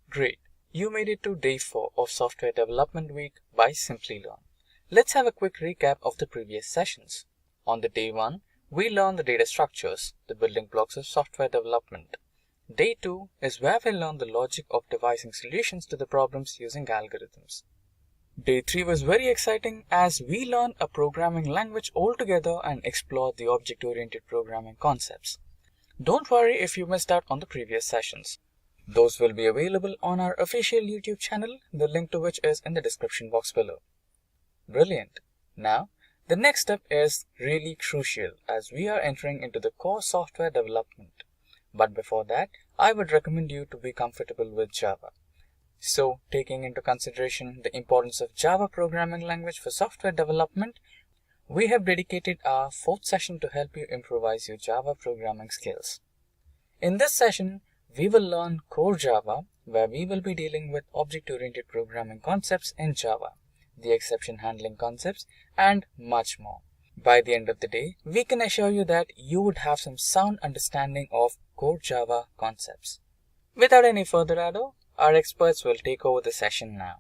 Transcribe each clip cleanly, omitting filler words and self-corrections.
Great, you made it to day 4 of Software Development Week by Simplilearn. Let's have a quick recap of the previous sessions. On the day 1, we learned the data structures, the building blocks of software development. Day 2 is where we learn the logic of devising solutions to the problems using algorithms. Day 3 was very exciting as we learned a programming language altogether and explored the object-oriented programming concepts. Don't worry if you missed out on the previous sessions. Those will be available on our official YouTube channel, the link to which is in the description box below. Brilliant! Now, the next step is really crucial as we are entering into the core software development. But before that, I would recommend you to be comfortable with Java. So, taking into consideration the importance of Java programming language for software development, we have dedicated our 4th session to help you improvise your Java programming skills. In this session, we will learn core Java, where we will be dealing with object-oriented programming concepts in Java, the exception handling concepts, and much more. By the end of the day, we can assure you that you would have some sound understanding of core Java concepts. Without any further ado, our experts will take over the session now.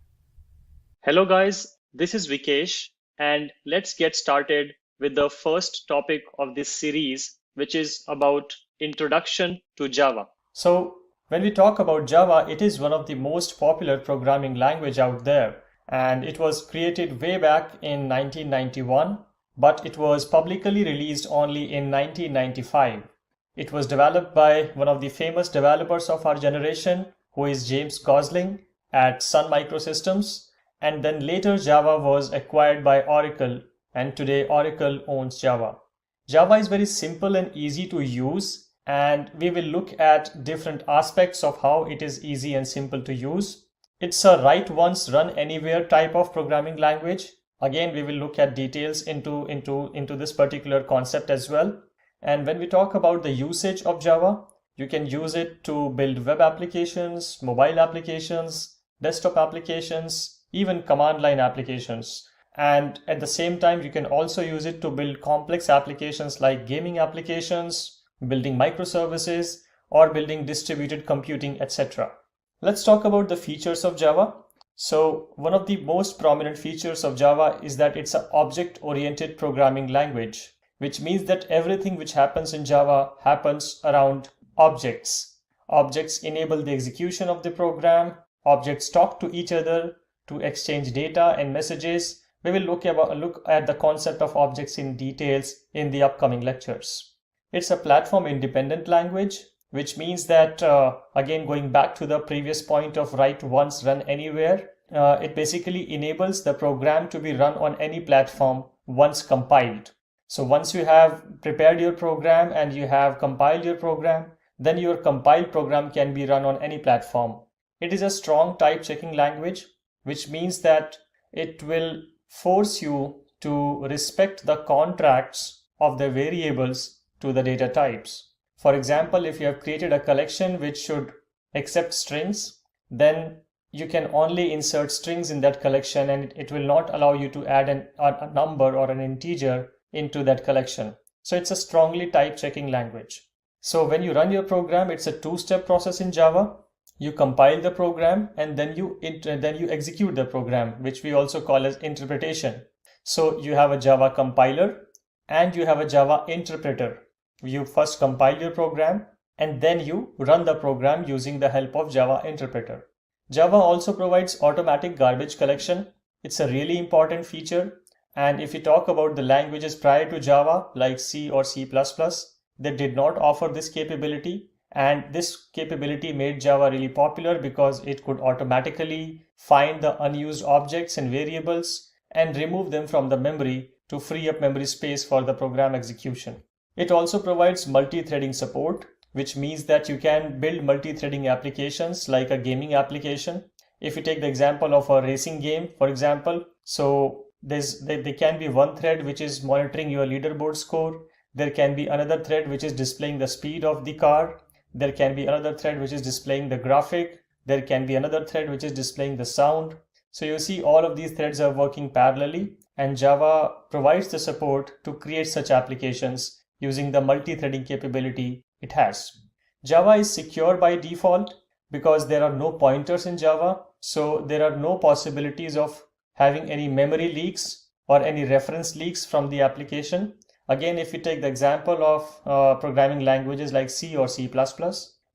Hello guys, this is Vikesh, and let's get started with the first topic of this series, which is about Introduction to Java. So when we talk about Java, it is one of the most popular programming language out there, and it was created way back in 1991, but it was publicly released only in 1995. It was developed by one of the famous developers of our generation, who is James Gosling at Sun Microsystems, and then later Java was acquired by Oracle, and today Oracle owns Java. Java is very simple and easy to use, and we will look at different aspects of how it is easy and simple to use. It's a write once, run anywhere type of programming language. Again, we will look at details into this particular concept as well. And when we talk about the usage of Java, you can use it to build web applications, mobile applications, desktop applications, even command line applications. And at the same time, you can also use it to build complex applications like gaming applications, building microservices, or building distributed computing, etc. Let's talk about the features of Java. So one of the most prominent features of Java is that it's an object-oriented programming language, which means that everything which happens in Java happens around objects. Objects enable the execution of the program. Objects talk to each other to exchange data and messages. We will look at the concept of objects in details in the upcoming lectures. It's a platform-independent language, which means that, again, going back to the previous point of write once, run anywhere, it basically enables the program to be run on any platform once compiled. So once you have prepared your program and you have compiled your program, then your compiled program can be run on any platform. It is a strong type checking language, which means that it will force you to respect the contracts of the variables to the data types. For example, if you have created a collection which should accept strings, then you can only insert strings in that collection, and it will not allow you to add a number or an integer into that collection. So it's a strongly type checking language. So when you run your program, it's a two-step process in Java. You compile the program and then you execute the program, which we also call as interpretation. So you have a Java compiler and you have a Java interpreter. You first compile your program and then you run the program using the help of Java interpreter. Java also provides automatic garbage collection. It's a really important feature. And if we talk about the languages prior to Java, like C or C++, they did not offer this capability. And this capability made Java really popular because it could automatically find the unused objects and variables and remove them from the memory to free up memory space for the program execution. It also provides multi-threading support, which means that you can build multi-threading applications like a gaming application. If you take the example of a racing game, for example, so there can be one thread which is monitoring your leaderboard score. There can be another thread which is displaying the speed of the car. There can be another thread which is displaying the graphic. There can be another thread which is displaying the sound. So you see all of these threads are working parallelly, and Java provides the support to create such applications using the multi-threading capability it has. Java is secure by default because there are no pointers in Java, so there are no possibilities of having any memory leaks or any reference leaks from the application. Again, if you take the example of programming languages like C or C++,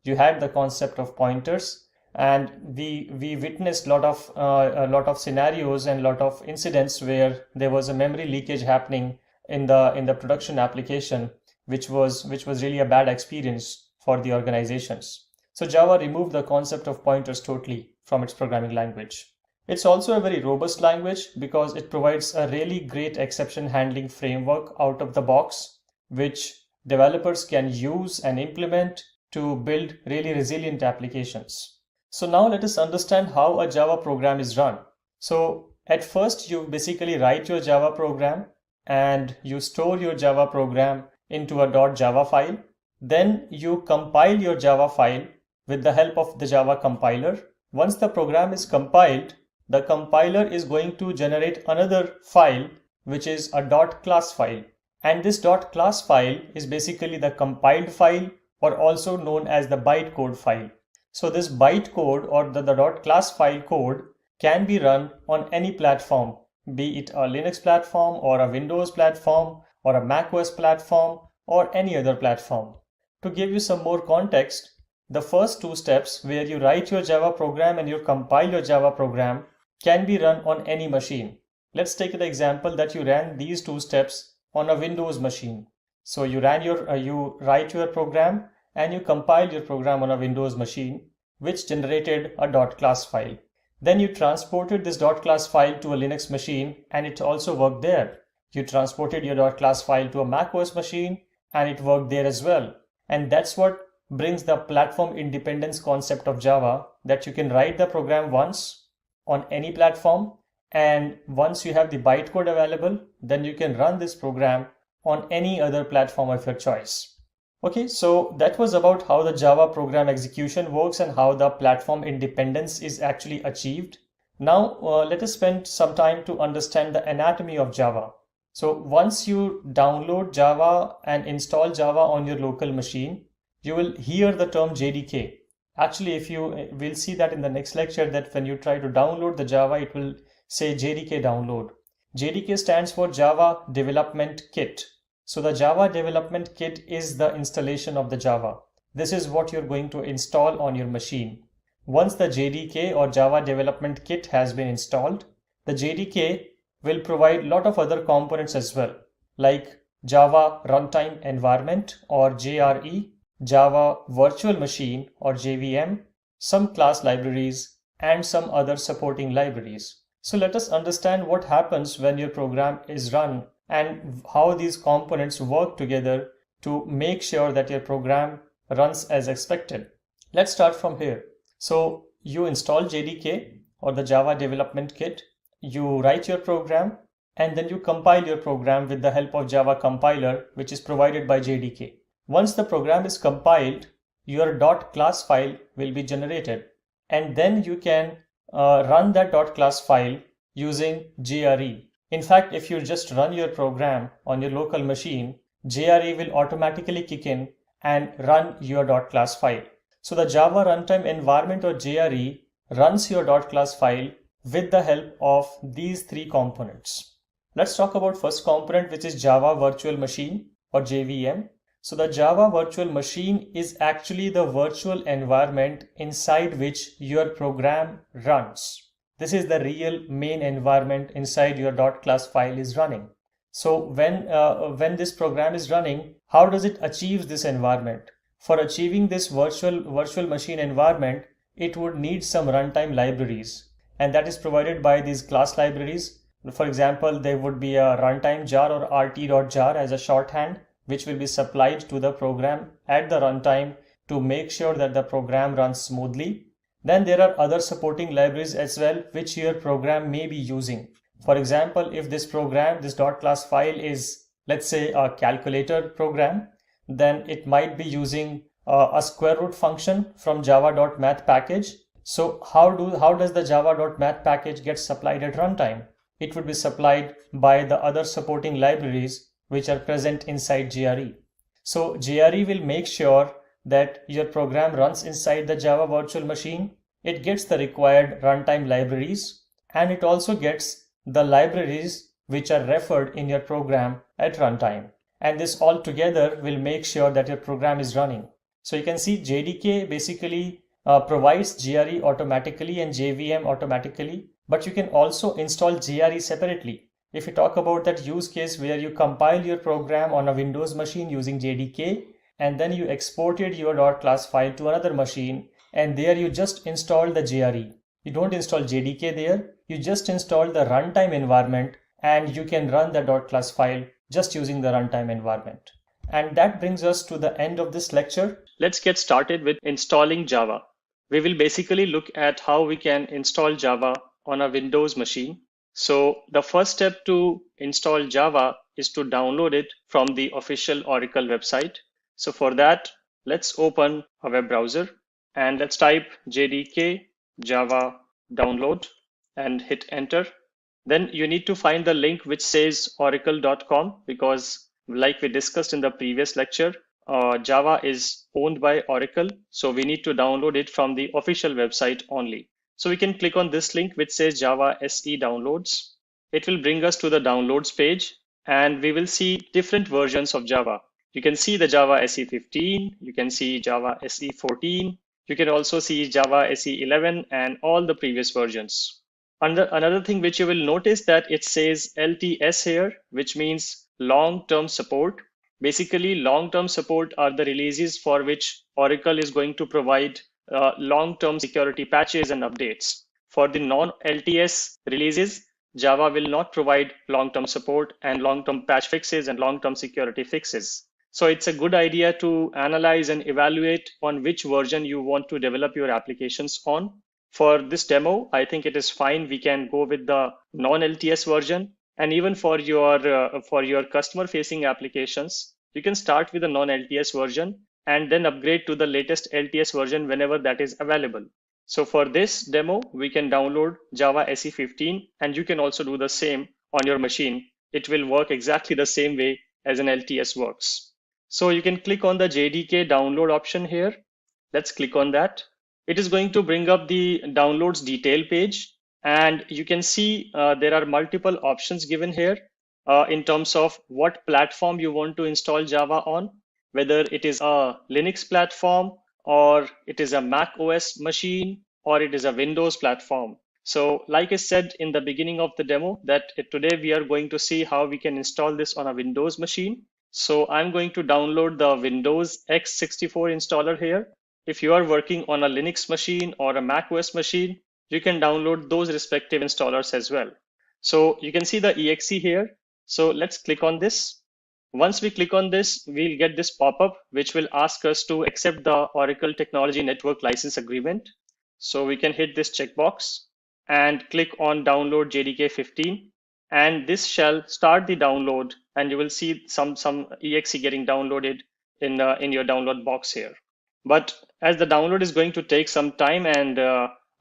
you had the concept of pointers, and we witnessed a lot of scenarios and a lot of incidents where there was a memory leakage happening in the production application, which was really a bad experience for the organizations. So Java removed the concept of pointers totally from its programming language. It's also a very robust language because it provides a really great exception handling framework out of the box, which developers can use and implement to build really resilient applications. So now let us understand how a Java program is run. So at first you basically write your Java program and you store your Java program into a .java file. Then you compile your Java file with the help of the Java compiler. Once the program is compiled, the compiler is going to generate another file, which is a .class file. And this .class file is basically the compiled file, or also known as the bytecode file. So this bytecode or the .class file code can be run on any platform, be it a Linux platform or a Windows platform or a macOS platform or any other platform. To give you some more context, the first two steps where you write your Java program and you compile your Java program can be run on any machine. Let's take the example that you ran these two steps on a Windows machine. So you write your program and you compile your program on a Windows machine, which generated a .class file. Then you transported this .class file to a Linux machine and it also worked there. You transported your .class file to a macOS machine and it worked there as well. And that's what brings the platform independence concept of Java, that you can write the program once on any platform, and once you have the bytecode available, then you can run this program on any other platform of your choice. Okay, so that was about how the Java program execution works and how the platform independence is actually achieved. Now let us spend some time to understand the anatomy of Java. So once you download Java and install Java on your local machine, you will hear the term JDK. Actually, we'll see that in the next lecture, that when you try to download the Java, it will say JDK download. JDK stands for Java Development Kit. So the Java Development Kit is the installation of the Java. This is what you're going to install on your machine. Once the JDK or Java Development Kit has been installed, the JDK will provide a lot of other components as well, like Java Runtime Environment or JRE, Java Virtual Machine or JVM, some class libraries, and some other supporting libraries. So let us understand what happens when your program is run and how these components work together to make sure that your program runs as expected. Let's start from here. So you install JDK or the Java Development Kit, you write your program, and then you compile your program with the help of Java compiler, which is provided by JDK. Once the program is compiled, your .class file will be generated, and then you can run that .class file using JRE. In fact, if you just run your program on your local machine, JRE will automatically kick in and run your .class file. So the Java Runtime Environment or JRE runs your .class file with the help of these three components. Let's talk about first component, which is Java Virtual Machine or JVM. So the Java Virtual Machine is actually the virtual environment inside which your program runs. This is the real main environment inside your .class file is running. So when this program is running, how does it achieve this environment? For achieving this virtual machine environment, it would need some runtime libraries, and that is provided by these class libraries. For example, there would be a runtime jar or rt.jar as a shorthand, which will be supplied to the program at the runtime to make sure that the program runs smoothly. Then there are other supporting libraries as well, which your program may be using. For example, if this .class file is, let's say, a calculator program, then it might be using a square root function from java.math package. So how does the java.math package get supplied at runtime? it would be supplied by the other supporting libraries which are present inside JRE. So JRE will make sure that your program runs inside the Java virtual machine. It gets the required runtime libraries, and it also gets the libraries which are referred in your program at runtime. And this all together will make sure that your program is running. So you can see JDK basically provides JRE automatically and JVM automatically, but you can also install JRE separately. If you talk about that use case where you compile your program on a Windows machine using JDK, and then you exported your .class file to another machine, and there you just install the JRE. You don't install JDK there, you just install the runtime environment, and you can run the .class file just using the runtime environment. And that brings us to the end of this lecture. Let's get started with installing Java. We will basically look at how we can install Java on a Windows machine. So the first step to install Java is to download it from the official Oracle website. So for that, let's open a web browser and let's type JDK Java download and hit enter. Then you need to find the link which says oracle.com, because like we discussed in the previous lecture, Java is owned by Oracle. So we need to download it from the official website only. So we can click on this link which says Java SE downloads. It will bring us to the downloads page, and we will see different versions of Java. You can see the Java SE 15, you can see Java SE 14, you can also see Java SE 11 and all the previous versions. Another thing which you will notice that it says LTS here, which means long-term support. Basically, long-term support are the releases for which Oracle is going to provide long-term security patches and updates. For the non-LTS releases, Java will not provide long-term support and long-term patch fixes and long-term security fixes. So it's a good idea to analyze and evaluate on which version you want to develop your applications on. For this demo, I think it is fine. We can go with the non-LTS version. And even for your customer-facing applications, you can start with the non-LTS version and then upgrade to the latest LTS version whenever that is available. So for this demo, we can download Java SE 15, and you can also do the same on your machine. It will work exactly the same way as an LTS works. So you can click on the JDK download option here. Let's click on that. It is going to bring up the downloads detail page. And you can see there are multiple options given here in terms of what platform you want to install Java on, whether it is a Linux platform or it is a Mac OS machine or it is a Windows platform. So like I said in the beginning of the demo, that today we are going to see how we can install this on a Windows machine. So I'm going to download the Windows x64 installer here. If you are working on a Linux machine or a Mac OS machine, you can download those respective installers as well. So you can see the exe here. So let's click on this. Once we click on this, we'll get this pop-up, which will ask us to accept the Oracle Technology Network License Agreement. So we can hit this checkbox and click on Download JDK 15. And this shall start the download, and you will see some exe getting downloaded in your download box here. But as the download is going to take some time, and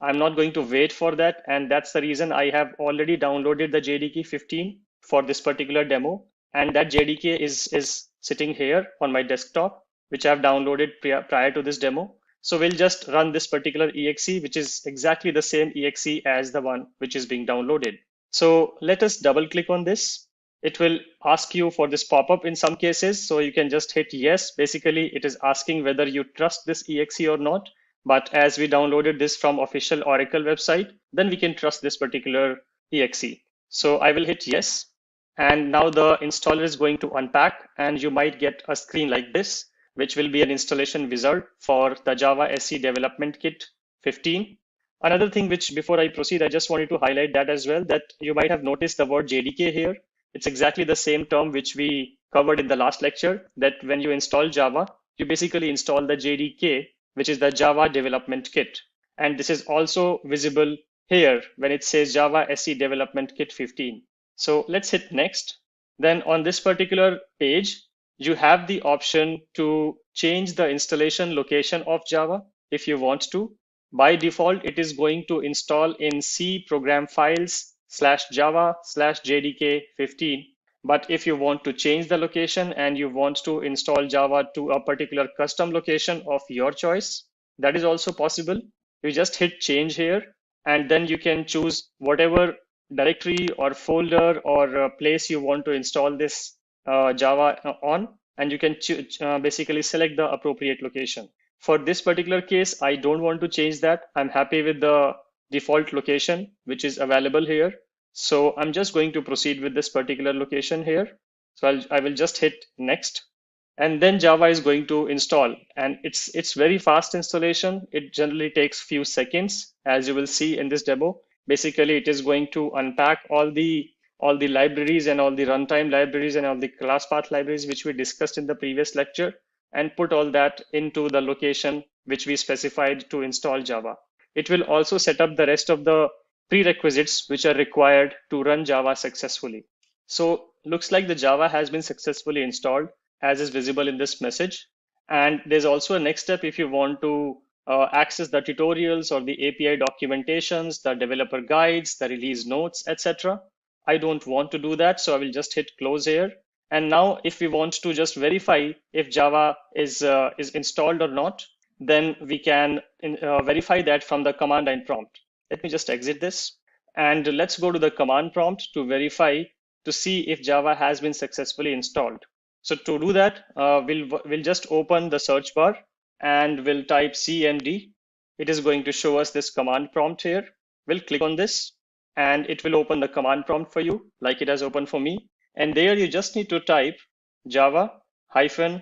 I'm not going to wait for that. And that's the reason I have already downloaded the JDK 15 for this particular demo. And that JDK is sitting here on my desktop, which I've downloaded prior to this demo. So we'll just run this particular exe, which is exactly the same exe as the one which is being downloaded. So let us double click on this. It will ask you for this pop-up in some cases. So you can just hit yes. Basically, it is asking whether you trust this exe or not. But as we downloaded this from official Oracle website, then we can trust this particular exe. So I will hit yes. And now the installer is going to unpack, and you might get a screen like this, which will be an installation wizard for the Java SE Development Kit 15. Another thing which, before I proceed, I just wanted to highlight that as well, that you might have noticed the word JDK here. It's exactly the same term which we covered in the last lecture, that when you install Java, you basically install the JDK, which is the Java Development Kit. And this is also visible here when it says Java SE Development Kit 15. So let's hit next. Then on this particular page, you have the option to change the installation location of Java if you want to. By default, it is going to install in C program files, /java/jdk15. But if you want to change the location and you want to install Java to a particular custom location of your choice, that is also possible. You just hit change here, and then you can choose whatever directory or folder or place you want to install this Java on, and you can basically select the appropriate location. For this particular case, I don't want to change that. I'm happy with the default location, which is available here. So I'm just going to proceed with this particular location here. So I will just hit next, and then Java is going to install, and it's very fast installation. It generally takes few seconds, as you will see in this demo. Basically, it is going to unpack all the libraries and all the runtime libraries and all the class path libraries which we discussed in the previous lecture, and put all that into the location which we specified to install Java. It will also set up the rest of the prerequisites which are required to run Java successfully. So looks like the Java has been successfully installed, as is visible in this message. And there's also a next step if you want to access the tutorials or the API documentations, the developer guides, the release notes, etc. I don't want to do that, so I will just hit close here. And now if we want to just verify if Java is installed or not, then we can verify that from the command line prompt. Let me just exit this, and let's go to the command prompt to verify to see if Java has been successfully installed. So to do that, we'll just open the search bar and we'll type cmd. It is going to show us this command prompt here. We'll click on this and it will open the command prompt for you like it has opened for me. And there you just need to type Java-version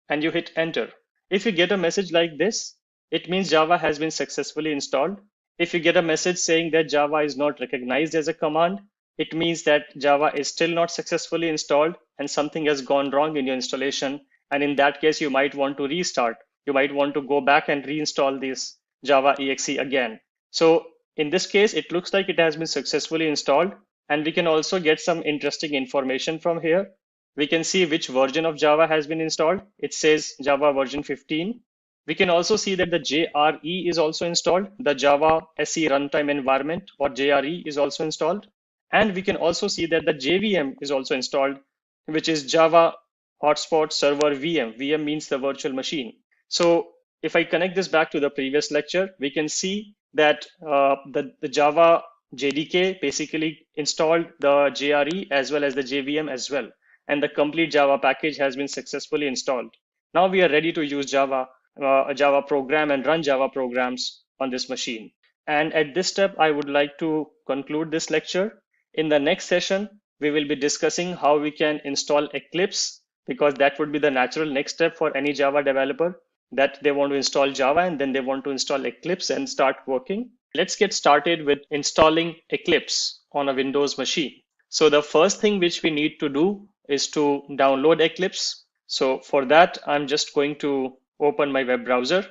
and you hit enter. If you get a message like this, it means Java has been successfully installed. If you get a message saying that Java is not recognized as a command, it means that Java is still not successfully installed and something has gone wrong in your installation. And in that case, you might want to restart. You might want to go back and reinstall this Java exe again. So in this case, it looks like it has been successfully installed. And we can also get some interesting information from here. We can see which version of Java has been installed. It says Java version 15. We can also see that the JRE is also installed. The Java SE runtime environment, or JRE, is also installed. And we can also see that the JVM is also installed, which is Java Hotspot Server VM. VM means the virtual machine. So if I connect this back to the previous lecture, we can see that the Java JDK basically installed the JRE as well as the JVM as well. And the complete Java package has been successfully installed. Now we are ready to use Java, a Java program, and run Java programs on this machine. And at this step, I would like to conclude this lecture. In the next session, we will be discussing how we can install Eclipse, because that would be the natural next step for any Java developer, that they want to install Java and then they want to install Eclipse and start working. Let's get started with installing Eclipse on a Windows machine. So the first thing which we need to do is to download Eclipse. So for that, I'm just going to open my web browser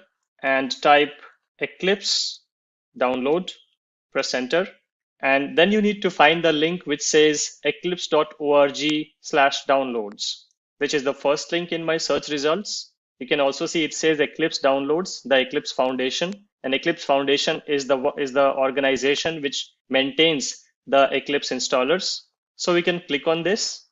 and type Eclipse download, press enter. And then you need to find the link which says eclipse.org/downloads, which is the first link in my search results. You can also see it says Eclipse downloads, the Eclipse Foundation. And Eclipse Foundation is the organization which maintains the Eclipse installers. So we can click on this.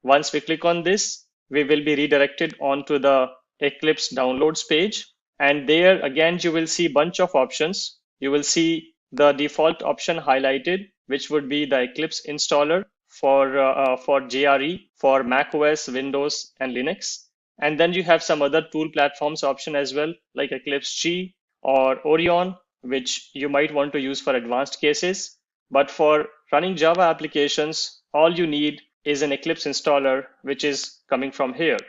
Once we click on this, we will be redirected onto the Eclipse downloads page. And there again, you will see a bunch of options. You will see the default option highlighted, which would be the Eclipse installer for JRE, for Mac OS, Windows, and Linux. And then you have some other tool platforms option as well, like Eclipse G or Orion, which you might want to use for advanced cases. But for running Java applications, all you need is an Eclipse installer, which is coming from here.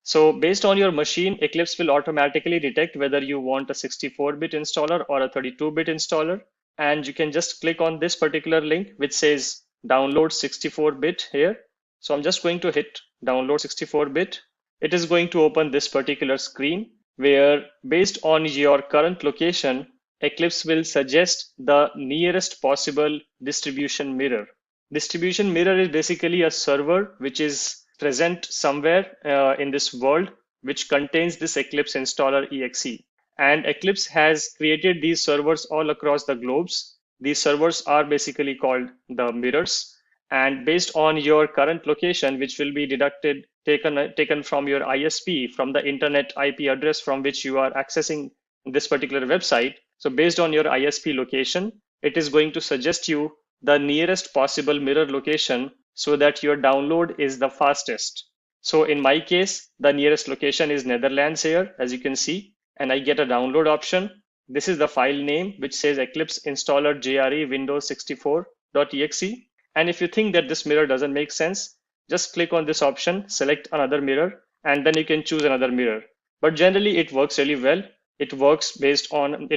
So based on your machine, Eclipse will automatically detect whether you want a 64-bit installer or a 32-bit installer. And you can just click on this particular link, which says download 64-bit here. So I'm just going to hit download 64-bit. It is going to open this particular screen where, based on your current location, Eclipse will suggest the nearest possible distribution mirror. Distribution mirror is basically a server which is present somewhere in this world, which contains this Eclipse installer exe. And Eclipse has created these servers all across the globes. these servers are basically called the mirrors. And based on your current location, which will be taken from your ISP, from the internet IP address from which you are accessing this particular website. So based on your ISP location, it is going to suggest you the nearest possible mirror location so that your download is the fastest. So in my case, the nearest location is Netherlands here, as you can see, and I get a download option. This is the file name, which says Eclipse installer JRE Windows 64.exe. And if you think that this mirror doesn't make sense, just click on this option, select another mirror, and then you can choose another mirror. But generally it works really well. It works based on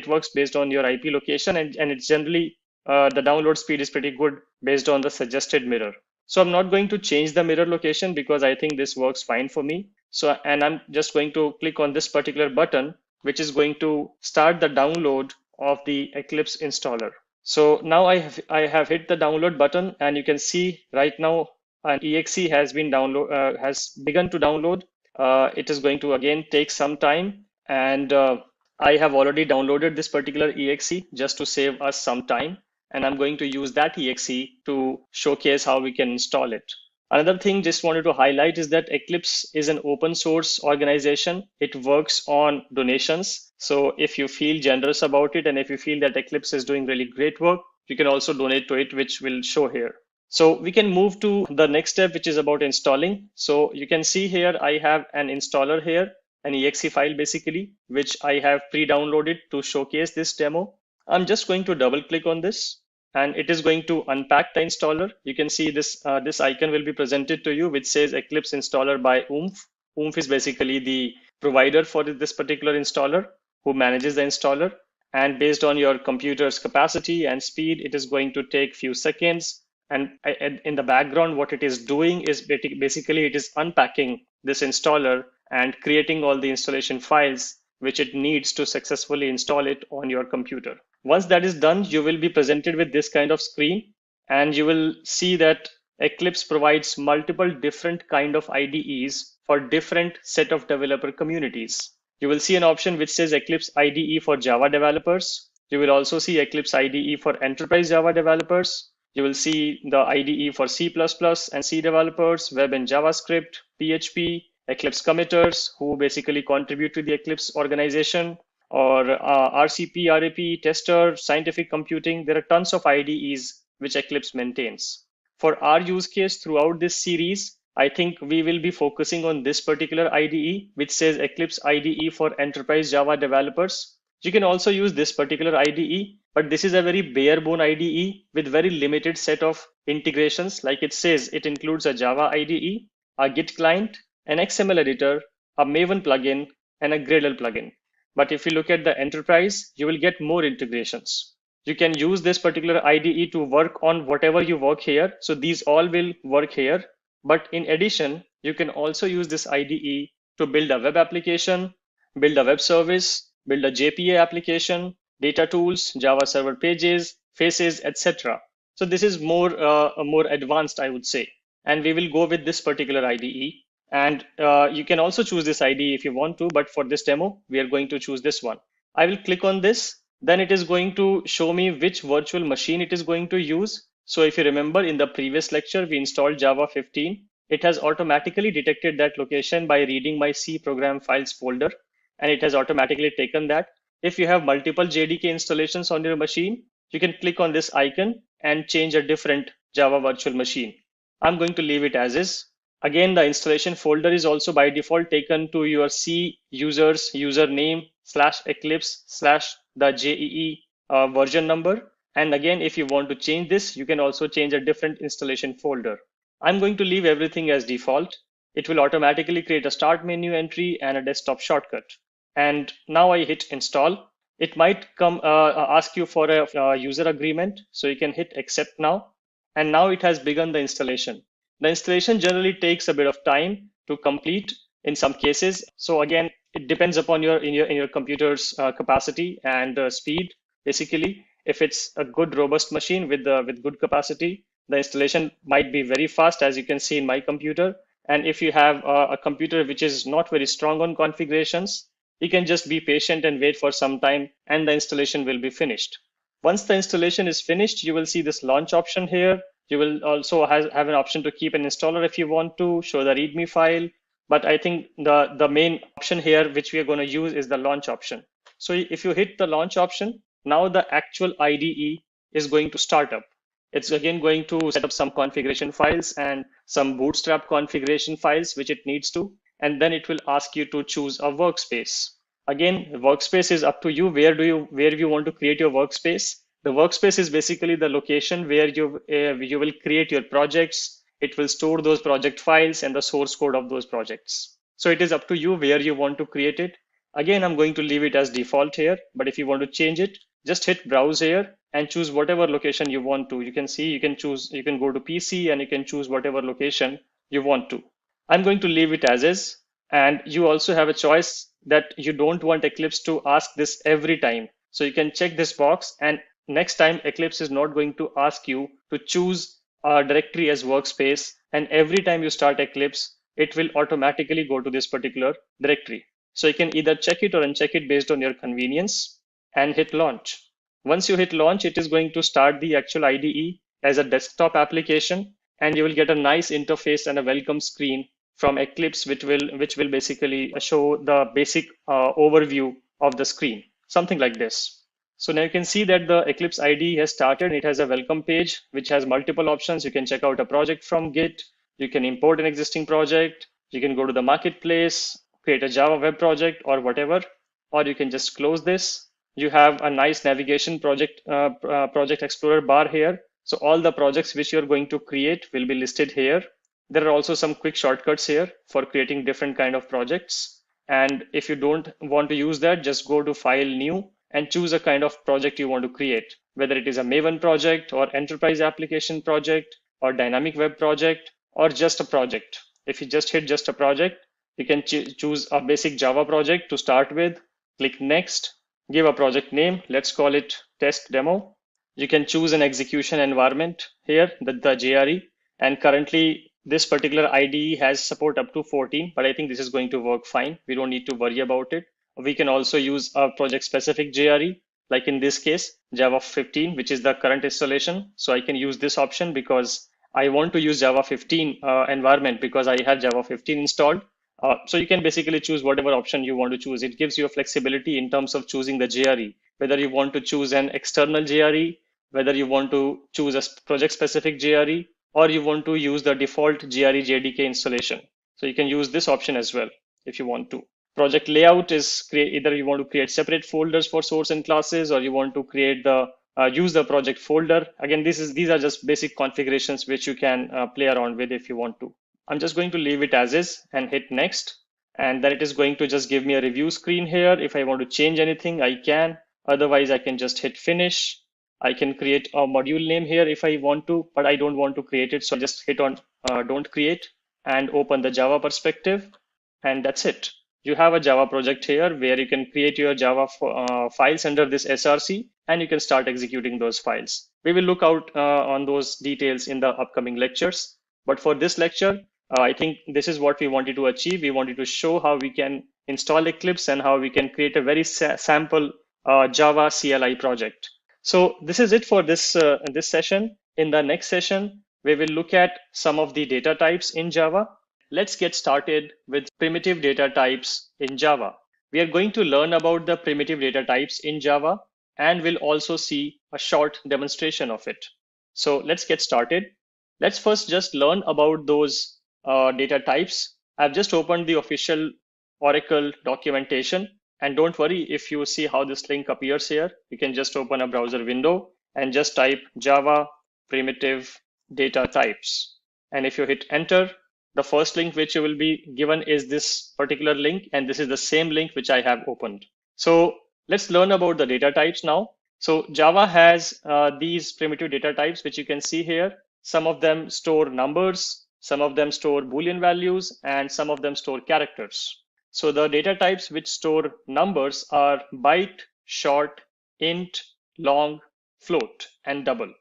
your IP location, and it's generally the download speed is pretty good based on the suggested mirror. So I'm not going to change the mirror location because I think this works fine for me. So, and I'm just going to click on this particular button, which is going to start the download of the Eclipse installer. So now I have hit the download button, and you can see right now an exe has begun to download. It is going to again take some time, and I have already downloaded this particular exe just to save us some time, and I'm going to use that exe to showcase how we can install it. Another thing just wanted to highlight is that Eclipse is an open source organization. It works on donations. So if you feel generous about it, and if you feel that Eclipse is doing really great work, you can also donate to it, which will show here. So we can move to the next step, which is about installing. So you can see here, I have an installer here, an exe file basically, which I have pre-downloaded to showcase this demo. I'm just going to double click on this, and it is going to unpack the installer. You can see this this icon will be presented to you, which says Eclipse installer by Oomph. Oomph is basically the provider for this particular installer who manages the installer. And based on your computer's capacity and speed, it is going to take few seconds. And in the background, what it is doing is basically it is unpacking this installer and creating all the installation files which it needs to successfully install it on your computer. Once that is done, you will be presented with this kind of screen, and you will see that Eclipse provides multiple different kind of IDEs for different set of developer communities. You will see an option which says Eclipse IDE for Java developers. You will also see Eclipse IDE for enterprise Java developers. You will see the IDE for C++ and C developers, web and JavaScript, PHP, Eclipse committers who basically contribute to the Eclipse organization, or RCP, RAP, tester, scientific computing. There are tons of IDEs which Eclipse maintains. For our use case throughout this series, I think we will be focusing on this particular IDE, which says Eclipse IDE for enterprise Java developers. You can also use this particular IDE, but this is a very bare bone IDE with very limited set of integrations. Like it says, it includes a Java IDE, a Git client, an XML editor, a Maven plugin, and a Gradle plugin. But if you look at the enterprise, you will get more integrations. You can use this particular IDE to work on whatever you work here. So these all will work here. But in addition, you can also use this IDE to build a web application, build a web service, build a JPA application, data tools, Java server pages, faces, etc. So this is more advanced, I would say. And we will go with this particular IDE. And you can also choose this IDE if you want to, but for this demo, we are going to choose this one. I will click on this. Then it is going to show me which virtual machine it is going to use. So if you remember in the previous lecture, we installed Java 15. It has automatically detected that location by reading my C program files folder, and it has automatically taken that. If you have multiple JDK installations on your machine, you can click on this icon and change a different Java virtual machine. I'm going to leave it as is. Again, the installation folder is also by default taken to your C user's username /Eclipse / the JEE version number. And again, if you want to change this, you can also change a different installation folder. I'm going to leave everything as default. It will automatically create a start menu entry and a desktop shortcut. And now I hit install. It might come ask you for a user agreement. So you can hit accept now. And now it has begun the installation. The installation generally takes a bit of time to complete in some cases. So again, it depends upon your computer's capacity and speed. Basically, if it's a good robust machine with good capacity, the installation might be very fast, as you can see in my computer. And if you have a computer which is not very strong on configurations, you can just be patient and wait for some time, and the installation will be finished. Once the installation is finished, you will see this launch option here. You will also have an option to keep an installer if you want to, show the README file. But I think the main option here, which we are going to use, is the launch option. So if you hit the launch option, now the actual IDE is going to start up. It's again going to set up some configuration files and some bootstrap configuration files, which it needs to. And then it will ask you to choose a workspace. Again, workspace is up to you. Where you want to create your workspace? The workspace is basically the location where you will create your projects. It will store those project files and the source code of those projects. So it is up to you where you want to create it. Again, I'm going to leave it as default here, but if you want to change it, just hit browse here and choose whatever location you want to. You can see, you can go to PC and you can choose whatever location you want to. I'm going to leave it as is. And you also have a choice that you don't want Eclipse to ask this every time. So you can check this box, and next time Eclipse is not going to ask you to choose a directory as workspace. And every time you start Eclipse, it will automatically go to this particular directory. So you can either check it or uncheck it based on your convenience and hit launch. Once you hit launch, it is going to start the actual IDE as a desktop application, and you will get a nice interface and a welcome screen from Eclipse, which will basically show the basic overview of the screen, something like this. So now you can see that the Eclipse IDE has started. It has a welcome page, which has multiple options. You can check out a project from Git. You can import an existing project. You can go to the marketplace, create a Java web project or whatever, or you can just close this. You have a nice navigation project explorer bar here. So all the projects which you're going to create will be listed here. There are also some quick shortcuts here for creating different kind of projects. And if you don't want to use that, just go to File, New, and choose a kind of project you want to create, whether it is a Maven project or enterprise application project or dynamic web project or just a project. If you just hit just a project, you can choose a basic Java project to start with, click Next, give a project name. Let's call it test demo. You can choose an execution environment here, the JRE, and currently this particular IDE has support up to 14, but I think this is going to work fine. We don't need to worry about it. We can also use a project specific JRE, like in this case, Java 15, which is the current installation. So I can use this option because I want to use Java 15 environment because I have Java 15 installed. So you can basically choose whatever option you want to choose. It gives you a flexibility in terms of choosing the JRE, whether you want to choose an external JRE, whether you want to choose a project specific JRE, or you want to use the default JRE JDK installation. So you can use this option as well if you want to. Project layout is either you want to create separate folders for source and classes, or you want to create use the project folder. Again, these are just basic configurations which you can play around with if you want to. I'm just going to leave it as is and hit next. And then it is going to just give me a review screen here. If I want to change anything, I can. Otherwise, I can just hit finish. I can create a module name here if I want to, but I don't want to create it. So just hit on don't create and open the Java perspective. And that's it. You have a Java project here where you can create your Java files under this SRC, and you can start executing those files. We will look out on those details in the upcoming lectures. But for this lecture, I think this is what we wanted to achieve. We wanted to show how we can install Eclipse and how we can create a very sample Java CLI project. So this is it for this session. In the next session, we will look at some of the data types in Java. Let's get started with primitive data types in Java. We are going to learn about the primitive data types in Java, and we'll also see a short demonstration of it. So let's get started. Let's first just learn about those data types. I've just opened the official Oracle documentation. And don't worry if you see how this link appears here. You can just open a browser window and just type Java primitive data types. And if you hit enter, the first link which you will be given is this particular link. And this is the same link which I have opened. So let's learn about the data types now. So Java has these primitive data types, which you can see here. Some of them store numbers, some of them store Boolean values, and some of them store characters. So the data types which store numbers are byte, short, int, long, float, and double.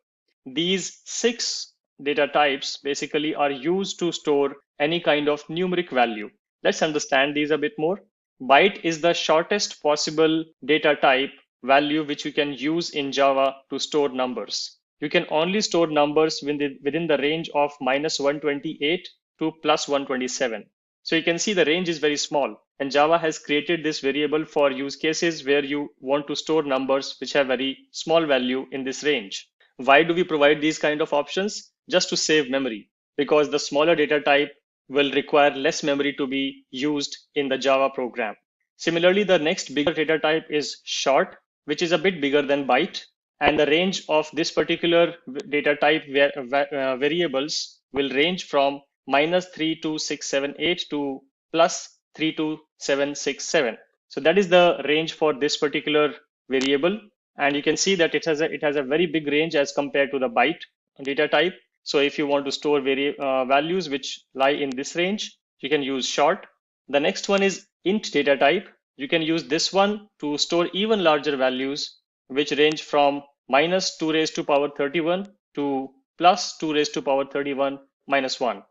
These 6 data types basically are used to store any kind of numeric value. Let's understand these a bit more. Byte is the shortest possible data type value which you can use in Java to store numbers. You can only store numbers within the range of -128 to +127. So you can see the range is very small, and Java has created this variable for use cases where you want to store numbers which have very small value in this range. Why do we provide these kind of options? Just to save memory, because the smaller data type will require less memory to be used in the Java program. Similarly, the next bigger data type is short, which is a bit bigger than byte. And the range of this particular data type variables will range from -32678 to +32767. So that is the range for this particular variable. And you can see that it has a very big range as compared to the byte data type. So if you want to store values which lie in this range, you can use short. The next one is int data type. You can use this one to store even larger values, which range from -2 raised to power 31 to +2 raised to power 31 minus 1.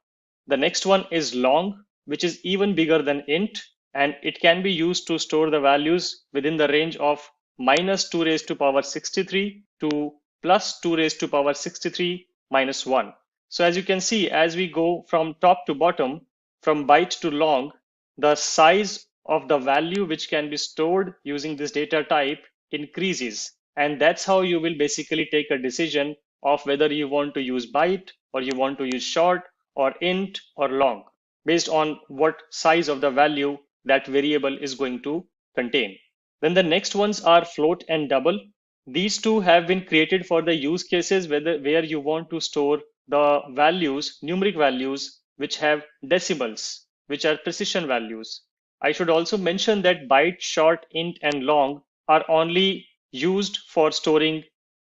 The next one is long, which is even bigger than int, and it can be used to store the values within the range of -2 raised to power 63 to +2 raised to power 63 minus 1. So as you can see, as we go from top to bottom, from byte to long, the size of the value which can be stored using this data type increases. And that's how you will basically take a decision of whether you want to use byte or you want to use short or int or long, based on what size of the value that variable is going to contain. Then the next ones are float and double. These two have been created for the use cases where you want to store the values, numeric values, which have decimals, which are precision values. I should also mention that byte, short, int, and long are only used for storing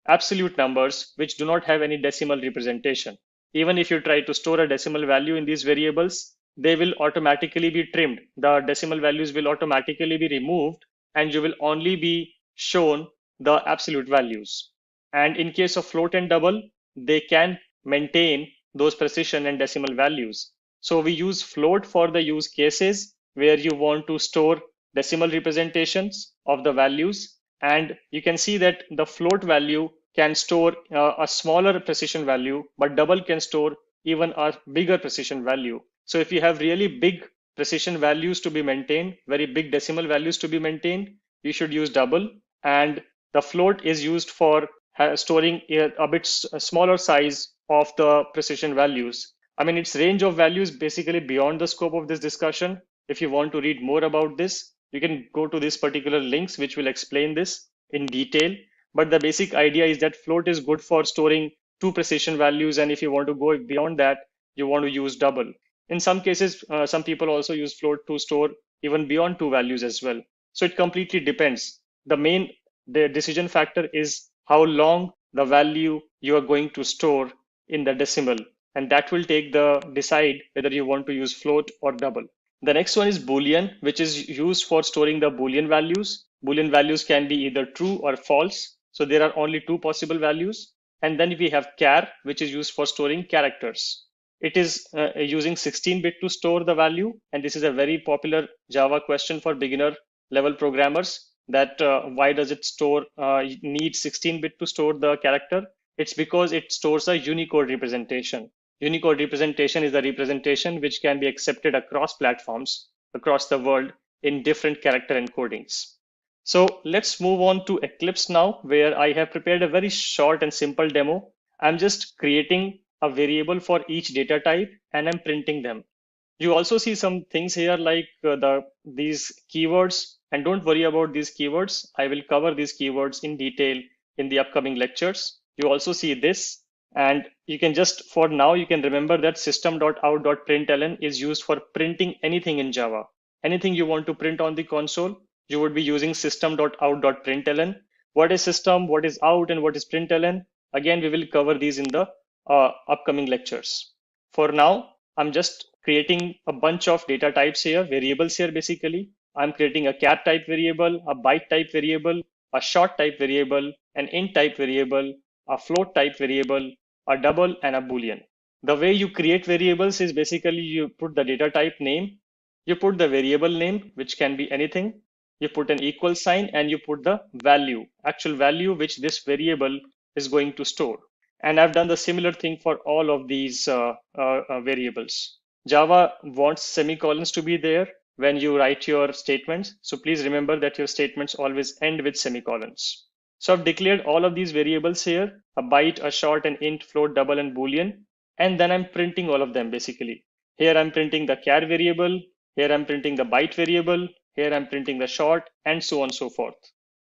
absolute numbers which do not have any decimal representation. Even if you try to store a decimal value in these variables, they will automatically be trimmed. The decimal values will automatically be removed, and you will only be shown the absolute values. And in case of float and double, they can maintain those precision and decimal values. So we use float for the use cases where you want to store decimal representations of the values. And you can see that the float value can store a smaller precision value, but double can store even a bigger precision value. So if you have really big precision values to be maintained, very big decimal values to be maintained, you should use double. And the float is used for storing a bit smaller size of the precision values. I mean, its range of values basically beyond the scope of this discussion. If you want to read more about this, you can go to this particular links, which will explain this in detail. But the basic idea is that float is good for storing two precision values. And if you want to go beyond that, you want to use double. In some cases, some people also use float to store even beyond two values as well. So it completely depends. The decision factor is how long the value you are going to store in the decimal. And that will decide whether you want to use float or double. The next one is Boolean, which is used for storing the Boolean values. Boolean values can be either true or false. So there are only two possible values. And then we have char, which is used for storing characters. It is using 16-bit to store the value. And this is a very popular Java question for beginner level programmers, that why does it need 16-bit to store the character? It's because it stores a Unicode representation. Unicode representation is the representation which can be accepted across platforms, across the world, in different character encodings. So let's move on to Eclipse now, where I have prepared a very short and simple demo. I'm just creating a variable for each data type and I'm printing them. You also see some things here like these keywords, and don't worry about these keywords. I will cover these keywords in detail in the upcoming lectures. You also see this, and you can just, for now, you can remember that system.out.println is used for printing anything in Java. Anything you want to print on the console, you would be using system.out.println. What is system, what is out, and what is println? Again, we will cover these in the upcoming lectures. For now, I'm just creating a bunch of data types here, variables here basically. I'm creating a char type variable, a byte type variable, a short type variable, an int type variable, a float type variable, a double, and a Boolean. The way you create variables is basically you put the data type name, you put the variable name, which can be anything, you put an equal sign, and you put the value, actual value, which this variable is going to store. And I've done the similar thing for all of these variables. Java wants semicolons to be there when you write your statements. So please remember that your statements always end with semicolons. So I've declared all of these variables here, a byte, a short, an int, float, double, and boolean. And then I'm printing all of them basically. Here I'm printing the char variable. Here I'm printing the byte variable. Here I'm printing the short, and so on and so forth.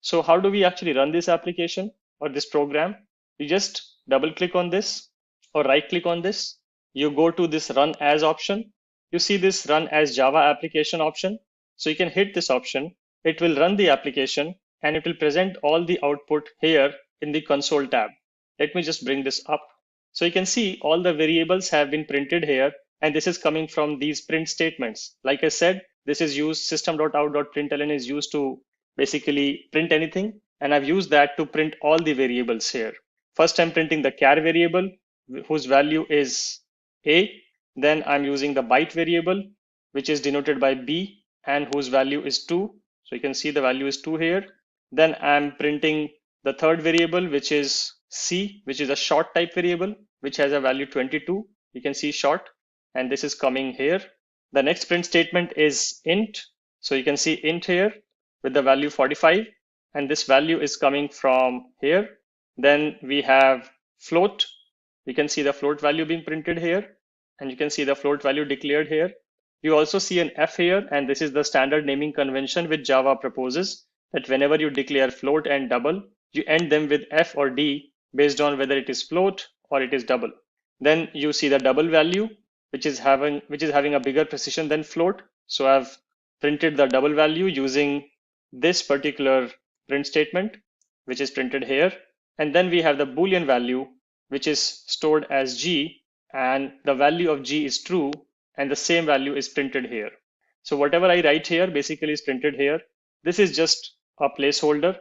So how do we actually run this application or this program? You just double click on this or right click on this. You go to this run as option. You see this run as Java application option. So you can hit this option. It will run the application and it will present all the output here in the console tab. Let me just bring this up. So you can see all the variables have been printed here, and this is coming from these print statements. Like I said, this is used, system.out.println is used to basically print anything. And I've used that to print all the variables here. First, I'm printing the char variable whose value is A. Then I'm using the byte variable, which is denoted by B and whose value is 2. So you can see the value is 2 here. Then I'm printing the third variable, which is C, which is a short type variable, which has a value 22. You can see short, and this is coming here. The next print statement is int. So you can see int here with the value 45, and this value is coming from here. Then we have float. You can see the float value being printed here, and you can see the float value declared here. You also see an F here, and this is the standard naming convention which Java proposes, that whenever you declare float and double, you end them with F or D based on whether it is float or it is double. Then you see the double value, which is having a bigger precision than float. So I've printed the double value using this particular print statement, which is printed here. And then we have the Boolean value, which is stored as G, and the value of G is true, and the same value is printed here. So whatever I write here basically is printed here. This is just a placeholder,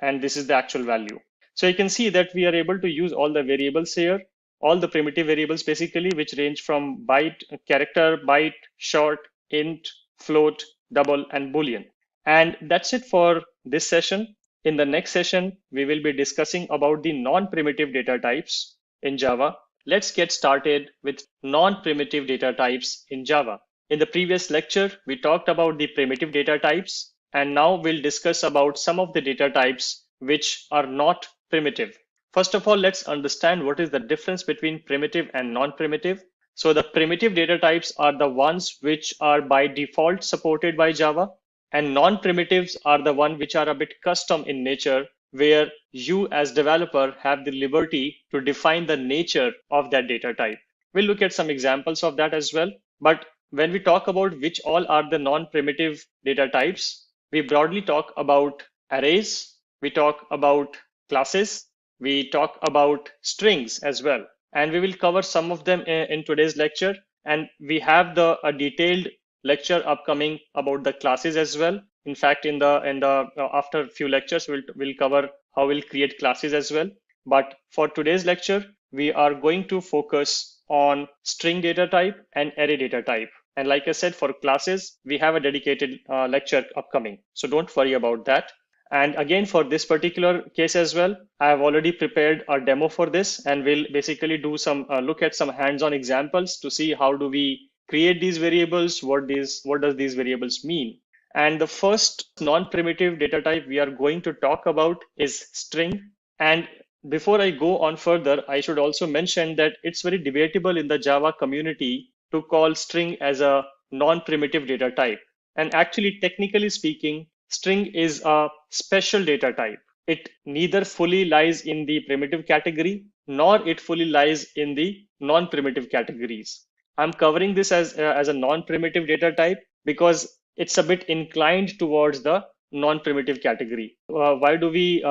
and this is the actual value. So you can see that we are able to use all the variables here, all the primitive variables basically, which range from byte, character, byte, short, int, float, double, and boolean. And that's it for this session. In the next session, we will be discussing about the non-primitive data types in Java. Let's get started with non-primitive data types in Java. In the previous lecture, we talked about the primitive data types, and now we'll discuss about some of the data types which are not primitive. First of all, let's understand what is the difference between primitive and non-primitive. So the primitive data types are the ones which are by default supported by Java, and non-primitives are the ones which are a bit custom in nature, where you as developer have the liberty to define the nature of that data type. We'll look at some examples of that as well. But when we talk about which all are the non-primitive data types, we broadly talk about arrays, we talk about classes, we talk about strings as well. And we will cover some of them in today's lecture. And we have a detailed lecture upcoming about the classes as well. In fact, in the after a few lectures, we'll cover how we'll create classes as well. But for today's lecture, we are going to focus on string data type and array data type. And like I said, for classes, we have a dedicated lecture upcoming. So don't worry about that. And again, for this particular case as well, I have already prepared a demo for this, and we'll basically do some look at some hands-on examples to see how do we create these variables, what does these variables mean. And the first non-primitive data type we are going to talk about is string. And before I go on further, I should also mention that it's very debatable in the Java community to call string as a non-primitive data type. And actually, technically speaking, string is a special data type. It neither fully lies in the primitive category, nor it fully lies in the non-primitive categories. I'm covering this as a non-primitive data type because it's a bit inclined towards the non-primitive category. Why do we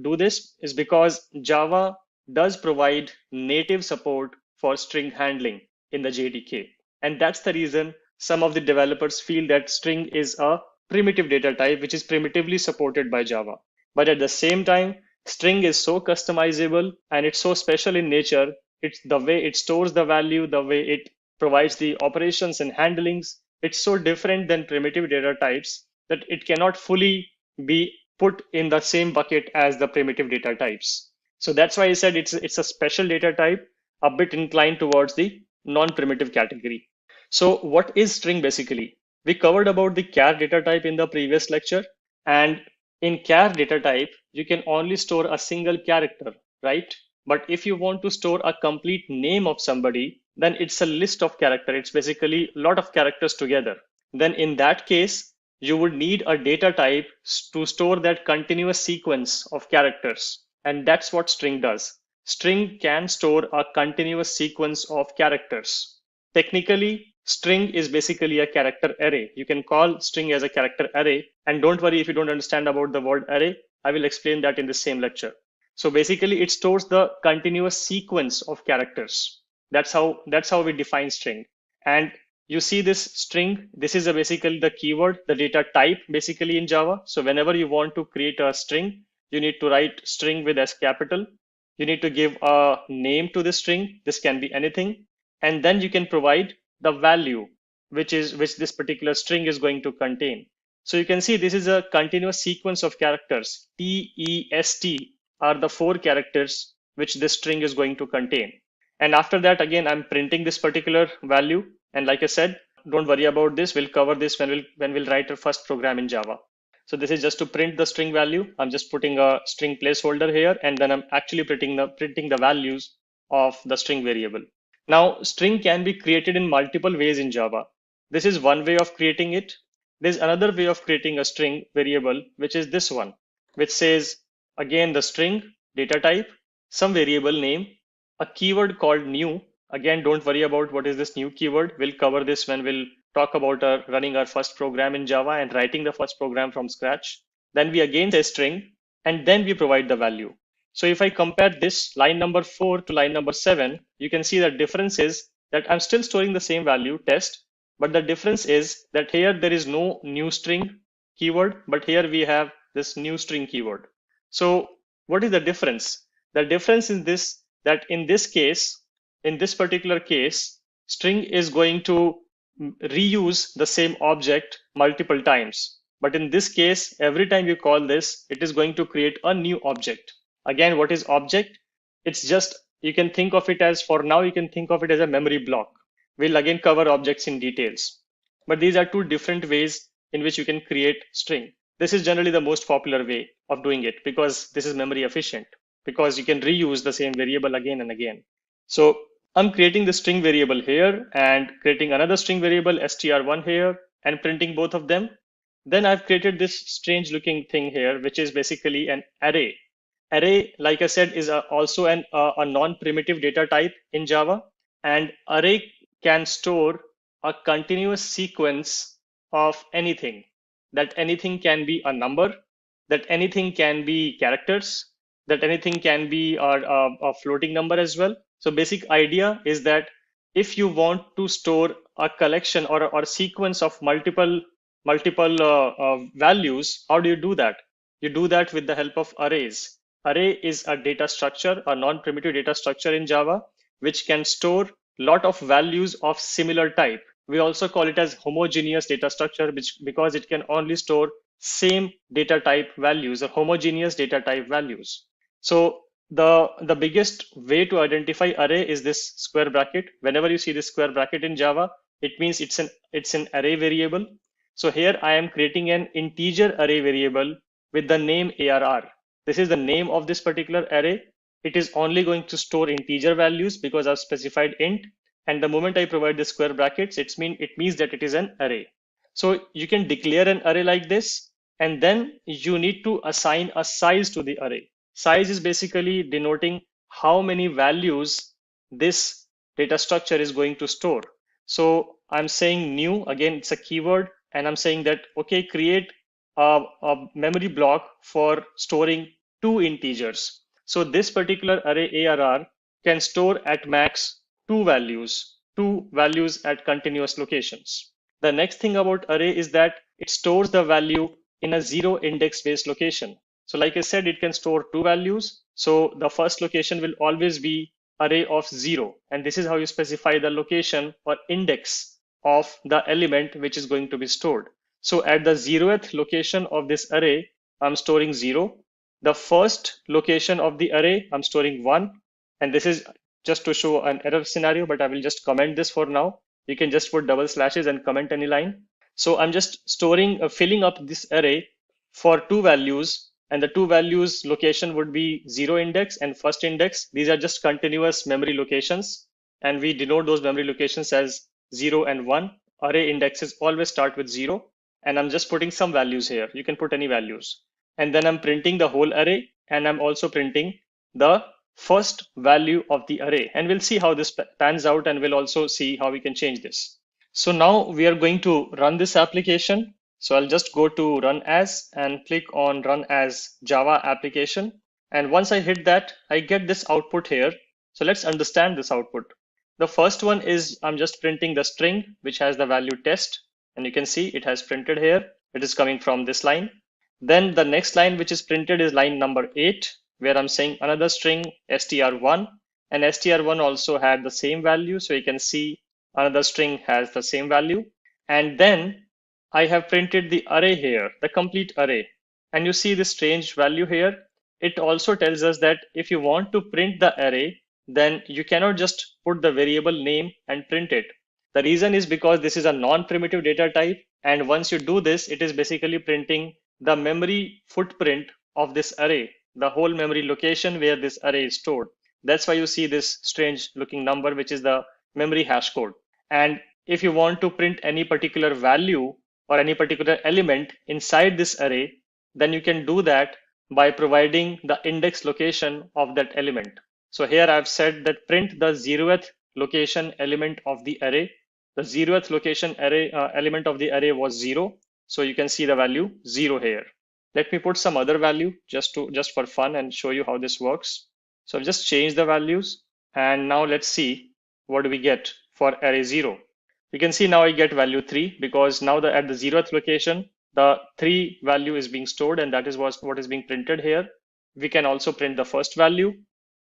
do this? Is because Java does provide native support for string handling in the JDK. And that's the reason some of the developers feel that string is a primitive data type, which is primitively supported by Java. But at the same time, string is so customizable and it's so special in nature. It's the way it stores the value, the way it provides the operations and handlings. It's so different than primitive data types that it cannot fully be put in the same bucket as the primitive data types. So that's why I said it's a special data type, a bit inclined towards the non-primitive category. So what is string basically? We covered about the char data type in the previous lecture, and in char data type, you can only store a single character, right? But if you want to store a complete name of somebody, then it's a list of characters. It's basically a lot of characters together. Then in that case, you would need a data type to store that continuous sequence of characters. And that's what string does. String can store a continuous sequence of characters. Technically, string is basically a character array. You can call string as a character array. And don't worry if you don't understand about the word array. I will explain that in the same lecture. So basically, it stores the continuous sequence of characters. That's how we define string. And you see this string, this is basically the keyword, the data type basically in Java. So whenever you want to create a string, you need to write string with S capital. You need to give a name to the string. This can be anything. And then you can provide the value, which this particular string is going to contain. So you can see this is a continuous sequence of characters. TEST are the 4 characters which this string is going to contain. And after that, again, I'm printing this particular value. And like I said, don't worry about this. We'll cover this when we'll write our first program in Java. So this is just to print the string value. I'm just putting a string placeholder here, and then I'm actually printing the values of the string variable. Now, string can be created in multiple ways in Java. This is one way of creating it. There's another way of creating a string variable, which is this one, which says, again, the string data type, some variable name, a keyword called new. Again, don't worry about what is this new keyword. We'll cover this when we'll talk about running our first program in Java and writing the first program from scratch. Then we again say string, and then we provide the value. So if I compare this line number 4 to line number 7, you can see the difference is that I'm still storing the same value, test, but the difference is that here there is no new string keyword, but here we have this new string keyword. So what is the difference? The difference is this, that in this case, in this particular case, string is going to reuse the same object multiple times. But in this case, every time you call this, it is going to create a new object. Again, what is object? It's just, you can think of it as, for now, you can think of it as a memory block. We'll again cover objects in details. But these are 2 different ways in which you can create string. This is generally the most popular way of doing it because this is memory efficient, because you can reuse the same variable again and again. So I'm creating the string variable here and creating another string variable str1 here and printing both of them. Then I've created this strange looking thing here, which is basically an array. Array, like I said, is also a non-primitive data type in Java, and array can store a continuous sequence of anything. That anything can be a number, that anything can be characters, that anything can be a floating number as well. So basic idea is that if you want to store a collection or a sequence of multiple values, how do you do that? You do that with the help of arrays. Array is a data structure, a non-primitive data structure in Java, which can store a lot of values of similar type. We also call it as homogeneous data structure, because it can only store same data type values or homogeneous data type values. So the biggest way to identify array is this square bracket. Whenever you see this square bracket in Java, it means it's an array variable. So here I am creating an integer array variable with the name ARR. This is the name of this particular array. It is only going to store integer values because I've specified int. And the moment I provide the square brackets, it means that it is an array. So you can declare an array like this, and then you need to assign a size to the array. Size is basically denoting how many values this data structure is going to store. So I'm saying new, again, it's a keyword, and I'm saying that, okay, create a memory block for storing 2 integers. So this particular array ARR can store at max 2 values at continuous locations. The next thing about array is that it stores the value in a 0 index based location. So like I said, it can store 2 values. So the first location will always be array of 0. And this is how you specify the location or index of the element which is going to be stored. So at the 0th location of this array, I'm storing 0. The first location of the array, I'm storing 1. And this is just to show an error scenario, but I will just comment this for now. You can just put double slashes and comment any line. So I'm just storing, filling up this array for two values, and the two values location would be 0 index and first index. These are just continuous memory locations, and we denote those memory locations as 0 and 1. Array indexes always start with 0, and I'm just putting some values here. You can put any values. And then I'm printing the whole array, and I'm also printing the first value of the array. And we'll see how this pans out, and we'll also see how we can change this. So now we are going to run this application. So I'll just go to run as and click on run as Java application. And once I hit that, I get this output here. So let's understand this output. The first one is I'm just printing the string, which has the value test. And you can see it has printed here. It is coming from this line. Then the next line which is printed is line number 8, where I'm saying another string str1. And str1 also had the same value. So you can see another string has the same value. And then I have printed the array here, the complete array. And you see this strange value here. It also tells us that if you want to print the array, then you cannot just put the variable name and print it. The reason is because this is a non-primitive data type. And once you do this, it is basically printing the memory footprint of this array, the whole memory location where this array is stored. That's why you see this strange looking number, which is the memory hash code. And if you want to print any particular value or any particular element inside this array, then you can do that by providing the index location of that element. So here I've said that print the 0th location element of the array. The 0th location array element of the array was 0. So you can see the value 0 here. Let me put some other value just for fun and show you how this works. So I've just changed the values, and now let's see what do we get for array 0. You can see now I get value 3 because now at the 0th location, the 3 value is being stored, and that is what is being printed here. We can also print the first value.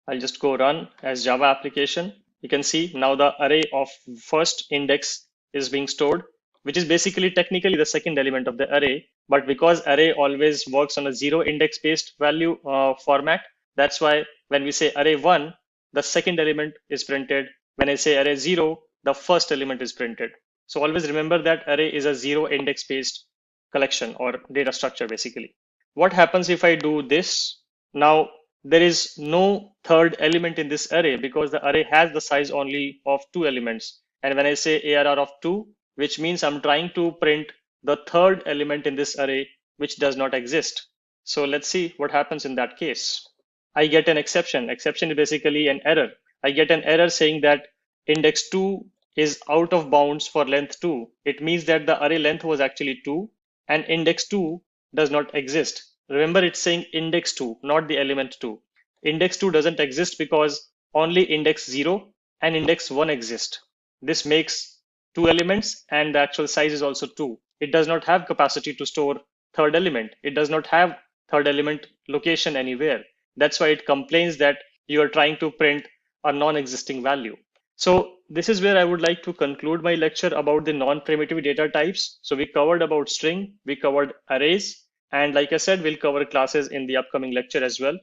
I'll just go run as Java application. You can see now the array of first index is being stored, which is basically technically the second element of the array. But because array always works on a 0 index based value format, that's why when we say array 1, the second element is printed. When I say array 0, the first element is printed. So always remember that array is a 0 index based collection or data structure basically. What happens if I do this? Now there is no third element in this array because the array has the size only of 2 elements. And when I say ARR of 2, which means I'm trying to print the third element in this array, which does not exist. So let's see what happens in that case. I get an exception. Exception is basically an error. I get an error saying that index 2 is out of bounds for length 2. It means that the array length was actually 2 and index 2 does not exist. Remember, it's saying index 2, not the element 2. Index 2 doesn't exist because only index 0 and index 1 exist. This makes 2 elements and the actual size is also 2. It does not have capacity to store third element. It does not have third element location anywhere. That's why it complains that you are trying to print a non-existing value. So this is where I would like to conclude my lecture about the non-primitive data types. So we covered about string, we covered arrays, and like I said, we'll cover classes in the upcoming lecture as well.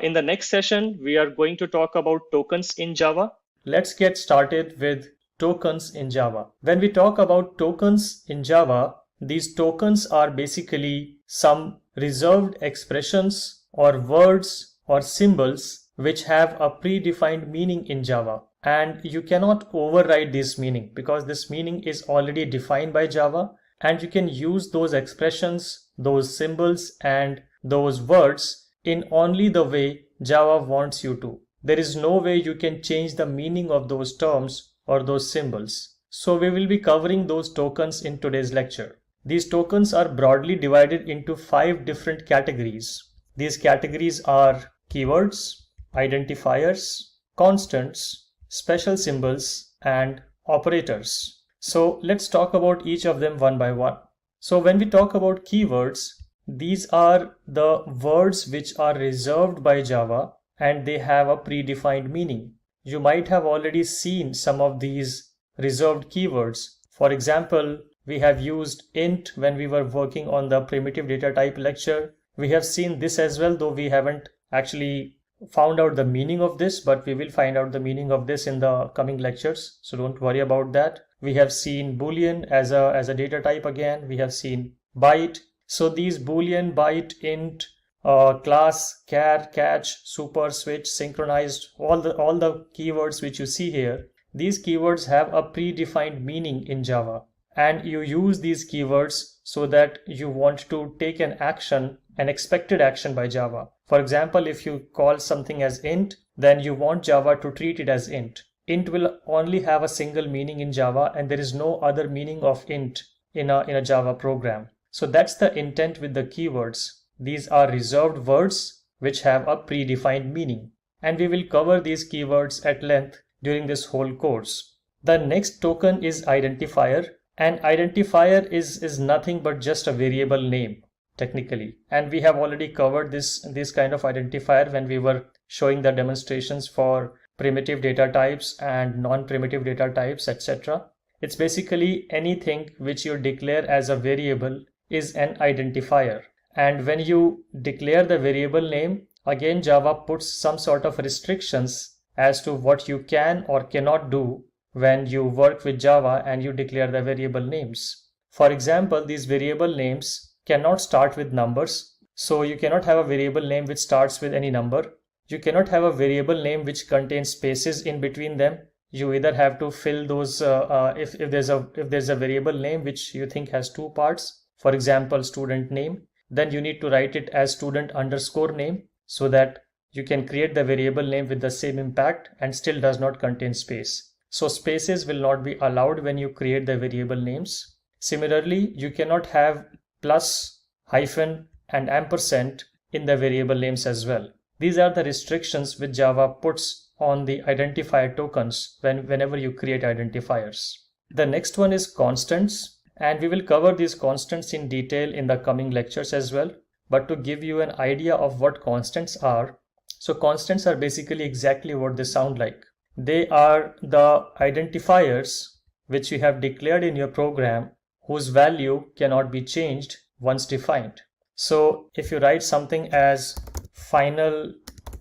In the next session, we are going to talk about tokens in Java. Let's get started with tokens in Java. When we talk about tokens in Java, these tokens are basically some reserved expressions or words or symbols which have a predefined meaning in Java. And you cannot override this meaning because this meaning is already defined by Java, and you can use those expressions, those symbols, and those words in only the way Java wants you to. There is no way you can change the meaning of those terms or those symbols. So we will be covering those tokens in today's lecture. These tokens are broadly divided into 5 different categories. These categories are keywords, identifiers, constants, special symbols, and operators. So let's talk about each of them one by one. So when we talk about keywords, these are the words which are reserved by Java and they have a predefined meaning. You might have already seen some of these reserved keywords. For example, We have used int when we were working on the primitive data type lecture. We have seen this as well, though we haven't actually found out the meaning of this, but we will find out the meaning of this in the coming lectures. So don't worry about that. We have seen Boolean as a data type again. We have seen byte. So these Boolean, byte, int, class, char, catch, super, switch, synchronized, all the keywords which you see here, these keywords have a predefined meaning in Java. And you use these keywords so that you want to take an action, an expected action by Java. For example, if you call something as int, then you want Java to treat it as int. Int will only have a single meaning in Java, and there is no other meaning of int in a Java program. So that's the intent with the keywords. These are reserved words which have a predefined meaning. And we will cover these keywords at length during this whole course. The next token is identifier. An identifier is nothing but just a variable name, technically. And we have already covered this kind of identifier when we were showing the demonstrations for primitive data types and non-primitive data types, etc. It's basically anything which you declare as a variable is an identifier. And when you declare the variable name, again Java puts some sort of restrictions as to what you can or cannot do when you work with Java and you declare the variable names. For example, these variable names cannot start with numbers. So you cannot have a variable name which starts with any number. You cannot have a variable name which contains spaces in between them. You either have to fill those if there's a variable name which you think has two parts, for example student name, then you need to write it as student underscore name so that you can create the variable name with the same impact and still does not contain space. So spaces will not be allowed when you create the variable names. Similarly, you cannot have plus, hyphen, and ampersand in the variable names as well. These are the restrictions which Java puts on the identifier tokens whenever you create identifiers. The next one is constants, and we will cover these constants in detail in the coming lectures as well. But to give you an idea of what constants are, so constants are basically exactly what they sound like. They are the identifiers which you have declared in your program whose value cannot be changed once defined. So if you write something as final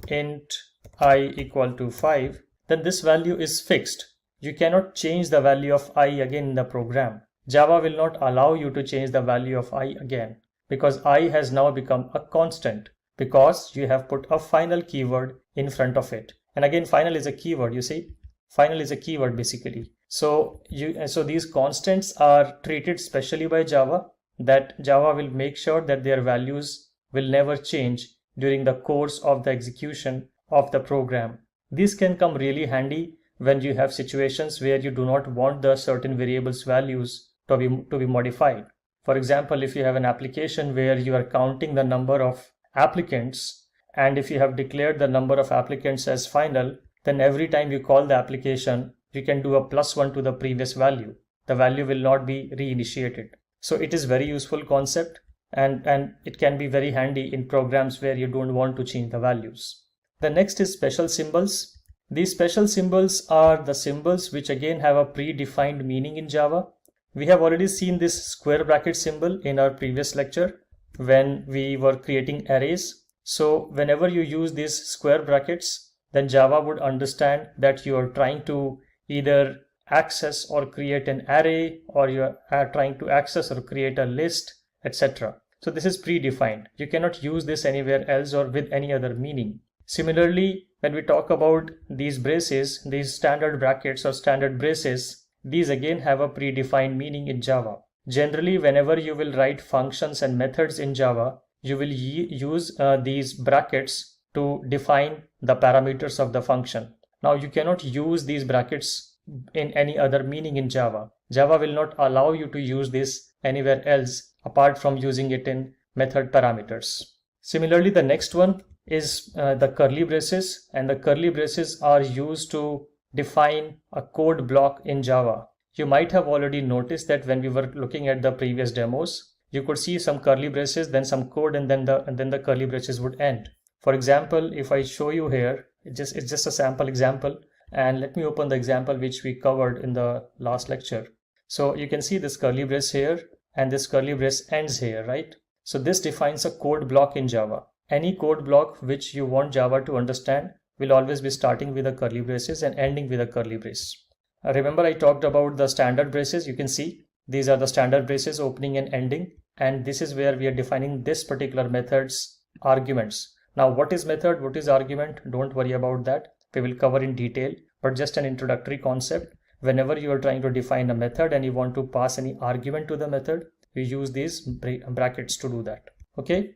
int I equal to 5, then this value is fixed. You cannot change the value of I again in the program. Java will not allow you to change the value of I again because I has now become a constant because you have put a final keyword in front of it. And again, final is a keyword, you see, final is a keyword basically. So these constants are treated specially by Java, that Java will make sure that their values will never change during the course of the execution of the program. These can come really handy when you have situations where you do not want the certain variables values to be modified. For example, if you have an application where you are counting the number of applicants, and if you have declared the number of applicants as final, then every time you call the application, you can do a +1 to the previous value. The value will not be reinitiated. So it is very useful concept, and it can be very handy in programs where you don't want to change the values. The next is special symbols. These special symbols are the symbols which again have a predefined meaning in Java. We have already seen this square bracket symbol in our previous lecture when we were creating arrays. So whenever you use these square brackets, then Java would understand that you are trying to either access or create an array, or you are trying to access or create a list, etc. So this is predefined. You cannot use this anywhere else or with any other meaning. Similarly, when we talk about these braces, these standard brackets or standard braces, these again have a predefined meaning in Java. Generally, whenever you will write functions and methods in Java, you will use these brackets to define the parameters of the function. Now you cannot use these brackets in any other meaning in Java. Java will not allow you to use this anywhere else apart from using it in method parameters. Similarly, the next one is the curly braces, and the curly braces are used to define a code block in Java. You might have already noticed that when we were looking at the previous demos, you could see some curly braces, then some code, and then the curly braces would end. For example, if I show you here, it's just a sample example, and let me open the example which we covered in the last lecture. So you can see this curly brace here and this curly brace ends here, right? So this defines a code block in Java. Any code block which you want Java to understand will always be starting with a curly braces and ending with a curly brace. Remember I talked about the standard braces. You can see these are the standard braces opening and ending, and this is where we are defining this particular method's arguments. Now what is method, what is argument? Don't worry about that. We will cover in detail, but just an introductory concept. Whenever you are trying to define a method and you want to pass any argument to the method, we use these brackets to do that. Okay.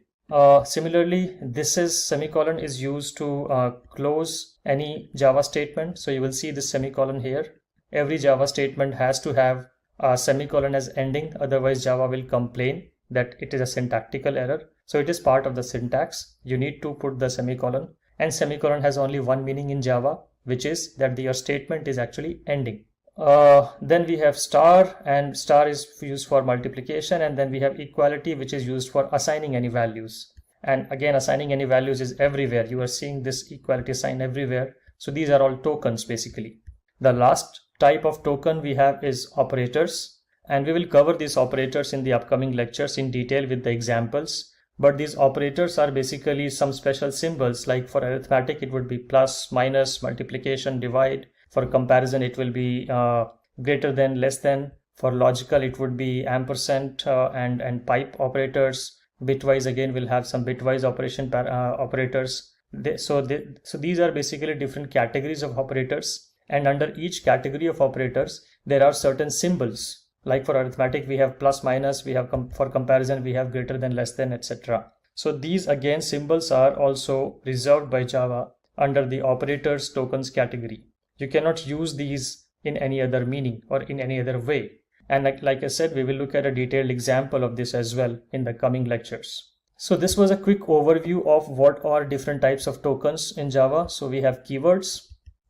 Similarly, this is semicolon is used to close any Java statement. So you will see this semicolon here. Every Java statement has to have a semicolon as ending, otherwise Java will complain that it is a syntactical error. So it is part of the syntax. You need to put the semicolon, and semicolon has only one meaning in Java, which is that your statement is actually ending. Then we have star, and star is used for multiplication, and then we have equality, which is used for assigning any values. And again, assigning any values is everywhere. You are seeing this equality sign everywhere. So these are all tokens basically. The last type of token we have is operators, and we will cover these operators in the upcoming lectures in detail with the examples. But these operators are basically some special symbols, like for arithmetic it would be plus, minus, multiplication, divide. For comparison it will be greater than, less than. For logical it would be ampersand and pipe operators. Bitwise again will have some bitwise operators. So these are basically different categories of operators, and under each category of operators there are certain symbols. Like for arithmetic we have plus, minus, we have for comparison we have greater than, less than, etc. So these again symbols are also reserved by Java under the operators tokens category. You cannot use these in any other meaning or in any other way. And like I said, we will look at a detailed example of this as well in the coming lectures. So this was a quick overview of what are different types of tokens in Java. So we have keywords,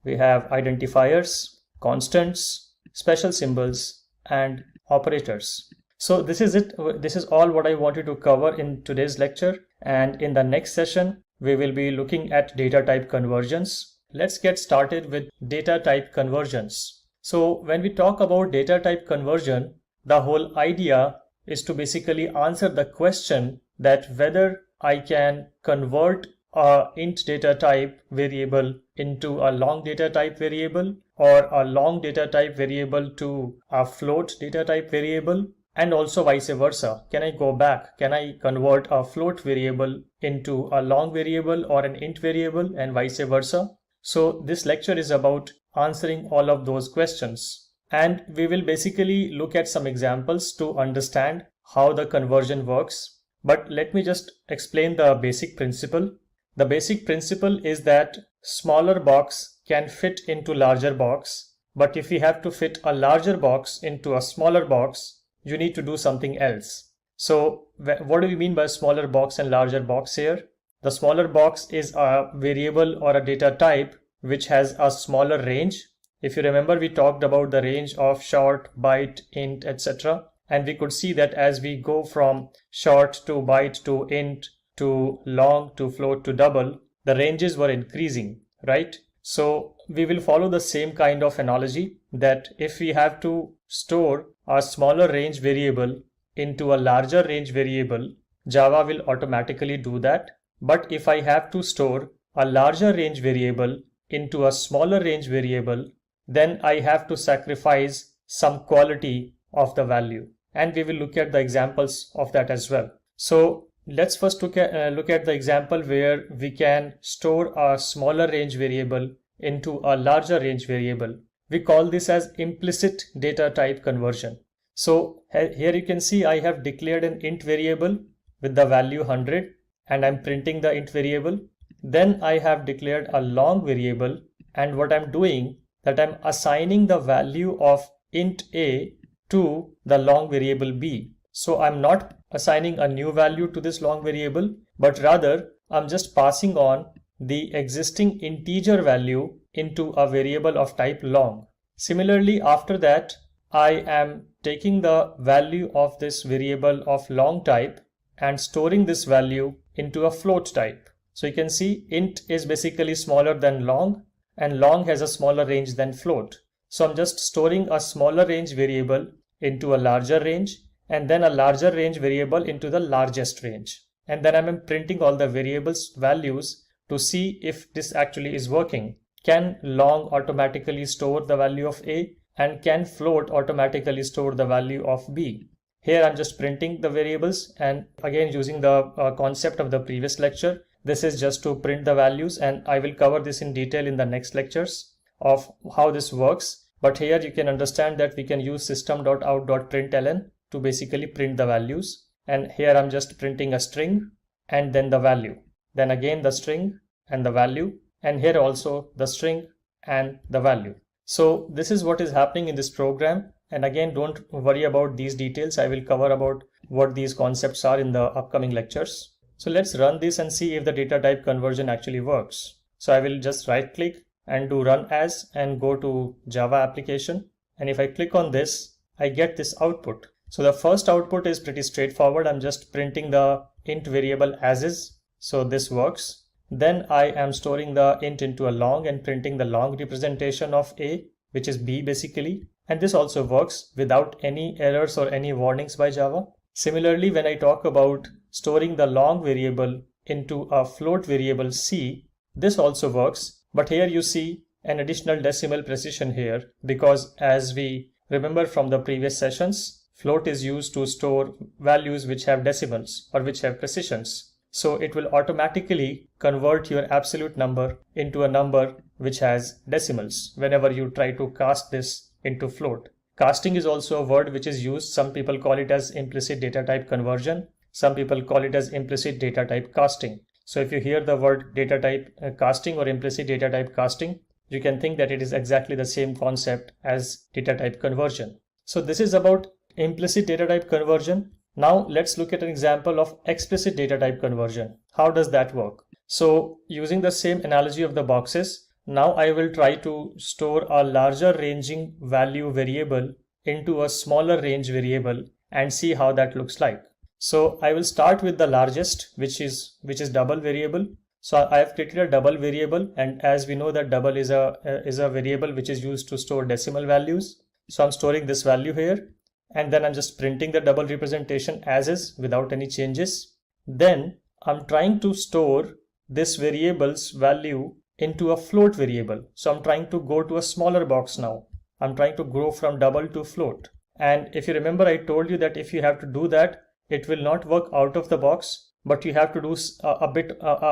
we have identifiers, constants, special symbols, and operators. So this is it. This is all what I wanted to cover in today's lecture. And in the next session, we will be looking at data type conversions. Let's get started with data type conversions. So when we talk about data type conversion, the whole idea is to basically answer the question that whether I can convert a int data type variable into a long data type variable, or a long data type variable to a float data type variable, and also vice versa. Can I go back? Can I convert a float variable into a long variable or an int variable, and vice versa? So this lecture is about answering all of those questions, and we will basically look at some examples to understand how the conversion works. But let me just explain the basic principle. The basic principle is that smaller box can fit into larger box, but if we have to fit a larger box into a smaller box, you need to do something else. So what do we mean by smaller box and larger box here? The smaller box is a variable or a data type which has a smaller range. If you remember, we talked about the range of short, byte, int, etc. And we could see that as we go from short to byte to int to long to float to double, the ranges were increasing, right? So we will follow the same kind of analogy, that if we have to store a smaller range variable into a larger range variable, Java will automatically do that. But if I have to store a larger range variable into a smaller range variable, then I have to sacrifice some quality of the value. And we will look at the examples of that as well. So let's first look at the example where we can store a smaller range variable into a larger range variable. We call this as implicit data type conversion. So here you can see I have declared an int variable with the value 100, and I'm printing the int variable. Then I have declared a long variable, and what I'm doing that I'm assigning the value of int a to the long variable b. So I'm not assigning a new value to this long variable, but rather I'm just passing on the existing integer value into a variable of type long. Similarly, after that, I am taking the value of this variable of long type and storing this value into a float type. So you can see int is basically smaller than long, and long has a smaller range than float. So I'm just storing a smaller range variable into a larger range, and then a larger range variable into the largest range. And then I'm printing all the variables values to see if this actually is working. Can long automatically store the value of A, and can float automatically store the value of B? Here I'm just printing the variables, and again using the concept of the previous lecture, this is just to print the values, and I will cover this in detail in the next lectures of how this works. But here you can understand that we can use system.out.println to basically print the values. And here I'm just printing a string and then the value, then again the string and the value, and here also the string and the value. So this is what is happening in this program. And again, don't worry about these details. I will cover about what these concepts are in the upcoming lectures. So let's run this and see if the data type conversion actually works. So I will just right click and do run as and go to Java application. And if I click on this, I get this output. So the first output is pretty straightforward. I'm just printing the int variable as is. So this works. Then I am storing the int into a long and printing the long representation of A, which is B basically. And this also works without any errors or any warnings by Java. Similarly, when I talk about storing the long variable into a float variable C, this also works. But here you see an additional decimal precision here, because as we remember from the previous sessions, float is used to store values which have decimals or which have precisions. So it will automatically convert your absolute number into a number which has decimals whenever you try to cast this into float. Casting is also a word which is used. Some people call it as implicit data type conversion. Some people call it as implicit data type casting. So if you hear the word data type casting or implicit data type casting, you can think that it is exactly the same concept as data type conversion. So this is about implicit data type conversion. Now let's look at an example of explicit data type conversion. How does that work? So using the same analogy of the boxes, now I will try to store a larger ranging value variable into a smaller range variable and see how that looks like. So I will start with the largest, which is double variable. So I have created a double variable, and as we know that double is a variable which is used to store decimal values. So I'm storing this value here, and then I'm just printing the double representation as is without any changes. Then I'm trying to store this variable's value into a float variable. So I'm trying to go to a smaller box now. I'm trying to grow from double to float. And if you remember, I told you that if you have to do that, it will not work out of the box, but you have to do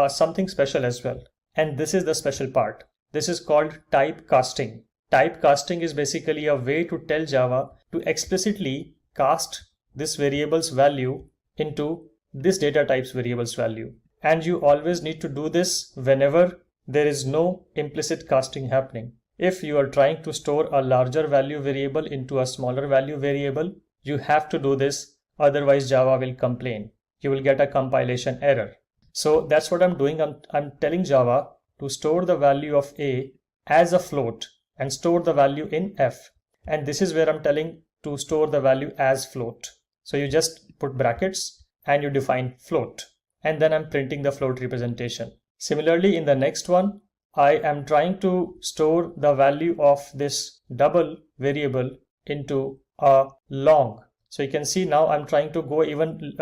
something special as well. And this is the special part. This is called type casting. Type casting is basically a way to tell Java to explicitly cast this variable's value into this data type's variable's value. And you always need to do this whenever there is no implicit casting happening. If you are trying to store a larger value variable into a smaller value variable, you have to do this, otherwise Java will complain. You will get a compilation error. So that's what I'm doing. I'm telling Java to store the value of A as a float and store the value in F. And this is where I'm telling to store the value as float. So you just put brackets and you define float. And then I'm printing the float representation. Similarly, in the next one, I am trying to store the value of this double variable into a long. So you can see now I'm trying to go even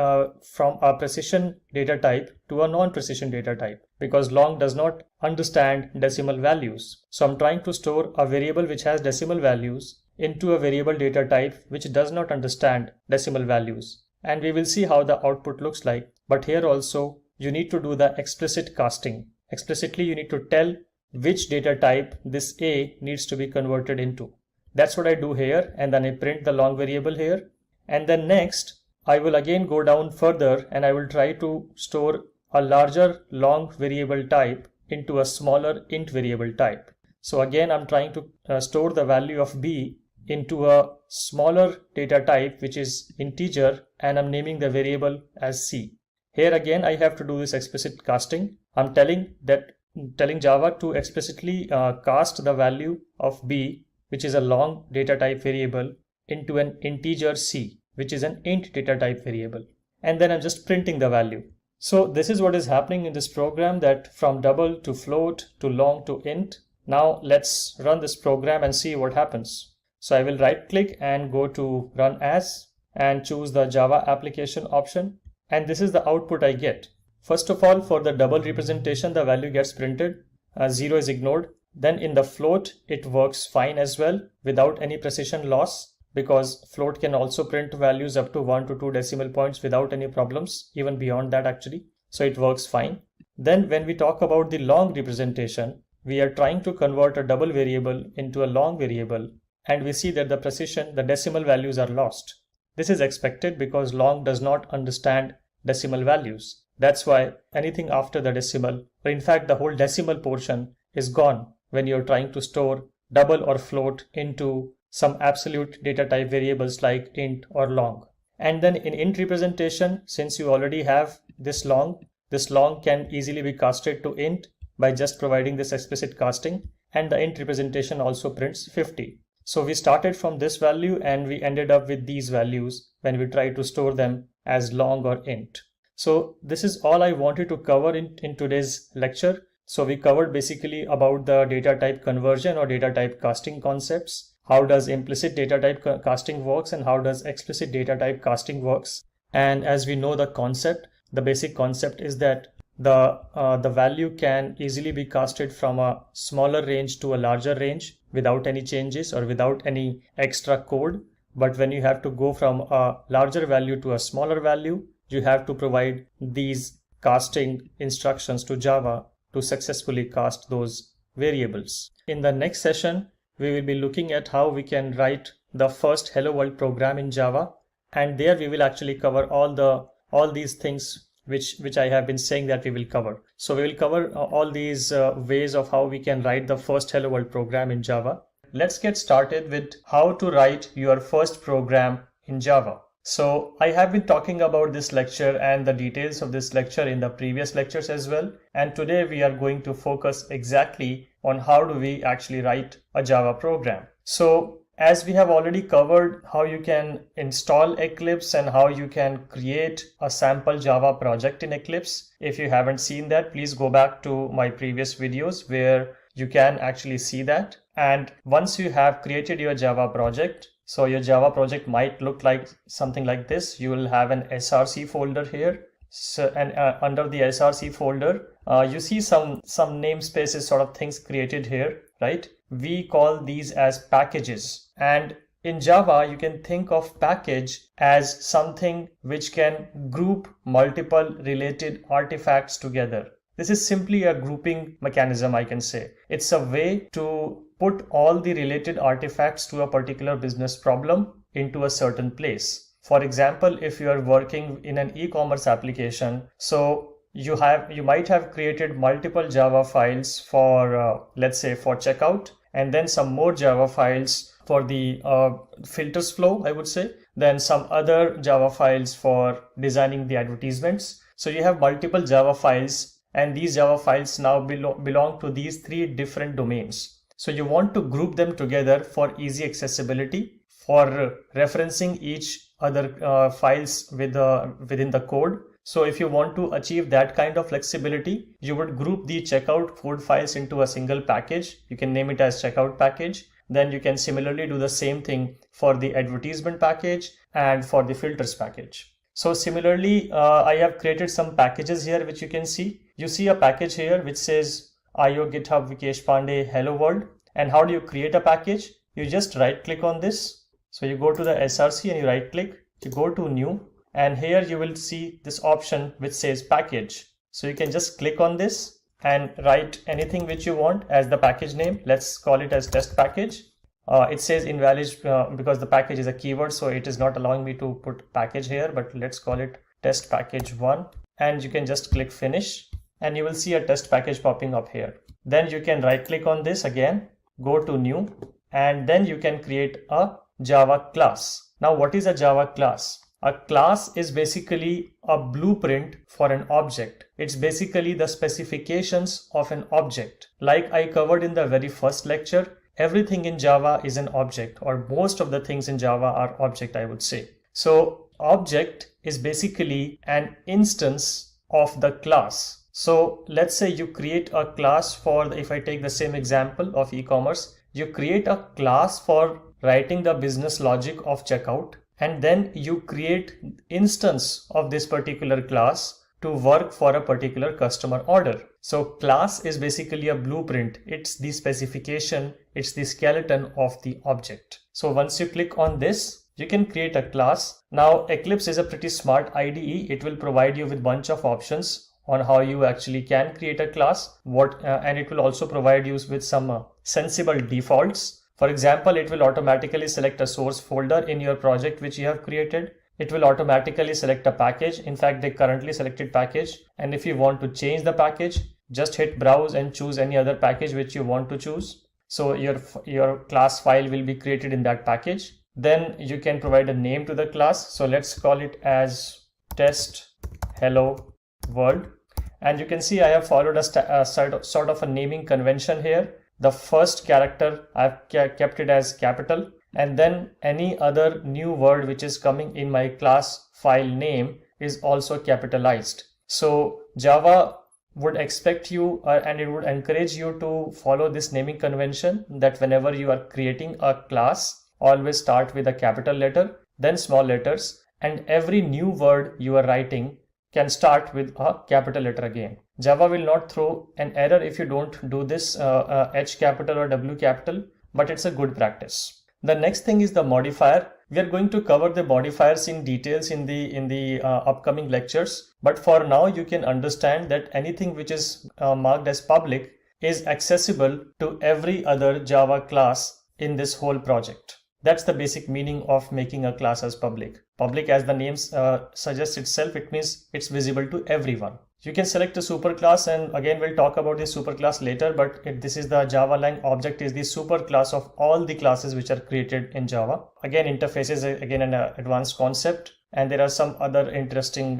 from a precision data type to a non-precision data type, because long does not understand decimal values. So I'm trying to store a variable which has decimal values into a variable data type which does not understand decimal values. And we will see how the output looks like. But here also you need to do the explicit casting. Explicitly you need to tell which data type this A needs to be converted into. That's what I do here, and then I print the long variable here. And then next I will again go down further and I will try to store a larger long variable type into a smaller int variable type. So again I'm trying to store the value of B into a smaller data type which is integer, and I'm naming the variable as C. Here again I have to do this explicit casting. I'm telling Java to explicitly cast the value of B, which is a long data type variable, into an integer C, which is an int data type variable. And then I'm just printing the value. So this is what is happening in this program, that from double to float to long to int. Now let's run this program and see what happens. So I will right click and go to run as and choose the Java application option. And this is the output I get. First of all, for the double representation, the value gets printed, 0 is ignored. Then in the float, it works fine as well without any precision loss, because float can also print values up to 1 to 2 decimal points without any problems, even beyond that actually. So it works fine. Then when we talk about the long representation, we are trying to convert a double variable into a long variable, and we see that the precision, the decimal values are lost. This is expected because long does not understand decimal values. That's why anything after the decimal, or in fact the whole decimal portion, is gone when you're trying to store double or float into some absolute data type variables like int or long. And then in int representation, since you already have this long can easily be casted to int by just providing this explicit casting, and the int representation also prints 50. So we started from this value and we ended up with these values when we try to store them as long or int. So this is all I wanted to cover in today's lecture. So we covered basically about the data type conversion or data type casting concepts. How does implicit data type casting works and how does explicit data type casting works. And as we know the concept, the basic concept is that the value can easily be casted from a smaller range to a larger range without any changes or without any extra code. But when you have to go from a larger value to a smaller value, you have to provide these casting instructions to Java to successfully cast those variables. In the next session, we will be looking at how we can write the first Hello World program in Java, and there we will actually cover all these things which I have been saying that we will cover. So we will cover all these ways of how we can write the first Hello World program in Java. Let's get started with how to write your first program in Java. So I have been talking about this lecture and the details of this lecture in the previous lectures as well. And today we are going to focus exactly on how do we actually write a Java program. So as we have already covered how you can install Eclipse and how you can create a sample Java project in Eclipse. If you haven't seen that, please go back to my previous videos where you can actually see that. And once you have created your Java project, so your Java project might look like something like this. You will have an src folder here. So, and under the src folder, you see some namespaces sort of things created here, right? We call these as packages. And in Java, you can think of package as something which can group multiple related artifacts together. This is simply a grouping mechanism, I can say. It's a way to put all the related artifacts to a particular business problem into a certain place. For example, if you are working in an e-commerce application, so you might have created multiple Java files for, let's say, for checkout, and then some more Java files for the filters flow, I would say, then some other Java files for designing the advertisements. So you have multiple Java files, and these Java files now belong to these three different domains. So you want to group them together for easy accessibility, for referencing each other files within the code. So if you want to achieve that kind of flexibility, you would group the checkout code files into a single package. You can name it as checkout package. Then you can similarly do the same thing for the advertisement package and for the filters package. So similarly, I have created some packages here which you can see. You see a package here which says IO GitHub Vikesh Pandey Hello World. And how do you create a package? You just right click on this. So you go to the src and you right click, you go to new, and here you will see this option which says package. So you can just click on this and write anything which you want as the package name. Let's call it as test package. It says invalid because the package is a keyword, so it is not allowing me to put package here, but let's call it test package 1, and you can just click finish and you will see a test package popping up here. Then you can right click on this again, go to new, and then you can create a Java class. Now what is a Java class? A class is basically a blueprint for an object. It's basically the specifications of an object. Like I covered in the very first lecture, everything in Java is an object, or most of the things in Java are object, I would say. So object is basically an instance of the class. So let's say you create a class for, if I take the same example of e-commerce, you create a class for writing the business logic of checkout, and then you create instance of this particular class to work for a particular customer order. So class is basically a blueprint. It's the specification, it's the skeleton of the object. So once you click on this, you can create a class. Now Eclipse is a pretty smart IDE. It will provide you with bunch of options on how you actually can create a class, and it will also provide you with some sensible defaults. For example, it will automatically select a source folder in your project which you have created. It will automatically select a package. In fact, they currently selected package. And if you want to change the package, just hit browse and choose any other package which you want to choose. So your class file will be created in that package. Then you can provide a name to the class. So let's call it as test hello world. And you can see I have followed a sort of a naming convention here. The first character I've kept it as capital. And then any other new word which is coming in my class file name is also capitalized. So Java would expect you and it would encourage you to follow this naming convention, that whenever you are creating a class, always start with a capital letter, then small letters, and every new word you are writing can start with a capital letter again. Java will not throw an error if you don't do this H capital or W capital, but it's a good practice. The next thing is the modifier. We are going to cover the modifiers in details in the upcoming lectures. But for now, you can understand that anything which is marked as public is accessible to every other Java class in this whole project. That's the basic meaning of making a class as public. Public, as the name suggests itself, it means it's visible to everyone. You can select a superclass, and again we'll talk about this superclass later, but this is the Java lang object is the superclass of all the classes which are created in Java. Again, interface is again an advanced concept, and there are some other interesting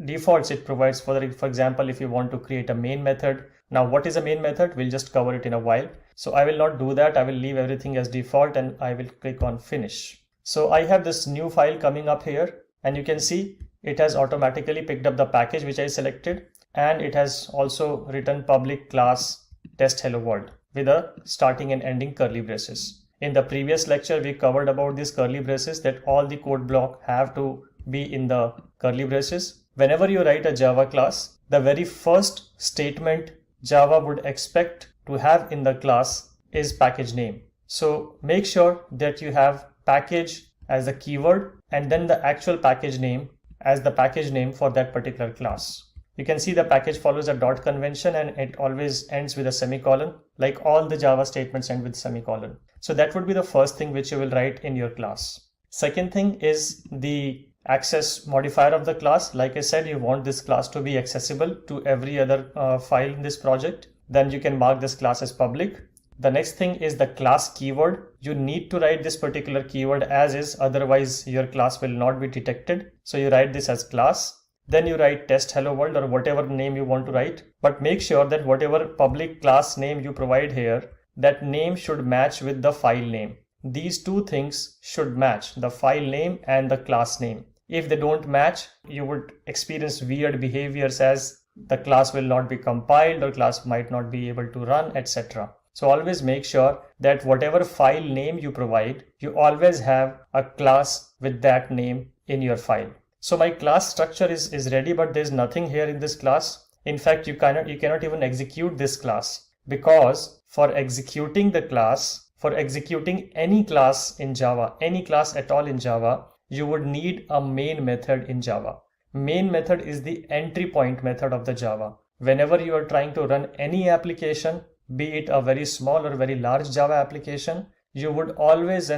defaults it provides. For example, if you want to create a main method. Now what is a main method? We'll just cover it in a while. So I will not do that. I will leave everything as default and I will click on finish. So I have this new file coming up here, and you can see it has automatically picked up the package which I selected, and it has also written public class test hello world with a starting and ending curly braces. In the previous lecture, we covered about these curly braces, that all the code block have to be in the curly braces. Whenever you write a Java class, the very first statement Java would expect to have in the class is package name. So make sure that you have package as the keyword and then the actual package name as the package name for that particular class. You can see the package follows a dot convention and it always ends with a semicolon, like all the Java statements end with semicolon. So that would be the first thing which you will write in your class. Second thing is the access modifier of the class. Like I said, you want this class to be accessible to every other file in this project. Then you can mark this class as public. The next thing is the class keyword. You need to write this particular keyword as is, otherwise your class will not be detected. So you write this as class. Then you write test hello world or whatever name you want to write. But make sure that whatever public class name you provide here, that name should match with the file name. These two things should match, the file name and the class name. If they don't match, you would experience weird behaviors as the class will not be compiled or class might not be able to run, etc. So always make sure that whatever file name you provide, you always have a class with that name in your file. So my class structure is ready, but there's nothing here in this class. In fact, you cannot even execute this class, because for executing the class, for executing any class in Java, any class at all in Java, you would need a main method in Java. Main method is the entry point method of the Java. Whenever you are trying to run any application, be it a very small or very large Java application, you would always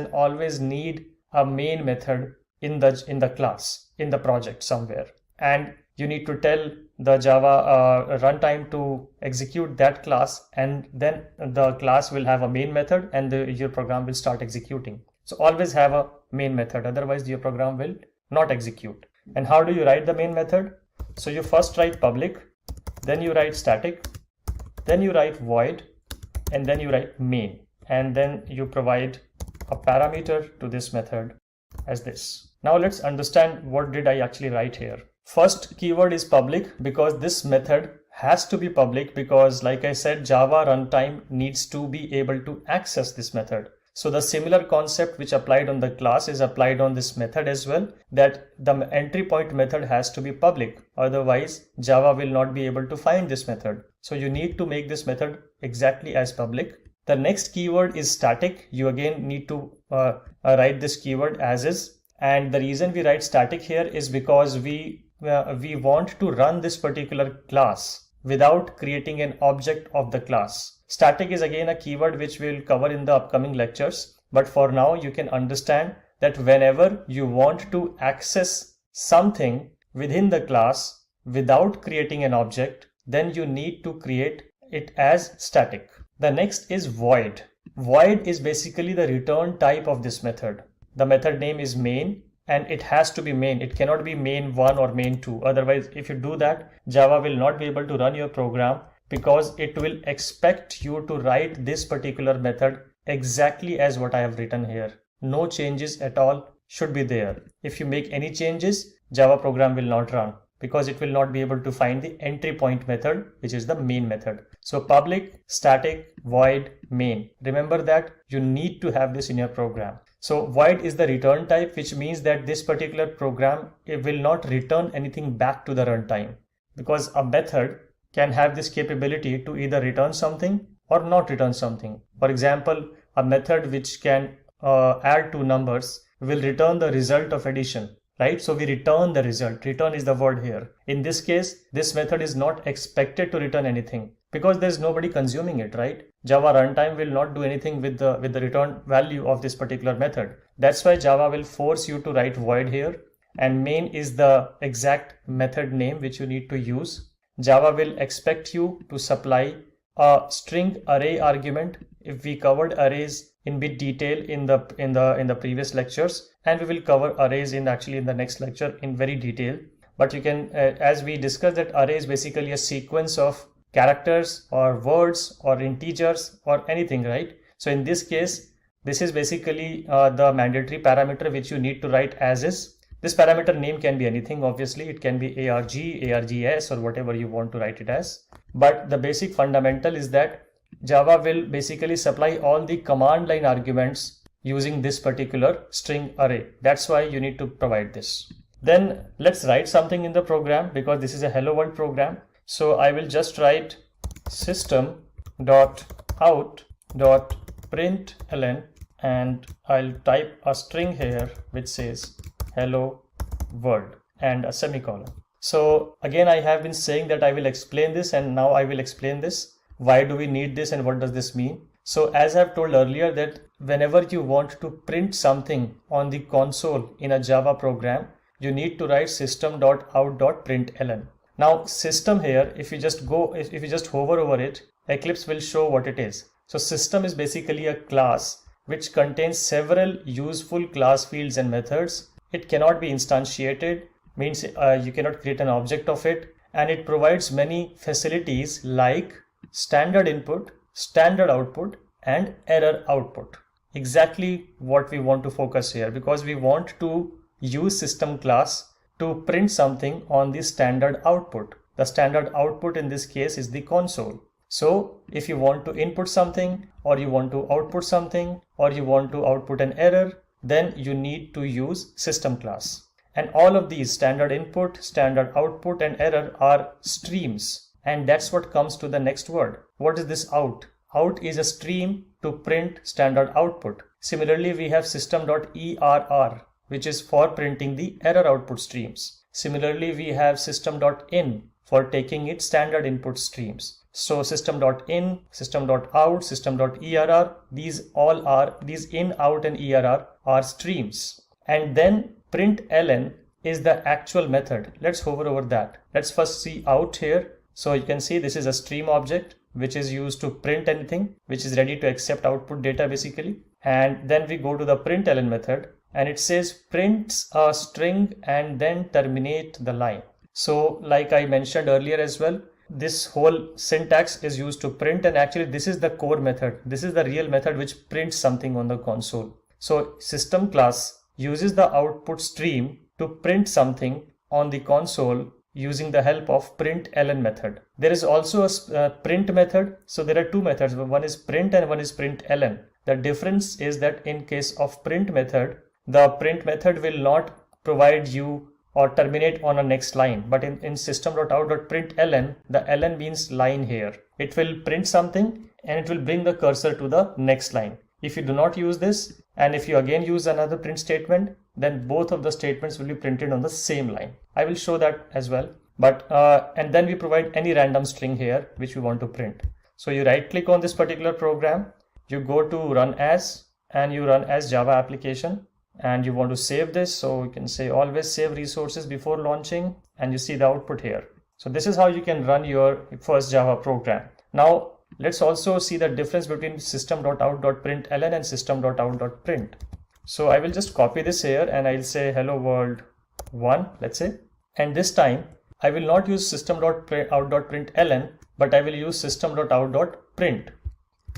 need a main method in the class, in the project somewhere. And you need to tell the Java runtime to execute that class, and then the class will have a main method and your program will start executing. So always have a main method, otherwise your program will not execute. And how do you write the main method? So you first write public, then you write static, then you write void, and then you write main, and then you provide a parameter to this method as this. Now let's understand what did I actually write here. First keyword is public, because this method has to be public, because like I said, Java runtime needs to be able to access this method. So the similar concept which applied on the class is applied on this method as well, that the entry point method has to be public. Otherwise, Java will not be able to find this method. So you need to make this method exactly as public. The next keyword is static. You again need to write this keyword as is. And the reason we write static here is because we want to run this particular class without creating an object of the class. Static is again a keyword which we'll cover in the upcoming lectures. But for now, you can understand that whenever you want to access something within the class without creating an object, then you need to create it as static. The next is void. Void is basically the return type of this method. The method name is main and it has to be main. It cannot be main1 or main2. Otherwise, if you do that, Java will not be able to run your program because it will expect you to write this particular method exactly as what I have written here. No changes at all should be there. If you make any changes, Java program will not run because it will not be able to find the entry point method, which is the main method. So public, static, void, main. Remember that you need to have this in your program. So void is the return type, which means that this particular program, it will not return anything back to the runtime, because a method can have this capability to either return something or not return something. For example, a method which can add two numbers will return the result of addition, right? So we return the result. Return is the word here. In this case, this method is not expected to return anything because there's nobody consuming it, right? Java runtime will not do anything with the return value of this particular method. That's why Java will force you to write void here, and main is the exact method name which you need to use. Java will expect you to supply a string array argument. If we covered arrays in bit detail in the previous lectures, and we will cover arrays in the next lecture in very detail. But you can, as we discussed, that array is basically a sequence of characters or words or integers or anything, right? So in this case, this is basically the mandatory parameter which you need to write as is. This parameter name can be anything, obviously. It can be arg, args, or whatever you want to write it as. But the basic fundamental is that Java will basically supply all the command line arguments using this particular string array. That's why you need to provide this. Then let's write something in the program, because this is a hello world program. So I will just write system.out.println, and I'll type a string here which says hello world and a semicolon. So again, I have been saying that I will explain this, and now I will explain this. Why do we need this and what does this mean? So as I've told earlier, that whenever you want to print something on the console in a Java program, you need to write system.out.println. Now system here, if you just hover over it, Eclipse will show what it is. So system is basically a class which contains several useful class fields and methods. It cannot be instantiated, means you cannot create an object of it, and it provides many facilities like standard input, standard output, and error output. Exactly what we want to focus here, because we want to use system class to print something on the standard output. The standard output in this case is the console. So if you want to input something, or you want to output something, or you want to output an error, then you need to use system class. And all of these, standard input, standard output, and error, are streams. And that's what comes to the next word. What is this out? Out is a stream to print standard output. Similarly, we have system.err, which is for printing the error output streams. Similarly, we have system.in for taking its standard input streams. So system.in, system.out, system.err, these in, out, and err are streams. And then println is the actual method. Let's hover over that. Let's first see out here. So you can see this is a stream object which is used to print anything, which is ready to accept output data basically. And then we go to the println method, and it says prints a string and then terminate the line. So like I mentioned earlier as well, this whole syntax is used to print, and actually this is the core method. This is the real method which prints something on the console. So system class uses the output stream to print something on the console using the help of println method. There is also a print method. So there are two methods. One is print and one is println. The difference is that in case of print method, the print method will not provide you or terminate on a next line, but in system.out.println, the ln means line here. It will print something and it will bring the cursor to the next line. If you do not use this, and if you again use another print statement, then both of the statements will be printed on the same line. I will show that as well. But and then we provide any random string here which we want to print. So you right click on this particular program, you go to run as, and you run as Java application, and you want to save this. So you can say always save resources before launching, and you see the output here. So this is how you can run your first Java program. Now let's also see the difference between system.out.println and system.out.print. So I will just copy this here and I'll say hello world 1, let's say, and this time I will not use system.out.println, but I will use system.out.print.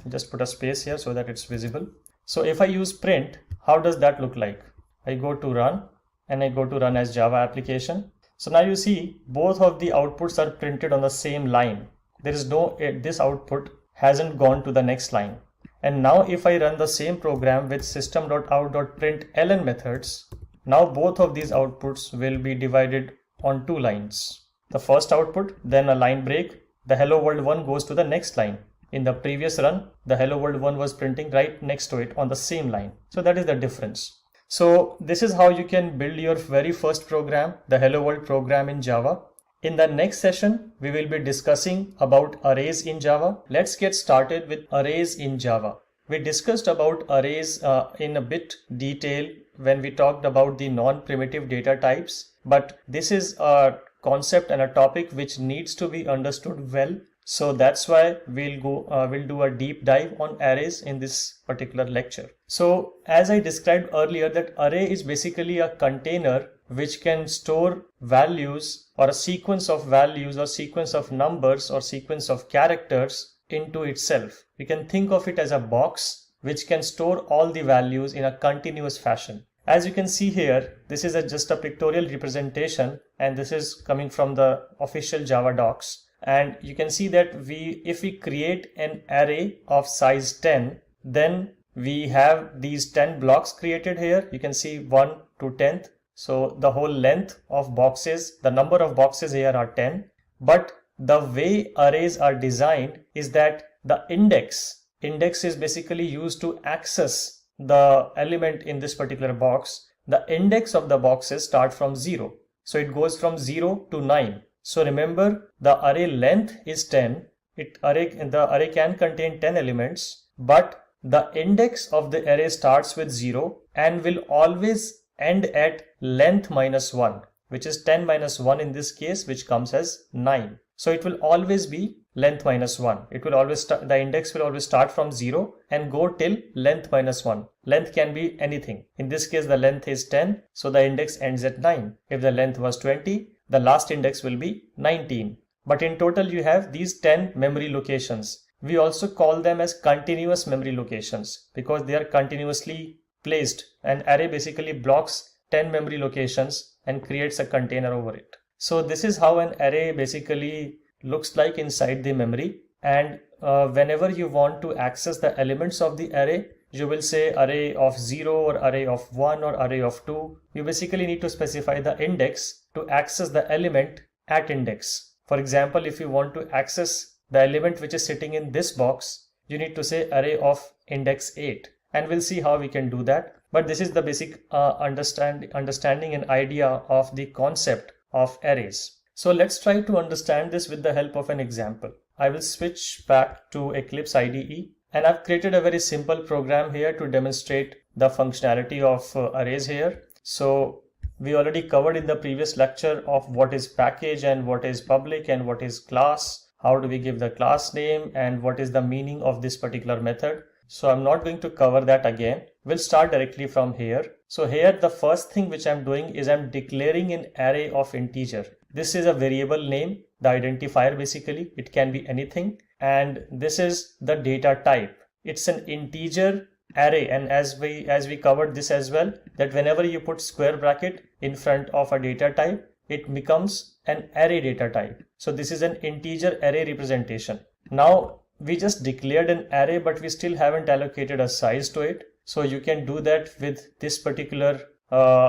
Just put a space here so that it's visible. So if I use print, how does that look like? I go to run and I go to run as Java application. So now you see both of the outputs are printed on the same line. There is no, this output hasn't gone to the next line. And now if I run the same program with system.out.println methods, now both of these outputs will be divided on two lines. The first output, then a line break, the hello world 1 goes to the next line. In the previous run, the hello world 1 was printing right next to it on the same line. So that is the difference. So this is how you can build your very first program, the hello world program in Java. In the next session, we will be discussing about arrays in Java. Let's get started with arrays in Java. We discussed about arrays in a bit detail when we talked about the non-primitive data types, but this is a concept and a topic which needs to be understood well. So that's why we'll do a deep dive on arrays in this particular lecture. So as I described earlier, that array is basically a container which can store values or a sequence of values or sequence of numbers or sequence of characters into itself. We can think of it as a box which can store all the values in a continuous fashion. As you can see here, this is just a pictorial representation, and this is coming from the official Java docs. And you can see that if we create an array of size 10, then we have these 10 blocks created here. You can see 1 to 10th. So the whole length of boxes, the number of boxes here are 10. But the way arrays are designed is that the index is basically used to access the element in this particular box. The index of the boxes start from 0. So it goes from 0 to 9. So remember, the array length is 10. The array can contain 10 elements, but the index of the array starts with 0 and will always end at length minus 1, which is 10 minus 1 in this case, which comes as 9. So it will always be length minus 1. It will always the index will always start from 0 and go till length minus 1. Length can be anything. In this case, the length is 10, so the index ends at 9. If the length was 20, the last index will be 19. But in total, you have these 10 memory locations. We also call them as continuous memory locations because they are continuously placed. An array basically blocks 10 memory locations and creates a container over it. So this is how an array basically looks like inside the memory. And whenever you want to access the elements of the array, you will say array of 0 or array of 1 or array of 2. You basically need to specify the index to access the element at index. For example, if you want to access the element which is sitting in this box, you need to say array of index 8. And we'll see how we can do that. But this is the basic understanding and idea of the concept of arrays. So let's try to understand this with the help of an example. I will switch back to Eclipse IDE, and I've created a very simple program here to demonstrate the functionality of arrays here. So we already covered in the previous lecture of what is package and what is public and what is class. How do we give the class name and what is the meaning of this particular method? So I'm not going to cover that again. We'll start directly from here. So here the first thing which I'm doing is I'm declaring an array of integer. This is a variable name, the identifier basically. It can be anything. And this is the data type. It's an integer array, and as we covered this as well, that whenever you put square bracket in front of a data type, it becomes an array data type. So this is an integer array representation. Now we just declared an array, but we still haven't allocated a size to it. So you can do that with this particular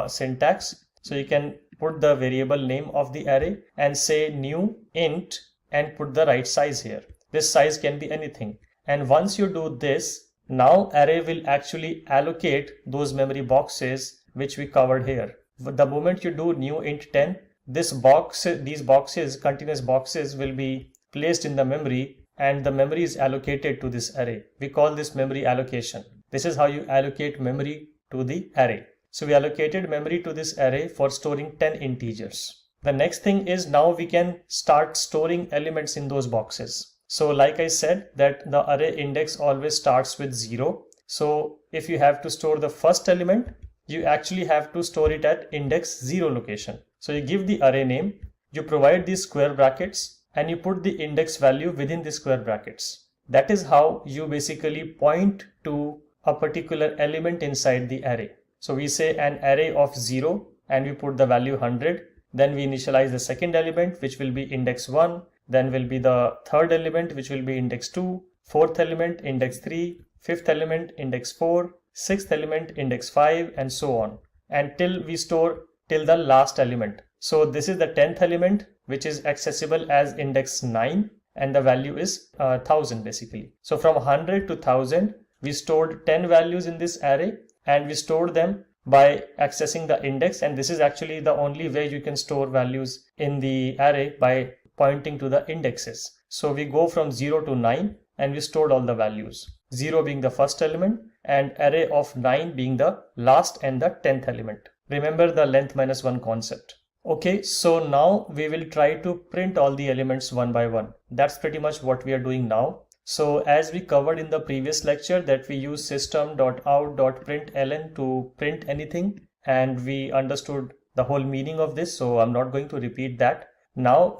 syntax. So you can put the variable name of the array and say new int and put the right size here. This size can be anything. And once you do this, now array will actually allocate those memory boxes which we covered here. The moment you do new int 10, these boxes, continuous boxes, will be placed in the memory, and the memory is allocated to this array. We call this memory allocation. This is how you allocate memory to the array. So we allocated memory to this array for storing 10 integers. The next thing is now we can start storing elements in those boxes. So like I said, that the array index always starts with 0. So if you have to store the first element, you actually have to store it at index 0 location. So you give the array name, you provide these square brackets, and you put the index value within the square brackets. That is how you basically point to a particular element inside the array. So we say an array of 0 and we put the value 100. Then we initialize the second element, which will be index 1. Then will be the third element, which will be index 2. Fourth element, index 3. Fifth element, index 4. Sixth element, index 5, and so on, until we store till the last element. So this is the 10th element, which is accessible as index 9, and the value is 1000 basically. So from 100 to 1000, we stored 10 values in this array, and we stored them by accessing the index. And this is actually the only way you can store values in the array, by pointing to the indexes. So we go from 0 to 9, and we stored all the values, 0 being the first element and array of 9 being the last and the 10th element. Remember the length minus 1 concept. Okay, so now we will try to print all the elements one by one. That's pretty much what we are doing now. So as we covered in the previous lecture, that we use system.out.println to print anything, and we understood the whole meaning of this, so I'm not going to repeat that. Now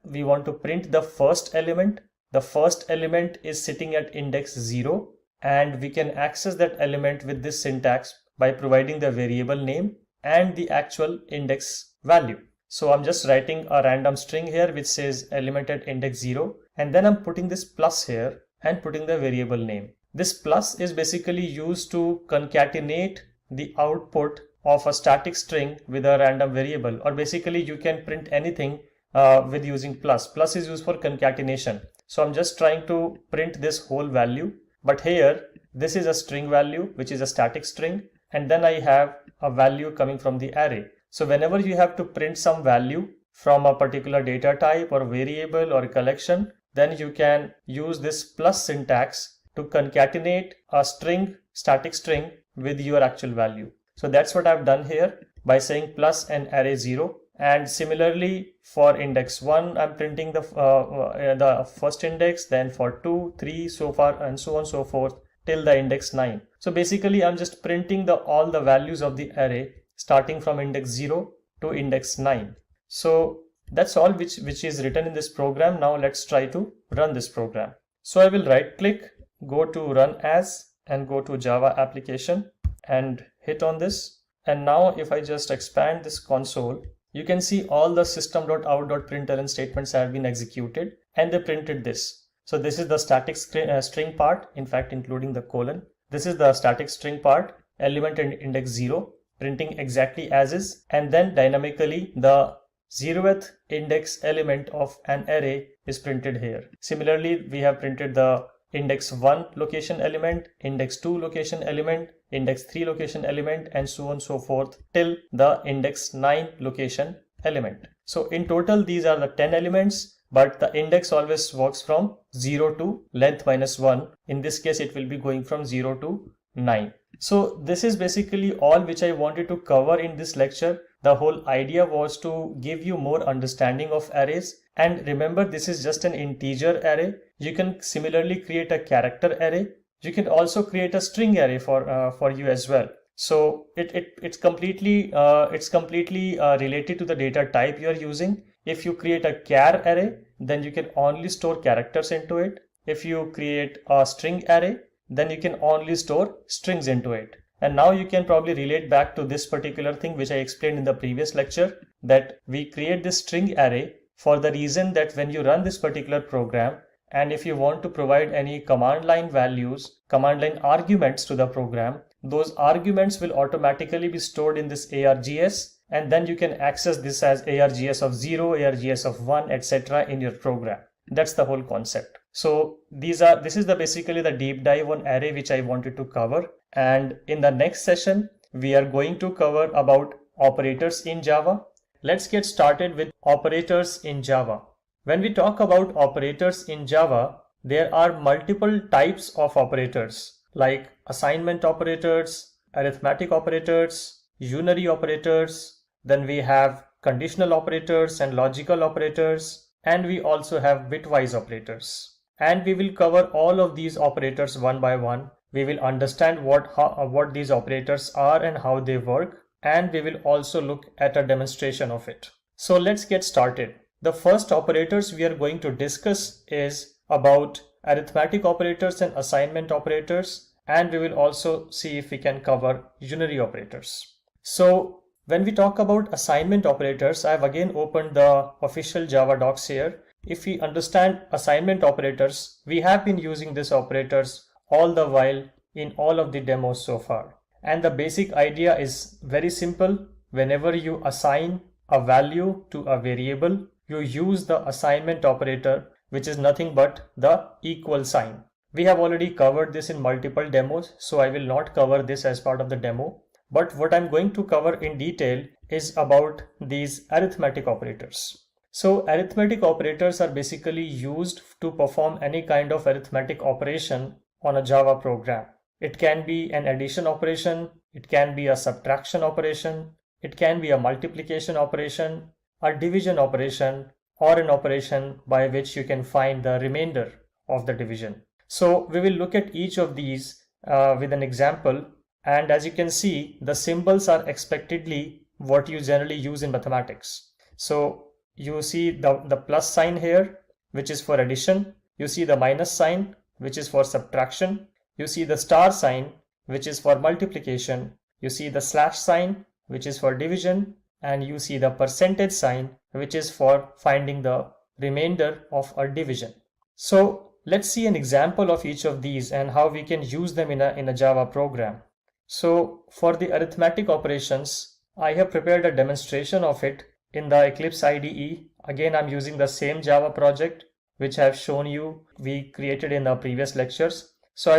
we want to print the first element. The first element is sitting at index 0, and we can access that element with this syntax by providing the variable name and the actual index value. So I'm just writing a random string here which says element at index 0, and then I'm putting this plus here and putting the variable name. This plus is basically used to concatenate the output of a static string with a random variable, or basically you can print anything with using plus. Plus is used for concatenation. So I'm just trying to print this whole value, but here this is a string value which is a static string, and then I have a value coming from the array. So whenever you have to print some value from a particular data type or variable or collection, then you can use this plus syntax to concatenate a string, static string, with your actual value. So that's what I've done here by saying plus and array 0. And similarly for index 1, I'm printing the first index, then for 2, 3, so far, and so on so forth till the index 9. So basically I'm just printing all the values of the array starting from index 0 to index 9. So that's all which is written in this program. Now let's try to run this program. So I will right click, go to run as, and go to Java application and hit on this. And now if I just expand this console, you can see all the system.out.println statements have been executed, and they printed this. So this is the static string part, in fact including the colon. This is the static string part, element and index 0, printing exactly as is, and then dynamically the 0th index element of an array is printed here. Similarly, we have printed the index 1 location element, index 2 location element, index 3 location element, and so on so forth till the index 9 location element. So in total these are the 10 elements, but the index always works from 0 to length minus 1. In this case it will be going from 0 to 9. So this is basically all which I wanted to cover in this lecture. The whole idea was to give you more understanding of arrays. And remember, this is just an integer array. You can similarly create a character array. You can also create a string array for you as well. So it's completely related to the data type you are using. If you create a char array, then you can only store characters into it. If you create a string array, then you can only store strings into it. And now you can probably relate back to this particular thing which I explained in the previous lecture, that we create this string array for the reason that when you run this particular program And if you want to provide any command line values, command line arguments to the program, those arguments will automatically be stored in this args, and then you can access this as args of 0, args of 1, etc. in your program. That's the whole concept. So this is basically the deep dive on array which I wanted to cover. And in the next session, we are going to cover about operators in Java. Let's get started with operators in Java. When we talk about operators in Java, there are multiple types of operators like assignment operators, arithmetic operators, unary operators, then we have conditional operators and logical operators, and we also have bitwise operators. And we will cover all of these operators one by one. We will understand what these operators are and how they work, and we will also look at a demonstration of it. So let's get started. The first operators we are going to discuss is about arithmetic operators and assignment operators, and we will also see if we can cover unary operators. So when we talk about assignment operators, I have again opened the official Java docs here. If we understand assignment operators, we have been using these operators all the while in all of the demos so far. And the basic idea is very simple. Whenever you assign a value to a variable, you use the assignment operator, which is nothing but the equal sign. We have already covered this in multiple demos, so I will not cover this as part of the demo. But what I'm going to cover in detail is about these arithmetic operators. So arithmetic operators are basically used to perform any kind of arithmetic operation on a Java program. It can be an addition operation, it can be a subtraction operation, it can be a multiplication operation, a division operation, or an operation by which you can find the remainder of the division. So we will look at each of these with an example. And as you can see, the symbols are expectedly what you generally use in mathematics. So you see the plus sign here, which is for addition. You see the minus sign, which is for subtraction. You see the star sign, which is for multiplication. You see the slash sign, which is for division. And you see the percentage sign, which is for finding the remainder of a division. So let's see an example of each of these and how we can use them in a Java program. So for the arithmetic operations, I have prepared a demonstration of it in the Eclipse IDE. Again, I'm using the same Java project which I have shown you we created in the previous lectures. So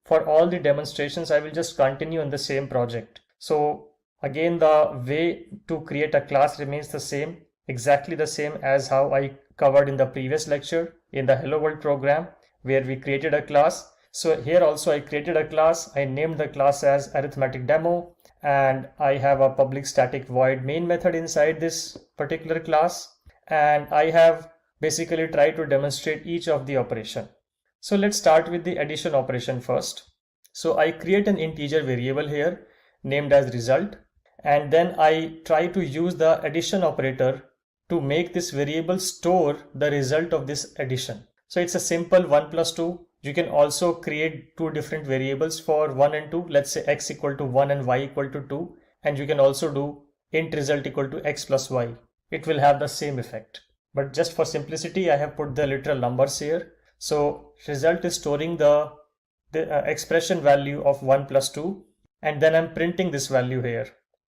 for all the demonstrations, I will just continue in the same project. So again, the way to create a class remains the same, exactly the same as how I covered in the previous lecture in the Hello World program where we created a class. So here also I created a class. I named the class as arithmetic demo, and I have a public static void main method inside this particular class. And I have basically tried to demonstrate each of the operation. So let's start with the addition operation first. So I create an integer variable here named as result, and then I try to use the addition operator to make this variable store the result of this addition. So it's a simple 1 plus 2. You can also create two different variables for 1 and 2. Let's say x equal to 1 and y equal to 2. And you can also do int result equal to x plus y. It will have the same effect. But just for simplicity, I have put the literal numbers here. So result is storing the expression value of 1 plus 2. And then I'm printing this value here.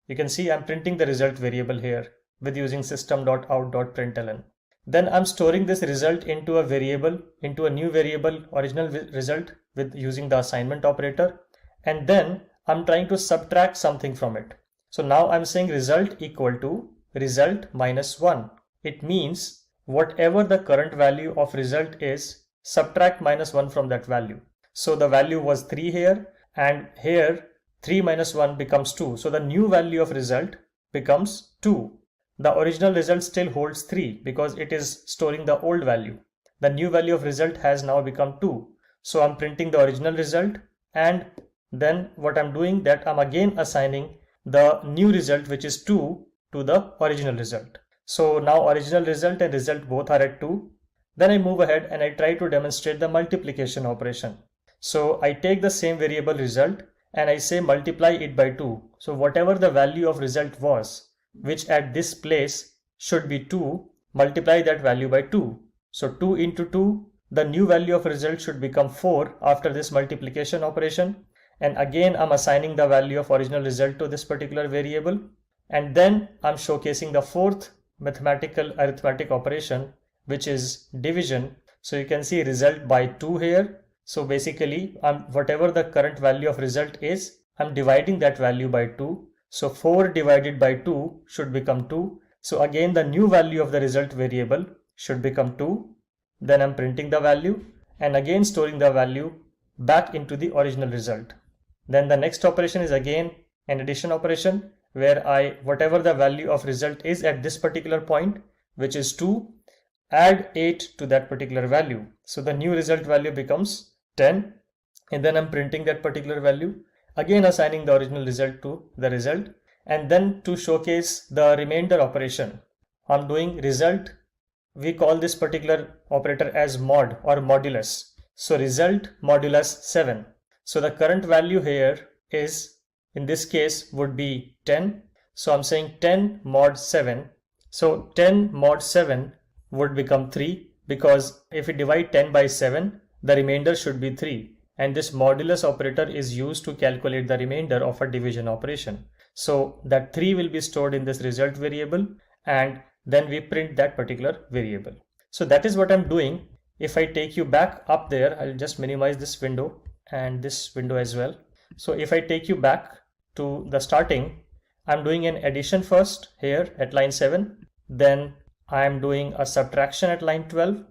You can see I'm printing the result variable here with using system.out.println. Then I'm storing this result into a variable, into a new variable, original result, with using the assignment operator. And then I'm trying to subtract something from it. So now I'm saying result equal to result minus 1. It means whatever the current value of result is, subtract minus 1 from that value. So the value was 3 here, and here 3 minus 1 becomes 2. So the new value of result becomes 2. The original result still holds 3 because it is storing the old value. The new value of result has now become 2. So I'm printing the original result, and then what I'm doing that I'm again assigning the new result, which is 2, to the original result. So now original result and result both are at 2. Then I move ahead and I try to demonstrate the multiplication operation. So I take the same variable result and I say multiply it by 2. So whatever the value of result was, which at this place should be 2, multiply that value by 2. So 2 into 2, the new value of result should become 4 after this multiplication operation. And again, I'm assigning the value of original result to this particular variable. And then I'm showcasing the fourth mathematical arithmetic operation, which is division. So you can see result by 2 here. So basically, whatever the current value of result is, I'm dividing that value by 2. So 4 divided by 2 should become 2. So again, the new value of the result variable should become 2. Then I'm printing the value and again storing the value back into the original result. Then the next operation is again an addition operation where whatever the value of result is at this particular point, which is 2, add 8 to that particular value. So the new result value becomes 10, and then I'm printing that particular value, again assigning the original result to the result. And then to showcase the remainder operation, I'm doing result. We call this particular operator as mod or modulus. So result modulus 7. So the current value here is, in this case, would be 10. So I'm saying 10 mod 7. So 10 mod 7 would become 3, because if we divide 10 by 7, the remainder should be 3. And this modulus operator is used to calculate the remainder of a division operation. So that 3 will be stored in this result variable, and then we print that particular variable. So that is what I'm doing. If I take you back up there, I'll just minimize this window and this window as well. So if I take you back to the starting, I'm doing an addition first here at line 7. Then I'm doing a subtraction at line 12.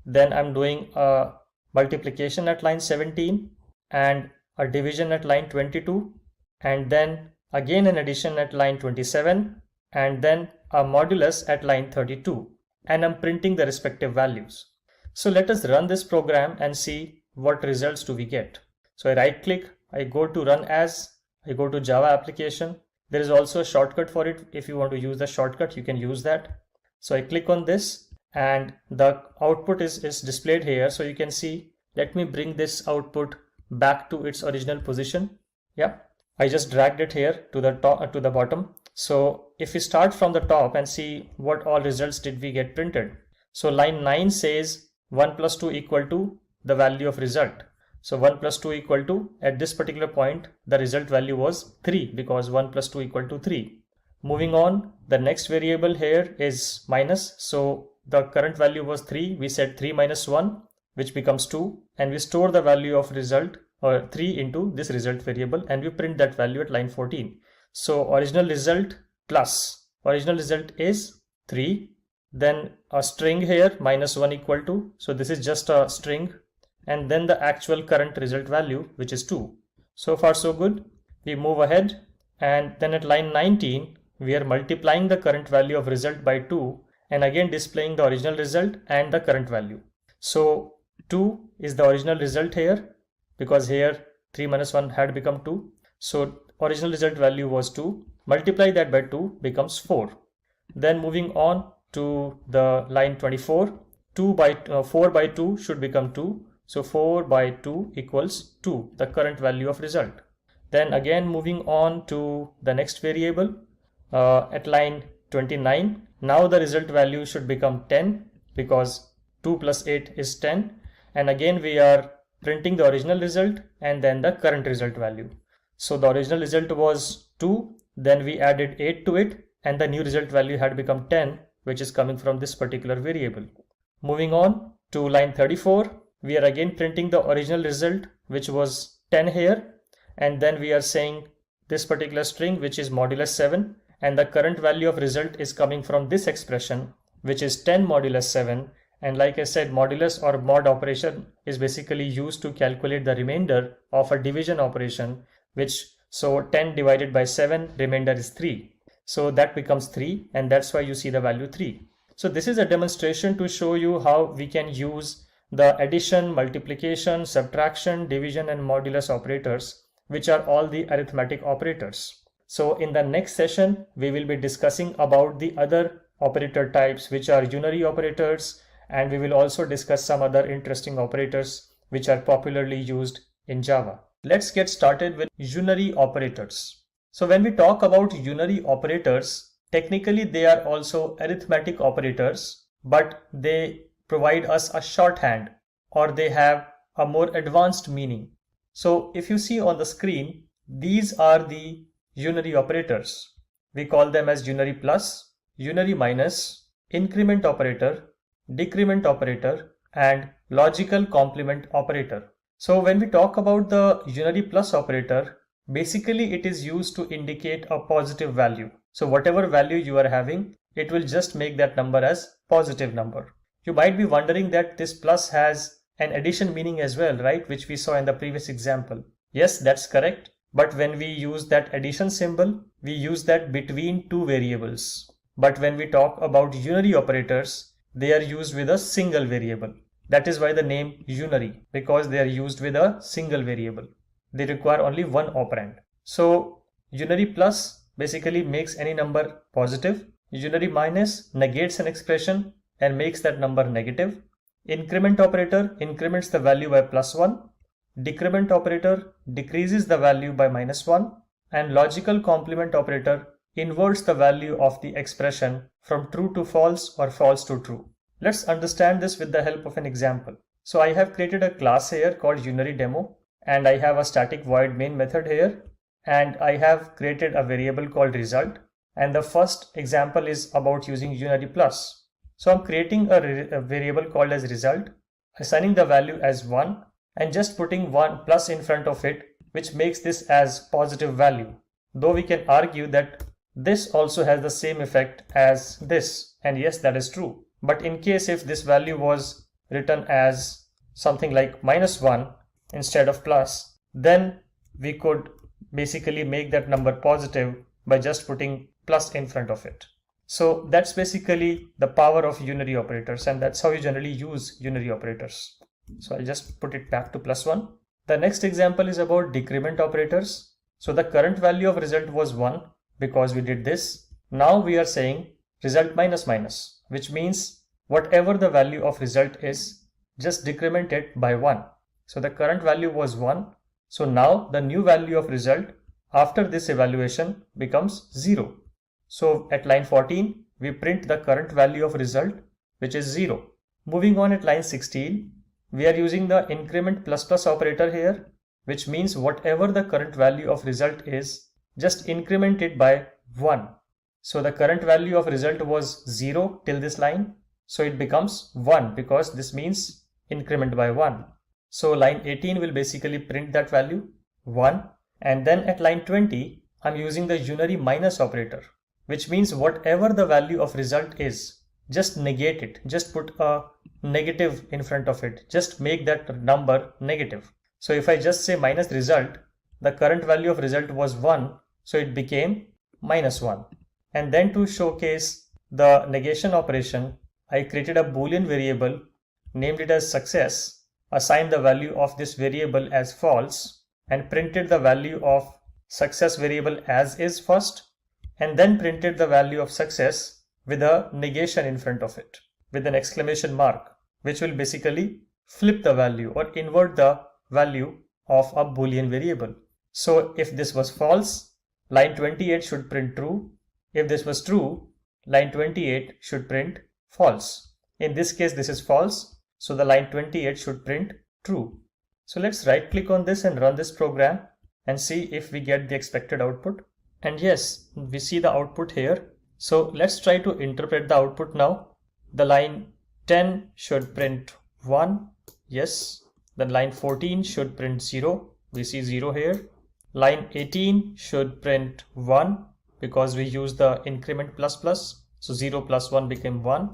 Then I'm doing a multiplication at line 17 and a division at line 22. And then again an addition at line 27. And then a modulus at line 32. And I'm printing the respective values. So let us run this program and see what results do we get. So I right click, I go to run as, I go to Java application. There is also a shortcut for it. If you want to use the shortcut, you can use that. So I click on this and the output is displayed here. So you can see, let me bring this output back to its original position. Yeah, I just dragged it here to the top, to the bottom. So if we start from the top and see what all results did we get printed. So line 9 says 1 plus 2 equal to the value of result. So 1 plus 2 equal to, at this particular point, the result value was 3, because 1 plus 2 equal to 3. Moving on, the next variable here is minus. So the current value was 3. We said 3 minus 1, which becomes 2. And we store the value of result or 3 into this result variable, and we print that value at line 14. So original result plus original result is 3. Then a string here, minus 1 equal to. So this is just a string. And then the actual current result value, which is 2. So far so good. We move ahead, and then at line 19 we are multiplying the current value of result by 2 and again displaying the original result and the current value. So 2 is the original result here, because here 3 minus 1 had become 2. So original result value was 2. Multiply that by 2 becomes 4. Then moving on to the line 24, 4 by 2 should become 2. So 4 by 2 equals 2, the current value of result. Then again moving on to the next variable at line 29. Now the result value should become 10, because 2 plus 8 is 10. And again we are printing the original result and then the current result value. So the original result was 2, then we added 8 to it, and the new result value had become 10, which is coming from this particular variable. Moving on to line 34. We are again printing the original result, which was 10 here, and then we are saying this particular string, which is modulus 7, and the current value of result is coming from this expression, which is 10 modulus 7. And like I said, modulus or mod operation is basically used to calculate the remainder of a division operation, so 10 divided by 7, remainder is 3. So that becomes 3, and that's why you see the value 3. So this is a demonstration to show you how we can use the addition, multiplication, subtraction, division, and modulus operators, which are all the arithmetic operators. So in the next session, we will be discussing about the other operator types, which are unary operators, and we will also discuss some other interesting operators which are popularly used in Java. Let's get started with unary operators. So when we talk about unary operators, technically they are also arithmetic operators, but they provide us a shorthand or they have a more advanced meaning. So if you see on the screen, these are the unary operators. We call them as unary plus, unary minus, increment operator, decrement operator, and logical complement operator. So when we talk about the unary plus operator, basically it is used to indicate a positive value. So whatever value you are having, it will just make that number as positive number. You might be wondering that this plus has an addition meaning as well, right? Which we saw in the previous example. Yes, that's correct. But when we use that addition symbol, we use that between two variables. But when we talk about unary operators, they are used with a single variable. That is why the name unary, because they are used with a single variable. They require only one operand. So unary plus basically makes any number positive. Unary minus negates an expression and makes that number negative. Increment operator increments the value by +1. Decrement operator decreases the value by -1. And logical complement operator inverts the value of the expression from true to false or false to true. Let's understand this with the help of an example. So I have created a class here called unary demo, and I have a static void main method here, and I have created a variable called result. And the first example is about using unary plus. So I'm creating a variable called as result, assigning the value as 1 and just putting 1 plus in front of it, which makes this as positive value. Though we can argue that this also has the same effect as this, and yes, that is true. But in case if this value was written as something like -1 instead of plus, then we could basically make that number positive by just putting plus in front of it. So that's basically the power of unary operators, and that's how you generally use unary operators. So I'll just put it back to +1. The next example is about decrement operators. So the current value of result was 1 because we did this. Now we are saying result minus minus, which means whatever the value of result is, just decrement it by 1. So the current value was 1. So now the new value of result after this evaluation becomes 0. So at line 14, we print the current value of result, which is 0. Moving on at line 16, we are using the increment plus plus operator here, which means whatever the current value of result is, just increment it by 1. So the current value of result was 0 till this line. So it becomes 1 because this means increment by 1. So line 18 will basically print that value 1. And then at line 20, I'm using the unary minus operator, which means whatever the value of result is, just negate it. Just put a negative in front of it. Just make that number negative. So if I just say minus result, the current value of result was 1. So it became -1. And then to showcase the negation operation, I created a Boolean variable, named it as success, assigned the value of this variable as false, and printed the value of success variable as is first, and then printed the value of success with a negation in front of it, with an exclamation mark, which will basically flip the value or invert the value of a Boolean variable. So if this was false, line 28 should print true. If this was true, line 28 should print false. In this case, this is false, so the line 28 should print true. So let's right click on this and run this program and see if we get the expected output. And yes, we see the output here. So let's try to interpret the output now. The line 10 should print 1. Yes. Then line 14 should print 0. We see 0 here. Line 18 should print 1 because we use the increment plus plus. So 0 plus 1 became 1.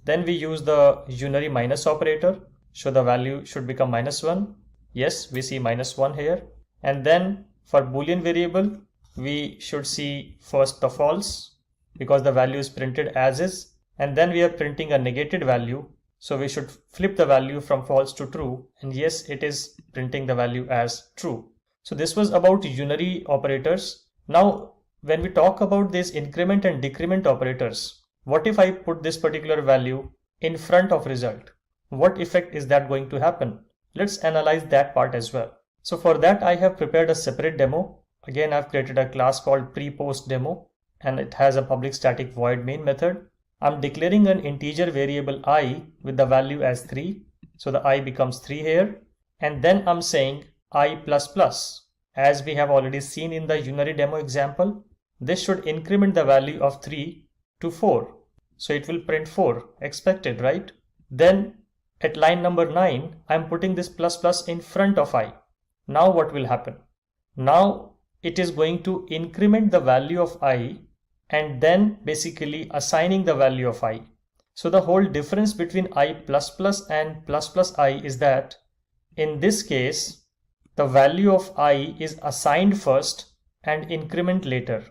Then we use the unary minus operator. So the value should become -1. Yes, we see -1 here. And then for Boolean variable, we should see first the false because the value is printed as is. And then we are printing a negated value. So we should flip the value from false to true. And yes, it is printing the value as true. So this was about unary operators. Now, when we talk about these increment and decrement operators, what if I put this particular value in front of result? What effect is that going to happen? Let's analyze that part as well. So for that, I have prepared a separate demo. Again, I've created a class called pre-post-demo, and it has a public static void main method. I'm declaring an integer variable I with the value as 3. So the I becomes 3 here. And then I'm saying I plus plus. As we have already seen in the Unary demo example, this should increment the value of 3 to 4. So it will print 4, expected, right? Then at line number 9, I'm putting this plus plus in front of I. Now what will happen? Now it is going to increment the value of I and then basically assigning the value of I. So the whole difference between I plus plus and plus plus I is that in this case, the value of I is assigned first and increment later.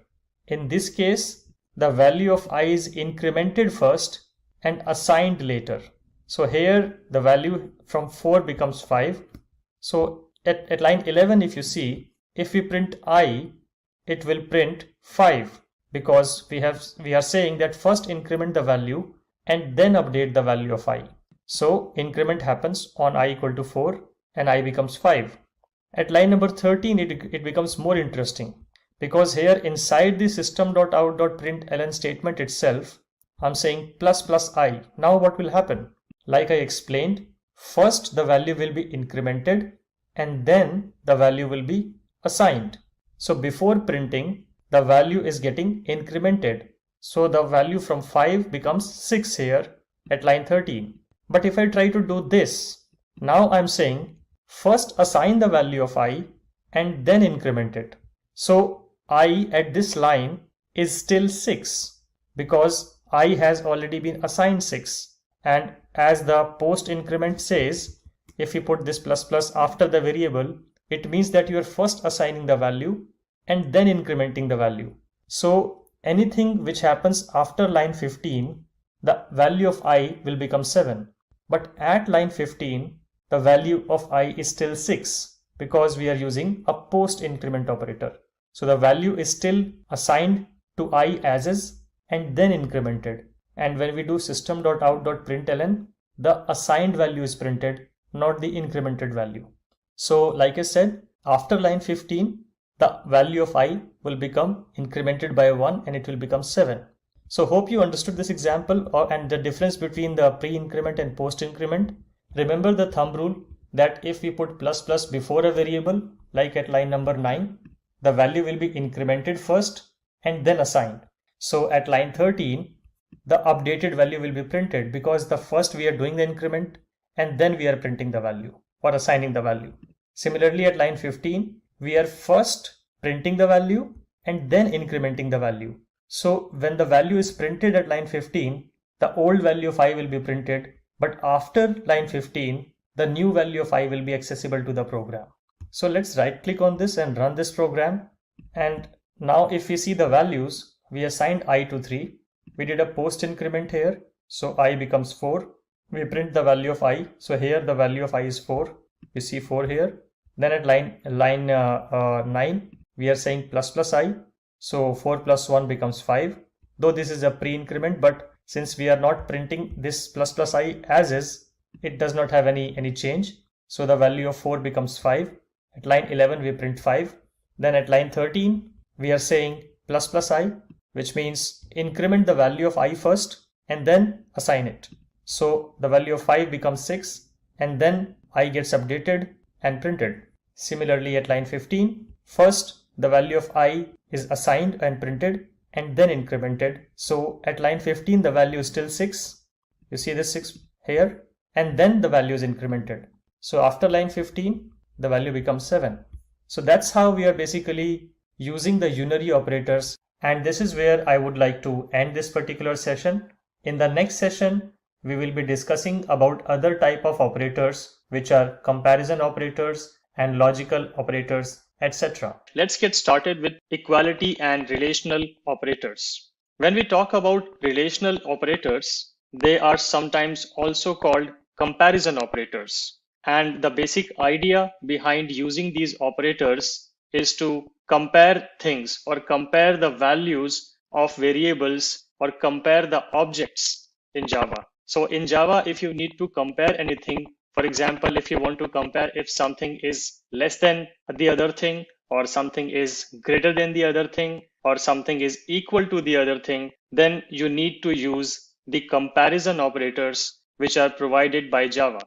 In this case, the value of I is incremented first and assigned later. So here the value from 4 becomes 5. So at line 11, if you see, if we print I, it will print 5 because we are saying that first increment the value and then update the value of I. So increment happens on I equal to 4 and I becomes 5. At line number 13, it becomes more interesting because here inside the system.out.println statement itself, I'm saying plus plus I. Now what will happen? Like I explained, first the value will be incremented and then the value will be assigned. So before printing, the value is getting incremented. So the value from 5 becomes 6 here at line 13. But if I try to do this, now I'm saying first assign the value of I and then increment it. So I at this line is still 6 because I has already been assigned 6. And as the post increment says, if you put this plus plus after the variable, it means that you are first assigning the value and then incrementing the value. So anything which happens after line 15, the value of I will become 7. But at line 15, the value of I is still 6 because we are using a post increment operator. So the value is still assigned to I as is and then incremented. And when we do system.out.println, the assigned value is printed, not the incremented value. So like I said, after line 15, the value of I will become incremented by 1 and it will become 7. So hope you understood this example and the difference between the pre-increment and post-increment. Remember the thumb rule that if we put plus plus before a variable, like at line number 9, the value will be incremented first and then assigned. So at line 13, the updated value will be printed because the first we are doing the increment and then we are printing the value or assigning the value. Similarly, at line 15, we are first printing the value and then incrementing the value. So when the value is printed at line 15, the old value of I will be printed, but after line 15, the new value of I will be accessible to the program. So let's right click on this and run this program. And now if we see the values, we assigned I to 3. We did a post increment here. So I becomes 4. We print the value of I. So here the value of I is 4. We see 4 here. Then at line 9, we are saying plus plus I. So 4 plus 1 becomes 5. Though this is a pre-increment, but since we are not printing this plus plus I as is, it does not have any change. So the value of 4 becomes 5. At line 11, we print 5. Then at line 13, we are saying plus plus I, which means increment the value of I first and then assign it. So the value of 5 becomes 6 and then I gets updated and printed. Similarly, at line 15, first the value of I is assigned and printed and then incremented. So at line 15, the value is still 6. You see this 6 here, and then the value is incremented. So after line 15, the value becomes 7. So that's how we are basically using the Unary operators. And this is where I would like to end this particular session. In the next session, we will be discussing about other type of operators, which are comparison operators and logical operators, etc. Let's get started with equality and relational operators. When we talk about relational operators, they are sometimes also called comparison operators. And the basic idea behind using these operators is to compare things or compare the values of variables or compare the objects in Java. So in Java, if you need to compare anything, for example, if you want to compare if something is less than the other thing, or something is greater than the other thing, or something is equal to the other thing, then you need to use the comparison operators which are provided by Java.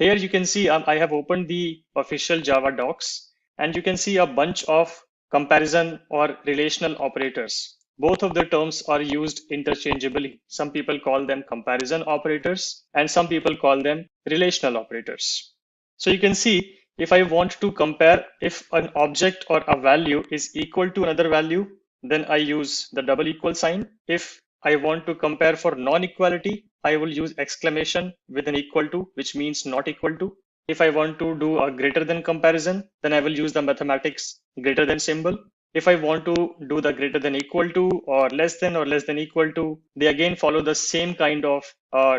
Here you can see I have opened the official Java docs, and you can see a bunch of comparison or relational operators. Both of the terms are used interchangeably. Some people call them comparison operators and some people call them relational operators. So you can see if I want to compare if an object or a value is equal to another value, then I use the double equal sign. If I want to compare for non-equality, I will use exclamation with an equal to, which means not equal to. If I want to do a greater than comparison, then I will use the mathematics greater than symbol. If I want to do the greater than equal to or less than equal to, they again follow the same kind of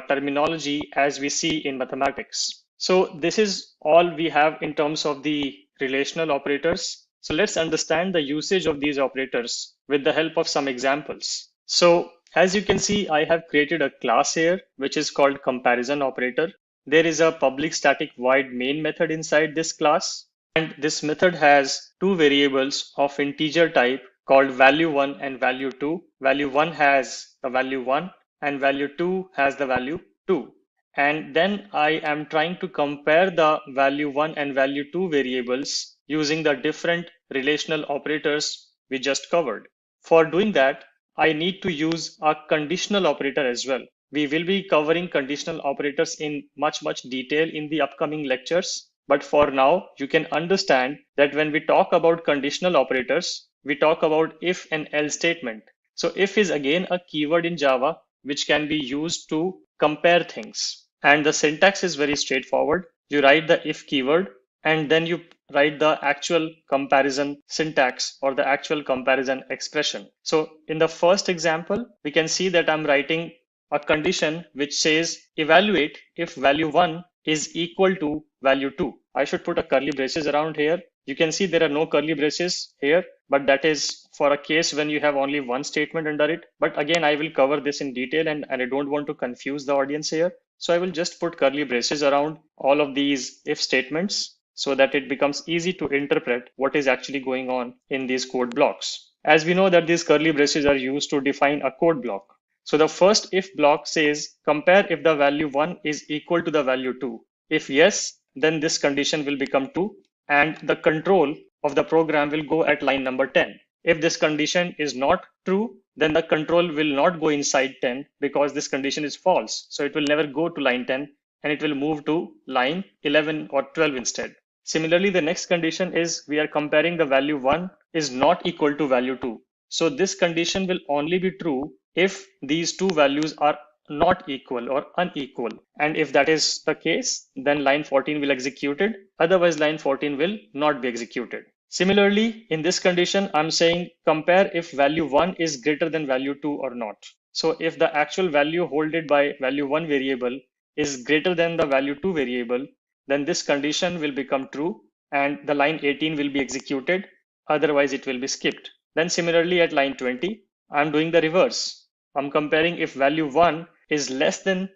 terminology as we see in mathematics. So this is all we have in terms of the relational operators. So let's understand the usage of these operators with the help of some examples. So as you can see, I have created a class here, which is called comparison operator. There is a public static void main method inside this class. And this method has two variables of integer type called value1 and value2. Value1 has the value 1 and value2 has the value 2. And then I am trying to compare the value1 and value2 variables using the different relational operators we just covered. For doing that, I need to use a conditional operator as well. We will be covering conditional operators in much detail in the upcoming lectures. But for now, you can understand that when we talk about conditional operators, we talk about if and else statement. So if is again a keyword in Java, which can be used to compare things. And the syntax is very straightforward. You write the if keyword and then you write the actual comparison syntax or the actual comparison expression. So in the first example, we can see that I'm writing a condition which says evaluate if value 1 is equal to value 2. I should put a curly braces around here. You can see there are no curly braces here, but that is for a case when you have only one statement under it. But again, I will cover this in detail and I don't want to confuse the audience here. So I will just put curly braces around all of these if statements so that it becomes easy to interpret what is actually going on in these code blocks. As we know that these curly braces are used to define a code block. So the first if block says compare if the value 1 is equal to the value 2. If yes, then this condition will become true and the control of the program will go at line number 10. If this condition is not true, then the control will not go inside 10 because this condition is false. So it will never go to line 10 and it will move to line 11 or 12 instead. Similarly, the next condition is we are comparing the value 1 is not equal to value 2. So this condition will only be true if these two values are not equal or unequal. And if that is the case, then line 14 will execute it. Otherwise, line 14 will not be executed. Similarly, in this condition, I'm saying compare if value 1 is greater than value 2 or not. So if the actual value holded by value 1 variable is greater than the value 2 variable, then this condition will become true and the line 18 will be executed. Otherwise, it will be skipped. Then similarly at line 20, I'm doing the reverse. I'm comparing if value 1 is less than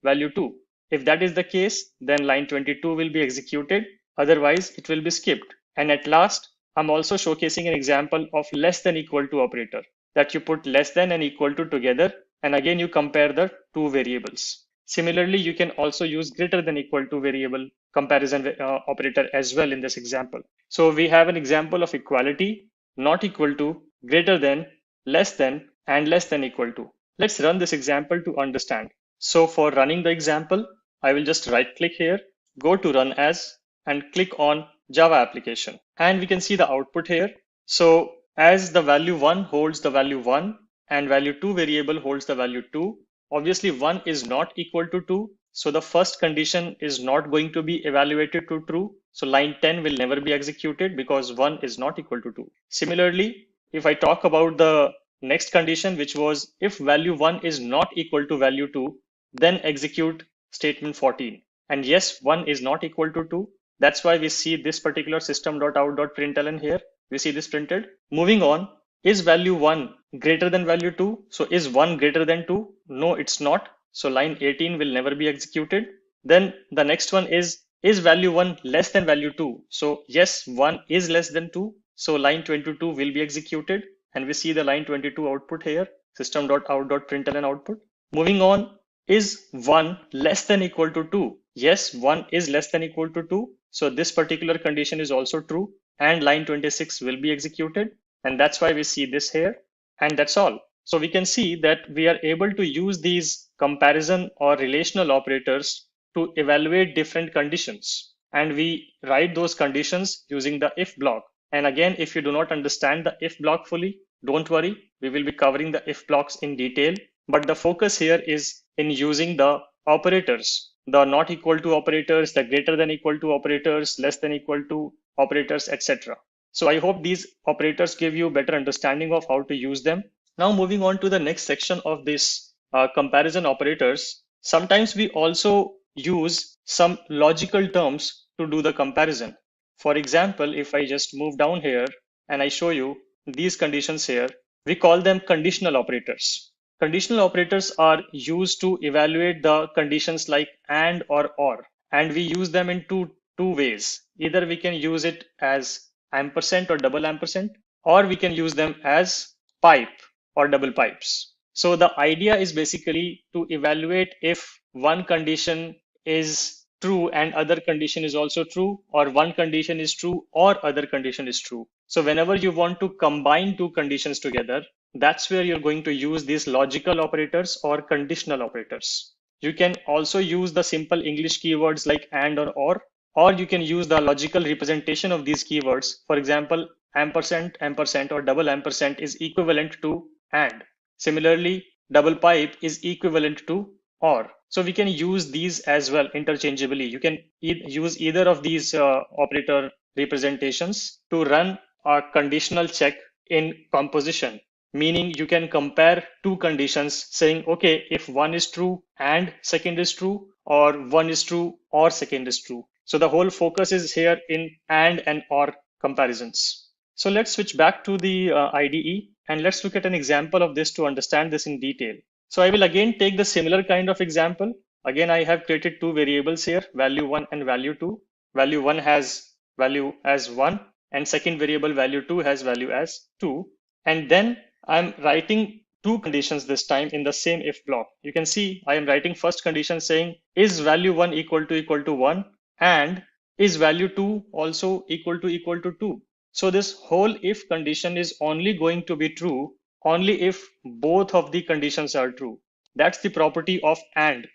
value 2. If that is the case, then line 22 will be executed. Otherwise, it will be skipped. And at last, I'm also showcasing an example of less than equal to operator that you put less than and equal to together. And again, you compare the two variables. Similarly, you can also use greater than equal to variable comparison operator as well in this example. So we have an example of equality, not equal to, greater than, less than, and less than equal to. Let's run this example to understand. So for running the example, I will just right click here, go to run as, and click on Java application. And we can see the output here. So as the value 1 holds the value 1 and value 2 variable holds the value 2, obviously 1 is not equal to 2. So the first condition is not going to be evaluated to true. So line 10 will never be executed because 1 is not equal to 2. Similarly, if I talk about the next condition, which was if value 1 is not equal to value 2, then execute statement 14. And yes, 1 is not equal to 2. That's why we see this particular system.out.println here. We see this printed. Moving on, is value 1 greater than value 2? So is 1 greater than 2? No, it's not. So line 18 will never be executed. Then the next one is value 1 less than value 2? So yes, 1 is less than 2. So line 22 will be executed. And we see the line 22 output here, system.out.println output. Moving on, is 1 less than equal to 2? yes, 1 is less than equal to 2. So this particular condition is also true, and line 26 will be executed. And that's why we see this here. And that's all. So we can see that we are able to use these comparison or relational operators to evaluate different conditions. And we write those conditions using the if block. And again, if you do not understand the if block fully, don't worry. We will be covering the if blocks in detail. But the focus here is in using the operators, the not equal to operators, the greater than equal to operators, less than equal to operators, etc. So I hope these operators give you better understanding of how to use them. Now moving on to the next section of this comparison operators, sometimes we also use some logical terms to do the comparison. For example, if I just move down here and I show you these conditions here, we call them conditional operators. Conditional operators are used to evaluate the conditions like and or, and we use them in two ways. Either we can use it as ampersand or double ampersand, or we can use them as pipe or double pipes. So the idea is basically to evaluate if one condition is true and other condition is also true, or one condition is true or other condition is true. So whenever you want to combine two conditions together, that's where you're going to use these logical operators or conditional operators. You can also use the simple English keywords like and or you can use the logical representation of these keywords. For example, ampersand, ampersand, or double ampersand is equivalent to and. Similarly, double pipe is equivalent to or. So we can use these as well interchangeably. You can use either of these operator representations to run a conditional check in composition, meaning you can compare two conditions saying, okay, if one is true and second is true, or one is true or second is true. So the whole focus is here in and or comparisons. So let's switch back to the IDE and let's look at an example of this to understand this in detail. So I will again take the similar kind of example. Again, I have created two variables here, value 1 and value 2. Value 1 has value as 1 and second variable value 2 has value as 2. And then I'm writing two conditions this time in the same if block. You can see I am writing first condition saying is value 1 equal to 1 and is value 2 also equal to 2. So this whole if condition is only going to be true only if both of the conditions are true. That's the property of and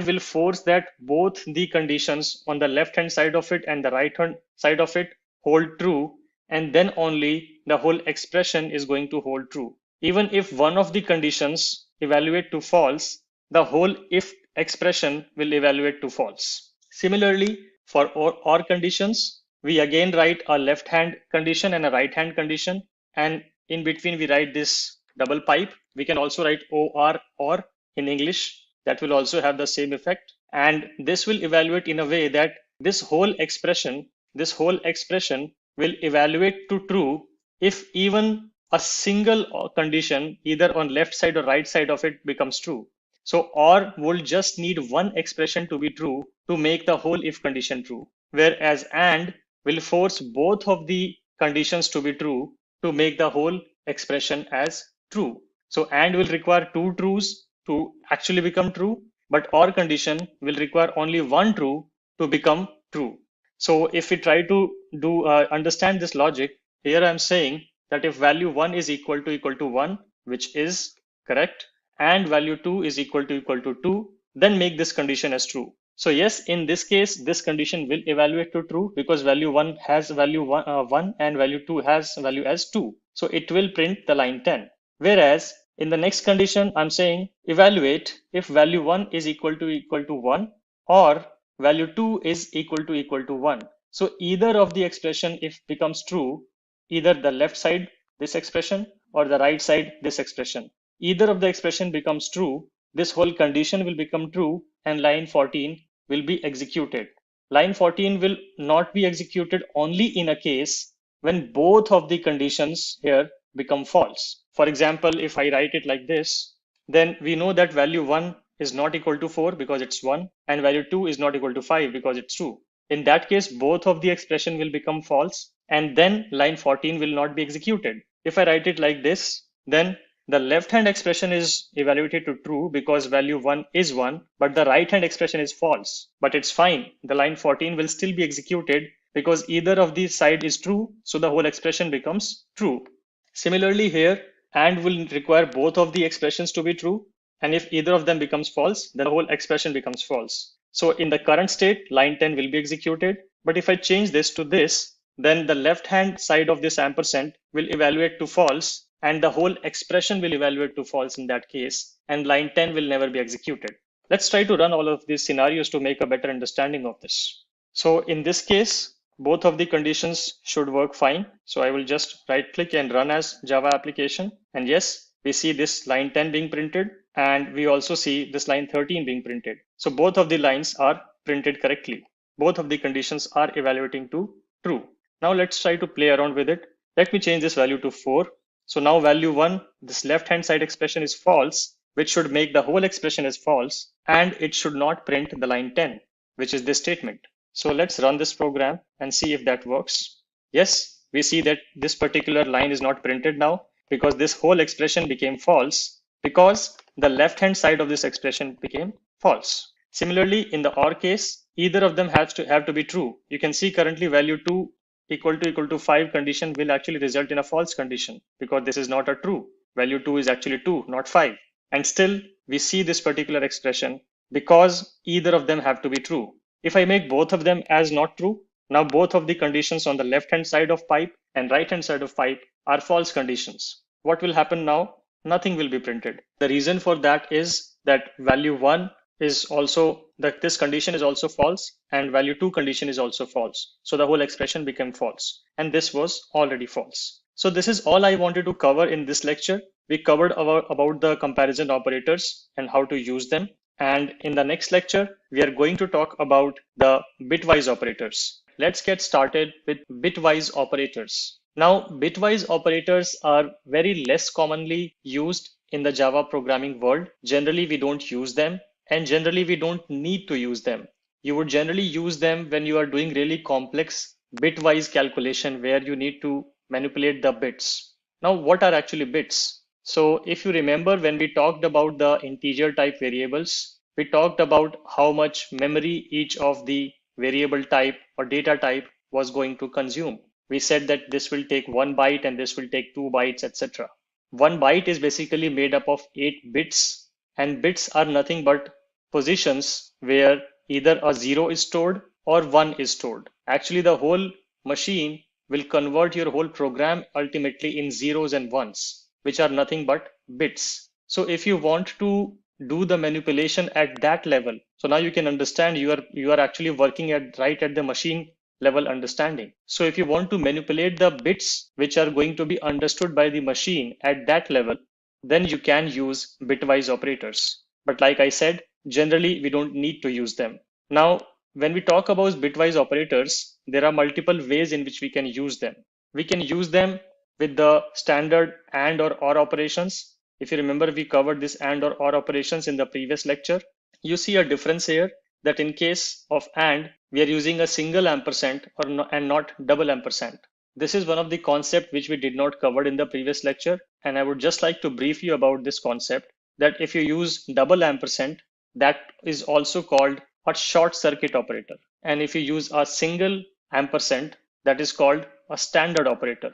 will force that both the conditions on the left hand side of it and the right hand side of it hold true, and then only the whole expression is going to hold true. Even if one of the conditions evaluate to false, the whole if expression will evaluate to false. Similarly, for or conditions, we again write a left hand condition and a right hand condition, and in between we write this double pipe. We can also write or in English. That will also have the same effect, and this will evaluate in a way that this whole expression will evaluate to true if even a single condition either on left side or right side of it becomes true. So or will just need one expression to be true to make the whole if condition true, whereas and will force both of the conditions to be true to make the whole expression as true. So and will require two trues to actually become true, but or condition will require only one true to become true. So if we try to do understand this logic, here I'm saying that if value 1 is equal to 1, which is correct, and value 2 is equal to 2, then make this condition as true. So yes, in this case, this condition will evaluate to true because value 1 has value 1 and value 2 has value as 2. So it will print the line 10. Whereas in the next condition, I'm saying evaluate if value 1 is equal to 1 or value 2 is equal to 1. So either of the expression if becomes true, either the left side, this expression, or the right side, this expression. Either of the expression becomes true, this whole condition will become true and line 14 will be executed. Line 14 will not be executed only in a case when both of the conditions here become false. For example, if I write it like this, then we know that value 1 is not equal to 4 because it's 1 and value 2 is not equal to 5 because it's true. In that case, both of the expression will become false and then line 14 will not be executed. If I write it like this, then the left hand expression is evaluated to true because value 1 is 1, but the right hand expression is false. But it's fine. The line 14 will still be executed because either of these side is true, so the whole expression becomes true. Similarly here, AND will require both of the expressions to be true, and if either of them becomes false, then the whole expression becomes false. So in the current state, line 10 will be executed, but if I change this to this, then the left hand side of this ampersand will evaluate to false, and the whole expression will evaluate to false in that case, and line 10 will never be executed. Let's try to run all of these scenarios to make a better understanding of this. So in this case, both of the conditions should work fine. So I will just right click and run as Java application. And yes, we see this line 10 being printed, and we also see this line 13 being printed. So both of the lines are printed correctly. Both of the conditions are evaluating to true. Now let's try to play around with it. Let me change this value to 4. So now value 1, this left hand side expression is false, which should make the whole expression as false, and it should not print the line 10, which is this statement. So let's run this program and see if that works. Yes, we see that this particular line is not printed now because this whole expression became false because the left hand side of this expression became false. Similarly, in the OR case, either of them have to be true. You can see currently value 2 equal to 5 condition will actually result in a false condition because this is not a true. Value 2 is actually 2, not 5. And still we see this particular expression because either of them have to be true. If I make both of them as not true, now both of the conditions on the left hand side of pipe and right hand side of pipe are false conditions. What will happen now? Nothing will be printed. The reason for that is that value 1 is also that this condition is also false and value 2 condition is also false. So the whole expression became false and this was already false. So this is all I wanted to cover in this lecture. We covered about the comparison operators and how to use them. And in the next lecture, we are going to talk about the bitwise operators. Let's get started with bitwise operators. Now, bitwise operators are very less commonly used in the Java programming world. Generally, we don't use them, and generally, we don't need to use them. You would generally use them when you are doing really complex bitwise calculation where you need to manipulate the bits. Now, what are actually bits? So if you remember when we talked about the integer type variables, we talked about how much memory each of the variable type or data type was going to consume. We said that this will take 1 byte and this will take 2 bytes, etc. 1 byte is basically made up of 8 bits, and bits are nothing but positions where either a 0 is stored or 1 is stored. Actually, the whole machine will convert your whole program ultimately in zeros and ones, which are nothing but bits. So if you want to do the manipulation at that level, so now you can understand you are actually working right at the machine level understanding. So if you want to manipulate the bits which are going to be understood by the machine at that level, then you can use bitwise operators. But like I said, generally we don't need to use them. Now, when we talk about bitwise operators, there are multiple ways in which we can use them. We can use them with the standard AND or OR operations. If you remember, we covered this AND or OR operations in the previous lecture. You see a difference here that in case of AND, we are using a single ampersand and not double ampersand. This is one of the concepts which we did not cover in the previous lecture. And I would just like to brief you about this concept that if you use double ampersand, that is also called a short circuit operator. And if you use a single ampersand, that is called a standard operator.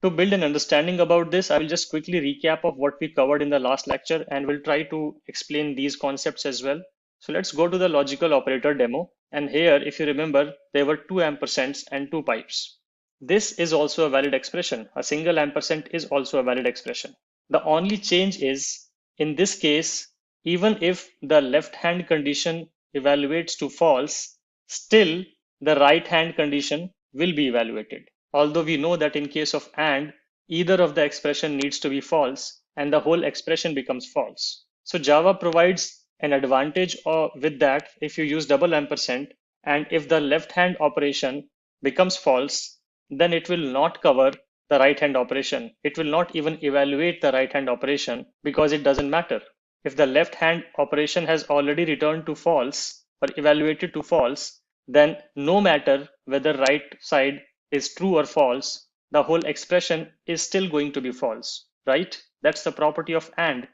To build an understanding about this, I will just quickly recap of what we covered in the last lecture and we'll try to explain these concepts as well. So let's go to the logical operator demo. And here, if you remember, there were 2 ampersands and 2 pipes. This is also a valid expression. A single ampersand is also a valid expression. The only change is, in this case, even if the left hand condition evaluates to false, still the right hand condition will be evaluated. Although we know that in case of AND, either of the expression needs to be false and the whole expression becomes false. So Java provides an advantage with that if you use double ampersand, and if the left hand operation becomes false, then it will not cover the right hand operation. It will not even evaluate the right hand operation because it doesn't matter. If the left hand operation has already returned to false or evaluated to false, then no matter whether right side is true or false, the whole expression is still going to be false. right? That's the property of AND.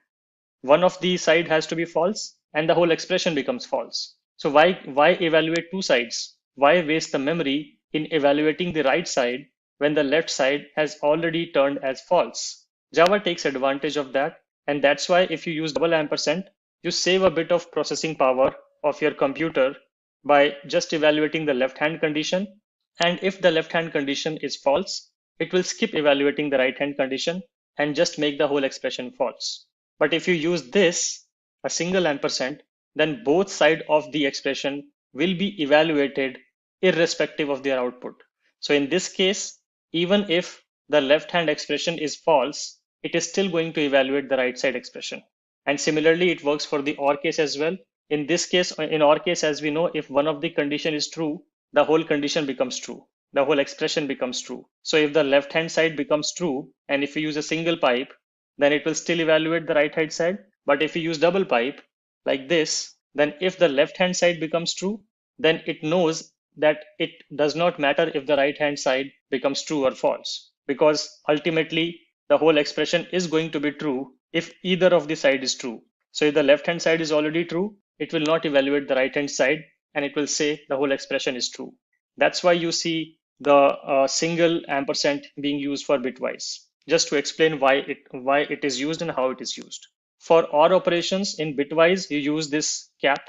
One of the side has to be false and the whole expression becomes false. So why evaluate two sides? Why waste the memory in evaluating the right side when the left side has already turned as false? Java takes advantage of that, and that's why if you use double ampersand, you save a bit of processing power of your computer by just evaluating the left hand condition. And if the left hand condition is false, it will skip evaluating the right hand condition and just make the whole expression false. But if you use this, a single ampersand, then both sides of the expression will be evaluated irrespective of their output. So in this case, even if the left hand expression is false, it is still going to evaluate the right side expression. And similarly, it works for the OR case as well. In this case, in OR case, as we know, if one of the condition is true, the whole condition becomes true. The whole expression becomes true. So if the left hand side becomes true, and if you use a single pipe, then it will still evaluate the right hand side. But if you use double pipe like this, then if the left hand side becomes true, then it knows that it does not matter if the right hand side becomes true or false, because ultimately the whole expression is going to be true if either of the side is true. So if the left hand side is already true, it will not evaluate the right hand side and it will say the whole expression is true. That's why you see the single ampersand being used for bitwise, just to explain why it is used and how it is used. For OR operations in bitwise, you use this cap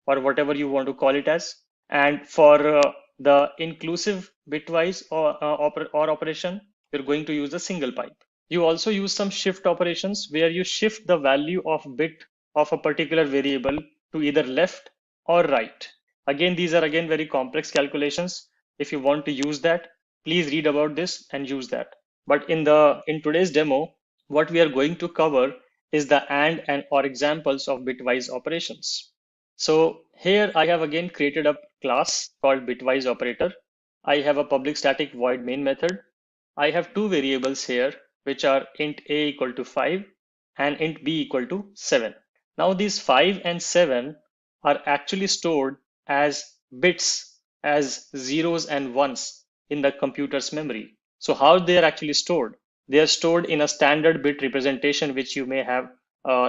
or whatever you want to call it as. And for the inclusive bitwise or operation, you're going to use a single pipe. You also use some shift operations where you shift the value of bit of a particular variable to either left or right. Again, these are very complex calculations. If you want to use that, please read about this and use that. But in today's demo, what we are going to cover is the AND and OR examples of bitwise operations. So here I have again created a class called bitwise operator. I have a public static void main method. I have two variables here, which are int a equal to 5 and int b equal to 7. Now these 5 and 7 are actually stored as bits, as zeros and ones in the computer's memory. So how they are actually stored? They are stored in a standard bit representation, which you may have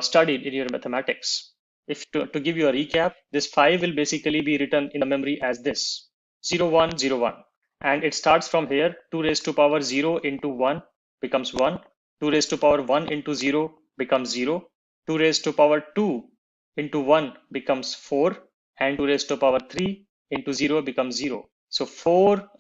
studied in your mathematics. If to give you a recap, this 5 will basically be written in the memory as this 0, 1, 0, 1. And it starts from here. 2 raised to power 0 into 1 becomes 1. 2 raised to power 1 into 0 becomes 0. 2 raised to power 2 into 1 becomes 4. And 2 raised to power 3 into 0 becomes 0. So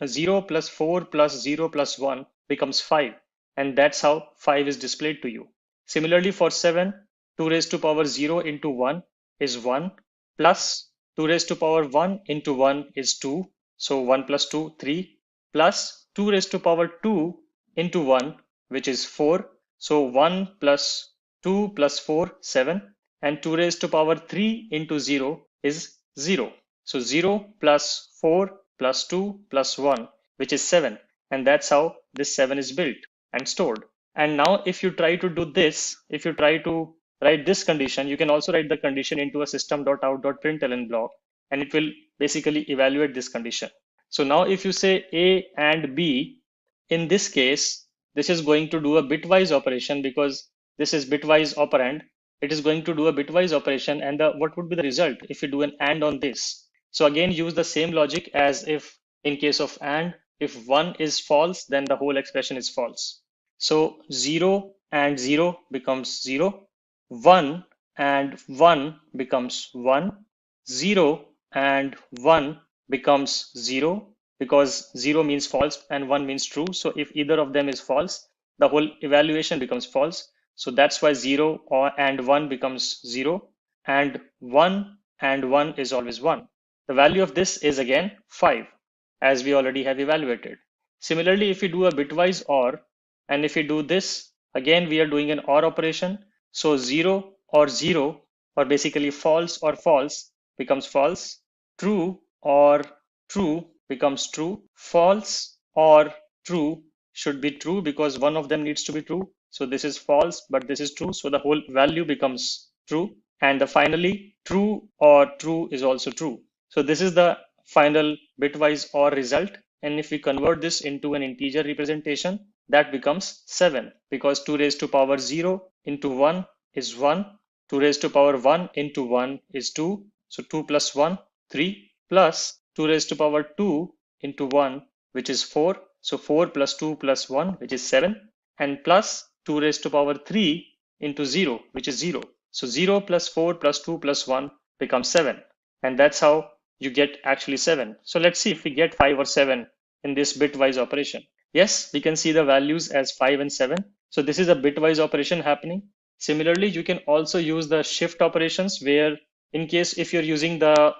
0 plus 4 plus 0 plus 1 becomes 5. And that's how 5 is displayed to you. Similarly for 7, 2 raised to power 0 into 1 is 1, plus 2 raised to power 1 into 1 is 2. So 1 plus 2, 3, plus 2 raised to power 2 into 1, which is 4. So 1 plus 2 plus 4, 7. And 2 raised to power 3 into 0 is 0. So 0 plus 4 plus 2 plus 1, which is 7. And that's how this 7 is built and stored. And now if you try to do this, if you try to write this condition, you can also write the condition into a system.out.println block, and it will basically evaluate this condition. So now if you say A and B, in this case, this is going to do a bitwise operation because this is bitwise operand. It is going to do a bitwise operation, and what would be the result if you do an AND on this? So again, use the same logic as if in case of AND, if 1 is false, then the whole expression is false. So 0 and 0 becomes 0. 1 and 1 becomes 1. 0 and 1 becomes 0 because 0 means false and 1 means true. So if either of them is false, the whole evaluation becomes false. So that's why 0 and 1 becomes 0, and 1 and 1 is always 1. The value of this is again 5, as we already have evaluated. Similarly, if we do a bitwise OR, and if we do this, again we are doing an OR operation. So 0 or 0, or basically false or false becomes false. True or true becomes true. False or true should be true because one of them needs to be true. So this is false, but this is true. So the whole value becomes true. And finally, true or true is also true. So this is the final bitwise OR result. And if we convert this into an integer representation, that becomes 7 because 2 raised to power 0 into 1 is 1. 2 raised to power 1 into 1 is 2. So 2 plus 1, 3 plus 2 raised to power 2 into 1, which is 4. So 4 plus 2 plus 1, which is 7, and plus 2 raised to power 3 into 0, which is 0. So 0 plus 4 plus 2 plus 1 becomes 7. And that's how you get actually 7. So let's see if we get 5 or 7 in this bitwise operation. Yes, we can see the values as 5 and 7. So this is a bitwise operation happening. Similarly, you can also use the shift operations where in case if you're using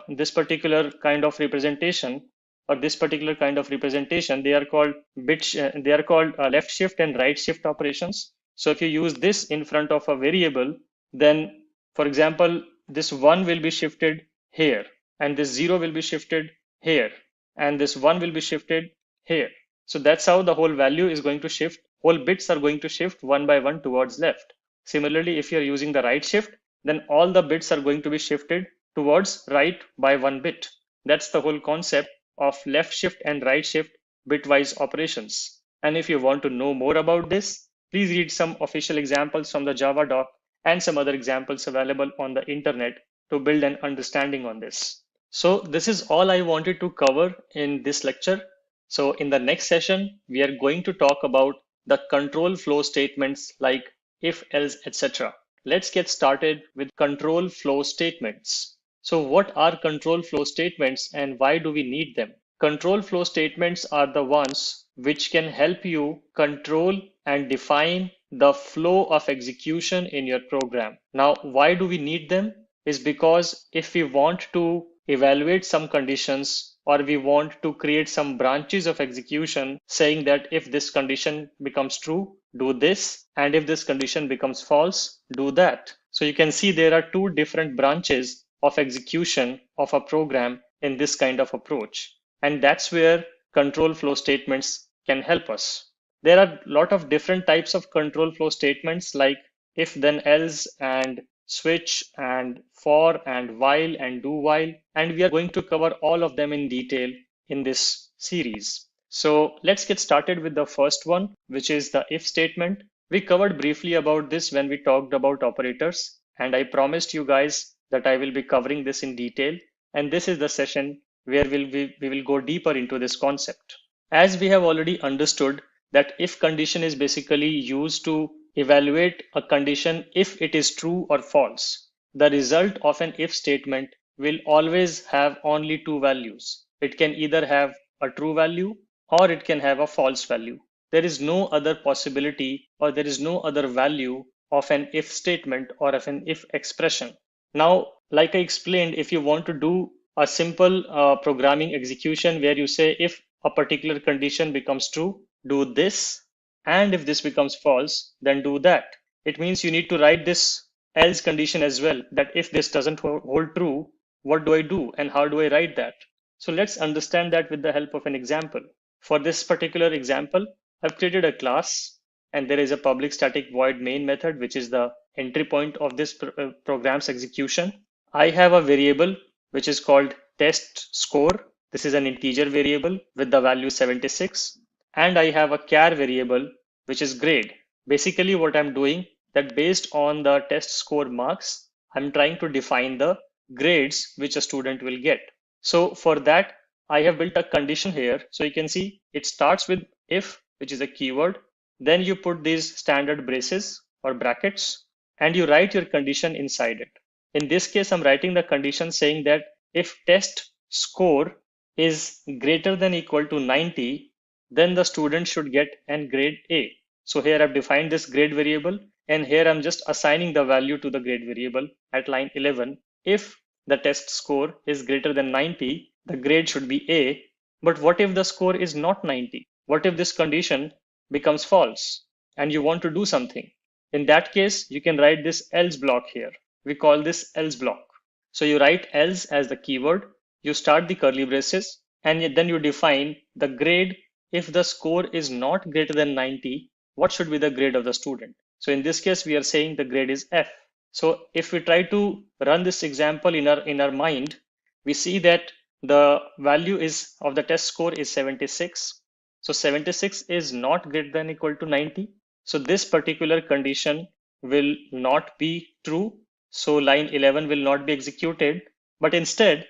this particular kind of representation or this particular kind of representation, they are called left shift and right shift operations. So if you use this in front of a variable, then for example, this 1 will be shifted here, and this 0 will be shifted here, and this 1 will be shifted here. So that's how the whole value is going to shift. Whole bits are going to shift one by one towards left. Similarly, if you're using the right shift, then all the bits are going to be shifted towards right by 1 bit. That's the whole concept of left shift and right shift bitwise operations. And if you want to know more about this, please read some official examples from the Java doc and some other examples available on the internet to build an understanding on this. So this is all I wanted to cover in this lecture. So in the next session, we are going to talk about the control flow statements like if, else, etc. Let's get started with control flow statements. So what are control flow statements and why do we need them? Control flow statements are the ones which can help you control and define the flow of execution in your program. Now, why do we need them? Is because if we want to evaluate some conditions or we want to create some branches of execution saying that if this condition becomes true, do this, and if this condition becomes false, do that. So you can see there are two different branches of execution of a program in this kind of approach. And that's where control flow statements can help us. There are a lot of different types of control flow statements like if, then, else, and switch, and for, and while, and do while. And we are going to cover all of them in detail in this series. So let's get started with the first one, which is the if statement. We covered briefly about this when we talked about operators, and I promised you guys that I will be covering this in detail. And this is the session where we will go deeper into this concept. As we have already understood that if condition is basically used to evaluate a condition if it is true or false. The result of an if statement will always have only two values. It can either have a true value or it can have a false value. There is no other possibility or there is no other value of an if statement or of an if expression. Now, like I explained, if you want to do a simple programming execution where you say if a particular condition becomes true, do this, and if this becomes false, then do that. It means you need to write this else condition as well, that if this doesn't hold true, what do I do and how do I write that? So let's understand that with the help of an example. For this particular example, I've created a class and there is a public static void main method, which is the entry point of this program's execution. I have a variable which is called test score. This is an integer variable with the value 76. And I have a char variable, which is grade. Basically what I'm doing that based on the test score marks, I'm trying to define the grades which a student will get. So for that, I have built a condition here. So you can see it starts with if, which is a keyword. Then you put these standard braces or brackets and you write your condition inside it. In this case, I'm writing the condition saying that if test score is greater than equal to 90, then the student should get an grade A. So here I've defined this grade variable and here I'm just assigning the value to the grade variable at line 11. If the test score is greater than 90, the grade should be A. But what if the score is not 90? What if this condition becomes false and you want to do something? In that case, you can write this else block here. We call this else block. So you write else as the keyword, you start the curly braces, and then you define the grade. If the score is not greater than 90, what should be the grade of the student? So in this case, we are saying the grade is F. So if we try to run this example in our mind, we see that the value is of the test score is 76. So 76 is not greater than equal to 90. So this particular condition will not be true. So line 11 will not be executed, but instead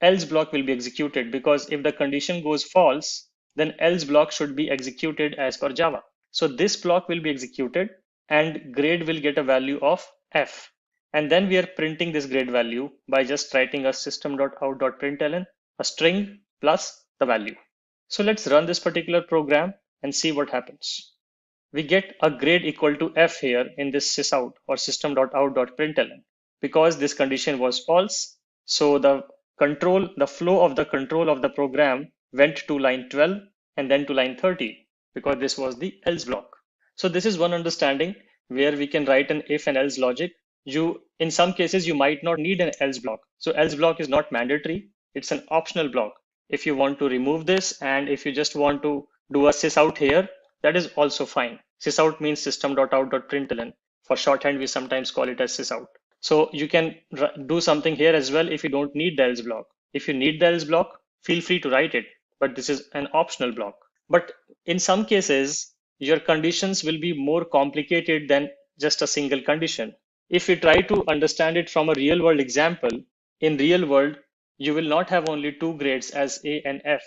else block will be executed, because if the condition goes false, then else block should be executed as per Java. So this block will be executed and grade will get a value of F. And then we are printing this grade value by just writing a system.out.println, a string plus the value. So let's run this particular program and see what happens. We get a grade equal to F here in this sysout or system.out.println. Because this condition was false, so the flow of the control of the program went to line 12 and then to line 30, because this was the else block. So this is one understanding where we can write an if and else logic. In some cases, you might not need an else block. So else block is not mandatory. It's an optional block. If you want to remove this, and if you just want to do a sysout here, that is also fine. Sysout means system.out.println. For shorthand, we sometimes call it as sysout. So you can do something here as well if you don't need the else block. If you need the else block, feel free to write it, but this is an optional block. But in some cases, your conditions will be more complicated than just a single condition. If you try to understand it from a real world example, in real world, you will not have only two grades as A and F.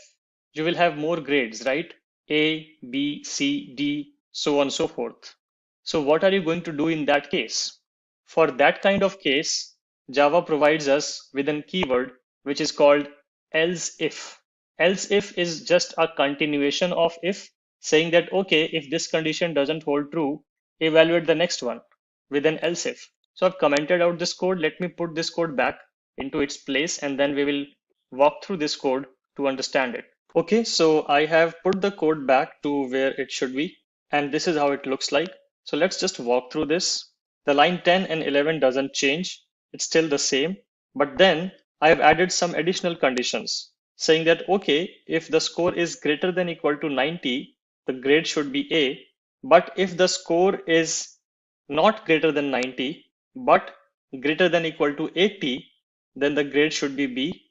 You will have more grades, right? A, B, C, D, so on and so forth. So what are you going to do in that case? For that kind of case, Java provides us with a keyword which is called else if. Else if is just a continuation of if, saying that, okay, if this condition doesn't hold true, evaluate the next one with an else if. So I've commented out this code. Let me put this code back into its place, and then we will walk through this code to understand it. Okay, so I have put the code back to where it should be, and this is how it looks like. So let's just walk through this. The line 10 and 11 doesn't change. It's still the same, but then I have added some additional conditions saying that, okay, if the score is greater than equal to 90, the grade should be A. But if the score is not greater than 90, but greater than equal to 80, then the grade should be B.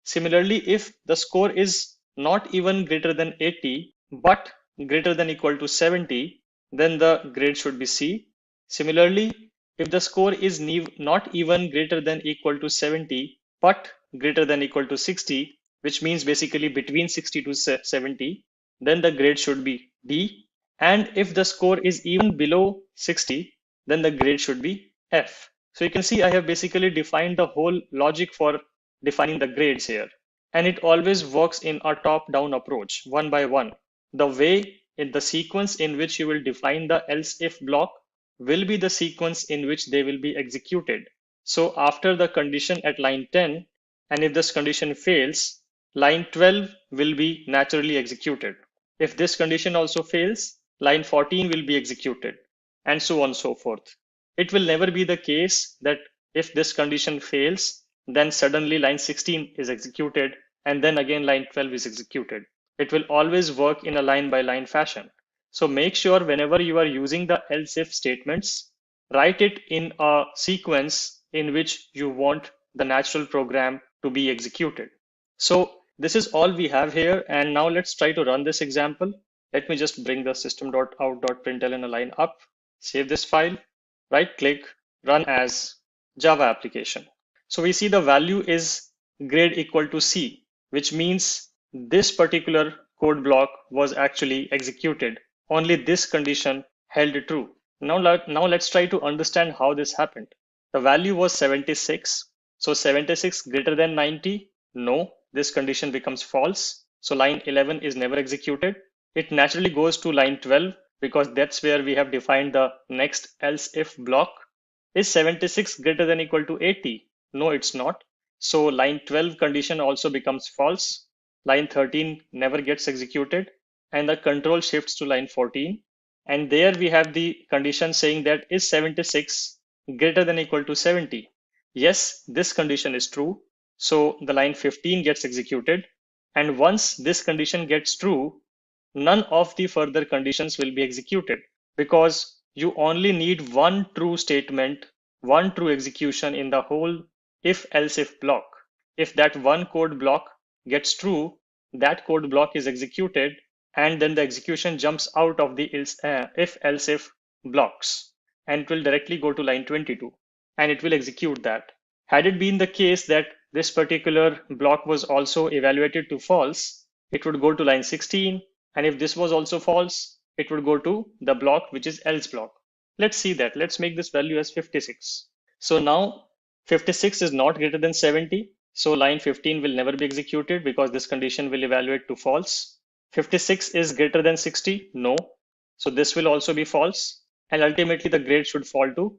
Similarly, if the score is not even greater than 80, but greater than equal to 70, then the grade should be C. Similarly, if the score is not even greater than equal to 70, but greater than equal to 60, which means basically between 60 to 70, then the grade should be D. And if the score is even below 60, then the grade should be F. So you can see I have basically defined the whole logic for defining the grades here. And it always works in a top-down approach, one by one. The way in the sequence in which you will define the else if block will be the sequence in which they will be executed. So after the condition at line 10, and if this condition fails, line 12 will be naturally executed. If this condition also fails, line 14 will be executed, and so on and so forth. It will never be the case that if this condition fails, then suddenly line 16 is executed, and then again line 12 is executed. It will always work in a line by line fashion. So make sure whenever you are using the else if statements, write it in a sequence in which you want the natural program to be executed. So this is all we have here. And now let's try to run this example. Let me just bring the system.out.println a line up, save this file, right click, run as Java application. So we see the value is grade equal to C, which means this particular code block was actually executed. Only this condition held true. Now let's try to understand how this happened. The value was 76. So 76 greater than 90? No, this condition becomes false. So line 11 is never executed. It naturally goes to line 12 because that's where we have defined the next else if block. Is 76 greater than equal to 80? No, it's not. So line 12 condition also becomes false. Line 13 never gets executed, and the control shifts to line 14. And there we have the condition saying that is 76 greater than equal to 70? Yes, this condition is true. So the line 15 gets executed. And once this condition gets true, none of the further conditions will be executed because you only need one true statement, one true execution in the whole if else if block. If that one code block gets true, that code block is executed and then the execution jumps out of the if-else-if blocks, and it will directly go to line 22, and it will execute that. Had it been the case that this particular block was also evaluated to false, it would go to line 16, and if this was also false, it would go to the block which is else block. Let's see that. Let's make this value as 56. So now 56 is not greater than 70. So line 15 will never be executed because this condition will evaluate to false. 56 is greater than 60. No. So this will also be false. And ultimately the grade should fall to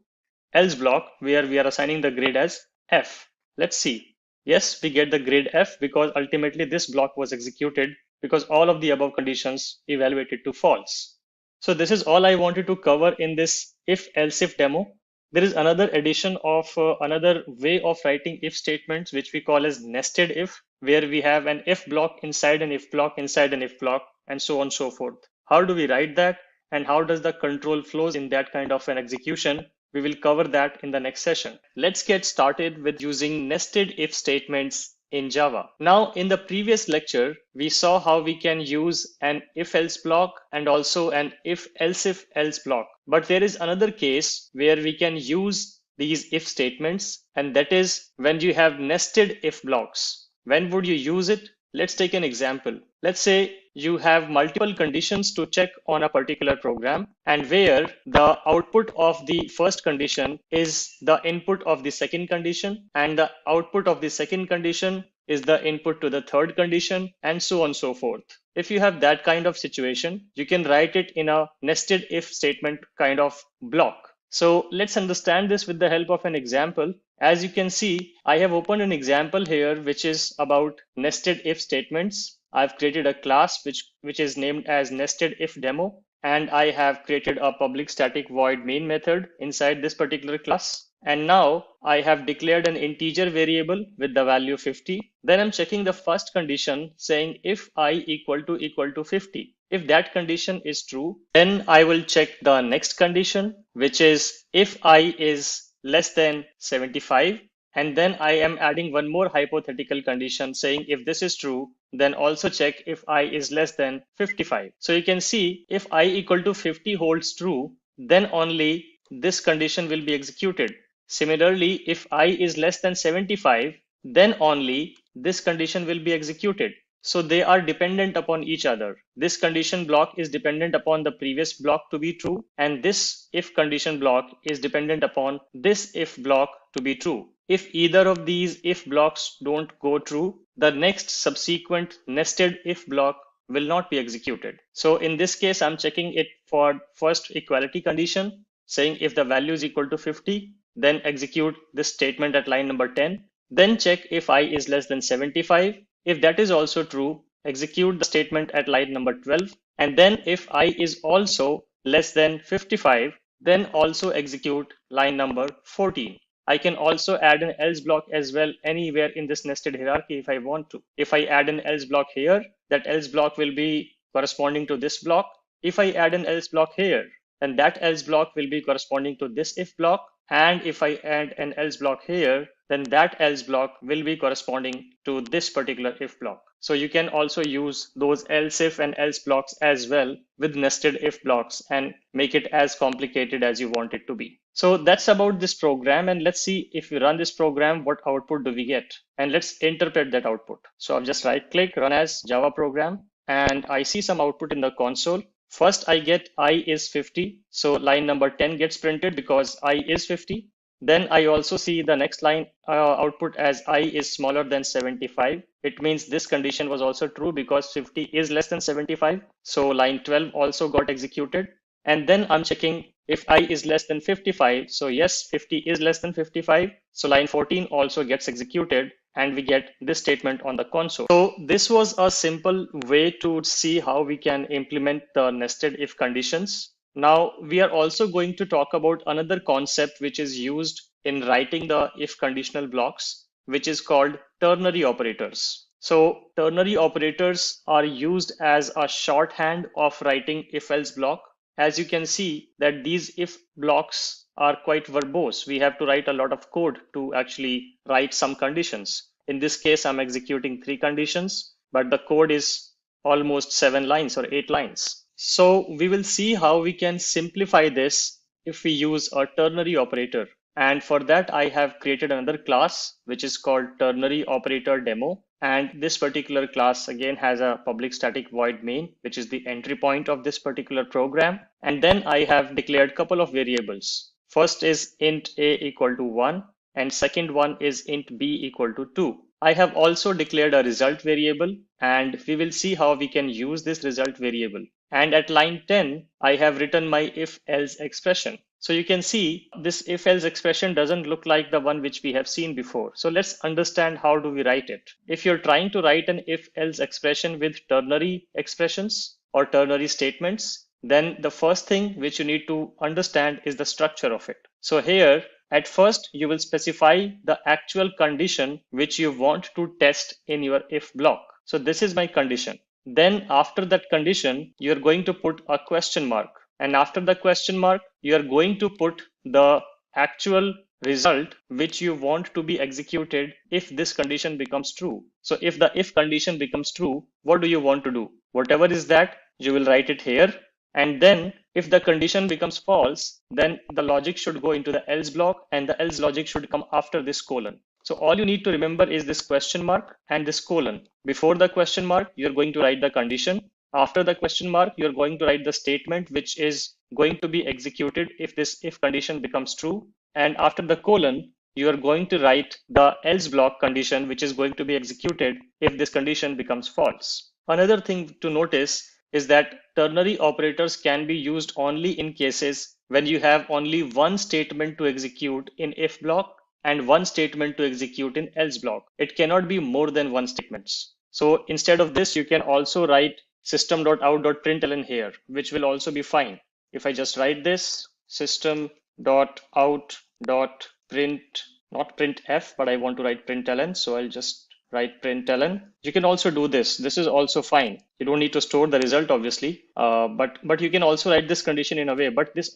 else block, where we are assigning the grade as F. Let's see. Yes, we get the grade F because ultimately this block was executed because all of the above conditions evaluated to false. So this is all I wanted to cover in this if-else-if demo. There is another addition of another way of writing if statements, which we call as nested if, where we have an if block inside an if block inside an if block, and so on and so forth. How do we write that, and how does the control flows in that kind of an execution? We will cover that in the next session. Let's get started with using nested if statements in Java. Now, in the previous lecture, we saw how we can use an if-else block and also an if-else-if-else block. But there is another case where we can use these if statements, and that is when you have nested if blocks. When would you use it? Let's take an example. Let's say you have multiple conditions to check on a particular program, and where the output of the first condition is the input of the second condition, and the output of the second condition is the input to the third condition, and so on and so forth. If you have that kind of situation, you can write it in a nested if statement kind of block. So let's understand this with the help of an example. As you can see, I have opened an example here, which is about nested if statements. I've created a class which is named as nested if demo, and I have created a public static void main method inside this particular class. And now I have declared an integer variable with the value 50. Then I'm checking the first condition saying if I equal to 50. If that condition is true, then I will check the next condition, which is if I is less than 75. And then I am adding one more hypothetical condition saying if this is true, then also check if I is less than 55. So you can see if I equal to 50 holds true, then only this condition will be executed. Similarly, if I is less than 75, then only this condition will be executed. So they are dependent upon each other. This condition block is dependent upon the previous block to be true, and this if condition block is dependent upon this if block to be true. If either of these if blocks don't go true, the next subsequent nested if block will not be executed. So in this case, I'm checking it for first equality condition, saying if the value is equal to 50, then execute this statement at line number 10. Then check if I is less than 75. If that is also true, execute the statement at line number 12. And then if I is also less than 55, then also execute line number 14. I can also add an else block as well anywhere in this nested hierarchy if I want to. If I add an else block here, that else block will be corresponding to this block. If I add an else block here, then that else block will be corresponding to this if block. And if I add an else block here, then that else block will be corresponding to this particular if block. So you can also use those else if and else blocks as well with nested if blocks and make it as complicated as you want it to be. So that's about this program, and let's see if we run this program, what output do we get? And let's interpret that output. So I'll just right click, run as Java program, and I see some output in the console. First, I get I is 50. So line number 10 gets printed because I is 50. Then I also see the next line output as I is smaller than 75. It means this condition was also true because 50 is less than 75. So line 12 also got executed. And then I'm checking if I is less than 55. So yes, 50 is less than 55. So line 14 also gets executed, and we get this statement on the console. So this was a simple way to see how we can implement the nested if conditions. Now we are also going to talk about another concept which is used in writing the if conditional blocks, which is called ternary operators. So ternary operators are used as a shorthand of writing if-else block. As you can see that these if blocks are quite verbose. We have to write a lot of code to actually write some conditions. In this case, I'm executing 3 conditions, but the code is almost 7 lines or 8 lines. So we will see how we can simplify this if we use a ternary operator. And for that, I have created another class, which is called ternary operator demo. And this particular class again has a public static void main, which is the entry point of this particular program. And then I have declared a couple of variables. First is int a equal to 1, and second one is int b equal to 2. I have also declared a result variable, and we will see how we can use this result variable. And at line 10, I have written my if-else expression. So you can see this if-else expression doesn't look like the one which we have seen before. So let's understand how do we write it. If you're trying to write an if-else expression with ternary expressions or ternary statements, then the first thing which you need to understand is the structure of it. So here, at first, you will specify the actual condition which you want to test in your if block. So this is my condition. Then after that condition, you're going to put a question mark. And after the question mark, you are going to put the actual result which you want to be executed if this condition becomes true. So if the if condition becomes true, what do you want to do? Whatever is that, you will write it here. And then if the condition becomes false, then the logic should go into the else block, and the else logic should come after this colon. So all you need to remember is this question mark and this colon. Before the question mark, you're going to write the condition. After the question mark, you're going to write the statement which is going to be executed if this if condition becomes true. And after the colon, you are going to write the else block condition which is going to be executed if this condition becomes false. Another thing to notice is that ternary operators can be used only in cases when you have only one statement to execute in if block and one statement to execute in else block. It cannot be more than one statement. So instead of this, you can also write system.out.println here, which will also be fine. If I just write this system.out.print, not printf, but I want to write println, so I'll just write println. You can also do this. This is also fine. You don't need to store the result, obviously, but you can also write this condition in a way. But this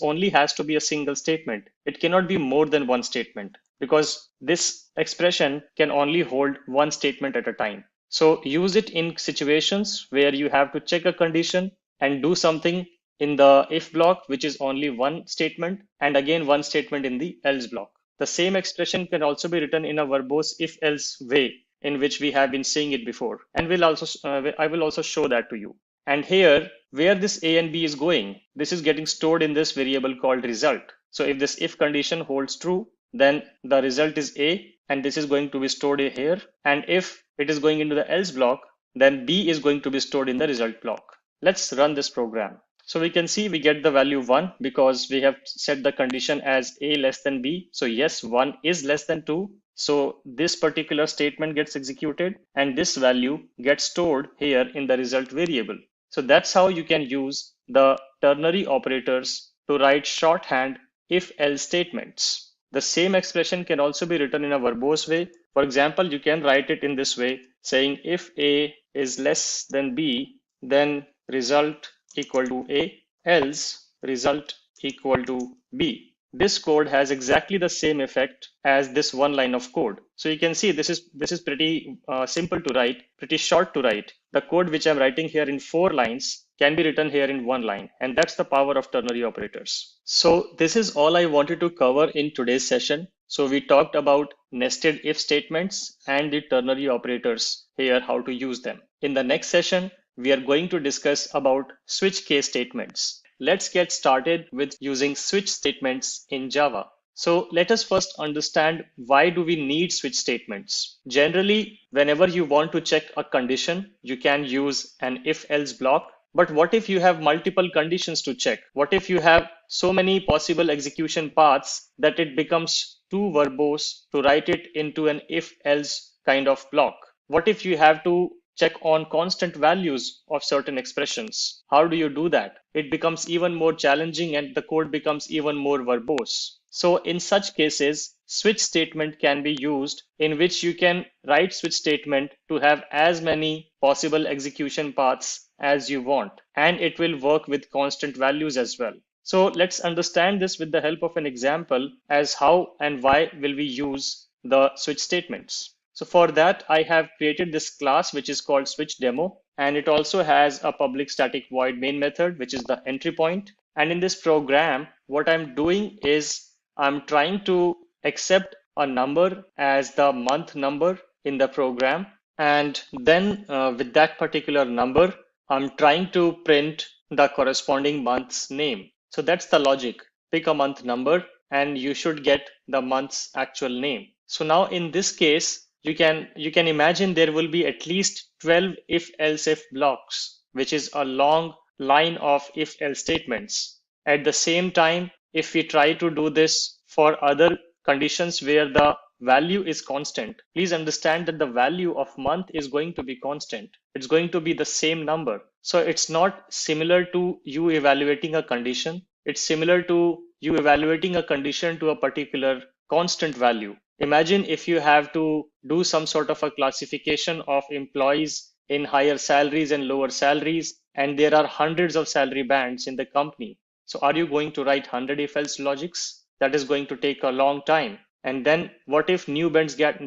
only has to be a single statement. It cannot be more than one statement because this expression can only hold one statement at a time. So use it in situations where you have to check a condition and do something in the if block, which is only one statement, and again one statement in the else block. The same expression can also be written in a verbose if-else way in which we have been seeing it before. And I will also show that to you. And here, where this A and B is going, this is getting stored in this variable called result. So if this if condition holds true, then the result is A, and this is going to be stored here. And if it is going into the else block, then B is going to be stored in the result block. Let's run this program. So we can see we get the value 1 because we have set the condition as A less than B. So yes, 1 is less than 2. So this particular statement gets executed and this value gets stored here in the result variable. So that's how you can use the ternary operators to write shorthand if-else statements. The same expression can also be written in a verbose way. For example, you can write it in this way, saying if A is less than B, then result equal to A, else result equal to B. This code has exactly the same effect as this one line of code. So you can see this is pretty simple to write, pretty short to write. The code which I'm writing here in 4 lines can be written here in 1 line, and that's the power of ternary operators. So this is all I wanted to cover in today's session. So we talked about nested if statements and the ternary operators here, how to use them. In the next session, we are going to discuss about switch case statements. Let's get started with using switch statements in Java. So let us first understand why do we need switch statements. Generally, whenever you want to check a condition, you can use an if-else block. But what if you have multiple conditions to check? What if you have so many possible execution paths that it becomes too verbose to write it into an if-else kind of block? What if you have to check on constant values of certain expressions? How do you do that? It becomes even more challenging and the code becomes even more verbose. So in such cases, switch statement can be used in which you can write switch statement to have as many possible execution paths as you want, and it will work with constant values as well. So let's understand this with the help of an example as how and why will we use the switch statements. So for that, I have created this class which is called switch demo. and it also has a public static void main method, which is the entry point. And in this program, what I'm doing is I'm trying to accept a number as the month number in the program. And then with that particular number, I'm trying to print the corresponding month's name. So that's the logic. Pick a month number and you should get the month's actual name. So now in this case, you can imagine there will be at least 12 if-else-if blocks, which is a long line of if-else statements. At the same time, if we try to do this for other conditions where the value is constant, please understand that the value of month is going to be constant. It's going to be the same number. So it's not similar to you evaluating a condition. It's similar to you evaluating a condition to a particular constant value. Imagine if you have to do some sort of a classification of employees in higher salaries and lower salaries, and there are hundreds of salary bands in the company. So are you going to write 100 if-else logics? That is going to take a long time. And then what if new bands get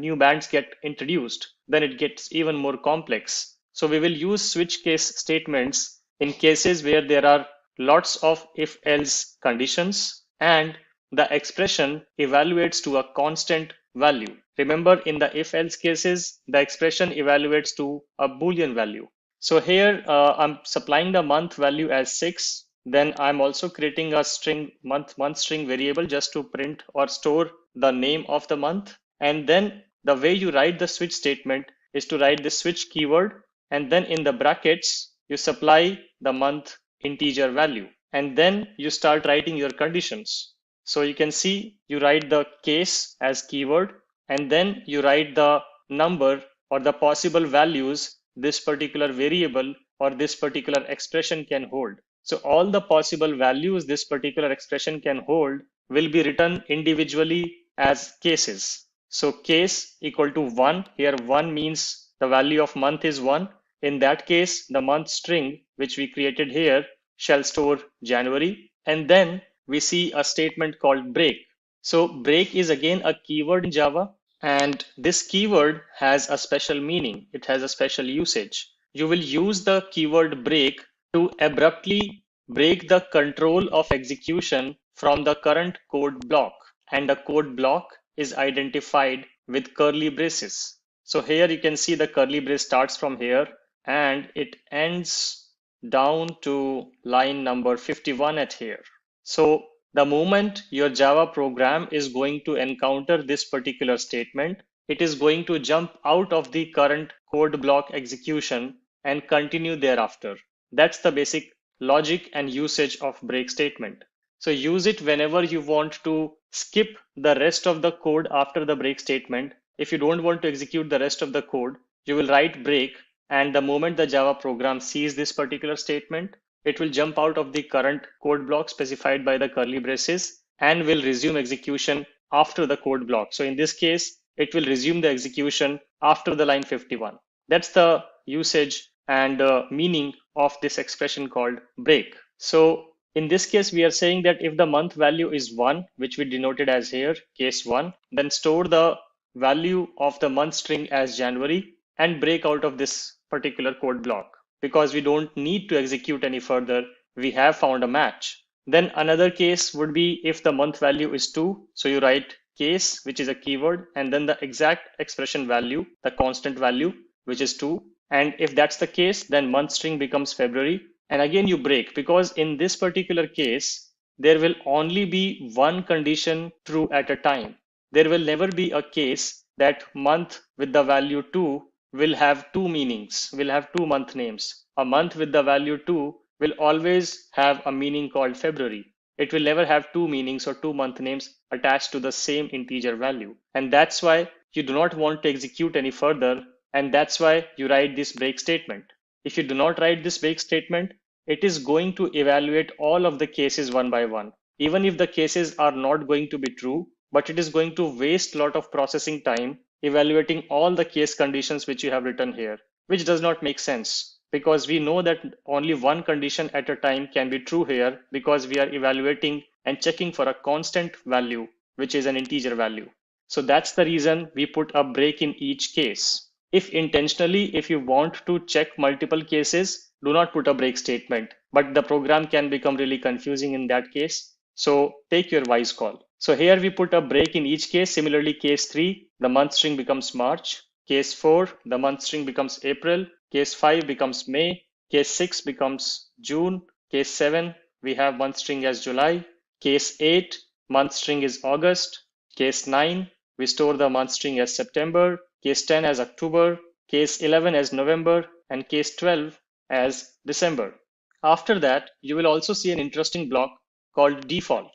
introduced? Then it gets even more complex. So we will use switch case statements in cases where there are lots of if-else conditions and the expression evaluates to a constant value. Remember, in the if-else cases, the expression evaluates to a Boolean value. So here I'm supplying the month value as 6. Then I'm also creating a string month string variable just to print or store the name of the month. And then the way you write the switch statement is to write the switch keyword, and then in the brackets you supply the month integer value, and then you start writing your conditions. So you can see you write the case as keyword, and then you write the number or the possible values this particular variable or this particular expression can hold. So all the possible values this particular expression can hold will be written individually as cases. So case equal to 1. Here 1 means the value of month is 1. In that case, the month string, which we created here, shall store January. And then we see a statement called break. So break is again a keyword in Java. And this keyword has a special meaning. It has a special usage. You will use the keyword break to abruptly break the control of execution from the current code block. And the code block is identified with curly braces. So here you can see the curly brace starts from here and it ends down to line number 51 at here. So the moment your Java program is going to encounter this particular statement, it is going to jump out of the current code block execution and continue thereafter. That's the basic logic and usage of break statement. So use it whenever you want to skip the rest of the code after the break statement. If you don't want to execute the rest of the code, you will write break, and the moment the Java program sees this particular statement, it will jump out of the current code block specified by the curly braces and will resume execution after the code block. So in this case, it will resume the execution after the line 51. That's the usage and meaning of this expression called break. So in this case, we are saying that if the month value is 1, which we denoted as here, case 1, then store the value of the month string as January and break out of this particular code block. Because we don't need to execute any further, we have found a match. Then another case would be if the month value is 2. So you write case, which is a keyword, and then the exact expression value, the constant value, which is 2. And if that's the case, then month string becomes February. And again, you break, because in this particular case, there will only be one condition true at a time. There will never be a case that month with the value 2 will have two meanings, will have two month names. A month with the value 2 will always have a meaning called February. It will never have two meanings or two month names attached to the same integer value. And that's why you do not want to execute any further. And that's why you write this break statement. If you do not write this break statement, it is going to evaluate all of the cases one by one. Even if the cases are not going to be true, but it is going to waste a lot of processing time evaluating all the case conditions which you have written here, which does not make sense, because we know that only one condition at a time can be true here, because we are evaluating and checking for a constant value, which is an integer value. So that's the reason we put a break in each case. If intentionally, if you want to check multiple cases, do not put a break statement, but the program can become really confusing in that case. So take your wise call. So here we put a break in each case. Similarly, case 3, the month string becomes March. Case 4, the month string becomes April. Case 5 becomes May. Case 6 becomes June. Case 7, we have month string as July. Case 8, month string is August. Case 9, we store the month string as September. Case 10 as October. Case 11 as November. And case 12 as December. After that, you will also see an interesting block called default.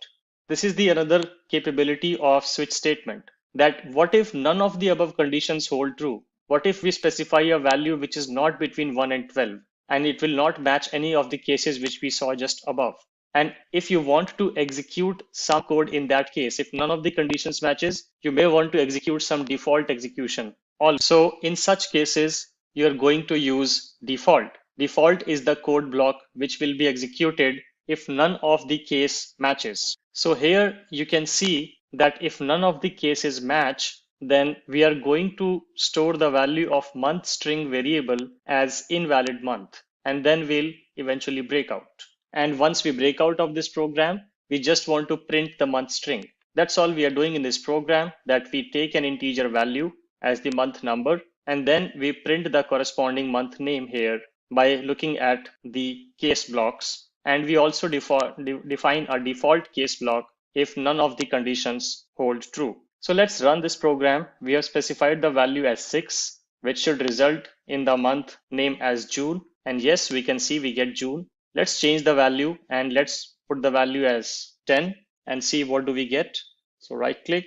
This is the another capability of switch statement, that what if none of the above conditions hold true? What if we specify a value which is not between 1 and 12, and it will not match any of the cases which we saw just above? And if you want to execute some code in that case, if none of the conditions matches, you may want to execute some default execution. Also, in such cases, you're going to use default. Default is the code block which will be executed if none of the case matches. So here you can see that if none of the cases match, then we are going to store the value of month string variable as invalid month, and then we'll eventually break out. And once we break out of this program, we just want to print the month string. That's all we are doing in this program, that we take an integer value as the month number, and then we print the corresponding month name here by looking at the case blocks. And we also define a default case block if none of the conditions hold true. So let's run this program. We have specified the value as 6, which should result in the month name as June. And yes, we can see we get June. Let's change the value and let's put the value as 10 and see what do we get. So right click,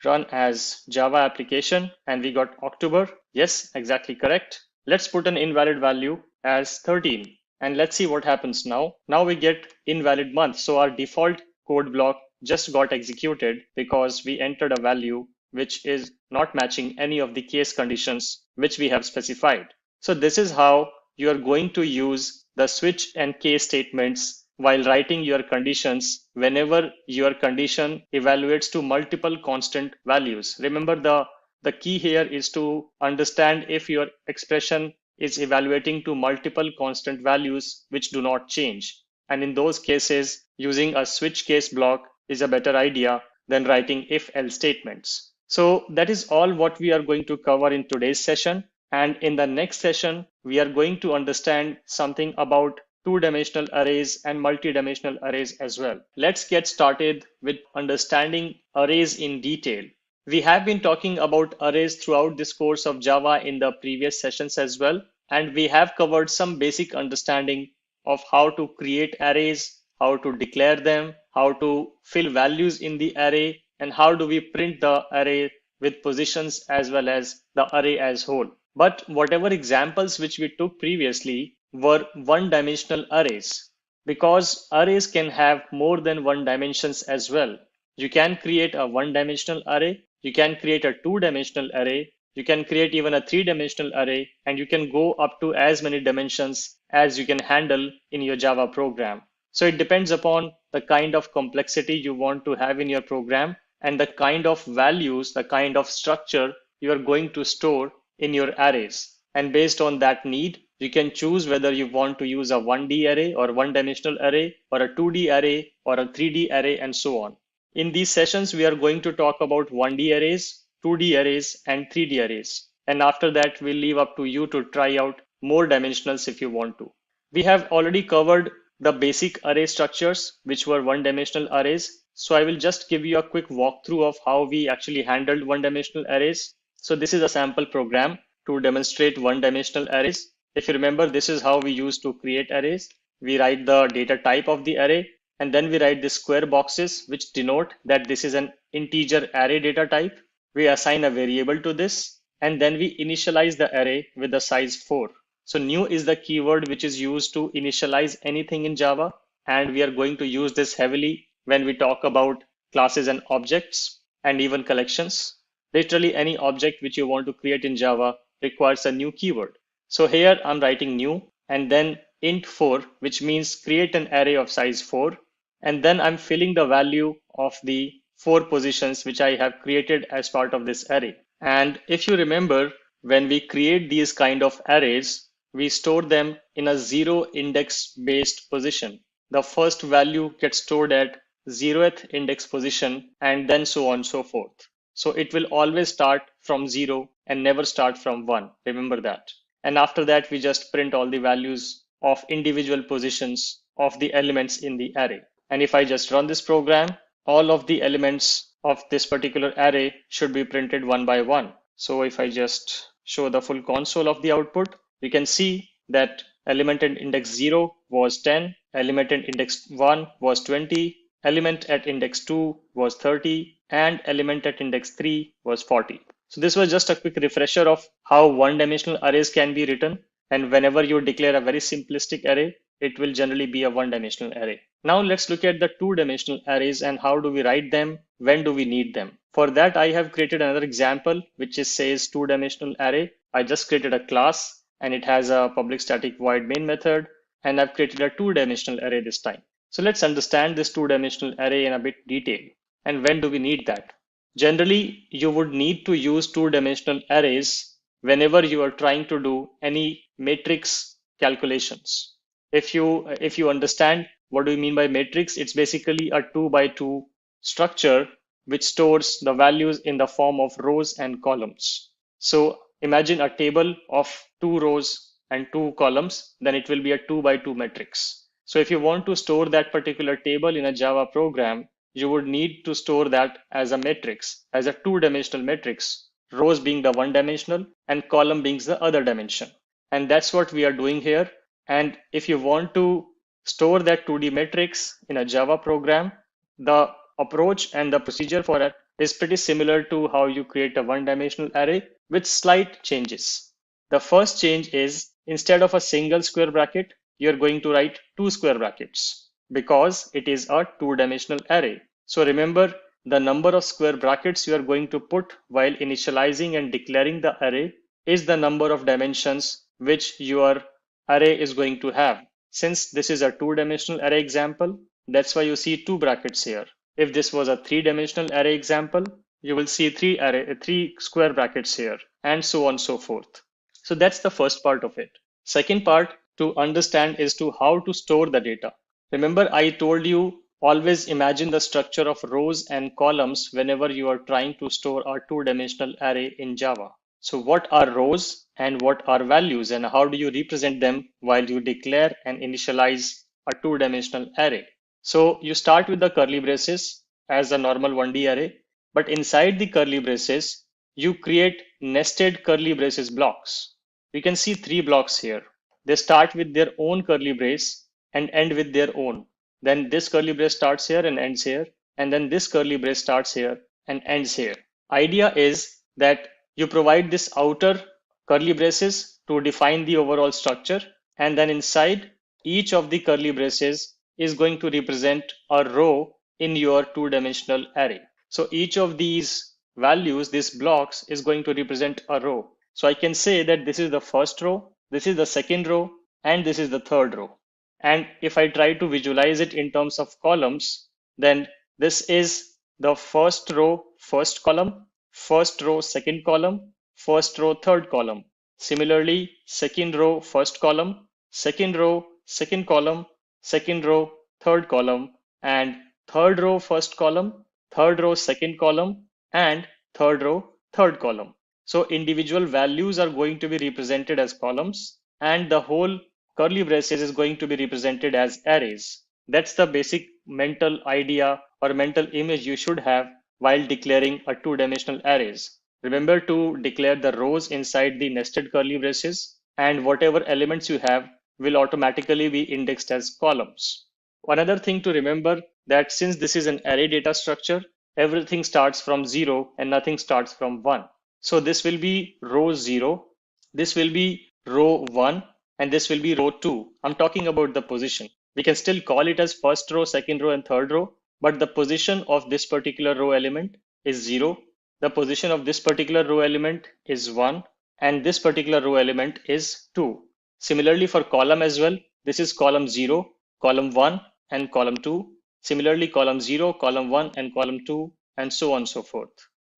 run as Java application, and we got October. Yes, exactly correct. Let's put an invalid value as 13 and let's see what happens now. Now we get invalid month. So our default code block just got executed because we entered a value which is not matching any of the case conditions which we have specified. So this is how you are going to use the switch and case statements while writing your conditions whenever your condition evaluates to multiple constant values. Remember, the key here is to understand if your expression is evaluating to multiple constant values which do not change. And in those cases, using a switch case block is a better idea than writing if-else statements. So that is all what we are going to cover in today's session. And in the next session, we are going to understand something about two-dimensional arrays and multi-dimensional arrays as well. Let's get started with understanding arrays in detail. We have been talking about arrays throughout this course of Java in the previous sessions as well, and we have covered some basic understanding of how to create arrays, how to declare them, how to fill values in the array, and how do we print the array with positions as well as the array as whole. But whatever examples which we took previously were one-dimensional arrays, because arrays can have more than one dimensions as well. You can create a one-dimensional array, you can create a two-dimensional array, you can create even a three-dimensional array, and you can go up to as many dimensions as you can handle in your Java program. So it depends upon the kind of complexity you want to have in your program and the kind of values, the kind of structure you are going to store in your arrays. And based on that need, you can choose whether you want to use a 1D array or one-dimensional array or a 2D array or a 3D array and so on. In these sessions, we are going to talk about 1D arrays, 2D arrays, and 3D arrays. And after that, we'll leave up to you to try out more dimensionals if you want to. We have already covered the basic array structures, which were one-dimensional arrays. So I will just give you a quick walkthrough of how we actually handled one-dimensional arrays. So this is a sample program to demonstrate one-dimensional arrays. If you remember, this is how we used to create arrays. We write the data type of the array, and then we write the square boxes, which denote that this is an integer array data type. We assign a variable to this, and then we initialize the array with the size 4. So new is the keyword which is used to initialize anything in Java, and we are going to use this heavily when we talk about classes and objects and even collections. Literally any object which you want to create in Java requires a new keyword. So here I'm writing new and then int 4, which means create an array of size 4. And then I'm filling the value of the 4 positions which I have created as part of this array. And if you remember, when we create these kind of arrays, we store them in a zero index based position. The first value gets stored at 0th index position and then so on and so forth. So it will always start from 0 and never start from 1. Remember that. And after that, we just print all the values of individual positions of the elements in the array. And if I just run this program, all of the elements of this particular array should be printed one by one. So if I just show the full console of the output, you can see that element at index 0 was 10, element at index 1 was 20, element at index 2 was 30, and element at index 3 was 40. So this was just a quick refresher of how one-dimensional arrays can be written. And whenever you declare a very simplistic array, it will generally be a one-dimensional array. Now let's look at the two-dimensional arrays and how do we write them, when do we need them. For that, I have created another example, which says two-dimensional array. I just created a class and it has a public static void main method, and I've created a two-dimensional array this time. So let's understand this two-dimensional array in a bit detail. And when do we need that? Generally, you would need to use two-dimensional arrays whenever you are trying to do any matrix calculations. If you understand what do you mean by matrix, it's basically a 2 by 2 structure which stores the values in the form of rows and columns. So imagine a table of 2 rows and 2 columns, then it will be a 2 by 2 matrix. So if you want to store that particular table in a Java program, you would need to store that as a matrix, as a two-dimensional matrix, rows being the one-dimensional and column being the other dimension. And that's what we are doing here. And if you want to store that 2D matrix in a Java program, the approach and the procedure for it is pretty similar to how you create a one-dimensional array with slight changes. The first change is instead of a single square bracket, you're going to write 2 square brackets because it is a two-dimensional array. So remember, the number of square brackets you are going to put while initializing and declaring the array is the number of dimensions which your array is going to have. Since this is a two-dimensional array example, that's why you see 2 brackets here. If this was a 3-dimensional array example, you will see 3 square brackets here, and so on and so forth. So that's the first part of it. Second part to understand is to how to store the data. Remember, I told you always imagine the structure of rows and columns whenever you are trying to store a two-dimensional array in Java. So what are rows and what are values, and how do you represent them while you declare and initialize a two-dimensional array? So you start with the curly braces as a normal 1D array, but inside the curly braces, you create nested curly braces blocks. You can see 3 blocks here. They start with their own curly brace and end with their own. Then this curly brace starts here and ends here. And then this curly brace starts here and ends here. Idea is that you provide this outer curly braces to define the overall structure. And then inside each of the curly braces is going to represent a row in your two-dimensional array. So each of these values, these blocks, is going to represent a row. So I can say that this is the first row, this is the second row, and this is the third row. And if I try to visualize it in terms of columns, then this is the first row, first column, first row, second column, first row, third column. Similarly, second row, first column, second row, second column, second row, third column, and third row, first column, third row, second column, and third row, third column. So individual values are going to be represented as columns, and the whole curly braces is going to be represented as arrays. That's the basic mental idea or mental image you should have while declaring a two-dimensional arrays. Remember to declare the rows inside the nested curly braces, and whatever elements you have will automatically be indexed as columns. Another thing to remember that since this is an array data structure, everything starts from 0 and nothing starts from 1. So this will be row 0, this will be row 1, and this will be row 2. I'm talking about the position. We can still call it as first row, second row, and third row, but the position of this particular row element is 0. The position of this particular row element is 1, and this particular row element is 2. Similarly for column as well, this is column 0, column 1, and column 2. Similarly, column 0, column 1, and column 2, and so on and so forth.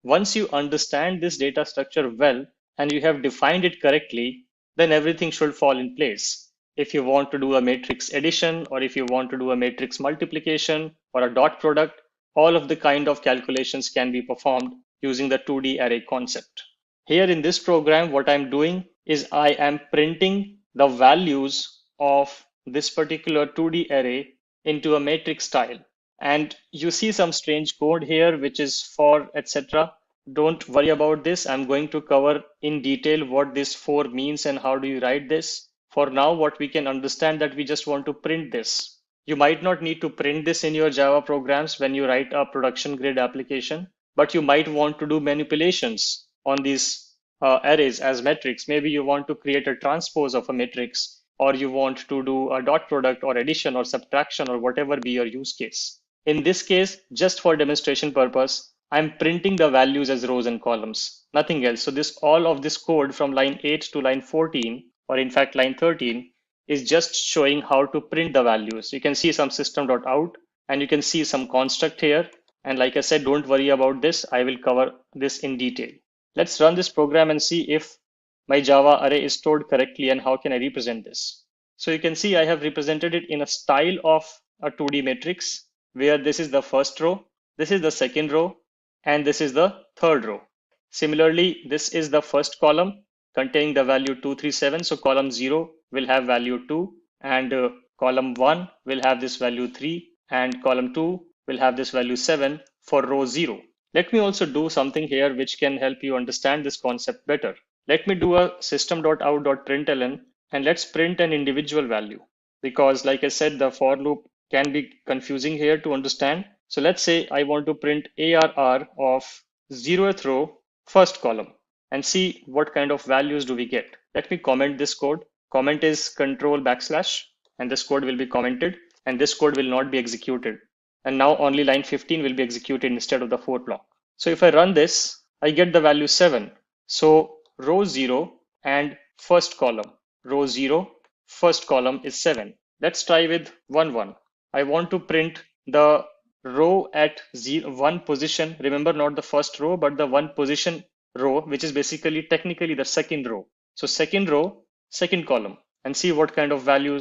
Once you understand this data structure well, and you have defined it correctly, then everything should fall in place. If you want to do a matrix addition, or if you want to do a matrix multiplication or a dot product, all of the kind of calculations can be performed using the 2D array concept. Here in this program, what I'm doing is I am printing the values of this particular 2D array into a matrix style. And you see some strange code here, which is for etc. Don't worry about this. I'm going to cover in detail what this for means and how do you write this. For now, what we can understand that we just want to print this. You might not need to print this in your Java programs when you write a production grade application, but you might want to do manipulations on these arrays as metrics. Maybe you want to create a transpose of a matrix, or you want to do a dot product or addition or subtraction or whatever be your use case. In this case, just for demonstration purpose, I'm printing the values as rows and columns, nothing else. So this all of this code from line 8 to line 14, or in fact line 13, is just showing how to print the values. You can see some system.out and you can see some construct here. And like I said, don't worry about this. I will cover this in detail. Let's run this program and see if my Java array is stored correctly and how can I represent this. So you can see I have represented it in a style of a 2D matrix, where this is the first row, this is the second row, and this is the third row. Similarly, this is the first column containing the value 237. So column 0 will have value 2, and column 1 will have this value 3, and column 2 will have this value 7 for row 0. Let me also do something here which can help you understand this concept better. Let me do a system.out.println and let's print an individual value, because like I said, the for loop can be confusing here to understand. So let's say I want to print ARR of 0th row, first column, and see what kind of values do we get. Let me comment this code. Comment is control \, and this code will be commented, and this code will not be executed. And now only line 15 will be executed instead of the for block. So if I run this, I get the value 7. So row 0 and first column. Row 0, first column is 7. Let's try with 1, 1. I want to print the row at 1 position. Remember, not the first row, but the 1 position row, which is basically technically the second row. So second row, second column, and see what kind of value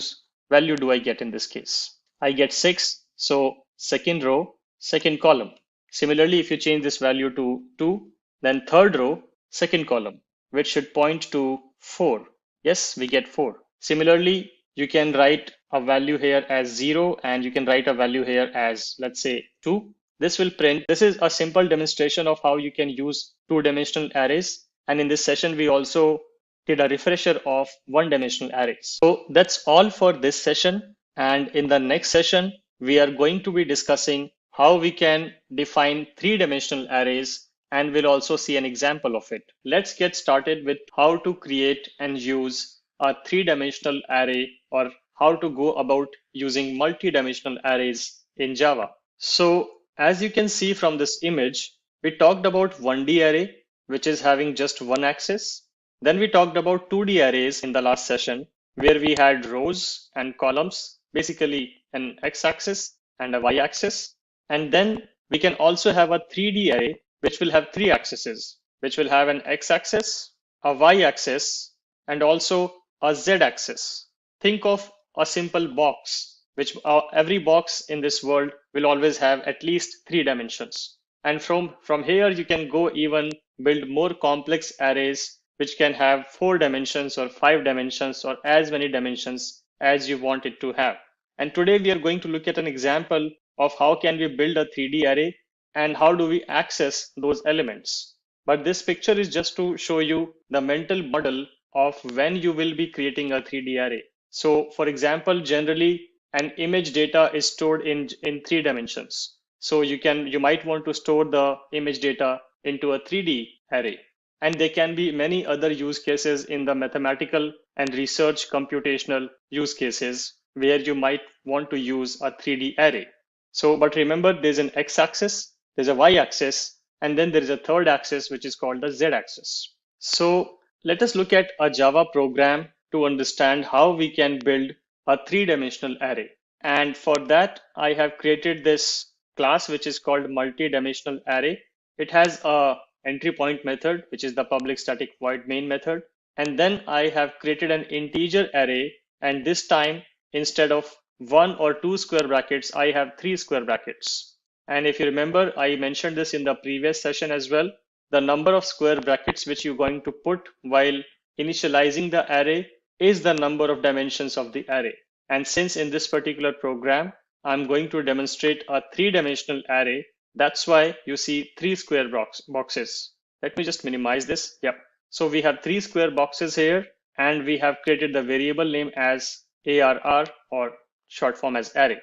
do I get in this case. I get 6. So second row, second column. Similarly, if you change this value to 2, then third row, second column, which should point to 4. Yes, we get 4. Similarly, you can write a value here as 0, and you can write a value here as, let's say, 2. This will print. This is a simple demonstration of how you can use 2-dimensional arrays. And in this session, we also did a refresher of 1-dimensional arrays. So that's all for this session. And in the next session, we are going to be discussing how we can define 3-dimensional arrays, and we'll also see an example of it. Let's get started with how to create and use a 3-dimensional array, or how to go about using multi-dimensional arrays in Java. So as you can see from this image, we talked about 1D array, which is having just one axis. Then we talked about 2D arrays in the last session, where we had rows and columns, basically an x-axis and a y-axis. And then we can also have a 3D array, which will have 3 axes, which will have an x-axis, a y-axis, and also a z-axis. Think of a simple box, which every box in this world will always have at least 3 dimensions. And from here, you can go even build more complex arrays, which can have 4 dimensions or 5 dimensions or as many dimensions as you want it to have. And today we are going to look at an example of how can we build a 3D array and how do we access those elements. But this picture is just to show you the mental model of when you will be creating a 3D array. So for example, generally an image data is stored in 3 dimensions. So you might want to store the image data into a 3D array. And there can be many other use cases in the mathematical and research computational use cases where you might want to use a 3D array. So, but remember, there's an x-axis, there's a y-axis, and then there is a third axis, which is called the z-axis. So let us look at a Java program to understand how we can build a 3-dimensional array. And for that, I have created this class, which is called multi-dimensional array. It has a entry point method, which is the public static void main method. And then I have created an integer array. And this time, instead of 1 or 2 square brackets, I have 3 square brackets. And if you remember, I mentioned this in the previous session as well. The number of square brackets which you're going to put while initializing the array is the number of dimensions of the array. And since in this particular program, I'm going to demonstrate a 3-dimensional array, that's why you see 3 square boxes. Let me just minimize this. Yep. So we have 3 square boxes here, and we have created the variable name as ARR, or short form as array.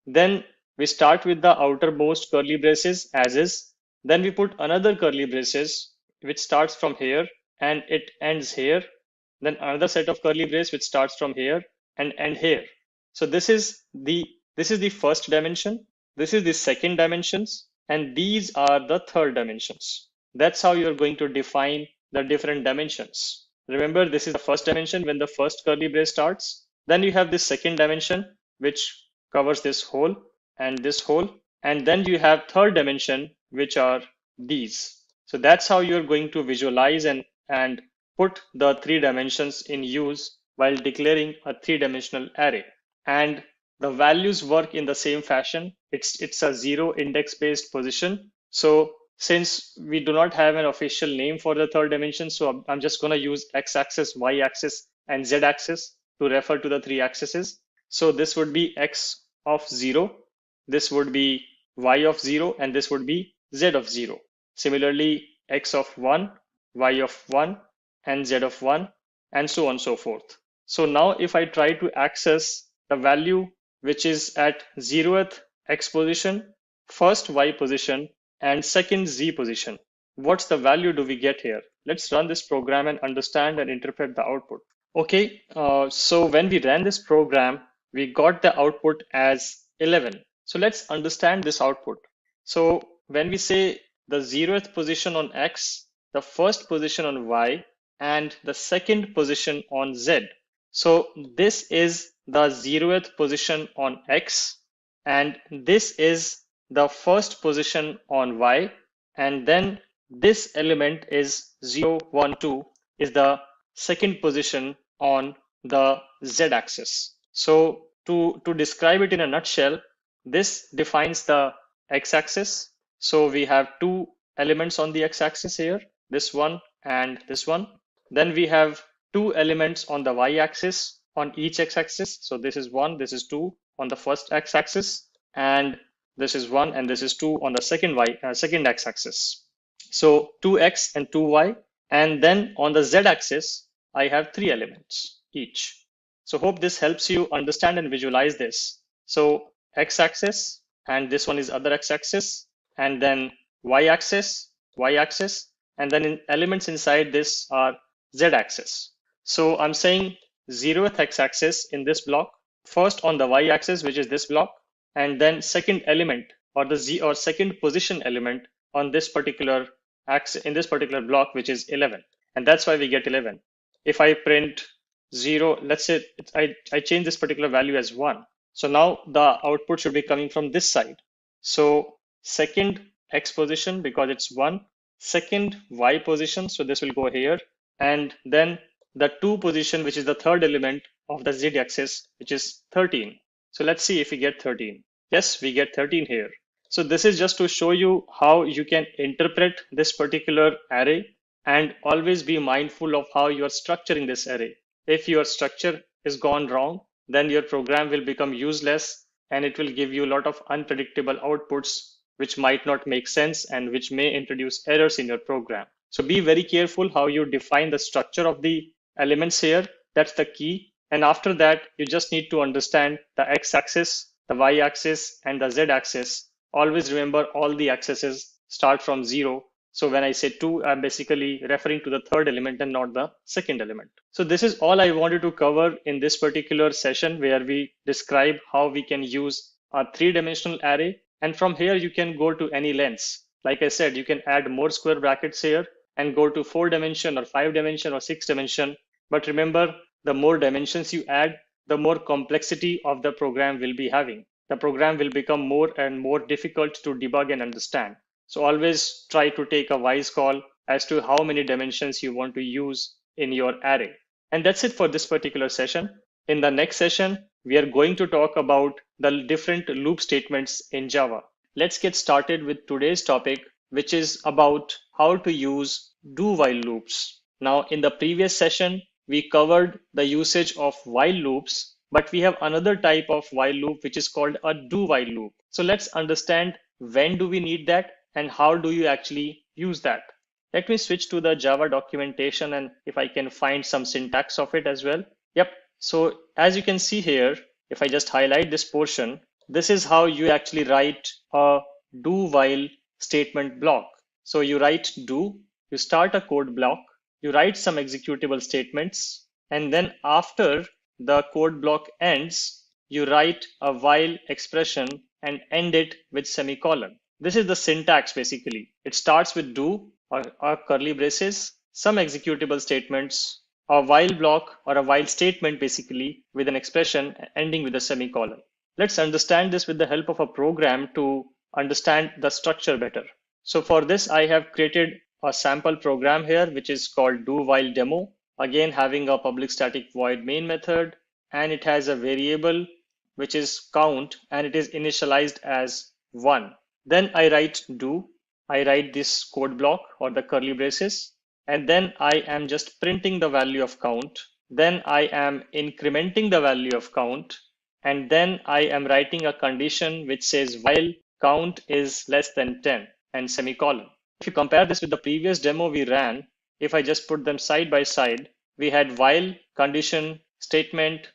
Then we start with the outermost curly braces as is. Then we put another curly braces which starts from here and it ends here. Then another set of curly braces which starts from here and end here. So this is the first dimension. This is the second dimensions, and these are the third dimensions. That's how you're going to define the different dimensions. Remember, this is the first dimension when the first curly brace starts. Then you have this second dimension, which covers this hole and this hole. And then you have third dimension, which are these. So that's how you're going to visualize and put the 3 dimensions in use while declaring a 3-dimensional array. And the values work in the same fashion. It's a 0 index based position. So since we do not have an official name for the third dimension, so I'm just going to use x-axis, y-axis, and z-axis to refer to the 3 axes. So this would be x of 0, this would be y of 0, and this would be z of 0. Similarly, x of 1, y of 1, and z of 1, and so on and so forth. So now if I try to access the value which is at 0th x position, first y position, and second z position, what's the value do we get here? Let's run this program and understand and interpret the output. Okay, so when we ran this program, we got the output as 11. So let's understand this output. So when we say the 0th position on x, the first position on y, and the second position on z. So this is the 0th position on x, and this is the first position on y, and then this element is 0, 1, 2 is the second position on the z-axis. So to describe it in a nutshell, this defines the x-axis. So we have 2 elements on the x-axis here, this one and this one. Then we have 2 elements on the y-axis on each x-axis. So this is 1, this is 2 on the first x-axis, and this is 1 and this is 2 on the second x-axis. So 2x and 2y, and then on the z-axis, I have 3 elements each. So hope this helps you understand and visualize this. So x-axis, and this one is other x-axis, and then y-axis, and then in elements inside this are z-axis. So I'm saying 0th x-axis in this block, first on the y-axis, which is this block, and then second element or the z or second position element on this particular axis in this particular block, which is 11. And that's why we get 11. If I print 0, let's say I change this particular value as 1. So now the output should be coming from this side. So second x position, because it's 1, second y position, so this will go here, and then the 2 position, which is the third element of the z-axis, which is 13. So let's see if we get 13. Yes, we get 13 here. So this is just to show you how you can interpret this particular array, and always be mindful of how you are structuring this array. If your structure is gone wrong, then your program will become useless, and it will give you a lot of unpredictable outputs which might not make sense and which may introduce errors in your program. So be very careful how you define the structure of the elements here. That's the key. And after that, you just need to understand the x-axis, the y-axis, and the z-axis. Always remember all the axes start from 0. So when I say 2, I'm basically referring to the third element and not the second element. So this is all I wanted to cover in this particular session, where we describe how we can use a 3-dimensional array. And from here, you can go to any lengths. Like I said, you can add more square brackets here and go to 4-dimension or 5-dimension or 6-dimension. But remember, the more dimensions you add, the more complexity of the program will be having. The program will become more and more difficult to debug and understand. So always try to take a wise call as to how many dimensions you want to use in your array. And that's it for this particular session. In the next session, we are going to talk about the different loop statements in Java. Let's get started with today's topic, which is about how to use do-while loops. Now, in the previous session, we covered the usage of while loops, but we have another type of while loop, which is called a do-while loop. So let's understand when do we need that and how do you actually use that. Let me switch to the Java documentation and if I can find some syntax of it as well. Yep. So as you can see here, if I just highlight this portion, this is how you actually write a do-while statement block. So you write do, you start a code block, you write some executable statements, and then after the code block ends, you write a while expression and end it with semicolon. This is the syntax basically. It starts with do or curly braces, some executable statements, a while block or a while statement basically with an expression ending with a semicolon. Let's understand this with the help of a program to understand the structure better. So for this, I have created a sample program here, which is called do while demo. Again, having a public static void main method, and it has a variable which is count, and it is initialized as 1. Then I write do, I write this code block or the curly braces, and then I am just printing the value of count. Then I am incrementing the value of count, and then I am writing a condition which says while count is less than 10 and semicolon. If you compare this with the previous demo we ran, if I just put them side by side, we had while condition statement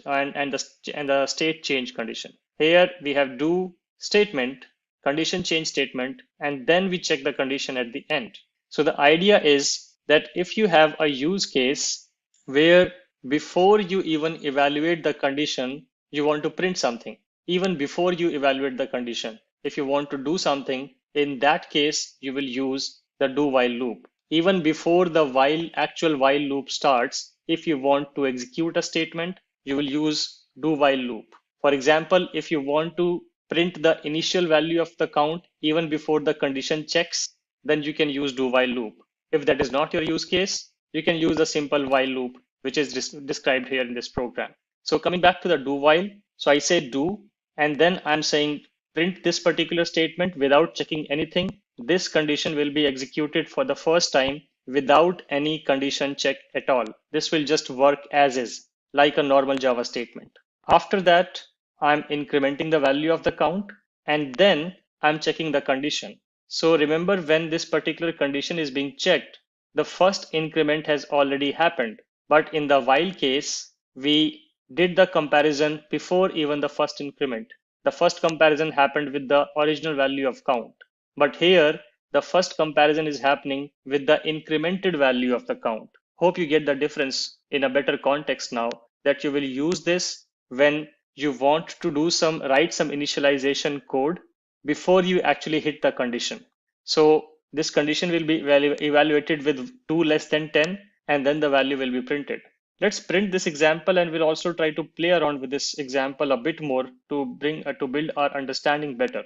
and the state change condition. Here we have do statement, condition change statement, and then we check the condition at the end. So the idea is that if you have a use case where before you even evaluate the condition, you want to print something, even before you evaluate the condition, if you want to do something, in that case, you will use the do while loop. Even before the actual while loop starts, if you want to execute a statement, you will use do while loop. For example, if you want to print the initial value of the count even before the condition checks, then you can use do while loop. If that is not your use case, you can use a simple while loop, which is described here in this program. So coming back to the do while, so I say do, and then I'm saying print this particular statement without checking anything. This condition will be executed for the first time without any condition check at all. This will just work as is, like a normal Java statement. After that, I'm incrementing the value of the count, and then I'm checking the condition. So remember, when this particular condition is being checked, the first increment has already happened. But in the while case, we did the comparison before even the first increment. The first comparison happened with the original value of count. But here, the first comparison is happening with the incremented value of the count. Hope you get the difference in a better context now, that you will use this when you want to write some initialization code before you actually hit the condition. So this condition will be evaluated with 2 less than 10, and then the value will be printed. Let's print this example, and we'll also try to play around with this example a bit more to build our understanding better.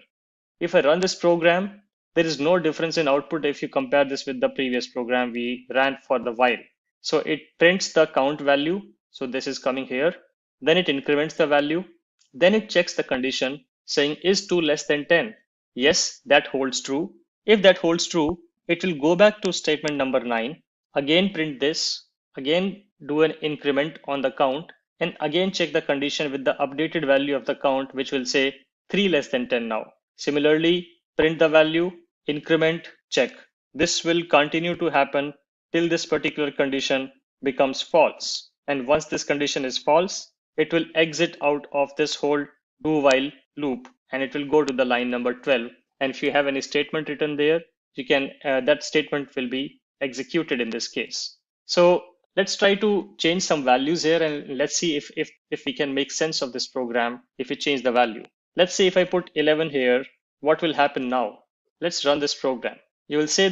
If I run this program, there is no difference in output if you compare this with the previous program we ran for the while. So it prints the count value. So this is coming here. Then it increments the value. Then it checks the condition saying is 2 less than 10. Yes, that holds true. If that holds true, it will go back to statement number 9. Again, print this. Again, do an increment on the count, and again check the condition with the updated value of the count, which will say 3 less than 10 now. Similarly, print the value, increment, check. This will continue to happen till this particular condition becomes false. And once this condition is false, it will exit out of this whole do while loop, and it will go to the line number 12. And if you have any statement written there, you can that statement will be executed in this case. So let's try to change some values here, and let's see if we can make sense of this program if we change the value. Let's say if I put 11 here, what will happen now? Let's run this program. You will say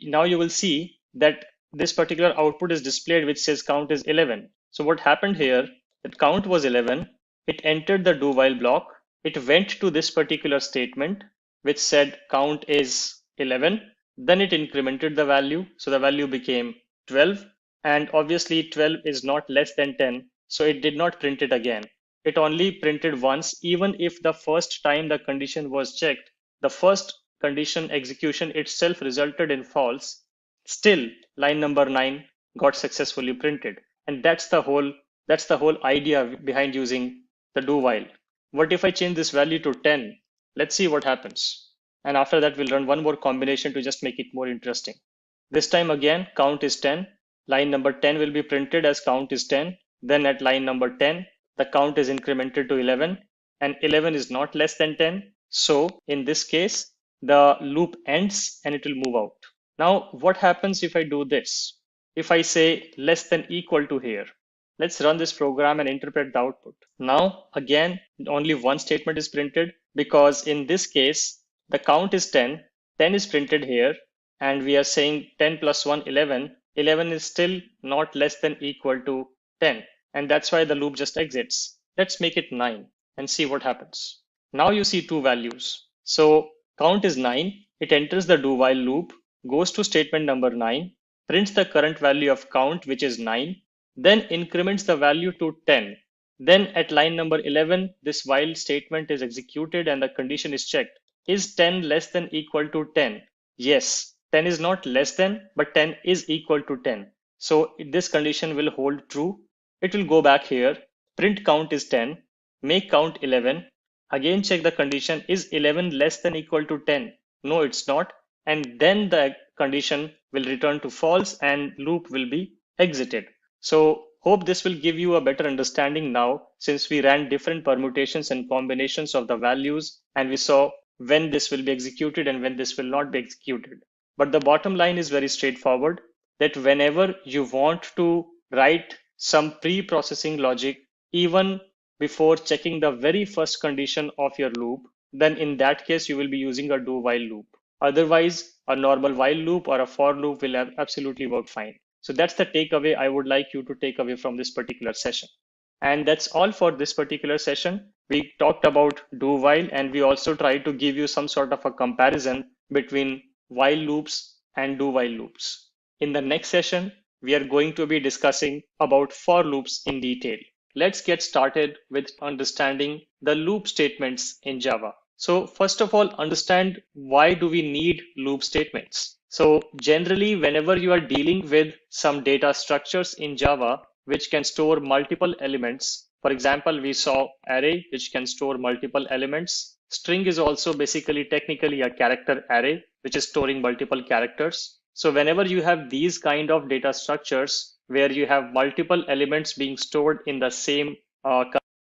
now you will see that this particular output is displayed which says count is 11. So what happened here, that count was 11, it entered the do while block, it went to this particular statement which said count is 11, then it incremented the value. So the value became 12, and obviously 12 is not less than 10. So it did not print it again. It only printed once, even if the first time the condition was checked, the first condition execution itself resulted in false. Still, line number 9 got successfully printed. And that's the whole idea behind using the do while. What if I change this value to 10? Let's see what happens. And after that, we'll run one more combination to just make it more interesting. This time again, count is 10. Line number 10 will be printed as count is 10. Then at line number 10, the count is incremented to 11, and 11 is not less than 10. So in this case, the loop ends and it will move out. Now, what happens if I do this? If I say less than equal to here, let's run this program and interpret the output. Now, again, only one statement is printed because in this case, the count is 10, 10 is printed here, and we are saying 10 plus 1, 11. 11 is still not less than equal to 10. And that's why the loop just exits. Let's make it 9 and see what happens. Now you see two values. So count is 9. It enters the do while loop, goes to statement number 9, prints the current value of count, which is 9, then increments the value to 10. Then at line number 11, this while statement is executed and the condition is checked. Is 10 less than equal to 10? Yes, 10 is not less than, but 10 is equal to 10. So this condition will hold true. It will go back here, print count is 10, make count 11, again check the condition, is 11 less than equal to 10? No, it's not. And then the condition will return to false and loop will be exited. So hope this will give you a better understanding now, since we ran different permutations and combinations of the values and we saw when this will be executed and when this will not be executed. But the bottom line is very straightforward, that whenever you want to write some pre-processing logic, even before checking the very first condition of your loop, then in that case, you will be using a do while loop. Otherwise, a normal while loop or a for loop will absolutely work fine. So that's the takeaway I would like you to take away from this particular session. And that's all for this particular session. We talked about do while, and we also tried to give you some sort of a comparison between while loops and do while loops. In the next session, we are going to be discussing about for loops in detail. Let's get started with understanding the loop statements in Java. So first of all, understand why do we need loop statements? So generally, whenever you are dealing with some data structures in Java, which can store multiple elements, for example, we saw array, which can store multiple elements. String is also basically technically a character array, which is storing multiple characters. So whenever you have these kind of data structures where you have multiple elements being stored in the same,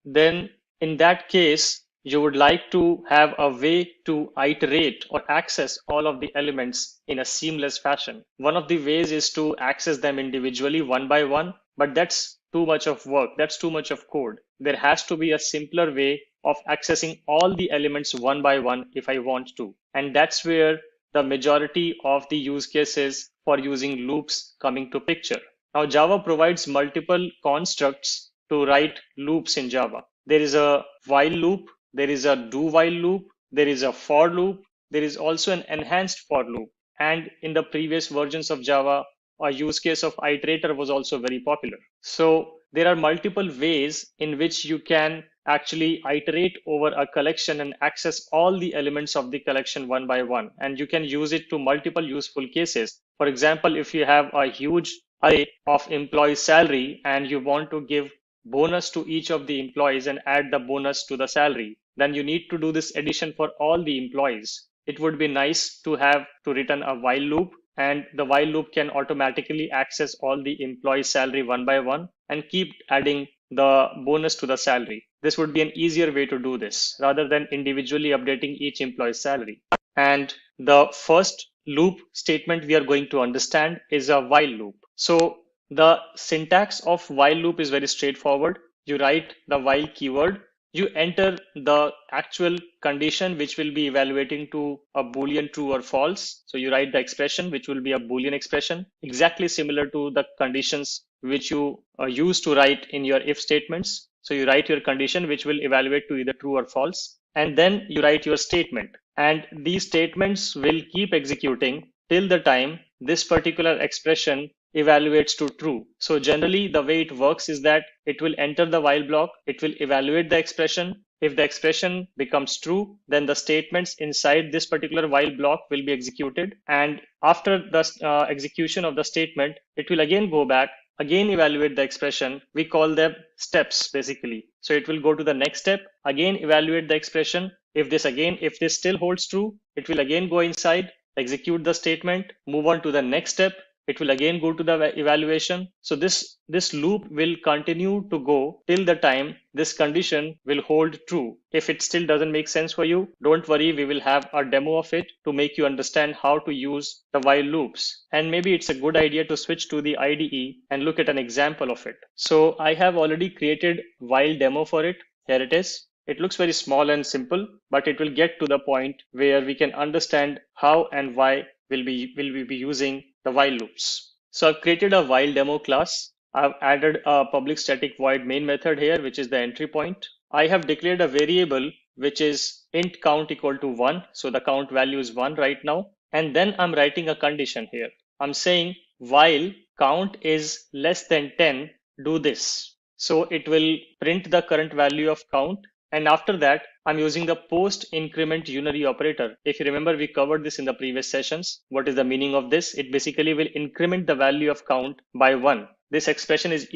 then in that case, you would like to have a way to iterate or access all of the elements in a seamless fashion. One of the ways is to access them individually one by one, but that's too much of work. That's too much of code. There has to be a simpler way of accessing all the elements one by one if I want to. And that's where the majority of the use cases for using loops coming to picture. Now, Java provides multiple constructs to write loops in Java. There is a while loop, there is a do while loop, there is a for loop, there is also an enhanced for loop. And in the previous versions of Java, a use case of iterator was also very popular. So there are multiple ways in which you can actually iterate over a collection and access all the elements of the collection one by one. And you can use it to multiple useful cases. For example, if you have a huge array of employee salary and you want to give bonus to each of the employees and add the bonus to the salary, then you need to do this addition for all the employees. It would be nice to have to return a while loop, and the while loop can automatically access all the employee salary one by one and keep adding the bonus to the salary. This would be an easier way to do this rather than individually updating each employee's salary. And the first loop statement we are going to understand is a while loop. So the syntax of while loop is very straightforward. You write the while keyword, you enter the actual condition which will be evaluating to a Boolean true or false. So you write the expression which will be a Boolean expression, exactly similar to the conditions which you use to write in your if statements. So you write your condition which will evaluate to either true or false. and then you write your statement. And these statements will keep executing till the time this particular expression evaluates to true. So generally the way it works is that it will enter the while block, it will evaluate the expression. If the expression becomes true, then the statements inside this particular while block will be executed. And after the execution of the statement, it will again go back, again evaluate the expression. We call them steps basically. So it will go to the next step, again evaluate the expression. If this still holds true, it will again go inside, execute the statement, move on to the next step. It will again go to the evaluation. So this loop will continue to go till the time this condition will hold true. If it still doesn't make sense for you, don't worry, we will have a demo of it to make you understand how to use the while loops. And maybe it's a good idea to switch to the IDE and look at an example of it. So I have already created while demo for it. Here it is. It looks very small and simple, but it will get to the point where we can understand how and why will we be using the while loops. So I've created a while demo class. I've added a public static void main method here, which is the entry point. I have declared a variable which is int count equal to 1. So the count value is 1 right now. And then I'm writing a condition here. I'm saying while count is less than 10, do this. So it will print the current value of count. And after that, I'm using the post increment unary operator. If you remember, we covered this in the previous sessions. What is the meaning of this? It basically will increment the value of count by 1. This expression is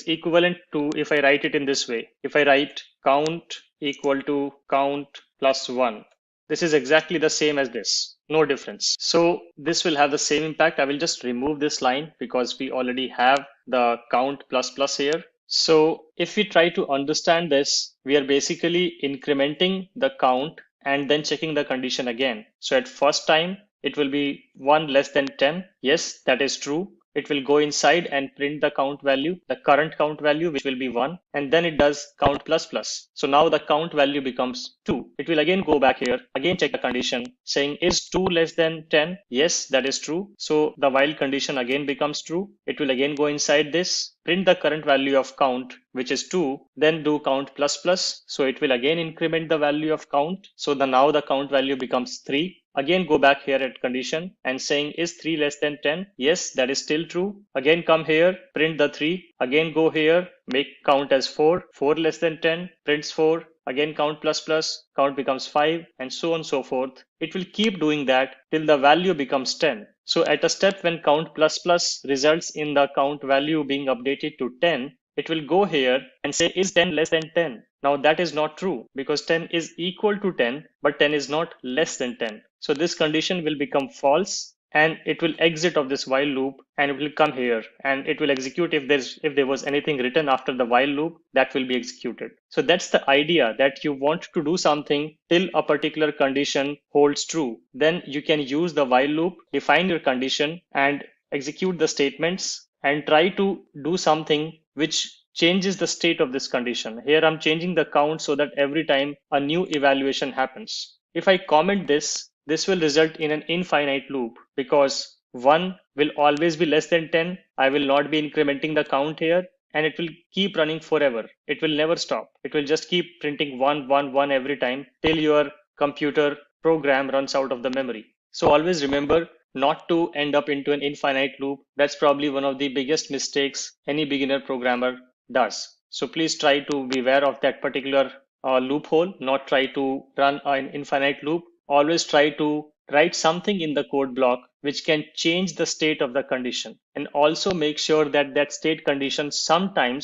equivalent to if I write it in this way. If I write count equal to count plus 1. This is exactly the same as this. No difference. So this will have the same impact. I will just remove this line because we already have the count plus plus here. So if we try to understand this, we are basically incrementing the count and then checking the condition again. So at first time, it will be 1 less than 10. Yes, that is true. It will go inside and print the count value, the current count value, which will be 1. And then it does count plus plus. So now the count value becomes 2. It will again go back here, again check the condition saying is 2 less than 10? Yes, that is true. So the while condition again becomes true. It will again go inside this, print the current value of count, which is 2, then do count plus plus. So it will again increment the value of count. So now the count value becomes 3. Again, go back here at condition and saying is 3 less than 10? Yes, that is still true. Again, come here, print the 3. Again, go here, make count as 4. 4 less than 10, prints 4. Again, count plus plus, count becomes 5, and so on and so forth. It will keep doing that till the value becomes 10. So at a step when count plus plus results in the count value being updated to 10, it will go here and say is 10 less than 10? Now that is not true because 10 is equal to 10, but 10 is not less than 10. So this condition will become false and it will exit of this while loop and it will come here and it will execute if there was anything written after the while loop that will be executed. So that's the idea, that you want to do something till a particular condition holds true. Then you can use the while loop, define your condition and execute the statements and try to do something which changes the state of this condition. Here I'm changing the count so that every time a new evaluation happens. If I comment this will result in an infinite loop because 1 will always be less than 10. I will not be incrementing the count here and it will keep running forever. It will never stop. It will just keep printing 1, 1, 1 every time till your computer program runs out of the memory. So always remember not to end up into an infinite loop. That's probably one of the biggest mistakes any beginner programmer does. So please try to be aware of that particular loophole, not try to run an infinite loop. Always try to write something in the code block which can change the state of the condition, and also make sure that that state condition sometime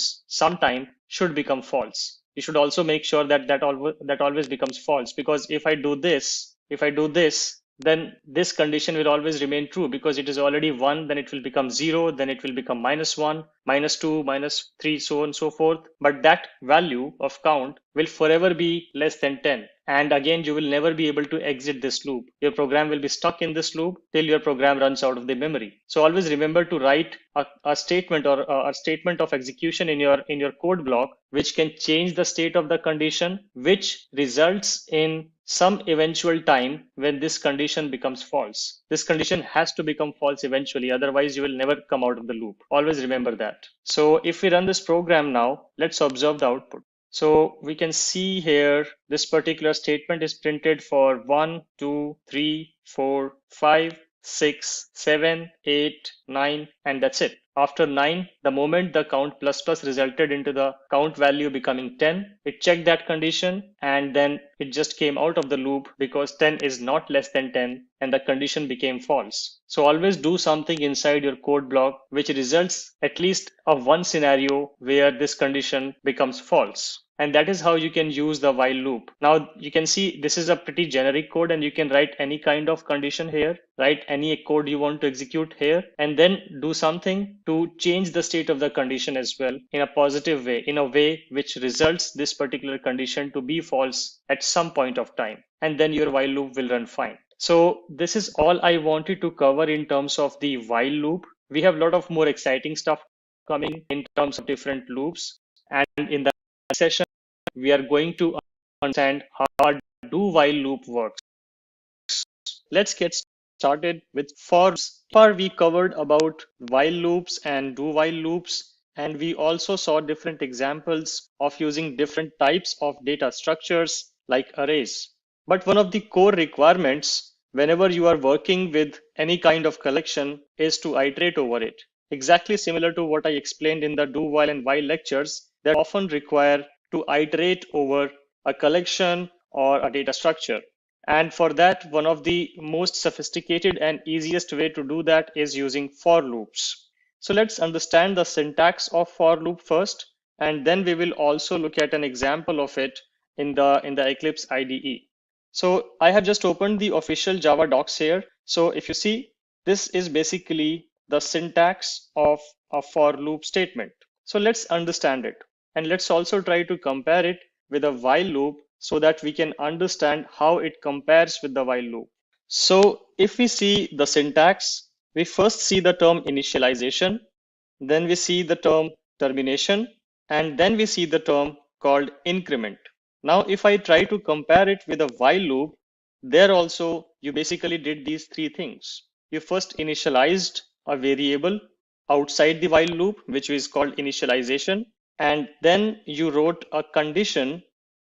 should become false. You should also make sure that always becomes false, because if I do this, then this condition will always remain true because it is already 1, then it will become 0, then it will become -1, -2, -3, so on and so forth. But that value of count will forever be less than 10. And again, you will never be able to exit this loop. Your program will be stuck in this loop till your program runs out of the memory. So always remember to write a statement or a statement of execution in your code block, which can change the state of the condition, which results in some eventual time when this condition becomes false. This condition has to become false eventually, otherwise you will never come out of the loop. Always remember that. So if we run this program now, let's observe the output. So we can see here this particular statement is printed for 1, 2, 3, 4, 5, 6, 7, 8, 9, and that's it. After 9, the moment the count plus plus resulted into the count value becoming 10, it checked that condition and then it just came out of the loop because 10 is not less than 10 and the condition became false. So always do something inside your code block which results at least of one scenario where this condition becomes false. And that is how you can use the while loop. Now you can see this is a pretty generic code and you can write any kind of condition here, write any code you want to execute here, and then do something to change the state of the condition as well in a positive way, in a way which results this particular condition to be false at some point of time. And then your while loop will run fine. So this is all I wanted to cover in terms of the while loop. We have a lot of more exciting stuff coming in terms of different loops. And in the session, we are going to understand how our do while loop works. Let's get started with for. Far we covered about while loops and do while loops, and we also saw different examples of using different types of data structures like arrays. But one of the core requirements whenever you are working with any kind of collection is to iterate over it. Exactly similar to what I explained in the do while and while lectures, that often require to iterate over a collection or a data structure. And for that, one of the most sophisticated and easiest way to do that is using for loops. So let's understand the syntax of for loop first, and then we will also look at an example of it in the Eclipse IDE. So I have just opened the official Java docs here. So if you see, this is basically the syntax of a for loop statement. So let's understand it. And let's also try to compare it with a while loop so that we can understand how it compares with the while loop. So if we see the syntax, we first see the term initialization, then we see the term termination, and then we see the term called increment. Now, if I try to compare it with a while loop, there also you basically did these three things. You first initialized a variable outside the while loop, which is called initialization. And then you wrote a condition,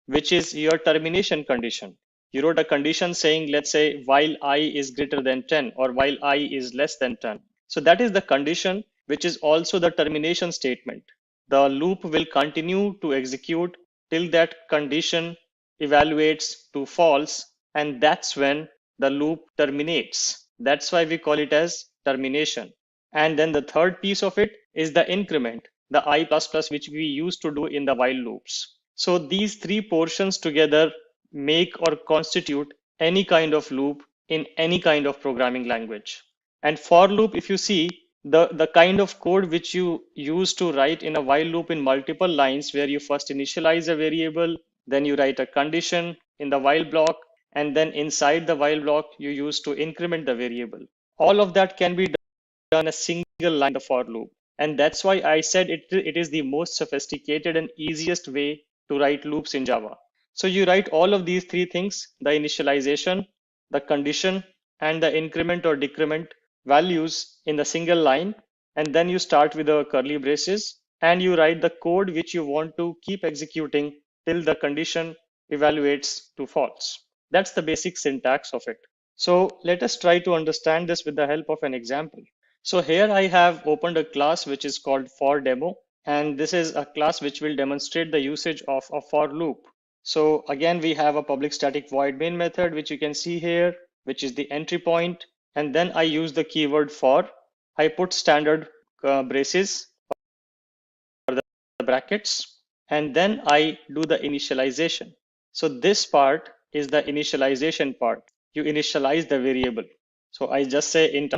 which is your termination condition. You wrote a condition saying, let's say, while I is greater than 10 or while I is less than 10. So that is the condition, which is also the termination statement. The loop will continue to execute till that condition evaluates to false, and that's when the loop terminates. That's why we call it as termination. And then the third piece of it is the increment, the I++, which we used to do in the while loops. So these three portions together make or constitute any kind of loop in any kind of programming language. And for loop, if you see, the kind of code which you use to write in a while loop in multiple lines, where you first initialize a variable, then you write a condition in the while block, and then inside the while block, you use to increment the variable. All of that can be done a single line in the for loop. And that's why I said it is the most sophisticated and easiest way to write loops in Java. So you write all of these three things, the initialization, the condition, and the increment or decrement values in the single line. And then you start with the curly braces and you write the code which you want to keep executing till the condition evaluates to false. That's the basic syntax of it. So let us try to understand this with the help of an example. So here I have opened a class which is called for demo, and this is a class which will demonstrate the usage of a for loop. So again, we have a public static void main method, which you can see here, which is the entry point. And then I use the keyword for. I put standard braces or the brackets, and then I do the initialization. So this part is the initialization part. You initialize the variable. So I just say int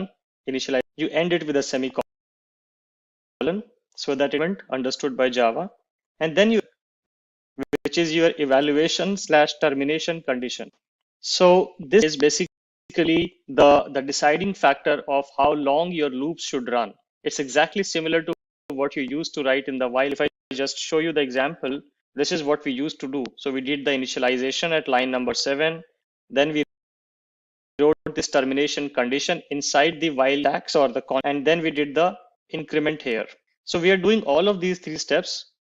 initialize. You end it with a semicolon so that it understood by Java. And then you, which is your evaluation/termination condition. So this is basically the deciding factor of how long your loops should run. It's exactly similar to what you used to write in the while. If I just show you the example, this is what we used to do. So we did the initialization at line number 7. Then we wrote this termination condition inside the while tax or the con, and then we did the increment here. So we are doing all of these three steps,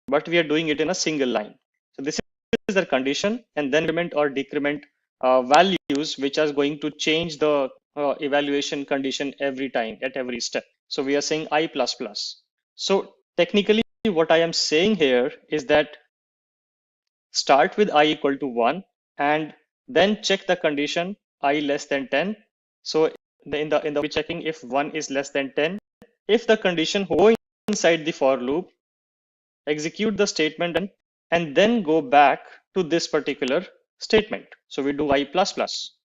but we are doing it in a single line. So this is the condition, and then increment or decrement values which are going to change the evaluation condition every time at every step. So we are saying I++. So technically what I am saying here is that start with I equal to 1 and then check the condition I less than 10. So in the checking if 1 is less than 10, if the condition go inside the for loop, execute the statement and then go back to this particular statement. So we do I++.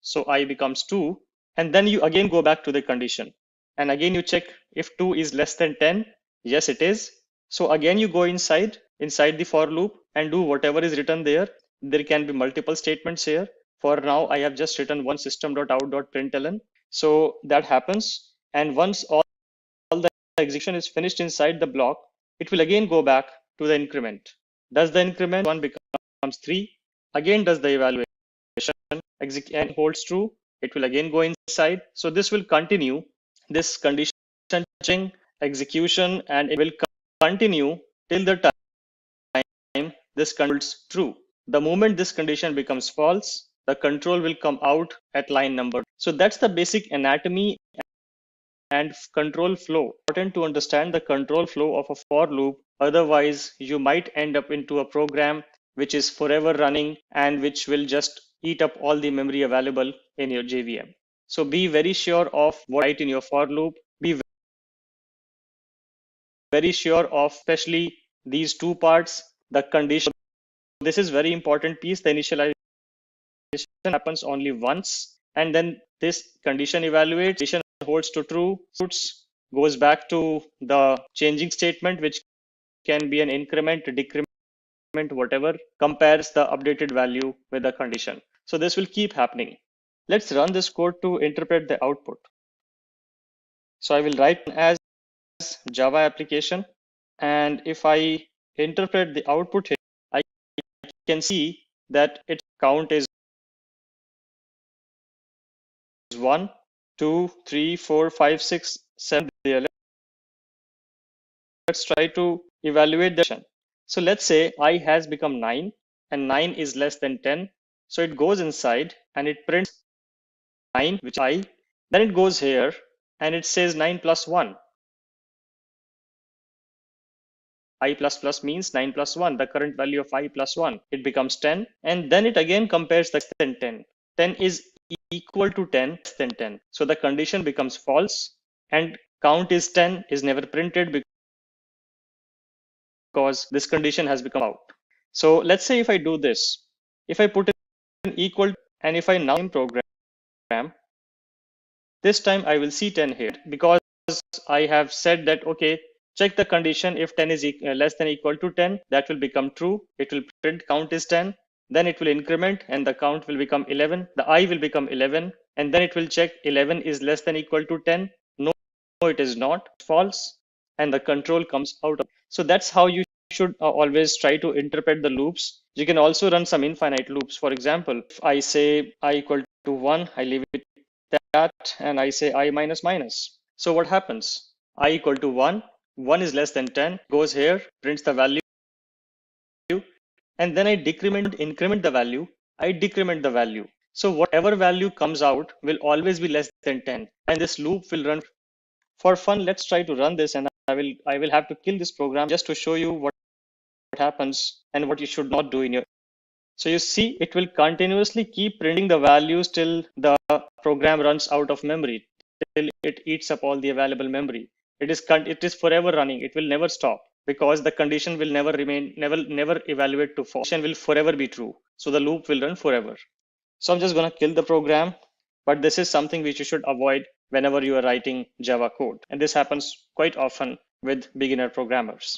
So I becomes 2 and then you again go back to the condition and again you check if 2 is less than 10. Yes, it is. So again you go inside the for loop and do whatever is written there. There can be multiple statements here. For now I have just written one system.out.println. So that happens, and once all the execution is finished inside the block, it will again go back to the increment. Does the increment 1 becomes 3? Again does the evaluation, and holds true, it will again go inside. So this will continue, this condition checking, execution, and it will continue till the time this holds true. The moment this condition becomes false, the control will come out at line number. So that's the basic anatomy and control flow. Important to understand the control flow of a for loop, otherwise you might end up into a program which is forever running and which will just eat up all the memory available in your JVM. So be very sure of what you write in your for loop. Be very sure of especially these two parts, the condition. This is very important piece. The initialization happens only once, and then this condition evaluates, condition holds to true, goes back to the changing statement, which can be an increment, decrement, whatever, compares the updated value with the condition. So this will keep happening. Let's run this code to interpret the output. So I will write as Java application, and if I interpret the output here, I can see that its count is 1, 2, 3, 4, 5, 6, 7 there. Let's try to evaluate the. So let's say I has become 9 and 9 is less than 10. So it goes inside and it prints 9, which I, then it goes here and it says 9 plus 1. I plus plus means 9 plus 1, the current value of I plus 1. It becomes 10, and then it again compares the less than 10. 10 is equal to 10, less than 10. So the condition becomes false, and count is 10 is never printed because this condition has become out. So let's say if I do this, if I put in equal, and if I now program, this time I will see 10 here because I have said that, okay, check the condition. If 10 is less than or equal to 10, that will become true. It will print count is 10. Then it will increment and the count will become 11. The I will become 11. And then it will check 11 is less than or equal to 10. No, it is not. False. And the control comes out. So that's how you should always try to interpret the loops. You can also run some infinite loops. For example, if I say I equal to 1, I leave it that, and I say I minus minus. So what happens? I equal to 1. 1 is less than 10, goes here, prints the value, and then I increment the value, I decrement the value. So whatever value comes out will always be less than 10, and this loop will run. For fun, let's try to run this, and I will have to kill this program just to show you what happens and what you should not do in your. So you see, it will continuously keep printing the values till the program runs out of memory, till it eats up all the available memory. It is forever running. It will never stop because the condition will never evaluate to false. Condition will forever be true. So the loop will run forever. So I'm just going to kill the program, but this is something which you should avoid whenever you are writing Java code. And this happens quite often with beginner programmers.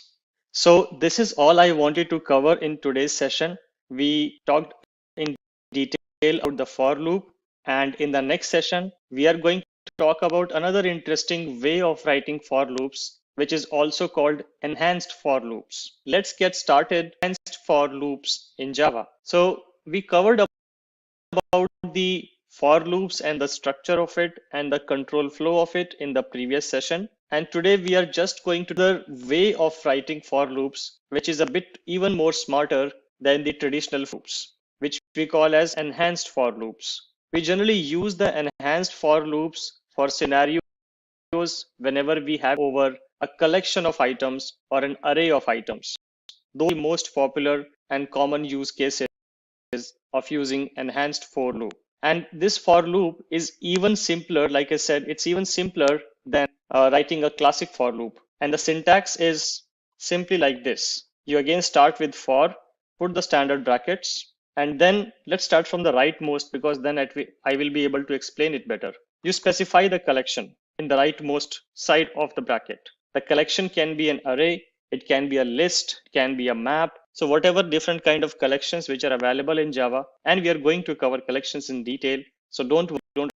So this is all I wanted to cover in today's session. We talked in detail about the for loop, and in the next session, we are going to talk about another interesting way of writing for loops, which is also called enhanced for loops. Let's get started. Enhanced for loops in Java. So we covered about the for loops and the structure of it and the control flow of it in the previous session. And today we are just going to the way of writing for loops, which is a bit even more smarter than the traditional loops, which we call as enhanced for loops. We generally use the enhanced for loops for scenarios whenever we have over a collection of items or an array of items. Those are the most popular and common use cases of using enhanced for loop. And this for loop is even simpler. Like I said, it's even simpler than writing a classic for loop. And the syntax is simply like this. You again start with for, put the standard brackets, and then let's start from the rightmost, because then I will be able to explain it better. You specify the collection in the rightmost side of the bracket. The collection can be an array, it can be a list, it can be a map. So whatever different kind of collections which are available in Java, and we are going to cover collections in detail. So don't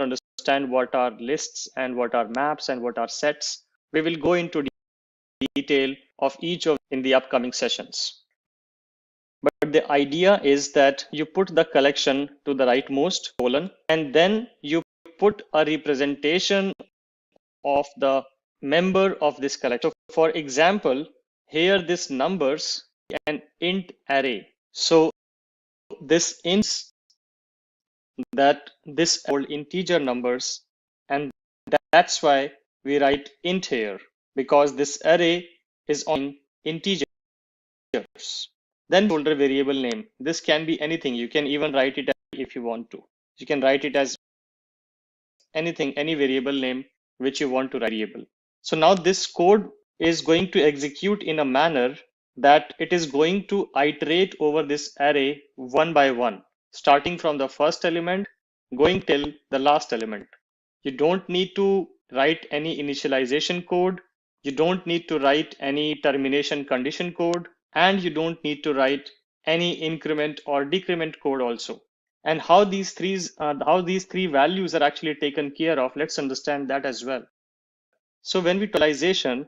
understand what are lists and what are maps and what are sets. We will go into detail of each of in the upcoming sessions. But the idea is that you put the collection to the rightmost colon, and then you put a representation of the member of this collection. So for example, here this numbers an int array. So this int that this old integer numbers, and that's why we write int here, because this array is on integers. Then folder variable name. This can be anything. You can even write it if you want to. You can write it as anything, any variable name which you want to variable. So now this code is going to execute in a manner that it is going to iterate over this array one by one, starting from the first element, going till the last element. You don't need to write any initialization code. You don't need to write any termination condition code, and you don't need to write any increment or decrement code also. And how these three values are actually taken care of, let's understand that as well. So when we initialization,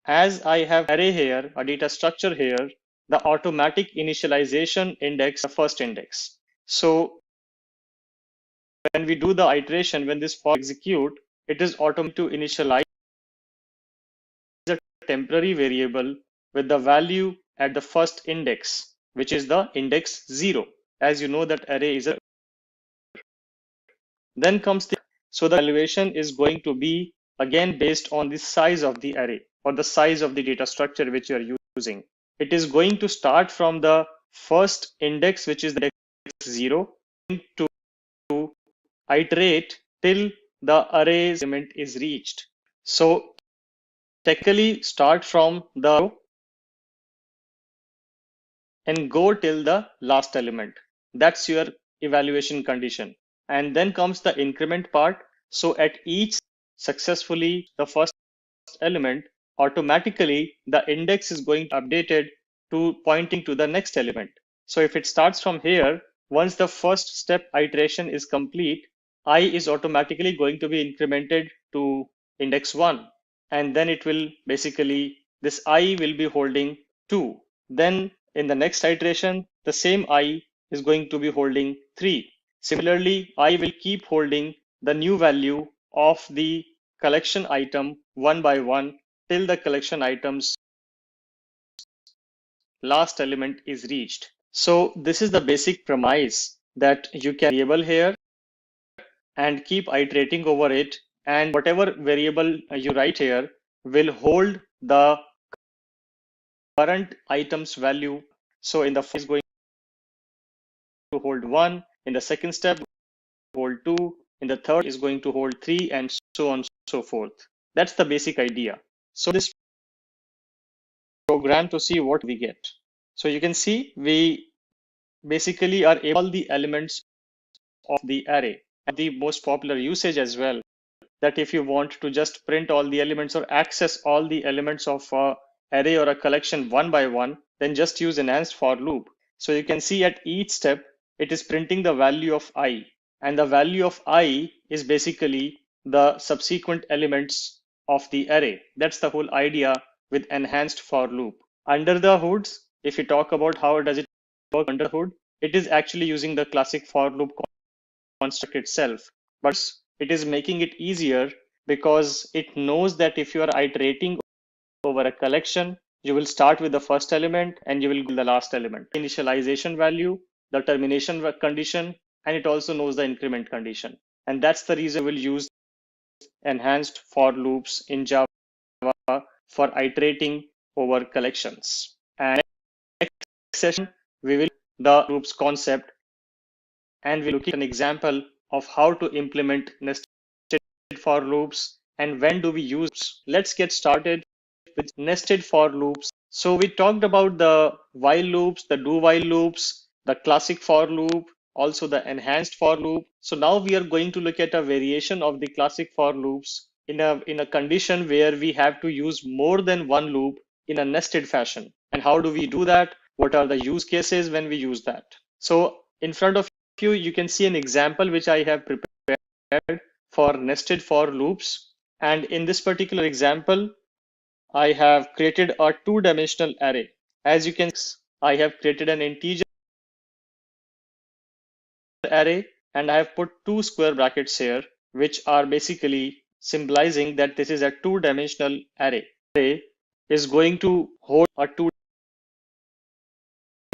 as I have array here, a data structure here, the automatic initialization index, the first index. So when we do the iteration, when this for execute, it is automatic to initialize a temporary variable with the value at the first index, which is the index 0. As you know that array is a. Then comes so the evaluation is going to be again based on the size of the array or the size of the data structure which you are using. It is going to start from the first index, which is the index 0, to iterate till the array element is reached. So technically start from the and go till the last element. That's your evaluation condition. And then comes the increment part. So at each successfully the first element, automatically the index is going to be updated to pointing to the next element. So if it starts from here, once the first step iteration is complete, I is automatically going to be incremented to index 1. And then it will basically, this I will be holding 2. Then in the next iteration, the same I is going to be holding 3. Similarly, I will keep holding the new value of the collection item one by one till the collection item's last element is reached. So this is the basic premise, that you can variable here and keep iterating over it, and whatever variable you write here will hold the current item's value. So in the first is going to hold 1, in the second step hold 2, in the third is going to hold 3, and so on and so forth. That's the basic idea. So this program to see what we get. So you can see we basically are able all the elements of the array, and the most popular usage as well, that if you want to just print all the elements or access all the elements of a array or a collection one by one, then just use enhanced for loop. So you can see at each step it is printing the value of I, and the value of I is basically the subsequent elements of the array. That's the whole idea with enhanced for loop. Under the hoods, if you talk about how does it work under the hood, it is actually using the classic for loop construct itself, but it is making it easier because it knows that if you are iterating over a collection, you will start with the first element and you will go to the last element. Initialization value, the termination condition, and it also knows the increment condition. And that's the reason we'll use enhanced for loops in Java for iterating over collections. And next session, we will the loops concept, and we'll look at an example of how to implement nested for loops and when do we use. Let's get started with nested for loops. So we talked about the while loops, the do while loops, the classic for loop, also the enhanced for loop. So now we are going to look at a variation of the classic for loops in a condition where we have to use more than one loop in a nested fashion. And how do we do that? What are the use cases when we use that? So in front of you, you can see an example which I have prepared for nested for loops. And in this particular example, I have created a two-dimensional array. As you can see, I have created an integer array and I have put two square brackets here, which are basically symbolizing that this is a two-dimensional array. Array is going to hold a 2D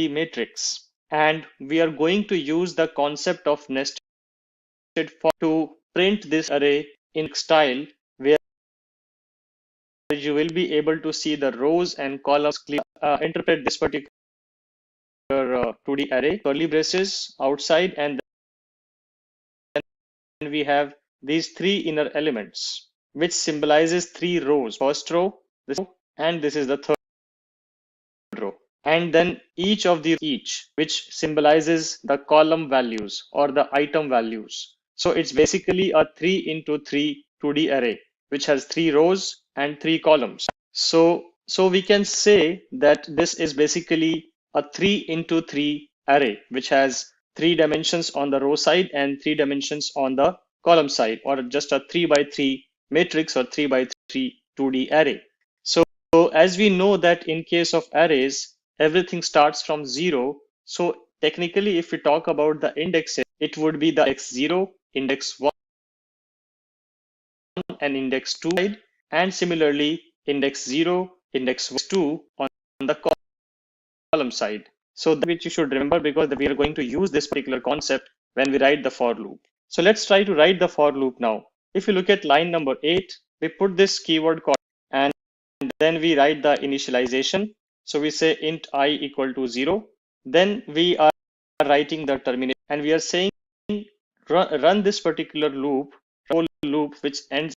matrix, and we are going to use the concept of nested for to print this array in style where you will be able to see the rows and columns clearly. Interpret this particular 2D array, curly braces outside, and then we have these three inner elements, which symbolizes three rows. First row, this row, and this is the third row. And then each of the which symbolizes the column values or the item values. So it's basically a 3x3 2D array, which has three rows and three columns. So we can say that this is basically a 3x3 array, which has 3 dimensions on the row side and 3 dimensions on the column side, or just a 3x3 matrix or 3x3 2D array. So as we know that in case of arrays, everything starts from 0. So technically, if we talk about the indexes, it would be the index 0, index 1, and index 2, and similarly index 0, index 2 on the column side. So that which you should remember, because we are going to use this particular concept when we write the for loop. So let's try to write the for loop now. If you look at line number 8, we put this keyword called, and then we write the initialization. So we say int I equal to 0. Then we are writing the termination, and we are saying run this particular loop, whole loop, which ends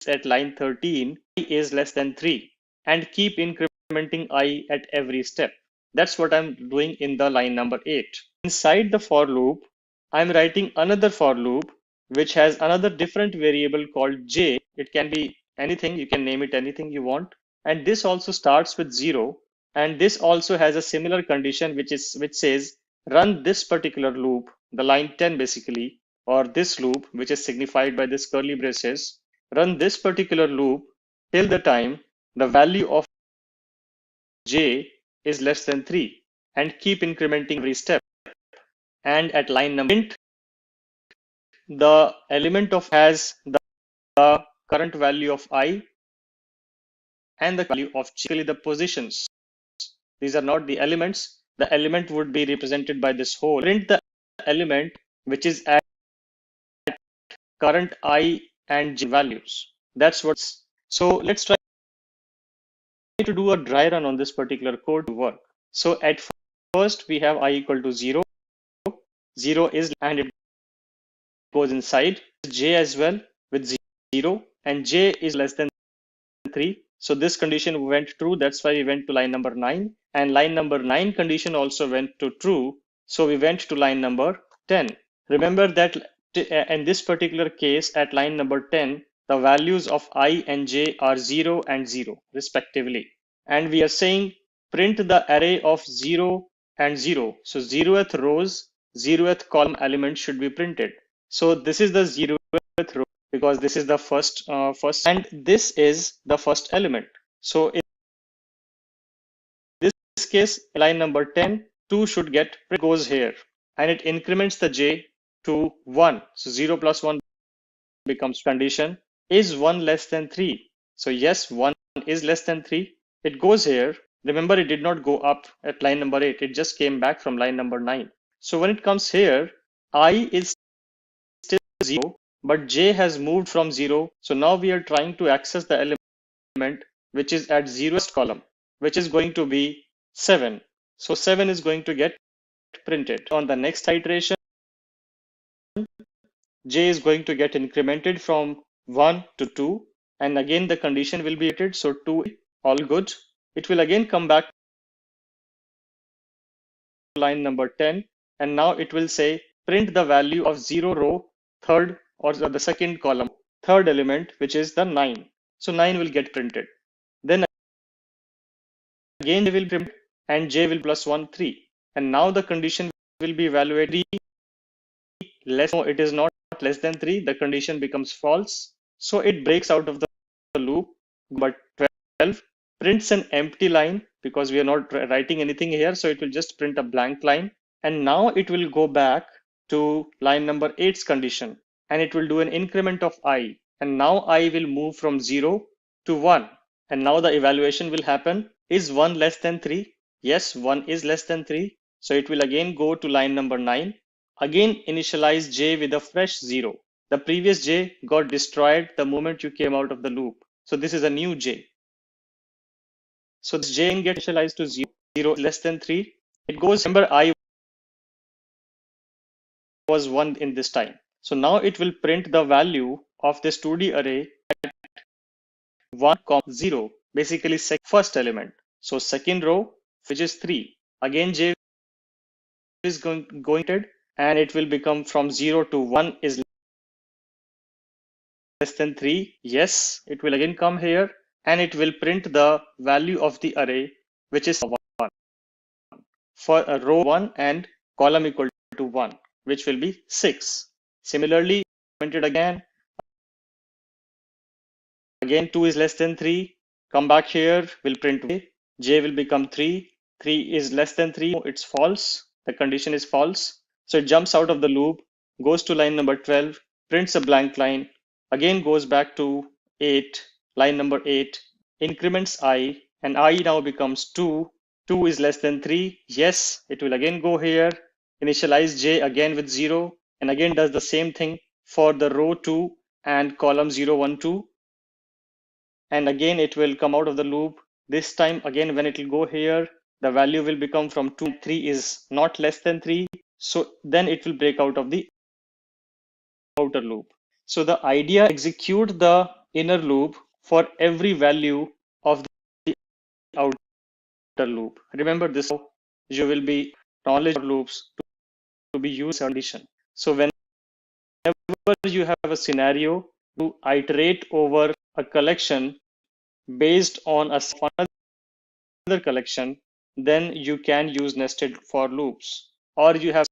at line 13, I is less than 3, and keep incrementing I at every step. That's what I'm doing in the line number 8. Inside the for loop, I'm writing another for loop, which has another different variable called j. It can be anything, you can name it anything you want. And this also starts with 0. And this also has a similar condition, which says run this particular loop, the line 10 basically, or this loop, which is signified by this curly braces. Run this particular loop till the time the value of j is less than 3, and keep incrementing every step. And at line number 8, the element of has the current value of I and the value of j, the positions. These are not the elements. The element would be represented by this whole. Print the element which is at current I and j values. That's what's. So let's try to do a dry run on this particular code to work. So at first we have I equal to 0. 0 is, and it goes inside j as well with 0, and j is less than 3. So this condition went true. That's why we went to line number 9, and line number 9 condition also went to true. So we went to line number 10. Remember that in this particular case, at line number 10, the values of I and j are 0 and 0 respectively. And we are saying print the array of 0 and 0. So 0th rows, 0th column element should be printed. So this is the 0th row, because this is the first, and this is the first element. So in this case, line number 10, 2 should get goes here, and it increments the j to 1. So 0 plus 1 becomes condition. is 1 less than 3? So yes, 1 is less than 3. It goes here. Remember, it did not go up at line number 8. It just came back from line number 9. So when it comes here, I is still 0, but j has moved from 0. So now we are trying to access the element which is at 0th column, which is going to be 7. So 7 is going to get printed. On the next iteration, j is going to get incremented from 1 to 2, and again the condition will be iterated. So 2, all good. It will again come back to line number 10, and now it will say print the value of 0 row, third or the second column, third element, which is the 9. So 9 will get printed. Then again j will print, and j will plus 1 3, and now the condition will be evaluated less. No, it is not less than 3. The condition becomes false, so it breaks out of the loop. But 12 prints an empty line because we are not writing anything here, so it will just print a blank line, and now it will go back to line number 8's condition, and it will do an increment of I, and now I will move from 0 to 1, and now the evaluation will happen. Is 1 less than 3? Yes, 1 is less than 3. So it will again go to line number 9. Again, initialize j with a fresh 0. The previous j got destroyed the moment you came out of the loop. So this is a new j. So this j gets initialized to 0. 0 is less than 3. It goes, remember, I was 1 in this time. So now it will print the value of this 2D array at 1, 0, basically first element. So second row, which is 3. Again, j is going to, and it will become from 0 to 1 is less than 3. Yes, it will again come here, and it will print the value of the array, which is 1 for a row 1 and column equal to 1, which will be 6. Similarly, printed again 2 is less than 3. Come back here, will print j will become 3. 3 is less than 3. It's false. The condition is false. So it jumps out of the loop, goes to line number 12, prints a blank line, again goes back to 8, line number 8, increments I, and I now becomes 2. 2 is less than 3. Yes, it will again go here, initialize j again with 0, and again does the same thing for the row 2 and column 0, 1, 2. And again it will come out of the loop. This time again when it will go here, the value will become from 2. 3 is not less than 3. So then it will break out of the outer loop. So the idea, execute the inner loop for every value of the outer loop. Remember this, you will be knowledge of loops to be used in condition. So whenever you have a scenario to iterate over a collection based on another collection, then you can use nested for loops. Or you have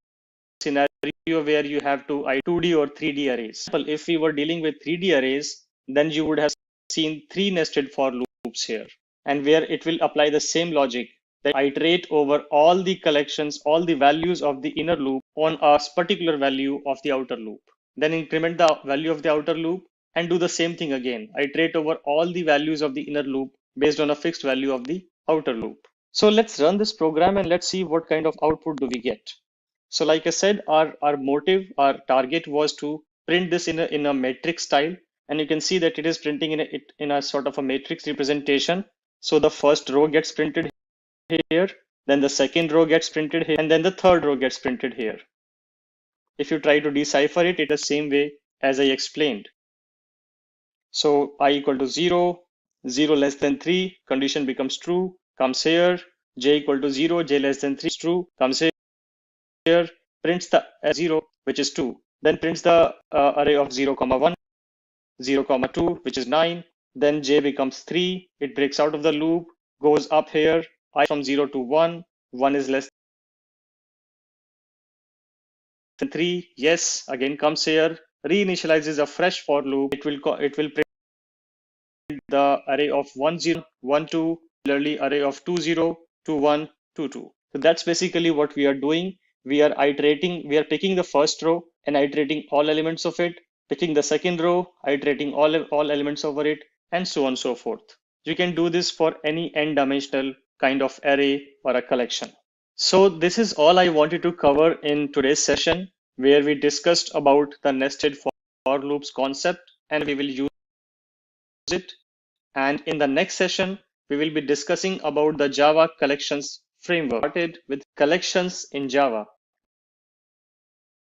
scenario where you have to 2D or 3D arrays. If we were dealing with 3D arrays, then you would have seen 3 nested for loops here, and where it will apply the same logic that iterate over all the collections, all the values of the inner loop on a particular value of the outer loop. Then increment the value of the outer loop and do the same thing again. Iterate over all the values of the inner loop based on a fixed value of the outer loop. So let's run this program and let's see what kind of output do we get. So like I said, our motive, our target was to print this in a matrix style, and you can see that it is printing in a sort of a matrix representation. So the first row gets printed here, then the second row gets printed here, and then the third row gets printed here. If you try to decipher it, the same way as I explained. So I equal to 0, 0 less than 3, condition becomes true, comes here, j equal to 0, j less than 3 is true, comes here, prints the 0, which is 2, then prints the array of 0, 1, 0, 2, which is 9, then j becomes 3, it breaks out of the loop, goes up here, I from 0 to 1, 1 is less than 3, yes, again comes here, reinitializes a fresh for loop, it will print the array of 1, 0, 1, 2, similarly array of 2, 0, 2, 1, 2, 2. So that's basically what we are doing. We are iterating, we are picking the first row and iterating all elements of it, picking the second row, iterating all elements over it, and so on and so forth. You can do this for any n-dimensional kind of array or a collection. So this is all I wanted to cover in today's session, where we discussed about the nested for loops concept, and we will use it. And in the next session, we will be discussing about the Java collections framework. Started with collections in Java,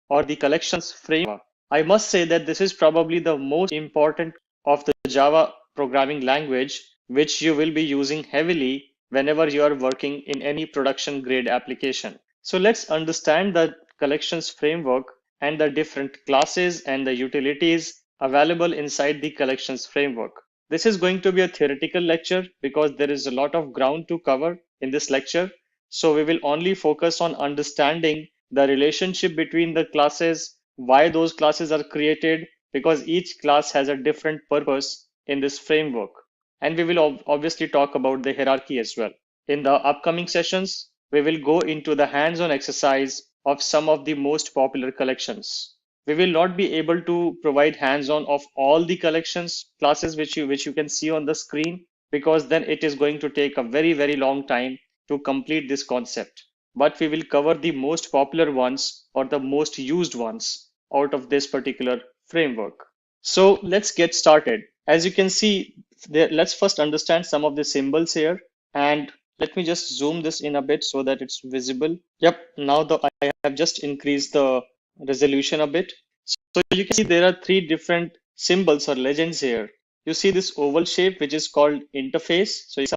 or the collections framework. I must say that this is probably the most important of the Java programming language, which you will be using heavily whenever you are working in any production grade application. So let's understand the collections framework and the different classes and the utilities available inside the collections framework. This is going to be a theoretical lecture because there is a lot of ground to cover in this lecture. So we will only focus on understanding the relationship between the classes, why those classes are created, because each class has a different purpose in this framework. And we will obviously talk about the hierarchy as well. In the upcoming sessions, we will go into the hands-on exercise of some of the most popular collections. We will not be able to provide hands-on of all the collections classes which you can see on the screen, because then it is going to take a very long time to complete this concept. But we will cover the most popular ones or the most used ones out of this particular framework. So let's get started. As you can see, let's first understand some of the symbols here. And let me just zoom this in a bit so that it's visible. Yep, now I have just increased the resolution a bit. So you can see there are three different symbols or legends here. You see this oval shape, which is called interface. So you see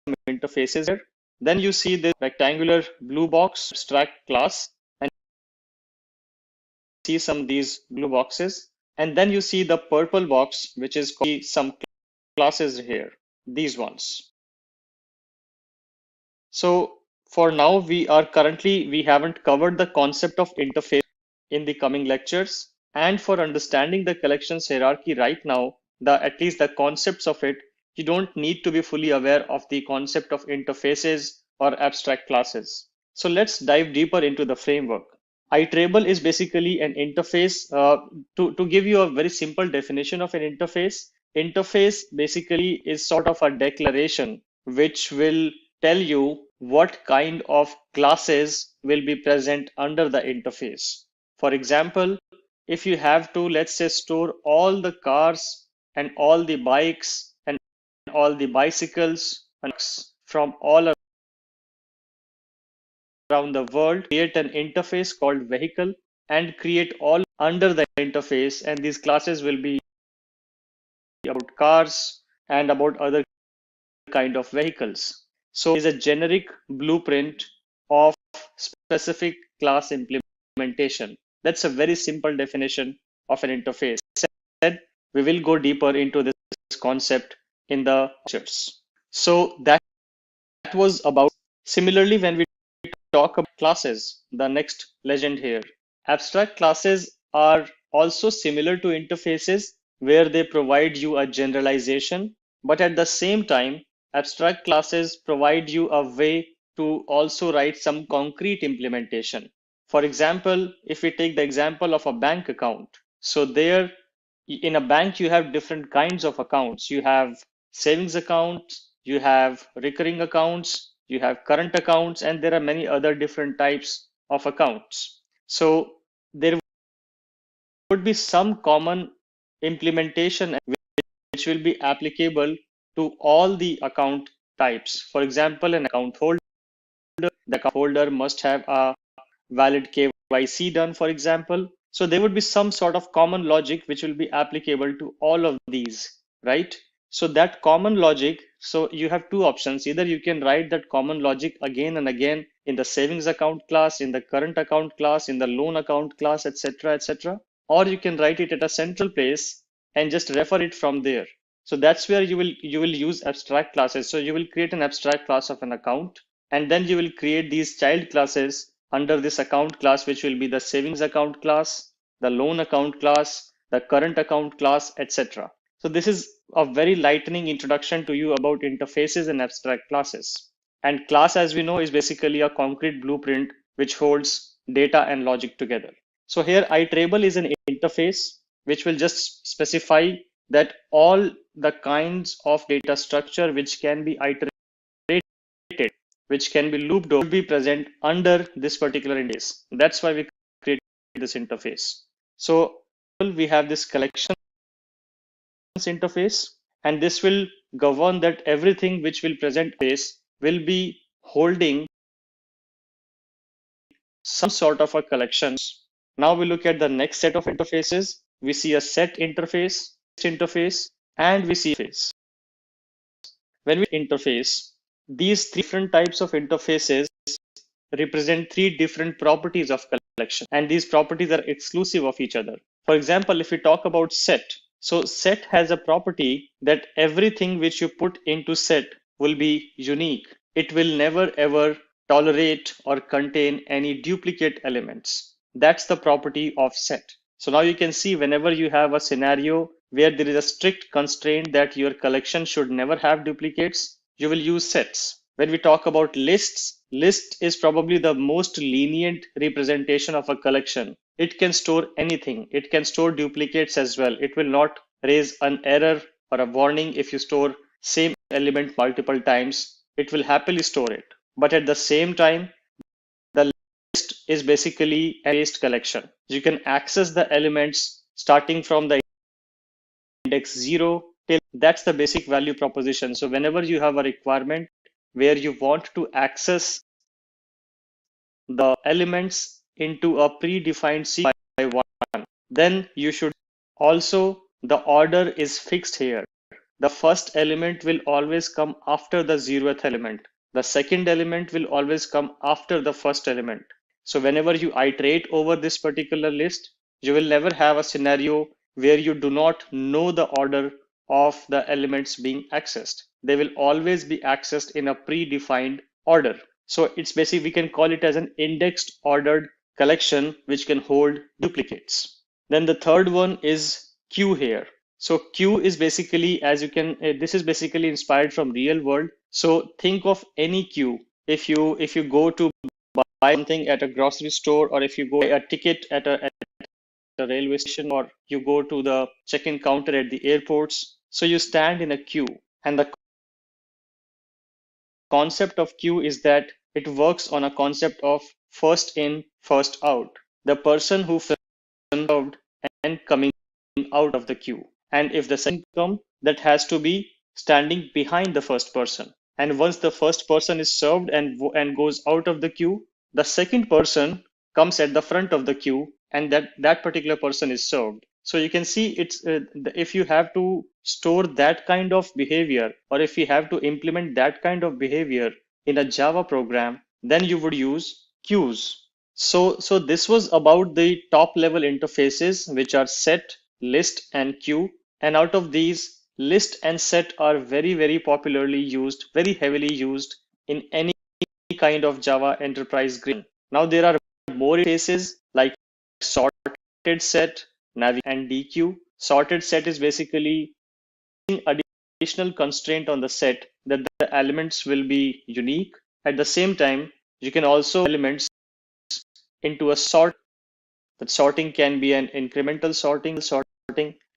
some interfaces here. Then you see the rectangular blue box, abstract class, and see some of these blue boxes. And then you see the purple box, which is called some classes here, these ones. So for now, we haven't covered the concept of interface in the coming lectures. And for understanding the collections hierarchy right now, at least the concepts of it, you don't need to be fully aware of the concept of interfaces or abstract classes. So let's dive deeper into the framework. Iterable is basically an interface. To give you a very simple definition of an interface basically is sort of a declaration which will tell you what kind of classes will be present under the interface. For example, if you have to, let's say, store all the cars and all the bikes and all the bicycles from all around the world, create an interface called vehicle and create all under the interface, and these classes will be about cars and about other kind of vehicles. So it's a generic blueprint of specific class implementation. That's a very simple definition of an interface. We will go deeper into this concept in the lectures. So that was about. Similarly, when we talk about classes, the next legend here, abstract classes are also similar to interfaces where they provide you a generalization, but at the same time, abstract classes provide you a way to also write some concrete implementation. For example, if we take the example of a bank account, so there in a bank, you have different kinds of accounts. You have savings accounts, you have recurring accounts, you have current accounts, and there are many other different types of accounts. So there would be some common implementation which will be applicable to all the account types. For example, an account holder, the account holder must have a valid KYC done, for example. So there would be some sort of common logic which will be applicable to all of these, right? So that common logic, so you have two options. Either you can write that common logic again and again in the savings account class, in the current account class, in the loan account class, etc., etc. Or you can write it at a central place and just refer it from there. So that's where you will use abstract classes. So you will create an abstract class of an account, and then you will create these child classes under this account class, which will be the savings account class, the loan account class, the current account class, etc. So this is a very lightning introduction to you about interfaces and abstract classes. And class, as we know, is basically a concrete blueprint which holds data and logic together. So here iterable is an interface which will just specify that all the kinds of data structure which can be iterated, which can be looped over, will be present under this particular interface. That's why we create this interface. So we have this collections interface, and this will govern that everything which will present this will be holding some sort of a collections. Now we look at the next set of interfaces. We see a set interface, and we see interface. When we interface, these three different types of interfaces represent three different properties of collection, and these properties are exclusive of each other. For example, if we talk about set, so set has a property that everything which you put into set will be unique. It will never ever tolerate or contain any duplicate elements. That's the property of set. So now you can see whenever you have a scenario where there is a strict constraint that your collection should never have duplicates, you will use sets. When we talk about lists, list is probably the most lenient representation of a collection. It can store anything. It can store duplicates as well. It will not raise an error or a warning if you store same element multiple times. It will happily store it. But at the same time, the list is basically a based collection. You can access the elements starting from the index 0 till that's the basic value proposition. So whenever you have a requirement where you want to access the elements into a predefined sequence by one, then you should also, the order is fixed here. The first element will always come after the 0th element. The second element will always come after the first element. So whenever you iterate over this particular list, you will never have a scenario where you do not know the order of the elements being accessed. They will always be accessed in a predefined order. So it's basically, we can call it as an indexed ordered collection which can hold duplicates. Then the third one is queue here. So queue is basically, as you can, this is basically inspired from real world. So think of any queue. If you go to buy something at a grocery store, or if you go buy a ticket at a railway station, or you go to the check-in counter at the airports, so you stand in a queue. And the concept of queue is that it works on a concept of first in, first out. The person who served and coming out of the queue. And if the second comes, that has to be standing behind the first person. And once the first person is served and goes out of the queue, the second person comes at the front of the queue, and that particular person is served. So you can see it's if you have to store that kind of behavior, or if you have to implement that kind of behavior in a Java program, then you would use queues. So this was about the top level interfaces, which are set, list, and queue. And out of these, list and set are very, very popularly used, very heavily used in any kind of Java enterprise grid. Now there are more interfaces like sorted set, navigation, and dequeue. Sorted set is basically additional constraint on the set that the elements will be unique. At the same time, you can also elements into a sort. That sorting can be an incremental sorting,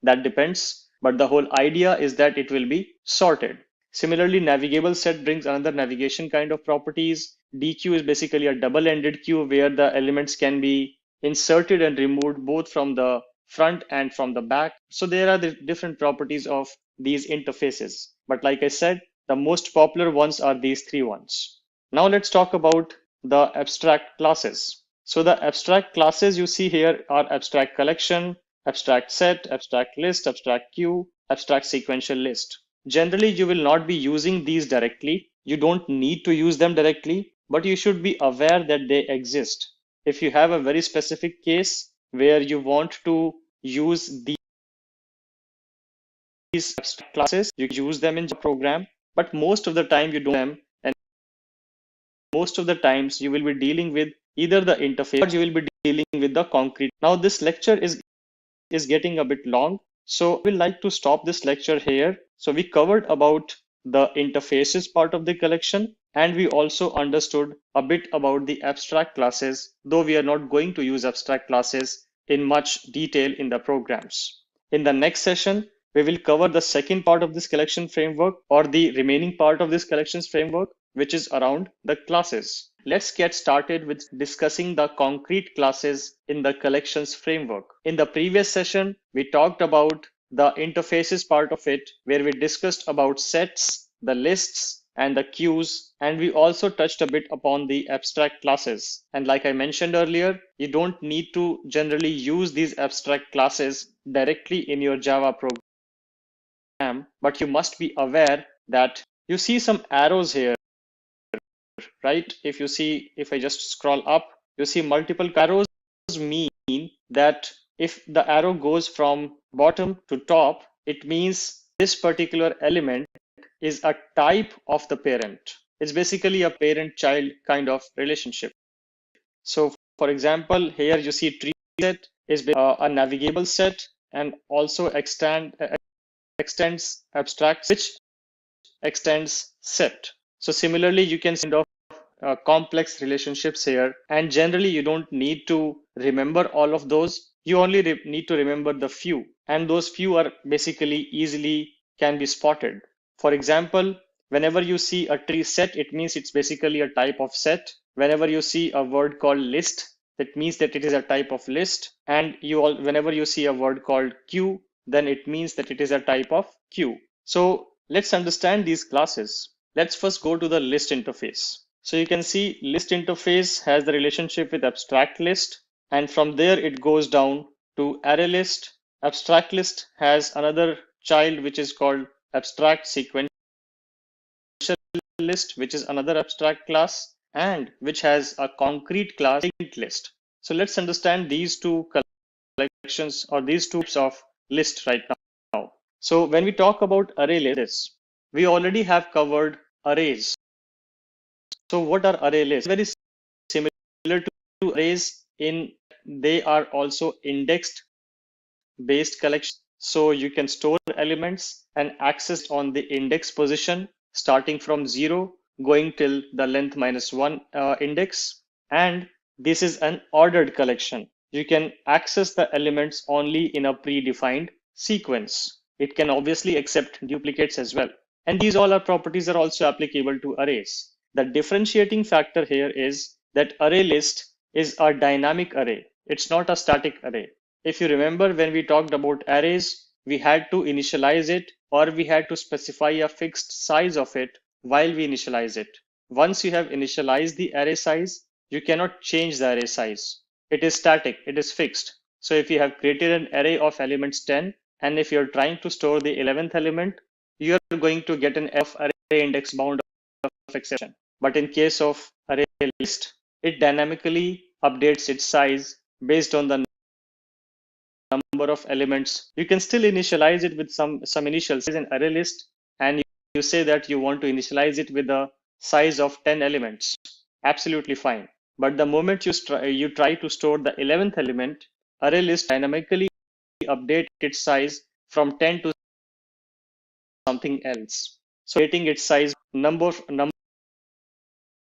that depends, but the whole idea is that it will be sorted. Similarly, navigable set brings another navigation kind of properties. Dequeue is basically a double-ended queue where the elements can be inserted and removed both from the front and from the back. So there are the different properties of these interfaces. But like I said, the most popular ones are these three ones. Now let's talk about the abstract classes. So the abstract classes you see here are abstract collection, abstract set, abstract list, abstract queue, abstract sequential list. Generally, you will not be using these directly. You don't need to use them directly, but you should be aware that they exist. If you have a very specific case where you want to use these abstract classes, you use them in your program, but most of the time you don't them, and most of the times you will be dealing with either the interface or you will be dealing with the concrete. Now this lecture is getting a bit long, so we'd like to stop this lecture here. So we covered about the interfaces part of the collection. and we also understood a bit about the abstract classes, though we are not going to use abstract classes in much detail in the programs. In the next session, we will cover the second part of this collection framework, or the remaining part of this collections framework, which is around the classes. Let's get started with discussing the concrete classes in the collections framework. In the previous session, we talked about the interfaces part of it, where we discussed about sets, the lists, and the queues, and we also touched a bit upon the abstract classes. And like I mentioned earlier, you don't need to generally use these abstract classes directly in your Java program, but you must be aware that you see some arrows here, right? If I just scroll up, you see multiple arrows mean that if the arrow goes from bottom to top, it means this particular element is a type of the parent. It's basically a parent-child kind of relationship. So for example, here you see tree set is a navigable set, and also extends abstract, which extends set. So similarly, you can send off complex relationships here, and generally you don't need to remember all of those. You only need to remember the few, and those few are basically easily can be spotted. For example, whenever you see a tree set, it means it's basically a type of set. Whenever you see a word called list, that means that it is a type of list. And whenever you see a word called queue, then it means that it is a type of queue. So let's understand these classes. Let's first go to the list interface. So you can see list interface has the relationship with abstract list, and from there it goes down to array list. Abstract list has another child which is called abstract sequential list, which is another abstract class, and which has a concrete class linked list. So let's understand these two collections, or these two types of list right now. So when we talk about array lists, we already have covered arrays. So what are array lists? Very similar to arrays in they are also indexed based collections. So you can store elements and access on the index position starting from 0 going till the length -1 index. And this is an ordered collection. You can access the elements only in a predefined sequence. It can obviously accept duplicates as well. And these all our properties are also applicable to arrays. The differentiating factor here is that array list is a dynamic array. It's not a static array. If you remember, when we talked about arrays, we had to initialize it, or we had to specify a fixed size of it while we initialize it. Once you have initialized the array size, you cannot change the array size. It is static, it is fixed. So if you have created an array of elements 10, and if you're trying to store the 11th element, you're going to get an array index bound of exception. But in case of array list, it dynamically updates its size based on the number of elements. You can still initialize it with some initial size in array list, and you say that you want to initialize it with a size of 10 elements. Absolutely fine. But the moment you try to store the 11th element, array list dynamically update its size from 10 to something else. So updating its size number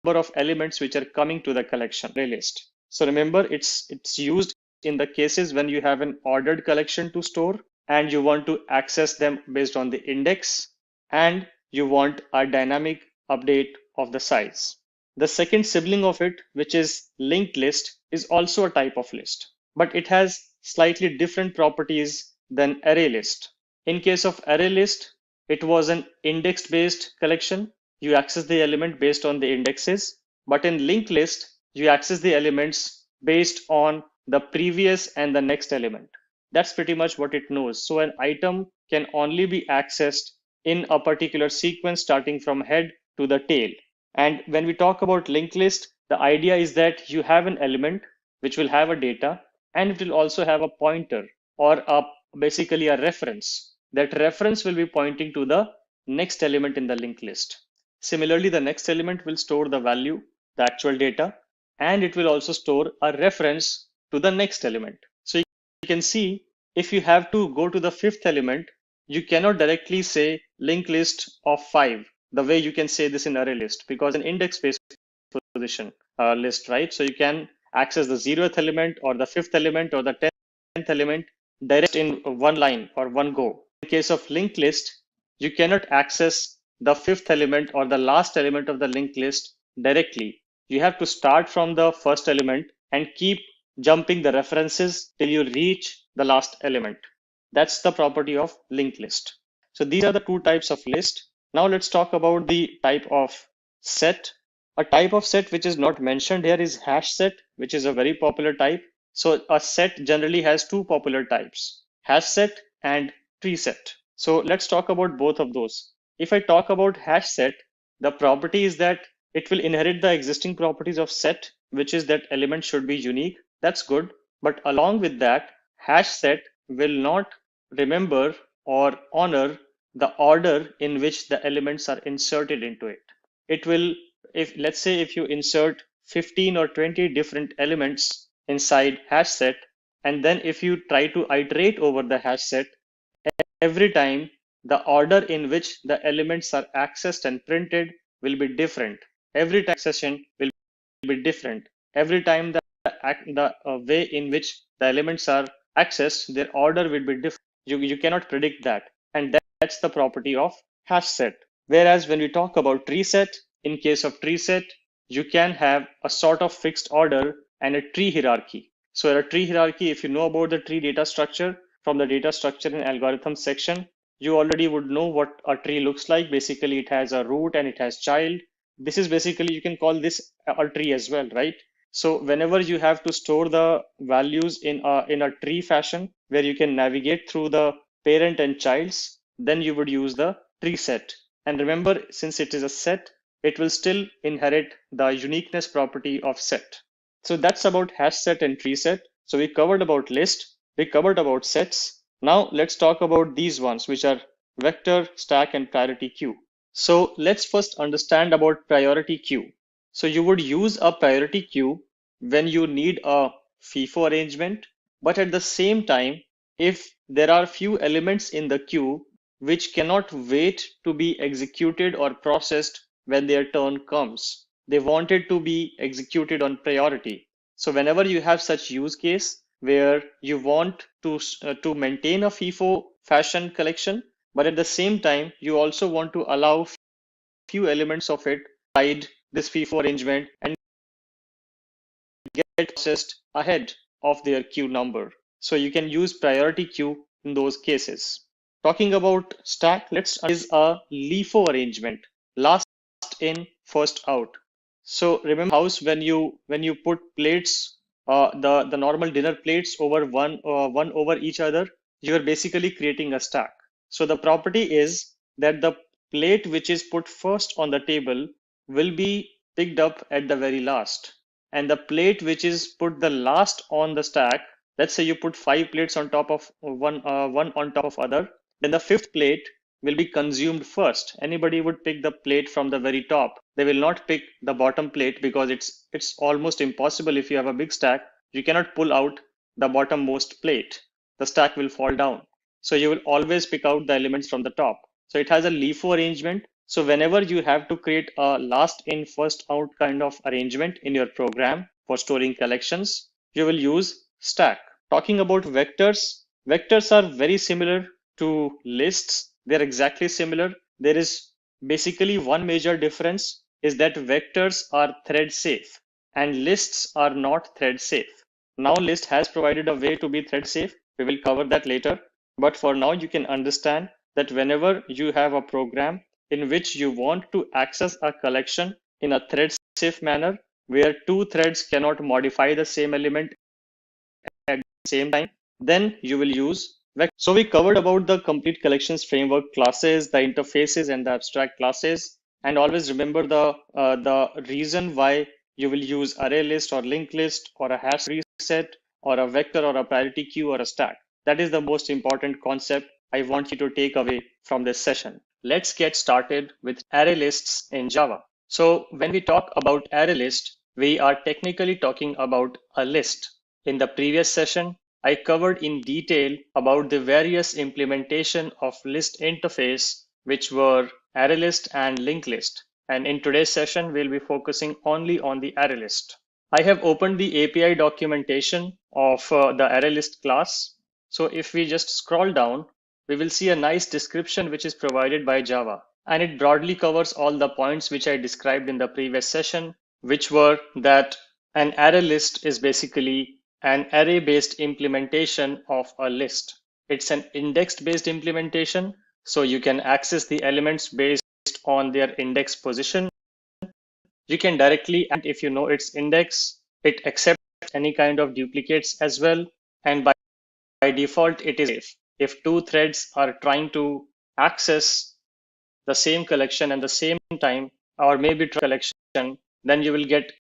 of elements which are coming to the collection array list. So remember, it's used in the cases when you have an ordered collection to store and you want to access them based on the index, and you want a dynamic update of the size. The second sibling of it, which is linked list, is also a type of list, but it has slightly different properties than array list. In case of array list, it was an index based collection. You access the element based on the indexes, but in linked list, you access the elements based on the previous and the next element. That's pretty much what it knows. So an item can only be accessed in a particular sequence starting from head to the tail. And when we talk about linked list, the idea is that you have an element which will have a data, and it will also have a pointer, or basically a reference. That reference will be pointing to the next element in the linked list. Similarly, the next element will store the value, the actual data, and it will also store a reference to the next element. So you can see, if you have to go to the fifth element, you cannot directly say linked list of 5. the way you can say this in Arraylist, because an index-based position list, right? So you can access the 0th element or the 5th element or the 10th element direct in one line or one go. In case of linked list, you cannot access the 5th element or the last element of the linked list directly. You have to start from the first element and keep jumping the references till you reach the last element. That's the property of linked list. So these are the two types of list. Now let's talk about the type of set. A type of set which is not mentioned here is hash set, which is a very popular type. So a set generally has two popular types, hash set and tree set. So let's talk about both of those. If I talk about hash set, the property is that it will inherit the existing properties of set, which is that element should be unique. That's good. But along with that, hash set will not remember or honor the order in which the elements are inserted into it. It will, if let's say if you insert 15 or 20 different elements inside hash set, and then if you try to iterate over the hash set, every time the order in which the elements are accessed and printed will be different. Every time accession will be different. Every time the way in which the elements are accessed, their order will be different. You cannot predict that. And that's the property of hash set. Whereas when we talk about tree set, in case of tree set, you can have a sort of fixed order and a tree hierarchy. So a tree hierarchy, if you know about the tree data structure from the data structure and algorithm section, you already would know what a tree looks like. Basically, it has a root and it has child. This is basically, you can call this a tree as well, right? So whenever you have to store the values in a tree fashion where you can navigate through the parent and childs, then you would use the tree set. And remember, since it is a set, it will still inherit the uniqueness property of set. So that's about hash set and tree set. So we covered about list, we covered about sets. Now let's talk about these ones, which are vector, stack, and priority queue. So let's first understand about priority queue. So you would use a priority queue when you need a FIFO arrangement, but at the same time, if there are few elements in the queue which cannot wait to be executed or processed when their turn comes, they want it to be executed on priority. So whenever you have such use case where you want to maintain a FIFO fashion collection, but at the same time, you also want to allow few elements of it inside this FIFO arrangement and get processed ahead of their queue number. So you can use priority queue in those cases. Talking about stack, let's is a LIFO arrangement, last in, first out. So remember house when you put plates, the normal dinner plates over one over each other, you are basically creating a stack. So the property is that the plate which is put first on the table will be picked up at the very last, and the plate which is put the last on the stack, let's say you put 5 plates on top of one on top of other, then the 5th plate will be consumed first. Anybody would pick the plate from the very top. They will not pick the bottom plate because it's almost impossible. If you have a big stack, you cannot pull out the bottommost plate. The stack will fall down. So you will always pick out the elements from the top. So it has a LIFO arrangement. So whenever you have to create a last in, first out kind of arrangement in your program for storing collections, you will use stack. Talking about vectors, vectors are very similar to lists. They're exactly similar. There is basically one major difference is that vectors are thread safe and lists are not thread safe. Now list has provided a way to be thread safe. We will cover that later. But for now, you can understand that whenever you have a program in which you want to access a collection in a thread safe manner, where 2 threads cannot modify the same element at the same time, then you will use vector. So we covered about the complete collections framework classes, the interfaces, and the abstract classes. And always remember the reason why you will use array list or linked list or a hash reset or a vector or a priority queue or a stack. That is the most important concept I want you to take away from this session. Let's get started with array lists in Java. So when we talk about array list, we are technically talking about a list. In the previous session, I covered in detail about the various implementation of list interface, which were Arraylist and linked list. And in today's session, we'll be focusing only on the Arraylist. I have opened the API documentation of the Arraylist class. So if we just scroll down, we will see a nice description which is provided by Java. And it broadly covers all the points which I described in the previous session, which were that an Arraylist is basically an array-based implementation of a list. It's an index-based implementation, so you can access the elements based on their index position. You can directly, and if you know its index, it accepts any kind of duplicates as well. And by default, it is safe. If two threads are trying to access the same collection at the same time, or maybe collection, then you will get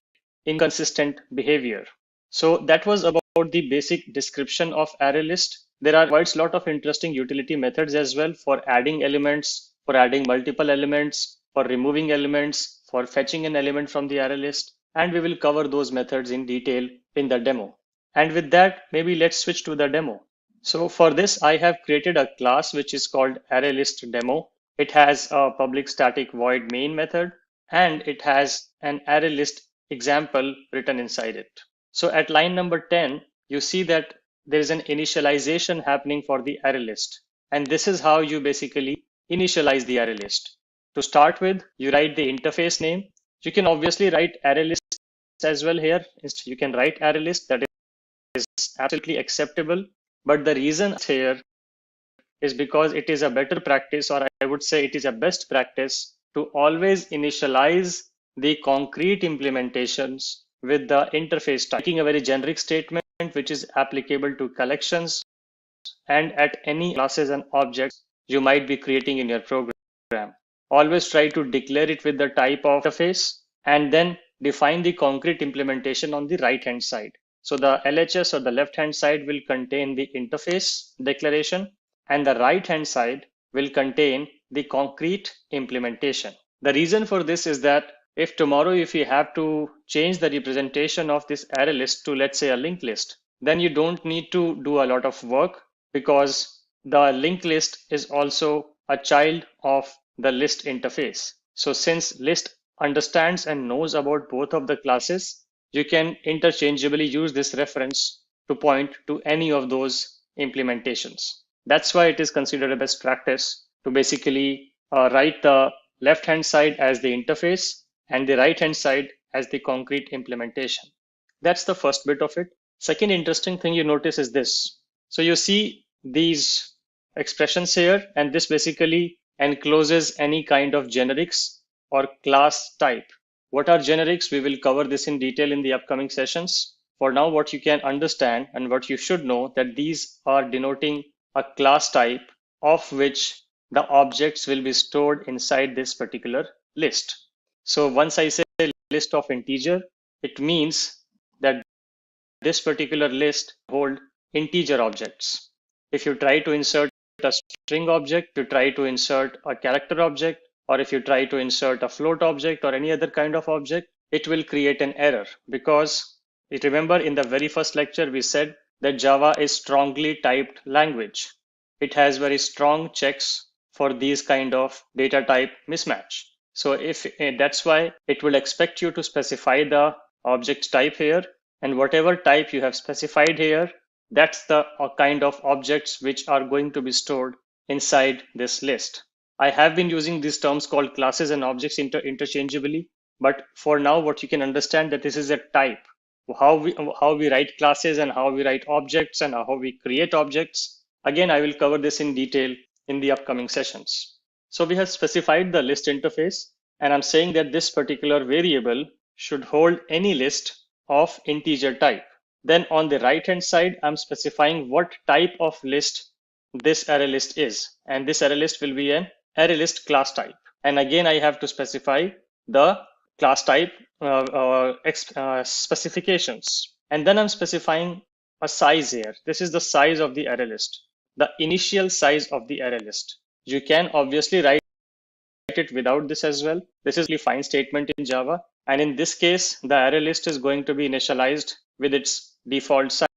inconsistent behavior. So that was about the basic description of Arraylist. There are quite a lot of interesting utility methods as well for adding elements, for adding multiple elements, for removing elements, for fetching an element from the Arraylist. And we will cover those methods in detail in the demo. And with that, maybe let's switch to the demo. So for this, I have created a class which is called Arraylist demo. It has a public static void main method, and it has an Arraylist example written inside it. So at line number 10, you see that there is an initialization happening for the Arraylist. And this is how you basically initialize the Arraylist. To start with, you write the interface name. You can obviously write Arraylist as well here. You can write Arraylist, that is absolutely acceptable. But the reason here is because it is a better practice, or I would say it is a best practice, to always initialize the concrete implementations with the interface type, making a very generic statement which is applicable to collections and at any classes and objects you might be creating in your program. Always try to declare it with the type of interface and then define the concrete implementation on the right hand side. So the LHS or the left hand side will contain the interface declaration, and the right hand side will contain the concrete implementation. The reason for this is that if tomorrow, if you have to change the representation of this array list to, let's say, a linked list, then you don't need to do a lot of work, because the linked list is also a child of the list interface. So since list understands and knows about both of the classes, you can interchangeably use this reference to point to any of those implementations. That's why it is considered a best practice to basically write the left hand side as the interface and the right hand side as the concrete implementation. That's the first bit of it. Second interesting thing you notice is this. So you see these expressions here, and this basically encloses any kind of generics or class type. What are generics? We will cover this in detail in the upcoming sessions. For now, what you can understand and what you should know, that these are denoting a class type of which the objects will be stored inside this particular list. So once I say list of integer, it means that this particular list hold integer objects. If you try to insert a string object, you try to insert a character object, or if you try to insert a float object or any other kind of object, it will create an error, because remember in the very first lecture we said that Java is strongly typed language. It has very strong checks for these kind of data type mismatch. So if that's why it will expect you to specify the object type here, and whatever type you have specified here, that's the kind of objects which are going to be stored inside this list. I have been using these terms called classes and objects interchangeably, but for now what you can understand that this is a type. How we write classes and how we write objects and how we create objects. Again, I will cover this in detail in the upcoming sessions. So we have specified the list interface, and I'm saying that this particular variable should hold any list of integer type. Then on the right hand side, I'm specifying what type of list this array list is, and this array list will be an array list class type. And again, I have to specify the class type specifications, and then I'm specifying a size here. This is the size of the array list, the initial size of the array list. You can obviously write it without this as well. This is a fine statement in Java, and in this case the array list is going to be initialized with its default size.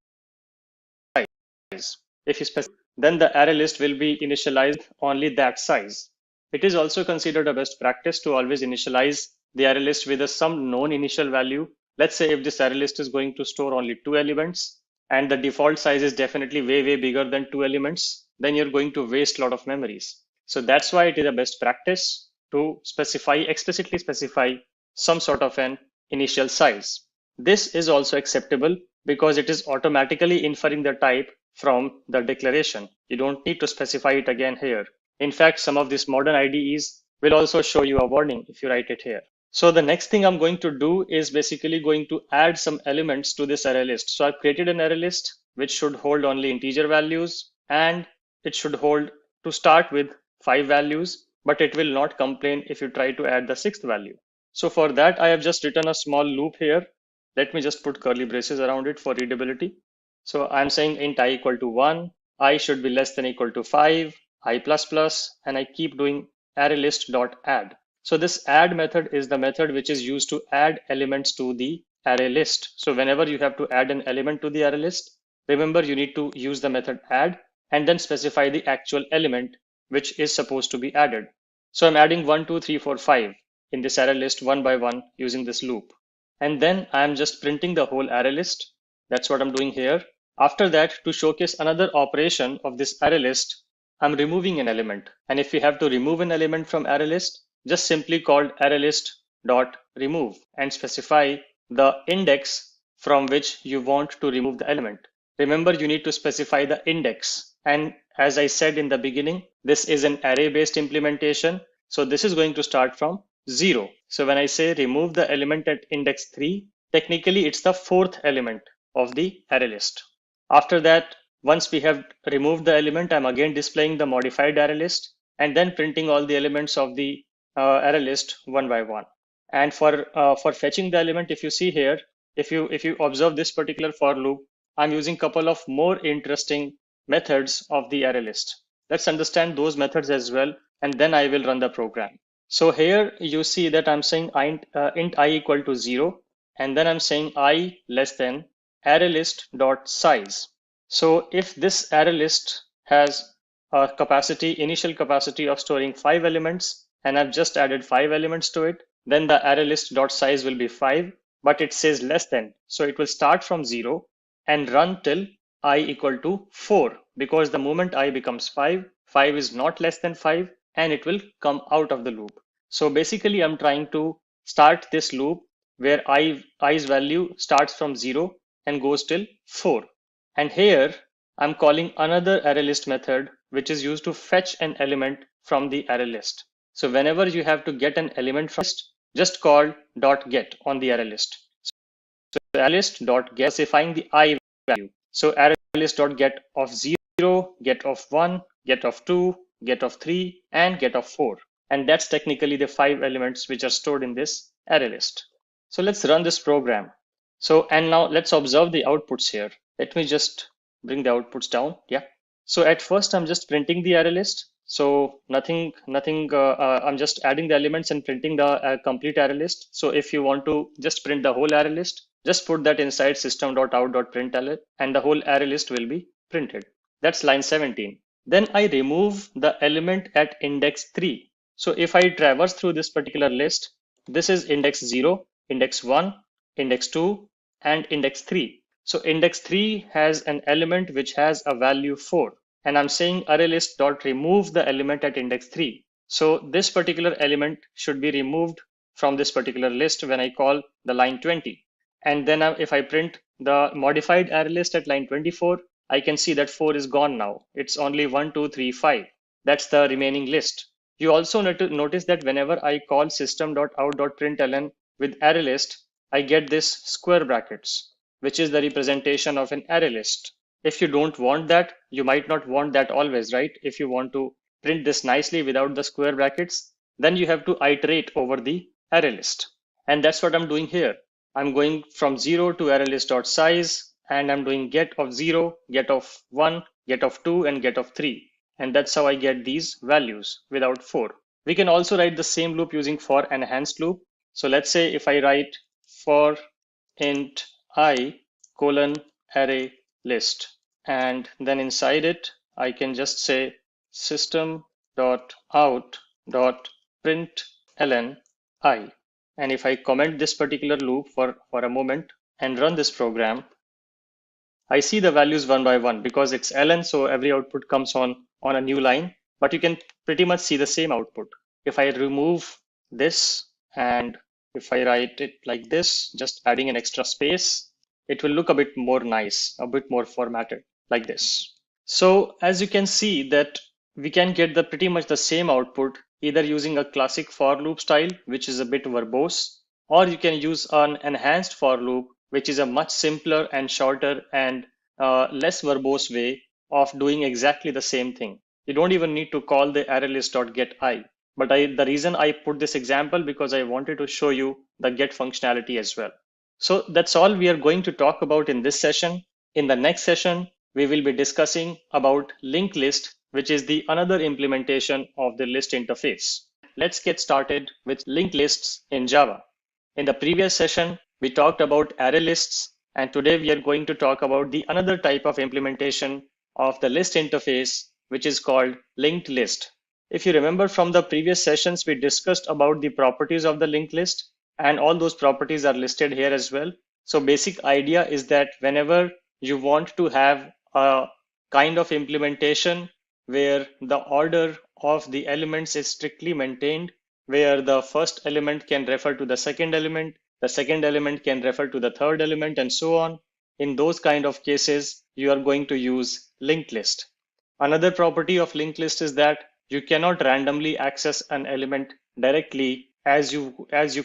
If you specify, then the array list will be initialized only that size. It is also considered a best practice to always initialize the array list with some known initial value. Let's say if this array list is going to store only 2 elements and the default size is definitely way bigger than 2 elements, then you're going to waste a lot of memories. So that's why it is a best practice to explicitly specify some sort of an initial size. This is also acceptable because it is automatically inferring the type from the declaration. You don't need to specify it again here. In fact, some of these modern IDEs will also show you a warning if you write it here. So the next thing I'm going to do is basically going to add some elements to this array list. So I've created an array list which should hold only integer values, and it should hold to start with 5 values, but it will not complain if you try to add the 6th value. So for that, I have just written a small loop here. Let me just put curly braces around it for readability. So I'm saying int I equal to 1, I should be less than equal to 5, I plus plus, and I keep doing ArrayList.add. So this add method is the method which is used to add elements to the array list. So whenever you have to add an element to the array list, remember you need to use the method add and then specify the actual element which is supposed to be added. So I'm adding 1, 2, 3, 4, 5 in this array list one by one using this loop. And then I'm just printing the whole array list. That's what I'm doing here. After that, to showcase another operation of this array list, I'm removing an element. And if you have to remove an element from array list, just simply call ArrayList.remove and specify the index from which you want to remove the element. Remember, you need to specify the index. And as I said in the beginning, this is an array-based implementation. So this is going to start from 0. So when I say remove the element at index 3, technically it's the 4th element of the array list. After that, once we have removed the element, I'm again displaying the modified array list and then printing all the elements of the array list one by one. And for fetching the element, if you see here, if you observe this particular for loop, I'm using a couple of more interesting methods of the array list. Let's understand those methods as well, and then I will run the program. So here you see that I'm saying int I equal to 0, and then I'm saying I less than ArrayList.size. So if this array list has a initial capacity of storing 5 elements, and I've just added 5 elements to it, then the ArrayList.size will be 5, but it says less than. So it will start from 0 and run till I equal to 4, because the moment I becomes 5, 5 is not less than 5, and it will come out of the loop. So basically I'm trying to start this loop where i's value starts from 0 and goes till 4. And here I'm calling another ArrayList method, which is used to fetch an element from the array list. So whenever you have to get an element from list, just call .get on the array list. So ArrayList.get specifying the I value. So ArrayList.get of 0, get of 1, get of 2, get of 3, and get of 4. And that's technically the 5 elements which are stored in this array list. So let's run this program. So, and now let's observe the outputs here. Let me just bring the outputs down. Yeah. So at first I'm just printing the array list. So nothing. I'm just adding the elements and printing the complete array list. So if you want to just print the whole array list, just put that inside system.out.println and the whole array list will be printed. That's line 17. Then I remove the element at index 3. So if I traverse through this particular list, this is index 0, index 1, index 2, and index 3. So index 3 has an element which has a value 4. And I'm saying ArrayList.remove the element at index 3. So this particular element should be removed from this particular list when I call the line 20. And then if I print the modified array list at line 24, I can see that 4 is gone now. It's only 1, 2, 3, 5. That's the remaining list. You also notice that whenever I call system.out.println with array list, I get this square brackets, which is the representation of an array list. If you don't want that, you might not want that always, right? If you want to print this nicely without the square brackets, then you have to iterate over the array list. And that's what I'm doing here. I'm going from 0 to ArrayList.size, and I'm doing get of 0, get of 1, get of 2, and get of 3. And that's how I get these values without 4. We can also write the same loop using for enhanced loop. So let's say if I write for int I colon array list, and then inside it, I can just say system.out dot println I. And if I comment this particular loop for a moment and run this program, I see the values one by one because it's ln, so every output comes on a new line, but you can pretty much see the same output. If I remove this and if I write it like this, just adding an extra space, it will look a bit more nice, a bit more formatted like this. So as you can see that we can get the pretty much the same output either using a classic for loop style, which is a bit verbose, or you can use an enhanced for loop, which is a much simpler and shorter and less verbose way of doing exactly the same thing. You don't even need to call the arraylist.getI. But the reason I put this example because I wanted to show you the get functionality as well. So that's all we are going to talk about in this session. In the next session, we will be discussing about linked list, which is the another implementation of the list interface. Let's get started with linked lists in Java. In the previous session, we talked about array lists, and today we are going to talk about the another type of implementation of the list interface, which is called linked list. If you remember from the previous sessions, we discussed about the properties of the linked list, and all those properties are listed here as well. So basic idea is that whenever you want to have a kind of implementation where the order of the elements is strictly maintained, where the first element can refer to the second element can refer to the third element, and so on. In those kind of cases, you are going to use linked list. Another property of linked list is that you cannot randomly access an element directly as you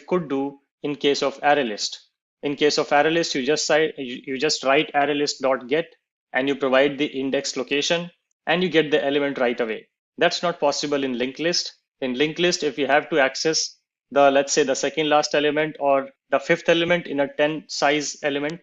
could do in case of ArrayList. In case of ArrayList, you just write ArrayList.get and you provide the index location and you get the element right away. That's not possible in linked list. In linked list, if you have to access the, let's say, the second last element or the fifth element in a 10 size element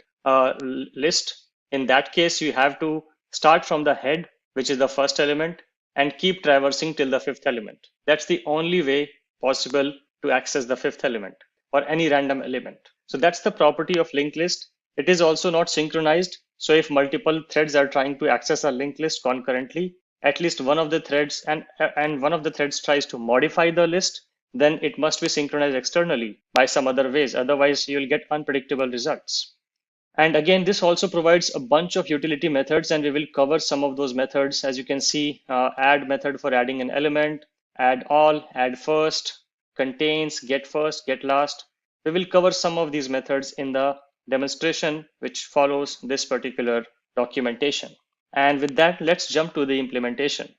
list, in that case, you have to start from the head, which is the first element, and keep traversing till the fifth element. That's the only way possible to access the fifth element or any random element. So that's the property of linked list. It is also not synchronized. So if multiple threads are trying to access a linked list concurrently, at least one of the threads and one of the threads tries to modify the list, then it must be synchronized externally by some other ways. Otherwise, you'll get unpredictable results. And again, this also provides a bunch of utility methods, and we will cover some of those methods. As you can see, add method for adding an element, add all, add first, contains, get first, get last. We will cover some of these methods in the demonstration, which follows this particular documentation. And with that, let's jump to the implementation.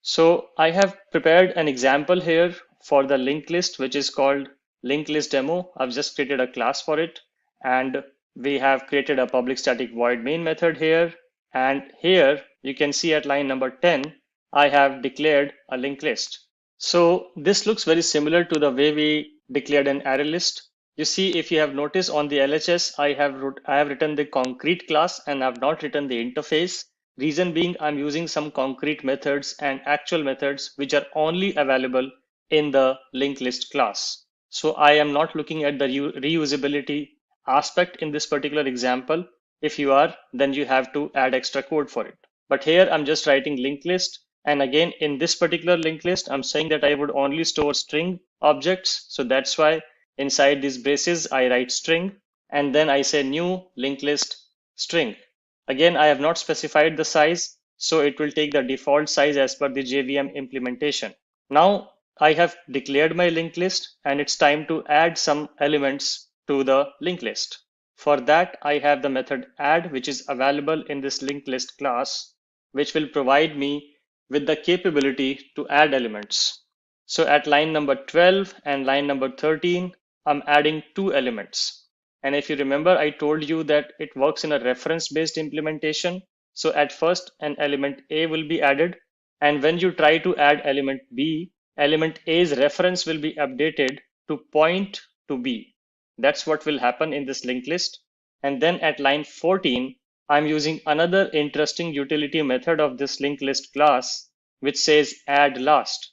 So I have prepared an example here for the linked list, which is called linked list demo. I've just created a class for it. And we have created a public static void main method here. And here you can see at line number 10, I have declared a linked list. So this looks very similar to the way we declared an array list. You see, if you have noticed on the LHS, I have written the concrete class and I've not written the interface. Reason being, I'm using some concrete methods and actual methods which are only available in the linked list class. So I am not looking at the reusability aspect in this particular example. If you are, then you have to add extra code for it. But here I'm just writing linked list. And again, in this particular linked list, I'm saying that I would only store string objects. So that's why inside these braces, I write string. And then I say new linked list string. Again, I have not specified the size, so it will take the default size as per the JVM implementation. Now I have declared my linked list and it's time to add some elements to the linked list. For that, I have the method add, which is available in this linked list class, which will provide me with the capability to add elements. So at line number 12 and line number 13, I'm adding 2 elements. And if you remember, I told you that it works in a reference-based implementation. So at first, an element A will be added. And when you try to add element B, element A's reference will be updated to point to B. That's what will happen in this linked list. And then at line 14, I'm using another interesting utility method of this linked list class, which says add last.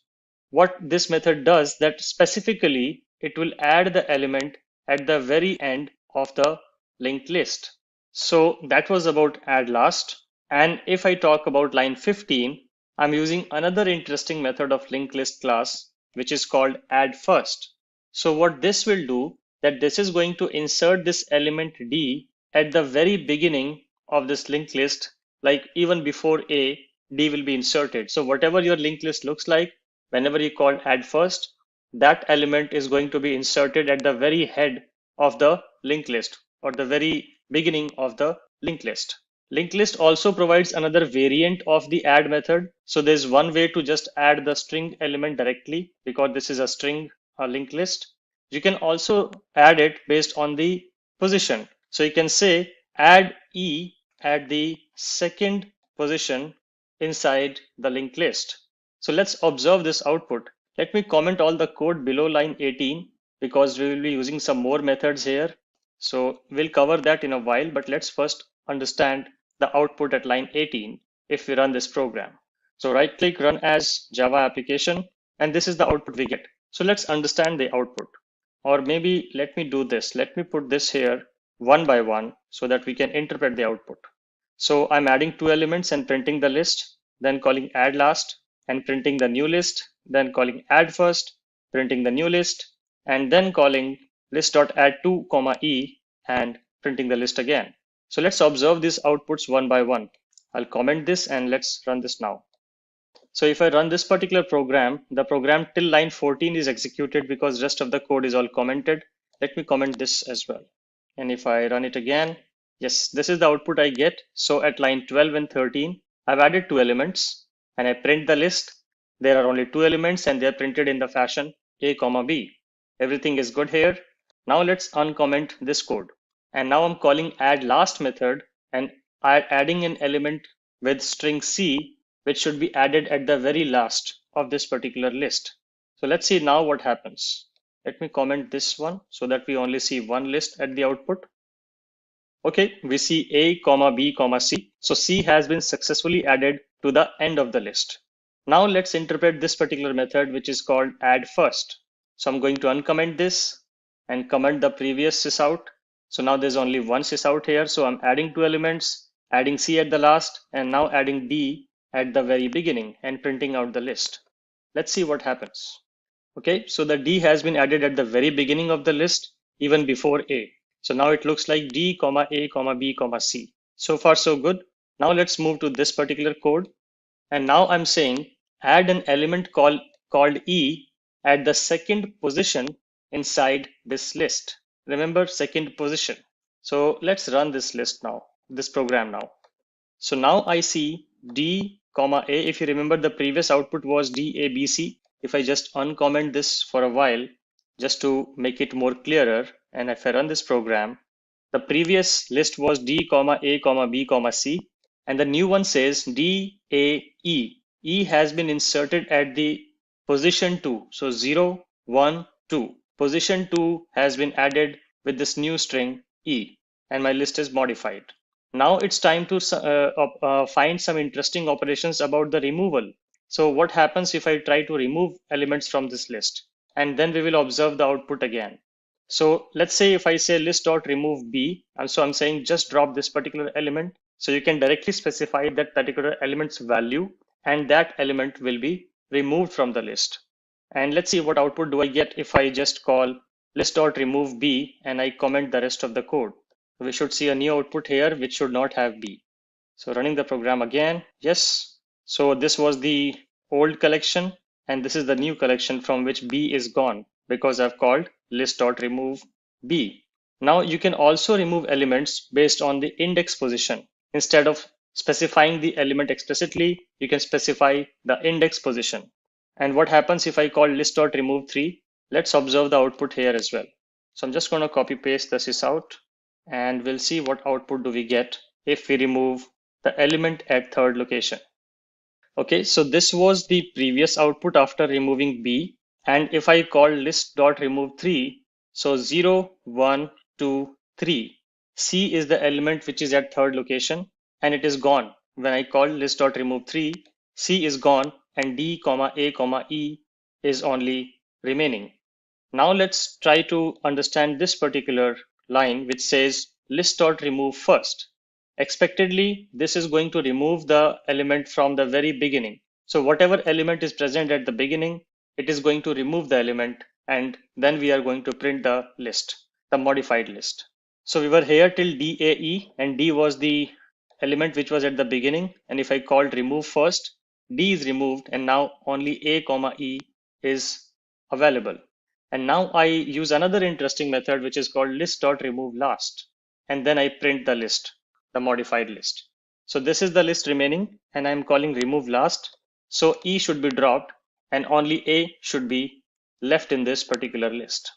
What this method does, that specifically, it will add the element at the very end of the linked list. So that was about add last. And if I talk about line 15, I'm using another interesting method of linked list class, which is called add first. So what this will do, that this is going to insert this element D at the very beginning of this linked list, like even before A, D will be inserted. So whatever your linked list looks like, whenever you call add first, that element is going to be inserted at the very head of the linked list or the very beginning of the linked list. Linked list also provides another variant of the add method. So there's one way to just add the string element directly because this is a string linked list. You can also add it based on the position. So you can say add E at the second position inside the linked list. So let's observe this output. Let me comment all the code below line 18 because we will be using some more methods here. So we'll cover that in a while, but let's first understand the output at line 18 if we run this program. So right click, run as Java application, and this is the output we get. So let's understand the output. Or maybe let me do this. Let me put this here one by one so that we can interpret the output. So I'm adding two elements and printing the list, then calling add last and printing the new list, then calling add first, printing the new list, and then calling list.add2, E and printing the list again. So let's observe these outputs one by one. I'll comment this and let's run this now. So if I run this particular program, the program till line 14 is executed because rest of the code is all commented. Let me comment this as well. And if I run it again, yes, this is the output I get. So at line 12 and 13, I've added two elements and I print the list. There are only two elements and they're printed in the fashion A, B. Everything is good here. Now let's uncomment this code. And now I'm calling add last method and I'm adding an element with string C, which should be added at the very last of this particular list. So let's see now what happens. Let me comment this one so that we only see one list at the output. Okay, we see A, B, C. So C has been successfully added to the end of the list. Now let's interpret this particular method, which is called add first. So I'm going to uncomment this and comment the previous sys out. So now there's only one sys out here. So I'm adding two elements, adding C at the last, and now adding D at the very beginning and printing out the list. Let's see what happens. Okay, so the D has been added at the very beginning of the list, even before A. So now it looks like D, A, B, C. So far, so good. Now let's move to this particular code. And now I'm saying add an element called E at the second position inside this list. Remember, second position. So let's run this list now, this program now. So now I see D, A. If you remember, the previous output was D, A, B, C. If I just uncomment this for a while, just to make it more clearer, and if I run this program, the previous list was D, A, B, C, and the new one says D, A, E. E has been inserted at the position 2. So 0, 1, 2. Position 2 has been added with this new string E, and my list is modified. Now it's time to find some interesting operations about the removal. So what happens if I try to remove elements from this list? And then we will observe the output again. So let's say if I say list.remove B, and so I'm saying just drop this particular element. So you can directly specify that particular element's value, and that element will be removed from the list. And let's see what output do I get if I just call list.remove B and I comment the rest of the code. We should see a new output here, which should not have B. So running the program again, yes. So this was the old collection, and this is the new collection from which B is gone because I've called list.remove B. Now you can also remove elements based on the index position. Instead of specifying the element explicitly, you can specify the index position. And what happens if I call list.remove 3? Let's observe the output here as well. So I'm just going to copy paste this is out, and we'll see what output do we get if we remove the element at third location. Okay, so this was the previous output after removing B. And if I call list.remove 3, so 0, 1, 2, 3, C is the element which is at third location, and it is gone. When I call list.remove 3, C is gone, and D, A, E is only remaining. Now let's try to understand this particular line which says list.remove first. Expectedly, this is going to remove the element from the very beginning. So whatever element is present at the beginning, it is going to remove the element, and then we are going to print the list, the modified list. So we were here till DAE, and D was the element which was at the beginning. And if I called remove first, D is removed, and now only A comma E is available. And now I use another interesting method, which is called list.remove last. And then I print the list, the modified list. So this is the list remaining, and I'm calling remove last. So E should be dropped, and only A should be left in this particular list.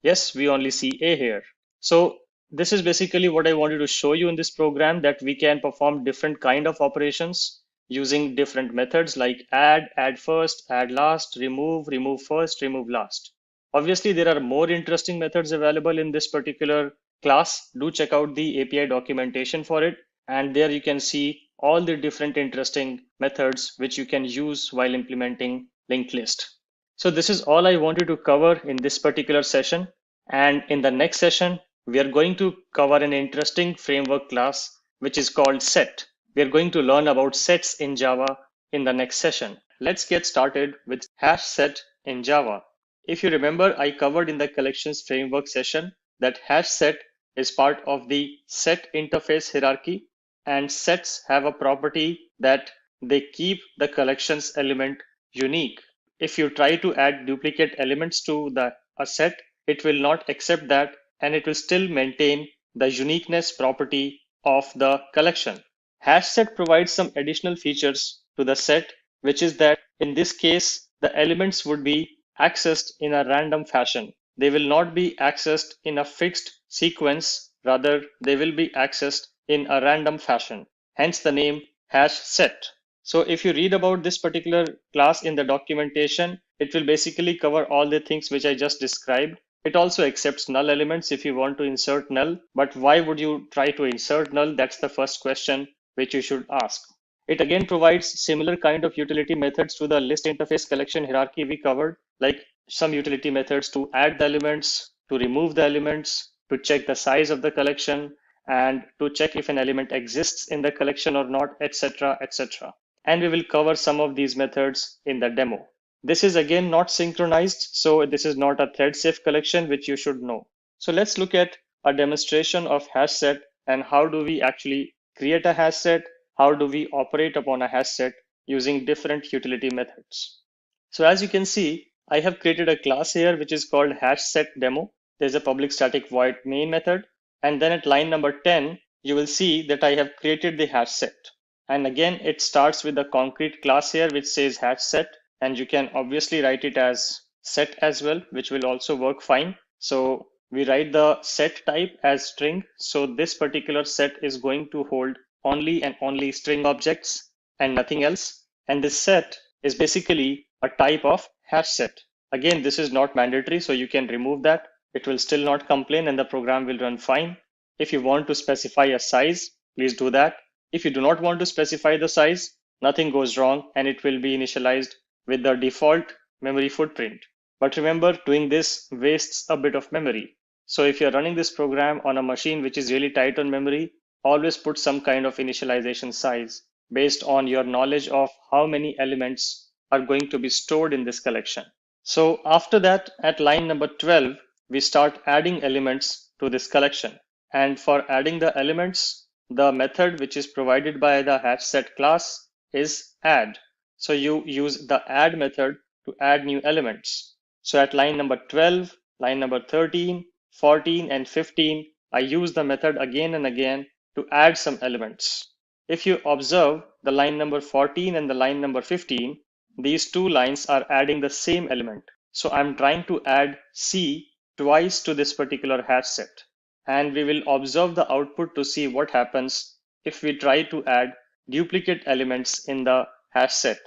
Yes, we only see A here. So this is basically what I wanted to show you in this program, that we can perform different kind of operations using different methods like add, add first, add last, remove, remove first, remove last. Obviously, there are more interesting methods available in this particular class. Do check out the API documentation for it. And there you can see all the different interesting methods which you can use while implementing linked list. So this is all I wanted to cover in this particular session. And in the next session, we are going to cover an interesting framework class, which is called set. We are going to learn about sets in Java in the next session. Let's get started with hash set in Java. If you remember, I covered in the collections framework session that hash set is part of the set interface hierarchy, and sets have a property that they keep the collections element unique. If you try to add duplicate elements to a set, it will not accept that, and it will still maintain the uniqueness property of the collection. Hash set provides some additional features to the set, which is that in this case, the elements would be accessed in a random fashion. They will not be accessed in a fixed sequence, rather they will be accessed in a random fashion. Hence the name hash set. So if you read about this particular class in the documentation, it will basically cover all the things which I just described. It also accepts null elements if you want to insert null. But why would you try to insert null? That's the first question which you should ask. It again provides similar kind of utility methods to the list interface collection hierarchy we covered, like some utility methods to add the elements, to remove the elements, to check the size of the collection, and to check if an element exists in the collection or not, etc., etc. And we will cover some of these methods in the demo. This is again not synchronized, so this is not a thread safe collection, which you should know. So let's look at a demonstration of hash set and how do we actually create a hash set, how do we operate upon a hash set using different utility methods. So as you can see, I have created a class here which is called hash set demo. There's a public static void main method, and then at line number 10, you will see that I have created the hash set. And again, it starts with a concrete class here which says hash set, and you can obviously write it as set as well, which will also work fine. So we write the set type as string. So this particular set is going to hold only and only string objects and nothing else. And this set is basically a type of hash set. Again, this is not mandatory, so you can remove that. It will still not complain and the program will run fine. If you want to specify a size, please do that. If you do not want to specify the size, nothing goes wrong and it will be initialized with the default memory footprint. But remember, doing this wastes a bit of memory. So if you're running this program on a machine which is really tight on memory, always put some kind of initialization size based on your knowledge of how many elements are going to be stored in this collection. So after that, at line number 12, we start adding elements to this collection. And for adding the elements, the method which is provided by the hash set class is add. So you use the add method to add new elements. So at line number 12, line number 13, 14, and 15, I use the method again and again to add some elements. If you observe the line number 14 and the line number 15, these two lines are adding the same element. So I'm trying to add C twice to this particular hash set. And we will observe the output to see what happens if we try to add duplicate elements in the hash set.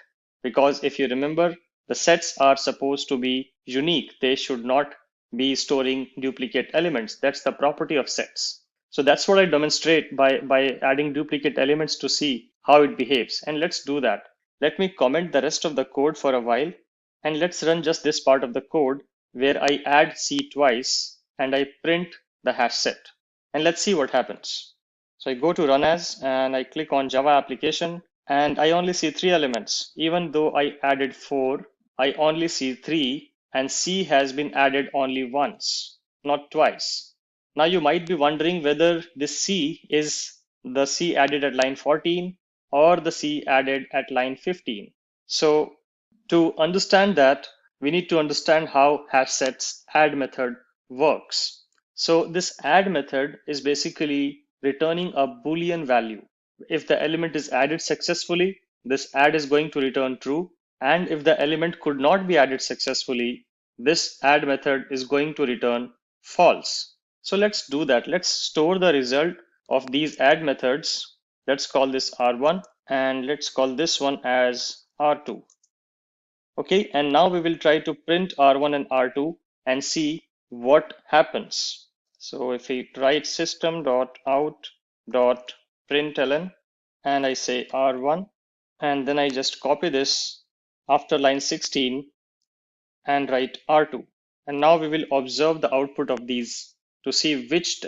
Because if you remember, the sets are supposed to be unique. They should not be storing duplicate elements. That's the property of sets. So that's what I demonstrate by adding duplicate elements to see how it behaves. And let's do that. Let me comment the rest of the code for a while. And let's run just this part of the code where I add C twice and I print the hash set. And let's see what happens. So I go to run as and I click on Java application and I only see 3 elements, even though I added 4 I only see 3 and C has been added only once, not twice. Now you might be wondering whether this C is the C added at line 14 or the C added at line 15. So to understand that, we need to understand how HashSet's add method works. So this add method is basically returning a Boolean value. If the element is added successfully, this add is going to return true. And if the element could not be added successfully, this add method is going to return false. So let's do that. Let's store the result of these add methods. Let's call this R1 and let's call this one as R2. Okay, and now we will try to print R1 and R2 and see what happens. So if we write system.out.println and I say R1, and then I just copy this after line 16 and write R2. And now we will observe the output of these to see which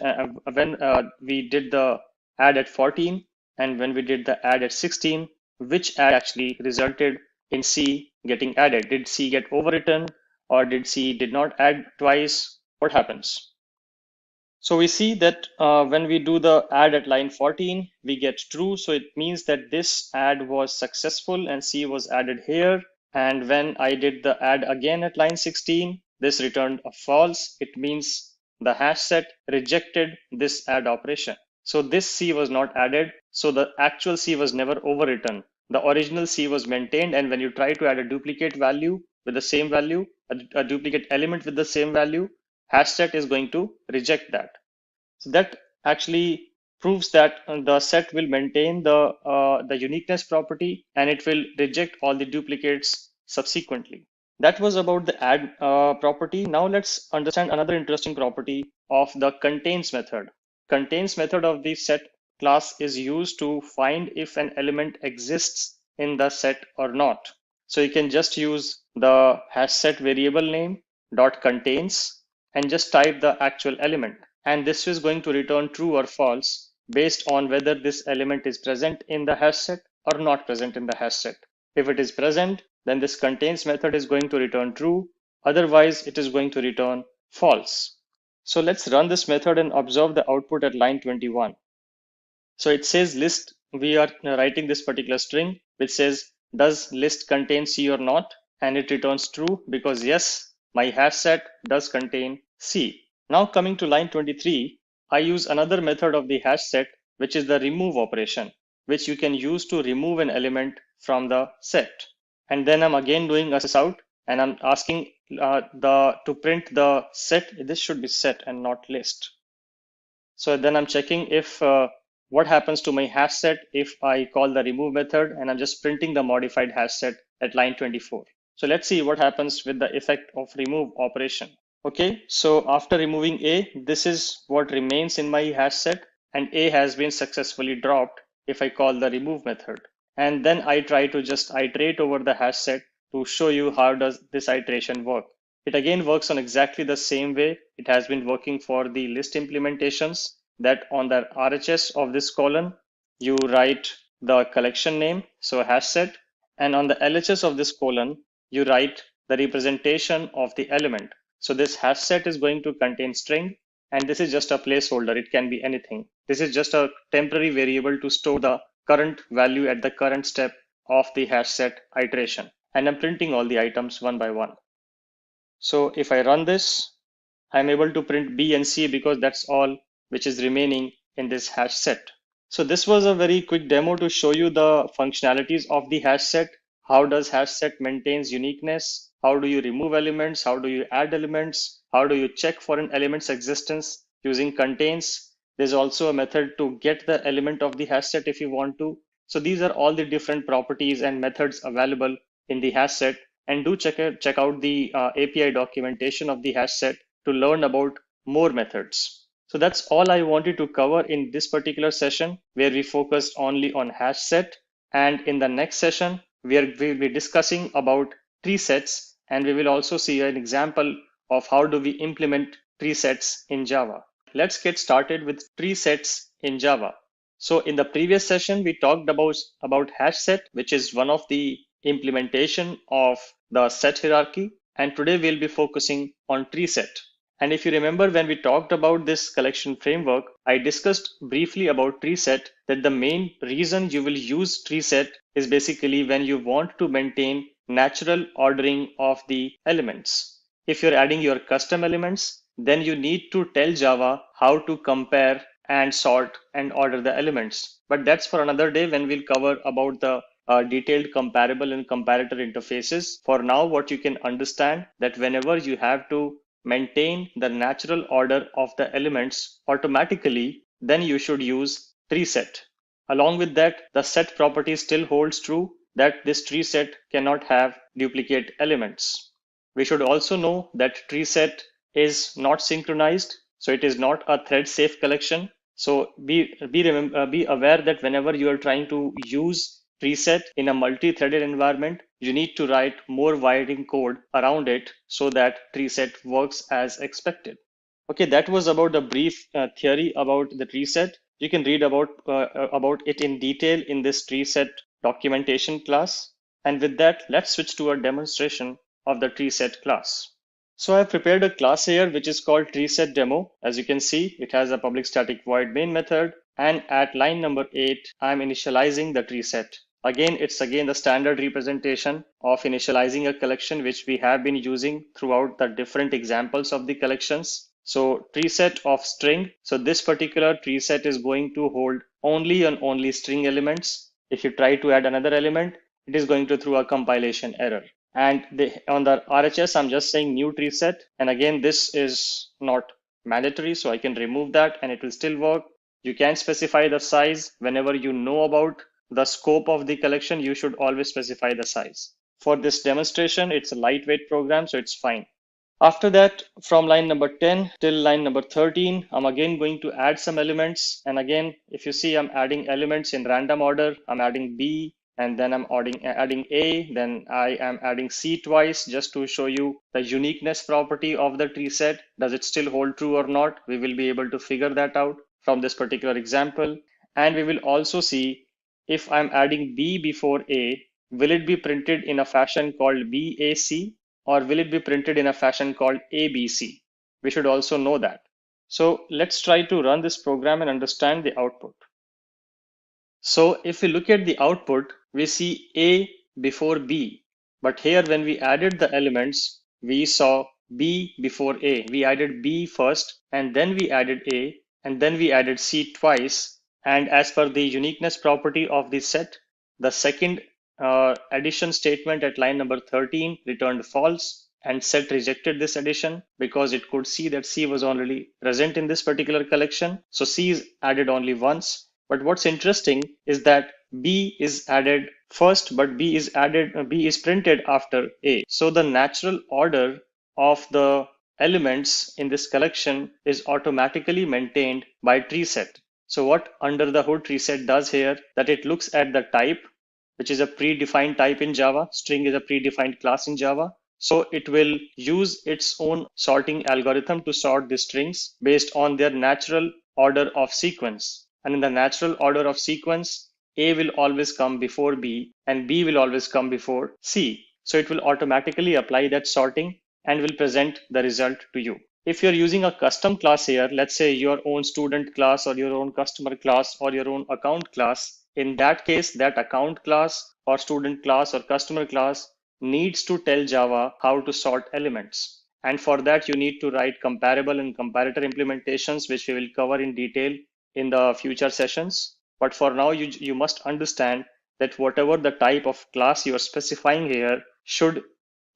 when we did the add at 14 and when we did the add at 16, which add actually resulted in C getting added. Did C get overwritten or did C did not add twice? What happens? So we see that when we do the add at line 14, we get true. So it means that this add was successful and C was added here. And when I did the add again at line 16, this returned a false. It means the hash set rejected this add operation. So this C was not added. So the actual C was never overwritten. The original C was maintained. And when you try to add a duplicate value with the same value, a duplicate element with the same value, hash set is going to reject that. So that actually proves that the set will maintain the uniqueness property and it will reject all the duplicates subsequently. That was about the add property. Now let's understand another interesting property of the contains method. Contains method of the set class is used to find if an element exists in the set or not. So you can just use the hash set variable name dot contains and just type the actual element. And this is going to return true or false based on whether this element is present in the hash set or not present in the hash set. If it is present, then this contains method is going to return true. Otherwise, it is going to return false. So let's run this method and observe the output at line 21. So it says list, we are writing this particular string, which says, does list contain C or not? And it returns true because yes, my hash set does contain C. Now coming to line 23, I use another method of the hash set, which is the remove operation, which you can use to remove an element from the set. And then I'm again doing a out and I'm asking to print the set. This should be set and not list. So then I'm checking if what happens to my hash set if I call the remove method, and I'm just printing the modified hash set at line 24. So let's see what happens with the effect of remove operation. Okay, so after removing A, this is what remains in my hash set, and A has been successfully dropped if I call the remove method. And then I try to just iterate over the hash set to show you how does this iteration work. It again works on exactly the same way it has been working for the list implementations, that on the RHS of this column, you write the collection name, so hash set, and on the LHS of this column, you write the representation of the element. So this hash set is going to contain string, and this is just a placeholder. It can be anything. This is just a temporary variable to store the current value at the current step of the hash set iteration. And I'm printing all the items one by one. So if I run this, I'm able to print B and C because that's all which is remaining in this hash set. So this was a very quick demo to show you the functionalities of the hash set. How does hash set maintains uniqueness? How do you remove elements? How do you add elements? How do you check for an element's existence using contains? There's also a method to get the element of the hash set if you want to. So these are all the different properties and methods available in the hash set. And do check out the API documentation of the hash set to learn about more methods. So that's all I wanted to cover in this particular session, where we focused only on hash set. And in the next session, we'll be discussing about tree sets, and we will also see an example of how do we implement tree sets in Java. Let's get started with tree sets in Java. So in the previous session, we talked about hash set, which is one of the implementation of the set hierarchy, and today we'll be focusing on tree set. And if you remember when we talked about this collection framework, I discussed briefly about tree set that the main reason you will use tree set is basically when you want to maintain natural ordering of the elements. If you're adding your custom elements, then you need to tell Java how to compare and sort and order the elements. But that's for another day when we'll cover about the detailed comparable and comparator interfaces. For now, what you can understand that whenever you have to maintain the natural order of the elements automatically, then you should use tree set. Along with that, the set property still holds true that this tree set cannot have duplicate elements. We should also know that tree set is not synchronized, so it is not a thread safe collection. So be aware that whenever you are trying to use tree set in a multi-threaded environment, you need to write more wiring code around it so that tree set works as expected. Okay, that was about the brief theory about the tree set. You can read about it in detail in this tree set documentation class. And with that, let's switch to a demonstration of the tree set class. So I have prepared a class here which is called treeSetDemo. As you can see, it has a public static void main method, and at line number 8, I'm initializing the tree set. Again, it's the standard representation of initializing a collection which we have been using throughout the different examples of the collections. So tree set of string. So this particular tree set is going to hold only and only string elements. If you try to add another element, it is going to throw a compilation error. And on the RHS, I'm just saying new tree set. And again, this is not mandatory, so I can remove that and it will still work. You can specify the size. Whenever you know about the scope of the collection, you should always specify the size. For this demonstration, it's a lightweight program, so it's fine. After that, from line number 10 till line number 13, I'm again going to add some elements. And again, if you see, I'm adding elements in random order. I'm adding B, and then I'm adding A, then I am adding C twice just to show you the uniqueness property of the tree set. Does it still hold true or not? We will be able to figure that out from this particular example. And we will also see if I'm adding B before A, will it be printed in a fashion called BAC, or will it be printed in a fashion called ABC? We should also know that. So let's try to run this program and understand the output. So if we look at the output, we see A before B. But here when we added the elements, we saw B before A. We added B first, and then we added A, and then we added C twice. And as per the uniqueness property of the set, the second addition statement at line number 13 returned false, and set rejected this addition because it could see that C was already present in this particular collection. So C is added only once. But what's interesting is that B is added first, but B is printed after A. So the natural order of the elements in this collection is automatically maintained by tree set. So what under the hood tree set does here, that it looks at the type, which is a predefined type in Java. String is a predefined class in Java. So it will use its own sorting algorithm to sort the strings based on their natural order of sequence. And in the natural order of sequence, A will always come before B and B will always come before C. So it will automatically apply that sorting and will present the result to you. If you're using a custom class here, let's say your own student class or your own customer class or your own account class, in that case, that account class or student class or customer class needs to tell Java how to sort elements. And for that, you need to write comparable and comparator implementations, which we will cover in detail in the future sessions. But for now, you must understand that whatever the type of class you are specifying here should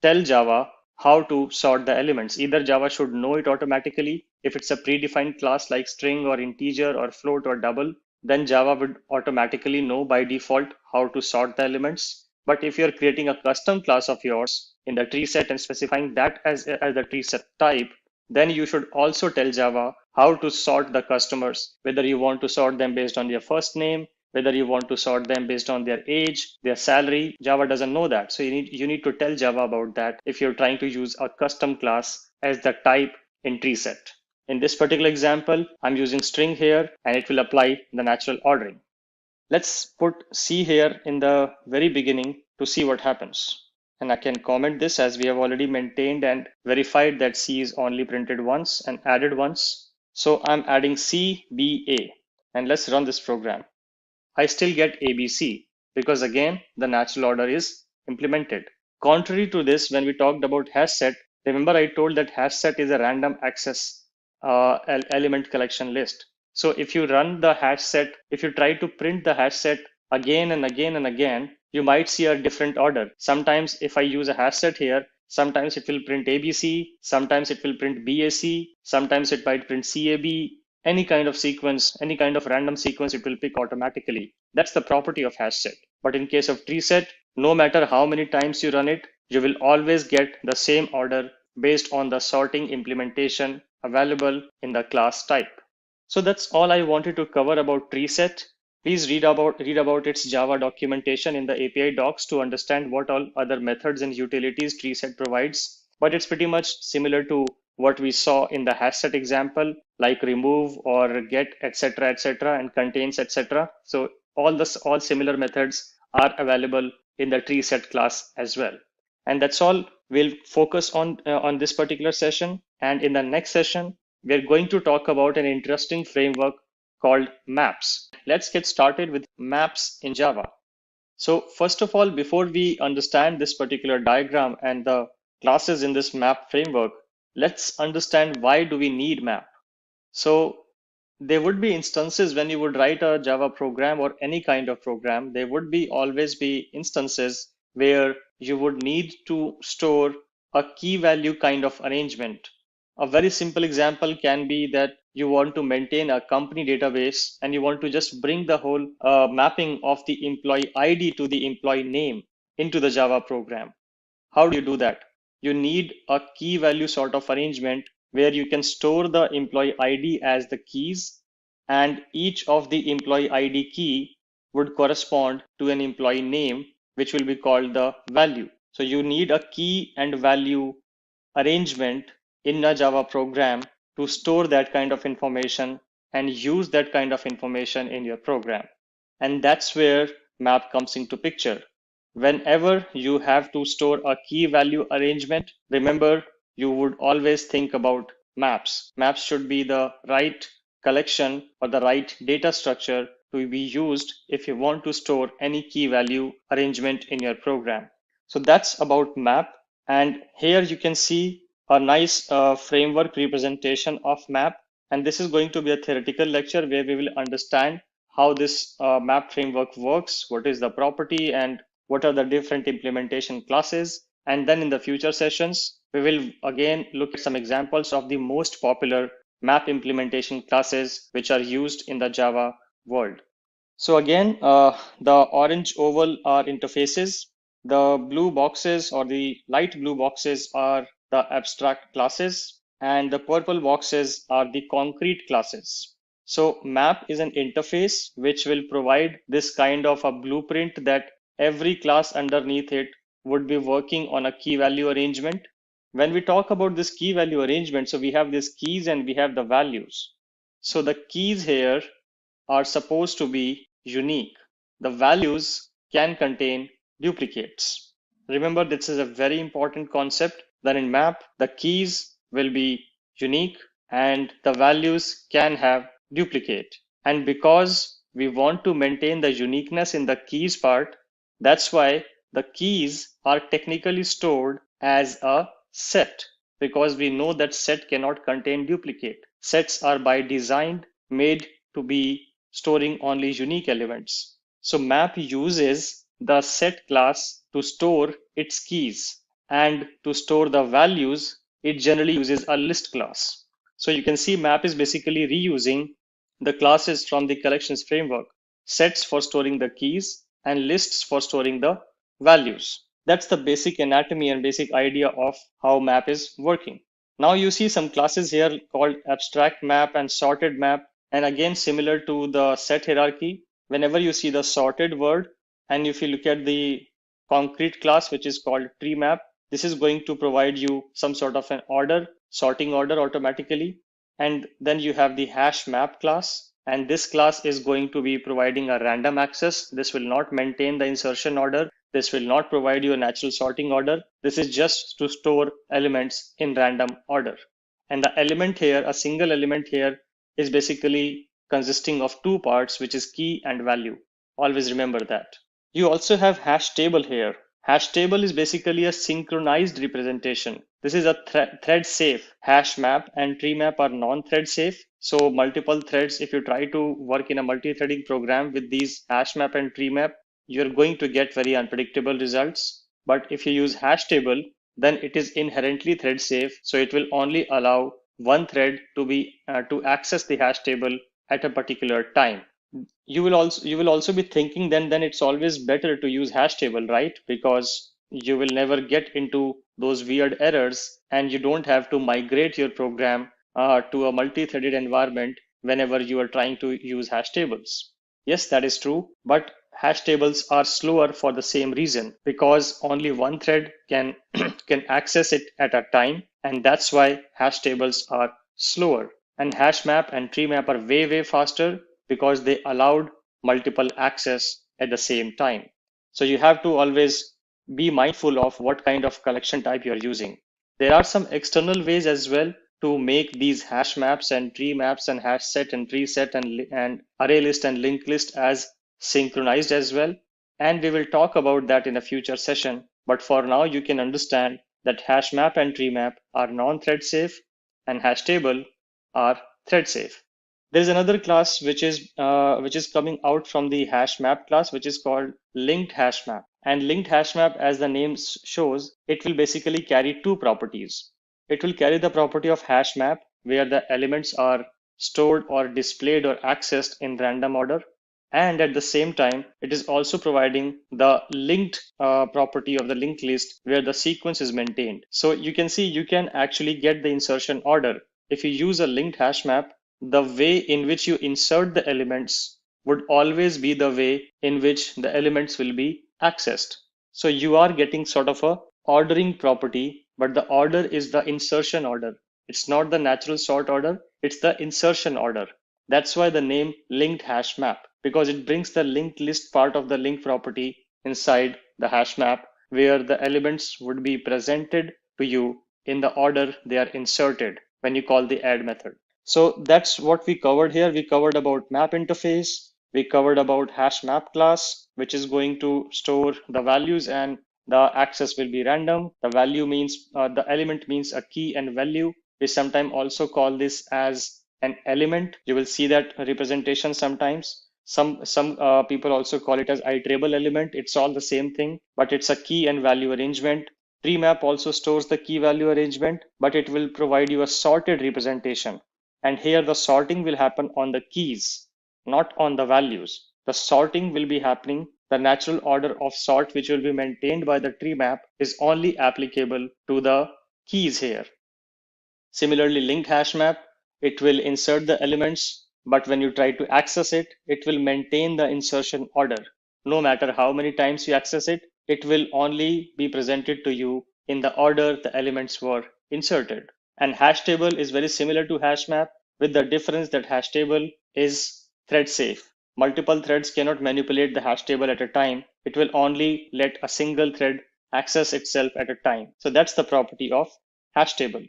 tell Java how to sort the elements. Either Java should know it automatically. If it's a predefined class like string or integer or float or double, then Java would automatically know by default how to sort the elements. But if you're creating a custom class of yours in the tree set and specifying that as the tree set type, then you should also tell Java how to sort the customers, whether you want to sort them based on their first name, whether you want to sort them based on their age, their salary. Java doesn't know that. So you need to tell Java about that if you're trying to use a custom class as the type in tree set. In this particular example, I'm using string here and it will apply the natural ordering. Let's put C here in the very beginning to see what happens. And I can comment this as we have already maintained and verified that C is only printed once and added once. So I'm adding C, B, A, and let's run this program. I still get ABC because again, the natural order is implemented. Contrary to this, when we talked about hash set, remember I told that hash set is a random access element collection list. So if you run the hash set, if you try to print the hash set again and again and again, you might see a different order. Sometimes if I use a hash set here, sometimes it will print ABC, sometimes it will print BAC, sometimes it might print CAB, any kind of sequence, any kind of random sequence, it will pick automatically. That's the property of hash set. But in case of tree set, no matter how many times you run it, you will always get the same order based on the sorting implementation available in the class type. So that's all I wanted to cover about tree set. Please read about its Java documentation in the API docs to understand what all other methods and utilities tree set provides. But it's pretty much similar to what we saw in the hash set example, like remove or get, etc., and contains, etc. So all similar methods are available in the tree set class as well. And that's all we'll focus on this particular session. And in the next session, we're going to talk about an interesting framework called maps. Let's get started with maps in Java. So first of all, before we understand this particular diagram and the classes in this map framework, let's understand why do we need map. So there would be instances when you would write a Java program or any kind of program, there would always be instances where you would need to store a key value kind of arrangement. A very simple example can be that you want to maintain a company database and you want to just bring the whole mapping of the employee ID to the employee name into the Java program. How do you do that? You need a key value sort of arrangement where you can store the employee ID as the keys, and each of the employee ID key would correspond to an employee name, which will be called the value. So you need a key and value arrangement in a Java program to store that kind of information and use that kind of information in your program. And that's where map comes into picture. Whenever you have to store a key value arrangement, remember, you would always think about maps. Maps should be the right collection or the right data structure to be used if you want to store any key value arrangement in your program. So that's about map. And here you can see a nice framework representation of map. And this is going to be a theoretical lecture where we will understand how this map framework works, what is the property, and what are the different implementation classes. And then in the future sessions, we will again look at some examples of the most popular map implementation classes which are used in the Java world. So again, the orange oval are interfaces. The blue boxes or the light blue boxes are the abstract classes, and the purple boxes are the concrete classes. So map is an interface which will provide this kind of a blueprint that every class underneath it would be working on a key value arrangement. When we talk about this key value arrangement, so we have these keys and we have the values. So the keys here are supposed to be unique. The values can contain duplicates. Remember, this is a very important concept that in map, the keys will be unique and the values can have duplicate. And because we want to maintain the uniqueness in the keys part, that's why the keys are technically stored as a set, because we know that set cannot contain duplicate. Sets are by design made to be storing only unique elements. So map uses the set class to store its keys, and to store the values, it generally uses a list class. So you can see map is basically reusing the classes from the collections framework, sets for storing the keys and lists for storing the values. That's the basic anatomy and basic idea of how map is working. Now you see some classes here called abstract map and sorted map. And again, similar to the set hierarchy, whenever you see the sorted word, and if you look at the concrete class, which is called tree map, this is going to provide you some sort of an order, sorting order automatically. And then you have the hash map class. And this class is going to be providing a random access. This will not maintain the insertion order. This will not provide you a natural sorting order. This is just to store elements in random order. And the element here, a single element here, is basically consisting of two parts, which is key and value. Always remember that. You also have hash table here. Hash table is basically a synchronized representation. This is a thread safe. Hash map and tree map are non-thread safe. So multiple threads, if you try to work in a multi-threading program with these hash map and tree map, you're going to get very unpredictable results. But if you use hash table, then it is inherently thread safe. So it will only allow one thread to access the hash table at a particular time. You will also be thinking then it's always better to use hash table, right? Because you will never get into those weird errors and you don't have to migrate your program to a multi-threaded environment whenever you are trying to use hash tables. Yes, that is true, but hash tables are slower for the same reason, because only one thread can can access it at a time, and that's why hash tables are slower. And hash map and tree map are way faster because they allowed multiple access at the same time. So you have to always be mindful of what kind of collection type you're using. There are some external ways as well to make these hash maps and tree maps and hash set and tree set and array list and linked list as synchronized as well. And we will talk about that in a future session. But for now, you can understand that hash map and tree map are non-thread safe and hash table are thread safe. There's another class which is coming out from the hash map class, which is called linked hash map. And linked hash map, as the name shows, it will basically carry two properties. It will carry the property of hash map, where the elements are stored or displayed or accessed in random order. And at the same time, it is also providing the linked property of the linked list, where the sequence is maintained. So you can see you can actually get the insertion order. If you use a linked hash map, the way in which you insert the elements would always be the way in which the elements will be accessed. So you are getting sort of a ordering property, but the order is the insertion order. It's not the natural sort order, it's the insertion order. That's why the name linked hash map, because it brings the linked list part of the link property inside the hash map, where the elements would be presented to you in the order they are inserted when you call the add method. So that's what we covered here. We covered about map interface. We covered about hash map class, which is going to store the values and the access will be random. The value means the element means a key and value. We sometimes also call this as an element. You will see that representation sometimes. Some people also call it as iterable element. It's all the same thing, but it's a key and value arrangement. Tree map also stores the key value arrangement, but it will provide you a sorted representation. And here the sorting will happen on the keys, not on the values. The sorting will be happening. The natural order of sort, which will be maintained by the tree map, is only applicable to the keys here. Similarly, linked hash map, it will insert the elements, but when you try to access it, it will maintain the insertion order. No matter how many times you access it, it will only be presented to you in the order the elements were inserted. And hash table is very similar to hash map, with the difference that hash table is thread safe. Multiple threads cannot manipulate the hash table at a time. It will only let a single thread access itself at a time. So that's the property of hash table.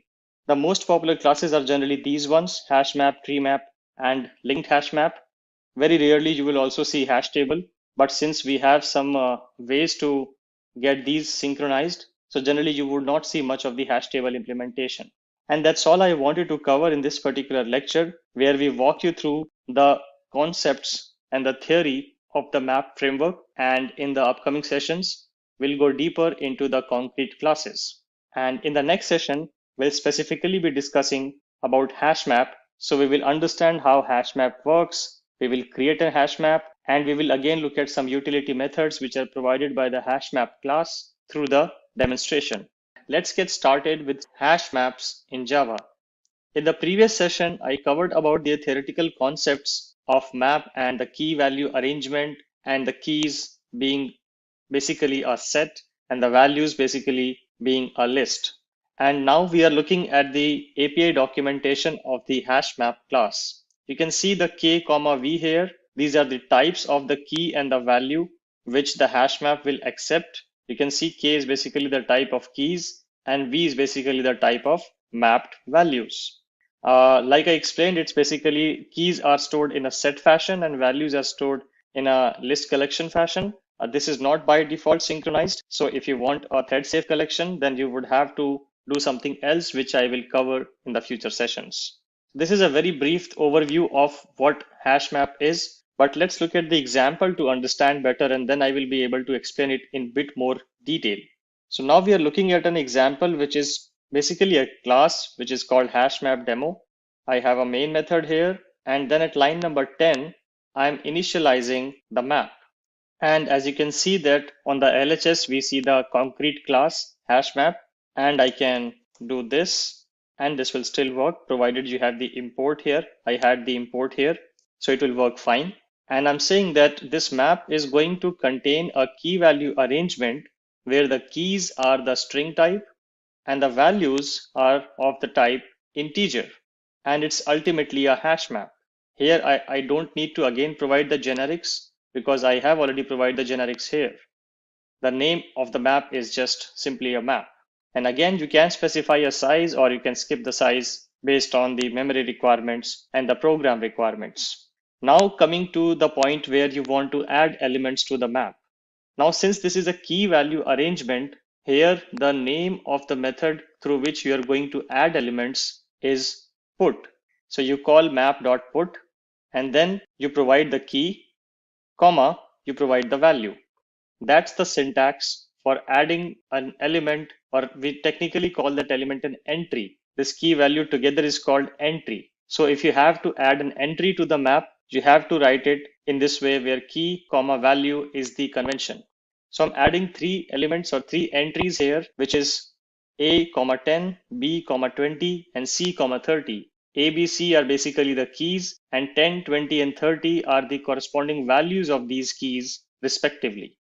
The most popular classes are generally these ones: hash map, tree map, and linked hash map. Very rarely you will also see hash table, but since we have some ways to get these synchronized, so generally you would not see much of the hash table implementation. And that's all I wanted to cover in this particular lecture, where we walk you through the concepts and the theory of the map framework. And in the upcoming sessions, we'll go deeper into the concrete classes. And in the next session, we'll specifically be discussing about hash map. So we will understand how hash map works. We will create a hash map, and we will again look at some utility methods which are provided by the hash map class through the demonstration. Let's get started with hash maps in Java. In the previous session, I covered about the theoretical concepts of map and the key value arrangement, and the keys being basically a set and the values basically being a list. And now we are looking at the API documentation of the hash map class. You can see the k, v here. These are the types of the key and the value which the hash map will accept. You can see K is basically the type of keys and V is basically the type of mapped values. Like I explained, it's basically keys are stored in a set fashion and values are stored in a list collection fashion. This is not by default synchronized. So if you want a thread safe collection, then you would have to do something else, which I will cover in the future sessions. This is a very brief overview of what HashMap is, but let's look at the example to understand better, and then I will be able to explain it in a bit more detail. So now we are looking at an example, which is basically a class, which is called HashMap demo. I have a main method here, and then at line number 10, I'm initializing the map. And as you can see that on the LHS, we see the concrete class HashMap, and I can do this, and this will still work provided you have the import here. I had the import here, so it will work fine. And I'm saying that this map is going to contain a key value arrangement where the keys are the string type and the values are of the type integer. And it's ultimately a hash map. Here, I don't need to again provide the generics because I have already provided the generics here. The name of the map is just simply a map. And again, you can specify a size or you can skip the size based on the memory requirements and the program requirements. Now coming to the point where you want to add elements to the map. Now, since this is a key value arrangement, here the name of the method through which you are going to add elements is put. So you call map.put and then you provide the key, comma, you provide the value. That's the syntax for adding an element, or we technically call that element an entry. This key value together is called entry. So if you have to add an entry to the map, you have to write it in this way where key, comma, value is the convention. So I'm adding 3 elements or 3 entries here, which is A, 10, B, 20, and C, 30. A, B, C are basically the keys, and 10, 20, and 30 are the corresponding values of these keys respectively.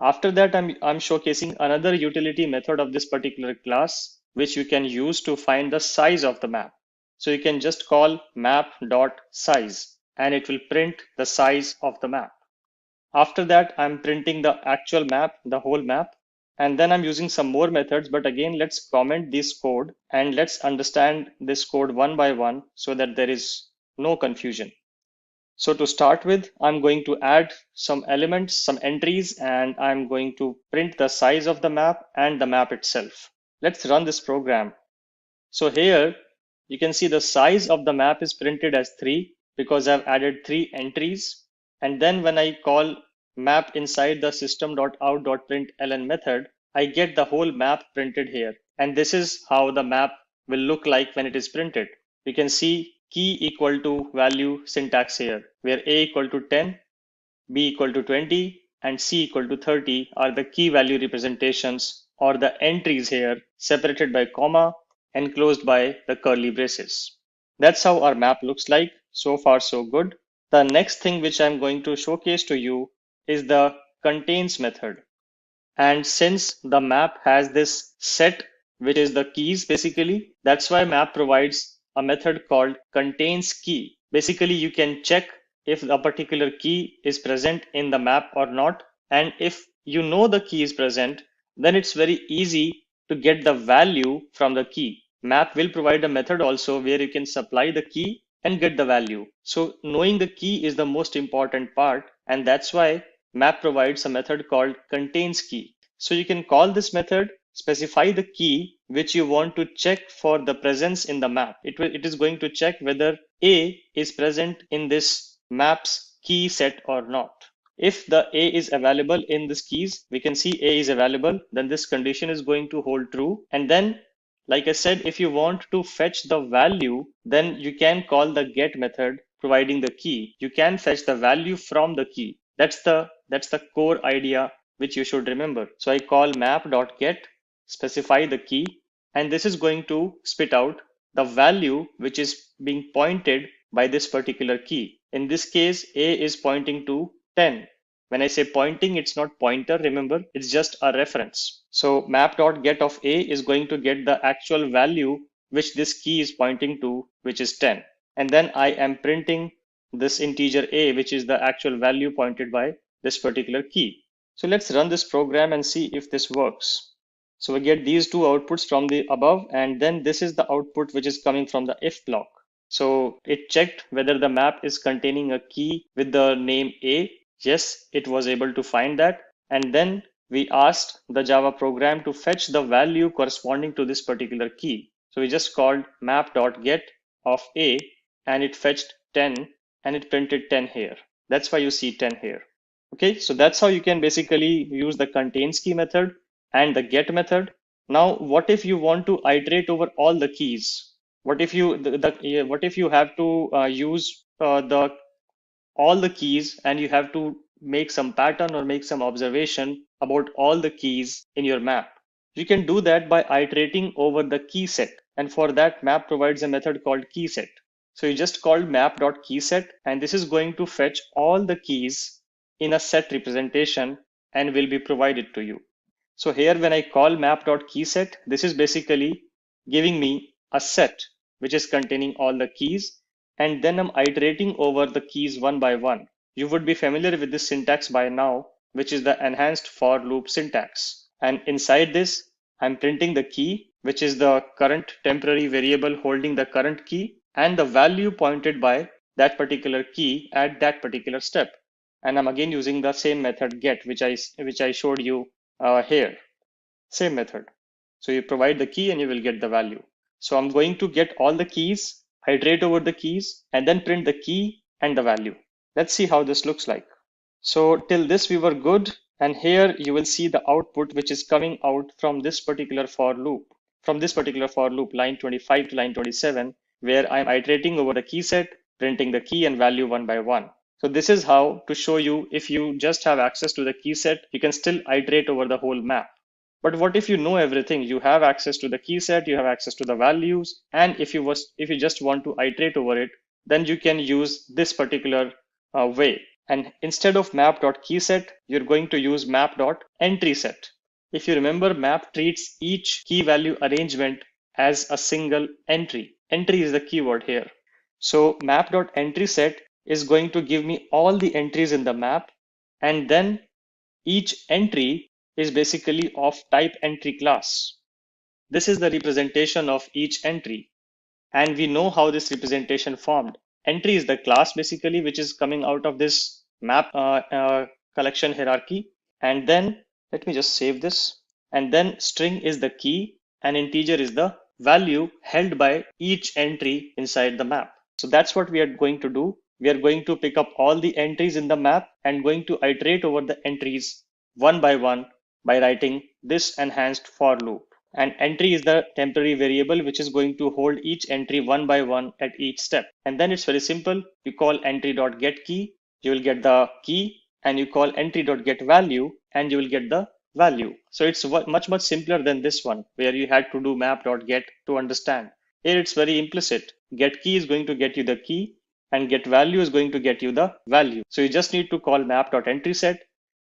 After that, I'm showcasing another utility method of this particular class, which you can use to find the size of the map. So you can just call map.size and it will print the size of the map. After that, I'm printing the actual map, the whole map. And then I'm using some more methods, but again, let's comment this code and let's understand this code one by one so that there is no confusion. So to start with, I'm going to add some elements, some entries, and I'm going to print the size of the map and the map itself. Let's run this program. So here you can see the size of the map is printed as 3 because I've added 3 entries. And then when I call map inside the system.out.println method, I get the whole map printed here. And this is how the map will look like when it is printed. You can see key equal to value syntax here, where A equal to 10, B equal to 20, and C equal to 30 are the key value representations or the entries here, separated by comma, enclosed by the curly braces. That's how our map looks like. So far, so good. The next thing which I'm going to showcase to you is the contains method. And since the map has this set, which is the keys basically, that's why map provides a method called contains key. Basically, you can check if a particular key is present in the map or not. And if you know the key is present, then it's very easy to get the value from the key. Map will provide a method also where you can supply the key and get the value. So knowing the key is the most important part. And that's why map provides a method called contains key. So you can call this method, specify the key which you want to check for the presence in the map. It is going to check whether A is present in this map's key set or not. If the A is available in this keys, we can see A is available, then this condition is going to hold true. And then, like I said, if you want to fetch the value, then you can call the get method providing the key. You can fetch the value from the key. That's the core idea which you should remember. So I call map.get, specify the key, and this is going to spit out the value which is being pointed by this particular key. In this case, A is pointing to 10. When I say pointing, it's not pointer, remember, it's just a reference. So map.get of A is going to get the actual value which this key is pointing to, which is 10. And then I am printing this integer A, which is the actual value pointed by this particular key. So let's run this program and see if this works. So we get these two outputs from the above, and then this is the output which is coming from the if block. So it checked whether the map is containing a key with the name A. Yes, it was able to find that. And then we asked the Java program to fetch the value corresponding to this particular key. So we just called map.get of A, and it fetched 10 and it printed 10 here. That's why you see 10 here. Okay, so that's how you can basically use the contains key method and the get method. Now, what if you want to iterate over all the keys? What if you what if you have to use all the keys, and you have to make some pattern or make some observation about all the keys in your map? You can do that by iterating over the key set, and for that map provides a method called keyset. So you just called map.keyset, and this is going to fetch all the keys in a set representation and will be provided to you. So here when I call map.keyset, this is basically giving me a set which is containing all the keys, and then I'm iterating over the keys one by one. You would be familiar with this syntax by now, which is the enhanced for loop syntax. And inside this, I'm printing the key, which is the current temporary variable holding the current key, and the value pointed by that particular key at that particular step. And I'm again using the same method get, which I showed you here. Same method. So you provide the key and you will get the value. So I'm going to get all the keys, iterate over the keys, and then print the key and the value. Let's see how this looks like. So till this we were good, and here you will see the output which is coming out from this particular for loop. From this particular for loop, line 25 to line 27, where I'm iterating over the key set, printing the key and value one by one. So this is how to show you, if you just have access to the key set, you can still iterate over the whole map. But what if you know everything? You have access to the key set, you have access to the values, and if you just want to iterate over it, then you can use this particular way. And instead of map.keyset, you're going to use map.entrySet. If you remember, map treats each key value arrangement as a single entry. Entry is the keyword here. So map.entrySet is going to give me all the entries in the map, and then each entry is basically of type entry class. This is the representation of each entry, and we know how this representation formed. Entry is the class basically which is coming out of this map collection hierarchy, and then let me just save this, and then string is the key and integer is the value held by each entry inside the map. So that's what we are going to do. We are going to pick up all the entries in the map and going to iterate over the entries one by one by writing this enhanced for loop. And entry is the temporary variable which is going to hold each entry one by one at each step. And then it's very simple. You call entry.getKey, you will get the key, and you call entry.getValue, and you will get the value. So it's much simpler than this one where you had to do map.get to understand. Here it's very implicit. Get key is going to get you the key, and get value is going to get you the value. So you just need to call map.entrySet,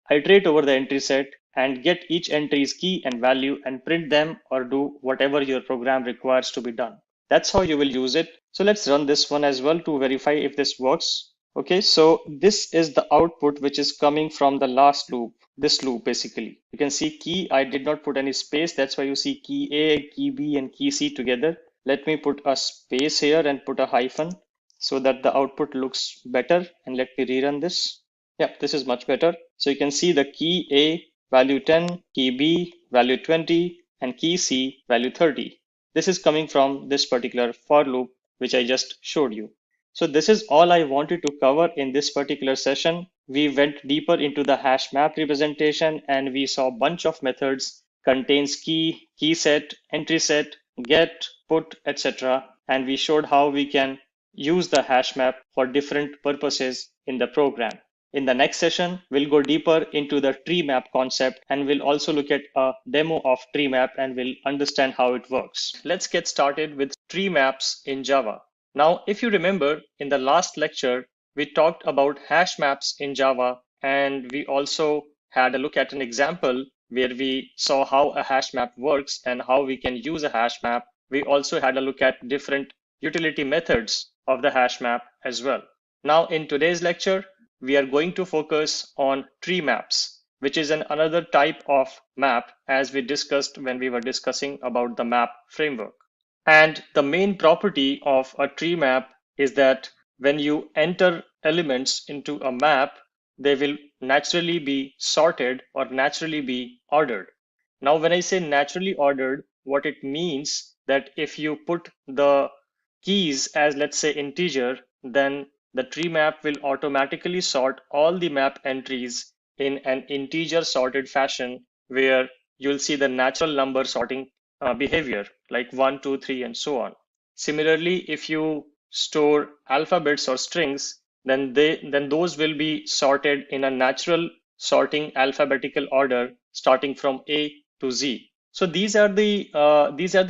iterate over the entry set, and get each entry's key and value and print them or do whatever your program requires to be done. That's how you will use it. So let's run this one as well to verify if this works. Okay, so this is the output which is coming from the last loop, this loop basically. You can see key, I did not put any space. That's why you see key A, key B, and key C together. Let me put a space here and put a hyphen so that the output looks better. And let me rerun this. Yeah, this is much better. So you can see the key A, value 10, key B, value 20, and key C, value 30. This is coming from this particular for loop, which I just showed you. So this is all I wanted to cover in this particular session. We went deeper into the hash map representation, and we saw a bunch of methods: contains key, key set, entry set, get, put, etc. And we showed how we can use the hash map for different purposes in the program. In the next session, we'll go deeper into the tree map concept, and we'll also look at a demo of tree map and we'll understand how it works. Let's get started with tree maps in Java. Now, if you remember, in the last lecture, we talked about hash maps in Java, and we also had a look at an example where we saw how a hash map works and how we can use a hash map. We also had a look at different utility methods of the hash map as well. Now, in today's lecture, we are going to focus on tree maps, which is another type of map as we discussed when we were discussing about the map framework. And the main property of a tree map is that when you enter elements into a map, they will naturally be sorted or naturally be ordered. Now, when I say naturally ordered, what it means that if you put the keys as, let's say, integer, then the tree map will automatically sort all the map entries in an integer sorted fashion where you'll see the natural number sorting behavior like 1, 2, 3, and so on. Similarly, if you store alphabets or strings, then those will be sorted in a natural sorting alphabetical order starting from A to Z. So these are the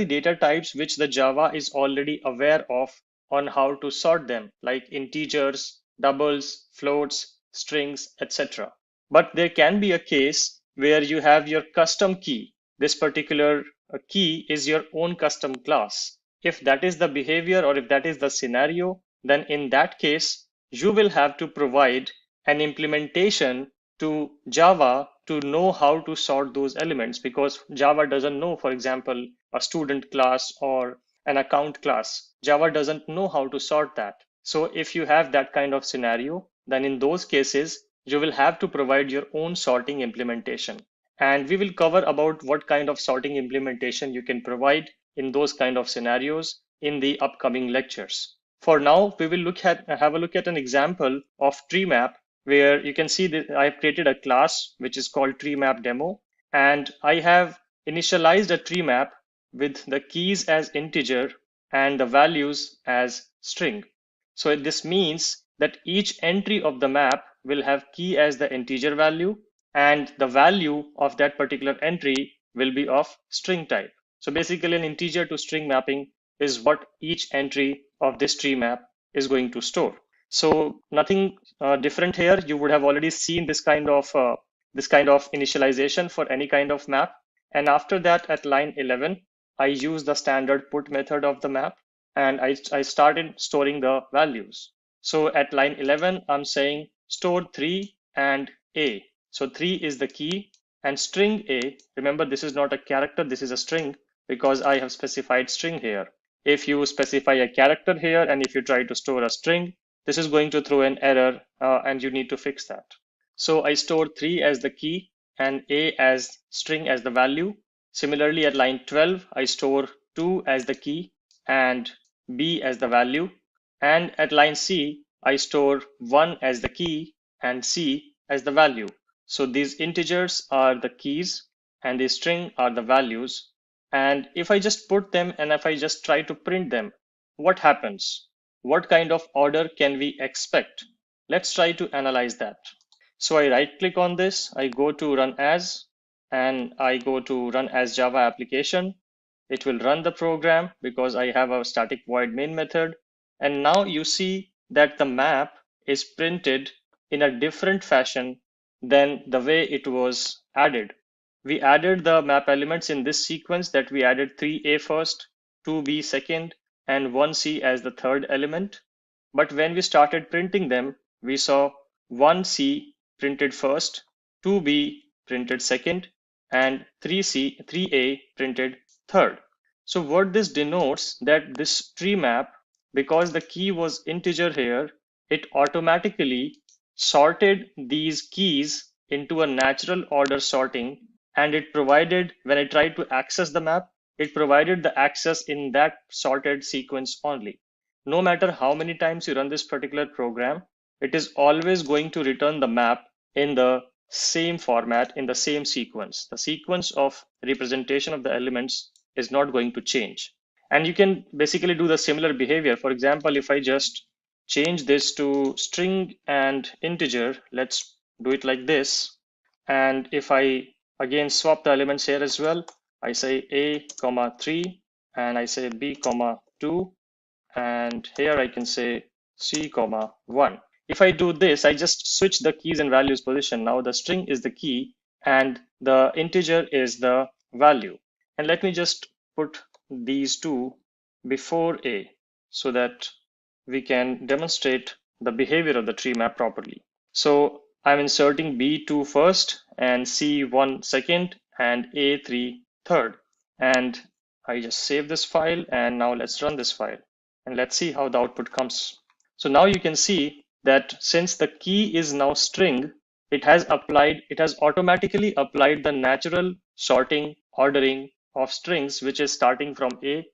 data types which the Java is already aware of on how to sort them, like integers, doubles, floats, strings, etc. But there can be a case where you have your custom key. This particular key is your own custom class. If that is the behavior or if that is the scenario, then in that case, you will have to provide an implementation to Java to know how to sort those elements, because Java doesn't know, for example, a student class or an account class. Java doesn't know how to sort that. So if you have that kind of scenario, then in those cases, you will have to provide your own sorting implementation. And we will cover about what kind of sorting implementation you can provide in those kind of scenarios in the upcoming lectures. For now, we will have a look at an example of tree map where you can see that I've created a class which is called tree map demo, and I have initialized a tree map with the keys as integer and the values as string. So this means that each entry of the map will have key as the integer value, and the value of that particular entry will be of string type. So basically an integer to string mapping is what each entry of this tree map is going to store. So nothing different here. You would have already seen this kind of initialization for any kind of map. And after that, at line 11, I use the standard put method of the map, and I started storing the values. So at line 11, I'm saying store 3 and A. So 3 is the key, and string A, remember this is not a character, this is a string because I have specified string here. If you specify a character here and if you try to store a string, this is going to throw an error and you need to fix that. So I store 3 as the key and A as string as the value. Similarly, at line 12, I store 2 as the key and B as the value. And at line C, I store 1 as the key and C as the value. So these integers are the keys and the string are the values. And if I just put them and if I just try to print them, what happens? What kind of order can we expect? Let's try to analyze that. So I right click on this, I go to run as, and I go to run as Java application. It will run the program because I have a static void main method. And now you see that the map is printed in a different fashion than the way it was added. We added the map elements in this sequence that we added 3A first, 2B second, and 1C as the third element. But when we started printing them, we saw 1C printed first, 2B printed second, and 3A printed third. So what this denotes that this tree map, because the key was integer here, it automatically sorted these keys into a natural order sorting, and it provided, when I tried to access the map, it provided the access in that sorted sequence only. No matter how many times you run this particular program, it is always going to return the map in the same format, in the same sequence. The sequence of representation of the elements is not going to change. And you can basically do the similar behavior. For example, if I just change this to string and integer, let's do it like this. And if I again swap the elements here as well, I say A, 3, and I say B, 2, and here I can say C, 1. If I do this, I just switch the keys and values position. Now the string is the key and the integer is the value. And let me just put these two before A so that we can demonstrate the behavior of the tree map properly. So I'm inserting B2 first and C1 second and A3 third. And I just save this file, and now let's run this file and let's see how the output comes. So now you can see that since the key is now string, it has automatically applied the natural sorting ordering of strings, which is starting from A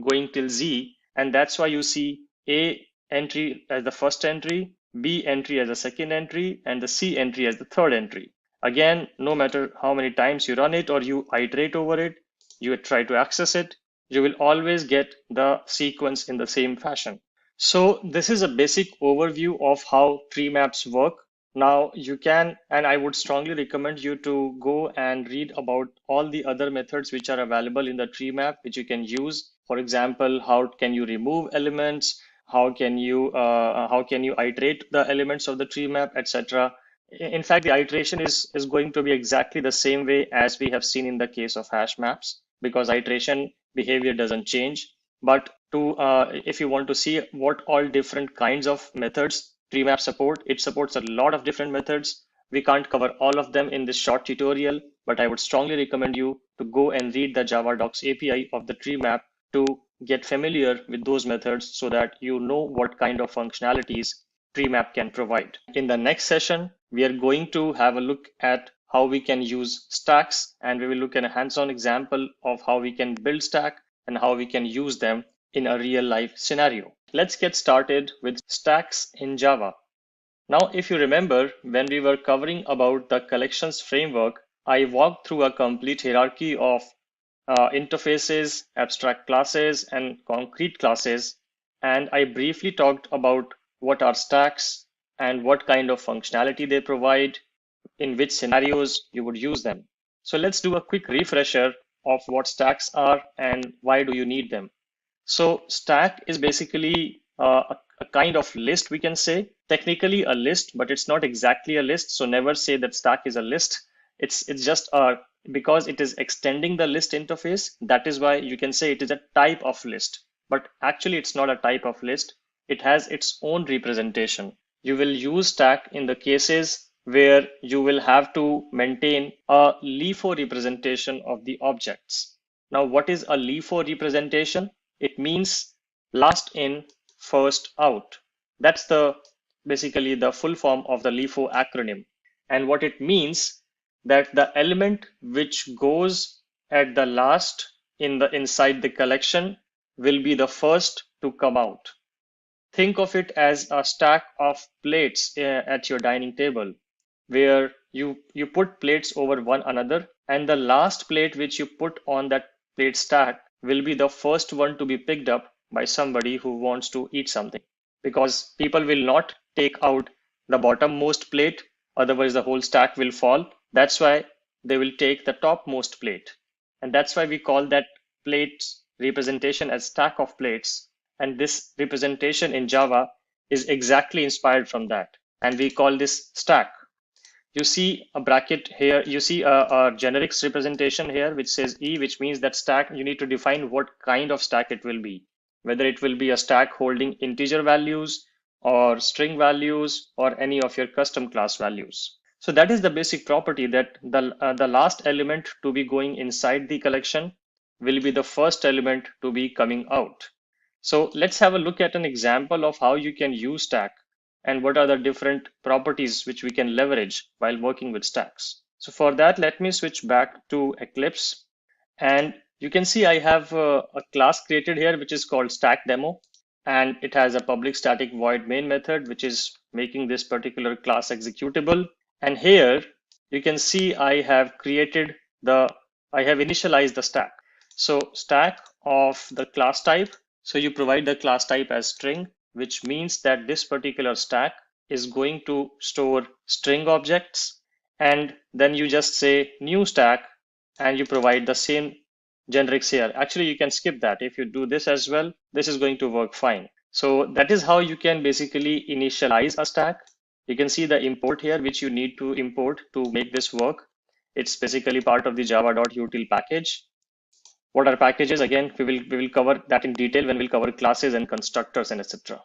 going till Z. And that's why you see A entry as the first entry, B entry as the second entry, and the C entry as the third entry. Again, no matter how many times you run it or you iterate over it, you try to access it, you will always get the sequence in the same fashion. So this is a basic overview of how tree maps work. Now you can, and I would strongly recommend you to go and read about all the other methods which are available in the tree map, which you can use. For example, how can you remove elements? How can you iterate the elements of the tree map, etc. In fact, the iteration is going to be exactly the same way as we have seen in the case of hash maps, because iteration behavior doesn't change. But if you want to see what all different kinds of methods tree map support, it supports a lot of different methods. We can't cover all of them in this short tutorial, but I would strongly recommend you to go and read the Java Docs API of the tree map to get familiar with those methods so that you know what kind of functionalities tree map can provide. In the next session, we are going to have a look at how we can use stacks, and we will look at a hands-on example of how we can build stack and how we can use them in a real life scenario. Let's get started with stacks in Java. Now, if you remember, when we were covering about the collections framework, I walked through a complete hierarchy of interfaces, abstract classes, and concrete classes. And I briefly talked about what are stacks and what kind of functionality they provide, in which scenarios you would use them. So let's do a quick refresher of what stacks are and why do you need them. So stack is basically a kind of list, we can say. Technically a list, but it's not exactly a list. So never say that stack is a list. It's just because it is extending the list interface. That is why you can say it is a type of list. But actually it's not a type of list. It has its own representation. You will use stack in the cases where you will have to maintain a LIFO representation of the objects. Now, what is a LIFO representation? It means last in, first out. That's basically the full form of the LIFO acronym. And what it means that the element which goes at the last inside the collection will be the first to come out. Think of it as a stack of plates at your dining table, where you put plates over one another, and the last plate which you put on that plate stack will be the first one to be picked up by somebody who wants to eat something, because people will not take out the bottommost plate, otherwise the whole stack will fall. That's why they will take the topmost plate, and that's why we call that plate representation as stack of plates. And this representation in Java is exactly inspired from that, and we call this stack. You see a bracket here, you see a generics representation here which says E, which means that stack, you need to define what kind of stack it will be, whether it will be a stack holding integer values or string values or any of your custom class values. So that is the basic property, that the last element to be going inside the collection will be the first element to be coming out. So let's have a look at an example of how you can use stack and what are the different properties which we can leverage while working with stacks. So for that, let me switch back to Eclipse, and you can see I have a class created here which is called stack demo, and it has a public static void main method which is making this particular class executable. And here you can see I have initialized the stack. So stack of the class type. So you provide the class type as string, which means that this particular stack is going to store string objects. And then you just say new stack and you provide the same generics here. Actually, you can skip that. If you do this as well, this is going to work fine. So that is how you can basically initialize a stack. You can see the import here, which you need to import to make this work. It's basically part of the java.util package. What are packages? Again, we will cover that in detail when we'll cover classes and constructors and etc.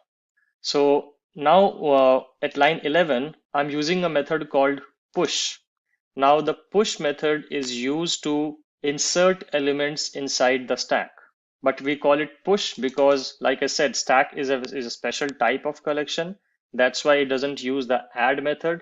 So now at line 11, I'm using a method called push. Now the push method is used to insert elements inside the stack. But we call it push because, like I said, stack is a special type of collection. That's why it doesn't use the add method.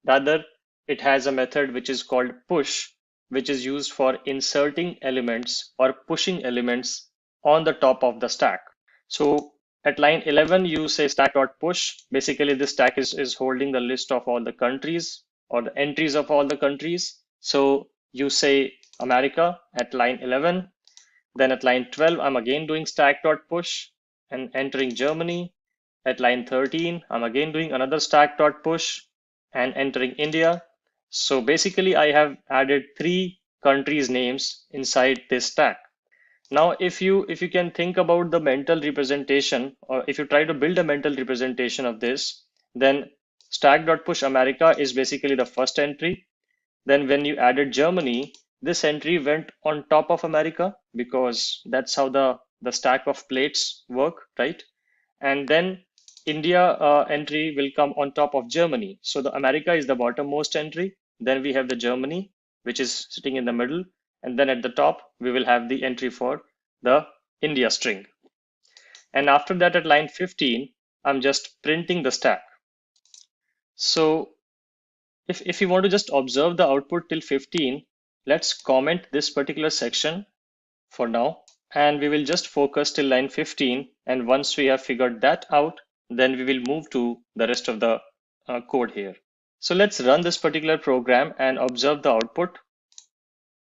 Rather, it has a method which is called push, which is used for inserting elements or pushing elements on the top of the stack. So at line 11, you say stack.push. Basically, this stack is holding the list of all the countries or the entries of all the countries. So you say America at line 11. Then at line 12, I'm again doing stack.push and entering Germany. At line 13, I'm again doing another stack.push and entering India. So basically, I have added 3 countries' names inside this stack. Now, if you can think about the mental representation, or if you try to build a mental representation of this, then stack.push America is basically the first entry. Then when you added Germany, this entry went on top of America because that's how the stack of plates work, right? And then India entry will come on top of Germany. So the America is the bottommost entry. Then we have the Germany, which is sitting in the middle. And then at the top, we will have the entry for the India string. And after that, at line 15, I'm just printing the stack. So if you want to just observe the output till 15, let's comment this particular section for now. And we will just focus till line 15. And once we have figured that out, then we will move to the rest of the code here. So let's run this particular program and observe the output.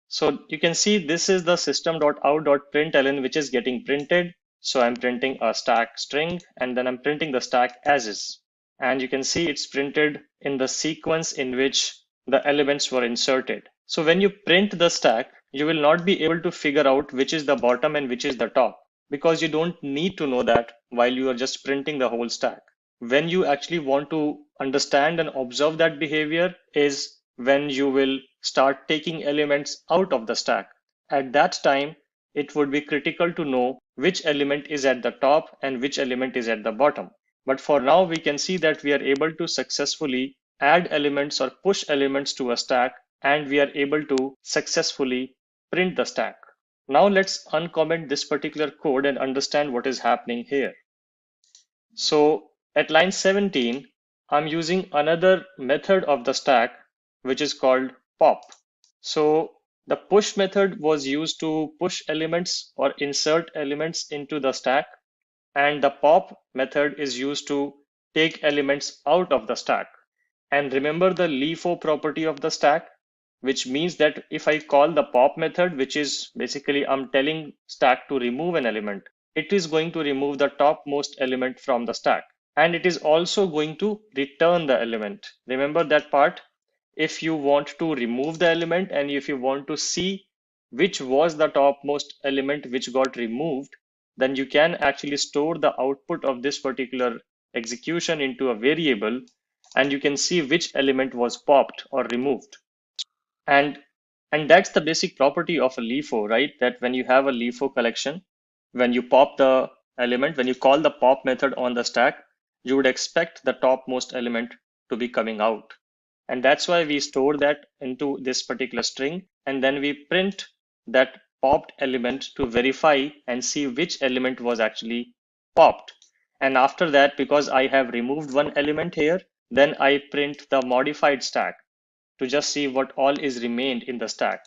So you can see this is the system.out.println, which is getting printed. So I'm printing a stack string and then I'm printing the stack as is. And you can see it's printed in the sequence in which the elements were inserted. So when you print the stack, you will not be able to figure out which is the bottom and which is the top, because you don't need to know that while you are just printing the whole stack. When you actually want to understand and observe that behavior is when you will start taking elements out of the stack. At that time, it would be critical to know which element is at the top and which element is at the bottom. But for now, we can see that we are able to successfully add elements or push elements to a stack, and we are able to successfully print the stack. Now let's uncomment this particular code and understand what is happening here. So at line 17, I'm using another method of the stack, which is called pop. So the push method was used to push elements or insert elements into the stack, and the pop method is used to take elements out of the stack. And remember the LIFO property of the stack, which means that if I call the pop method, which is basically I'm telling stack to remove an element, it is going to remove the topmost element from the stack. And it is also going to return the element. Remember that part? If you want to remove the element and if you want to see which was the topmost element which got removed, then you can actually store the output of this particular execution into a variable, and you can see which element was popped or removed. And that's the basic property of a LIFO, right? That when you have a LIFO collection, when you pop the element, when you call the pop method on the stack, you would expect the topmost element to be coming out. And that's why we store that into this particular string. And then we print that popped element to verify and see which element was actually popped. And after that, because I have removed one element here, then I print the modified stack to just see what all is remained in the stack.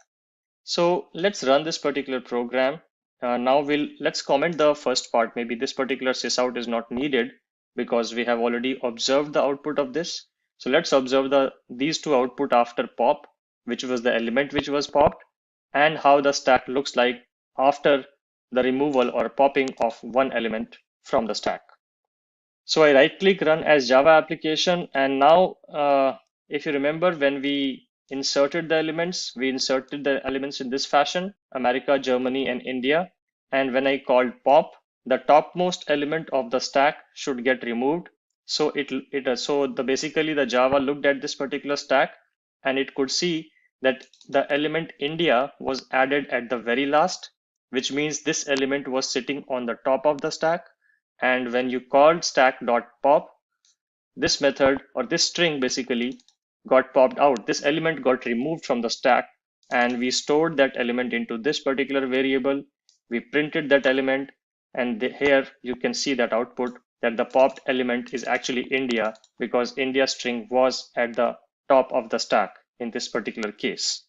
So let's run this particular program. Now let's comment the first part. Maybe this particular sysout is not needed because we have already observed the output of this. So let's observe these two output after pop, which was the element which was popped, and how the stack looks like after the removal or popping of one element from the stack. So I right click run as Java application, and now if you remember, when we inserted the elements, we inserted the elements in this fashion: America, Germany, and India. And when I called pop, the topmost element of the stack should get removed. So basically the Java looked at this particular stack and it could see that the element India was added at the very last, which means this element was sitting on the top of the stack. And when you called stack.pop, this method or this string basically got popped out. This element got removed from the stack, and we stored that element into this particular variable. We printed that element, and here you can see that output that the popped element is actually India, because India string was at the top of the stack in this particular case.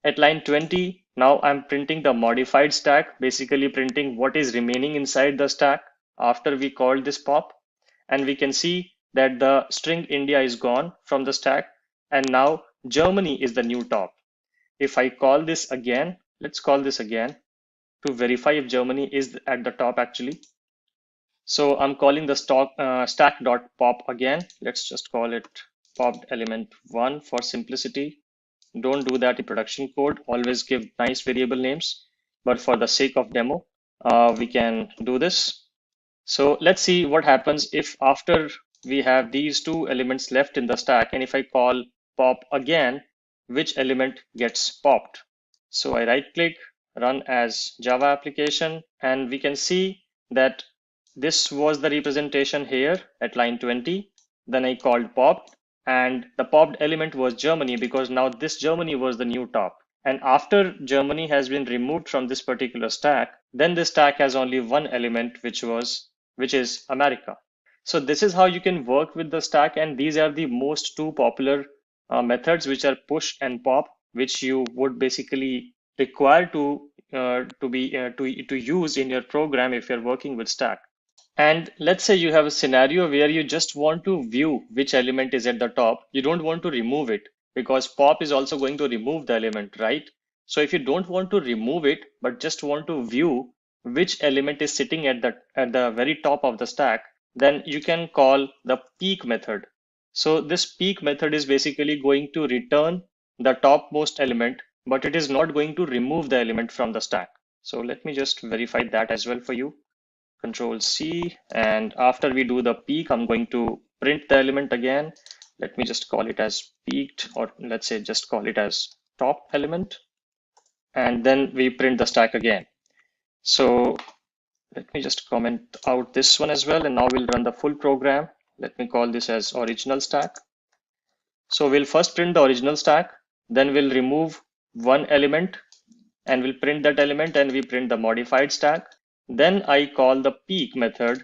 At line 20, now I'm printing the modified stack, basically printing what is remaining inside the stack after we called this pop. And we can see that the string India is gone from the stack, and now Germany is the new top. If I call this again, let's call this again to verify if Germany is at the top actually. So I'm calling the stack.pop again. Let's just call it popped element 1 for simplicity. Don't do that in production code. Always give nice variable names. But for the sake of demo, we can do this. So let's see what happens if after we have these two elements left in the stack, and if I call pop again, which element gets popped. So I right click, run as Java application, and we can see that this was the representation here at line 20. Then I called pop, and the popped element was Germany, because now this Germany was the new top. And after Germany has been removed from this particular stack, then the stack has only one element, which is America. So this is how you can work with the stack, and these are the most two popular methods, which are push and pop, which you would basically require to use in your program if you're working with stack. And let's say you have a scenario where you just want to view which element is at the top. You don't want to remove it, because pop is also going to remove the element, right? So if you don't want to remove it, but just want to view which element is sitting at the very top of the stack, then you can call the peek method. So this peek method is basically going to return the topmost element, but it is not going to remove the element from the stack. So let me just verify that as well for you. Control C, and after we do the peek, I'm going to print the element again. Let me just call it as peeked, or let's say just call it as top element, and then we print the stack again. So let me just comment out this one as well, and now we'll run the full program. Let me call this as original stack. So we'll first print the original stack, then we'll remove one element and we'll print that element, and we print the modified stack. Then I call the peek method,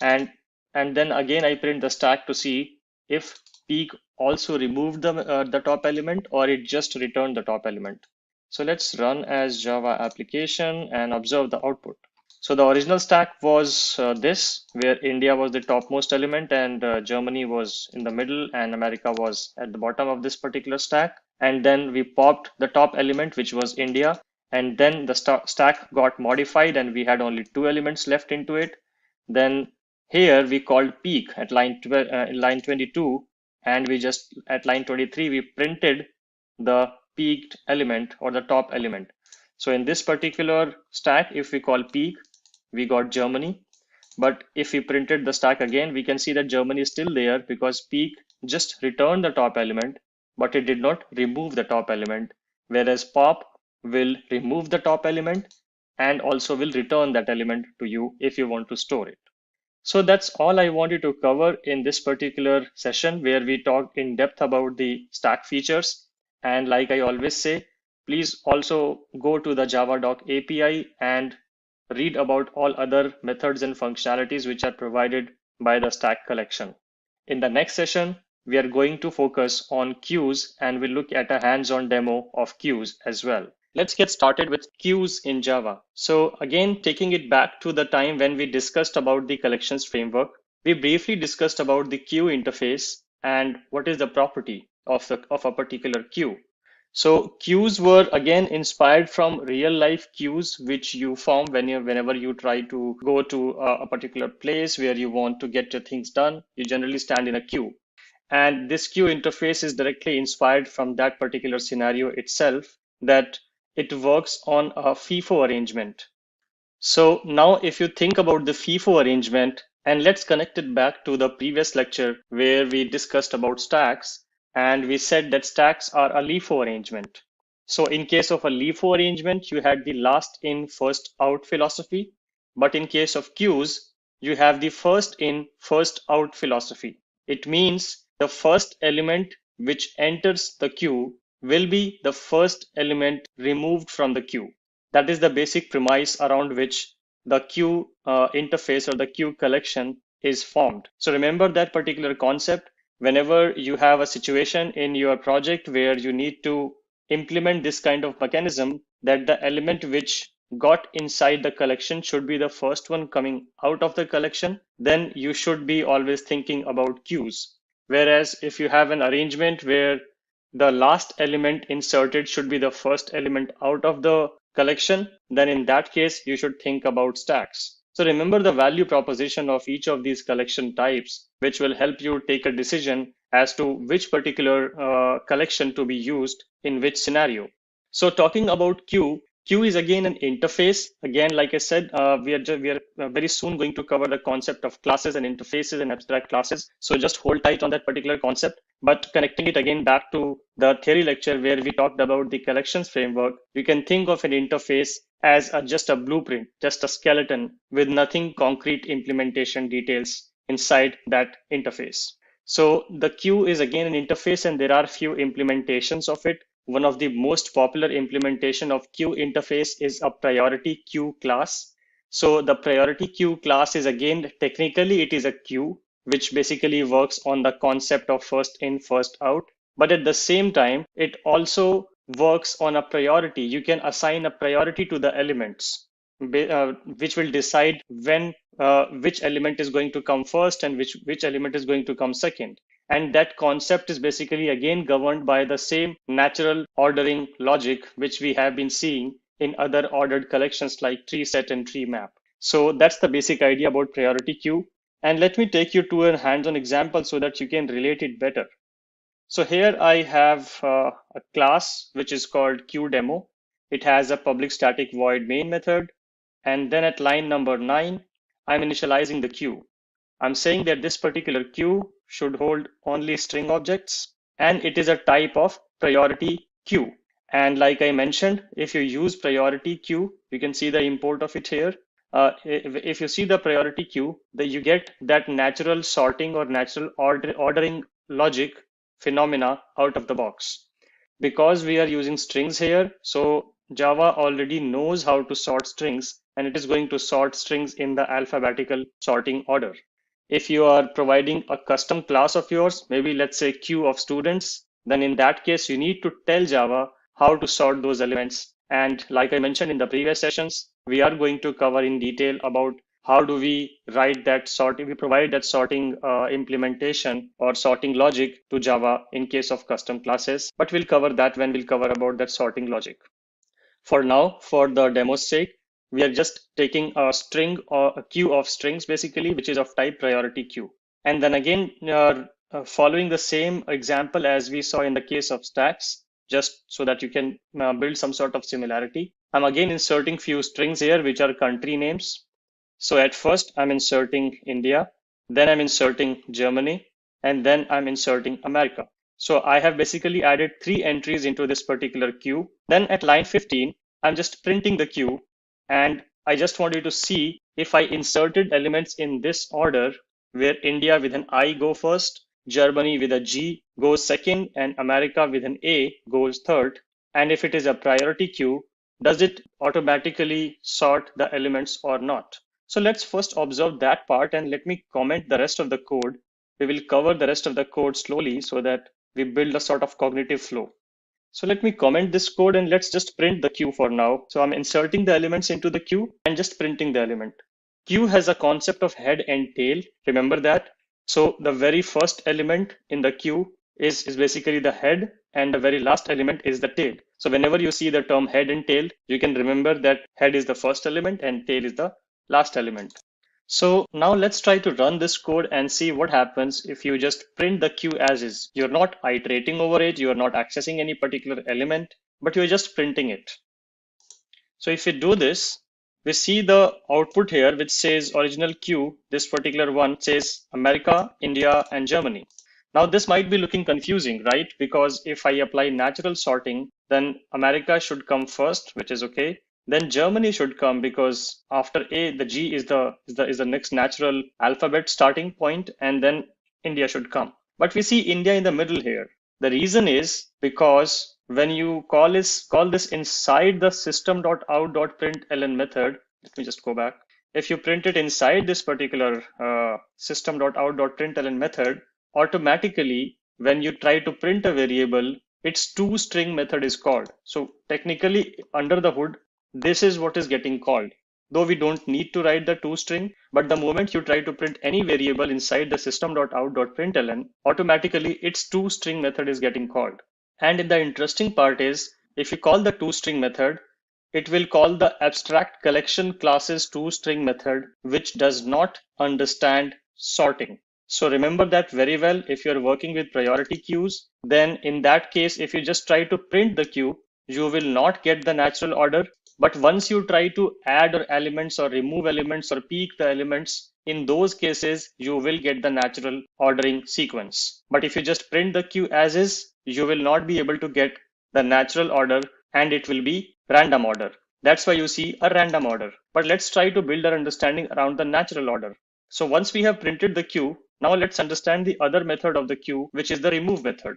and then again I print the stack to see if peek also removed the top element, or it just returned the top element. So let's run as Java application and observe the output. So the original stack was this, where India was the topmost element, and Germany was in the middle, and America was at the bottom of this particular stack. And then we popped the top element, which was India, and then the stack got modified, and we had only two elements left into it. Then here we called peek at line 22, and we just at line 23 we printed the peeked element or the top element. So in this particular stack, if we call peek, we got Germany. But if we printed the stack again, we can see that Germany is still there, because peek just returned the top element, but it did not remove the top element, whereas pop will remove the top element and also will return that element to you if you want to store it. So that's all I wanted to cover in this particular session, where we talked in depth about the stack features. And like I always say, please also go to the Java.doc API and read about all other methods and functionalities which are provided by the stack collection. In the next session, we are going to focus on queues, and we'll look at a hands-on demo of queues as well. Let's get started with queues in Java. So again, taking it back to the time when we discussed about the collections framework, we briefly discussed about the queue interface and what is the property of a particular queue. So queues were again inspired from real life queues, which you form whenever you try to go to a particular place where you want to get your things done. You generally stand in a queue. And this queue interface is directly inspired from that particular scenario itself, that it works on a FIFO arrangement. So now if you think about the FIFO arrangement, and let's connect it back to the previous lecture where we discussed about stacks, and we said that stacks are a LIFO arrangement. So in case of a LIFO arrangement, you had the last in, first out philosophy. But in case of queues, you have the first in, first out philosophy. It means the first element which enters the queue will be the first element removed from the queue. That is the basic premise around which the queue interface or the queue collection is formed. So remember that particular concept. Whenever you have a situation in your project where you need to implement this kind of mechanism, that the element which got inside the collection should be the first one coming out of the collection, then you should be always thinking about queues. Whereas if you have an arrangement where the last element inserted should be the first element out of the collection, then in that case, you should think about stacks. So remember the value proposition of each of these collection types, which will help you take a decision as to which particular collection to be used in which scenario. So talking about queue is again an interface. Again, like I said, we are very soon going to cover the concept of classes and interfaces and abstract classes. So just hold tight on that particular concept. But connecting it again back to the theory lecture where we talked about the collections framework, you can think of an interface as just a blueprint, just a skeleton with nothing concrete implementation details inside that interface. So the queue is again an interface, and there are few implementations of it. One of the most popular implementation of queue interface is a priority queue class. So the priority queue class is again, technically it is a queue, which basically works on the concept of first in, first out. But at the same time, it also works on a priority. You can assign a priority to the elements, which will decide when which element is going to come first and which element is going to come second. And that concept is basically again governed by the same natural ordering logic which we have been seeing in other ordered collections like tree set and tree map. So that's the basic idea about priority queue. And let me take you to a hands-on example so that you can relate it better. So here I have a class which is called queueDemo. It has a public static void main method. And then at line number 9, I'm initializing the queue. I'm saying that this particular queue should hold only string objects, and it is a type of priority queue. And like I mentioned, if you use priority queue, you can see the import of it here. If you see the priority queue, then you get that natural sorting or natural ordering logic phenomena out of the box. Because we are using strings here, so Java already knows how to sort strings, and it is going to sort strings in the alphabetical sorting order. If you are providing a custom class of yours, maybe let's say queue of students, then in that case, you need to tell Java how to sort those elements. And like I mentioned in the previous sessions, we are going to cover in detail about how do we write that sorting, we provide that sorting implementation or sorting logic to Java in case of custom classes, but we'll cover that when we'll cover about that sorting logic. For now, for the demo's sake, we are just taking a string or a queue of strings basically, which is of type priority queue. And then again, following the same example as we saw in the case of stacks, just so that you can build some sort of similarity. I'm again inserting few strings here, which are country names. So at first I'm inserting India, then I'm inserting Germany, and then I'm inserting America. So I have basically added 3 entries into this particular queue. Then at line 15, I'm just printing the queue. And I just want you to see if I inserted elements in this order, where India with an I go first, Germany with a G goes second, and America with an A goes third. And if it is a priority queue, does it automatically sort the elements or not? So let's first observe that part and let me comment the rest of the code. We will cover the rest of the code slowly so that we build a sort of cognitive flow. So let me comment this code and let's just print the queue for now. So I'm inserting the elements into the queue and just printing the element. Queue has a concept of head and tail. Remember that. So the very first element in the queue is basically the head, and the very last element is the tail. So whenever you see the term head and tail, you can remember that head is the first element and tail is the last element. So now let's try to run this code and see what happens if you just print the queue as is. You're not iterating over it, you're not accessing any particular element, but you're just printing it. So if you do this, we see the output here, which says original queue. This particular one says America, India, and Germany. Now this might be looking confusing, right? Because if I apply natural sorting, then America should come first, which is okay. Then Germany should come because after A, the G is the next natural alphabet starting point, and then India should come. But we see India in the middle here. The reason is because when you call this inside the system.out.println method, let me just go back. If you print it inside this particular system.out.println method, automatically when you try to print a variable, its toString method is called. So technically under the hood, this is what is getting called. Though we don't need to write the toString, but the moment you try to print any variable inside the system.out.println, automatically its toString method is getting called. And the interesting part is, if you call the toString method, it will call the abstract collection classes toString method, which does not understand sorting. So remember that very well. If you're working with priority queues, then in that case, if you just try to print the queue, you will not get the natural order. But once you try to add elements or remove elements or peek the elements, in those cases, you will get the natural ordering sequence. But if you just print the queue as is, you will not be able to get the natural order, and it will be random order. That's why you see a random order. But let's try to build our understanding around the natural order. So once we have printed the queue, now let's understand the other method of the queue, which is the remove method.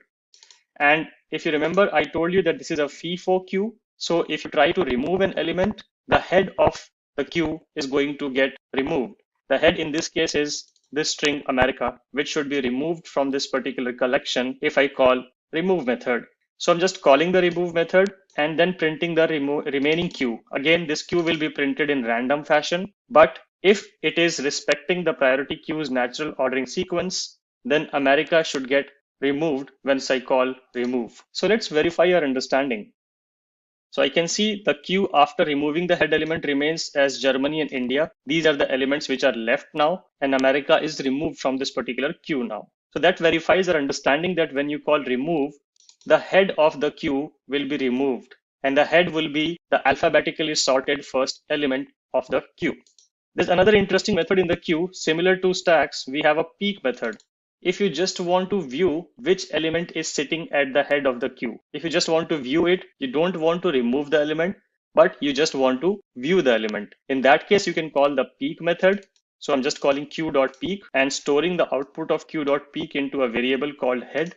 And if you remember, I told you that this is a FIFO queue. So if you try to remove an element, the head of the queue is going to get removed. The head in this case is this string America, which should be removed from this particular collection if I call remove method. So I'm just calling the remove method and then printing the remaining queue. Again, this queue will be printed in random fashion, but if it is respecting the priority queue's natural ordering sequence, then America should get removed once I call remove. So let's verify our understanding. So I can see the queue after removing the head element remains as Germany and India. These are the elements which are left now, and America is removed from this particular queue now. So that verifies our understanding that when you call remove, the head of the queue will be removed, and the head will be the alphabetically sorted first element of the queue. There's another interesting method in the queue. Similar to stacks, we have a peek method. If you just want to view which element is sitting at the head of the queue, if you just want to view it, you don't want to remove the element, but you just want to view the element. In that case, you can call the peek method. So I'm just calling queue.peek and storing the output of queue.peek into a variable called head,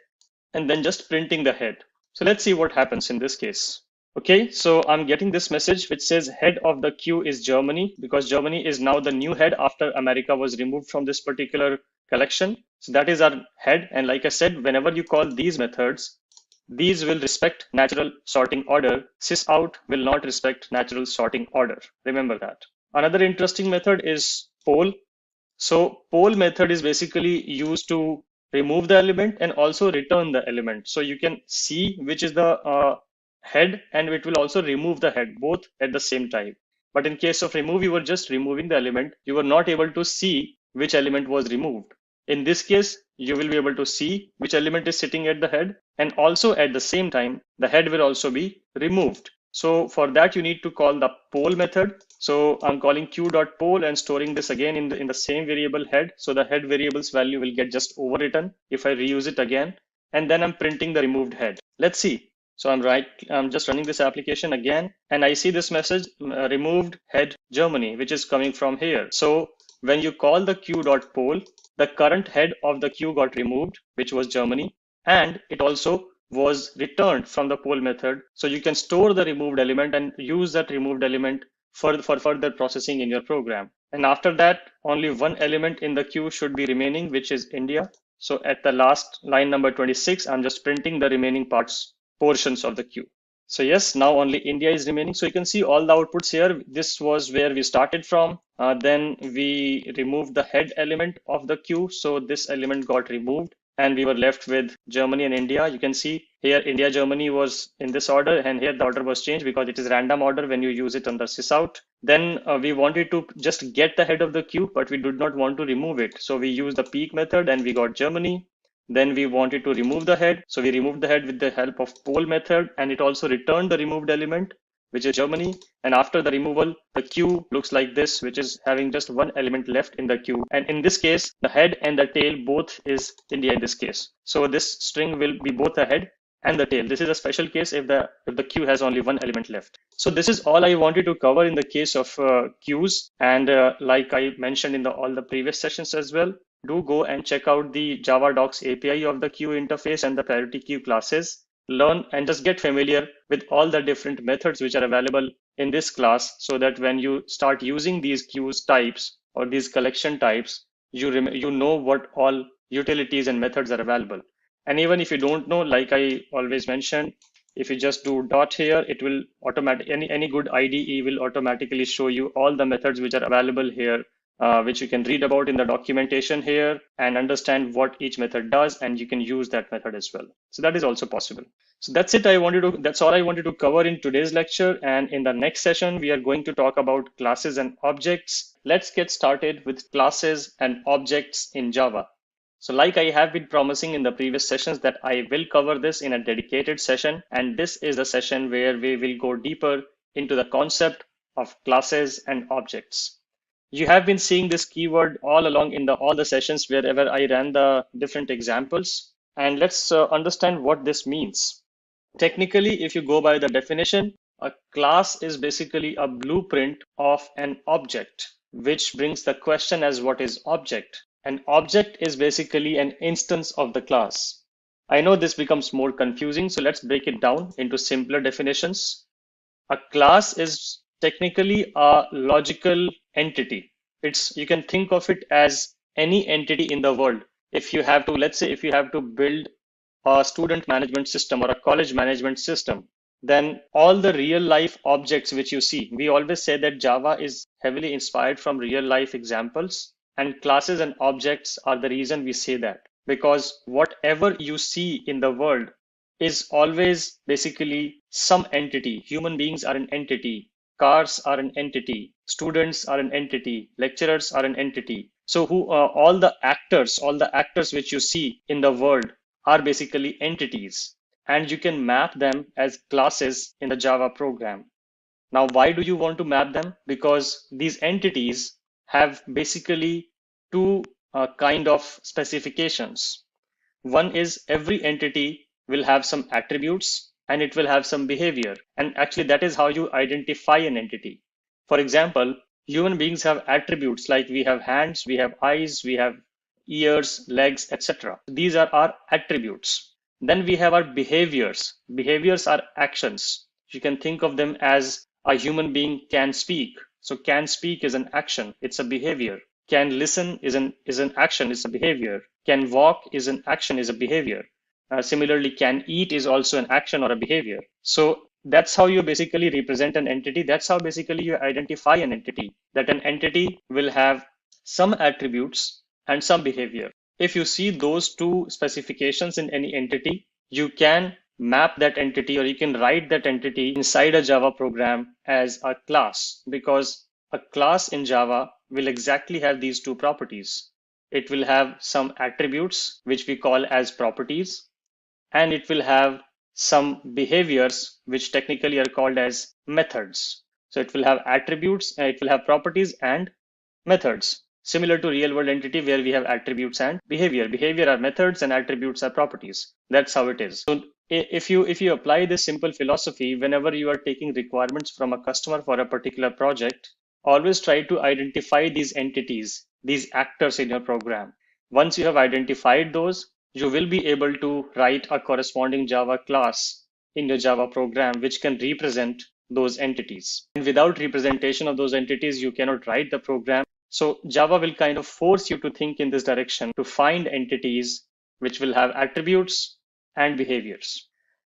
and then just printing the head. So let's see what happens in this case. Okay, so I'm getting this message which says head of the queue is Germany, because Germany is now the new head after America was removed from this particular collection. So that is our head. And like I said, whenever you call these methods, these will respect natural sorting order. Sysout will not respect natural sorting order. Remember that. Another interesting method is poll. So poll method is basically used to remove the element and also return the element. So you can see which is the head, and it will also remove the head both at the same time. But in case of remove, you were just removing the element. You were not able to see which element was removed. In this case, you will be able to see which element is sitting at the head, and also at the same time, the head will also be removed. So for that, you need to call the poll method. So I'm calling queue.poll and storing this again in the same variable head. So the head variable's value will get just overwritten if I reuse it again. And then I'm printing the removed head. Let's see. So I'm just running this application again, and I see this message, removed head Germany, which is coming from here. So when you call the queue.poll, the current head of the queue got removed, which was Germany, and it also was returned from the poll method. So you can store the removed element and use that removed element for further processing in your program. And after that, only one element in the queue should be remaining, which is India. So at the last line number 26, I'm just printing the remaining portions of the queue. So yes, now only India is remaining. So you can see all the outputs here. This was where we started from. Then we removed the head element of the queue. So this element got removed, and we were left with Germany and India. You can see here India, Germany was in this order, and here the order was changed because it is random order when you use it under sysout. Then we wanted to just get the head of the queue, but we did not want to remove it. So we used the peek method and we got Germany. Then we wanted to remove the head. So we removed the head with the help of poll method, and it also returned the removed element, which is Germany. And after the removal, the queue looks like this, which is having just one element left in the queue. And in this case, the head and the tail both is India in this case. So this string will be both the head and the tail. This is a special case if the queue has only one element left. So this is all I wanted to cover in the case of queues. And like I mentioned in all the previous sessions as well, do go and check out the Java Docs API of the queue interface and the priority queue classes. Learn and just get familiar with all the different methods which are available in this class, so that when you start using these queues types or these collection types, you know what all utilities and methods are available. And even if you don't know, like I always mention, if you just do dot here, it will any good IDE will automatically show you all the methods which are available here, which you can read about in the documentation here and understand what each method does, and you can use that method as well. So that is also possible. So that's it. That's all I wanted to cover in today's lecture. And in the next session, we are going to talk about classes and objects. Let's get started with classes and objects in Java. So like I have been promising in the previous sessions that I will cover this in a dedicated session. And this is the session where we will go deeper into the concept of classes and objects. You have been seeing this keyword all along in all the sessions wherever I ran the different examples. And let's understand what this means. Technically, if you go by the definition, a class is basically a blueprint of an object, which brings the question as what is object? An object is basically an instance of the class. I know this becomes more confusing, so let's break it down into simpler definitions. A class is technically a logical entity. You can think of it as any entity in the world. If you have to, let's say, if you have to build a student management system or a college management system, then all the real life objects which you see, we always say that Java is heavily inspired from real life examples, and classes and objects are the reason we say that, because whatever you see in the world is always basically some entity. Human beings are an entity, cars are an entity, students are an entity, lecturers are an entity. So all the actors which you see in the world are basically entities, and you can map them as classes in the Java program. Now, why do you want to map them? Because these entities have basically two kind of specifications. One is every entity will have some attributes and it will have some behavior. And actually, that is how you identify an entity. For example, human beings have attributes like we have hands, we have eyes, we have ears, legs, etc. These are our attributes. Then we have our behaviors. Behaviors are actions. You can think of them as a human being can speak. So can speak is an action, it's a behavior. Can listen is an action, it's a behavior. Can walk is an action, is a behavior. Similarly, can eat is also an action or a behavior. So that's how you basically represent an entity. That's how basically you identify an entity, that an entity will have some attributes and some behavior. If you see those two specifications in any entity, you can map that entity, or you can write that entity inside a Java program as a class, because a class in Java will exactly have these two properties. It will have some attributes, which we call as properties, and it will have some behaviors, which technically are called as methods. So it will have attributes, and it will have properties and methods, similar to real world entity where we have attributes and behavior. Behavior are methods and attributes are properties. That's how it is. So if you apply this simple philosophy, whenever you are taking requirements from a customer for a particular project, always try to identify these entities, these actors in your program. Once you have identified those, you will be able to write a corresponding Java class in your Java program, which can represent those entities. And without representation of those entities, you cannot write the program. So Java will kind of force you to think in this direction, to find entities which will have attributes and behaviors.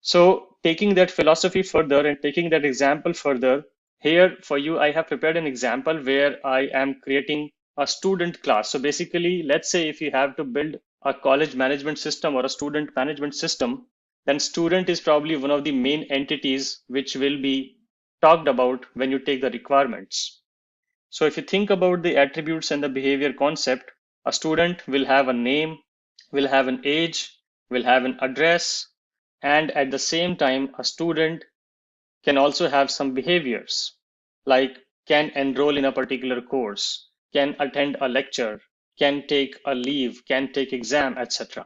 So taking that philosophy further and taking that example further, here for you, I have prepared an example where I am creating a student class. So basically, let's say if you have to build a college management system or a student management system, then student is probably one of the main entities which will be talked about when you take the requirements. So if you think about the attributes and the behavior concept, a student will have a name, will have an age, will have an address, and at the same time, a student can also have some behaviors, like can enroll in a particular course, can attend a lecture, can take a leave, can take exam, etc.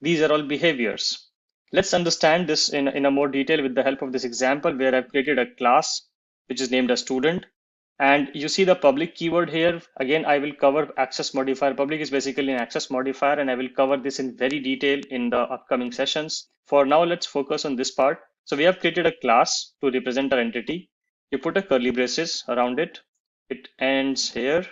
These are all behaviors. Let's understand this in a more detail with the help of this example where I've created a class which is named a student. And you see the public keyword here. Again, I will cover access modifier. Public is basically an access modifier, and I will cover this in very detail in the upcoming sessions. For now, let's focus on this part. So we have created a class to represent our entity. You put a curly braces around it. It ends here.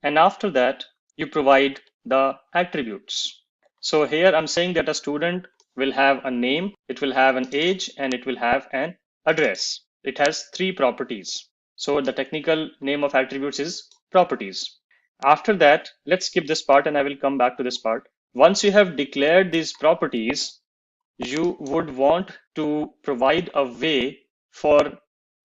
And after that, you provide the attributes. So here I'm saying that a student will have a name, it will have an age, and it will have an address. It has 3 properties. So the technical name of attributes is properties. After that, let's skip this part and I will come back to this part. Once you have declared these properties, you would want to provide a way for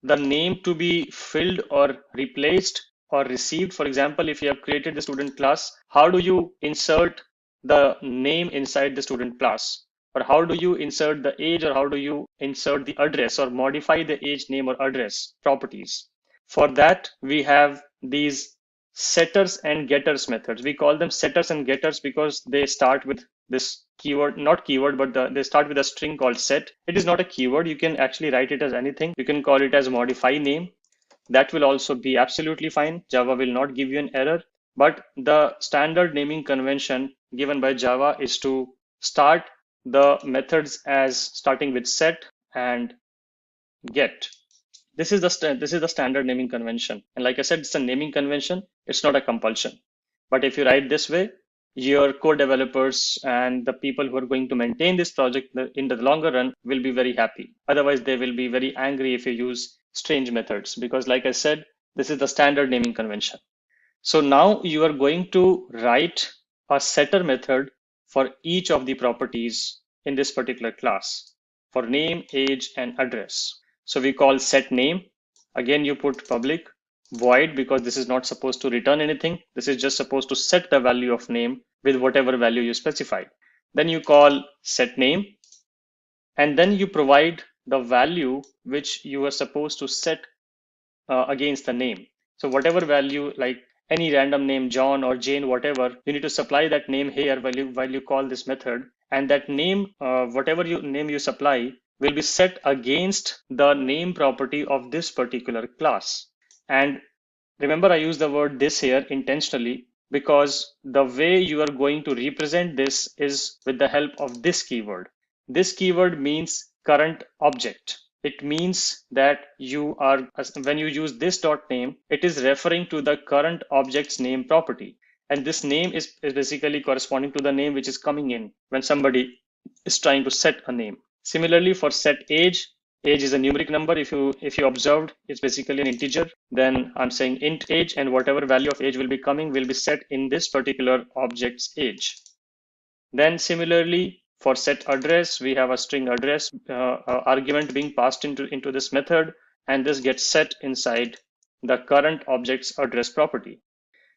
the name to be filled or replaced or received. For example, if you have created the student class, how do you insert the name inside the student class? Or how do you insert the age, or how do you insert the address or modify the age, name, or address properties? For that, we have these setters and getters methods. We call them setters and getters because they start with this keyword, not keyword, but they start with a string called set. It is not a keyword. You can actually write it as anything. You can call it as modify name. That will also be absolutely fine. Java will not give you an error. But the standard naming convention given by Java is to start the methods as starting with set and get. This is the standard naming convention. And like I said, it's a naming convention. It's not a compulsion. But if you write this way, your core developers and the people who are going to maintain this project in the longer run will be very happy. Otherwise, they will be very angry if you use strange methods, because like I said, this is the standard naming convention. So now you are going to write a setter method for each of the properties in this particular class for name, age, and address. So we call set name. Again, you put public void because this is not supposed to return anything. This is just supposed to set the value of name with whatever value you specified. Then you call set name, and then you provide the value which you are supposed to set against the name. So whatever value, like any random name, John or Jane, whatever, you need to supply that name here while you call this method. And that name, whatever name you supply, will be set against the name property of this particular class. And remember, I use the word this here intentionally because the way you are going to represent this is with the help of this keyword. This keyword means current object. It means that you are, when you use this dot name, it is referring to the current object's name property. And this name is basically corresponding to the name which is coming in when somebody is trying to set a name. Similarly, for set age, age is a numeric number. If you observed, it's basically an integer. Then I'm saying int age, and whatever value of age will be coming will be set in this particular object's age. Then similarly, for set address, we have a string address argument being passed into this method, and this gets set inside the current object's address property.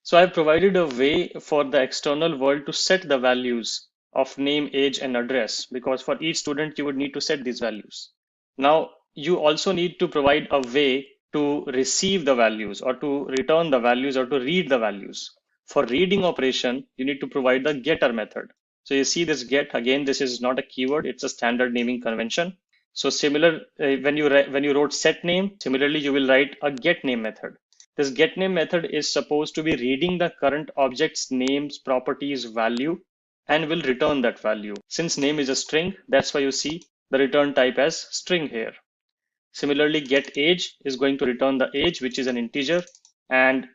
So I've provided a way for the external world to set the values of name, age, and address, because for each student, you would need to set these values. Now, you also need to provide a way to receive the values or to return the values or to read the values. For reading operation, you need to provide the getter method. So you see this get, again, this is not a keyword, it's a standard naming convention. So similar, when you wrote set name, similarly, you will write a get name method. This get name method is supposed to be reading the current object's name's properties value and will return that value. Since name is a string, that's why you see the return type as string here. Similarly, get age is going to return the age, which is an integer, and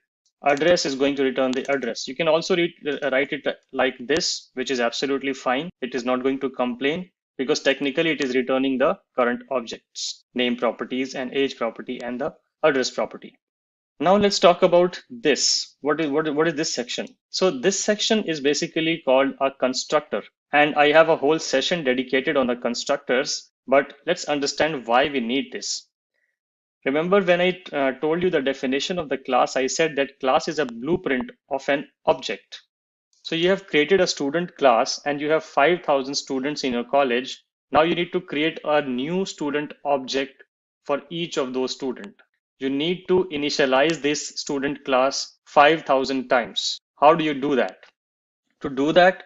address is going to return the address. You can also write it like this, which is absolutely fine. It is not going to complain because technically it is returning the current objects, name properties and age property and the address property. Now let's talk about this. What is this section? So this section is basically called a constructor, and I have a whole session dedicated on the constructors, but let's understand why we need this. Remember when I told you the definition of the class, I said that class is a blueprint of an object. So you have created a student class and you have 5,000 students in your college. Now you need to create a new student object for each of those students. You need to initialize this student class 5,000 times. How do you do that? To do that,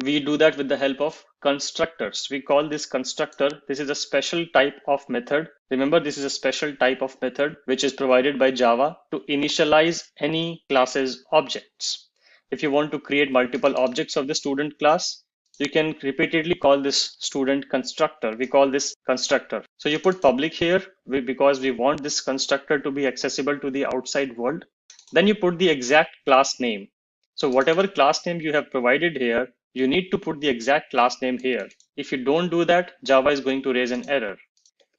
we do that with the help of constructors. We call this constructor. This is a special type of method. Remember, this is a special type of method which is provided by Java to initialize any class's objects. If you want to create multiple objects of the student class, you can repeatedly call this student constructor. We call this constructor. So you put public here because we want this constructor to be accessible to the outside world. Then you put the exact class name. So whatever class name you have provided here, you need to put the exact class name here. If you don't do that, Java is going to raise an error.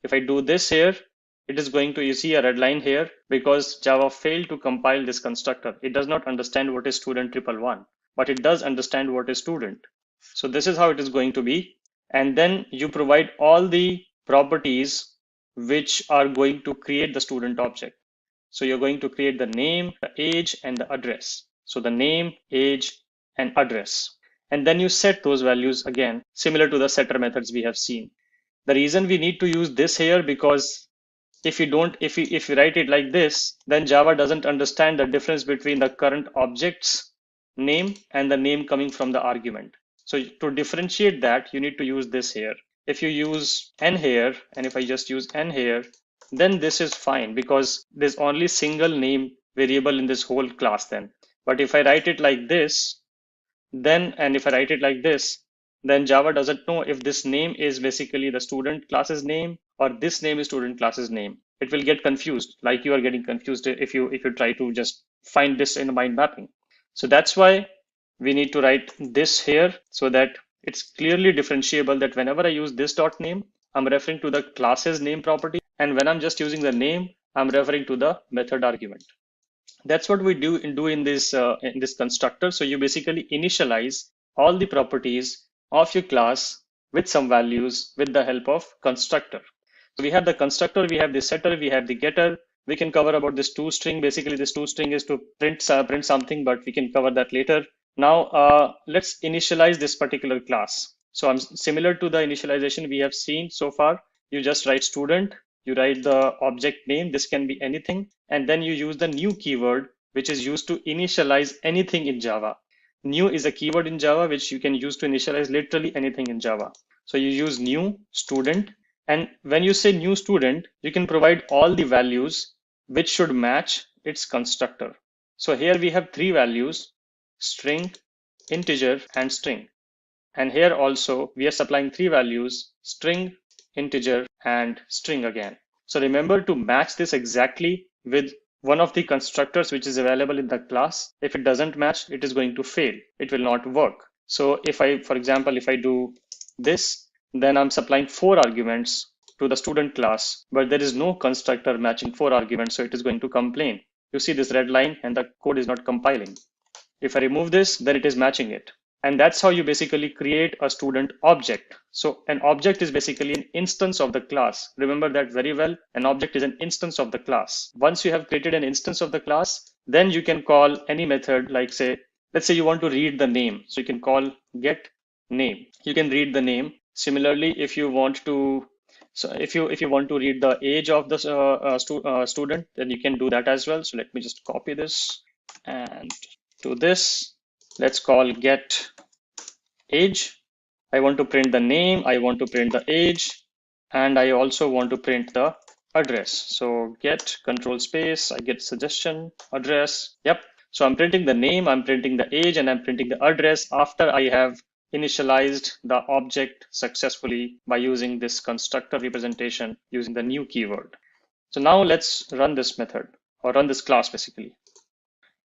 If I do this here, it is going to, you see a red line here because Java failed to compile this constructor. It does not understand what is student 111, but it does understand what is student. So this is how it is going to be. And then you provide all the properties which are going to create the student object. So you're going to create the name, the age, and the address. So the name, age, and address. And then you set those values again, similar to the setter methods we have seen. The reason we need to use this here because if you write it like this, then Java doesn't understand the difference between the current object's name and the name coming from the argument. So to differentiate that, you need to use this here. If you use n here, and if I just use n here, then this is fine because there's only single name variable in this whole class then. But if I write it like this, then Java doesn't know if this name is basically the student class's name or this name is student class's name. It will get confused, like you are getting confused if you try to just find this in the mind mapping. So that's why we need to write this here so that it's clearly differentiable that whenever I use this dot name, I'm referring to the class's name property. And when I'm just using the name, I'm referring to the method argument. That's what we do in this constructor. So you basically initialize all the properties of your class with some values with the help of constructor. So we have the constructor, we have the setter, we have the getter. We can cover about this toString. Basically, this toString is to print something, but we can cover that later. Now let's initialize this particular class. So I'm similar to the initialization we have seen so far. You just write student. You write the object name, this can be anything, and then you use the new keyword, which is used to initialize anything in Java. New is a keyword in Java, which you can use to initialize literally anything in Java. So you use new student, and when you say new student, you can provide all the values which should match its constructor. So here we have three values, string, integer, and string. And here also we are supplying three values, string, integer, and string again. So remember to match this exactly with one of the constructors which is available in the class. If it doesn't match, it is going to fail. It will not work. So if I, for example, if I do this, then I'm supplying 4 arguments to the student class, but there is no constructor matching 4 arguments, so it is going to complain. You see this red line and the code is not compiling. If I remove this, then it is matching it. And that's how you basically create a student object. So an object is basically an instance of the class. Remember that very well. An object is an instance of the class. Once you have created an instance of the class, then you can call any method like let's say you want to read the name. So you can call get name. You can read the name. Similarly, if you want to if you want to read the age of the student, then you can do that as well. So let me just copy this and do this. Let's call get age. I want to print the name, I want to print the age, and I also want to print the address. So get control space, I get suggestion, address. Yep. So I'm printing the name, I'm printing the age, and I'm printing the address after I have initialized the object successfully by using this constructor representation using the new keyword. So now let's run this method or run this class basically.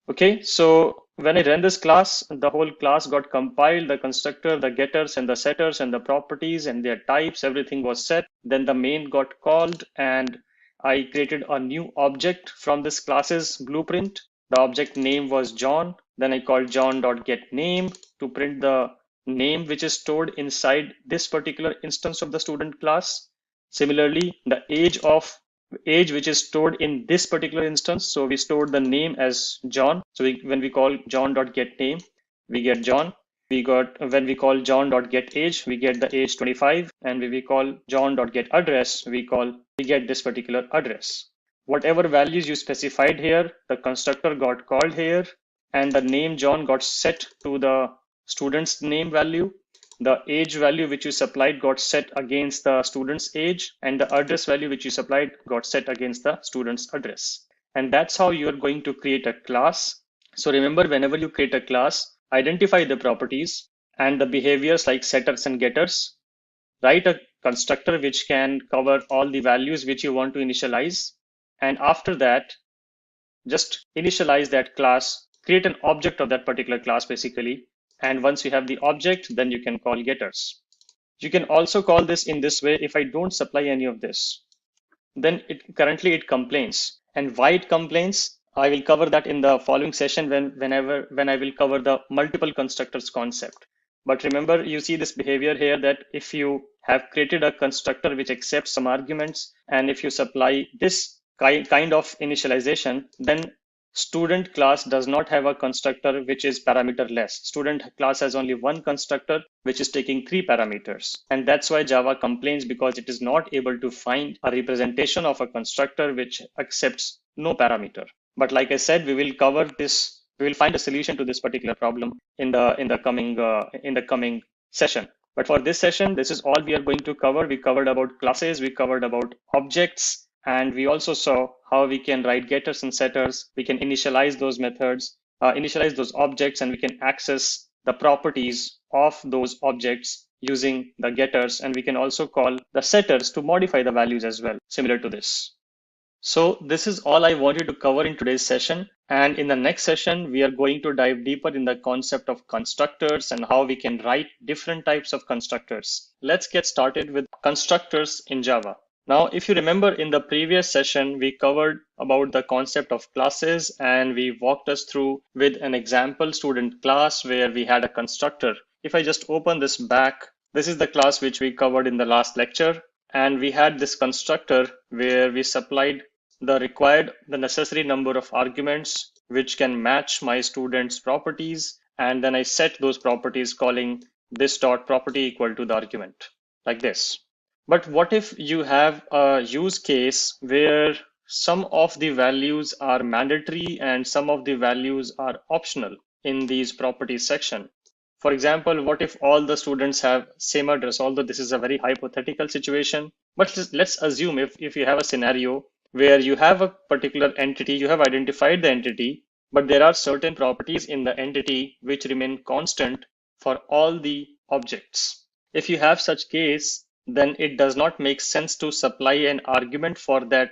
Okay, so when I ran this class, the whole class got compiled, the constructor, the getters and the setters and the properties and their types, everything was set. Then the main got called and I created a new object from this class's blueprint. The object name was John. Then I called john.getName to print the name which is stored inside this particular instance of the student class. Similarly, the age which is stored in this particular instance. So we stored the name as John. So when we call john.getName, we get John. When we call john.getAge, we get the age 25. And when we call john.getAddress, we get this particular address. Whatever values you specified here, the constructor got called here, and the name John got set to the student's name value. the age value which you supplied got set against the student's age, and the address value which you supplied got set against the student's address. And that's how you're going to create a class. So remember, whenever you create a class, identify the properties and the behaviors like setters and getters. Write a constructor which can cover all the values which you want to initialize. And after that, just initialize that class, create an object of that particular class basically. And once you have the object, then you can call getters. You can also call this in this way. If I don't supply any of this, then currently it complains. And why it complains, I will cover that in the following session when I will cover the multiple constructors concept. But remember, you see this behavior here that if you have created a constructor which accepts some arguments, and if you supply this kind of initialization, then student class does not have a constructor which is parameterless. Student class has only one constructor which is taking 3 parameters. And that's why Java complains, because it is not able to find a representation of a constructor which accepts no parameter. But like I said, we will cover this. We will find a solution to this particular problem in the coming session. But for this session, this is all we are going to cover. We covered about classes, we covered about objects, and we also saw how we can write getters and setters. We can initialize those methods, initialize those objects, and we can access the properties of those objects using the getters. And we can also call the setters to modify the values as well, similar to this. So this is all I wanted to cover in today's session. And in the next session, we are going to dive deeper in the concept of constructors and how we can write different types of constructors. Let's get started with constructors in Java. Now, if you remember in the previous session, we covered about the concept of classes, and we walked us through with an example student class where we had a constructor. If I just open this back, this is the class which we covered in the last lecture. And we had this constructor where we supplied the necessary number of arguments which can match my student's properties. And then I set those properties calling this dot property equal to the argument like this. But what if you have a use case where some of the values are mandatory and some of the values are optional in these properties section? For example, what if all the students have same address? Although this is a very hypothetical situation, but let's assume if you have a scenario where you have a particular entity, you have identified the entity, but there are certain properties in the entity which remain constant for all the objects. If you have such case, then it does not make sense to supply an argument for that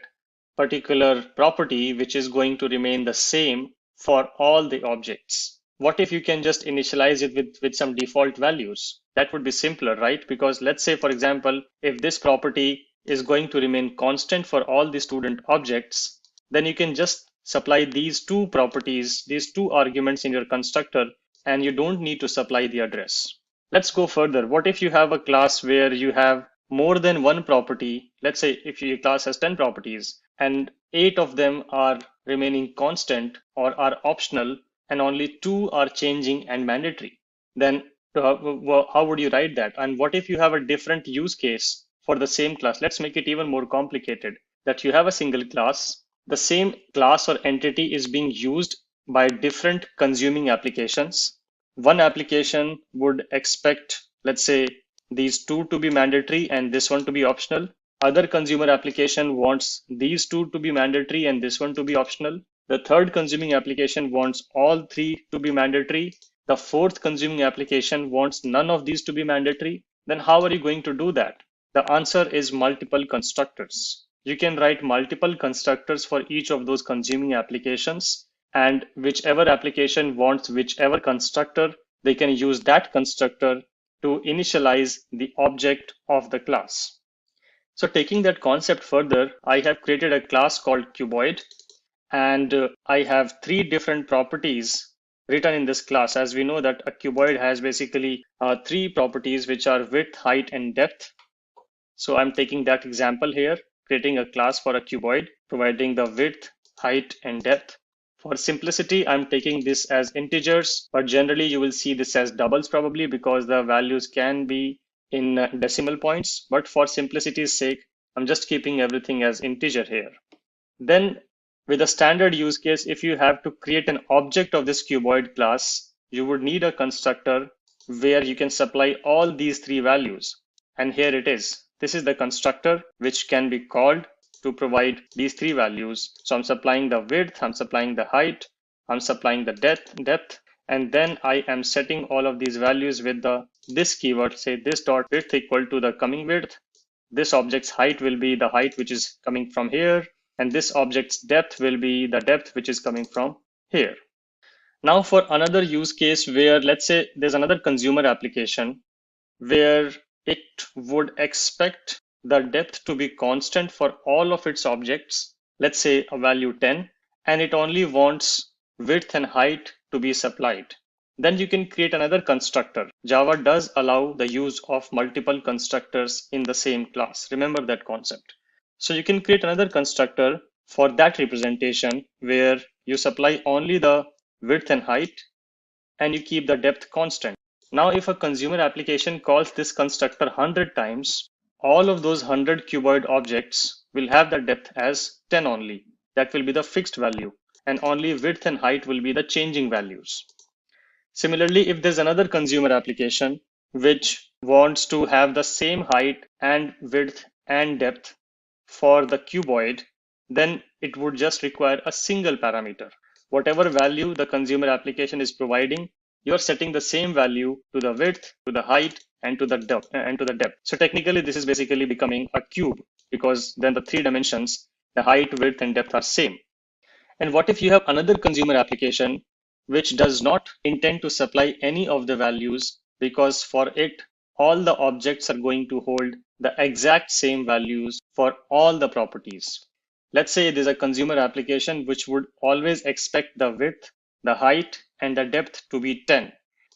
particular property which is going to remain the same for all the objects. What if you can just initialize it with some default values? That would be simpler, right? Because let's say, for example, if this property is going to remain constant for all the student objects, then you can just supply these two properties, these two arguments in your constructor, and you don't need to supply the address. Let's go further. What if you have a class where you have more than one property? Let's say if your class has 10 properties and 8 of them are remaining constant or are optional, and only 2 are changing and mandatory, then how would you write that? And what if you have a different use case for the same class? Let's make it even more complicated, that you have a single class, the same class or entity is being used by different consuming applications. One application would expect, let's say, these 2 to be mandatory and this one to be optional. Other consumer application wants these 2 to be mandatory and this one to be optional. The third consuming application wants all 3 to be mandatory. The fourth consuming application wants none of these to be mandatory. Then how are you going to do that? The answer is multiple constructors. You can write multiple constructors for each of those consuming applications, and whichever application wants whichever constructor, they can use that constructor to initialize the object of the class. So taking that concept further, I have created a class called cuboid. And I have 3 different properties written in this class. As we know that a cuboid has basically 3 properties, which are width, height, and depth. So I'm taking that example here, creating a class for a cuboid, providing the width, height, and depth. For simplicity, I'm taking this as integers, but generally you will see this as doubles probably, because the values can be in decimal points. But for simplicity's sake, I'm just keeping everything as integer here. Then with a standard use case, if you have to create an object of this cuboid class, you would need a constructor where you can supply all these three values. And here it is. This is the constructor which can be called to provide these three values. So I'm supplying the width, I'm supplying the height, I'm supplying the depth, and then I am setting all of these values with this keyword, say this dot width equal to the coming width. This object's height will be the height which is coming from here, and this object's depth will be the depth which is coming from here. Now for another use case where, let's say there's another consumer application where it would expect the depth to be constant for all of its objects, let's say a value 10, and it only wants width and height to be supplied. Then you can create another constructor. Java does allow the use of multiple constructors in the same class. Remember that concept. So you can create another constructor for that representation where you supply only the width and height and you keep the depth constant. Now, if a consumer application calls this constructor 100 times, all of those 100 cuboid objects will have the depth as 10 only. That will be the fixed value, and only width and height will be the changing values. Similarly, if there's another consumer application which wants to have the same height and width and depth for the cuboid, then it would just require a single parameter. Whatever value the consumer application is providing, you're setting the same value to the width, to the height, and to the depth. So technically, this is basically becoming a cube because then the three dimensions, the height, width, and depth are same. And what if you have another consumer application which does not intend to supply any of the values, because for it, all the objects are going to hold the exact same values for all the properties. Let's say there's a consumer application which would always expect the width, the height, and the depth to be 10.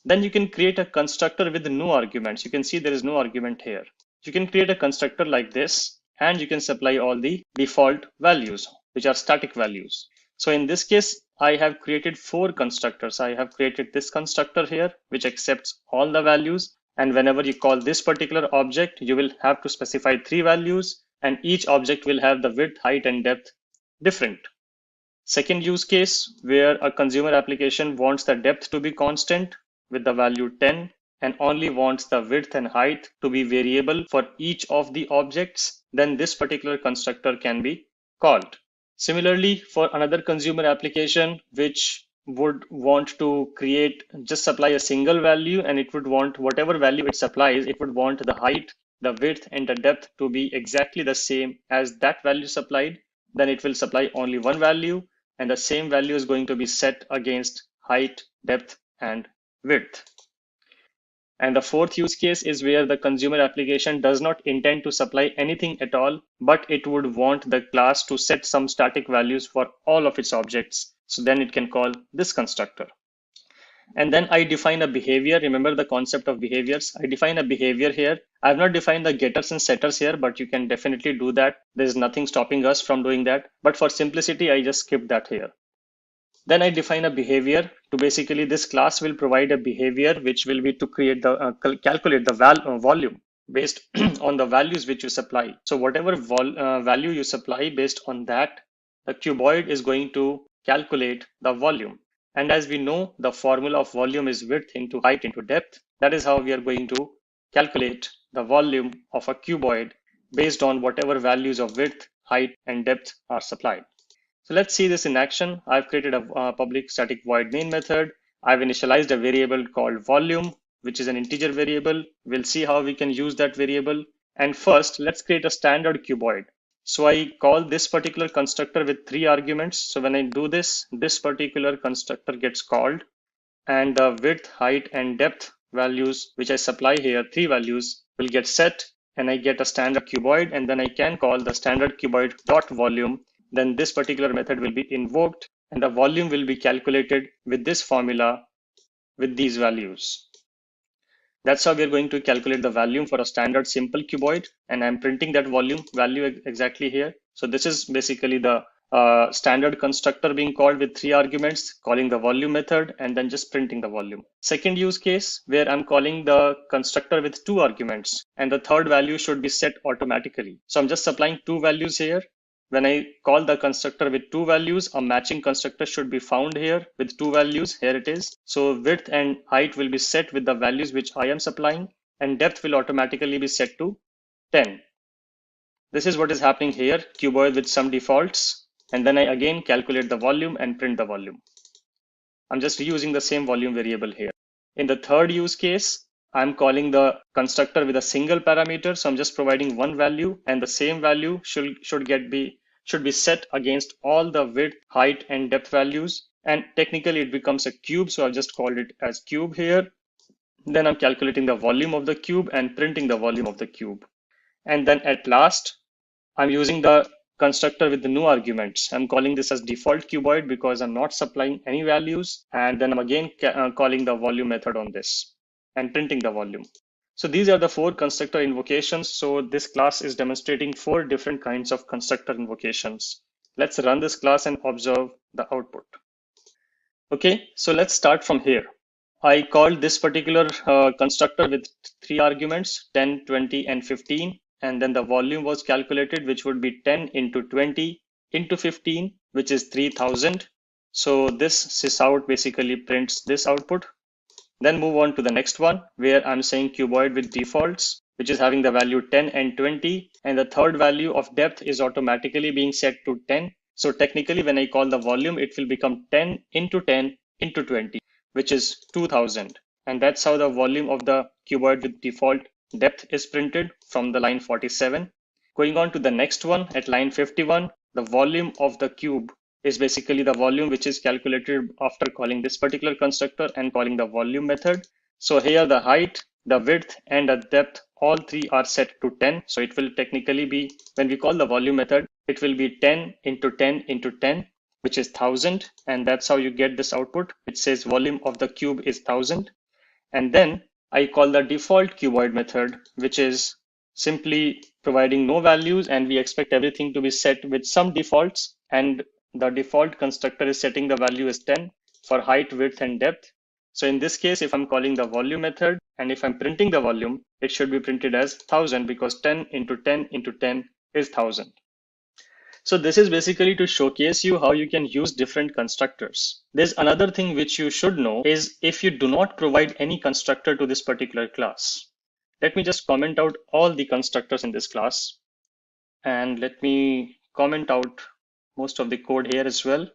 Then you can create a constructor with no arguments. You can see there is no argument here. You can create a constructor like this, and you can supply all the default values, which are static values. So in this case, I have created 4 constructors. I have created this constructor here, which accepts all the values. And whenever you call this particular object, you will have to specify 3 values, and each object will have the width, height, and depth different. Second use case, where a consumer application wants the depth to be constant with the value 10 and only wants the width and height to be variable for each of the objects, then this particular constructor can be called. Similarly, for another consumer application which would want to just supply a single value, and it would want whatever value it supplies, it would want the height, the width, and the depth to be exactly the same as that value supplied, then it will supply only one value, and the same value is going to be set against height, depth, and width. And the fourth use case is where the consumer application does not intend to supply anything at all, but it would want the class to set some static values for all of its objects. So then it can call this constructor. And then I define a behavior. Remember the concept of behaviors. I define a behavior here. I have not defined the getters and setters here, but you can definitely do that. There's nothing stopping us from doing that. But for simplicity, I just skipped that here. Then I define a behavior to basically this class will provide a behavior which will be to create the calculate the volume based on the values which you supply. So whatever value you supply, based on that, the cuboid is going to calculate the volume. And as we know, the formula of volume is width into height into depth. That is how we are going to calculate the volume of a cuboid based on whatever values of width, height, and depth are supplied. So let's see this in action. I've created a public static void main method. I've initialized a variable called volume, which is an integer variable. We'll see how we can use that variable. And first, let's create a standard cuboid. So I call this particular constructor with 3 arguments. So when I do this, this particular constructor gets called, and the width, height, and depth values, which I supply here, 3 values, will get set, and I get a standard cuboid. And then I can call the standard cuboid dot volume. Then this particular method will be invoked, and the volume will be calculated with this formula with these values. That's how we're going to calculate the volume for a standard simple cuboid, and I'm printing that volume value exactly here. So this is basically the standard constructor being called with 3 arguments, calling the volume method, and then just printing the volume. Second use case, where I'm calling the constructor with 2 arguments, and the third value should be set automatically. So I'm just supplying 2 values here. when I call the constructor with two values, a matching constructor should be found here with two values. Here it is. So width and height will be set with the values which I am supplying, and depth will automatically be set to 10. This is what is happening here, cuboid with some defaults. And then I again calculate the volume and print the volume. I'm just reusing the same volume variable here. In the third use case, I'm calling the constructor with a single parameter. So I'm just providing one value, and the same value should be set against all the width, height, and depth values. And technically it becomes a cube. So I've just called it as cube here. Then I'm calculating the volume of the cube and printing the volume of the cube. And then at last, I'm using the constructor with the new arguments. I'm calling this as default cuboid because I'm not supplying any values. And then I'm again calling the volume method on this and printing the volume. So these are the four constructor invocations. So this class is demonstrating four different kinds of constructor invocations. Let's run this class and observe the output. Okay, so let's start from here. I called this particular constructor with three arguments, 10, 20, and 15. And then the volume was calculated, which would be 10 into 20 into 15, which is 3000. So this sysout basically prints this output. Then move on to the next one, where I'm saying cuboid with defaults, which is having the value 10 and 20. And the third value of depth is automatically being set to 10. So technically, when I call the volume, it will become 10 into 10 into 20, which is 2000. And that's how the volume of the cuboid with default depth is printed from the line 47. Going on to the next one at line 51, the volume of the cube is basically the volume which is calculated after calling this particular constructor and calling the volume method. So here the height, the width, and the depth, all three are set to 10. So it will technically be, when we call the volume method, it will be 10 into 10 into 10, which is 1000. And that's how you get this output. It says volume of the cube is 1000. And then I call the default cuboid method, which is simply providing no values, and we expect everything to be set with some defaults. And the default constructor is setting the value as 10 for height, width, and depth. So in this case, if I'm calling the volume method and if I'm printing the volume, it should be printed as 1000 because 10 into 10 into 10 is 1000. So this is basically to showcase you how you can use different constructors. There's another thing which you should know is if you do not provide any constructor to this particular class. Let me just comment out all the constructors in this class. And let me comment out most of the code here as well.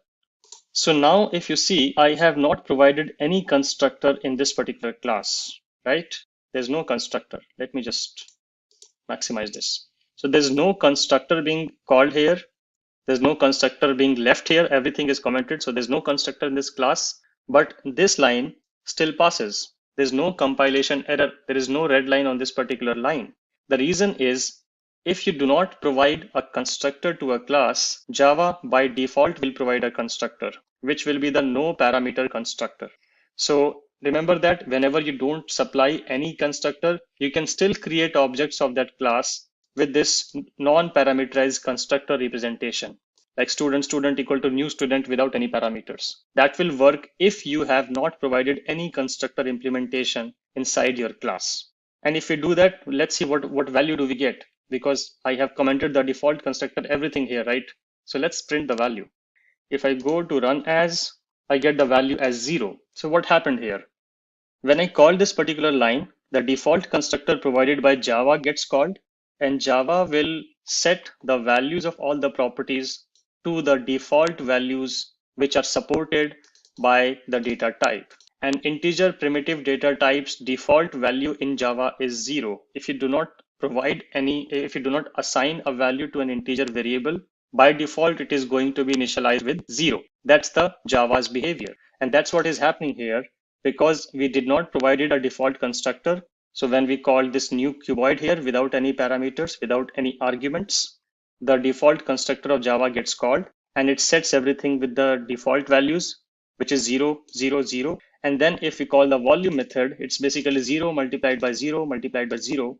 So now if you see, I have not provided any constructor in this particular class, right? There's no constructor. Let me just maximize this. So there's no constructor being called here. There's no constructor being left here. Everything is commented. So there's no constructor in this class, but this line still passes. There's no compilation error. There is no red line on this particular line. The reason is if you do not provide a constructor to a class, Java by default will provide a constructor, which will be the no parameter constructor. So remember that whenever you don't supply any constructor, you can still create objects of that class with this non-parameterized constructor representation, like student equal to new student without any parameters. That will work if you have not provided any constructor implementation inside your class. And if we do that, let's see what value do we get, because I have commented the default constructor, everything here, right? So let's print the value. If I go to run as, I get the value as 0. So what happened here? When I call this particular line, the default constructor provided by Java gets called, and Java will set the values of all the properties to the default values which are supported by the data type. An integer primitive data type's default value in Java is 0. If you do not assign a value to an integer variable, by default, it is going to be initialized with 0. That's the Java's behavior. And that's what is happening here because we did not provide a default constructor. So when we call this new cuboid here without any parameters, without any arguments, the default constructor of Java gets called and it sets everything with the default values, which is 0, 0, 0. And then if we call the volume method, it's basically 0 multiplied by 0 multiplied by 0,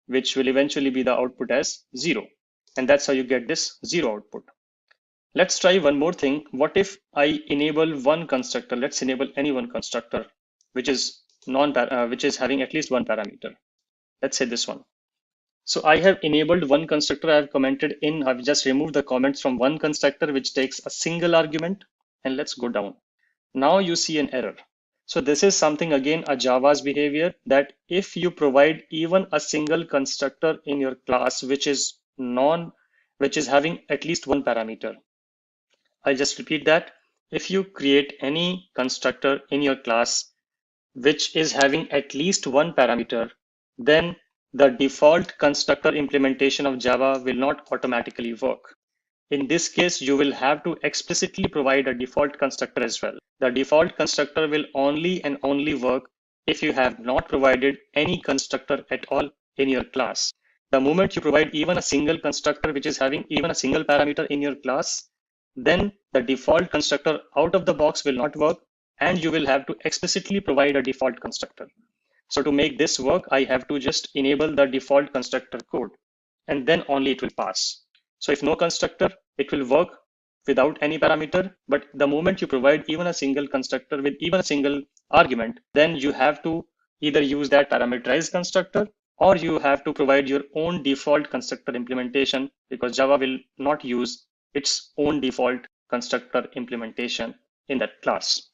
which will eventually be the output as 0. And that's how you get this 0 output. Let's try one more thing. What if I enable one constructor? Let's enable any one constructor, which is having at least one parameter. Let's say this one. So I have enabled one constructor. I have commented in, I've just removed the comments from one constructor, which takes a single argument. And let's go down. Now you see an error. So this is something, again, a Java's behavior, that if you provide even a single constructor in your class, which is having at least one parameter. I'll just repeat that. If you create any constructor in your class which is having at least one parameter, then the default constructor implementation of Java will not automatically work. In this case, you will have to explicitly provide a default constructor as well. The default constructor will only and only work if you have not provided any constructor at all in your class. The moment you provide even a single constructor which is having even a single parameter in your class, then the default constructor out of the box will not work, and you will have to explicitly provide a default constructor. So to make this work, I have to just enable the default constructor code, and then only it will pass. So if no constructor, it will work without any parameter. But the moment you provide even a single constructor with even a single argument, then you have to either use that parameterized constructor, or you have to provide your own default constructor implementation, because Java will not use its own default constructor implementation in that class.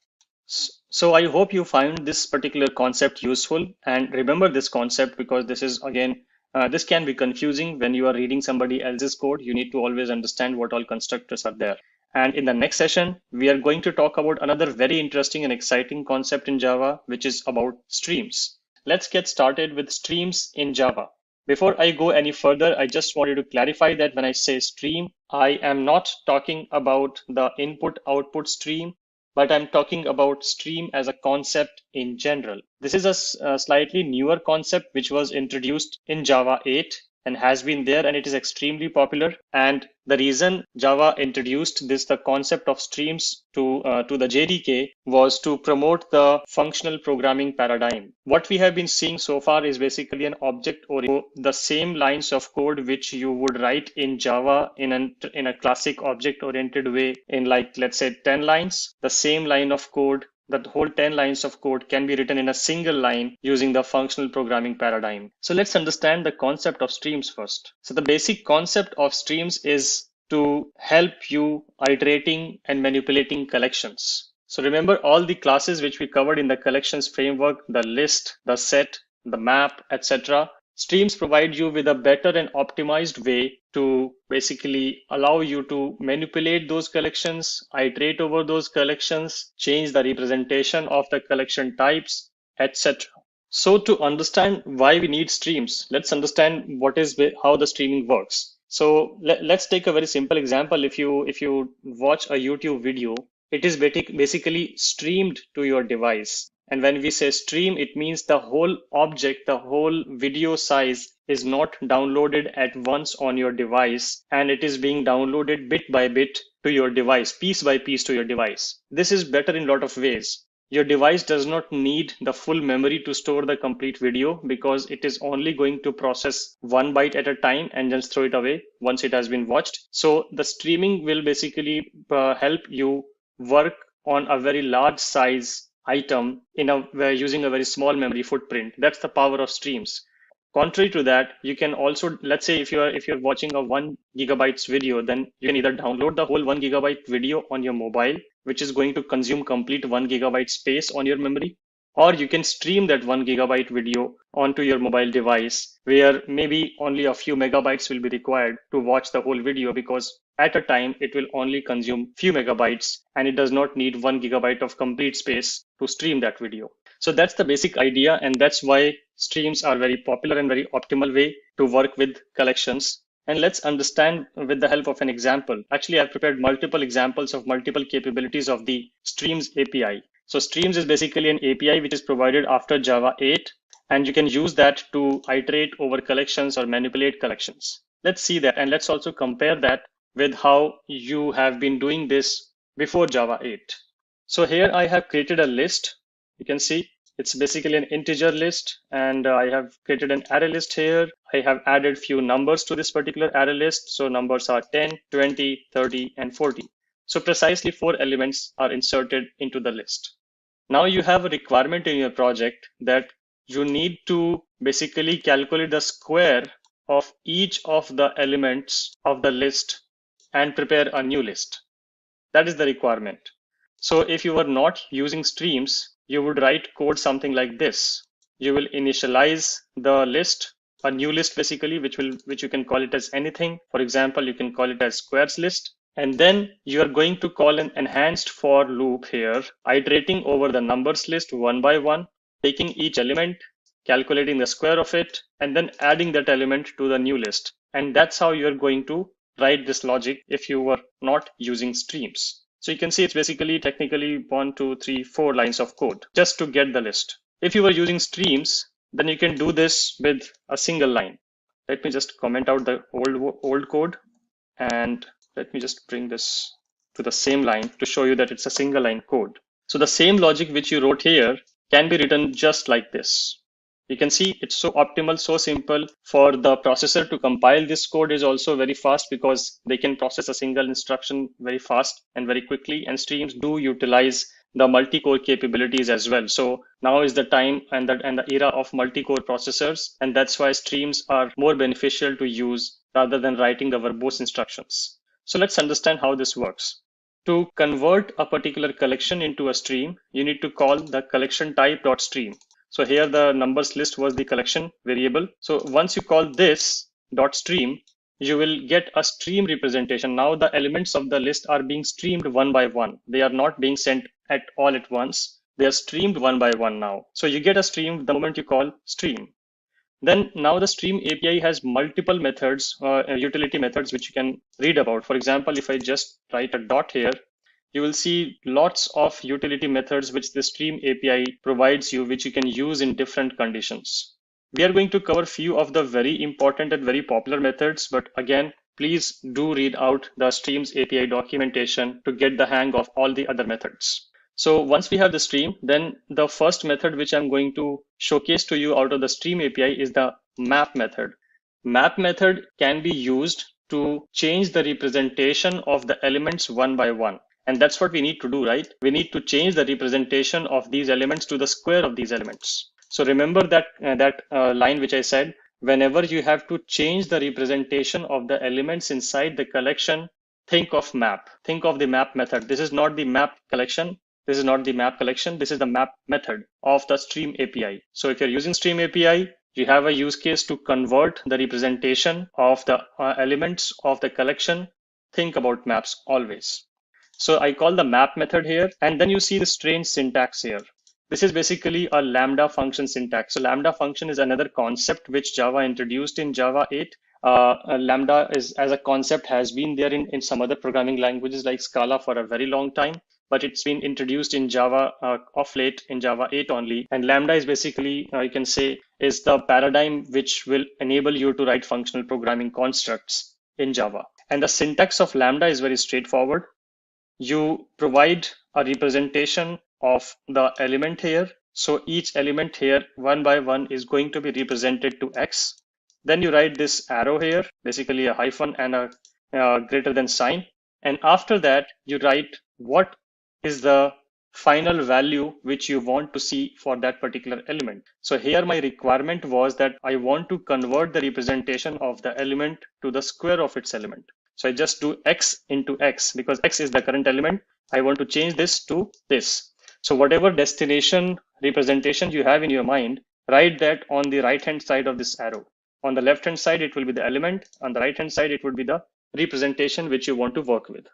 So I hope you find this particular concept useful, and remember this concept, because this is, again, this can be confusing when you are reading somebody else's code. You need to always understand what all constructors are there. And in the next session, we are going to talk about another very interesting and exciting concept in Java, which is about streams. Let's get started with streams in Java. Before I go any further, I just wanted to clarify that when I say stream, I am not talking about the input-output stream, but I'm talking about stream as a concept in general. This is a slightly newer concept which was introduced in Java 8 and has been there, and it is extremely popular. And the reason Java introduced the concept of streams to the JDK was to promote the functional programming paradigm. What we have been seeing so far is basically an object-oriented, the same lines of code which you would write in Java in a classic object-oriented way in, like, let's say 10 lines. The same line of code, the whole 10 lines of code, can be written in a single line using the functional programming paradigm. So let's understand the concept of streams first. So the basic concept of streams is to help you iterating and manipulating collections. So remember all the classes which we covered in the collections framework, the list, the set, the map, etc. Streams provide you with a better and optimized way to basically allow you to manipulate those collections, iterate over those collections, change the representation of the collection types, etc. So to understand why we need streams, let's understand how the streaming works. So let's take a very simple example. If you watch a YouTube video, it is basically streamed to your device. And when we say stream, it means the whole object, the whole video size is not downloaded at once on your device, and it is being downloaded bit by bit to your device, piece by piece to your device. This is better in a lot of ways. Your device does not need the full memory to store the complete video, because it is only going to process 1 byte at a time and just throw it away once it has been watched. So the streaming will basically help you work on a very large size item using a very small memory footprint. That's the power of streams. Contrary to that, you can also, let's say if you're watching a 1 gigabytes video, then you can either download the whole 1 gigabyte video on your mobile, which is going to consume complete 1 gigabyte space on your memory, or you can stream that 1 gigabyte video onto your mobile device, where maybe only a few megabytes will be required to watch the whole video, because at a time it will only consume few megabytes and it does not need 1 gigabyte of complete space to stream that video. So that's the basic idea, and that's why streams are very popular and very optimal way to work with collections. And let's understand with the help of an example. Actually, I've prepared multiple examples of multiple capabilities of the Streams API. So Streams is basically an API which is provided after Java 8, and you can use that to iterate over collections or manipulate collections. Let's see that, and let's also compare that with how you have been doing this before Java 8. So here I have created a list. You can see it's basically an integer list, and I have created an array list here. I have added few numbers to this particular array list. So numbers are 10, 20, 30, and 40. So precisely 4 elements are inserted into the list. Now you have a requirement in your project that you need to basically calculate the square of each of the elements of the list and prepare a new list. That is the requirement. So if you were not using streams, you would write code something like this. You will initialize the list, a new list basically, which you can call it as anything. For example, you can call it as squares list. And then you are going to call an enhanced for loop here, iterating over the numbers list one by one, taking each element, calculating the square of it, and then adding that element to the new list. And that's how you're going to write this logic if you were not using streams. So you can see it's basically technically 1, 2, 3, 4 lines of code just to get the list. If you were using streams, then you can do this with a single line. Let me just comment out the old code, and let me just bring this to the same line to show you that it's a single line code. So the same logic which you wrote here can be written just like this. You can see it's so optimal, so simple. For the processor to compile this code is also very fast because they can process a single instruction very fast and very quickly. And streams do utilize the multi-core capabilities as well. So now is the time and the era of multi-core processors. And that's why streams are more beneficial to use rather than writing the verbose instructions. So let's understand how this works. To convert a particular collection into a stream, you need to call the collection type.stream. So here the numbers list was the collection variable. So once you call this .stream, you will get a stream representation. Now the elements of the list are being streamed one by one. They are not being sent at all at once. They are streamed one by one now. So you get a stream the moment you call stream. Then now the stream API has multiple methods, utility methods, which you can read about. For example, if I just write a dot here, you will see lots of utility methods which the stream API provides you, which you can use in different conditions. We are going to cover few of the very important and very popular methods, but again, please do read out the streams API documentation to get the hang of all the other methods. So once we have the stream, then the first method which I'm going to showcase to you out of the stream API is the map method. Map method can be used to change the representation of the elements one by one. And that's what we need to do, right? We need to change the representation of these elements to the square of these elements. So remember that line which I said, whenever you have to change the representation of the elements inside the collection, think of map. Think of the map method. This is not the map collection. This is not the map collection. This is the map method of the stream API. So if you're using stream API, you have a use case to convert the representation of the elements of the collection. Think about maps always. So I call the map method here, and then you see the strange syntax here. This is basically a lambda function syntax. So lambda function is another concept which Java introduced in Java 8. Lambda is as a concept has been there in some other programming languages like Scala for a very long time, but it's been introduced in Java of late in Java 8 only. And lambda is basically, you can say, is the paradigm which will enable you to write functional programming constructs in Java. And the syntax of lambda is very straightforward. You provide a representation of the element here. So each element here, one by one, is going to be represented to X. Then you write this arrow here, basically a hyphen and a greater than sign. And after that, you write what is the final value which you want to see for that particular element. So here my requirement was that I want to convert the representation of the element to the square of its element. So I just do X into X because X is the current element. I want to change this to this. So whatever destination representation you have in your mind, write that on the right-hand side of this arrow. On the left-hand side, it will be the element. On the right-hand side, it would be the representation which you want to work with.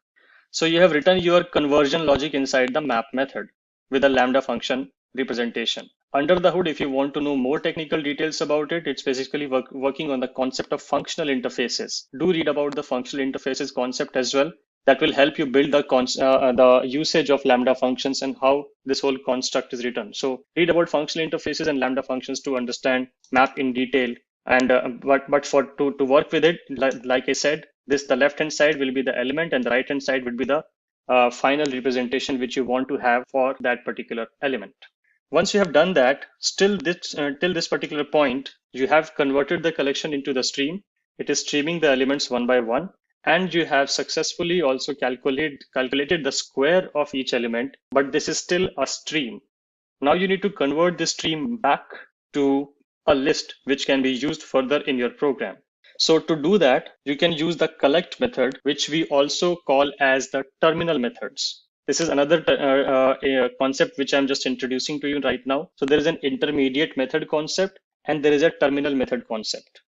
So you have written your conversion logic inside the map method with a lambda function representation. Under the hood, if you want to know more technical details about it, it's basically working on the concept of functional interfaces. Do read about the functional interfaces concept as well. That will help you build the usage of lambda functions and how this whole construct is written. So read about functional interfaces and lambda functions to understand map in detail. And but to work with it, like I said, the left-hand side will be the element and the right-hand side will be the final representation which you want to have for that particular element. Once you have done that, till this particular point, you have converted the collection into the stream. It is streaming the elements one by one, and you have successfully also calculated the square of each element, but this is still a stream. Now you need to convert this stream back to a list which can be used further in your program. So to do that, you can use the collect method, which we also call as the terminal methods. This is another concept which I'm just introducing to you right now. So there is an intermediate method concept and there is a terminal method concept.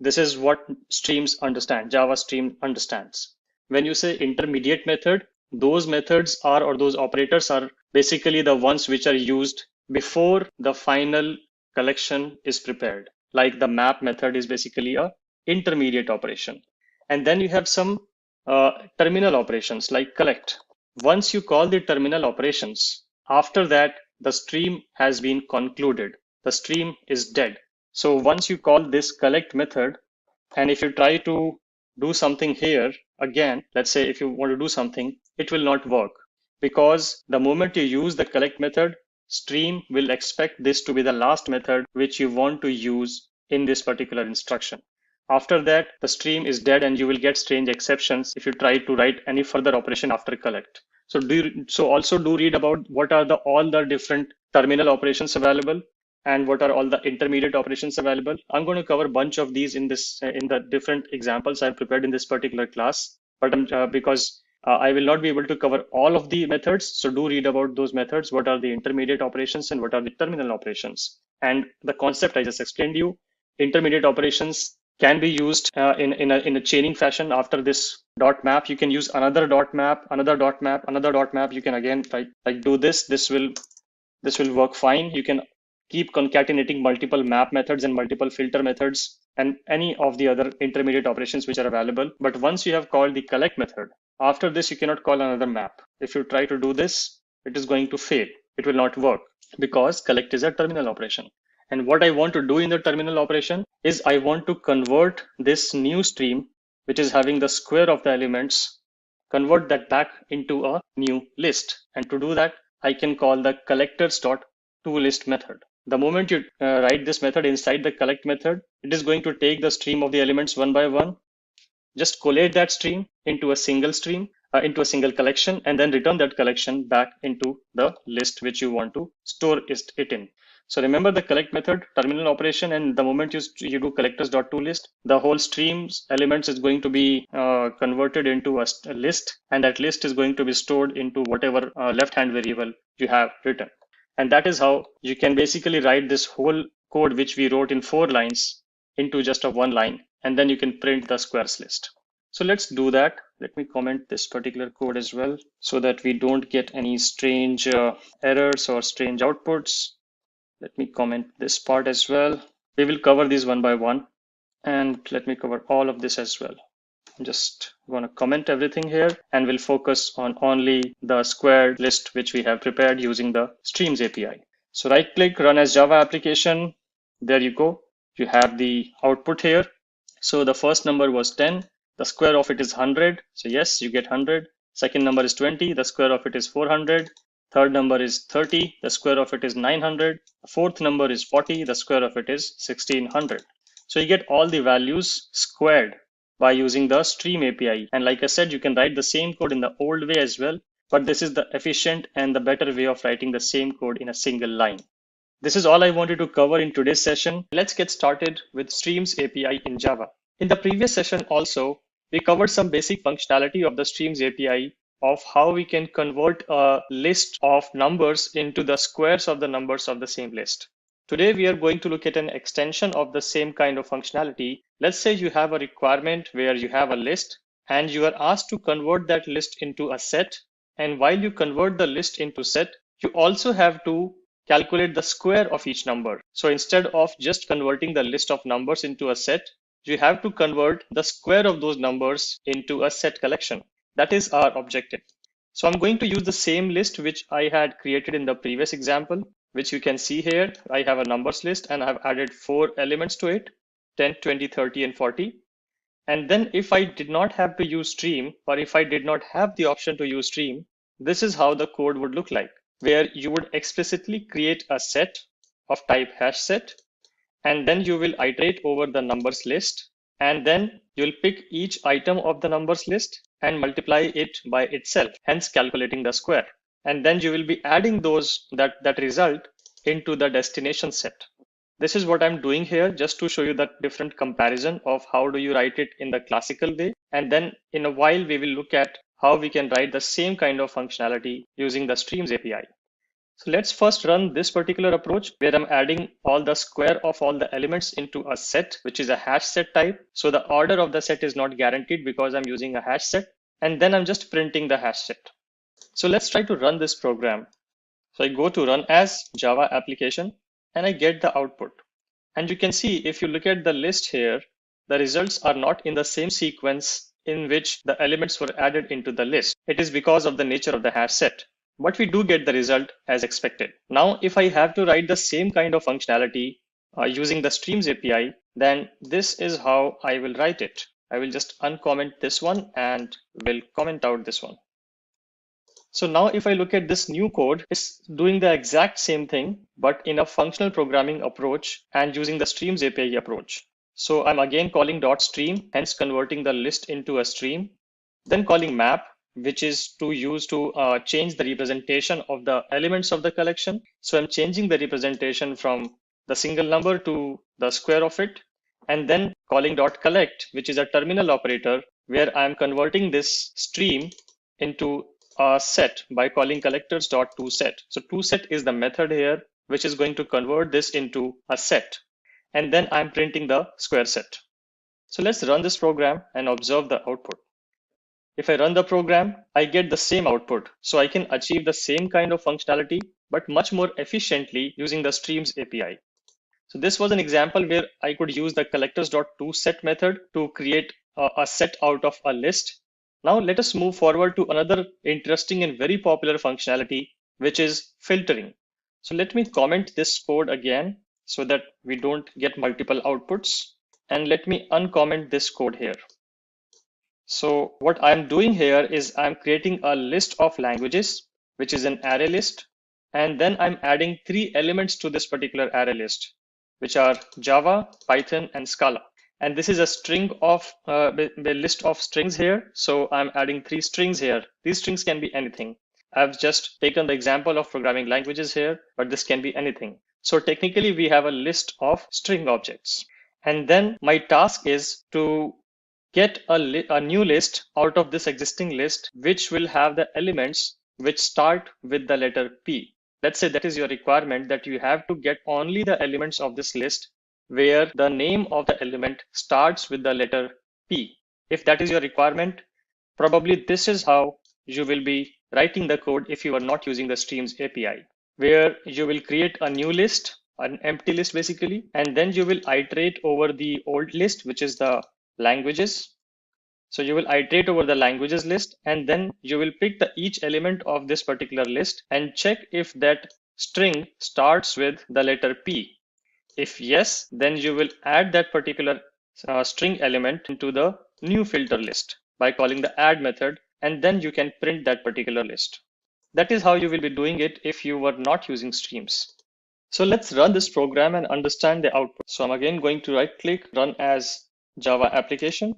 This is what streams understand, Java stream understands. When you say intermediate method, those methods are, or those operators are basically the ones which are used before the final collection is prepared. Like the map method is basically a intermediate operation. And then you have some terminal operations like collect. Once you call the terminal operations, after that, the stream has been concluded. The stream is dead. So once you call this collect method, and if you try to do something here, again, let's say if you want to do something, it will not work because the moment you use the collect method, stream will expect this to be the last method which you want to use in this particular instruction. After that, the stream is dead and you will get strange exceptions if you try to write any further operation after collect. So also do read about what are all the different terminal operations available and what are all the intermediate operations available. I'm going to cover a bunch of these in the different examples I've prepared in this particular class, but because I will not be able to cover all of the methods. So do read about those methods. What are the intermediate operations and what are the terminal operations? And the concept I just explained to you, intermediate operations can be used in a chaining fashion. After this dot map, you can use another dot map, another dot map, another dot map. You can again like do this. This will work fine. You can keep concatenating multiple map methods and multiple filter methods and any of the other intermediate operations which are available. But once you have called the collect method, after this, you cannot call another map. If you try to do this, it is going to fail. It will not work because collect is a terminal operation. And what I want to do in the terminal operation is I want to convert this new stream, which is having the square of the elements, convert that back into a new list. And to do that, I can call the collectors.toList method. The moment you write this method inside the collect method, it is going to take the stream of the elements one by one, just collate that stream into a single stream, into a single collection, and then return that collection back into the list which you want to store it in. So remember the collect method, terminal operation, and the moment you do collectors.toList, the whole stream's elements is going to be converted into a list, and that list is going to be stored into whatever left-hand variable you have written. And that is how you can basically write this whole code which we wrote in 4 lines into just a 1 line, and then you can print the squares list. So let's do that. Let me comment this particular code as well so that we don't get any strange errors or strange outputs. Let me comment this part as well. We will cover these one by one, and let me cover all of this as well. I'm just going to comment everything here and we'll focus on only the squared list which we have prepared using the streams API. So right click, run as Java application. There you go. You have the output here. So the first number was 10. The square of it is 100. So yes, you get 100. Second number is 20. The square of it is 400. Third number is 30. The square of it is 900. The fourth number is 40. The square of it is 1600. So you get all the values squared by using the stream API. And like I said, you can write the same code in the old way as well, but this is the efficient and the better way of writing the same code in a single line. This is all I wanted to cover in today's session. Let's get started with streams API in Java. In the previous session also, we covered some basic functionality of the streams API of how we can convert a list of numbers into the squares of the numbers of the same list. Today, we are going to look at an extension of the same kind of functionality. Let's say you have a requirement where you have a list and you are asked to convert that list into a set. And while you convert the list into set, you also have to calculate the square of each number. So instead of just converting the list of numbers into a set, you have to convert the square of those numbers into a set collection. That is our objective. So I'm going to use the same list which I had created in the previous example, which you can see here. I have a numbers list and I have added 4 elements to it, 10, 20, 30, and 40. And then if I did not have to use stream, or if I did not have the option to use stream, this is how the code would look like, where you would explicitly create a set of type hash set, and then you will iterate over the numbers list, and then you'll pick each item of the numbers list and multiply it by itself, hence calculating the square. And then you will be adding that result into the destination set. This is what I'm doing here just to show you the different comparison of how do you write it in the classical way. And then in a while, we will look at how we can write the same kind of functionality using the Streams API. So let's first run this particular approach where I'm adding all the square of all the elements into a set, which is a hash set type. So the order of the set is not guaranteed because I'm using a hash set. And then I'm just printing the hash set. So let's try to run this program. So I go to run as Java application and I get the output. And you can see if you look at the list here, the results are not in the same sequence in which the elements were added into the list. It is because of the nature of the hash set. But we do get the result as expected. Now, if I have to write the same kind of functionality using the Streams API, then this is how I will write it. I will just uncomment this one and will comment out this one. So now if I look at this new code, it's doing the exact same thing, but in a functional programming approach and using the Streams API approach. So I'm again calling .stream, hence converting the list into a stream, then calling map, which is to use to change the representation of the elements of the collection. So I'm changing the representation from the single number to the square of it, and then calling .collect, which is a terminal operator where I'm converting this stream into a set by calling collectors.toSet. So toSet is the method here, which is going to convert this into a set. And then I'm printing the square set. So let's run this program and observe the output. If I run the program, I get the same output. So I can achieve the same kind of functionality, but much more efficiently using the Streams API. So this was an example where I could use the collectors.toSet method to create a set out of a list. Now let us move forward to another interesting and very popular functionality, which is filtering. So let me comment this code again so that we don't get multiple outputs. And let me uncomment this code here. So what I'm doing here is I'm creating a list of languages, which is an array list. And then I'm adding 3 elements to this particular array list, which are Java, Python, and Scala. And this is a string of the list of strings here. So I'm adding 3 strings here. These strings can be anything. I've just taken the example of programming languages here, but this can be anything. So technically we have a list of string objects. And then my task is to get a new list out of this existing list, which will have the elements which start with the letter P. Let's say that is your requirement, that you have to get only the elements of this list where the name of the element starts with the letter P. If that is your requirement, probably this is how you will be writing the code if you are not using the Streams API, where you will create a new list, an empty list basically, and then you will iterate over the old list, which is the languages. So you will iterate over the languages list, and then you will pick each element of this particular list and check if that string starts with the letter P. If yes, then you will add that particular string element into the new filter list by calling the add method, and then you can print that particular list. That is how you will be doing it if you were not using Streams. So let's run this program and understand the output. So I'm again going to right click, run as Java application.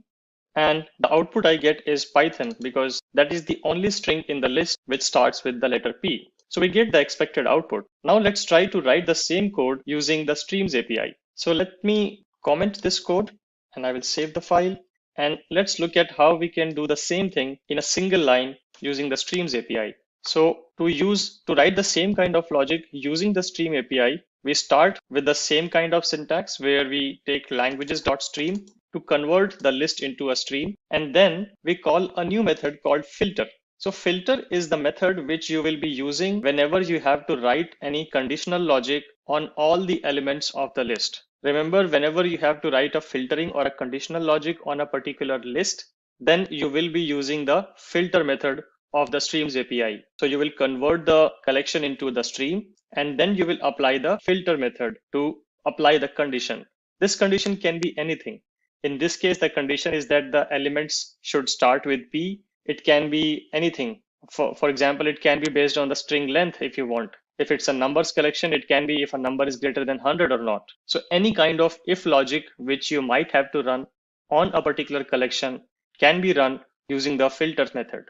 And the output I get is Python, because that is the only string in the list which starts with the letter P. So we get the expected output. Now let's try to write the same code using the Streams API. So let me comment this code and I will save the file. And let's look at how we can do the same thing in a single line using the Streams API. So to write the same kind of logic using the Stream API, we start with the same kind of syntax where we take languages.stream to convert the list into a stream. And then we call a new method called filter. So filter is the method which you will be using whenever you have to write any conditional logic on all the elements of the list. Remember, whenever you have to write a filtering or a conditional logic on a particular list, then you will be using the filter method of the Streams API. So you will convert the collection into the stream, and then you will apply the filter method to apply the condition. This condition can be anything. In this case, the condition is that the elements should start with P. It can be anything. For example, it can be based on the string length if you want. If it's a numbers collection, it can be if a number is greater than 100 or not. So any kind of if logic which you might have to run on a particular collection can be run using the filter method.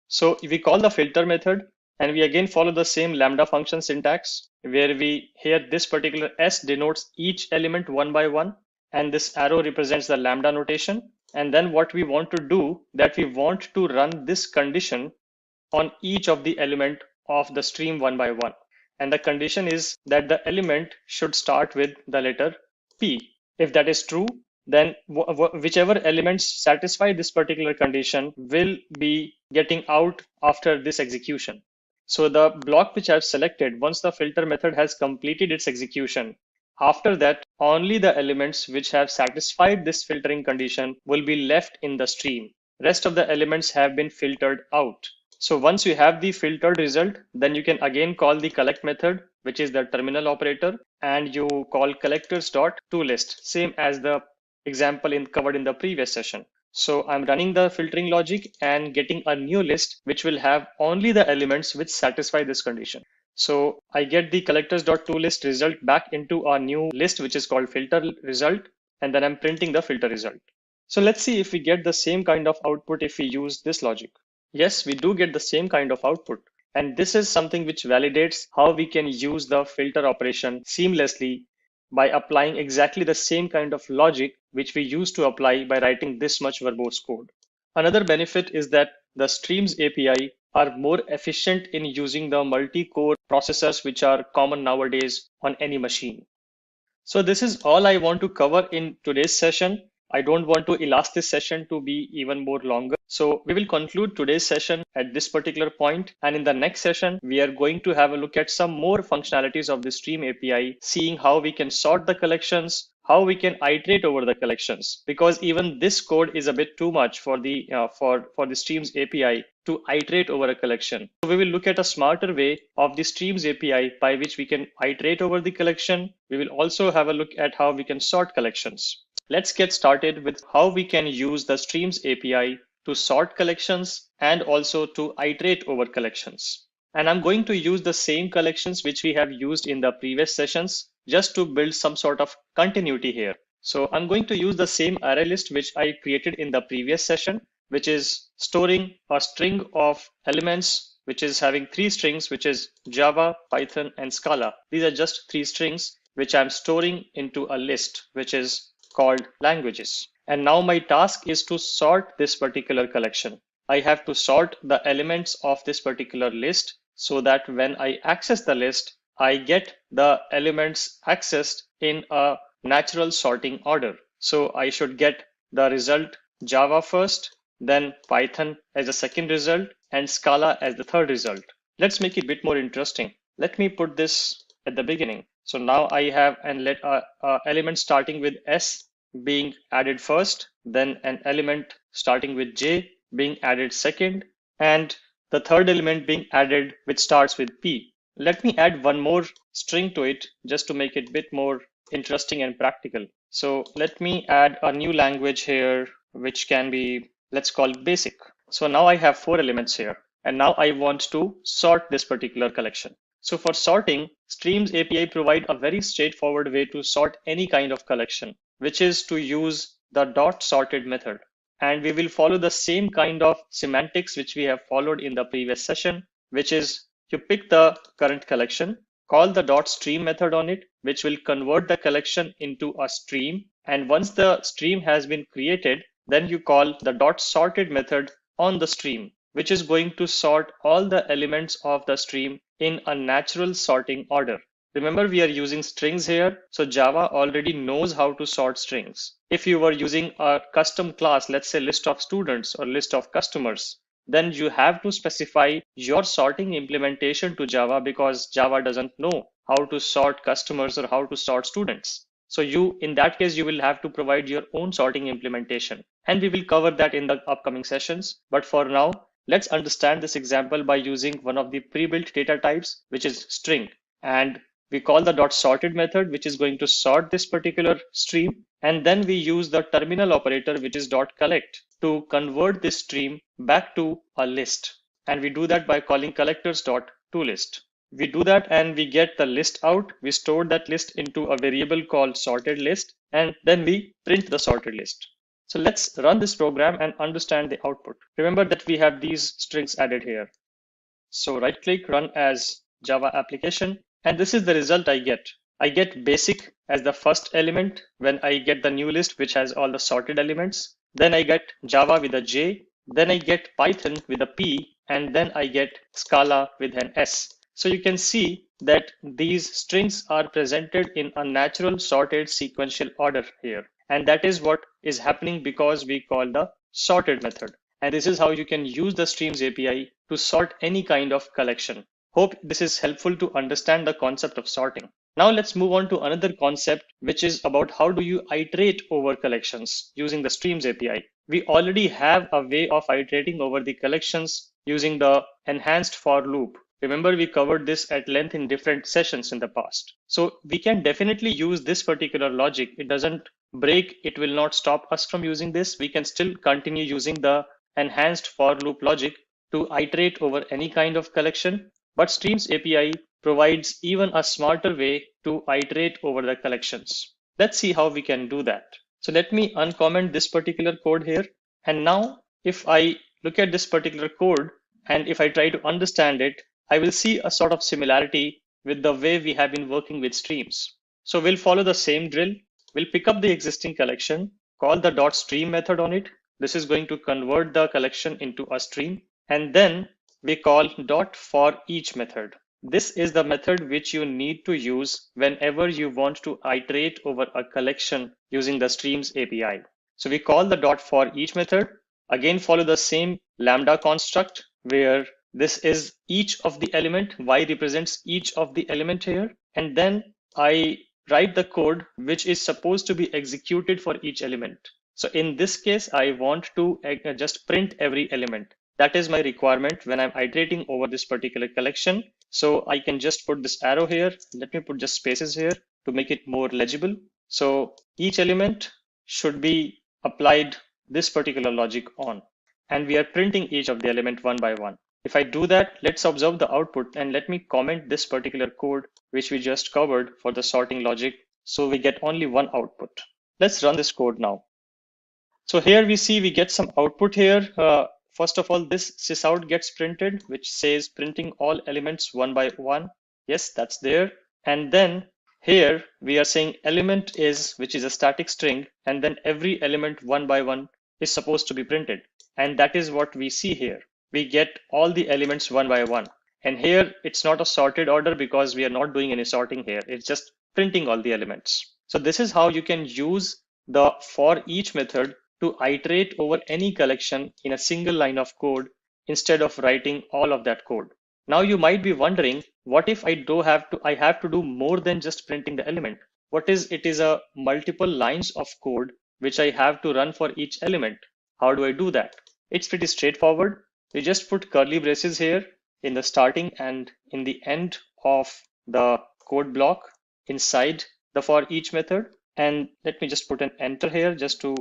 So we call the filter method and we again follow the same lambda function syntax where here this particular S denotes each element one by one, and this arrow represents the lambda notation. And then what we want to do, that we want to run this condition on each of the element of the stream one by one. And the condition is that the element should start with the letter P. If that is true, then whichever elements satisfy this particular condition will be getting out after this execution. So the block which I've selected, once the filter method has completed its execution, after that, only the elements which have satisfied this filtering condition will be left in the stream. Rest of the elements have been filtered out. So once you have the filtered result, then you can again call the collect method, which is the terminal operator, and you call collectors.toList, same as the example covered in the previous session. So I'm running the filtering logic and getting a new list, which will have only the elements which satisfy this condition. So I get the collectors.toList result back into a new list, which is called filter result, and then I'm printing the filter result. So let's see if we get the same kind of output if we use this logic. Yes, we do get the same kind of output. And this is something which validates how we can use the filter operation seamlessly by applying exactly the same kind of logic which we used to apply by writing this much verbose code. Another benefit is that the Streams API are more efficient in using the multi-core processors which are common nowadays on any machine. So this is all I want to cover in today's session. I don't want to elapse this session to be even more longer. So we will conclude today's session at this particular point. And in the next session, we are going to have a look at some more functionalities of the Stream API, seeing how we can sort the collections, how we can iterate over the collections, because even this code is a bit too much for the Streams API to iterate over a collection. So we will look at a smarter way of the Streams API by which we can iterate over the collection. We will also have a look at how we can sort collections. Let's get started with how we can use the Streams API to sort collections and also to iterate over collections. And I'm going to use the same collections which we have used in the previous sessions just to build some sort of continuity here. So I'm going to use the same array list which I created in the previous session, which is storing a string of elements, which is having 3 strings, which is Java, Python, and Scala. These are just 3 strings which I'm storing into a list, which is called languages. And now my task is to sort this particular collection. I have to sort the elements of this particular list so that when I access the list, I get the elements accessed in a natural sorting order. So I should get the result Java first, then Python as a second result, and Scala as the third result. Let's make it a bit more interesting. Let me put this at the beginning. So now I have an element starting with S being added first, then an element starting with J being added second, and the third element being added which starts with P. Let me add one more string to it just to make it a bit more interesting and practical. So let me add a new language here, which can be, let's call it basic. So now I have 4 elements here, and now I want to sort this particular collection. So for sorting, Streams API provide a very straightforward way to sort any kind of collection, which is to use the dot sorted method. And we will follow the same kind of semantics which we have followed in the previous session, which is you pick the current collection, call the dot stream method on it, which will convert the collection into a stream. And once the stream has been created, then you call the dot sorted method on the stream, which is going to sort all the elements of the stream in a natural sorting order. Remember, we are using strings here, so Java already knows how to sort strings. If you were using a custom class, let's say list of students or list of customers, then you have to specify your sorting implementation to Java because Java doesn't know how to sort customers or how to sort students. So in that case, you will have to provide your own sorting implementation. And we will cover that in the upcoming sessions. But for now, let's understand this example by using one of the pre-built data types, which is string. And we call the dot sorted method, which is going to sort this particular stream. And then we use the terminal operator, which is dot collect, to convert this stream back to a list. And we do that by calling collectors.toList. We do that and we get the list out. We store that list into a variable called sorted list, and then we print the sorted list. So let's run this program and understand the output. Remember that we have these strings added here. So right click, run as Java application. And this is the result I get. I get basic as the first element when I get the new list, which has all the sorted elements. Then I get Java with a J. Then I get Python with a P. And then I get Scala with an S. So you can see that these strings are presented in a natural sorted sequential order here. And that is what is happening because we call the sorted method. And this is how you can use the Streams API to sort any kind of collection. Hope this is helpful to understand the concept of sorting. Now let's move on to another concept, which is about how do you iterate over collections using the Streams API. We already have a way of iterating over the collections using the enhanced for loop. Remember, we covered this at length in different sessions in the past. So we can definitely use this particular logic. It doesn't break. It will not stop us from using this. We can still continue using the enhanced for loop logic to iterate over any kind of collection. But Streams API provides even a smarter way to iterate over the collections. Let's see how we can do that. So let me uncomment this particular code here. And now if I look at this particular code and if I try to understand it, I will see a sort of similarity with the way we have been working with streams. So we'll follow the same drill. We'll pick up the existing collection, call the .stream method on it. This is going to convert the collection into a stream. And then we call .for each method. This is the method which you need to use whenever you want to iterate over a collection using the Streams API. So we call the .for each method, again follow the same lambda construct where this is each of the element, y represents each of the element here, and then I write the code which is supposed to be executed for each element. So in this case, I want to just print every element. That is my requirement when I'm iterating over this particular collection. So I can just put this arrow here. Let me put just spaces here to make it more legible. So each element should be applied this particular logic on, and we are printing each of the element one by one. If I do that, let's observe the output and let me comment this particular code, which we just covered for the sorting logic. So we get only one output. Let's run this code now. So here we see we get some output here. First of all, this sysout gets printed, which says printing all elements one by one. Yes, that's there. And then here we are saying element is, which is a static string, and then every element one by one is supposed to be printed. And that is what we see here. We get all the elements one by one. And here it's not a sorted order because we are not doing any sorting here. It's just printing all the elements. So this is how you can use the for each method to iterate over any collection in a single line of code instead of writing all of that code. Now you might be wondering, what if I have to do more than just printing the element? What is it is a multiple lines of code which I have to run for each element? How do I do that? It's pretty straightforward. We just put curly braces here in the starting and in the end of the code block inside the for each method. And let me just put an enter here just to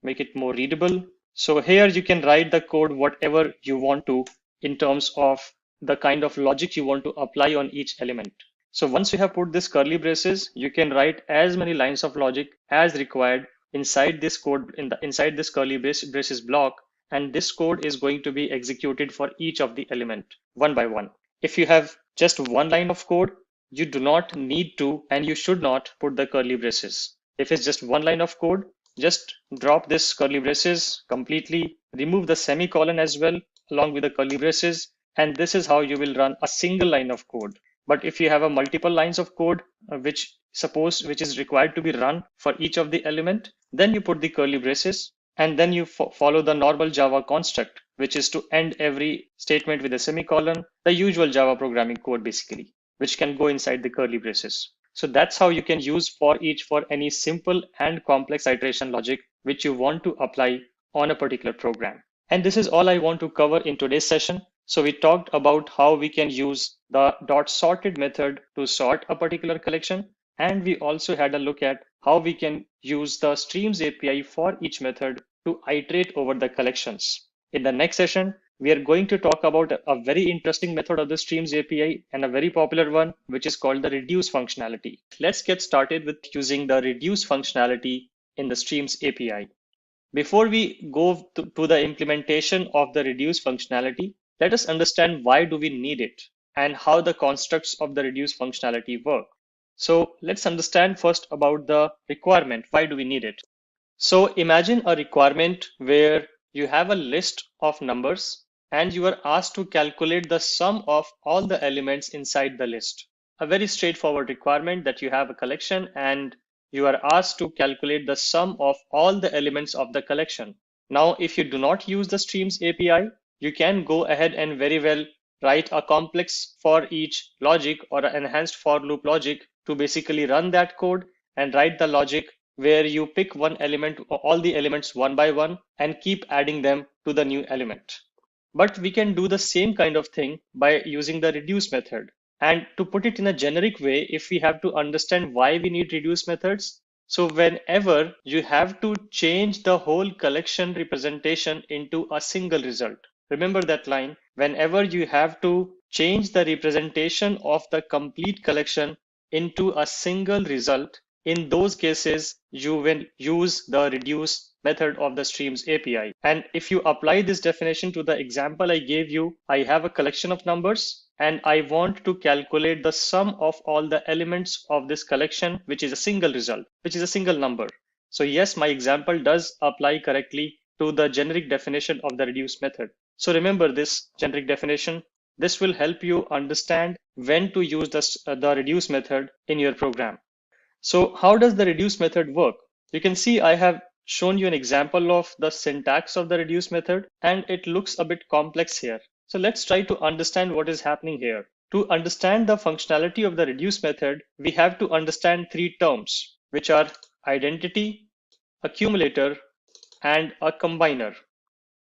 make it more readable. So here you can write the code whatever you want to in terms of the kind of logic you want to apply on each element. So once you have put this curly braces, you can write as many lines of logic as required inside this code, inside this curly braces block, and this code is going to be executed for each of the element one by one. If you have just one line of code, you do not need to and you should not put the curly braces. If it's just one line of code, just drop this curly braces completely, remove the semicolon as well along with the curly braces, and this is how you will run a single line of code. But if you have a multiple lines of code which is required to be run for each of the element, then you put the curly braces and then you follow the normal Java construct, which is to end every statement with a semicolon, the usual Java programming code basically, which can go inside the curly braces. So that's how you can use for each for any simple and complex iteration logic which you want to apply on a particular program. And this is all I want to cover in today's session. So we talked about how we can use the .sorted method to sort a particular collection. And we also had a look at how we can use the Streams API for each method to iterate over the collections. In the next session, we are going to talk about a very interesting method of the Streams API and a very popular one, which is called the reduce functionality. Let's get started with using the reduce functionality in the Streams API. Before we go to the implementation of the reduce functionality, let us understand why do we need it and how the constructs of the reduce functionality work. So let's understand first about the requirement. Why do we need it? So imagine a requirement where you have a list of numbers and you are asked to calculate the sum of all the elements inside the list. A very straightforward requirement that you have a collection and you are asked to calculate the sum of all the elements of the collection. Now, if you do not use the Streams API, you can go ahead and very well write a complex for each logic or an enhanced for loop logic to basically run that code and write the logic where you pick one element or all the elements one by one and keep adding them to the new element. But we can do the same kind of thing by using the reduce method. And to put it in a generic way, if we have to understand why we need reduce methods, so whenever you have to change the whole collection representation into a single result, remember that line, whenever you have to change the representation of the complete collection into a single result, in those cases, you will use the reduce method of the Streams API. And if you apply this definition to the example I gave you, I have a collection of numbers and I want to calculate the sum of all the elements of this collection, which is a single result, which is a single number. So yes, my example does apply correctly to the generic definition of the reduce method. So remember this generic definition. This will help you understand when to use the reduce method in your program. So how does the reduce method work? You can see I have shown you an example of the syntax of the reduce method, and it looks a bit complex here. So let's try to understand what is happening here. To understand the functionality of the reduce method, we have to understand three terms, which are identity, accumulator, and a combiner.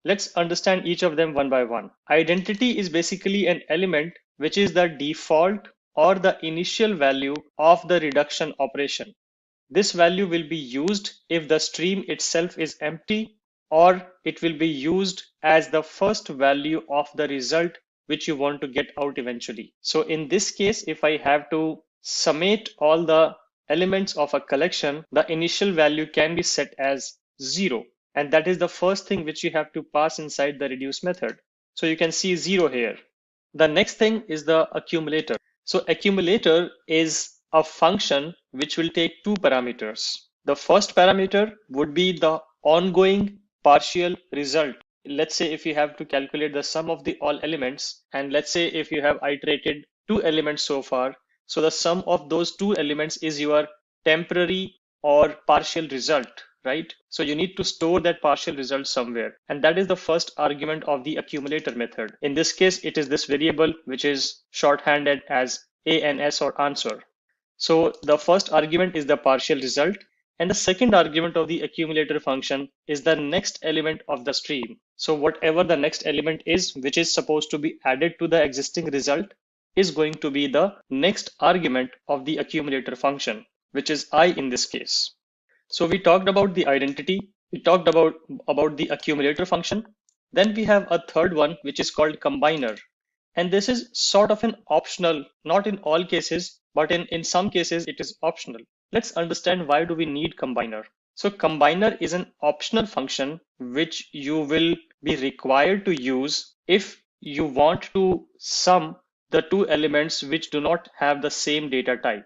Let's understand each of them one by one. Identity is basically an element which is the default or the initial value of the reduction operation. This value will be used if the stream itself is empty, or it will be used as the first value of the result which you want to get out eventually. So in this case, if I have to summate all the elements of a collection, the initial value can be set as 0. And that is the first thing which you have to pass inside the reduce method. So you can see 0 here. The next thing is the accumulator. So accumulator is a function which will take two parameters. The first parameter would be the ongoing partial result. Let's say if you have to calculate the sum of the all elements, and let's say if you have iterated two elements so far, so the sum of those two elements is your temporary or partial result, right? So you need to store that partial result somewhere. And that is the first argument of the accumulator method. In this case, it is this variable, which is shorthanded as ANS or answer. So the first argument is the partial result. And the second argument of the accumulator function is the next element of the stream. So whatever the next element is, which is supposed to be added to the existing result, is going to be the next argument of the accumulator function, which is I in this case. So we talked about the identity, we talked about the accumulator function. Then we have a third one, which is called combiner. And this is sort of an optional, not in all cases, but in some cases it is optional. Let's understand why do we need combiner. So combiner is an optional function which you will be required to use if you want to sum the two elements which do not have the same data type.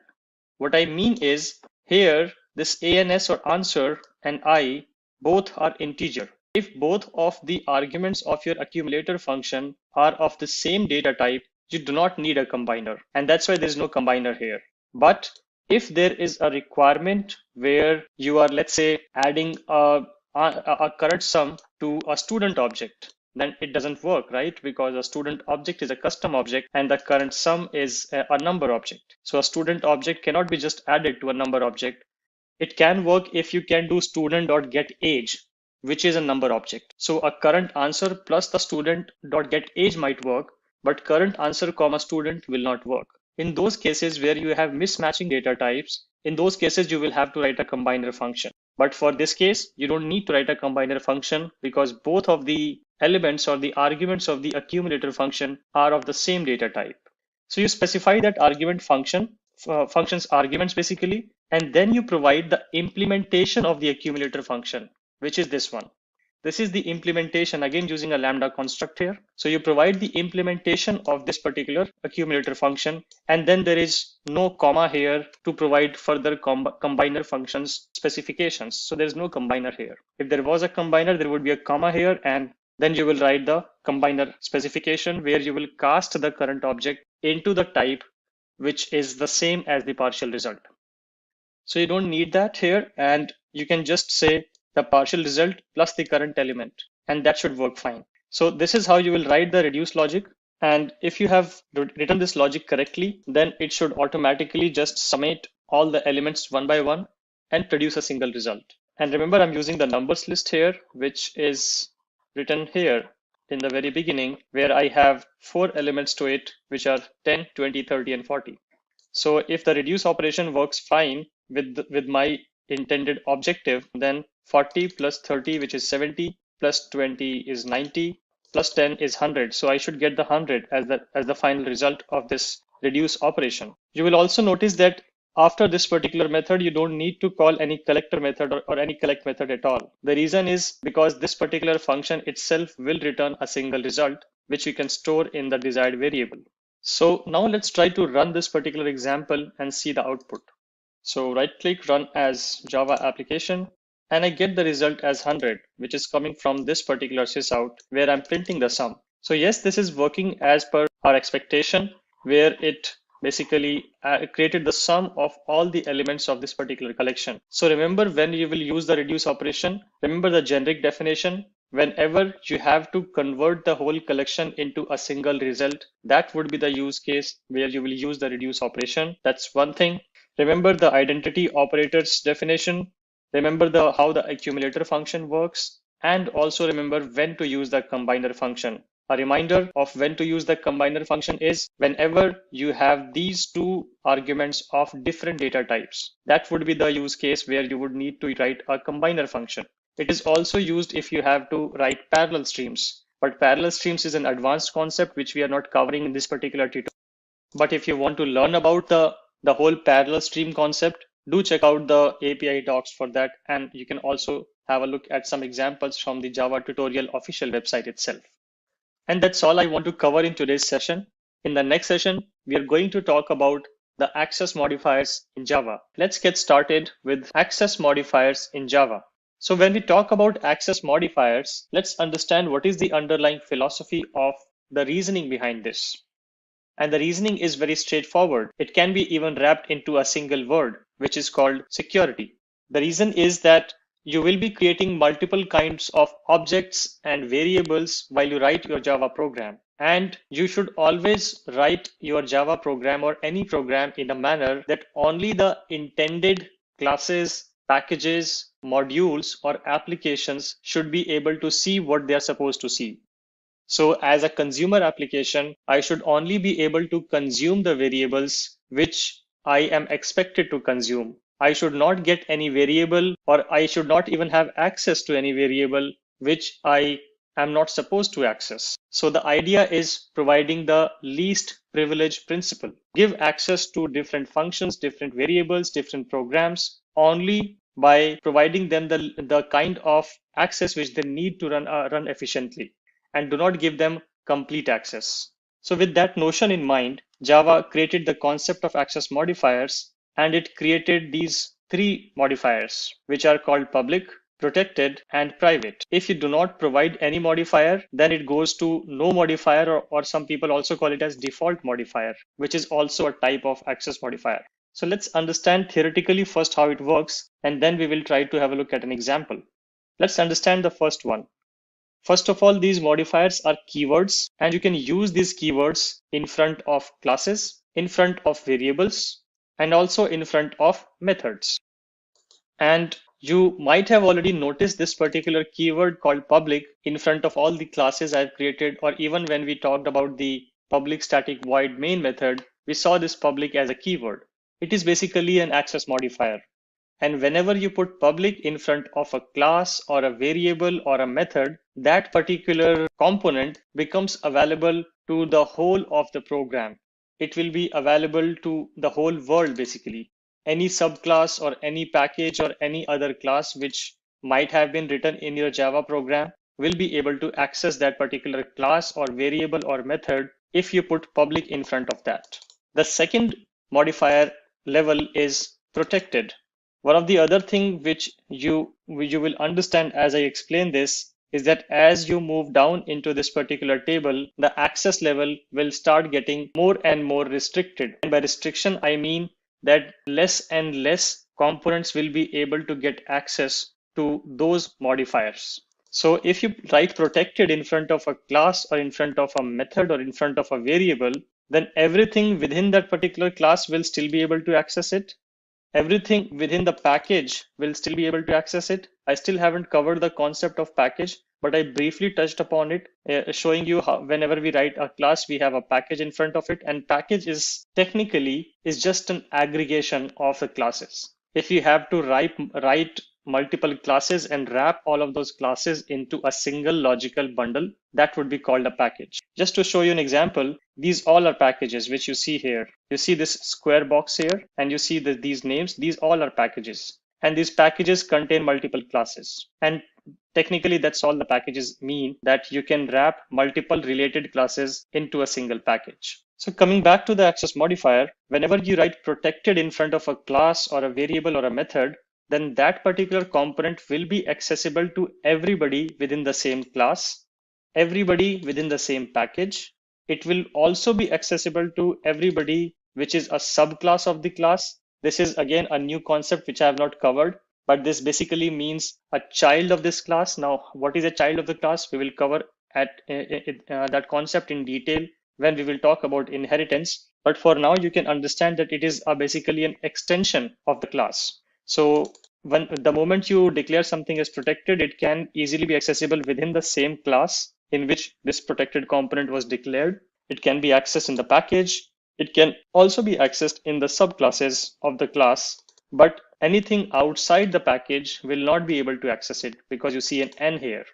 What I mean is here, this ANS or answer and I both are integer. If both of the arguments of your accumulator function are of the same data type, you do not need a combiner. And that's why there's no combiner here. But if there is a requirement where you are, let's say, adding a current sum to a student object, then it doesn't work, right? Because a student object is a custom object and the current sum is a number object. So a student object cannot be just added to a number object. It can work if you can do student.getAge, which is a number object. So a current answer plus the student.getAge might work, but current answer comma student will not work. In those cases where you have mismatching data types, in those cases you will have to write a combiner function. But for this case, you don't need to write a combiner function because both of the elements or the arguments of the accumulator function are of the same data type. So you specify that argument function's arguments basically, and then you provide the implementation of the accumulator function, which is this one. This is the implementation, again using a lambda construct here. So you provide the implementation of this particular accumulator function, and then there is no comma here to provide further combiner functions specifications. So there's no combiner here. If there was a combiner, there would be a comma here, and then you will write the combiner specification where you will cast the current object into the type which is the same as the partial result. So you don't need that here, and you can just say the partial result plus the current element, and that should work fine. So this is how you will write the reduce logic. And if you have written this logic correctly, then it should automatically just summate all the elements one by one and produce a single result. And remember, I'm using the numbers list here, which is written here in the very beginning, where I have 4 elements to it, which are 10, 20, 30, and 40. So if the reduce operation works fine with my intended objective, then 40 plus 30, which is 70, plus 20 is 90, plus 10 is 100. So I should get the 100 as the final result of this reduce operation. You will also notice that after this particular method, you don't need to call any collector method or any collect method at all. The reason is because this particular function itself will return a single result, which you can store in the desired variable. So now let's try to run this particular example and see the output. So right click, run as Java application, and I get the result as 100, which is coming from this particular sysout where I'm printing the sum. So yes, this is working as per our expectation, where it basically created the sum of all the elements of this particular collection. So remember, when you will use the reduce operation, remember the generic definition. Whenever you have to convert the whole collection into a single result, that would be the use case where you will use the reduce operation. That's one thing. Remember the identity operators definition. Remember how the accumulator function works, and also remember when to use the combiner function. A reminder of when to use the combiner function is whenever you have these two arguments of different data types. That would be the use case where you would need to write a combiner function. It is also used if you have to write parallel streams, but parallel streams is an advanced concept which we are not covering in this particular tutorial. But if you want to learn about the whole parallel stream concept, do check out the API docs for that, and you can also have a look at some examples from the Java tutorial official website itself. And that's all I want to cover in today's session. In the next session, we are going to talk about the access modifiers in Java. Let's get started with access modifiers in Java. So when we talk about access modifiers, let's understand what is the underlying philosophy of the reasoning behind this. And the reasoning is very straightforward. It can be even wrapped into a single word, which is called security. The reason is that you will be creating multiple kinds of objects and variables while you write your Java program. And you should always write your Java program or any program in a manner that only the intended classes, packages, modules, or applications should be able to see what they are supposed to see. So as a consumer application, I should only be able to consume the variables which I am expected to consume. I should not get any variable, or I should not even have access to any variable which I am not supposed to access. So the idea is providing the least privilege principle. Give access to different functions, different variables, different programs only by providing them the kind of access which they need to run efficiently, and do not give them complete access. So with that notion in mind, Java created the concept of access modifiers, and it created these 3 modifiers, which are called public, protected, and private. If you do not provide any modifier, then it goes to no modifier, or some people also call it as default modifier, which is also a type of access modifier. So let's understand theoretically first how it works, and then we will try to have a look at an example. Let's understand the first one. First of all, these modifiers are keywords, and you can use these keywords in front of classes, in front of variables, and also in front of methods. And you might have already noticed this particular keyword called public in front of all the classes I've created, or even when we talked about the public static void main method, we saw this public as a keyword. It is basically an access modifier. And whenever you put public in front of a class or a variable or a method, that particular component becomes available to the whole of the program. It will be available to the whole world, basically. Any subclass or any package or any other class which might have been written in your Java program will be able to access that particular class or variable or method if you put public in front of that. The second modifier level is protected. One of the other thing which you will understand as I explain this is that as you move down into this particular table, the access level will start getting more and more restricted. And by restriction, I mean that less and less components will be able to get access to those modifiers. So if you write protected in front of a class or in front of a method or in front of a variable, then everything within that particular class will still be able to access it. Everything within the package will still be able to access it. I still haven't covered the concept of package, but I briefly touched upon it, showing you how whenever we write a class, we have a package in front of it, and package is technically just an aggregation of the classes. If you have to write multiple classes and wrap all of those classes into a single logical bundle, that would be called a package. Just to show you an example, these all are packages which you see here. You see this square box here, and you see that these names, these all are packages. And these packages contain multiple classes. And technically, that's all the packages mean, that you can wrap multiple related classes into a single package. So coming back to the access modifier, whenever you write protected in front of a class or a variable or a method, then that particular component will be accessible to everybody within the same class, everybody within the same package. It will also be accessible to everybody which is a subclass of the class. This is again a new concept which I have not covered, but this basically means a child of this class. Now, what is a child of the class? We will cover that concept in detail when we will talk about inheritance. But for now, you can understand that it is basically an extension of the class. So when the moment you declare something as protected, it can easily be accessible within the same class in which this protected component was declared. It can be accessed in the package. It can also be accessed in the subclasses of the class, but anything outside the package will not be able to access it because you see an N here.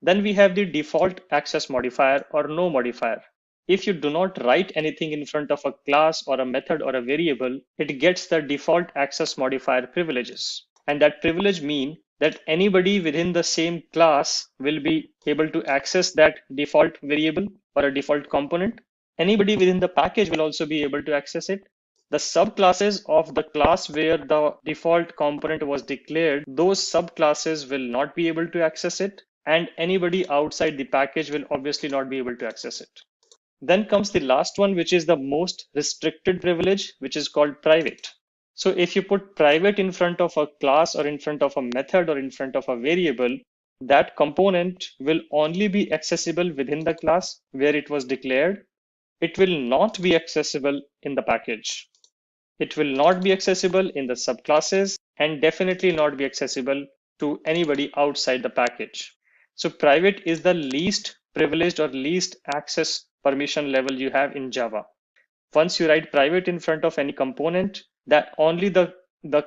Then we have the default access modifier or no modifier. If you do not write anything in front of a class or a method or a variable, it gets the default access modifier privileges. And that privilege means that anybody within the same class will be able to access that default variable or a default component. Anybody within the package will also be able to access it. The subclasses of the class where the default component was declared, those subclasses will not be able to access it. And anybody outside the package will obviously not be able to access it. Then comes the last one, which is the most restricted privilege, which is called private. So if you put private in front of a class or in front of a method or in front of a variable, that component will only be accessible within the class where it was declared. It will not be accessible in the package. It will not be accessible in the subclasses and definitely not be accessible to anybody outside the package. So private is the least privileged or least access permission level you have in Java. Once you write private in front of any component, that only the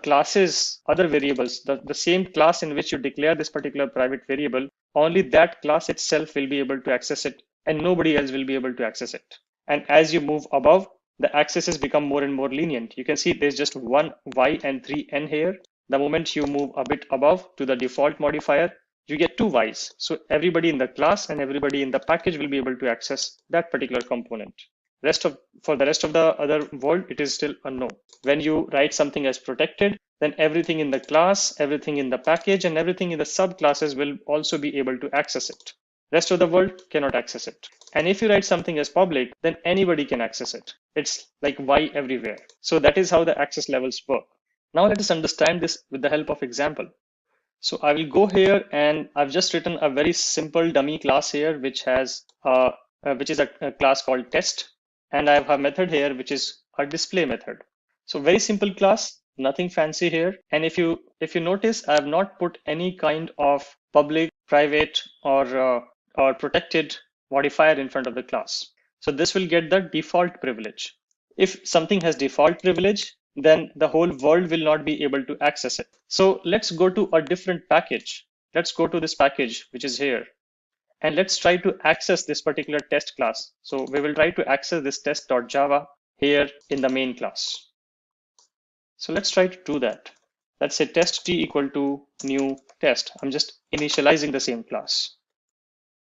classes, other variables, the same class in which you declare this particular private variable, only that class itself will be able to access it and nobody else will be able to access it. And as you move above, the accesses become more and more lenient. You can see there's just one Y and 3 N here. The moment you move a bit above to the default modifier, you get 2 Ys. So everybody in the class and everybody in the package will be able to access that particular component. For the rest of the other world, it is still a no. When you write something as protected, then everything in the class, everything in the package, and everything in the subclasses will also be able to access it. Rest of the world cannot access it. And if you write something as public, then anybody can access it. It's like Y everywhere. So that is how the access levels work. Now let us understand this with the help of example. So I will go here and I've just written a very simple dummy class here, which is a class called test. And I have a method here, which is a display method. So very simple class, nothing fancy here. And if you notice, I have not put any kind of public, private, or protected modifier in front of the class. So this will get the default privilege. If something has default privilege, then the whole world will not be able to access it. So let's go to a different package. Let's go to this package, which is here. And let's try to access this particular test class. So we will try to access this test.java here in the main class. So let's try to do that. let's say test t equal to new test. I'm just initializing the same class.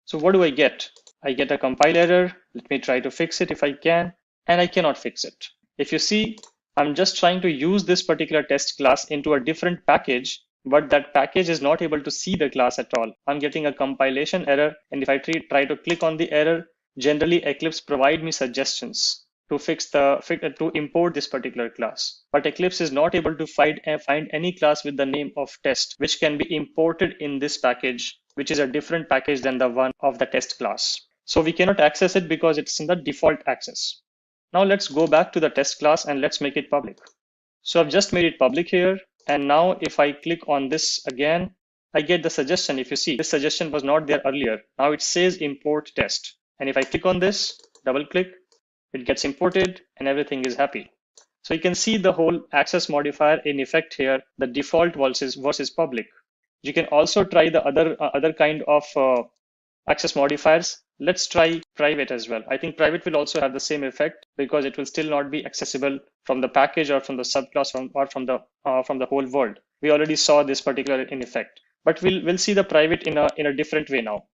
So what do I get? I get a compile error. Let me try to fix it if I can, and I cannot fix it. If you see, I'm just trying to use this particular test class into a different package, but that package is not able to see the class at all. I'm getting a compilation error, and if I try to click on the error, generally Eclipse provide me suggestions to import this particular class. But Eclipse is not able to find any class with the name of test, which can be imported in this package, which is a different package than the one of the test class. So we cannot access it because it's in the default access. Now let's go back to the test class and let's make it public. So I've just made it public here. And now if I click on this again, I get the suggestion. If you see, this suggestion was not there earlier. Now it says import test. And if I click on this, double click, it gets imported and everything is happy. So you can see the whole access modifier in effect here, the default versus public. You can also try the other kind of access modifiers. Let's try private as well. I think private will also have the same effect because it will still not be accessible from the package or from the subclass or from the whole world. We already saw this particular in effect, but we'll see the private in a different way now.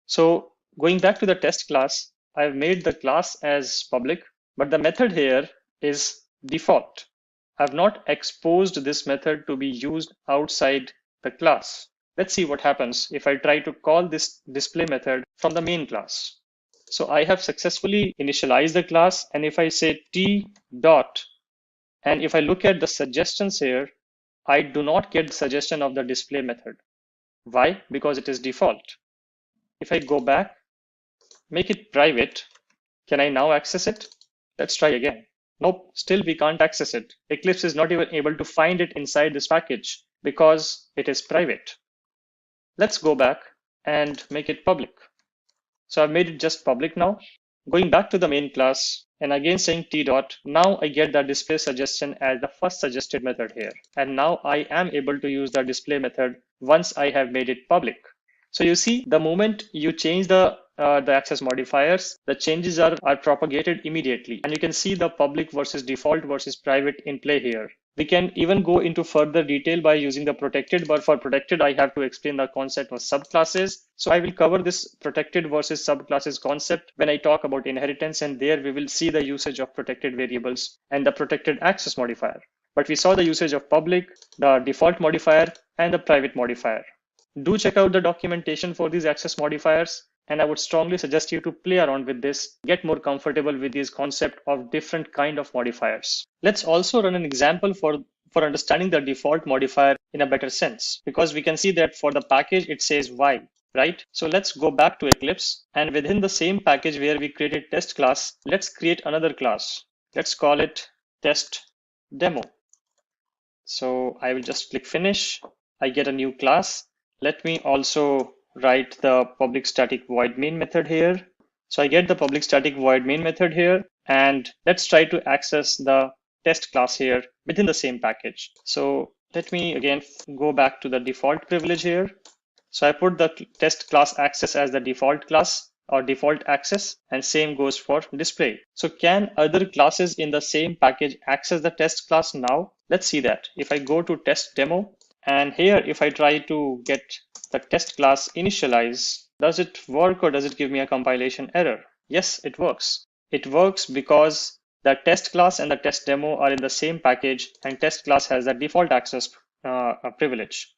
So going back to the test class, I've made the class as public, but the method here is default. I've not exposed this method to be used outside the class. Let's see what happens if I try to call this display method from the main class. So I have successfully initialized the class, and if I say t dot, and if I look at the suggestions here, I do not get the suggestion of the display method. Why? Because it is default. If I go back, make it private, can I now access it? Let's try again. Nope, still we can't access it. Eclipse is not even able to find it inside this package because it is private. Let's go back and make it public. So I've made it just public now. Going back to the main class and again saying t dot, now I get the display suggestion as the first suggested method here. And now I am able to use the display method once I have made it public. So you see, the moment you change the access modifiers, the changes are propagated immediately. And you can see the public versus default versus private in play here. We can even go into further detail by using the protected, but for protected, I have to explain the concept of subclasses. So I will cover this protected versus subclasses concept when I talk about inheritance, and there we will see the usage of protected variables and the protected access modifier. But we saw the usage of public, the default modifier, and the private modifier. Do check out the documentation for these access modifiers, and I would strongly suggest you to play around with this, get more comfortable with this concept of different kind of modifiers. Let's also run an example for understanding the default modifier in a better sense, because we can see that for the package, it says y, right? So let's go back to Eclipse, and within the same package where we created test class, let's create another class. Let's call it test demo. So I will just click finish. I get a new class. Let me also write the public static void main method here. So I get the public static void main method here, and let's try to access the test class here within the same package. So let me again go back to the default privilege here. So I put the test class access as the default class or default access, and same goes for display. So can other classes in the same package access the test class now? Let's see that. If I go to test demo, and here, if I try to get the test class initialize, does it work or does it give me a compilation error? Yes, it works. It works because the test class and the test demo are in the same package, and test class has the default access privilege.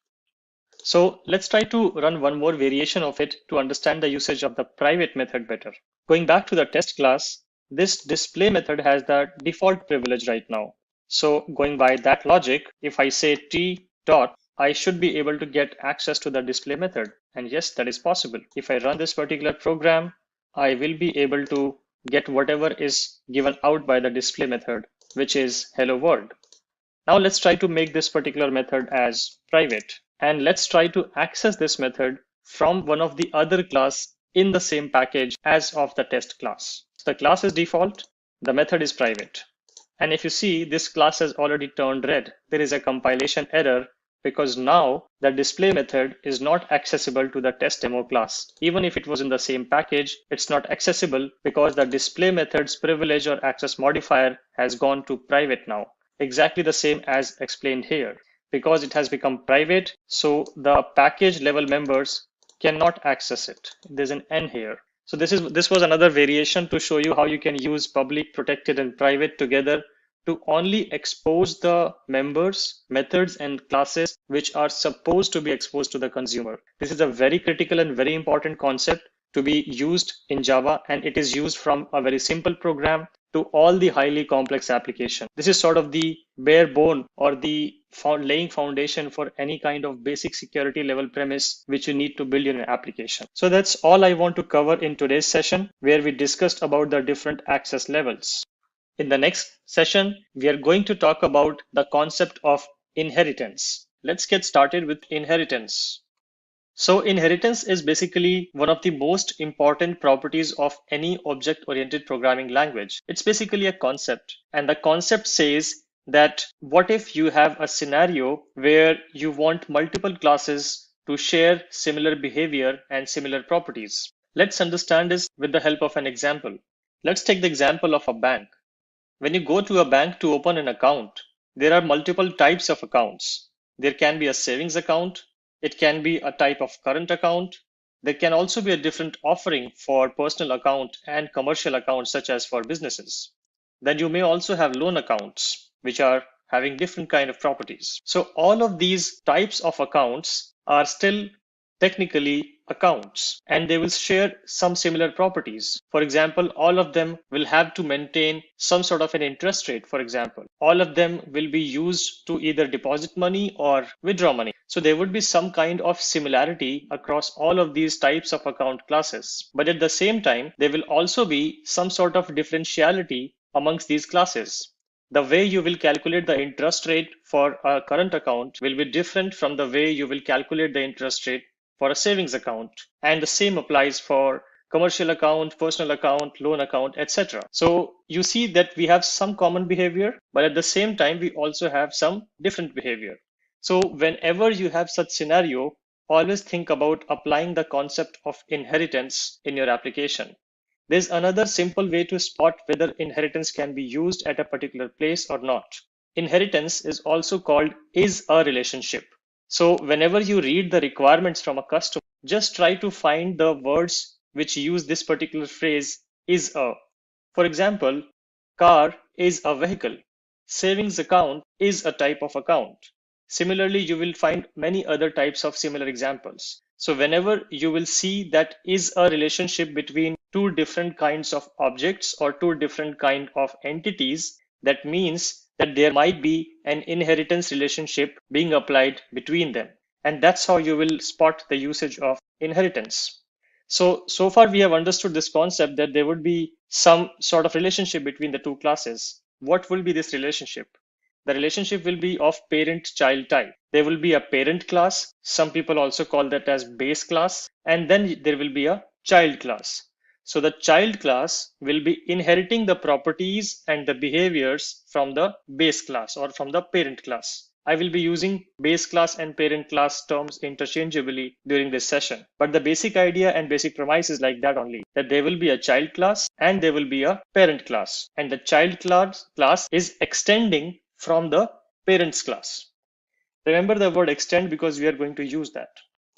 So let's try to run one more variation of it to understand the usage of the private method better. Going back to the test class, this display method has the default privilege right now. So going by that logic, if I say t dot, I should be able to get access to the display method. And yes, that is possible. If I run this particular program, I will be able to get whatever is given out by the display method, which is hello world. Now let's try to make this particular method as private. And let's try to access this method from one of the other class in the same package as of the test class. So the class is default, the method is private. And if you see, this class has already turned red. There is a compilation error because now the display method is not accessible to the test demo class. Even if it was in the same package, it's not accessible because the display method's privilege or access modifier has gone to private now. Exactly the same as explained here. because it has become private, so the package level members cannot access it. There's an N here. So this was another variation to show you how you can use public, protected, and private together to only expose the members, methods, and classes which are supposed to be exposed to the consumer. This is a very critical and very important concept to be used in Java, and it is used from a very simple program to all the highly complex application. This is sort of the bare bone or the laying foundation for any kind of basic security level premise which you need to build in an application. So that's all I want to cover in today's session, where we discussed about the different access levels. In the next session, we are going to talk about the concept of inheritance. Let's get started with inheritance. So inheritance is basically one of the most important properties of any object-oriented programming language. It's basically a concept, and the concept says that what if you have a scenario where you want multiple classes to share similar behavior and similar properties. Let's understand this with the help of an example. Let's take the example of a bank. When you go to a bank to open an account, there are multiple types of accounts. There can be a savings account. It can be a type of current account. There can also be a different offering for personal account and commercial accounts, such as for businesses. Then you may also have loan accounts, which are having different kind of properties. So all of these types of accounts are still technically accounts, and they will share some similar properties. For example, all of them will have to maintain some sort of an interest rate, for example. All of them will be used to either deposit money or withdraw money. So there would be some kind of similarity across all of these types of account classes. But at the same time, there will also be some sort of differentiality amongst these classes. The way you will calculate the interest rate for a current account will be different from the way you will calculate the interest rate for a savings account. And the same applies for commercial account, personal account, loan account, etc. So you see that we have some common behavior, but at the same time, we also have some different behavior. So whenever you have such scenario, always think about applying the concept of inheritance in your application. There's another simple way to spot whether inheritance can be used at a particular place or not. Inheritance is also called is-a relationship. So whenever you read the requirements from a customer, just try to find the words which use this particular phrase is a. For example, car is a vehicle. Savings account is a type of account. Similarly, you will find many other types of similar examples. So whenever you will see that is a relationship between two different kinds of objects or two different kind of entities, that means that there might be an inheritance relationship being applied between them. And that's how you will spot the usage of inheritance. So far we have understood this concept that there would be some sort of relationship between the two classes. What will be this relationship? The relationship will be of parent-child type. There will be a parent class. Some people also call that as base class. And then there will be a child class. So the child class will be inheriting the properties and the behaviors from the base class or from the parent class. I will be using base class and parent class terms interchangeably during this session. But the basic idea and basic premise is like that only, that there will be a child class and there will be a parent class. And the child class is extending from the parents class. Remember the word extend because we are going to use that.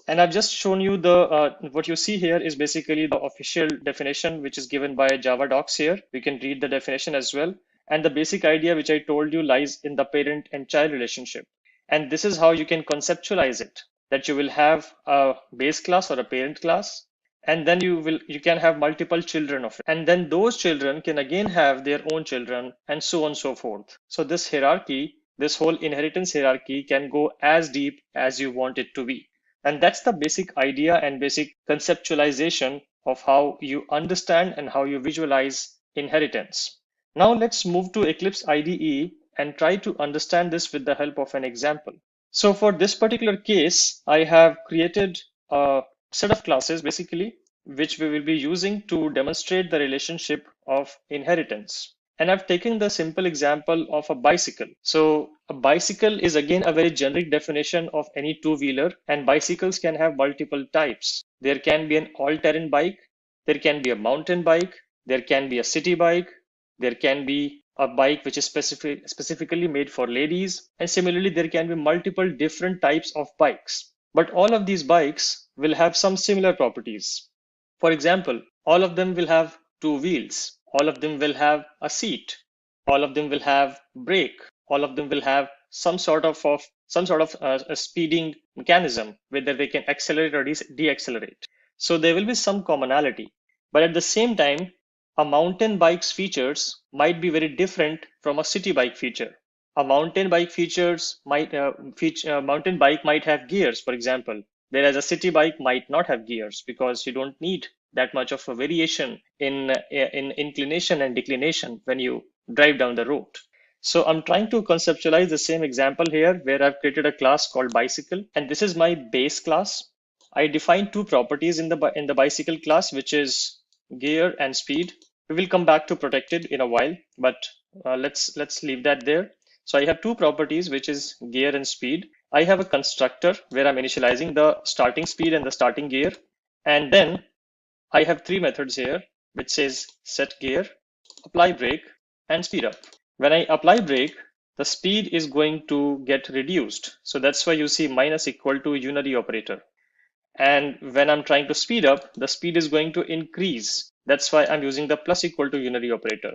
And I've just shown you the what you see here is basically the official definition, which is given by Java docs here. You can read the definition as well. And the basic idea which I told you lies in the parent and child relationship. And this is how you can conceptualize it, that you will have a base class or a parent class, and then you can have multiple children of it. And then those children can again have their own children, and so on and so forth. So this hierarchy, this whole inheritance hierarchy can go as deep as you want it to be. And that's the basic idea and basic conceptualization of how you understand and how you visualize inheritance. Now let's move to Eclipse IDE and try to understand this with the help of an example. So for this particular case, I have created a set of classes basically, which we will be using to demonstrate the relationship of inheritance. And I've taken the simple example of a bicycle. So a bicycle is again a very generic definition of any two-wheeler, and bicycles can have multiple types. There can be an all-terrain bike, there can be a mountain bike, there can be a city bike, there can be a bike which is specifically made for ladies. And similarly, there can be multiple different types of bikes. But all of these bikes will have some similar properties. For example, all of them will have two wheels. All of them will have a seat. All of them will have brake. All of them will have some sort of a speeding mechanism, whether they can accelerate or deaccelerate. So there will be some commonality. But at the same time, a mountain bike's features might be very different from a city bike feature. A mountain bike mountain bike might have gears, for example, whereas a city bike might not have gears because you don't need that much of a variation in inclination and declination when you drive down the road. So I'm trying to conceptualize the same example here where I've created a class called bicycle, and this is my base class. I define two properties in the bicycle class, which is gear and speed. We will come back to protected in a while, but let's leave that there. So I have two properties, which is gear and speed. I have a constructor where I'm initializing the starting speed and the starting gear. And then I have three methods here, which says set gear, apply brake, and speed up. When I apply brake, the speed is going to get reduced. So that's why you see minus equal to unary operator. And when I'm trying to speed up, the speed is going to increase. That's why I'm using the plus equal to unary operator.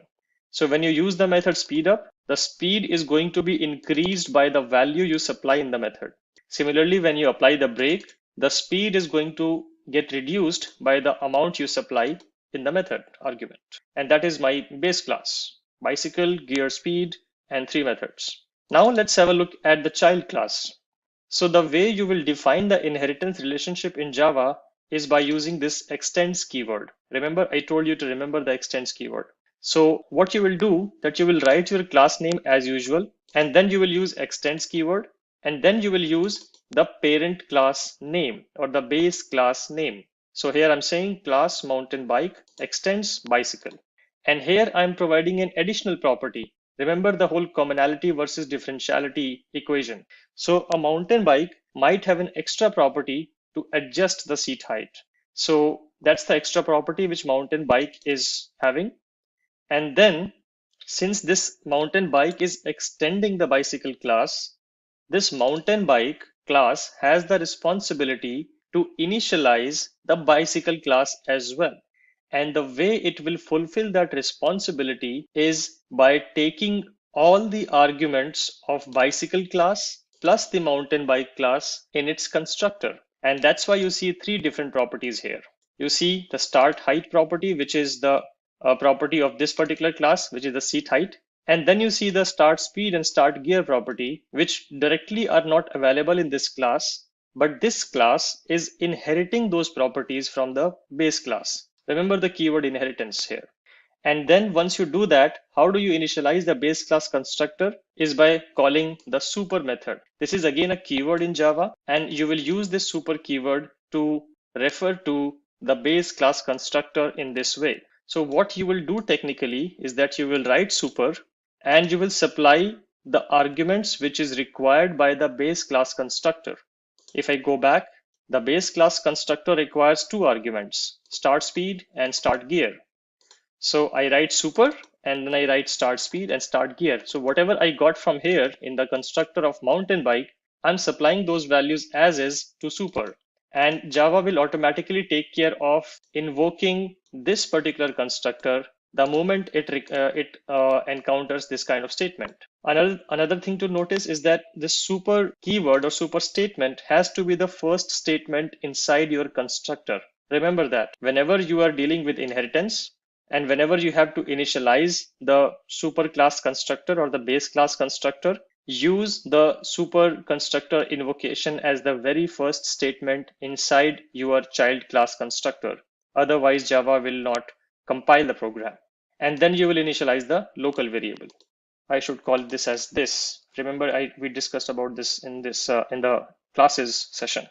So when you use the method speed up, the speed is going to be increased by the value you supply in the method. Similarly, when you apply the brake, the speed is going to get reduced by the amount you supply in the method argument. And that is my base class: bicycle, gear, speed, and three methods. Now let's have a look at the child class. So the way you will define the inheritance relationship in Java is by using this extends keyword. Remember, I told you to remember the extends keyword. So what you will do, that you will write your class name as usual, and then you will use extends keyword, and then you will use the parent class name or the base class name. So here I'm saying class mountain bike extends bicycle. And here I'm providing an additional property. Remember the whole commonality versus differentiality equation. So a mountain bike might have an extra property to adjust the seat height. So that's the extra property which mountain bike is having. And then since this mountain bike is extending the bicycle class, this mountain bike class has the responsibility to initialize the bicycle class as well. And the way it will fulfill that responsibility is by taking all the arguments of bicycle class plus the mountain bike class in its constructor. And that's why you see three different properties here. You see the start height property, which is the property of this particular class, which is the seat height. And then you see the start speed and start gear property, which directly are not available in this class, but this class is inheriting those properties from the base class. Remember the keyword inheritance here. And then once you do that, how do you initialize the base class constructor? Is by calling the super method. This is again a keyword in Java, and you will use this super keyword to refer to the base class constructor in this way. So what you will do technically is that you will write super and you will supply the arguments which is required by the base class constructor. If I go back, the base class constructor requires two arguments, start speed and start gear. So I write super and then I write start speed and start gear. So whatever I got from here in the constructor of mountain bike, I'm supplying those values as is to super. And Java will automatically take care of invoking this particular constructor the moment it encounters this kind of statement. Another thing to notice is that this super keyword or super statement has to be the first statement inside your constructor. Remember that whenever you are dealing with inheritance and whenever you have to initialize the super class constructor or the base class constructor, use the super constructor invocation as the very first statement inside your child class constructor. Otherwise, Java will not compile the program. And then you will initialize the local variable. I should call this as this. Remember, we discussed about this in the classes session.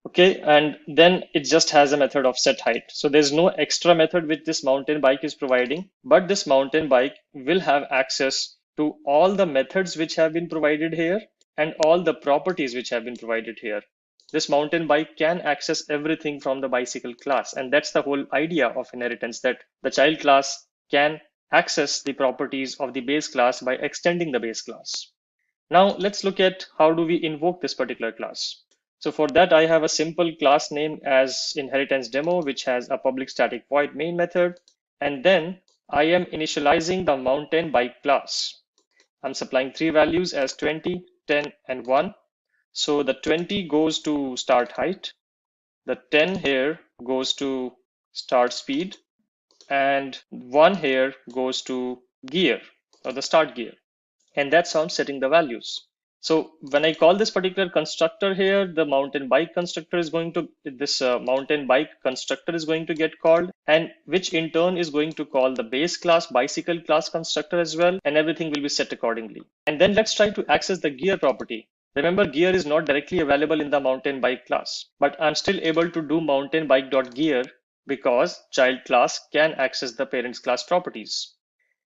Okay, and then it just has a method of set height. So there's no extra method which this mountain bike is providing, but this mountain bike will have access to all the methods which have been provided here and all the properties which have been provided here. This mountain bike can access everything from the bicycle class. And that's the whole idea of inheritance, that the child class can access the properties of the base class by extending the base class. Now let's look at how do we invoke this particular class. So for that, I have a simple class name as inheritance demo, which has a public static void main method. And then I am initializing the mountain bike class. I'm supplying three values as 20, 10, and 1. So the 20 goes to start height. The 10 here goes to start speed. And 1 here goes to gear or the start gear. And that's how I'm setting the values. So when I call this particular constructor here, the mountain bike constructor is going to, mountain bike constructor is going to get called, and which in turn is going to call the base class bicycle class constructor as well, and everything will be set accordingly. And then let's try to access the gear property. Remember, gear is not directly available in the mountain bike class, but I'm still able to do mountain bike.gear because child class can access the parents class properties.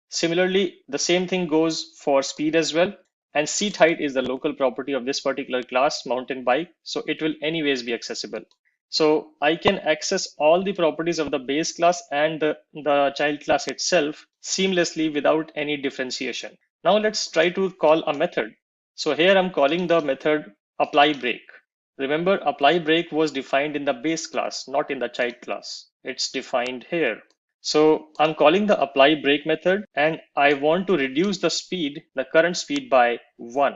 Similarly, the same thing goes for speed as well. And seat height is the local property of this particular class, mountain bike. So it will anyways be accessible. So I can access all the properties of the base class and the child class itself seamlessly without any differentiation. Now let's try to call a method. So here I'm calling the method apply break. Remember, apply break was defined in the base class, not in the child class. It's defined here. So I'm calling the apply break method, and I want to reduce the speed, the current speed, by 1.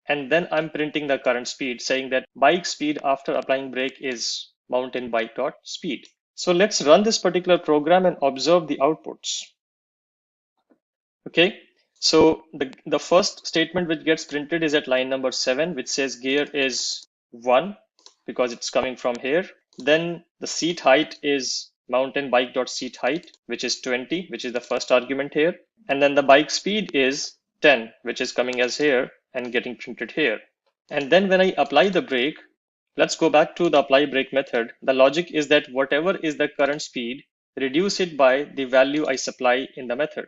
And then I'm printing the current speed, saying that bike speed after applying break is mountain bike.speed. So let's run this particular program and observe the outputs. Okay, so the first statement which gets printed is at line number 7, which says gear is 1 because it's coming from here. Then the seat height is mountain bike.seat height, which is 20, which is the first argument here. And then the bike speed is 10, which is coming as here and getting printed here. And then when I apply the break, let's go back to the apply break method. The logic is that whatever is the current speed, reduce it by the value I supply in the method.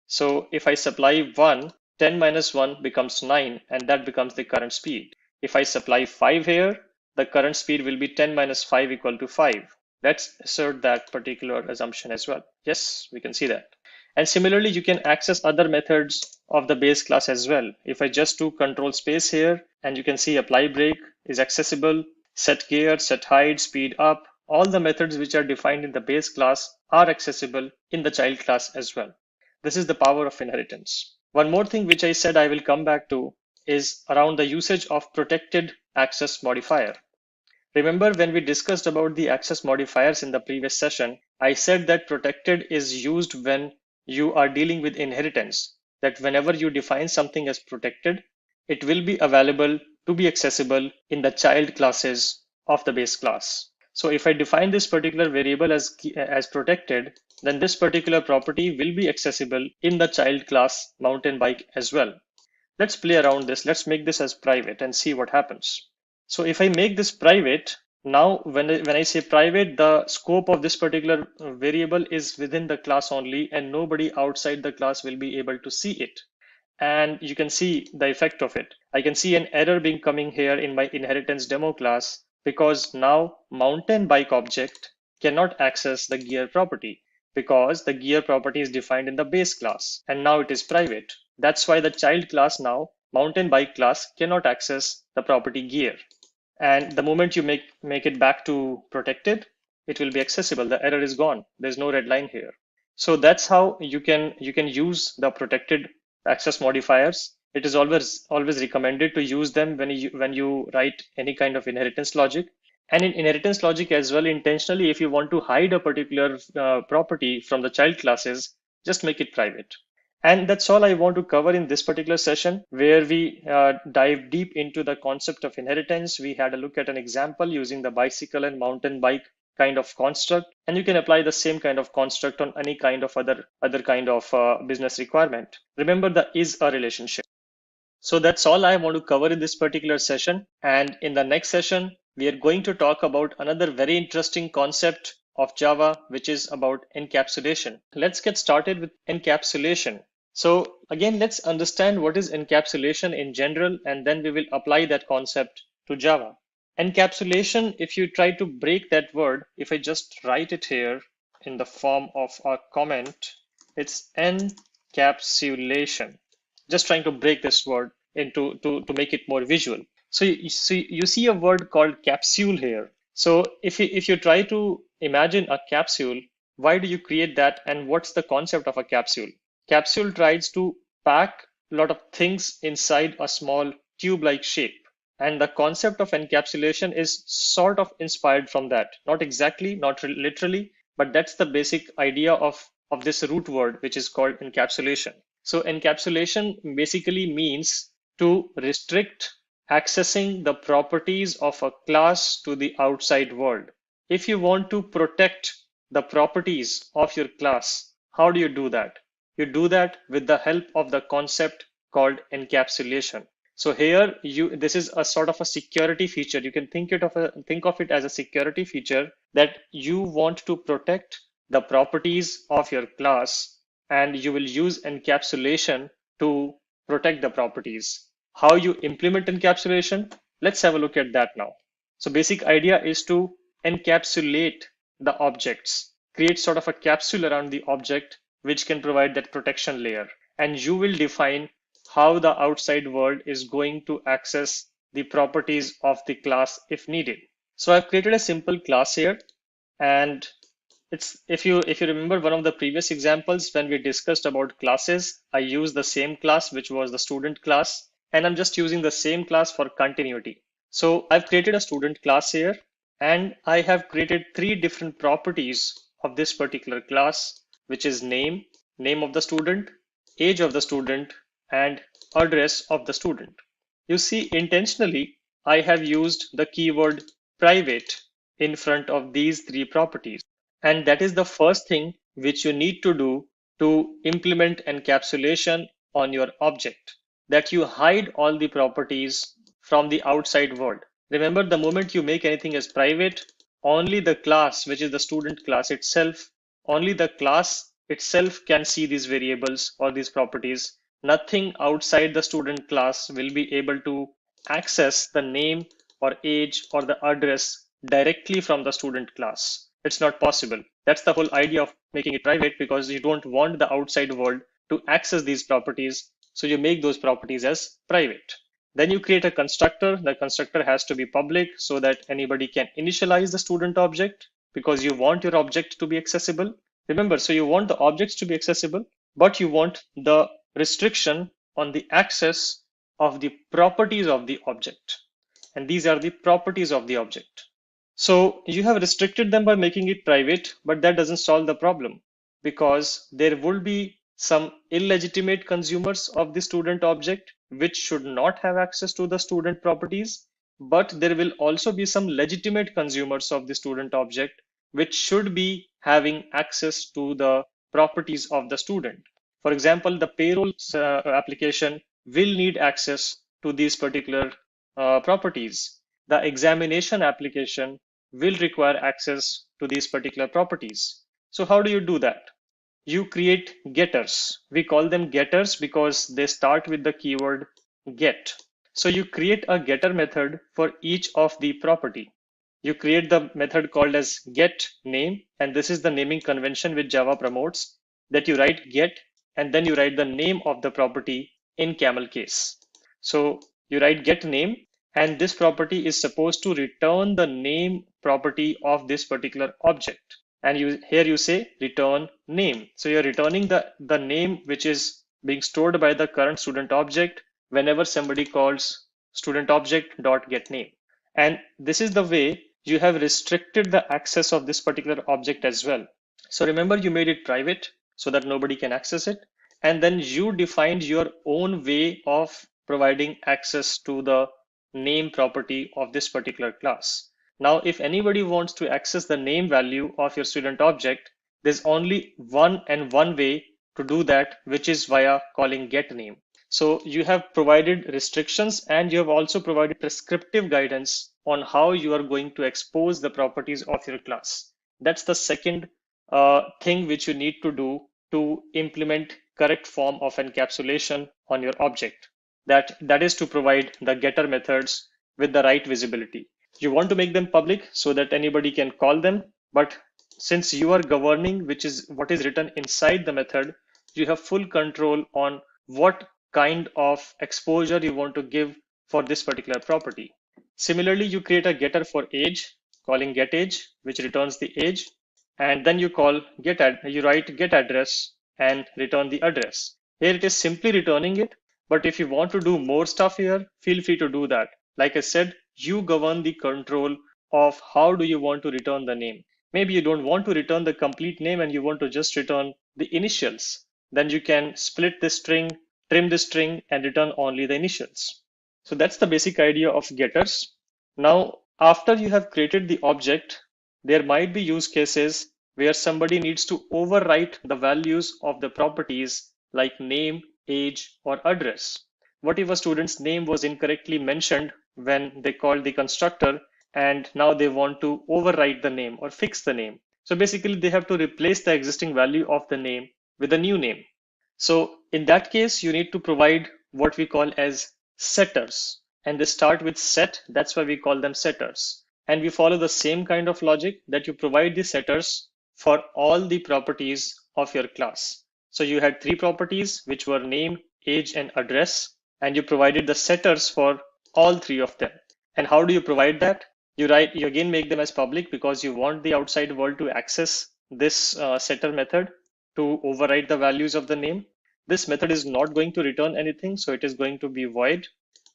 So if I supply 1, 10 minus 1 becomes 9, and that becomes the current speed. If I supply 5 here, the current speed will be 10 minus 5 equal to 5. Let's assert that particular assumption as well. Yes, we can see that. And similarly, you can access other methods of the base class as well. If I just do control space here, and you can see apply break is accessible, set gear, set height, speed up, all the methods which are defined in the base class are accessible in the child class as well. This is the power of inheritance. One more thing which I said I will come back to is around the usage of protected access modifier. Remember when we discussed about the access modifiers in the previous session, I said that protected is used when you are dealing with inheritance, that whenever you define something as protected, it will be available to be accessible in the child classes of the base class. So if I define this particular variable as protected, then this particular property will be accessible in the child class mountain bike as well. Let's play around this. Let's make this as private and see what happens. So if I make this private, now when I say private, the scope of this particular variable is within the class only, and nobody outside the class will be able to see it. And you can see the effect of it. I can see an error being coming here in my inheritance demo class because now mountain bike object cannot access the gear property because the gear property is defined in the base class and now it is private. That's why the child class now, mountain bike class, cannot access the property gear. And the moment you make it back to protected, it will be accessible. The error is gone. There's no red line here. So that's how you can use the protected access modifiers. It is always recommended to use them when you write any kind of inheritance logic. And in inheritance logic as well, intentionally, if you want to hide a particular property from the child classes, just make it private. And that's all I want to cover in this particular session, where we dive deep into the concept of inheritance. We had a look at an example using the bicycle and mountain bike kind of construct, and you can apply the same kind of construct on any kind of other kind of business requirement. Remember, the is a relationship. So that's all I want to cover in this particular session. And in the next session, we are going to talk about another very interesting concept of Java, which is about encapsulation. Let's get started with encapsulation. So again, let's understand what is encapsulation in general, and then we will apply that concept to Java. Encapsulation, if you try to break that word, if I just write it here in the form of a comment, It's encapsulation. Just trying to break this word into to make it more visual. So you see a word called capsule here. So if you try to imagine a capsule, why do you create that, and what's the concept of a capsule? Capsule tries to pack a lot of things inside a small tube-like shape. And the concept of encapsulation is sort of inspired from that. Not exactly, not literally, but that's the basic idea of this root word, which is called encapsulation. So encapsulation basically means to restrict accessing the properties of a class to the outside world. If you want to protect the properties of your class, how do you do that? You do that with the help of the concept called encapsulation. So here this is a sort of a security feature. You can think of it as a security feature that you want to protect the properties of your class, and you will use encapsulation to protect the properties. How you implement encapsulation? Let's have a look at that now. So basic idea is to encapsulate the objects, create sort of a capsule around the object which can provide that protection layer. And you will define how the outside world is going to access the properties of the class if needed. So I've created a simple class here, and if you remember one of the previous examples when we discussed about classes, I used the same class, which was the student class, and I'm just using the same class for continuity. So I've created a student class here, and I have created 3 different properties of this particular class, which is name of the student, age of the student, and address of the student. You see, intentionally, I have used the keyword private in front of these 3 properties. And that is the first thing which you need to do to implement encapsulation on your object, that you hide all the properties from the outside world. Remember, the moment you make anything as private, only the class, which is the student class itself, only the class itself can see these variables or these properties. Nothing outside the student class will be able to access the name or age or the address directly from the student class. It's not possible. That's the whole idea of making it private, because you don't want the outside world to access these properties. So you make those properties as private. Then you create a constructor. The constructor has to be public so that anybody can initialize the student object, because you want your object to be accessible. Remember, so you want the objects to be accessible, but you want the restriction on the access of the properties of the object. And these are the properties of the object. So you have restricted them by making it private, but that doesn't solve the problem, because there will be some illegitimate consumers of the student object which should not have access to the student properties, but there will also be some legitimate consumers of the student object which should be having access to the properties of the student. For example, the payroll application will need access to these particular properties. The examination application will require access to these particular properties. So how do you do that? You create getters. We call them getters because they start with the keyword get. So you create a getter method for each of the property. You create the method called as get name, and this is the naming convention which Java promotes, that you write get and then you write the name of the property in camel case. So you write get name, and this property is supposed to return the name property of this particular object. And here you say return name. So you're returning the name which is being stored by the current student object whenever somebody calls student object dot get name. And this is the way you have restricted the access of this particular object as well. So remember, you made it private so that nobody can access it. And then you defined your own way of providing access to the name property of this particular class. Now, if anybody wants to access the name value of your student object, there's only one way to do that, which is via calling get name. So you have provided restrictions, and you have also provided prescriptive guidance on how you are going to expose the properties of your class. That's the second thing which you need to do to implement correct form of encapsulation on your object. That is to provide the getter methods with the right visibility. You want to make them public so that anybody can call them, but since you are governing what is written inside the method, you have full control on what kind of exposure you want to give for this particular property. Similarly, you create a getter for age, calling getAge, which returns the age, and then you call you write getAddress and return the address. Here it is simply returning it, but if you want to do more stuff here, feel free to do that. Like I said, you govern the control of how do you want to return the name. Maybe you don't want to return the complete name and you want to just return the initials. Then you can split the string, trim the string, and return only the initials. So that's the basic idea of getters. Now, after you have created the object, there might be use cases where somebody needs to overwrite the values of the properties like name, age, or address. What if a student's name was incorrectly mentioned when they called the constructor and now they want to overwrite the name or fix the name? So basically they have to replace the existing value of the name with a new name. So in that case, you need to provide what we call as setters, and they start with set. That's why we call them setters. And we follow the same kind of logic that you provide the setters for all the properties of your class. So you had three properties, which were name, age, and address, and you provided the setters for all three of them. And how do you provide that? You again make them as public because you want the outside world to access this setter method to override the values of the name. This method is not going to return anything, so it is going to be void.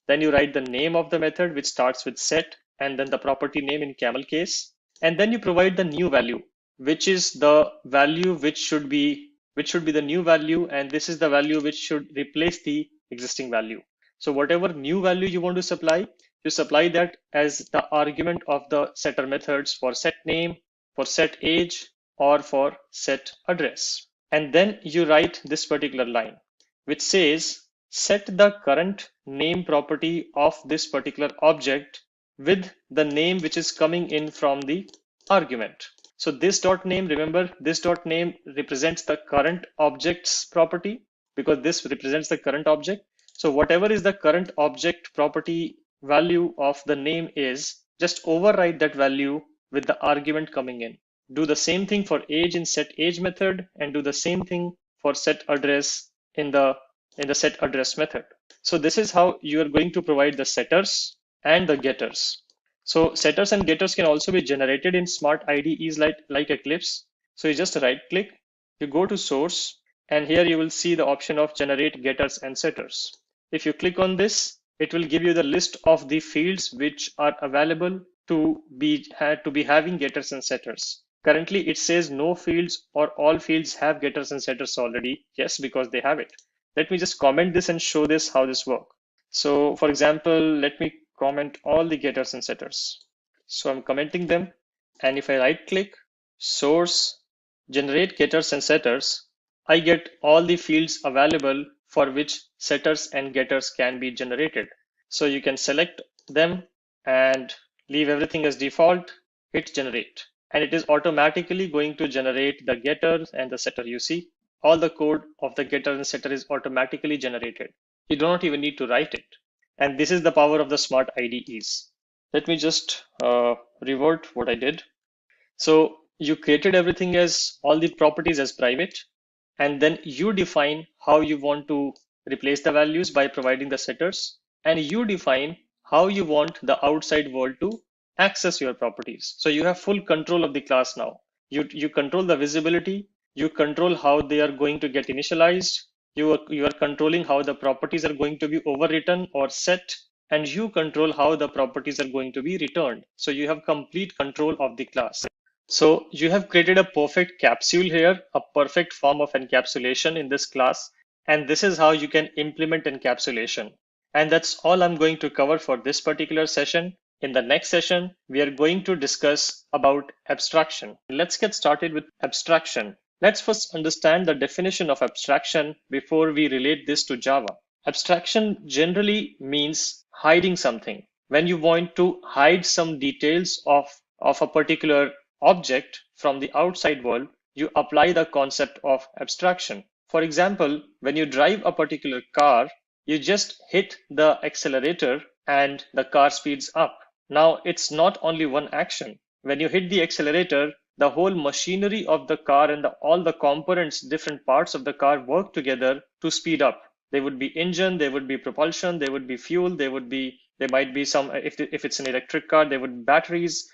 Then you write the name of the method, which starts with set, and then the property name in camel case. And then you provide the new value, which is the value which should be the new value, and this is the value which should replace the existing value. So whatever new value you want to supply, you supply that as the argument of the setter methods for set name, for set age, or for set address. And then you write this particular line, which says set the current name property of this particular object with the name which is coming in from the argument. So this dot name, remember, this dot name represents the current object's property because this represents the current object. So whatever is the current object property value of the name is, just override that value with the argument coming in. Do the same thing for age in set age method, and do the same thing for set address in the set address method. So this is how you are going to provide the setters and the getters. So setters and getters can also be generated in smart IDEs like Eclipse. So you just right click, you go to source, and here you will see the option of generate getters and setters. If you click on this, it will give you the list of the fields which are available to be having getters and setters. Currently, it says no fields or all fields have getters and setters already. Yes, because they have it. Let me just comment this and show this how this works. So for example, let me comment all the getters and setters. So I'm commenting them. And if I right click, source, generate getters and setters, I get all the fields available for which setters and getters can be generated. So you can select them and leave everything as default, hit generate. And it is automatically going to generate the getter and the setter. You see, all the code of the getter and setter is automatically generated. You do not even need to write it. And this is the power of the smart IDEs. Let me just revert what I did. So you created everything as all the properties as private, and then you define how you want to replace the values by providing the setters, and you define how you want the outside world to access your properties. So you have full control of the class now. You control the visibility, you control how they are going to get initialized, you are controlling how the properties are going to be overwritten or set, and you control how the properties are going to be returned. So you have complete control of the class. So you have created a perfect capsule here, a perfect form of encapsulation in this class. And this is how you can implement encapsulation. And that's all I'm going to cover for this particular session. In the next session, we are going to discuss about abstraction. Let's get started with abstraction. Let's first understand the definition of abstraction before we relate this to Java. Abstraction generally means hiding something. When you want to hide some details of a particular object from the outside world, you apply the concept of abstraction. For example, when you drive a particular car, you just hit the accelerator and the car speeds up. Now, it's not only one action. When you hit the accelerator, the whole machinery of the car and all the components, different parts of the car work together to speed up. There would be engine, there would be propulsion, there would be fuel, there might be some, if it's an electric car, there would be batteries,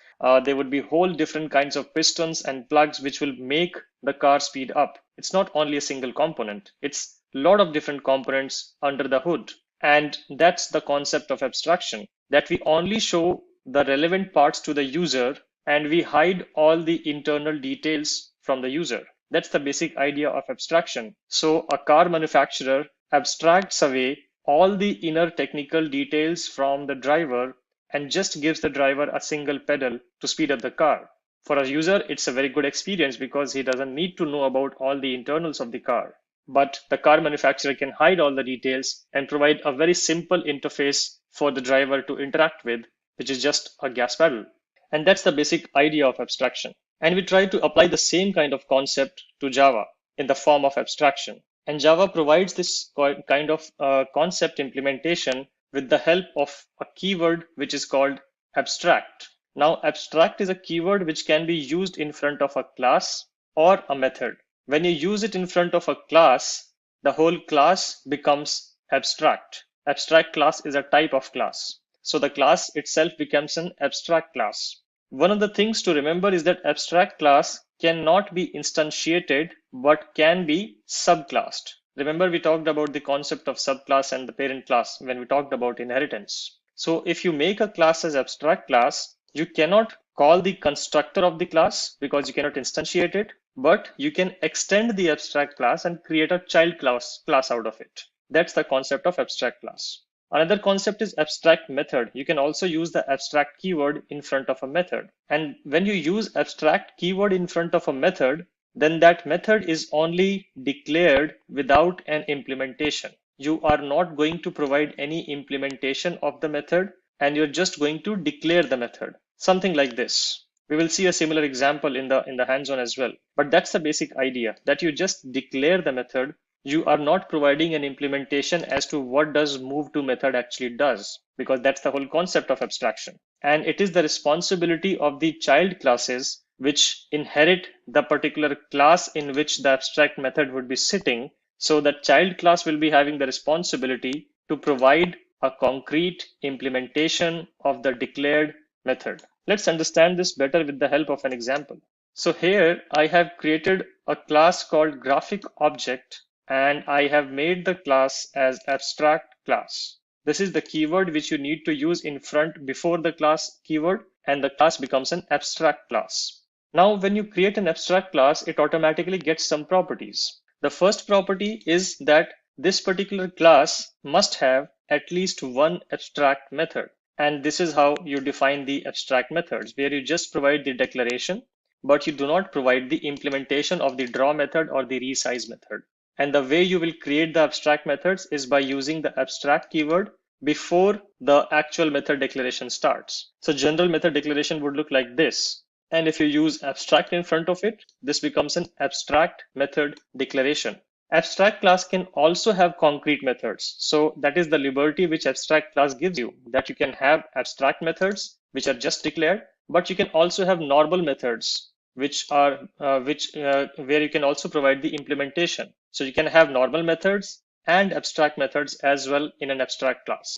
there would be whole different kinds of pistons and plugs which will make the car speed up. It's not only a single component, it's a lot of different components under the hood. And that's the concept of abstraction, that we only show the relevant parts to the user and we hide all the internal details from the user. That's the basic idea of abstraction. So a car manufacturer abstracts away all the inner technical details from the driver and just gives the driver a single pedal to speed up the car. For a user, it's a very good experience because he doesn't need to know about all the internals of the car. But the car manufacturer can hide all the details and provide a very simple interface for the driver to interact with, which is just a gas pedal. And that's the basic idea of abstraction. And we try to apply the same kind of concept to Java in the form of abstraction. And Java provides this kind of concept implementation with the help of a keyword which is called abstract. Now, abstract is a keyword which can be used in front of a class or a method. When you use it in front of a class, the whole class becomes abstract. Abstract class is a type of class. So the class itself becomes an abstract class. One of the things to remember is that abstract class cannot be instantiated, but can be subclassed. Remember, we talked about the concept of subclass and the parent class when we talked about inheritance. So if you make a class as abstract class, you cannot call the constructor of the class because you cannot instantiate it, but you can extend the abstract class and create a child class out of it. That's the concept of abstract class. Another concept is abstract method. You can also use the abstract keyword in front of a method. And when you use abstract keyword in front of a method, then that method is only declared without an implementation. You are not going to provide any implementation of the method, and you're just going to declare the method. Something like this. We will see a similar example in the hands-on as well. But that's the basic idea, that you just declare the method. You are not providing an implementation as to what does move to method actually does, because that's the whole concept of abstraction. And it is the responsibility of the child classes which inherit the particular class in which the abstract method would be sitting. So that child class will be having the responsibility to provide a concrete implementation of the declared method. Let's understand this better with the help of an example. So here I have created a class called graphic object, and I have made the class as abstract class. This is the keyword which you need to use in front before the class keyword, and the class becomes an abstract class. Now, when you create an abstract class, it automatically gets some properties. The first property is that this particular class must have at least one abstract method. And this is how you define the abstract methods, where you just provide the declaration, but you do not provide the implementation of the draw method or the resize method. And the way you will create the abstract methods is by using the abstract keyword before the actual method declaration starts. So general method declaration would look like this. And if you use abstract in front of it, this becomes an abstract method declaration. Abstract class can also have concrete methods. So that is the liberty which abstract class gives you, that you can have abstract methods which are just declared, but you can also have normal methods which are where you can also provide the implementation. So you can have normal methods and abstract methods as well in an abstract class.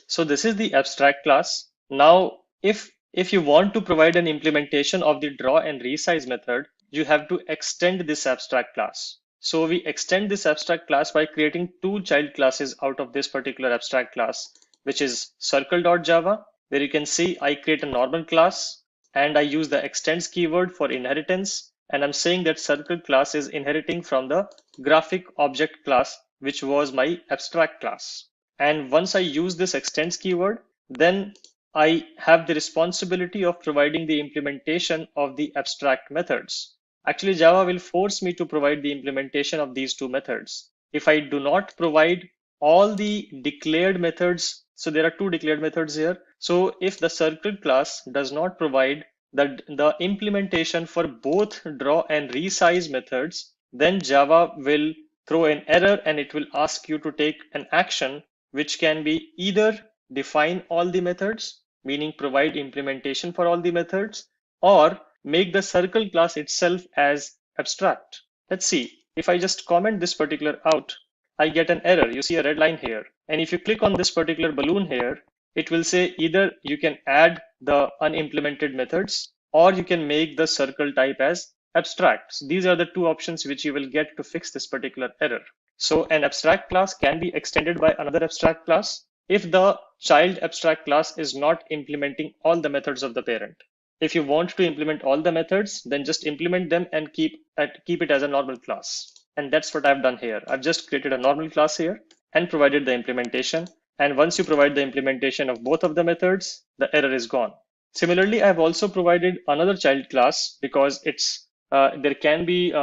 So this is the abstract class. Now, if you want to provide an implementation of the draw and resize method, you have to extend this abstract class. So we extend this abstract class by creating two child classes out of this particular abstract class, which is circle.java, where you can see I create a normal class and I use the extends keyword for inheritance. And I'm saying that circle class is inheriting from the graphic object class, which was my abstract class. And once I use this extends keyword, then I have the responsibility of providing the implementation of the abstract methods. Actually, Java will force me to provide the implementation of these two methods. If I do not provide all the declared methods, so there are two declared methods here. So if the circle class does not provide the implementation for both draw and resize methods, then Java will throw an error and it will ask you to take an action, which can be either define all the methods, meaning provide implementation for all the methods, or make the circle class itself as abstract. Let's see, if I just comment this particular out, I get an error. You see a red line here. And if you click on this particular balloon here, it will say either you can add the unimplemented methods or you can make the circle type as abstract. So these are the two options which you will get to fix this particular error. So an abstract class can be extended by another abstract class if the child abstract class is not implementing all the methods of the parent. If you want to implement all the methods, then just implement them and keep it as a normal class. And that's what I've done here. I've just created a normal class here and provided the implementation. And once you provide the implementation of both of the methods, the error is gone. Similarly, I've also provided another child class because there can be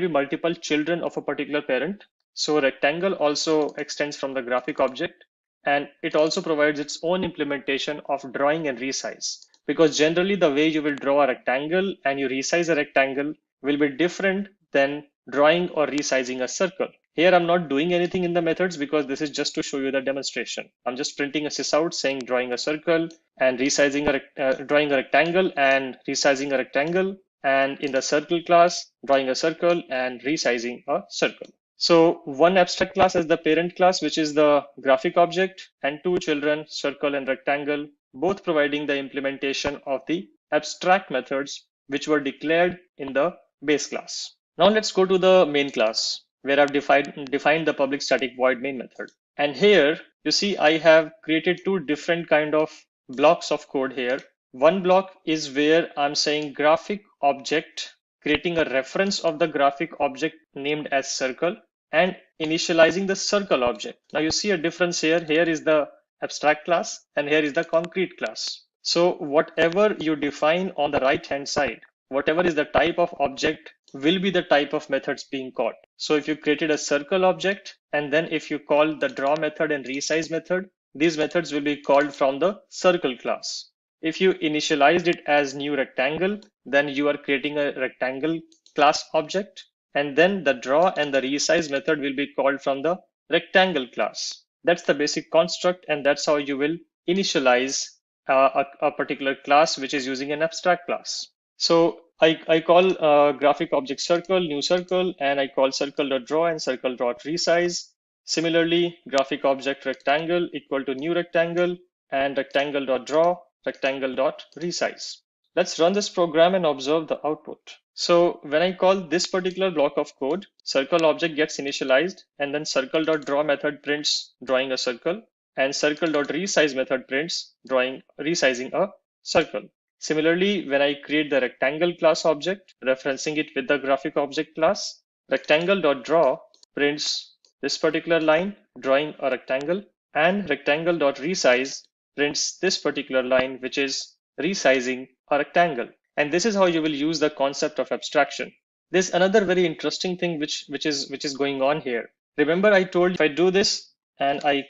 multiple children of a particular parent. So rectangle also extends from the graphic object, and it also provides its own implementation of drawing and resize. Because generally the way you will draw a rectangle and you resize a rectangle will be different than drawing or resizing a circle. Here I'm not doing anything in the methods because this is just to show you the demonstration. I'm just printing a sysout saying drawing a circle and resizing drawing a rectangle and resizing a rectangle, and in the circle class drawing a circle and resizing a circle. So one abstract class as the parent class, which is the graphic object, and two children, circle and rectangle, both providing the implementation of the abstract methods which were declared in the base class. Now let's go to the main class where I've defined the public static void main method. And here you see I have created two different kind of blocks of code here. One block is where I'm saying graphic object, creating a reference of the graphic object named as circle and initializing the circle object. Now you see a difference here. Here is the abstract class and here is the concrete class. So whatever you define on the right hand side, whatever is the type of object will be the type of methods being called. So if you created a circle object and then if you call the draw method and resize method, these methods will be called from the circle class. If you initialized it as new rectangle, then you are creating a rectangle class object, and then the draw and the resize method will be called from the rectangle class. That's the basic construct, and that's how you will initialize a particular class which is using an abstract class. So I call graphic object circle, new circle, and I call circle.draw and circle.resize. Similarly, graphic object rectangle equal to new rectangle and rectangle.draw, rectangle.resize. Let's run this program and observe the output. So when I call this particular block of code, circle object gets initialized, and then circle.draw method prints drawing a circle, and circle.resize method prints resizing a circle. Similarly, when I create the rectangle class object, referencing it with the graphic object class, rectangle.draw prints this particular line, drawing a rectangle, and rectangle.resize prints this particular line, which is resizing a rectangle. And this is how you will use the concept of abstraction. There's another very interesting thing which is going on here. Remember, I told you if I do this and I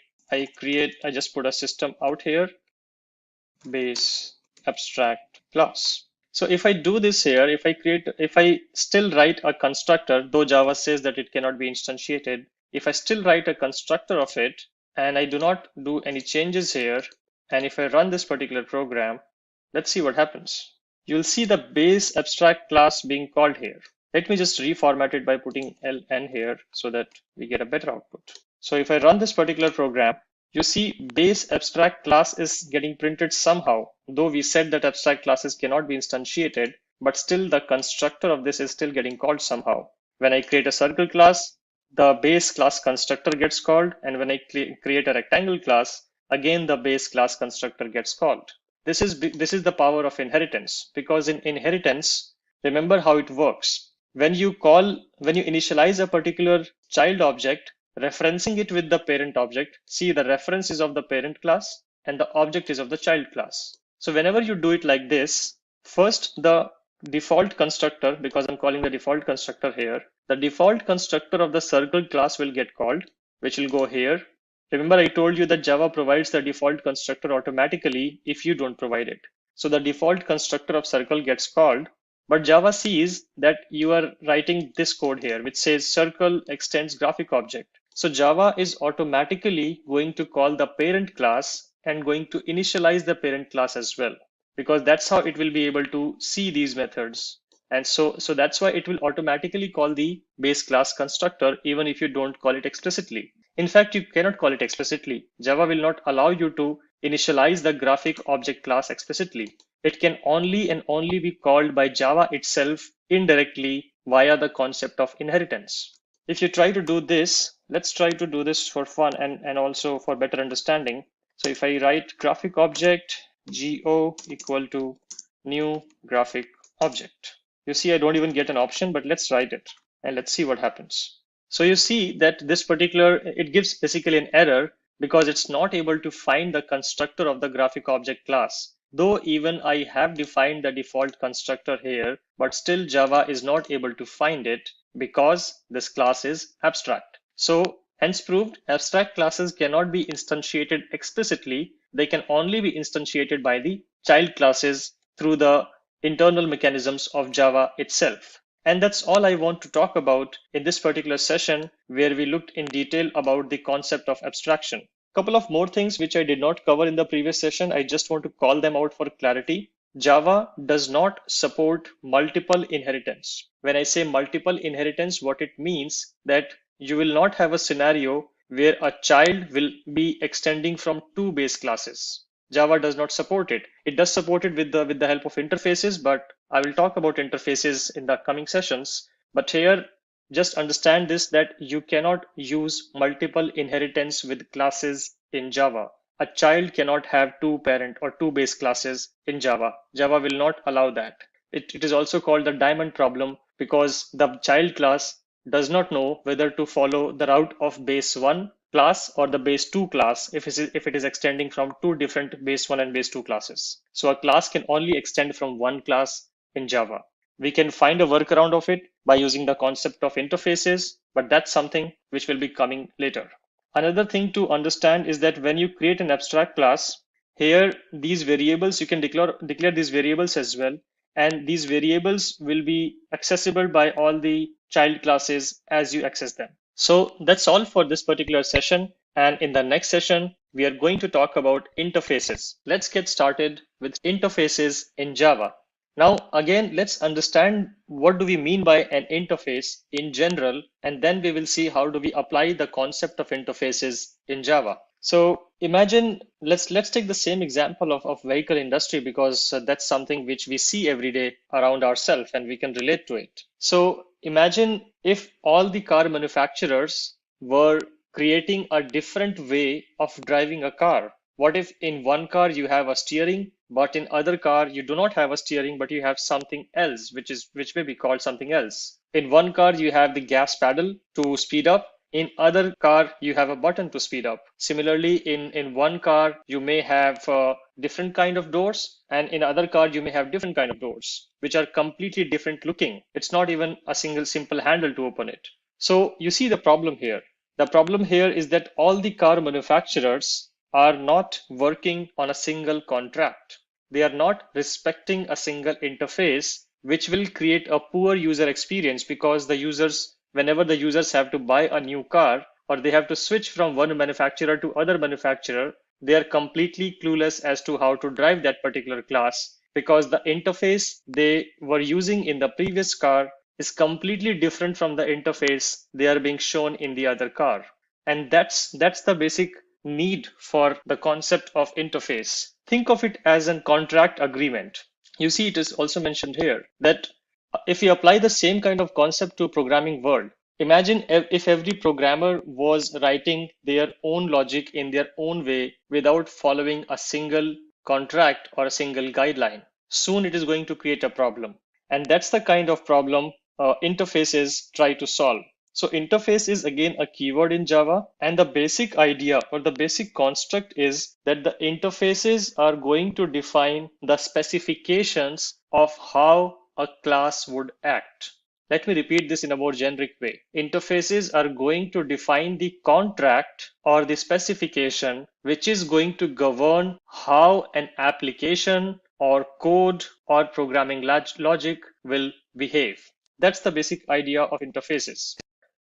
just put a system out here, base abstract class. So if I do this here, if I still write a constructor, though Java says that it cannot be instantiated, if I still write a constructor of it and I do not do any changes here, and if I run this particular program, let's see what happens. You'll see the base abstract class being called here. Let me just reformat it by putting ln here so that we get a better output. So if I run this particular program, you see base abstract class is getting printed somehow, though we said that abstract classes cannot be instantiated, but still the constructor of this is still getting called somehow. When I create a circle class, the base class constructor gets called, and when I create a rectangle class, again the base class constructor gets called. This is the power of inheritance, because in inheritance, remember how it works. When you initialize a particular child object, referencing it with the parent object, see the reference is of the parent class and the object is of the child class. So whenever you do it like this, first the default constructor, because I'm calling the default constructor here, the default constructor of the circle class will get called, which will go here. Remember, I told you that Java provides the default constructor automatically if you don't provide it. So the default constructor of circle gets called, but Java sees that you are writing this code here, which says circle extends graphic object. So Java is automatically going to call the parent class and going to initialize the parent class as well. because that's how it will be able to see these methods. And so that's why it will automatically call the base class constructor even if you don't call it explicitly. In fact, you cannot call it explicitly. Java will not allow you to initialize the graphic object class explicitly. It can only and only be called by Java itself indirectly via the concept of inheritance. If you try to do this, let's try to do this for fun and also for better understanding. So if I write graphic object go equal to new graphic object, you see I don't even get an option, but let's write it and let's see what happens. So you see that this particular, it gives basically an error because it's not able to find the constructor of the graphic object class. Though even I have defined the default constructor here, but still Java is not able to find it because this class is abstract. So hence proved, abstract classes cannot be instantiated explicitly. They can only be instantiated by the child classes through the internal mechanisms of Java itself. And that's all I want to talk about in this particular session, where we looked in detail about the concept of abstraction. A couple of more things which I did not cover in the previous session. I just want to call them out for clarity. Java does not support multiple inheritance. When I say multiple inheritance, what it means that you will not have a scenario where a child will be extending from two base classes. Java does not support it. It does support it with the help of interfaces, but I will talk about interfaces in the upcoming sessions. But here, just understand this, that you cannot use multiple inheritance with classes in Java. A child cannot have two parent or two base classes in Java. Java will not allow that. It is also called the diamond problem because the child class does not know whether to follow the route of base 1 class or the base 2 class if it is extending from two different base 1 and base 2 classes. So a class can only extend from one class in Java. We can find a workaround of it by using the concept of interfaces, but that's something which will be coming later. Another thing to understand is that when you create an abstract class, here these variables, you can declare these variables as well. And these variables will be accessible by all the child classes as you access them. So that's all for this particular session. And in the next session, we are going to talk about interfaces. Let's get started with interfaces in Java. Now, again, let's understand what do we mean by an interface in general, and then we will see how do we apply the concept of interfaces in Java. So imagine, let's take the same example of vehicle industry because that's something which we see every day around ourselves and we can relate to it. So imagine if all the car manufacturers were creating a different way of driving a car. What if in one car you have a steering, but in other car you do not have a steering, but you have something else, which may be called something else. In one car you have the gas pedal to speed up. In other car, you have a button to speed up. Similarly, in one car, you may have different kind of doors, and in other car, you may have different kind of doors, which are completely different looking. It's not even a single simple handle to open it. So you see the problem here. The problem here is that all the car manufacturers are not working on a single contract. They are not respecting a single interface, which will create a poor user experience because whenever the users have to buy a new car or they have to switch from one manufacturer to other manufacturer, they are completely clueless as to how to drive that particular class because the interface they were using in the previous car is completely different from the interface they are being shown in the other car. And that's the basic need for the concept of interface. Think of it as a contract agreement. You see, it is also mentioned here that if we apply the same kind of concept to programming world, imagine if every programmer was writing their own logic in their own way without following a single contract or a single guideline. Soon it is going to create a problem. And that's the kind of problem interfaces try to solve. So interface is again a keyword in Java, and the basic idea or the basic construct is that the interfaces are going to define the specifications of how a class would act. Let me repeat this in a more generic way. Interfaces are going to define the contract or the specification which is going to govern how an application or code or programming logic will behave. That's the basic idea of interfaces.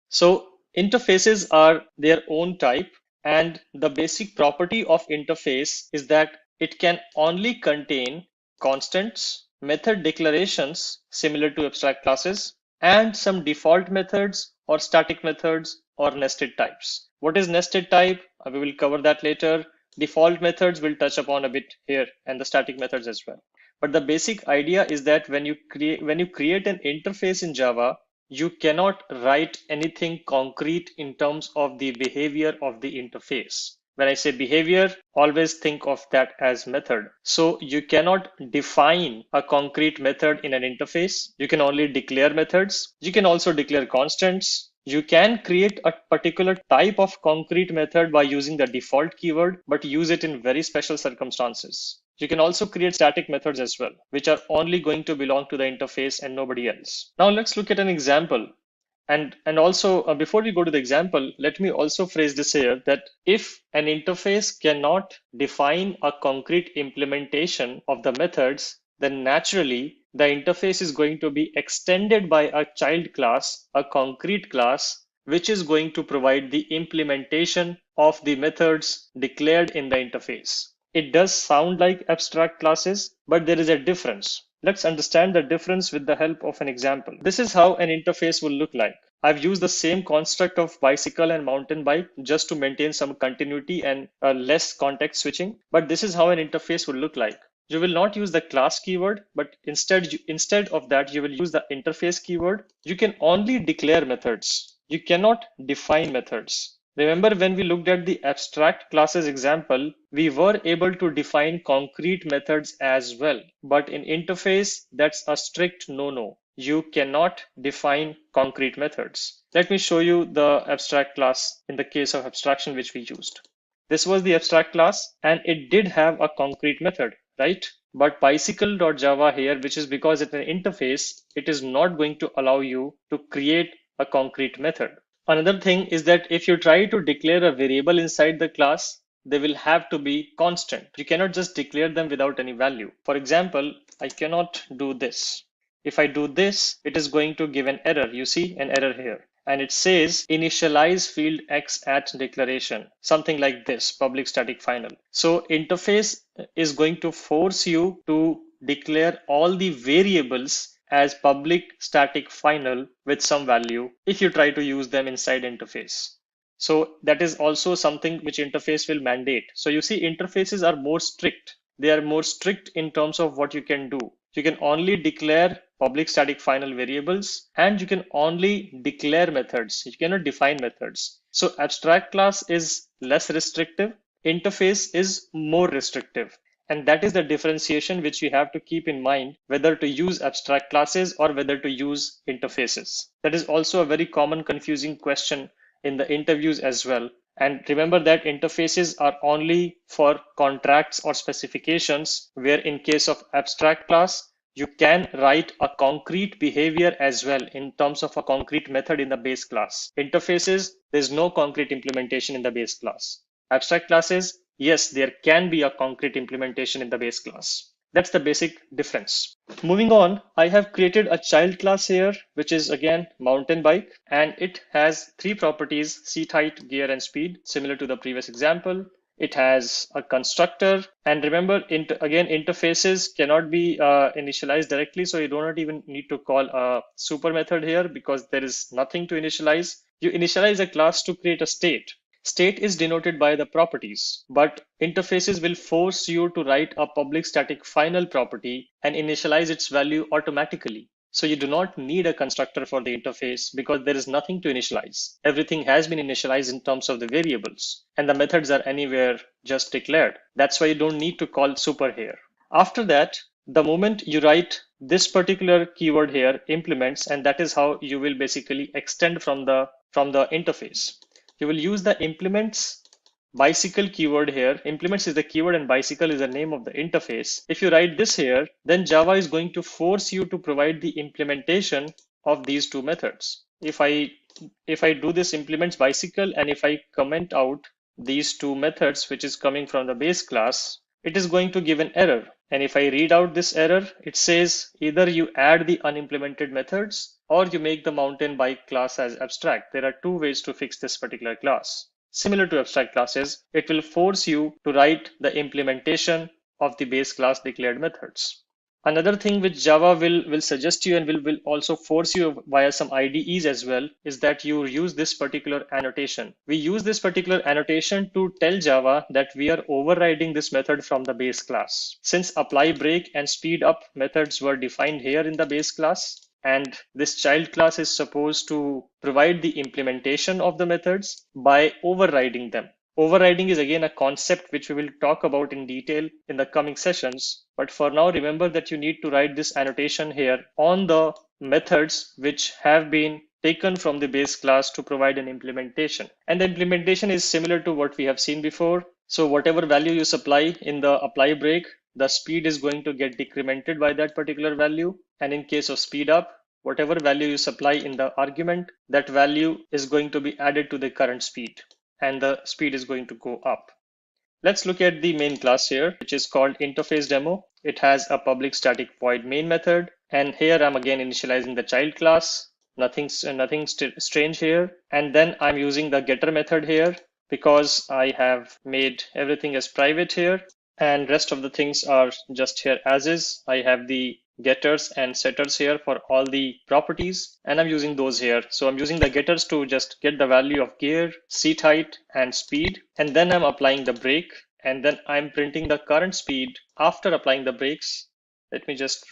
So interfaces are their own type, and the basic property of interface is that it can only contain constants, method declarations similar to abstract classes, and some default methods or static methods or nested types. What is nested type? We will cover that later. Default methods we'll touch upon a bit here, and the static methods as well. But the basic idea is that when you create an interface in Java, you cannot write anything concrete in terms of the behavior of the interface. When I say behavior, always think of that as method. So you cannot define a concrete method in an interface. You can only declare methods. You can also declare constants. You can create a particular type of concrete method by using the default keyword, but use it in very special circumstances. You can also create static methods as well, which are only going to belong to the interface and nobody else. Now let's look at an example. And also, before we go to the example, let me also phrase this here that if an interface cannot define a concrete implementation of the methods, then naturally the interface is going to be extended by a child class, a concrete class, which is going to provide the implementation of the methods declared in the interface. It does sound like abstract classes, but there is a difference. Let's understand the difference with the help of an example. This is how an interface will look like. I've used the same construct of bicycle and mountain bike just to maintain some continuity and less context switching. But this is how an interface will look like. You will not use the class keyword, but instead of that, you will use the interface keyword. You can only declare methods. You cannot define methods. Remember when we looked at the abstract classes example, we were able to define concrete methods as well. But in interface, that's a strict no-no. You cannot define concrete methods. Let me show you the abstract class in the case of abstraction which we used. This was the abstract class and it did have a concrete method, right? But bicycle.java here, which is because it's an interface, it is not going to allow you to create a concrete method. Another thing is that if you try to declare a variable inside the class, they will have to be constant. You cannot just declare them without any value. For example, I cannot do this. If I do this, it is going to give an error. You see an error here. And it says initialize field X at declaration, something like this, public static final. So interface is going to force you to declare all the variables as public static final with some value if you try to use them inside interface. So that is also something which interface will mandate. So you see interfaces are more strict. They are more strict in terms of what you can do. You can only declare public static final variables and you can only declare methods. You cannot define methods. So abstract class is less restrictive. Interface is more restrictive. And that is the differentiation which we have to keep in mind, whether to use abstract classes or whether to use interfaces. That is also a very common confusing question in the interviews as well. And remember that interfaces are only for contracts or specifications, where in case of abstract class, you can write a concrete behavior as well in terms of a concrete method in the base class. Interfaces, there's no concrete implementation in the base class. Abstract classes, yes, there can be a concrete implementation in the base class. That's the basic difference. Moving on, I have created a child class here, which is again mountain bike, and it has three properties: seat height, gear, and speed, similar to the previous example. It has a constructor, and remember, again, interfaces cannot be initialized directly, so you do not even need to call a super method here because there is nothing to initialize. You initialize a class to create a state. State is denoted by the properties, but interfaces will force you to write a public static final property and initialize its value automatically. So you do not need a constructor for the interface because there is nothing to initialize. Everything has been initialized in terms of the variables, and the methods are anywhere just declared. That's why you don't need to call super here. After that, the moment you write this particular keyword here, implements, and that is how you will basically extend from the interface. You will use the implements bicycle keyword here. Implements is the keyword and bicycle is the name of the interface. If you write this here, then Java is going to force you to provide the implementation of these two methods. If I do this implements bicycle and if I comment out these two methods, which is coming from the base class, it is going to give an error. And if I read out this error, it says either you add the unimplemented methods or you make the mountain bike class as abstract. There are two ways to fix this particular class. Similar to abstract classes, it will force you to write the implementation of the base class declared methods. Another thing which Java will suggest you and will also force you via some IDEs as well is that you use this particular annotation. We use this particular annotation to tell Java that we are overriding this method from the base class. Since apply break and speed up methods were defined here in the base class, and this child class is supposed to provide the implementation of the methods by overriding them. Overriding is again a concept which we will talk about in detail in the coming sessions. But for now, remember that you need to write this annotation here on the methods which have been taken from the base class to provide an implementation. And the implementation is similar to what we have seen before. So whatever value you supply in the apply break, the speed is going to get decremented by that particular value. And in case of speed up, whatever value you supply in the argument, that value is going to be added to the current speed, and the speed is going to go up. Let's look at the main class here, which is called interface demo. It has a public static void main method. And here I'm again initializing the child class. Nothing strange here. And then I'm using the getter method here because I have made everything as private here. And rest of the things are just here as is. I have the getters and setters here for all the properties, and I'm using those here. So I'm using the getters to just get the value of gear, seat height, and speed, and then I'm applying the brake, and then I'm printing the current speed after applying the brakes. Let me just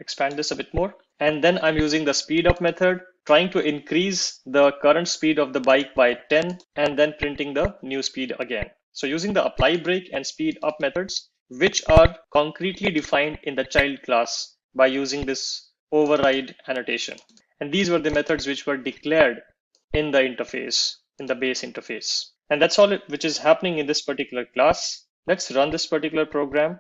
expand this a bit more. And then I'm using the speed up method, trying to increase the current speed of the bike by 10, and then printing the new speed again. So using the apply brake and speed up methods, which are concretely defined in the child class by using this override annotation. And these were the methods which were declared in the interface, in the base interface. And that's all which is happening in this particular class. Let's run this particular program.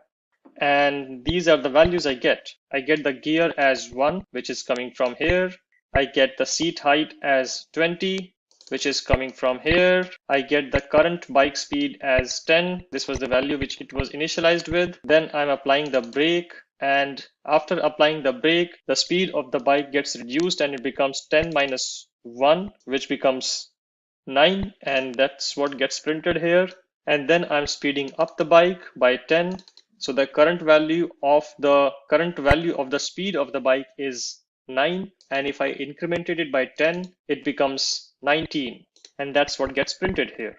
And these are the values I get. I get the gear as 1, which is coming from here. I get the seat height as 20, which is coming from here. I get the current bike speed as 10. This was the value which it was initialized with. Then I'm applying the brake. And after applying the brake, the speed of the bike gets reduced and it becomes 10 minus 1, which becomes 9. And that's what gets printed here. And then I'm speeding up the bike by 10. So the current value of the speed of the bike is 9. And if I incremented it by 10, it becomes 19. And that's what gets printed here.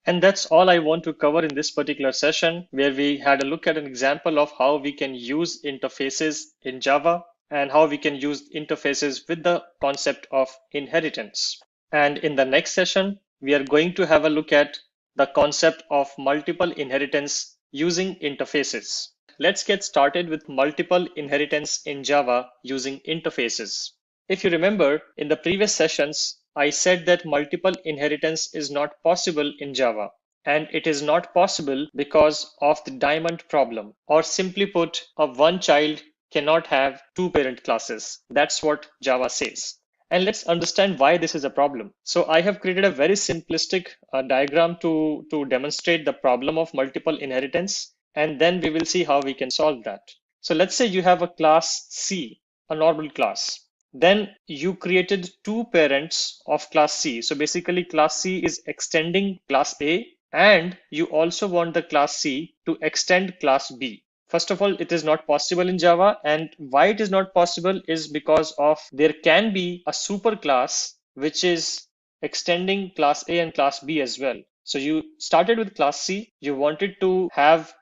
And that's all I want to cover in this particular session, where we had a look at an example of how we can use interfaces in Java and how we can use interfaces with the concept of inheritance. And in the next session, we are going to have a look at the concept of multiple inheritance using interfaces. Let's get started with multiple inheritance in Java using interfaces. If you remember, in the previous sessions, I said that multiple inheritance is not possible in Java. And it is not possible because of the diamond problem. Or simply put, a one child cannot have two parent classes. That's what Java says. And let's understand why this is a problem. So I have created a very simplistic diagram to demonstrate the problem of multiple inheritance. And then we will see how we can solve that. So let's say you have a class C, a normal class. Then you created two parents of class C. So basically class C is extending class A, and you also want the class C to extend class B. First of all, it is not possible in Java, and why it is not possible is because of there can be a superclass which is extending class A and class B as well. So you started with class C. You wanted class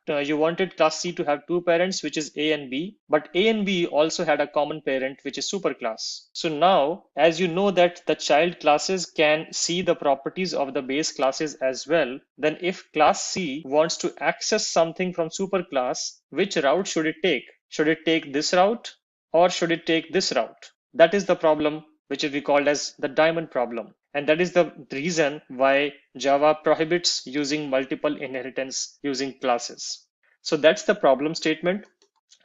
C to have two parents, which is A and B, but A and B also had a common parent, which is superclass. So now, as you know that the child classes can see the properties of the base classes as well, then if class C wants to access something from superclass, which route should it take? Should it take this route or should it take this route? That is the problem which we called as the diamond problem. And that is the reason why Java prohibits using multiple inheritance using classes. So that's the problem statement,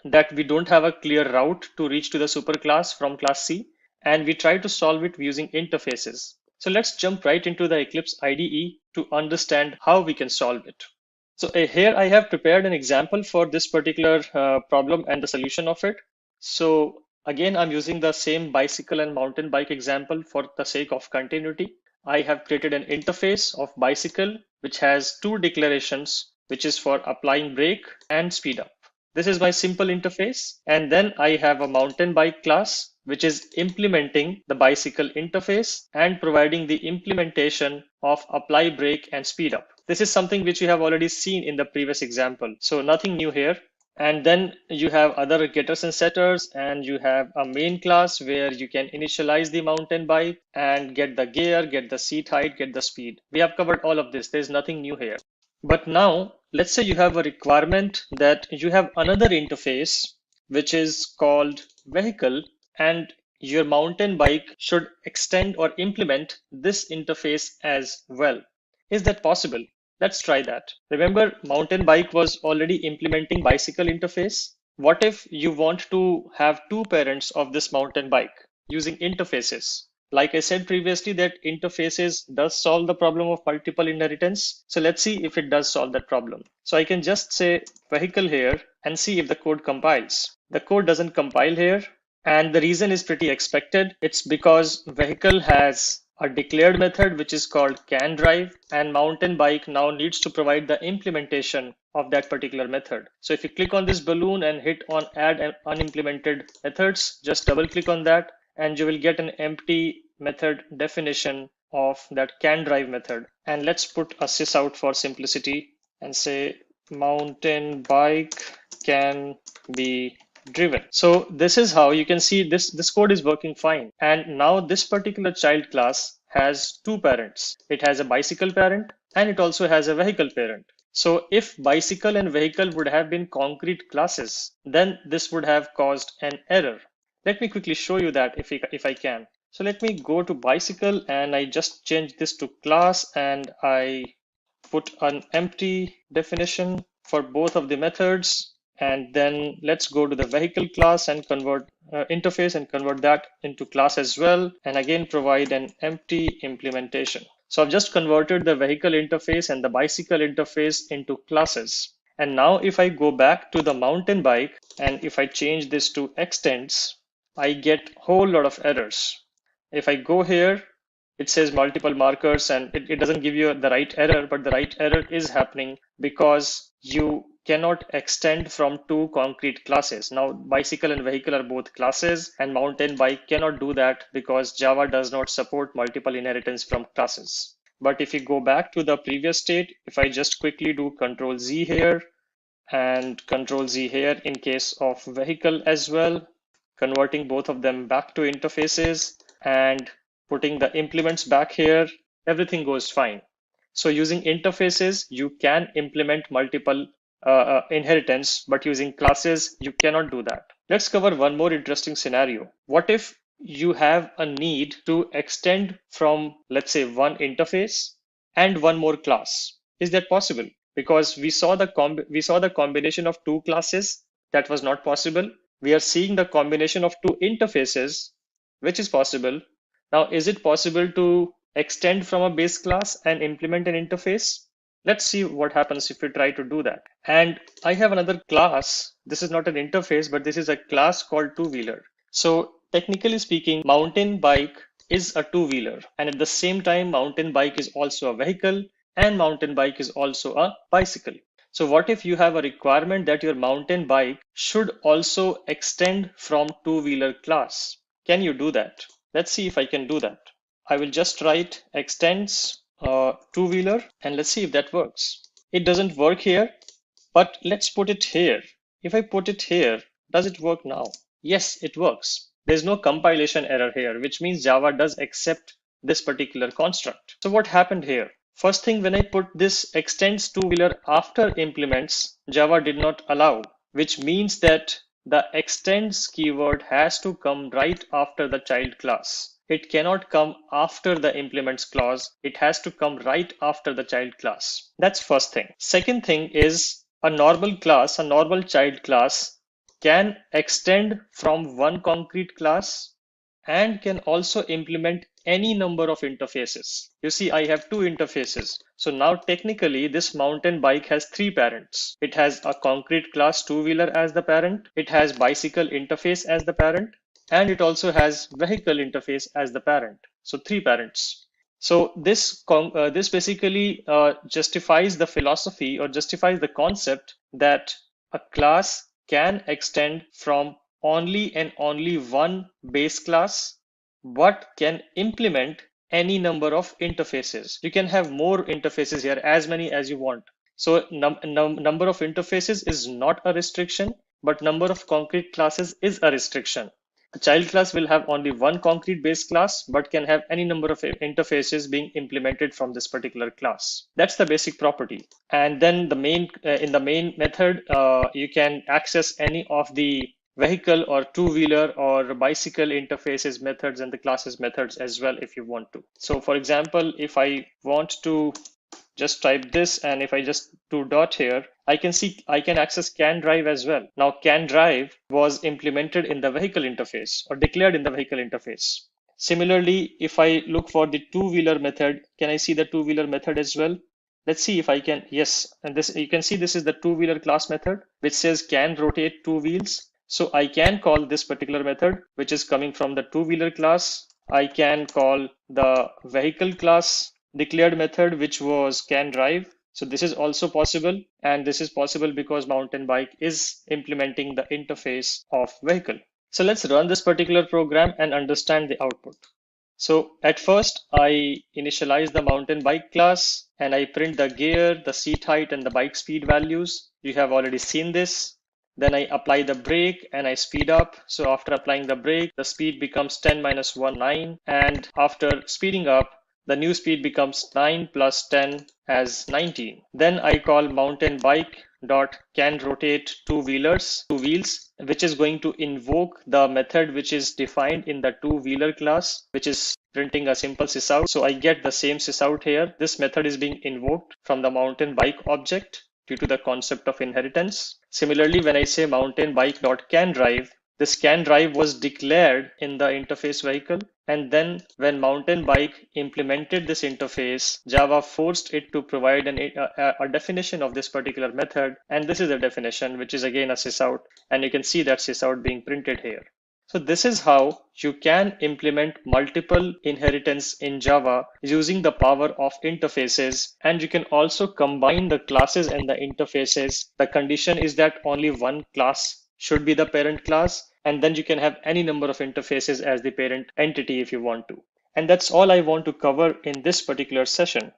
that we don't have a clear route to reach to the superclass from class C, and we try to solve it using interfaces. So let's jump right into the Eclipse IDE to understand how we can solve it. So here I have prepared an example for this particular problem and the solution of it. So again, I'm using the same bicycle and mountain bike example for the sake of continuity. I have created an interface of bicycle which has two declarations, which is for applying brake and speed up. This is my simple interface. And then I have a mountain bike class, which is implementing the bicycle interface and providing the implementation of apply, brake, and speed up. This is something which you have already seen in the previous example. So nothing new here. And then you have other getters and setters, and you have a main class where you can initialize the mountain bike and get the gear, get the seat height, get the speed. We have covered all of this. There's nothing new here. But now let's say you have a requirement that you have another interface which is called vehicle, and your mountain bike should extend or implement this interface as well. Is that possible? Let's try that. Remember, mountain bike was already implementing bicycle interface. What if you want to have two parents of this mountain bike using interfaces? Like I said previously, that interfaces does solve the problem of multiple inheritance. So let's see if it does solve that problem. So I can just say vehicle here and see if the code compiles. The code doesn't compile here. And the reason is pretty expected. It's because vehicle has a declared method which is called can drive, and mountain bike now needs to provide the implementation of that particular method. So if you click on this balloon and hit on add unimplemented methods, just double click on that and you will get an empty method definition of that can drive method. And let's put a sys out for simplicity and say mountain bike can be driven. So this is how you can see this code is working fine. And now this particular child class has two parents. It has a bicycle parent and it also has a vehicle parent. So if bicycle and vehicle would have been concrete classes, then this would have caused an error. Let me quickly show you that if I can. So let me go to bicycle and I just change this to class and I put an empty definition for both of the methods. And then let's go to the vehicle class and convert interface and convert that into class as well. And again, provide an empty implementation. So I've just converted the vehicle interface and the bicycle interface into classes. And now if I go back to the mountain bike and if I change this to extends, I get a whole lot of errors. If I go here, it says multiple markers and it doesn't give you the right error, but the right error is happening because you cannot extend from two concrete classes. Now, bicycle and vehicle are both classes and mountain bike cannot do that because Java does not support multiple inheritance from classes. But if you go back to the previous state, if I just quickly do Control Z here and Control Z here in case of vehicle as well, converting both of them back to interfaces and putting the implements back here, everything goes fine. So using interfaces, you can implement multiple inheritance, but using classes, you cannot do that. Let's cover one more interesting scenario. What if you have a need to extend from, let's say, one interface and one more class? Is that possible? Because we saw the combination of two classes that was not possible. We are seeing the combination of two interfaces, which is possible. Now, is it possible to extend from a base class and implement an interface? Let's see what happens if we try to do that. And I have another class. This is not an interface, but this is a class called two-wheeler. So technically speaking, mountain bike is a two-wheeler. And at the same time, mountain bike is also a vehicle and mountain bike is also a bicycle. So what if you have a requirement that your mountain bike should also extend from two-wheeler class? Can you do that? Let's see if I can do that. I will just write extends two-wheeler and let's see if that works. It doesn't work here, but let's put it here. If I put it here, does it work now? Yes, it works. There's no compilation error here, which means Java does accept this particular construct. So what happened here? First thing, when I put this extends two-wheeler after implements, Java did not allow, which means that the extends keyword has to come right after the child class. It cannot come after the implements clause. It has to come right after the child class. That's first thing. Second thing is a normal class, a normal child class can extend from one concrete class and can also implement any number of interfaces. You see, I have two interfaces. So now technically this mountain bike has three parents. It has a concrete class two-wheeler as the parent. It has bicycle interface as the parent. And it also has vehicle interface as the parent. So three parents. So this basically justifies the philosophy or justifies the concept that a class can extend from only and only one base class, but can implement any number of interfaces. You can have more interfaces here, as many as you want. So number of interfaces is not a restriction, but number of concrete classes is a restriction. A child class will have only one concrete base class, but can have any number of interfaces being implemented from this particular class. That's the basic property. And then the main in the main method, you can access any of the vehicle or two-wheeler or bicycle interfaces methods and the classes methods as well if you want to. So for example, if I want to just type this, and if I just do dot here, I can see I can access can drive as well. Now can drive was implemented in the vehicle interface or declared in the vehicle interface. Similarly, if I look for the two-wheeler method, can I see the two-wheeler method as well? Let's see if I can. Yes, and this you can see this is the two-wheeler class method which says can rotate two wheels. So I can call this particular method, which is coming from the two-wheeler class. I can call the vehicle class declared method, which was can drive. So this is also possible, and this is possible because mountain bike is implementing the interface of vehicle. So let's run this particular program and understand the output. So at first I initialize the mountain bike class and I print the gear, the seat height, and the bike speed values. You have already seen this. Then I apply the brake and I speed up. So after applying the brake, the speed becomes 10 minus 1, 9. And after speeding up, the new speed becomes 9 plus 10 as 19. Then I call mountain bike dot can rotate two wheels, which is going to invoke the method which is defined in the two-wheeler class, which is printing a simple sysout. So I get the same sysout here. This method is being invoked from the mountain bike object due to the concept of inheritance. Similarly, when I say mountain bike dot can drive, this can drive was declared in the interface vehicle. And then when mountain bike implemented this interface, Java forced it to provide a definition of this particular method. And this is a definition, which is again a sysout. And you can see that sysout being printed here. So this is how you can implement multiple inheritance in Java using the power of interfaces. And you can also combine the classes and the interfaces. The condition is that only one class should be the parent class. And then you can have any number of interfaces as the parent entity if you want to. And that's all I want to cover in this particular session.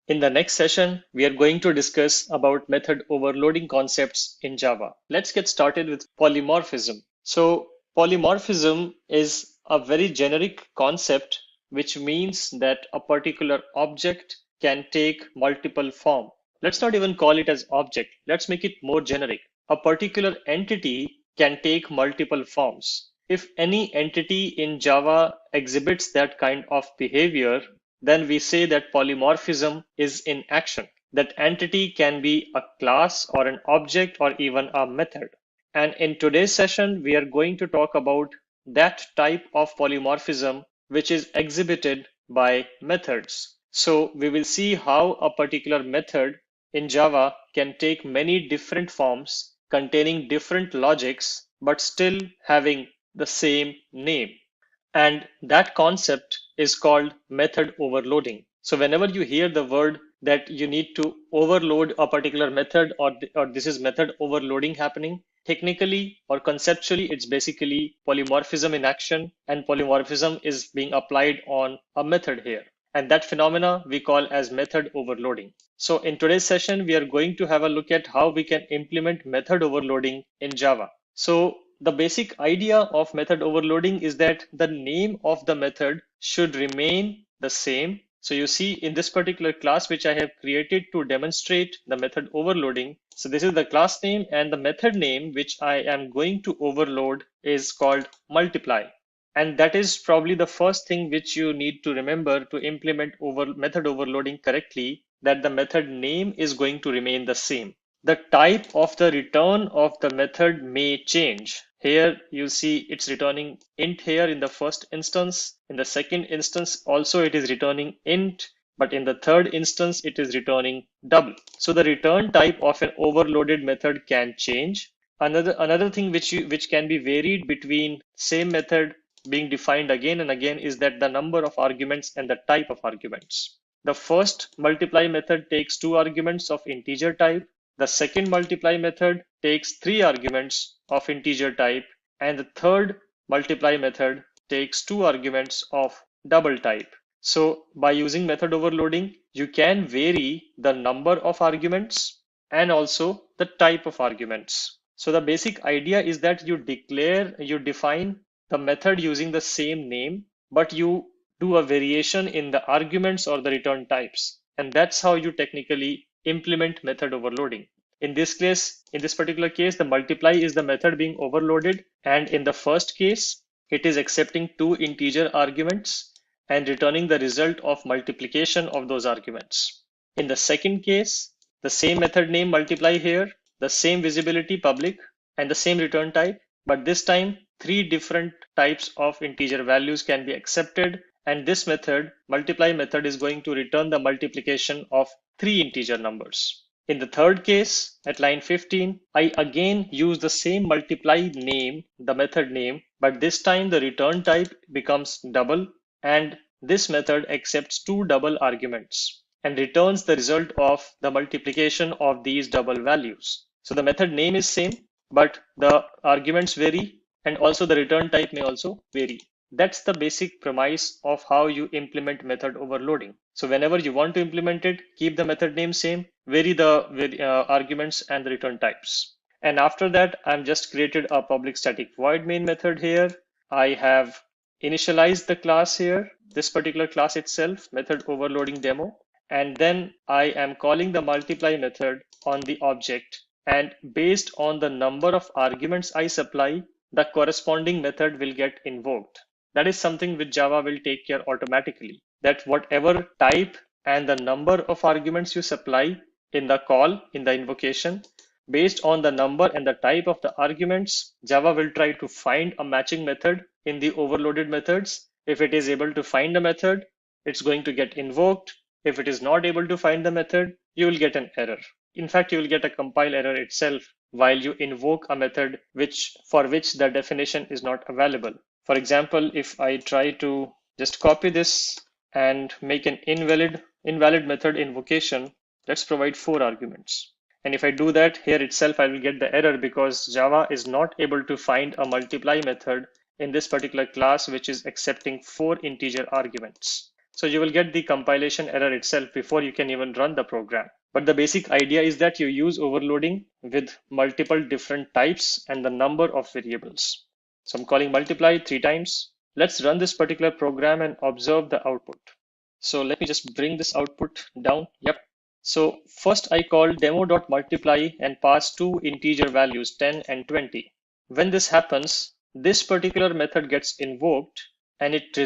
In the next session, we are going to discuss about method overloading concepts in Java. Let's get started with polymorphism. So polymorphism is a very generic concept, which means that a particular object can take multiple forms. Let's not even call it as object. Let's make it more generic. A particular entity can take multiple forms. If any entity in Java exhibits that kind of behavior, then we say that polymorphism is in action. That entity can be a class or an object or even a method. And in today's session, we are going to talk about that type of polymorphism which is exhibited by methods. So we will see how a particular method in Java can take many different forms containing different logics, but still having the same name. And that concept is called method overloading. So whenever you hear the word that you need to overload a particular method or this is method overloading happening, technically or conceptually, it's basically polymorphism in action, and polymorphism is being applied on a method here. And that phenomena we call as method overloading. So in today's session, we are going to have a look at how we can implement method overloading in Java. So the basic idea of method overloading is that the name of the method should remain the same. So you see in this particular class, which I have created to demonstrate the method overloading. So this is the class name, and the method name, which I am going to overload, is called multiply. And that is probably the first thing which you need to remember to implement method overloading correctly, that the method name is going to remain the same. The type of the return of the method may change. Here you see it's returning int here in the first instance. In the second instance also it is returning int, but in the third instance it is returning double. So the return type of an overloaded method can change. Another thing which can be varied between same method being defined again and again is that the number of arguments and the type of arguments. The first multiply method takes 2 arguments of integer type. the second multiply method takes 3 arguments of integer type, and the third multiply method takes 2 arguments of double type. So by using method overloading, you can vary the number of arguments and also the type of arguments. So the basic idea is that you define the method using the same name, but you do a variation in the arguments or the return types. And that's how you technically implement method overloading. In this particular case, the multiply is the method being overloaded. And in the first case, it is accepting 2 integer arguments and returning the result of multiplication of those arguments. In the second case, the same method name multiply here, the same visibility public, and the same return type, but this time 3 different types of integer values can be accepted, and this method, multiply method, is going to return the multiplication of 3 integer numbers. In the third case, at line 15, I again use the same multiply name, the method name, but this time the return type becomes double, and this method accepts 2 double arguments and returns the result of the multiplication of these double values. So the method name is same, but the arguments vary, and also the return type may also vary. That's the basic premise of how you implement method overloading. So whenever you want to implement it, keep the method name same, vary the arguments and the return types. And after that, I'm just created a public static void main method here. I have initialized the class here, this particular class itself, method overloading demo. And then I am calling the multiply method on the object. And based on the number of arguments I supply, the corresponding method will get invoked. That is something which Java will take care automatically, that whatever type and the number of arguments you supply in the call, in the invocation, based on the number and the type of the arguments, Java will try to find a matching method in the overloaded methods. If it is able to find a method, it's going to get invoked. If it is not able to find the method, you will get an error. In fact, you will get a compile error itself while you invoke a method for which the definition is not available. For example, if I try to just copy this and make an invalid method invocation, let's provide 4 arguments. And if I do that here itself, I will get the error because Java is not able to find a multiply method in this particular class, which is accepting 4 integer arguments. So you will get the compilation error itself before you can even run the program. But the basic idea is that you use overloading with multiple different types and the number of variables. So I'm calling multiply 3 times. Let's run this particular program and observe the output. So let me just bring this output down. Yep. So first I call demo.multiply and pass 2 integer values 10 and 20. When this happens, this particular method gets invoked and it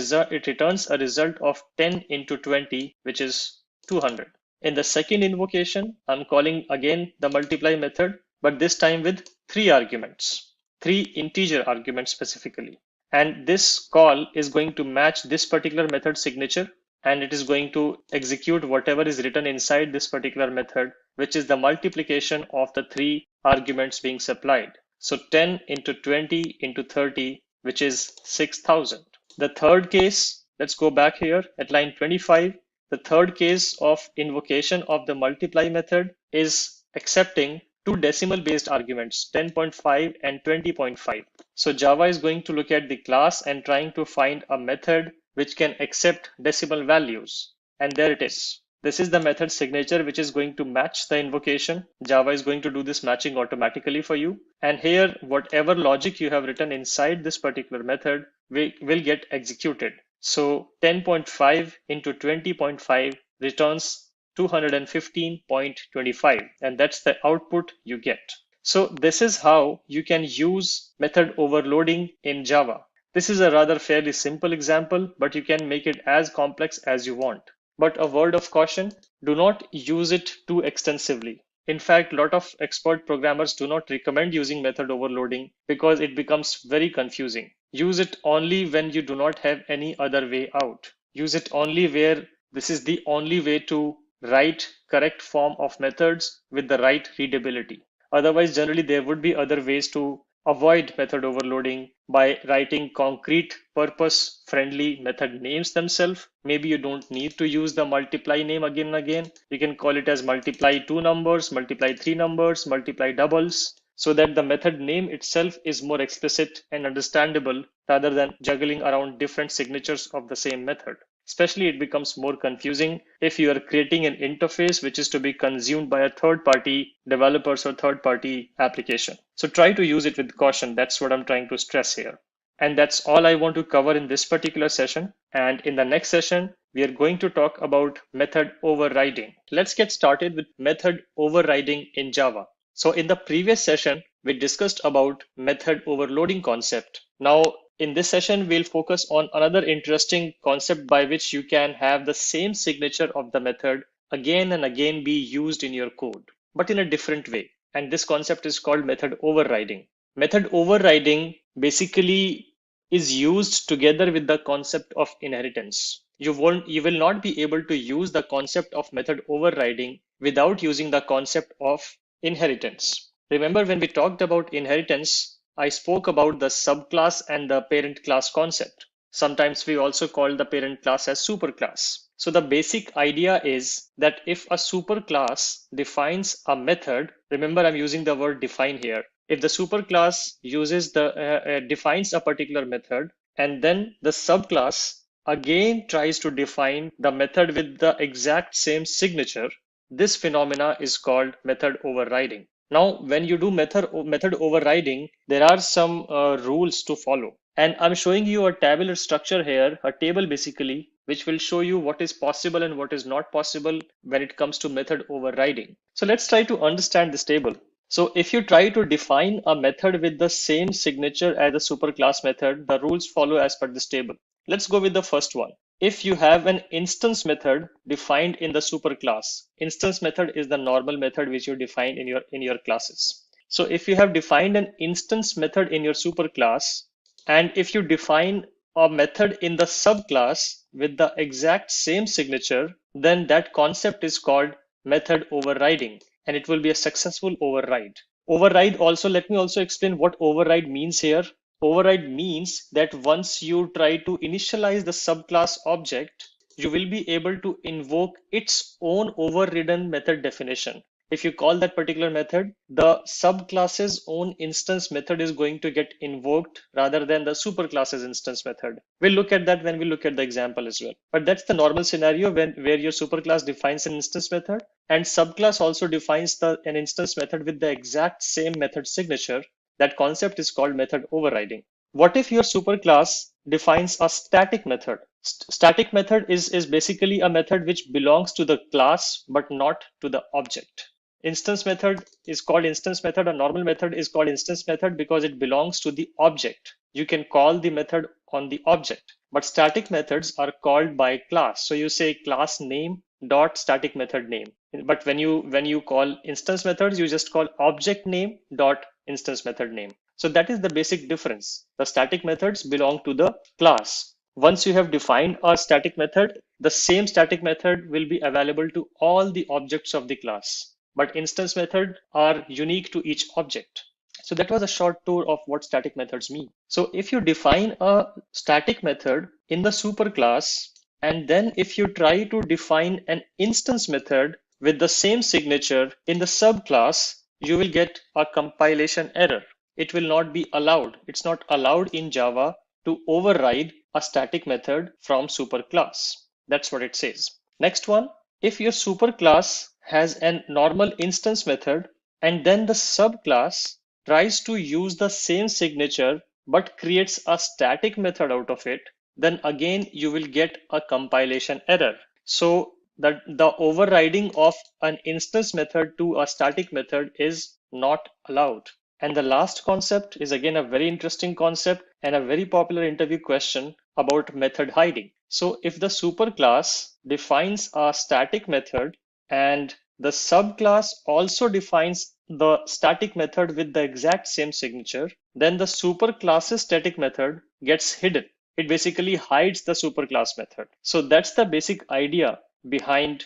returns a result of 10 into 20, which is 200. In the second invocation, I'm calling again the multiply method, but this time with 3 arguments, 3 integer arguments specifically. And this call is going to match this particular method signature, and it is going to execute whatever is written inside this particular method, which is the multiplication of the 3 arguments being supplied. So 10 into 20 into 30, which is 6,000. The third case, let's go back here at line 25. The third case of invocation of the multiply method is accepting 2 decimal based arguments, 10.5 and 20.5. So Java is going to look at the class and trying to find a method which can accept decimal values. And there it is. This is the method signature which is going to match the invocation. Java is going to do this matching automatically for you. And here, whatever logic you have written inside this particular method will get executed. So 10.5 into 20.5 returns 215.25, and that's the output you get. So this is how you can use method overloading in Java. This is a rather fairly simple example, but you can make it as complex as you want. But a word of caution, do not use it too extensively. In fact, a lot of expert programmers do not recommend using method overloading because it becomes very confusing. Use it only when you do not have any other way out. Use it only where this is the only way to write correct form of methods with the right readability. Otherwise, generally there would be other ways to avoid method overloading by writing concrete purpose-friendly method names themselves. Maybe you don't need to use the multiply name again and again. You can call it as multiply two numbers, multiply three numbers, multiply doubles, so that the method name itself is more explicit and understandable rather than juggling around different signatures of the same method. Especially it becomes more confusing if you are creating an interface which is to be consumed by a third-party developers or third-party application. So try to use it with caution. That's what I'm trying to stress here. And that's all I want to cover in this particular session. And in the next session, we are going to talk about method overriding. Let's get started with method overriding in Java. So in the previous session, we discussed about method overloading concept. Now, in this session, we'll focus on another interesting concept by which you can have the same signature of the method again and again be used in your code, but in a different way. And this concept is called method overriding. Method overriding basically is used together with the concept of inheritance. You will not be able to use the concept of method overriding without using the concept of inheritance. Remember when we talked about inheritance, I spoke about the subclass and the parent class concept. Sometimes we also call the parent class as superclass. So the basic idea is that if a superclass defines a method, remember I'm using the word define here. If the superclass uses defines a particular method, and then the subclass again tries to define the method with the exact same signature, this phenomena is called method overriding. Now, when you do method overriding, there are some rules to follow. And I'm showing you a tabular structure here, a table basically, which will show you what is possible and what is not possible when it comes to method overriding. So let's try to understand this table. So if you try to define a method with the same signature as a superclass method, the rules follow as per this table. Let's go with the first one. If you have an instance method defined in the superclass, instance method is the normal method which you define in your classes. So if you have defined an instance method in your superclass, and if you define a method in the subclass with the exact same signature, then that concept is called method overriding, and it will be a successful override. Override also, let me also explain what override means here. Override means that once you try to initialize the subclass object, you will be able to invoke its own overridden method definition. If you call that particular method, the subclass's own instance method is going to get invoked rather than the superclass's instance method. We'll look at that when we look at the example as well. But that's the normal scenario where your superclass defines an instance method and subclass also defines an instance method with the exact same method signature. That concept is called method overriding. What if your superclass defines a static method? Static method is basically a method which belongs to the class but not to the object. Instance method is called instance method. A normal method is called instance method because it belongs to the object. You can call the method on the object, but static methods are called by class. So you say class name dot static method name. But when you call instance methods, you just call object name dot instance method name. So that is the basic difference. The static methods belong to the class. Once you have defined a static method, the same static method will be available to all the objects of the class. But instance methods are unique to each object. So that was a short tour of what static methods mean. So if you define a static method in the superclass, and then if you try to define an instance method with the same signature in the subclass, you will get a compilation error. It will not be allowed. It's not allowed in Java to override a static method from superclass. That's what it says. Next one, if your superclass has a normal instance method and then the subclass tries to use the same signature but creates a static method out of it, then again you will get a compilation error. So the overriding of an instance method to a static method is not allowed. And the last concept is again a very interesting concept and a very popular interview question about method hiding. So if the superclass defines a static method and the subclass also defines the static method with the exact same signature, then the superclass's static method gets hidden. It basically hides the superclass method. So that's the basic idea behind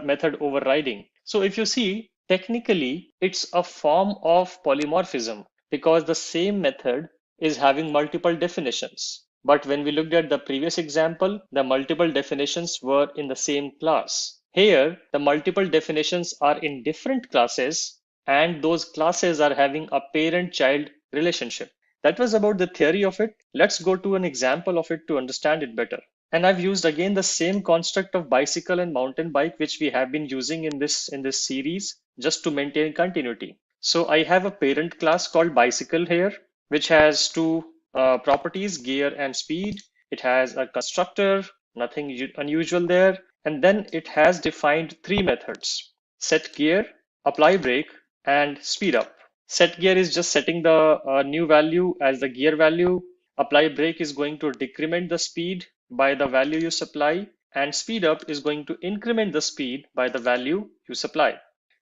method overriding. So if you see, technically, it's a form of polymorphism. because the same method is having multiple definitions. But when we looked at the previous example, the multiple definitions were in the same class. Here, the multiple definitions are in different classes, and those classes are having a parent-child relationship. That was about the theory of it. Let's go to an example of it to understand it better. And I've used again the same construct of bicycle and mountain bike, which we have been using in this series just to maintain continuity. So I have a parent class called bicycle here, which has two properties, gear and speed. It has a constructor, nothing unusual there. And then it has defined three methods: set gear, apply brake, and speed up. Set gear is just setting the new value as the gear value. Apply brake is going to decrement the speed by the value you supply, and speed up is going to increment the speed by the value you supply.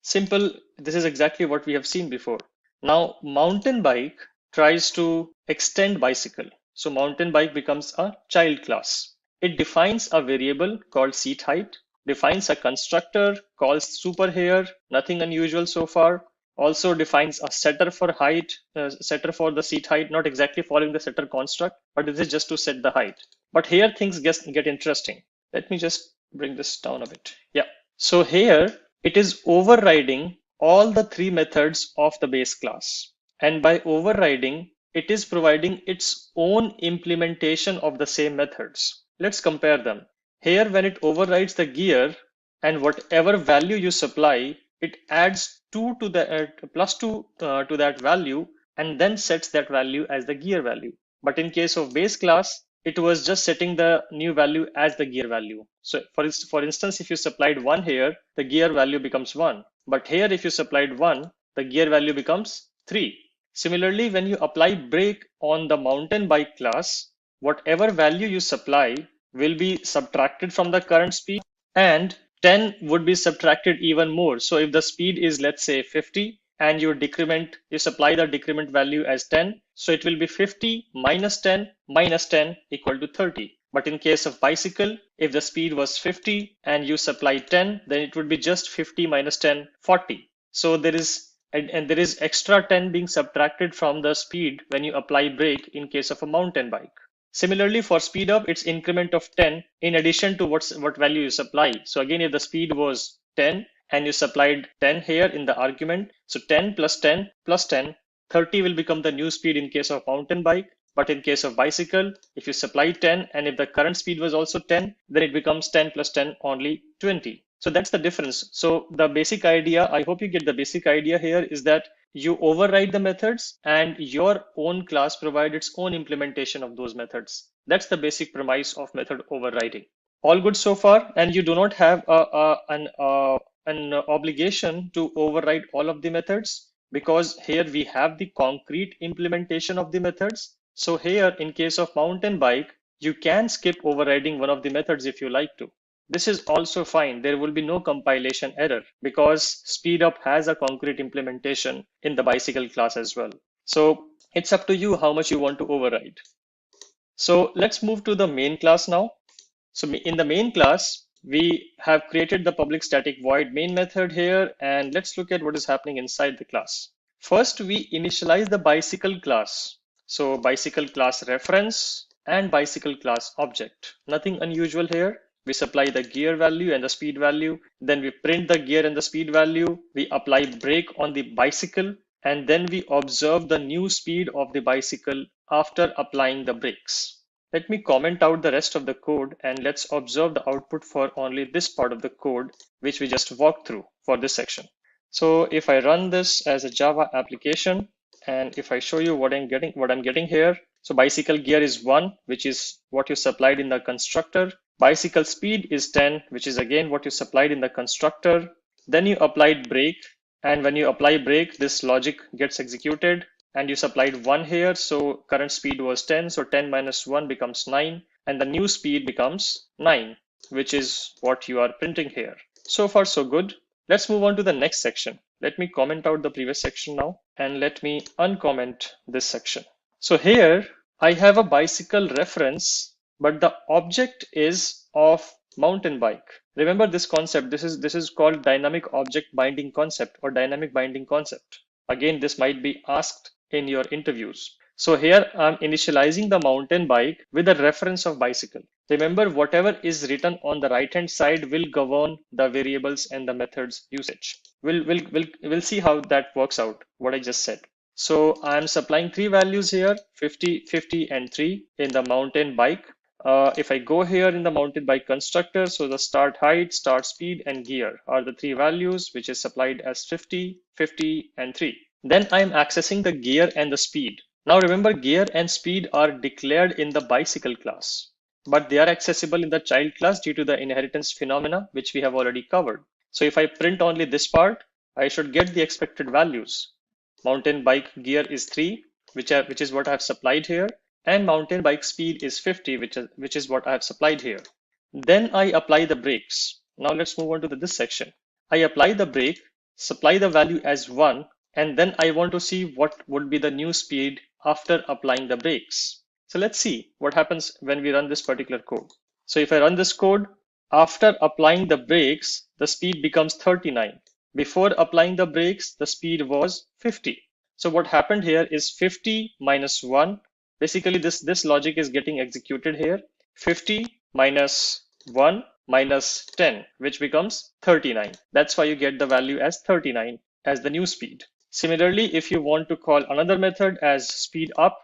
Simple. This is exactly what we have seen before. Now, mountain bike tries to extend bicycle. So mountain bike becomes a child class. It defines a variable called seat height, defines a constructor called super here, nothing unusual so far. Also defines a setter for height, setter for the seat height, not exactly following the setter construct, but this is just to set the height. But here things get interesting. Let me just bring this down a bit. Yeah. So here it is overriding all the three methods of the base class. And by overriding, it is providing its own implementation of the same methods. Let's compare them. Here, when it overrides the gear and whatever value you supply, it adds 2 to the plus 2 to that value and then sets that value as the gear value. But in case of base class, it was just setting the new value as the gear value. So for instance, if you supplied 1 here, the gear value becomes 1. But here, if you supplied 1, the gear value becomes 3. Similarly, when you apply brake on the mountain bike class, whatever value you supply will be subtracted from the current speed, and 10 would be subtracted even more. So if the speed is, let's say, 50, and you supply the decrement value as 10, so it will be 50 minus 10 equal to 30. But in case of bicycle, if the speed was 50 and you supply 10, then it would be just 50 minus 10, 40. So there is extra 10 being subtracted from the speed when you apply brake in case of a mountain bike. Similarly, for speed up, it's increment of 10 in addition to what value you supply. So again, if the speed was 10 and you supplied 10 here in the argument, so 10 plus 10 plus 10, 30 will become the new speed in case of mountain bike. But in case of bicycle, if you supply 10 and if the current speed was also 10, then it becomes 10 plus 10 only 20. So that's the difference. So the basic idea, I hope you get the basic idea here, is that you override the methods and your own class provides its own implementation of those methods. That's the basic premise of method overriding. All good so far, and you do not have an obligation to override all of the methods, because here we have the concrete implementation of the methods. So here, in case of mountain bike, you can skip overriding one of the methods if you like to. This is also fine. There will be no compilation error because speed up has a concrete implementation in the bicycle class as well. So it's up to you how much you want to override. So let's move to the main class now. So in the main class, we have created the public static void main method here, and let's look at what is happening inside the class. First, we initialize the bicycle class. So bicycle class reference and bicycle class object. Nothing unusual here. We supply the gear value and the speed value. Then we print the gear and the speed value. We apply brake on the bicycle, and then we observe the new speed of the bicycle after applying the brakes. Let me comment out the rest of the code, and let's observe the output for only this part of the code, which we just walked through for this section. So if I run this as a Java application, and if I show you what I'm getting here, so bicycle gear is 1, which is what you supplied in the constructor. Bicycle speed is 10, which is again what you supplied in the constructor. Then you applied brake, and when you apply brake, this logic gets executed, and you supplied 1 here, so current speed was 10, so 10 minus 1 becomes 9, and the new speed becomes 9, which is what you are printing here. So far so good. Let's move on to the next section. Let me comment out the previous section now, and let me uncomment this section. So here I have a bicycle reference, but the object is of mountain bike. Remember this concept. This is called dynamic object binding concept or dynamic binding concept. Again, this might be asked in your interviews. So here I'm initializing the mountain bike with a reference of bicycle. Remember, whatever is written on the right hand side will govern the variables and the methods usage. We'll see how that works out, what I just said. So I'm supplying three values here, 50, 50, and 3 in the mountain bike. If I go here in the mountain bike constructor, so the start height, start speed, and gear are the three values which is supplied as 50, 50, and 3. Then I'm accessing the gear and the speed. Now remember, gear and speed are declared in the bicycle class, but they are accessible in the child class due to the inheritance phenomena, which we have already covered. So if I print only this part, I should get the expected values. Mountain bike gear is 3, which is what I have supplied here, and mountain bike speed is 50, which is what I have supplied here. Then I apply the brakes. Now let's move on to this section. I apply the brake, supply the value as 1, and then I want to see what would be the new speed after applying the brakes. So let's see what happens when we run this particular code. So if I run this code, after applying the brakes, the speed becomes 39. Before applying the brakes, the speed was 50. So what happened here is 50 minus 1. Basically, this logic is getting executed here. 50 minus 1 minus 10, which becomes 39. That's why you get the value as 39 as the new speed. Similarly, if you want to call another method as speed up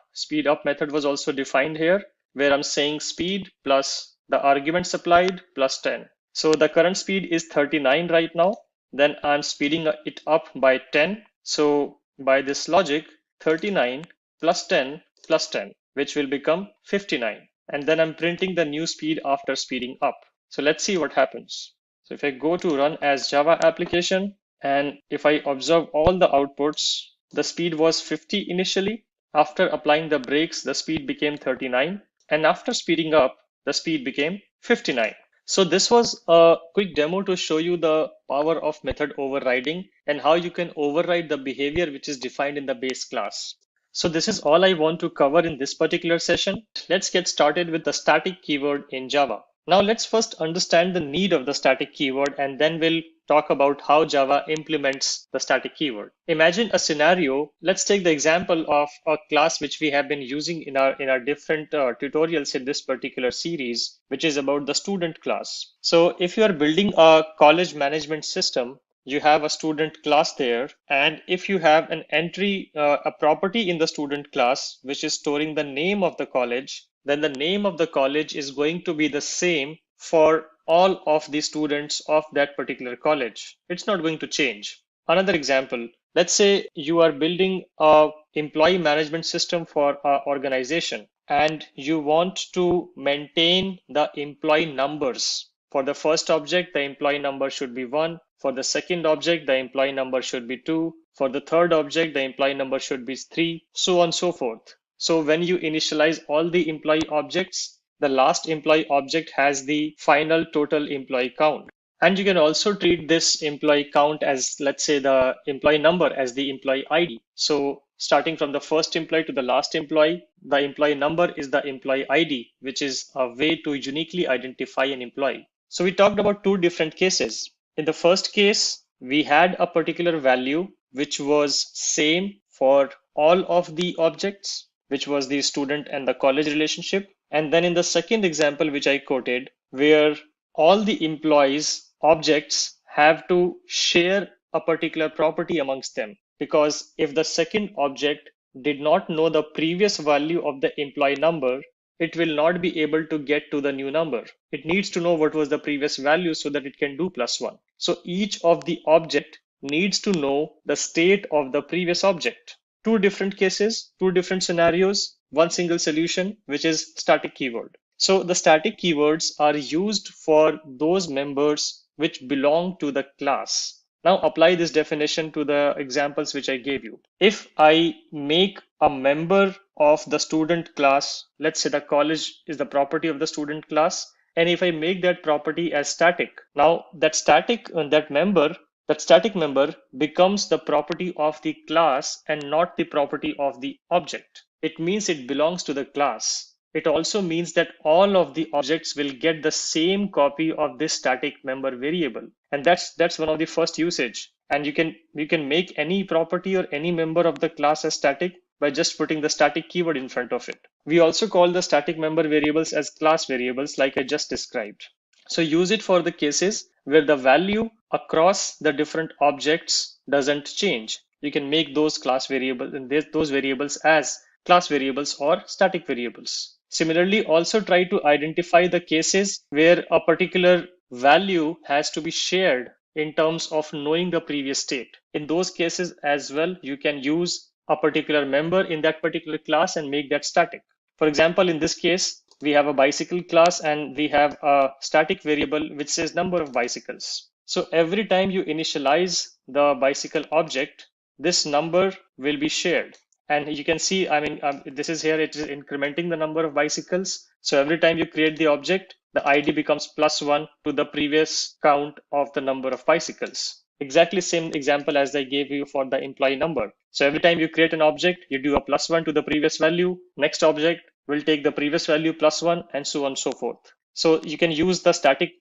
method was also defined here, where I'm saying speed plus the argument supplied plus 10. So the current speed is 39 right now. Then I'm speeding it up by 10. So by this logic, 39 plus 10 plus 10, which will become 59. And then I'm printing the new speed after speeding up. So let's see what happens. So if I go to run as Java application, and if I observe all the outputs, the speed was 50 initially. After applying the brakes, the speed became 39. And after speeding up, the speed became 59. So this was a quick demo to show you the power of method overriding and how you can override the behavior which is defined in the base class. So this is all I want to cover in this particular session. Let's get started with the static keyword in Java. Now let's first understand the need of the static keyword, and then we'll talk about how Java implements the static keyword. Imagine a scenario. Let's take the example of a class which we have been using in our different tutorials in this particular series, which is about the student class. So if you are building a college management system, you have a student class there, and if you have an entry, a property in the student class which is storing the name of the college, then the name of the college is going to be the same for all of the students of that particular college. It's not going to change. Another example, let's say you are building a employee management system for an organization, and you want to maintain the employee numbers. For the first object, the employee number should be 1. For the second object, the employee number should be 2. For the third object, the employee number should be 3, so on and so forth. So when you initialize all the employee objects, the last employee object has the final total employee count. And you can also treat this employee count as, let's say, the employee number as the employee ID. So starting from the first employee to the last employee, the employee number is the employee ID, which is a way to uniquely identify an employee. So we talked about two different cases. In the first case, we had a particular value which was same for all of the objects, which was the student and the college relationship. And then in the second example, which I quoted, where all the employees objects have to share a particular property amongst them, because if the second object did not know the previous value of the employee number, it will not be able to get to the new number. It needs to know what was the previous value so that it can do +1. So each of the object needs to know the state of the previous object. Two different cases, two different scenarios, one single solution, which is static keyword. So the static keywords are used for those members which belong to the class. Now apply this definition to the examples which I gave you. If I make a member of the student class, let's say the college is the property of the student class, and if I make that property as static, now that static member becomes the property of the class and not the property of the object. It means it belongs to the class. It also means that all of the objects will get the same copy of this static member variable. And that's one of the first usage. And you can make any property or any member of the class as static, by just putting the static keyword in front of it. We also call the static member variables as class variables like I just described. So use it for the cases where the value across the different objects doesn't change. You can make those class variables and those variables as class variables or static variables. Similarly, also try to identify the cases where a particular value has to be shared in terms of knowing the previous state. In those cases as well, you can use a particular member in that particular class and make that static. For example, in this case, we have a bicycle class and we have a static variable which says number of bicycles. So every time you initialize the bicycle object, this number will be shared. And you can see, this is here, it is incrementing the number of bicycles. So every time you create the object, the ID becomes +1 to the previous count of the number of bicycles. Exactly same example as I gave you for the employee number. So every time you create an object, you do a +1 to the previous value. Next object will take the previous value +1 and so on and so forth. So you can use the static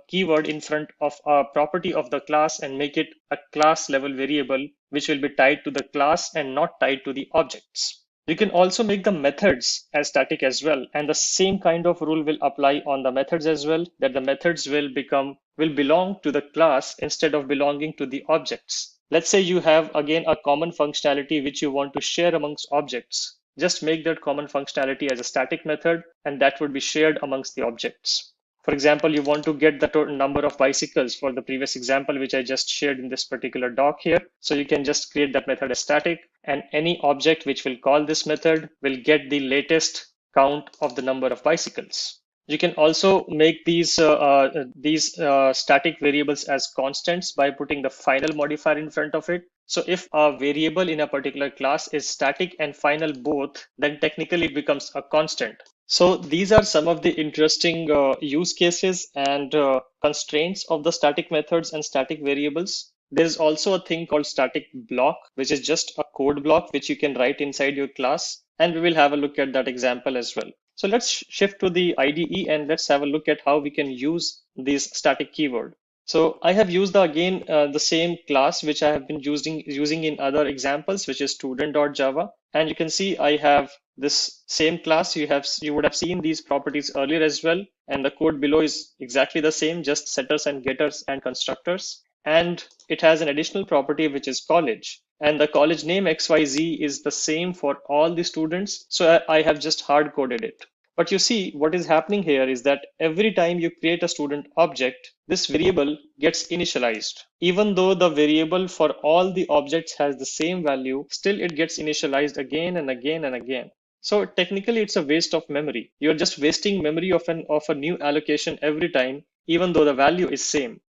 keyword in front of a property of the class and make it a class level variable, which will be tied to the class and not tied to the objects. You can also make the methods as static as well. And the same kind of rule will apply on the methods as well, that the methods will belong to the class instead of belonging to the objects. Let's say you have again a common functionality which you want to share amongst objects. Just make that common functionality as a static method, and that would be shared amongst the objects. For example, you want to get the total number of bicycles for the previous example, which I just shared in this particular doc here. So you can just create that method as static, and any object which will call this method will get the latest count of the number of bicycles. You can also make these static variables as constants by putting the final modifier in front of it. So if a variable in a particular class is static and final both, then technically it becomes a constant. So these are some of the interesting use cases and constraints of the static methods and static variables. There's also a thing called static block, which is just a code block which you can write inside your class. And we will have a look at that example as well. So let's shift to the IDE and let's have a look at how we can use this static keyword. So I have used the same class which I have been using in other examples, which is student.java. And you can see I have this same class. You would have seen these properties earlier as well. And the code below is exactly the same, just setters and getters and constructors. And it has an additional property, which is college. And the college name XYZ is the same for all the students. So I have just hard coded it. But you see, what is happening here is that every time you create a student object, this variable gets initialized. Even though the variable for all the objects has the same value, still it gets initialized again and again and again. So technically it's a waste of memory. You're just wasting memory of a new allocation every time, even though the value is same.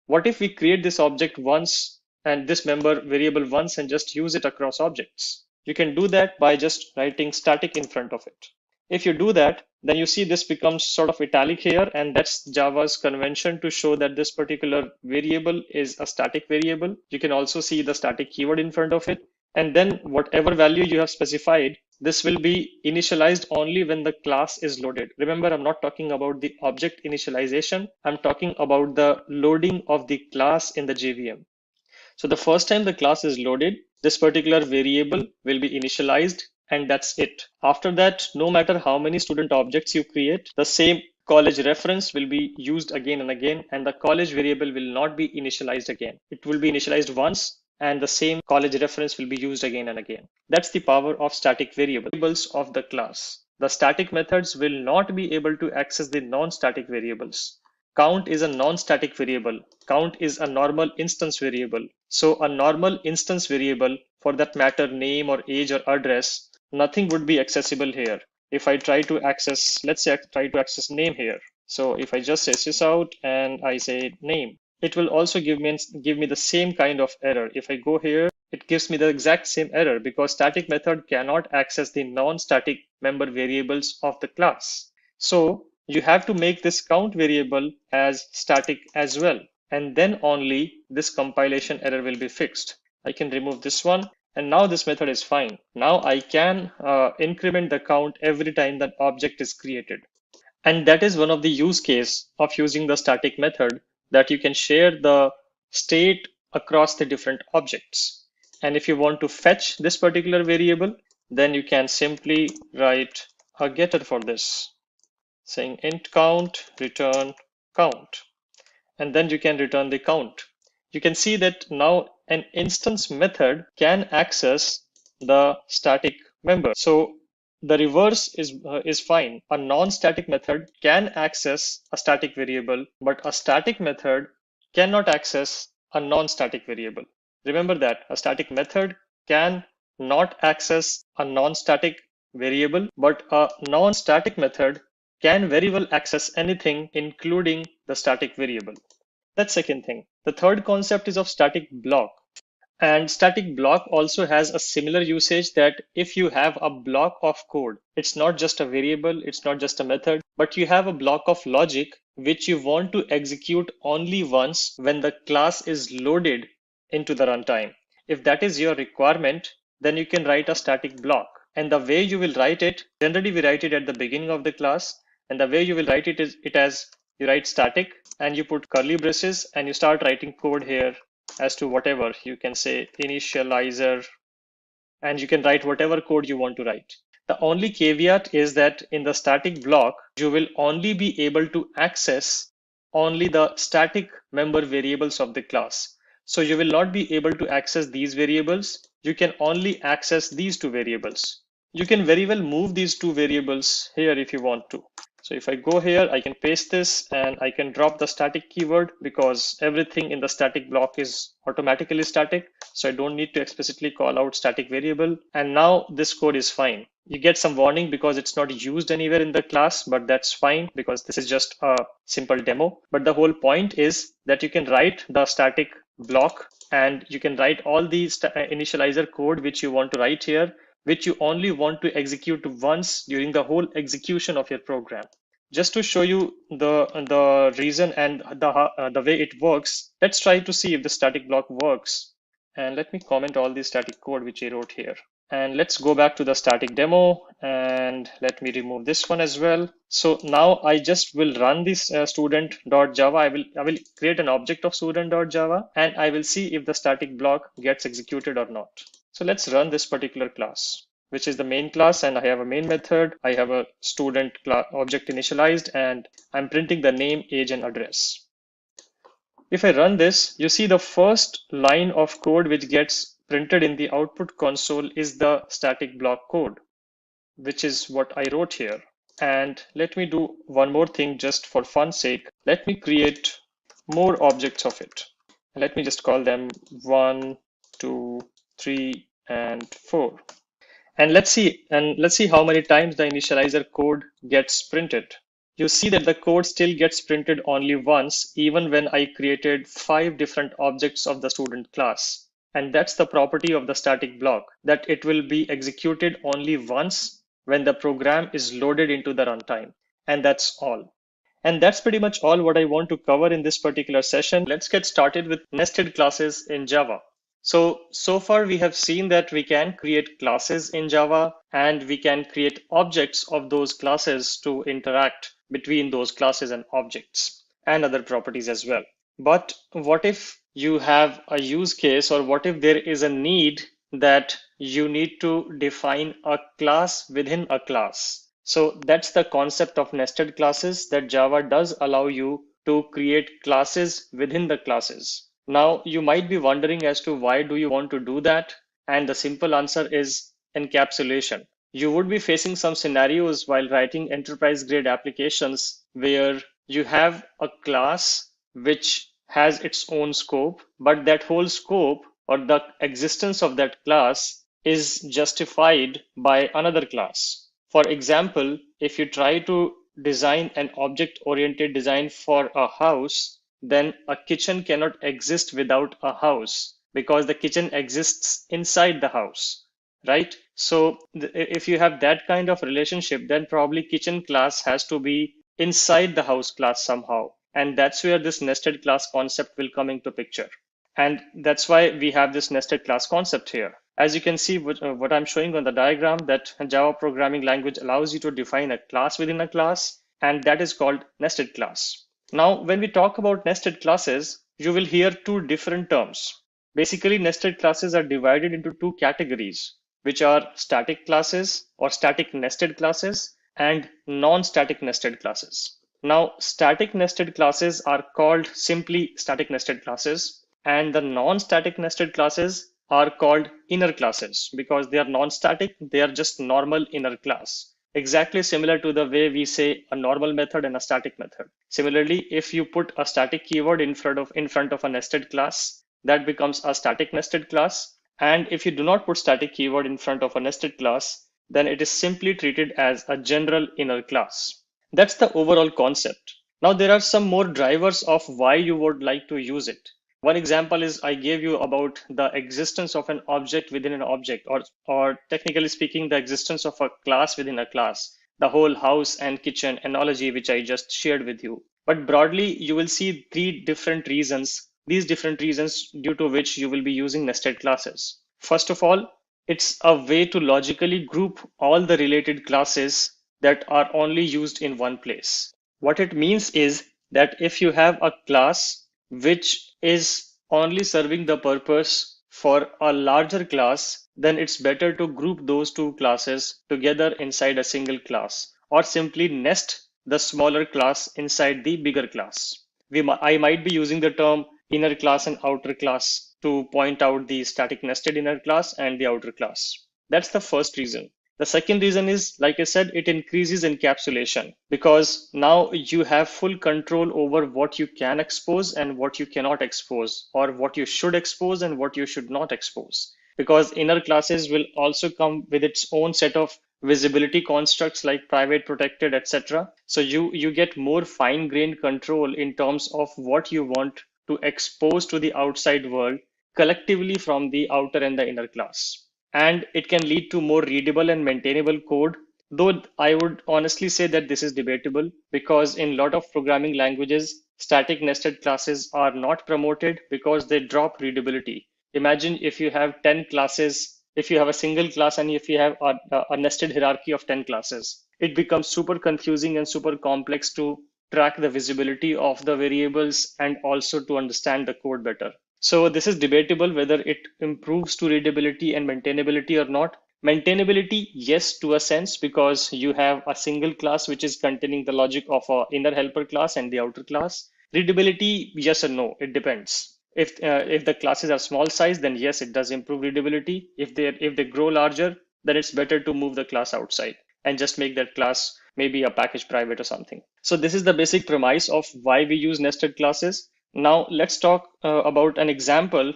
What if we create this object once and this member variable once and just use it across objects? You can do that by just writing static in front of it. If you do that, then you see this becomes sort of italic here, and that's Java's convention to show that this particular variable is a static variable. You can also see the static keyword in front of it. And then whatever value you have specified, this will be initialized only when the class is loaded. Remember, I'm not talking about the object initialization. I'm talking about the loading of the class in the JVM. So the first time the class is loaded, this particular variable will be initialized, and that's it. After that, no matter how many student objects you create, the same college reference will be used again and again, and the college variable will not be initialized again. It will be initialized once, and the same college reference will be used again and again. That's the power of static variables of the class. The static methods will not be able to access the non-static variables. Count is a non-static variable. Count is a normal instance variable. So a normal instance variable, for that matter, name or age or address, nothing would be accessible here. If I try to access, let's say I try to access name here. So if I just say sysout and I say name, it will also give me the same kind of error. If I go here, it gives me the exact same error because static method cannot access the non-static member variables of the class. So you have to make this count variable as static as well. And then only this compilation error will be fixed. I can remove this one. And now this method is fine. Now I can increment the count every time that object is created. And that is one of the use case of using the static method, that you can share the state across the different objects. And if you want to fetch this particular variable, then you can simply write a getter for this, saying int count, return count, and then you can return the count. You can see that now an instance method can access the static member. So the reverse is fine. A non-static method can access a static variable, but a static method cannot access a non-static variable. Remember that a static method can not access a non-static variable, but a non-static method can very well access anything, including the static variable. That's second thing. The third concept is of static block. And static block also has a similar usage, that if you have a block of code, it's not just a variable, it's not just a method, but you have a block of logic which you want to execute only once when the class is loaded into the runtime. If that is your requirement, then you can write a static block. And the way you will write it, generally we write it at the beginning of the class. And the way you will write it is as you write static and you put curly braces and you start writing code here as to whatever. You can say initializer, and you can write whatever code you want to write. The only caveat is that in the static block, you will only be able to access only the static member variables of the class. So you will not be able to access these variables. You can only access these two variables. You can very well move these two variables here if you want to. So if I go here, I can paste this and I can drop the static keyword, because everything in the static block is automatically static. So I don't need to explicitly call out static variable. And now this code is fine. You get some warning because it's not used anywhere in the class, but that's fine because this is just a simple demo. But the whole point is that you can write the static block and you can write all the initializer code which you want to write here, which you only want to execute once during the whole execution of your program. Just to show you the reason and the way it works, let's try to see if the static block works. And let me comment all the static code which I wrote here. And let's go back to the static demo and let me remove this one as well. So now I just will run this student.java. I will create an object of student.java and I will see if the static block gets executed or not. So let's run this particular class, which is the main class, and I have a main method. I have a student object initialized and I'm printing the name, age, and address. If I run this, you see the first line of code which gets printed in the output console is the static block code, which is what I wrote here. And let me do one more thing just for fun's sake. Let me create more objects of it. Let me just call them 1, 2, 3, and 4. And let's see how many times the initializer code gets printed. You see that the code still gets printed only once, even when I created 5 different objects of the student class. And that's the property of the static block, that it will be executed only once when the program is loaded into the runtime. And that's all. And that's pretty much all what I want to cover in this particular session. Let's get started with nested classes in Java. So far we have seen that we can create classes in Java and we can create objects of those classes to interact between those classes and objects and other properties as well. But what if you have a use case, or what if there is a need that you need to define a class within a class? So that's the concept of nested classes, that Java does allow you to create classes within the classes. Now, you might be wondering as to why do you want to do that? And the simple answer is encapsulation. You would be facing some scenarios while writing enterprise grade applications where you have a class which has its own scope, but that whole scope or the existence of that class is justified by another class. For example, if you try to design an object-oriented design for a house, then a kitchen cannot exist without a house because the kitchen exists inside the house, right? So if you have that kind of relationship, then probably kitchen class has to be inside the house class somehow. And that's where this nested class concept will come into picture. And that's why we have this nested class concept here. As you can see, what I'm showing on the diagram, that Java programming language allows you to define a class within a class, and that is called nested class. Now, when we talk about nested classes, you will hear two different terms. Basically, nested classes are divided into two categories. which are static classes or static nested classes and non-static nested classes. Now, static nested classes are called simply static nested classes, and the non-static nested classes are called inner classes because they are non-static, they are just normal inner class. Exactly similar to the way we say a normal method and a static method. Similarly, if you put a static keyword in front of a nested class, that becomes a static nested class. And if you do not put static keyword in front of a nested class, then it is simply treated as a general inner class. That's the overall concept. Now there are some more drivers of why you would like to use it. One example is I gave you about the existence of an object within an object, or technically speaking, the existence of a class within a class, the whole house and kitchen analogy, which I just shared with you. But broadly, you will see these different reasons due to which you will be using nested classes. First of all, it's a way to logically group all the related classes that are only used in one place. What it means is that if you have a class which is only serving the purpose for a larger class, then it's better to group those two classes together inside a single class, or simply nest the smaller class inside the bigger class. I might be using the term inner class and outer class to point out the static nested inner class and the outer class. That's the first reason. The second reason is, like I said, it increases encapsulation because now you have full control over what you can expose and what you cannot expose, or what you should expose and what you should not expose. Because inner classes will also come with its own set of visibility constructs like private, protected, etc. So you get more fine-grained control in terms of what you want to expose to the outside world collectively from the outer and the inner class. And it can lead to more readable and maintainable code, though I would honestly say that this is debatable because in a lot of programming languages, static nested classes are not promoted because they drop readability. Imagine if you have 10 classes, if you have a single class and if you have a nested hierarchy of 10 classes, it becomes super confusing and super complex to track the visibility of the variables and also to understand the code better. So this is debatable whether it improves to readability and maintainability or not. Maintainability, yes, to a sense, because you have a single class which is containing the logic of an inner helper class and the outer class. Readability, yes or no, it depends. If the classes are small size, then yes, it does improve readability. If they grow larger, then it's better to move the class outside and just make that class maybe a package private or something. So this is the basic premise of why we use nested classes. Now let's talk about an example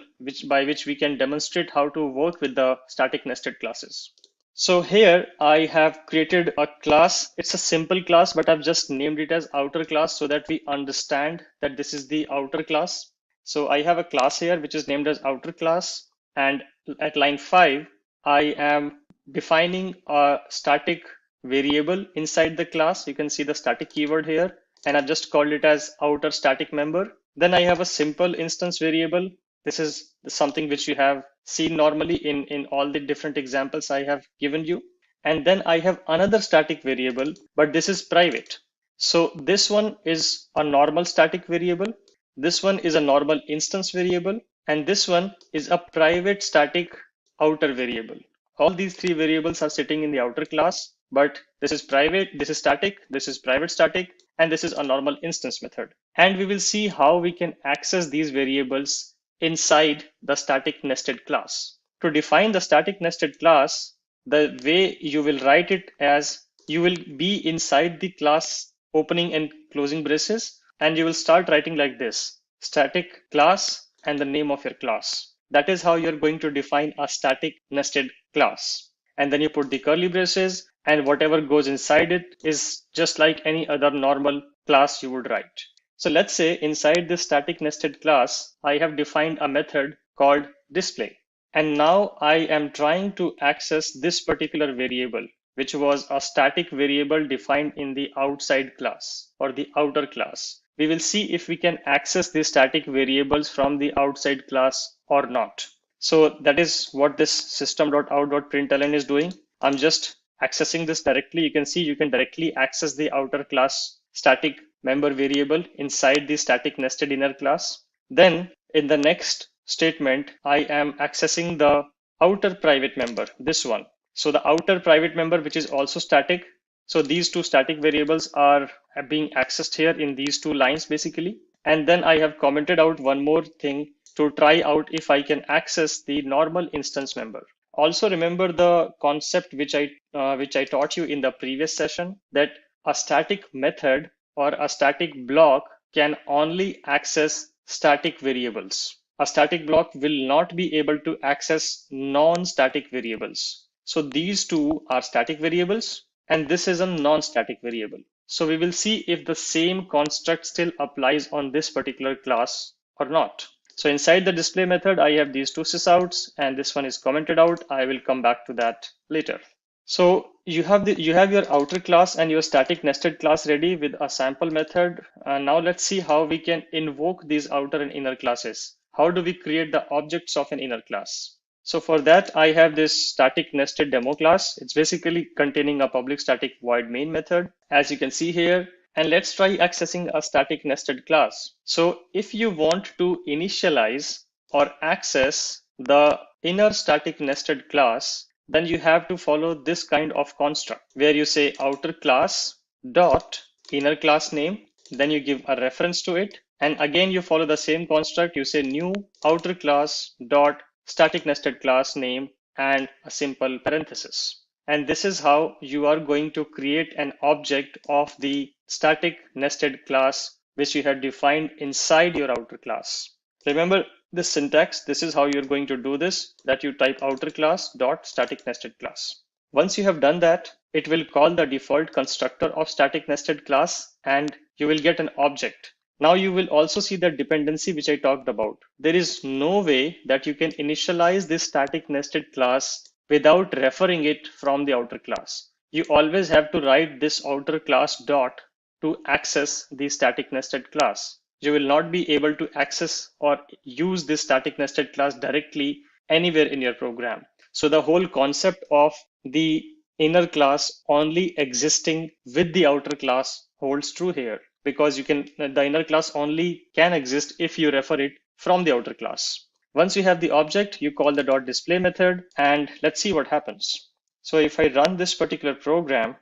by which we can demonstrate how to work with the static nested classes. So here I have created a class. It's a simple class, but I've just named it as outer class so that we understand that this is the outer class. So I have a class here which is named as outer class, and at line 5 I am defining a static variable inside the class. You can see the static keyword here, and I've just called it as outer static member. Then I have a simple instance variable. This is something which you have seen normally in all the different examples I have given you. And then I have another static variable, but this is private. So this one is a normal static variable. This one is a normal instance variable. And this one is a private static outer variable. All these three variables are sitting in the outer class, but this is private, this is static, this is private static, and this is a normal instance method. And we will see how we can access these variables inside the static nested class. To define the static nested class, the way you will write it as you will be inside the class opening and closing braces, and you will start writing like this: static class and the name of your class. That is how you're going to define a static nested class. And then you put the curly braces, and whatever goes inside it is just like any other normal class you would write. So let's say inside this static nested class, I have defined a method called display. And now I am trying to access this particular variable, which was a static variable defined in the outside class or the outer class. We will see if we can access these static variables from the outside class or not. So that is what this system.out.println is doing. I'm just accessing this directly. You can see you can directly access the outer class static member variable inside the static nested inner class. Then in the next statement, I am accessing the outer private member, this one. So the outer private member, which is also static. So these two static variables are being accessed here in these two lines basically. And then I have commented out one more thing to try out if I can access the normal instance member. Also remember the concept which I taught you in the previous session, that a static method or a static block can only access static variables. A static block will not be able to access non-static variables. So these two are static variables and this is a non-static variable. So we will see if the same construct still applies on this particular class or not. So inside the display method, I have these two sysouts and this one is commented out. I will come back to that later. So you have your outer class and your static nested class ready with a sample method. Now let's see how we can invoke these outer and inner classes. How do we create the objects of an inner class? So for that, I have this static nested demo class. It's basically containing a public static void main method, as you can see here. And let's try accessing a static nested class. So if you want to initialize or access the inner static nested class, then you have to follow this kind of construct where you say outer class dot inner class name, then you give a reference to it. And again, you follow the same construct. You say new outer class dot static nested class name and a simple parenthesis. And this is how you are going to create an object of the static nested class, which you had defined inside your outer class. Remember this syntax. This is how you're going to do this, that you type outer class dot static nested class. Once you have done that, it will call the default constructor of static nested class and you will get an object. Now you will also see the dependency which I talked about. There is no way that you can initialize this static nested class without referring it from the outer class. You always have to write this outer class dot to access the static nested class. You will not be able to access or use this static nested class directly anywhere in your program. So the whole concept of the inner class only existing with the outer class holds true here, because the inner class only can exist if you refer it from the outer class. Once you have the object, you call the dot display method and let's see what happens. So if I run this particular program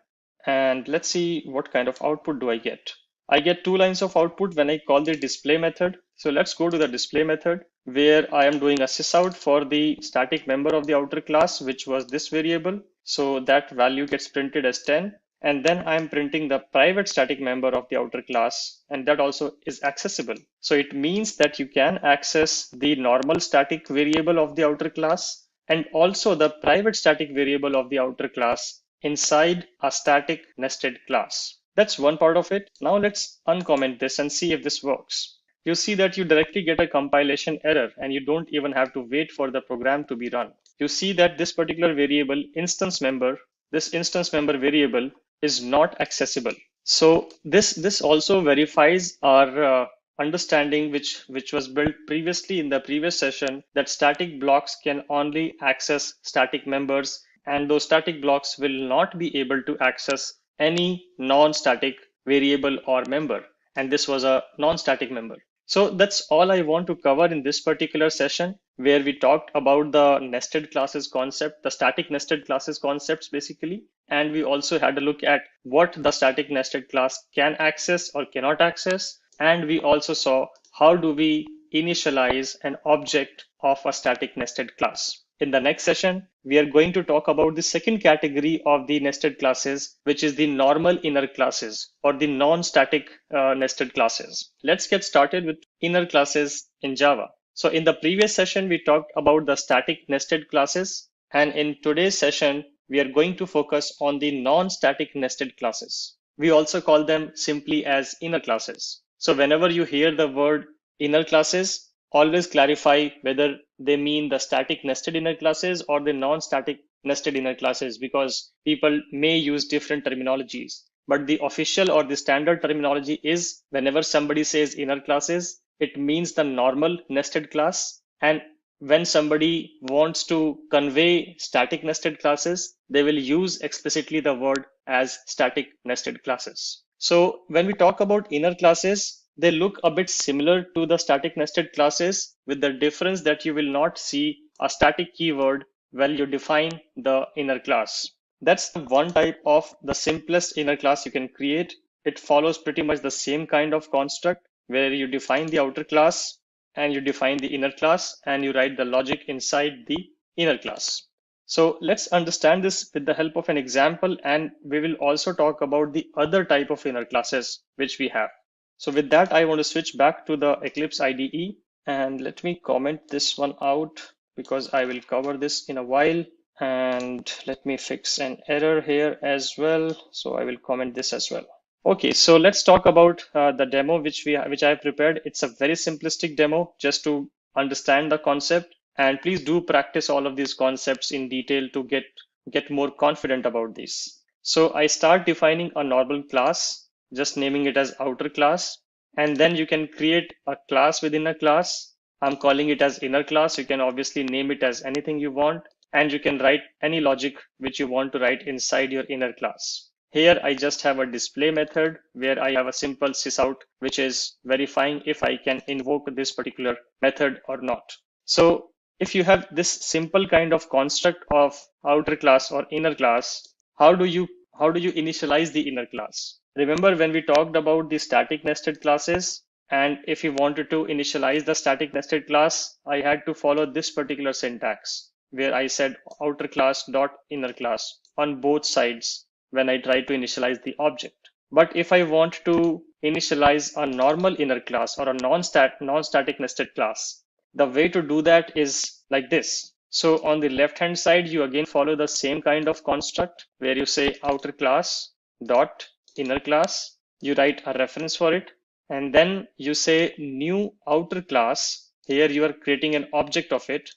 and let's see what kind of output do I get. I get 2 lines of output when I call the display method. So let's go to the display method where I am doing a sysout for the static member of the outer class, which was this variable. So that value gets printed as 10. And then I'm printing the private static member of the outer class, and that also is accessible. So it means that you can access the normal static variable of the outer class and also the private static variable of the outer class inside a static nested class. That's one part of it. Now let's uncomment this and see if this works. You see that you directly get a compilation error and you don't even have to wait for the program to be run. You see that this particular variable instance member, this instance member variable is not accessible. So this also verifies our understanding which was built previously in the previous session, that static blocks can only access static members and those static blocks will not be able to access any non-static variable or member. And this was a non-static member. So that's all I want to cover in this particular session, where we talked about the nested classes concept, the static nested classes concepts basically. And we also had a look at what the static nested class can access or cannot access. And we also saw how do we initialize an object of a static nested class. In the next session, we are going to talk about the second category of the nested classes, which is the normal inner classes or the non-static nested classes. Let's get started with inner classes in Java. So in the previous session, we talked about the static nested classes. And in today's session, we are going to focus on the non-static nested classes. We also call them simply as inner classes. So whenever you hear the word inner classes, always clarify whether they mean the static nested inner classes or the non-static nested inner classes, because people may use different terminologies. But the official or the standard terminology is whenever somebody says inner classes, it means the normal nested class. And when somebody wants to convey static nested classes, they will use explicitly the word as static nested classes. So when we talk about inner classes, they look a bit similar to the static nested classes, with the difference that you will not see a static keyword well, you define the inner class. That's the one type of the simplest inner class you can create. It follows pretty much the same kind of construct where you define the outer class and you define the inner class and you write the logic inside the inner class. So let's understand this with the help of an example, and we will also talk about the other type of inner classes which we have. So with that, I want to switch back to the Eclipse IDE, and let me comment this one out because I will cover this in a while. And let me fix an error here as well. So I will comment this as well. Okay, so let's talk about the demo which I have prepared. It's a very simplistic demo just to understand the concept. And please do practice all of these concepts in detail to get more confident about these. So I start defining a normal class, just naming it as outer class. And then you can create a class within a class. I'm calling it as inner class. You can obviously name it as anything you want. And you can write any logic which you want to write inside your inner class. Here I just have a display method where I have a simple sysout, which is verifying if I can invoke this particular method or not. So if you have this simple kind of construct of outer class or inner class, how do you initialize the inner class? Remember when we talked about the static nested classes, and if you wanted to initialize the static nested class, I had to follow this particular syntax, where I said outer class dot inner class on both sides when I try to initialize the object. But if I want to initialize a normal inner class or a non-static nested class, the way to do that is like this. So on the left hand side, you again follow the same kind of construct where you say outer class dot inner class. You write a reference for it, and then you say new outer class. Here you are creating an object of it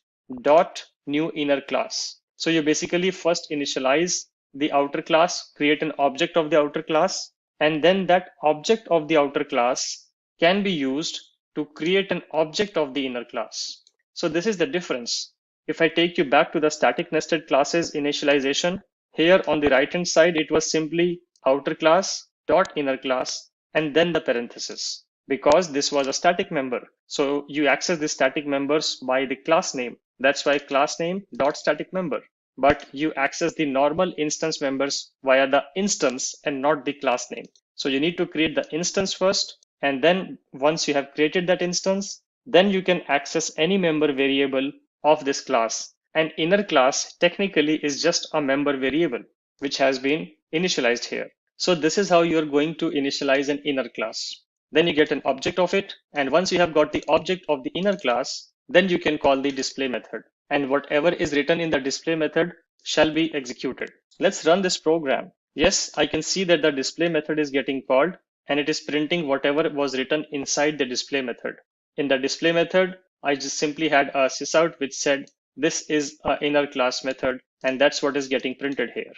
dot new inner class. So you basically first initialize the outer class, create an object of the outer class, and then that object of the outer class can be used to create an object of the inner class. So this is the difference. If I take you back to the static nested classes initialization, here on the right hand side, it was simply outer class dot inner class and then the parenthesis, because this was a static member. So you access the static members by the class name. That's why class name dot static member. But you access the normal instance members via the instance and not the class name. So you need to create the instance first. And then once you have created that instance, then you can access any member variable of this class. And inner class technically is just a member variable, which has been initialized here. So this is how you're going to initialize an inner class. Then you get an object of it. And once you have got the object of the inner class, then you can call the display method. And whatever is written in the display method shall be executed. Let's run this program. Yes, I can see that the display method is getting called and it is printing whatever was written inside the display method. In the display method, I just simply had a sysout which said this is an inner class method, and that's what is getting printed here.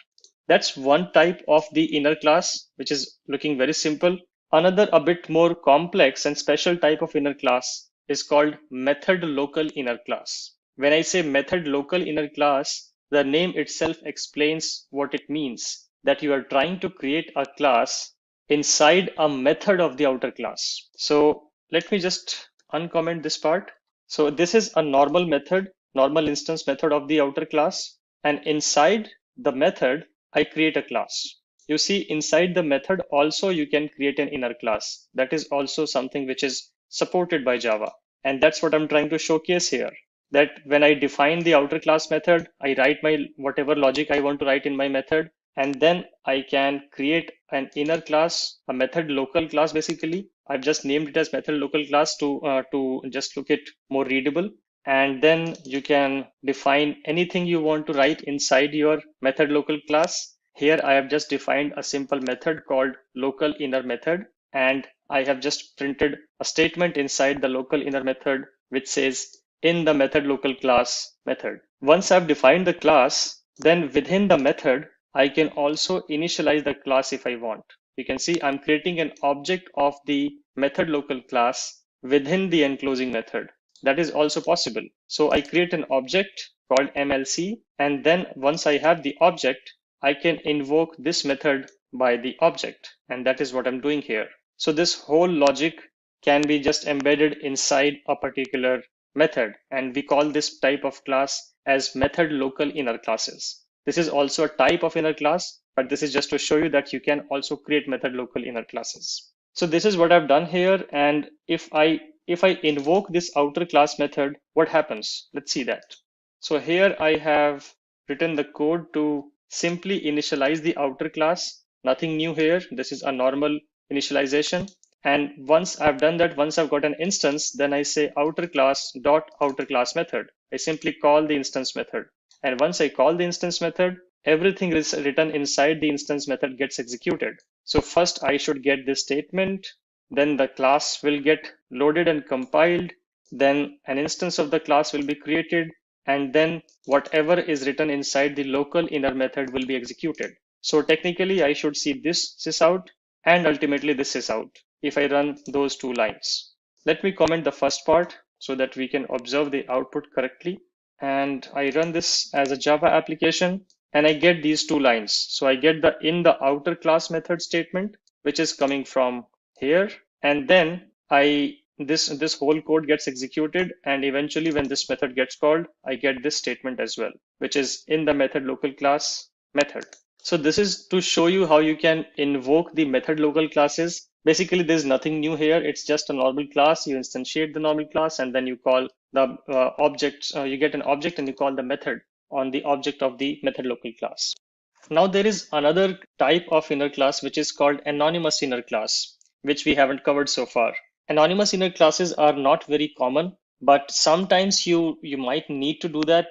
That's one type of the inner class, which is looking very simple. Another a bit more complex and special type of inner class is called method local inner class. When I say method local inner class, the name itself explains what it means, that you are trying to create a class inside a method of the outer class. So let me just uncomment this part. So this is a normal method, normal instance method of the outer class. And inside the method, I create a class. You see, inside the method also you can create an inner class. That is also something which is supported by Java. And that's what I'm trying to showcase here. That when I define the outer class method, I write my whatever logic I want to write in my method, and then I can create an inner class, a method local class basically. I've just named it as method local class to just look it more readable. And then you can define anything you want to write inside your method local class. Here I have just defined a simple method called local inner method, and I have just printed a statement inside the local inner method which says in the method local class method. Once I've defined the class, then within the method, I can also initialize the class if I want. You can see I'm creating an object of the method local class within the enclosing method. That is also possible. So I create an object called MLC, and then once I have the object, I can invoke this method by the object. And that is what I'm doing here. So this whole logic can be just embedded inside a particular method, and we call this type of class as method local inner classes. This is also a type of inner class, but this is just to show you that you can also create method local inner classes. So this is what I've done here. And if I invoke this outer class method, what happens? Let's see that. So here I have written the code to simply initialize the outer class. Nothing new here. This is a normal initialization. And once I've done that, once I've got an instance, then I say outer class dot outer class method. I simply call the instance method. And once I call the instance method, everything is written inside the instance method gets executed. So first I should get this statement, then the class will get loaded and compiled, then an instance of the class will be created, and then whatever is written inside the local inner method will be executed. So technically I should see this sysout and ultimately this sysout if I run those two lines. Let me comment the first part so that we can observe the output correctly. And I run this as a Java application and I get these two lines. So I get the in the outer class method statement, which is coming from here. And then this whole code gets executed, and eventually when this method gets called, I get this statement as well, which is in the method local class method. So this is to show you how you can invoke the method local classes. Basically, there's nothing new here. It's just a normal class. You instantiate the normal class and then you call the object. You get an object and you call the method on the object of the method local class. Now there is another type of inner class which is called anonymous inner class, which we haven't covered so far. Anonymous inner classes are not very common, but sometimes you might need to do that.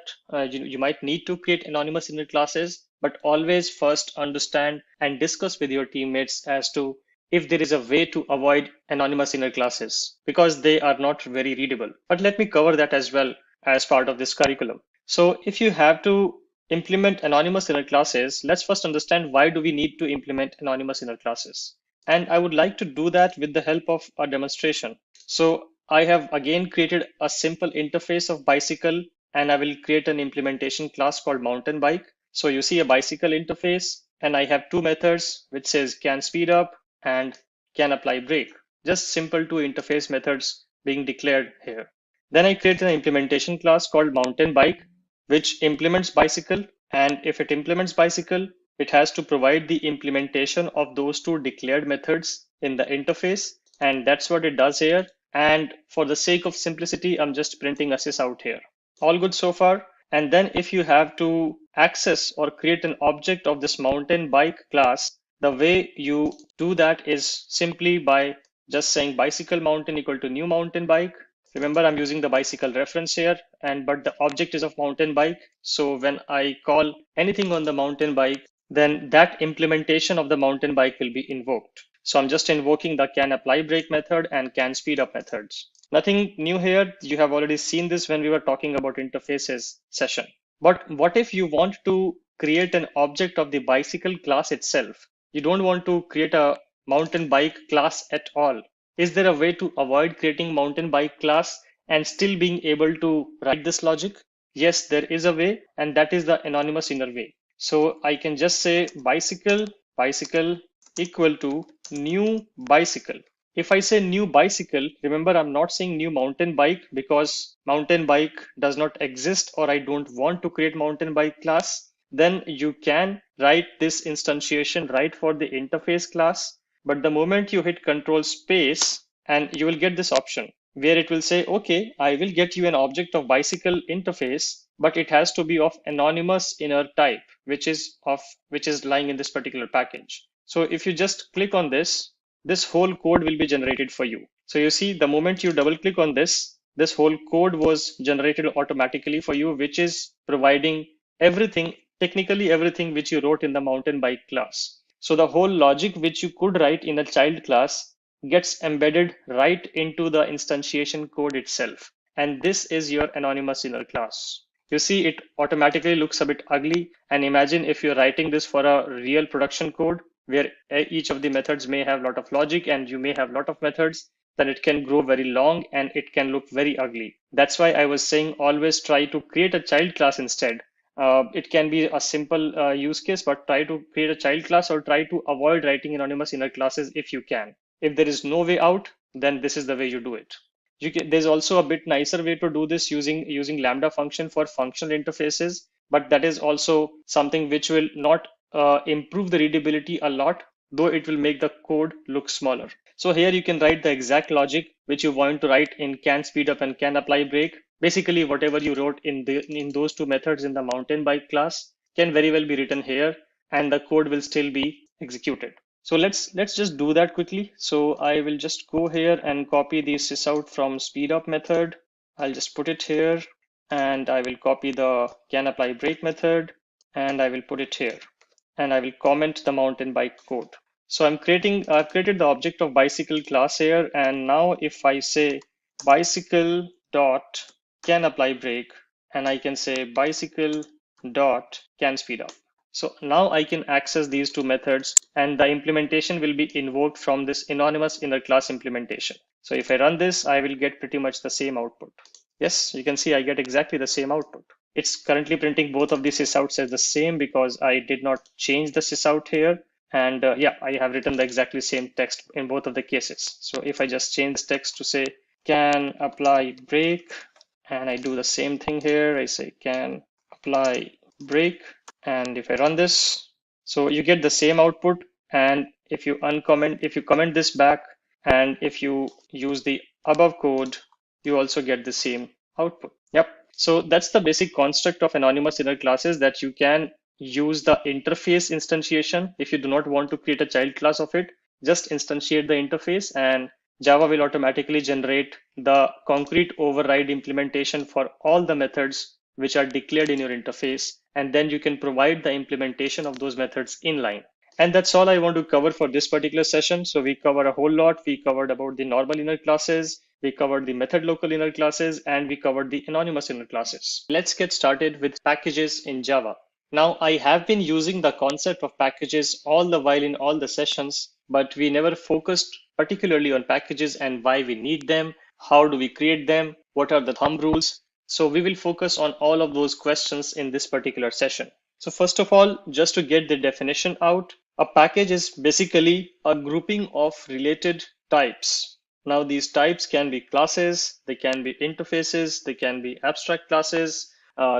You might need to create anonymous inner classes, but always first understand and discuss with your teammates as to if there is a way to avoid anonymous inner classes, because they are not very readable. But let me cover that as well as part of this curriculum. So if you have to implement anonymous inner classes, let's first understand why do we need to implement anonymous inner classes. And I would like to do that with the help of a demonstration. So I have again created a simple interface of bicycle, and I will create an implementation class called mountain bike. So you see a bicycle interface, and I have two methods which says can speed up and can apply brake. Just simple two interface methods being declared here. Then I create an implementation class called mountain bike, which implements bicycle. And if it implements bicycle, it has to provide the implementation of those two declared methods in the interface. And that's what it does here. And for the sake of simplicity, I'm just printing a sysout here. All good so far. And then if you have to access or create an object of this mountain bike class, the way you do that is simply by just saying bicycle mountain equal to new mountain bike. Remember, I'm using the bicycle reference here, but the object is of mountain bike. So when I call anything on the mountain bike, then that implementation of the mountain bike will be invoked. So I'm just invoking the can apply brake method and can speed up methods. Nothing new here. You have already seen this when we were talking about interfaces session. But what if you want to create an object of the bicycle class itself? You don't want to create a mountain bike class at all. Is there a way to avoid creating mountain bike class and still being able to write this logic? Yes, there is a way, and that is the anonymous inner way. So I can just say bicycle equal to new bicycle. If I say new bicycle, remember I'm not saying new mountain bike because mountain bike does not exist, or I don't want to create mountain bike class. Then you can write this instantiation right for the interface class. But the moment you hit control space, and you will get this option where it will say, okay, I will get you an object of bicycle interface, but it has to be of anonymous inner type, which is lying in this particular package. So if you just click on this whole code will be generated for you. So you see, the moment you double click on this whole code was generated automatically for you, which is providing everything, technically everything which you wrote in the mountain bike class. So the whole logic which you could write in a child class gets embedded right into the instantiation code itself. And this is your anonymous inner class. You see, it automatically looks a bit ugly. And imagine if you're writing this for a real production code where each of the methods may have a lot of logic and you may have a lot of methods, then it can grow very long and it can look very ugly. That's why I was saying always try to create a child class instead. It can be a simple use case, but try to create a child class or try to avoid writing anonymous inner classes if you can. If there is no way out, then this is the way you do it. There's also a bit nicer way to do this using Lambda function for functional interfaces, but that is also something which will not improve the readability a lot, though it will make the code look smaller. So here you can write the exact logic which you want to write in can speed up and can apply break. Basically, whatever you wrote in those two methods in the mountain bike class can very well be written here, and the code will still be executed. So let's just do that quickly. So I will just go here and copy the sysout from speedup method. I'll just put it here, and I will copy the can apply break method, and I will put it here, and I will comment the mountain bike code. So I've created the object of bicycle class here, and now if I say bicycle dot can apply break, and I can say bicycle dot can speed up. So now I can access these two methods, and the implementation will be invoked from this anonymous inner class implementation. So if I run this, I will get pretty much the same output. Yes, you can see I get exactly the same output. It's currently printing both of these sysouts as the same because I did not change the sysout here. And yeah, I have written the exactly same text in both of the cases. So if I just change this text to say can apply break, and I do the same thing here, I say can apply break, and if I run this, so you get the same output. And if you comment this back, and if you use the above code, you also get the same output. Yep. So that's the basic construct of anonymous inner classes, that you can use the interface instantiation. If you do not want to create a child class of it, just instantiate the interface, and Java will automatically generate the concrete override implementation for all the methods which are declared in your interface. And then you can provide the implementation of those methods inline. And that's all I want to cover for this particular session. So we covered a whole lot. We covered about the normal inner classes, we covered the method local inner classes, and we covered the anonymous inner classes. Let's get started with packages in Java. Now, I have been using the concept of packages all the while in all the sessions, but we never focused particularly on packages and why we need them, how do we create them, what are the thumb rules. So we will focus on all of those questions in this particular session. So first of all, just to get the definition out, a package is basically a grouping of related types. Now, these types can be classes, they can be interfaces, they can be abstract classes,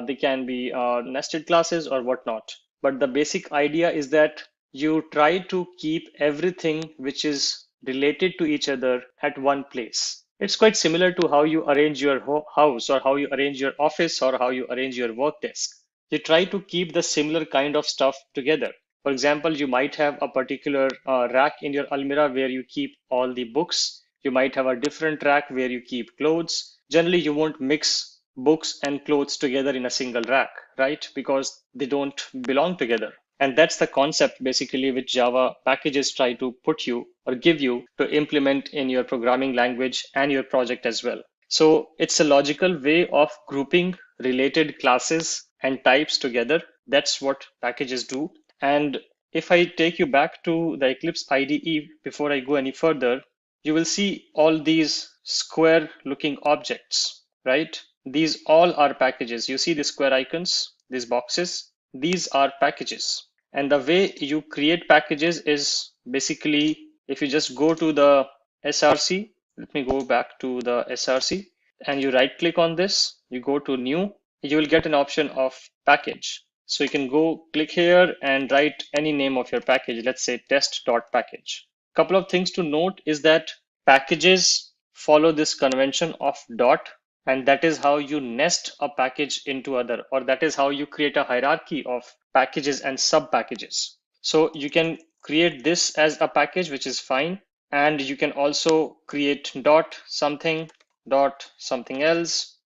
they can be nested classes or whatnot. But the basic idea is that you try to keep everything which is related to each other at one place. It's quite similar to how you arrange your house, or how you arrange your office, or how you arrange your work desk. You try to keep the similar kind of stuff together. For example, you might have a particular rack in your almirah where you keep all the books. You might have a different rack where you keep clothes. Generally, you won't mix books and clothes together in a single rack, right? Because they don't belong together. And that's the concept basically which Java packages try to put you or give you to implement in your programming language and your project as well. So it's a logical way of grouping related classes and types together. That's what packages do. And if I take you back to the Eclipse IDE before I go any further, you will see all these square looking objects, right? These all are packages. You see the square icons, these boxes, these are packages. And the way you create packages is basically, if you just go to the SRC, let me go back to the SRC, and you right click on this, you go to new, you will get an option of package. So you can go click here and write any name of your package. Let's say test.package. Couple of things to note is that packages follow this convention of dot, and that is how you nest a package into other, or that is how you create a hierarchy of packages and sub packages. So you can create this as a package, which is fine. And you can also create dot something else, dot something else,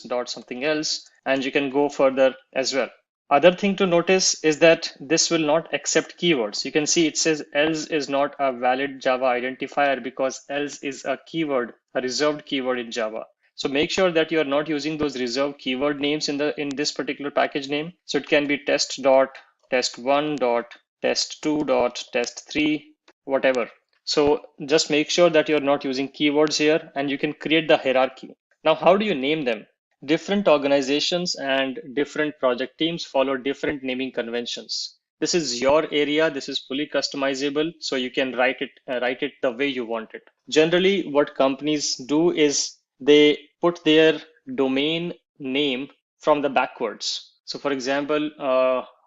dot something else, and you can go further as well. Other thing to notice is that this will not accept keywords. You can see it says else is not a valid Java identifier because else is a keyword, a reserved keyword in Java. So make sure that you are not using those reserved keyword names in this particular package name. So it can be test.test1, test2, test3, whatever. So just make sure that you're not using keywords here, and you can create the hierarchy. Now, how do you name them? Different organizations and different project teams follow different naming conventions. This is your area. This is fully customizable, so you can write it the way you want it. Generally, what companies do is they put their domain name from the backwards. So for example,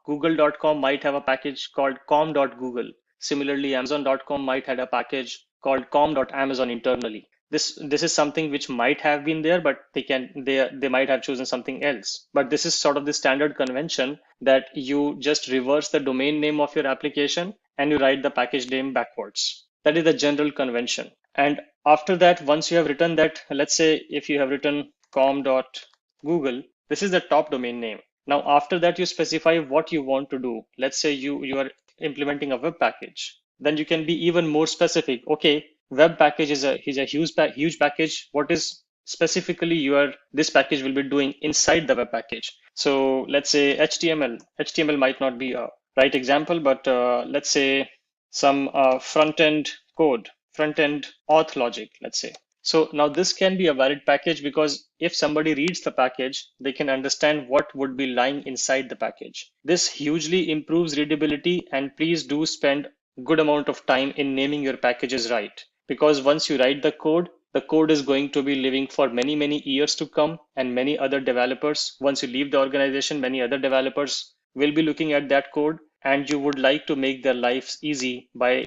google.com might have a package called com.google. Similarly, amazon.com might have a package called com.amazon internally. This is something which might have been there, but they might have chosen something else. But this is sort of the standard convention that you just reverse the domain name of your application and you write the package name backwards. That is the general convention. And after that, once you have written that, let's say if you have written com.google, this is the top domain name. Now, after that, you specify what you want to do. Let's say you are implementing a web package. Then you can be even more specific. Okay, web package is a huge package. What is specifically this package will be doing inside the web package? So let's say HTML. HTML might not be a right example, but let's say some front-end code, front-end auth logic, let's say. So now this can be a valid package because if somebody reads the package, they can understand what would be lying inside the package. This hugely improves readability, and please do spend a good amount of time in naming your packages right. Because once you write the code is going to be living for many, many years to come, and many other developers, once you leave the organization, many other developers will be looking at that code, and you would like to make their lives easy by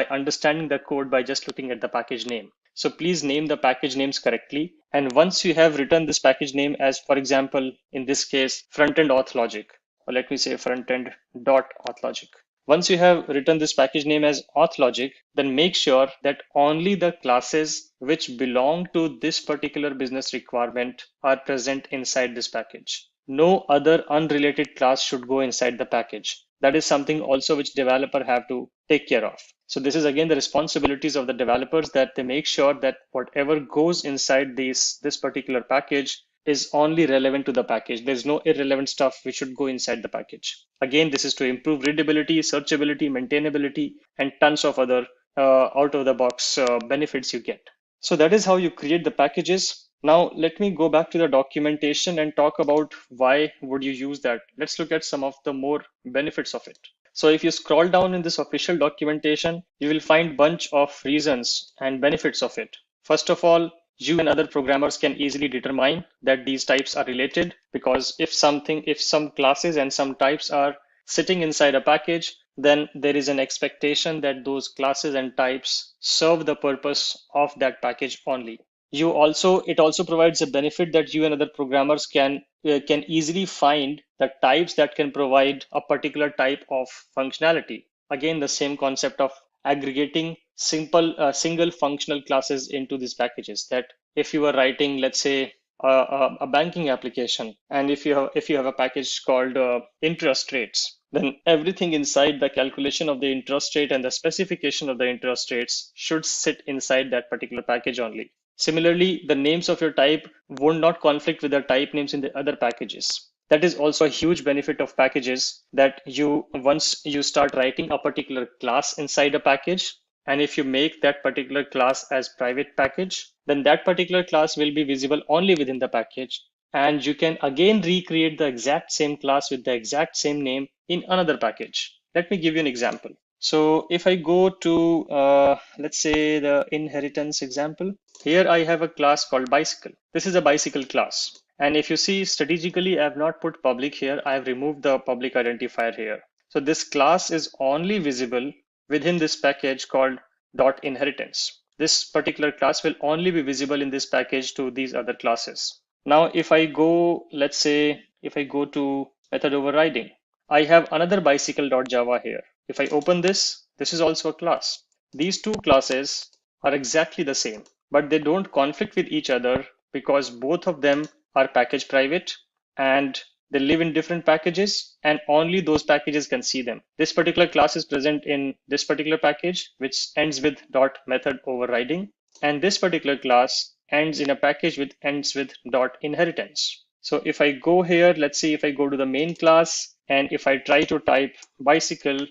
understanding the code by just looking at the package name. So please name the package names correctly. And once you have written this package name as, for example, in this case, front-end auth logic, or let me say front-end dot auth logic. Once you have written this package name as auth logic, then make sure that only the classes which belong to this particular business requirement are present inside this package. No other unrelated class should go inside the package. That is something also which developer have to take care of. So this is again the responsibilities of the developers, that they make sure that whatever goes inside this particular package is only relevant to the package. There's no irrelevant stuff which should go inside the package. Again, this is to improve readability, searchability, maintainability, and tons of other out of the box benefits you get. So that is how you create the packages. Now let me go back to the documentation and talk about why would you use that. Let's look at some of the more benefits of it. So if you scroll down in this official documentation, you will find bunch of reasons and benefits of it. First of all, you and other programmers can easily determine that these types are related, because if some classes and some types are sitting inside a package, then there is an expectation that those classes and types serve the purpose of that package only. It also provides a benefit that you and other programmers can easily find the types that can provide a particular type of functionality. Again, the same concept of aggregating single functional classes into these packages. That if you are writing, let's say, a banking application, and if you have a package called interest rates, then everything inside the calculation of the interest rate and the specification of the interest rates should sit inside that particular package only. Similarly, the names of your type would not conflict with the type names in the other packages. That is also a huge benefit of packages, that once you start writing a particular class inside a package, and if you make that particular class as private package, then that particular class will be visible only within the package. And you can again recreate the exact same class with the exact same name in another package. Let me give you an example. So if I go to, let's say, the inheritance example, here I have a class called bicycle. This is a bicycle class. And if you see strategically, I have not put public here. I have removed the public identifier here. So this class is only visible within this package called .inheritance. This particular class will only be visible in this package to these other classes. Now, if I go, let's say, if I go to method overriding, I have another bicycle.java here. If I open this is also a class. These two classes are exactly the same, but they don't conflict with each other because both of them are package private and they live in different packages, and only those packages can see them. This particular class is present in this particular package, which ends with .method overriding, and this particular class ends in a package which ends with .inheritance. So if I go here, let's see, if I go to the main class, and if I try to type bicycle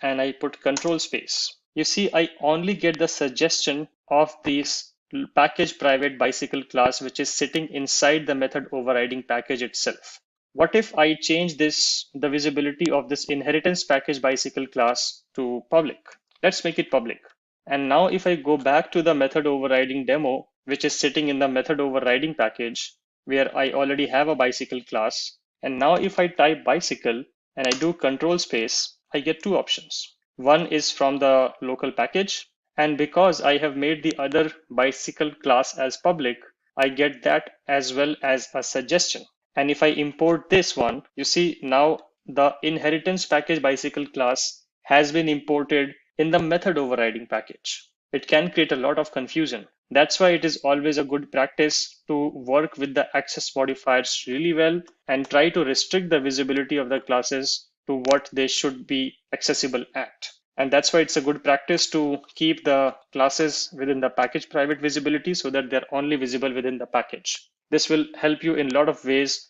and I put control space, you see I only get the suggestion of this package private bicycle class, which is sitting inside the method overriding package itself. what if I change the visibility of this inheritance package bicycle class to public? Let's make it public. And now if I go back to the method overriding demo, which is sitting in the method overriding package, where I already have a bicycle class. And now if I type bicycle and I do control space, I get two options. One is from the local package. And because I have made the other bicycle class as public, I get that as well as a suggestion. And if I import this one, you see now the inheritance package bicycle class has been imported in the method overriding package. It can create a lot of confusion. That's why it is always a good practice to work with the access modifiers really well and try to restrict the visibility of the classes to what they should be accessible at. And that's why it's a good practice to keep the classes within the package private visibility so that they're only visible within the package. This will help you in a lot of ways,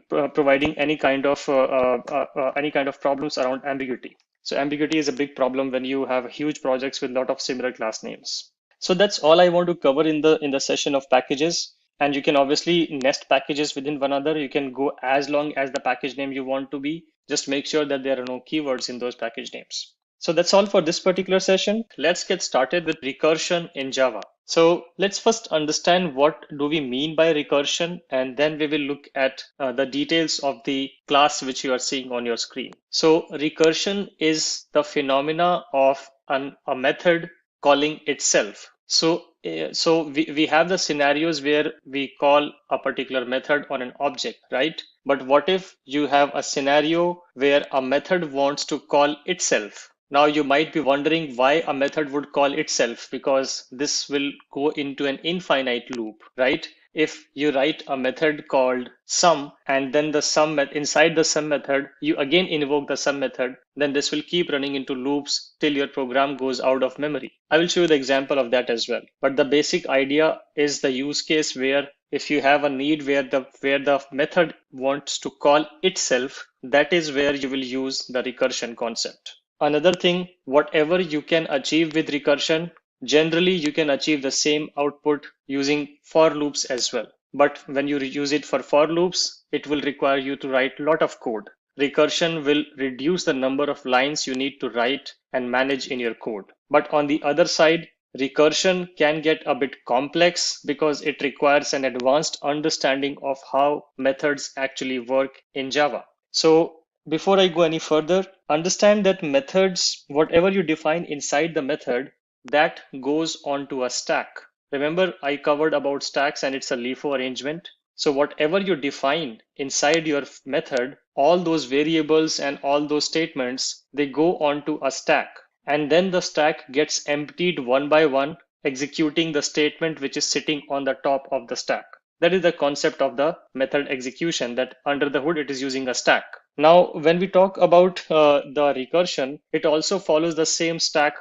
providing any kind of problems around ambiguity. So ambiguity is a big problem when you have huge projects with a lot of similar class names. So that's all I want to cover in the session of packages. And you can obviously nest packages within one another. You can go as long as the package name you want to be. Just make sure that there are no keywords in those package names. So that's all for this particular session. Let's get started with recursion in Java. So let's first understand what do we mean by recursion, and then we will look at the details of the class which you are seeing on your screen. So recursion is the phenomena of a method calling itself. So we have the scenarios where we call a particular method on an object, right? But what if you have a scenario where a method wants to call itself? Now you might be wondering why a method would call itself, because this will go into an infinite loop, right? If you write a method called sum and then the sum inside the sum method, you again invoke the sum method, then this will keep running into loops till your program goes out of memory. I will show you the example of that as well. But the basic idea is the use case where if you have a need where the method wants to call itself, that is where you will use the recursion concept. Another thing, whatever you can achieve with recursion, generally you can achieve the same output using for loops as well. But when you use it for loops, it will require you to write a lot of code. Recursion will reduce the number of lines you need to write and manage in your code. But on the other side, recursion can get a bit complex because it requires an advanced understanding of how methods actually work in Java. So before I go any further, understand that methods, whatever you define inside the method, that goes onto a stack. Remember, I covered about stacks and it's a LIFO arrangement. So whatever you define inside your method, all those variables and all those statements, they go onto a stack. And then the stack gets emptied one by one, executing the statement which is sitting on the top of the stack. That is the concept of the method execution, that under the hood it is using a stack. Now, when we talk about the recursion, it also follows the same stack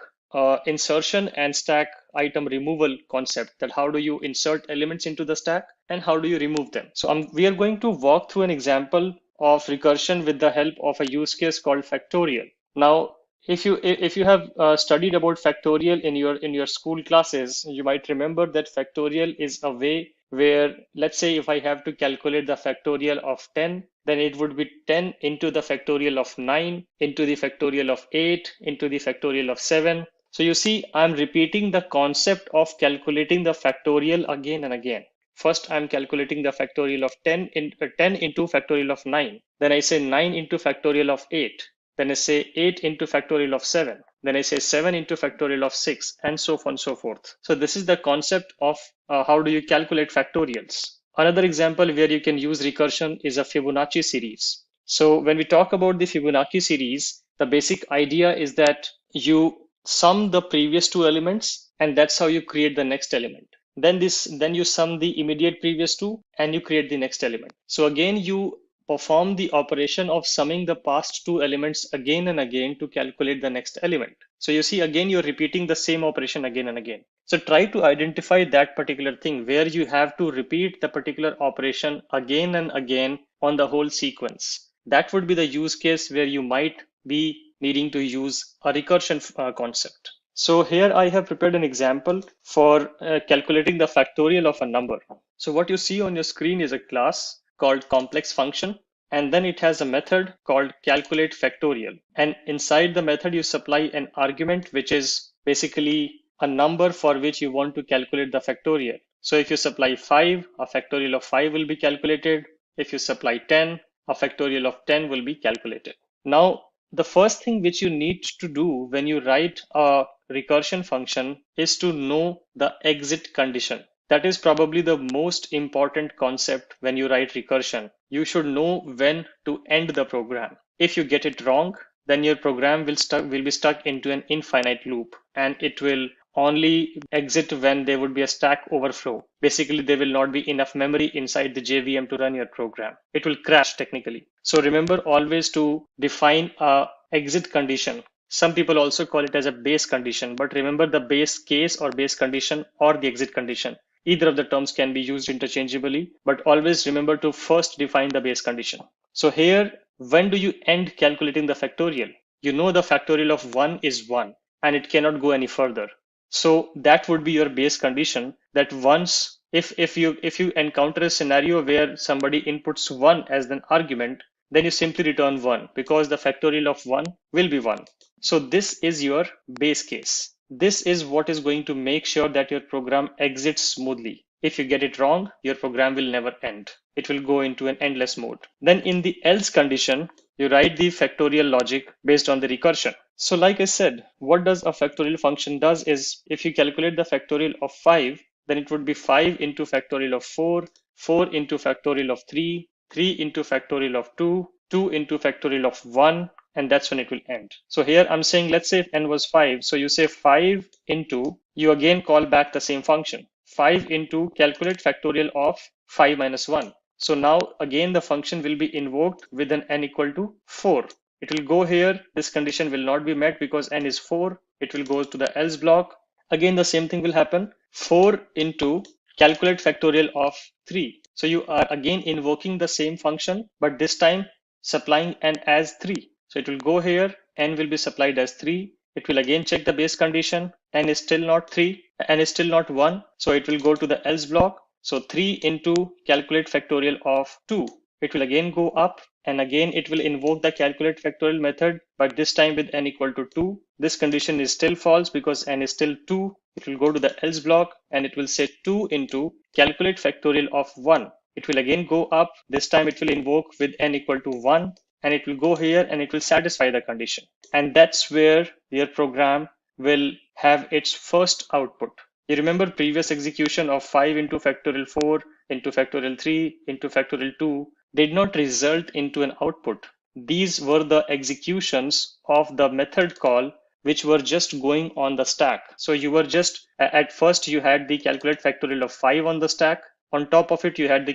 insertion and stack item removal concept, that how do you insert elements into the stack and how do you remove them. So we are going to walk through an example of recursion with the help of a use case called factorial. Now, if you have studied about factorial in your school classes, you might remember that factorial is a way where, let's say, if I have to calculate the factorial of 10, then it would be 10 into the factorial of 9, into the factorial of 8, into the factorial of 7. So you see, I'm repeating the concept of calculating the factorial again and again. First, I'm calculating the factorial of 10 into factorial of 9. Then I say 9 into factorial of 8. Then I say 8 into factorial of 7. Then I say 7 into factorial of 6, and so on and so forth. So this is the concept of how do you calculate factorials. Another example where you can use recursion is a Fibonacci series. So when we talk about the Fibonacci series, the basic idea is that you sum the previous two elements, and that's how you create the next element. Then you sum the immediate previous two, and you create the next element. So again, you perform the operation of summing the past two elements again and again to calculate the next element. So you see, again, you're repeating the same operation again and again. So try to identify that particular thing where you have to repeat the particular operation again and again on the whole sequence. That would be the use case where you might be needing to use a recursion concept. So here I have prepared an example for calculating the factorial of a number. So what you see on your screen is a class called complex function. and then it has a method called calculate factorial. And inside the method, you supply an argument, which is basically a number for which you want to calculate the factorial. So if you supply 5, a factorial of 5 will be calculated. If you supply 10, a factorial of 10 will be calculated. Now, the first thing which you need to do when you write a recursion function is to know the exit condition. That is probably the most important concept when you write recursion. You should know when to end the program. If you get it wrong, then your program will be stuck into an infinite loop, and it will only exit when there would be a stack overflow. Basically, there will not be enough memory inside the JVM to run your program. It will crash technically. So remember always to define a exit condition. Some people also call it as a base condition, but remember the base case or base condition or the exit condition. Either of the terms can be used interchangeably, but always remember to first define the base condition. So here, when do you end calculating the factorial? You know the factorial of 1 is 1 and it cannot go any further. So that would be your base condition, that once if you encounter a scenario where somebody inputs 1 as an argument, then you simply return 1 because the factorial of 1 will be 1. So this is your base case. This is what is going to make sure that your program exits smoothly. If you get it wrong, your program will never end. It will go into an endless mode. Then in the else condition, you write the factorial logic based on the recursion. So like I said, what does a factorial function does is if you calculate the factorial of 5, then it would be 5 into factorial of 4, 4 into factorial of 3, 3 into factorial of 2, 2 into factorial of 1, and that's when it will end. So here I'm saying, let's say if n was 5. So you say 5 into, you again call back the same function, 5 into calculate factorial of 5 minus 1. So now again, the function will be invoked with an n equal to 4. It will go here. This condition will not be met because n is 4. It will go to the else block. Again, the same thing will happen. 4 into calculate factorial of 3. So you are again invoking the same function, but this time supplying n as 3. So it will go here, n will be supplied as 3. It will again check the base condition, n is still not 3, n is still not 1. So it will go to the else block. So 3 into calculate factorial of 2. It will again go up, and again it will invoke the calculate factorial method, but this time with n equal to 2. This condition is still false because n is still 2. It will go to the else block and it will say 2 into calculate factorial of 1. It will again go up. This time it will invoke with n equal to 1. And it will go here and it will satisfy the condition. And that's where your program will have its first output. You remember previous execution of 5 into factorial 4 into factorial 3 into factorial 2 did not result into an output. These were the executions of the method call which were just going on the stack. So you were just, at first you had the calculate factorial of 5 on the stack. On top of it, you had the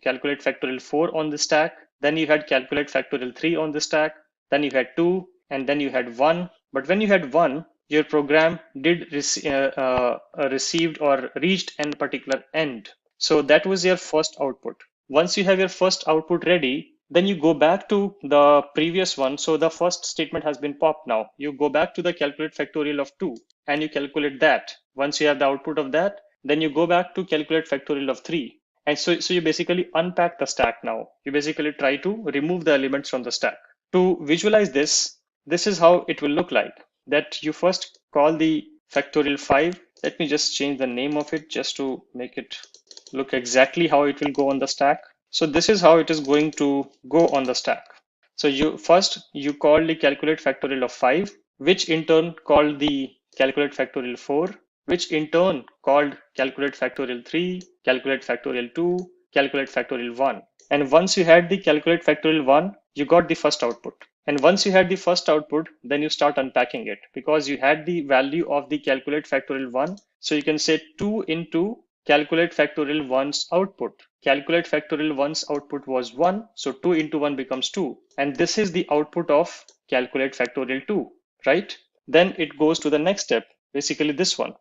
calculate factorial 4 on the stack. Then you had calculate factorial 3 on the stack, then you had 2, and then you had 1. But when you had 1, your program did received or reached a particular end. So that was your first output. Once you have your first output ready, then you go back to the previous one. So the first statement has been popped now. You go back to the calculate factorial of 2 and you calculate that. Once you have the output of that, then you go back to calculate factorial of 3. And so you basically unpack the stack now. You basically try to remove the elements from the stack. To visualize this, this is how it will look like. That you first call the factorial 5. Let me just change the name of it just to make it look exactly how it will go on the stack. So this is how it is going to go on the stack. So you call the calculate factorial of 5, which in turn called the calculate factorial 4, which in turn called calculate factorial 3, calculate factorial 2, calculate factorial 1. And once you had the calculate factorial 1, you got the first output. And once you had the first output, then you start unpacking it because you had the value of the calculate factorial 1. So you can say 2 into calculate factorial 1's output. Calculate factorial 1's output was 1. So 2 into 1 becomes 2. And this is the output of calculate factorial 2, right? Then it goes to the next step. Basically this one.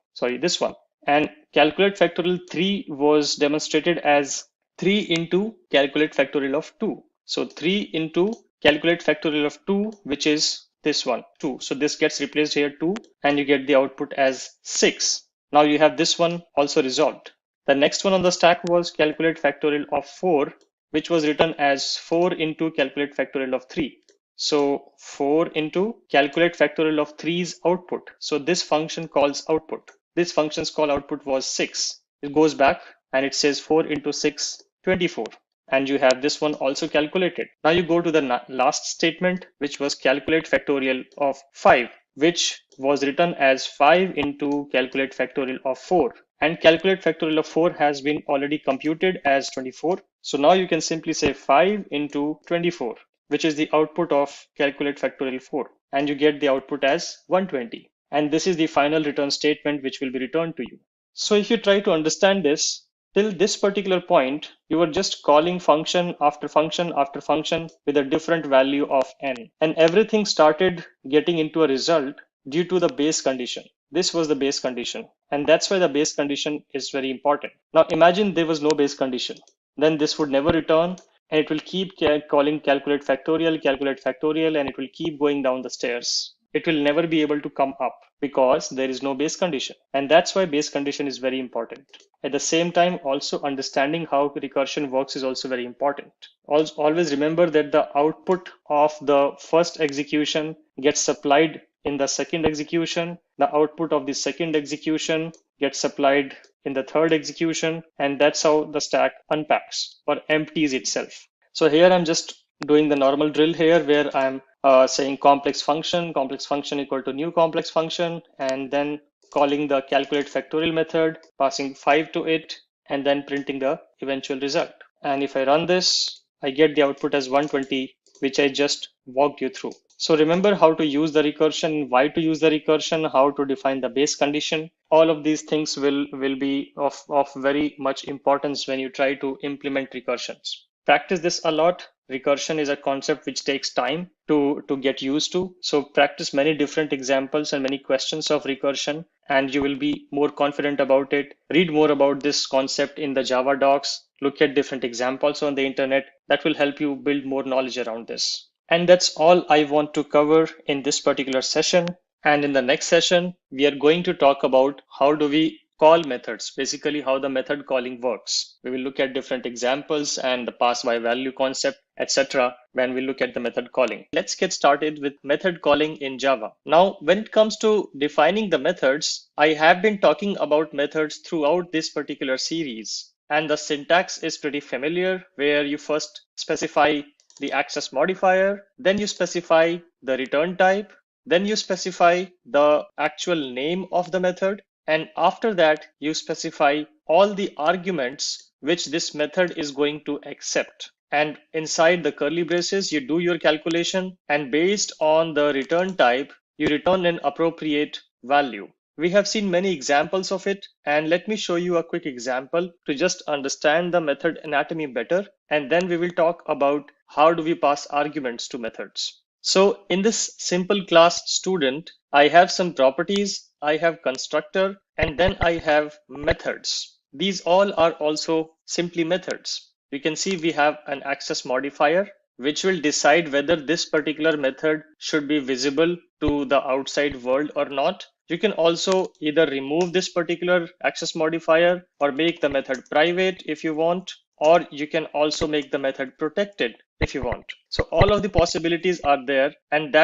And calculate factorial 3 was demonstrated as 3 into calculate factorial of 2. So 3 into calculate factorial of 2, which is this one, 2. So this gets replaced here 2 and you get the output as 6. Now you have this one also resolved. The next one on the stack was calculate factorial of 4, which was written as 4 into calculate factorial of 3. So 4 into calculate factorial of 3's output. So this function calls output. This function's call output was 6. It goes back and it says 4 into 6, 24. And you have this one also calculated. Now you go to the last statement, which was calculate factorial of 5, which was written as 5 into calculate factorial of 4. And calculate factorial of 4 has been already computed as 24. So now you can simply say 5 into 24, which is the output of calculate factorial 4. And you get the output as 120. And this is the final return statement which will be returned to you. So if you try to understand this, till this particular point, you were just calling function after function after function with a different value of n. And everything started getting into a result due to the base condition. This was the base condition. And that's why the base condition is very important. Now imagine there was no base condition. Then this would never return. And it will keep calling calculate factorial, and it will keep going down the stairs. It will never be able to come up because there is no base condition. And that's why base condition is very important. At the same time, also understanding how recursion works is also very important. Always remember that the output of the first execution gets supplied in the second execution. The output of the second execution gets supplied in the third execution, and that's how the stack unpacks or empties itself. So here I'm just doing the normal drill here where I'm saying complex function equal to new complex function, and then calling the calculate factorial method, passing 5 to it, and then printing the eventual result. And if I run this, I get the output as 120, which I just walked you through. So remember how to use the recursion, why to use the recursion, how to define the base condition. All of these things will be of very much importance when you try to implement recursions. Practice this a lot. Recursion is a concept which takes time to get used to. So practice many different examples and many questions of recursion, and you will be more confident about it. Read more about this concept in the Java docs. Look at different examples on the internet. That will help you build more knowledge around this. And that's all I want to cover in this particular session. And in the next session, we are going to talk about how do we call methods, basically how the method calling works. We will look at different examples and the pass by value concept, etc. when we look at the method calling. Let's get started with method calling in Java. Now, when it comes to defining the methods, I have been talking about methods throughout this particular series. And the syntax is pretty familiar, where you first specify the access modifier, then you specify the return type, then you specify the actual name of the method, and after that you specify all the arguments which this method is going to accept. And inside the curly braces, you do your calculation, and based on the return type, you return an appropriate value. We have seen many examples of it, and let me show you a quick example to just understand the method anatomy better, and then we will talk about how do we pass arguments to methods. So in this simple class student, I have some properties, I have constructor, and then I have methods. These all are also simply methods. You can see we have an access modifier, which will decide whether this particular method should be visible to the outside world or not. You can also either remove this particular access modifier or make the method private if you want, or you can also make the method protected if you want. So all of the possibilities are there, and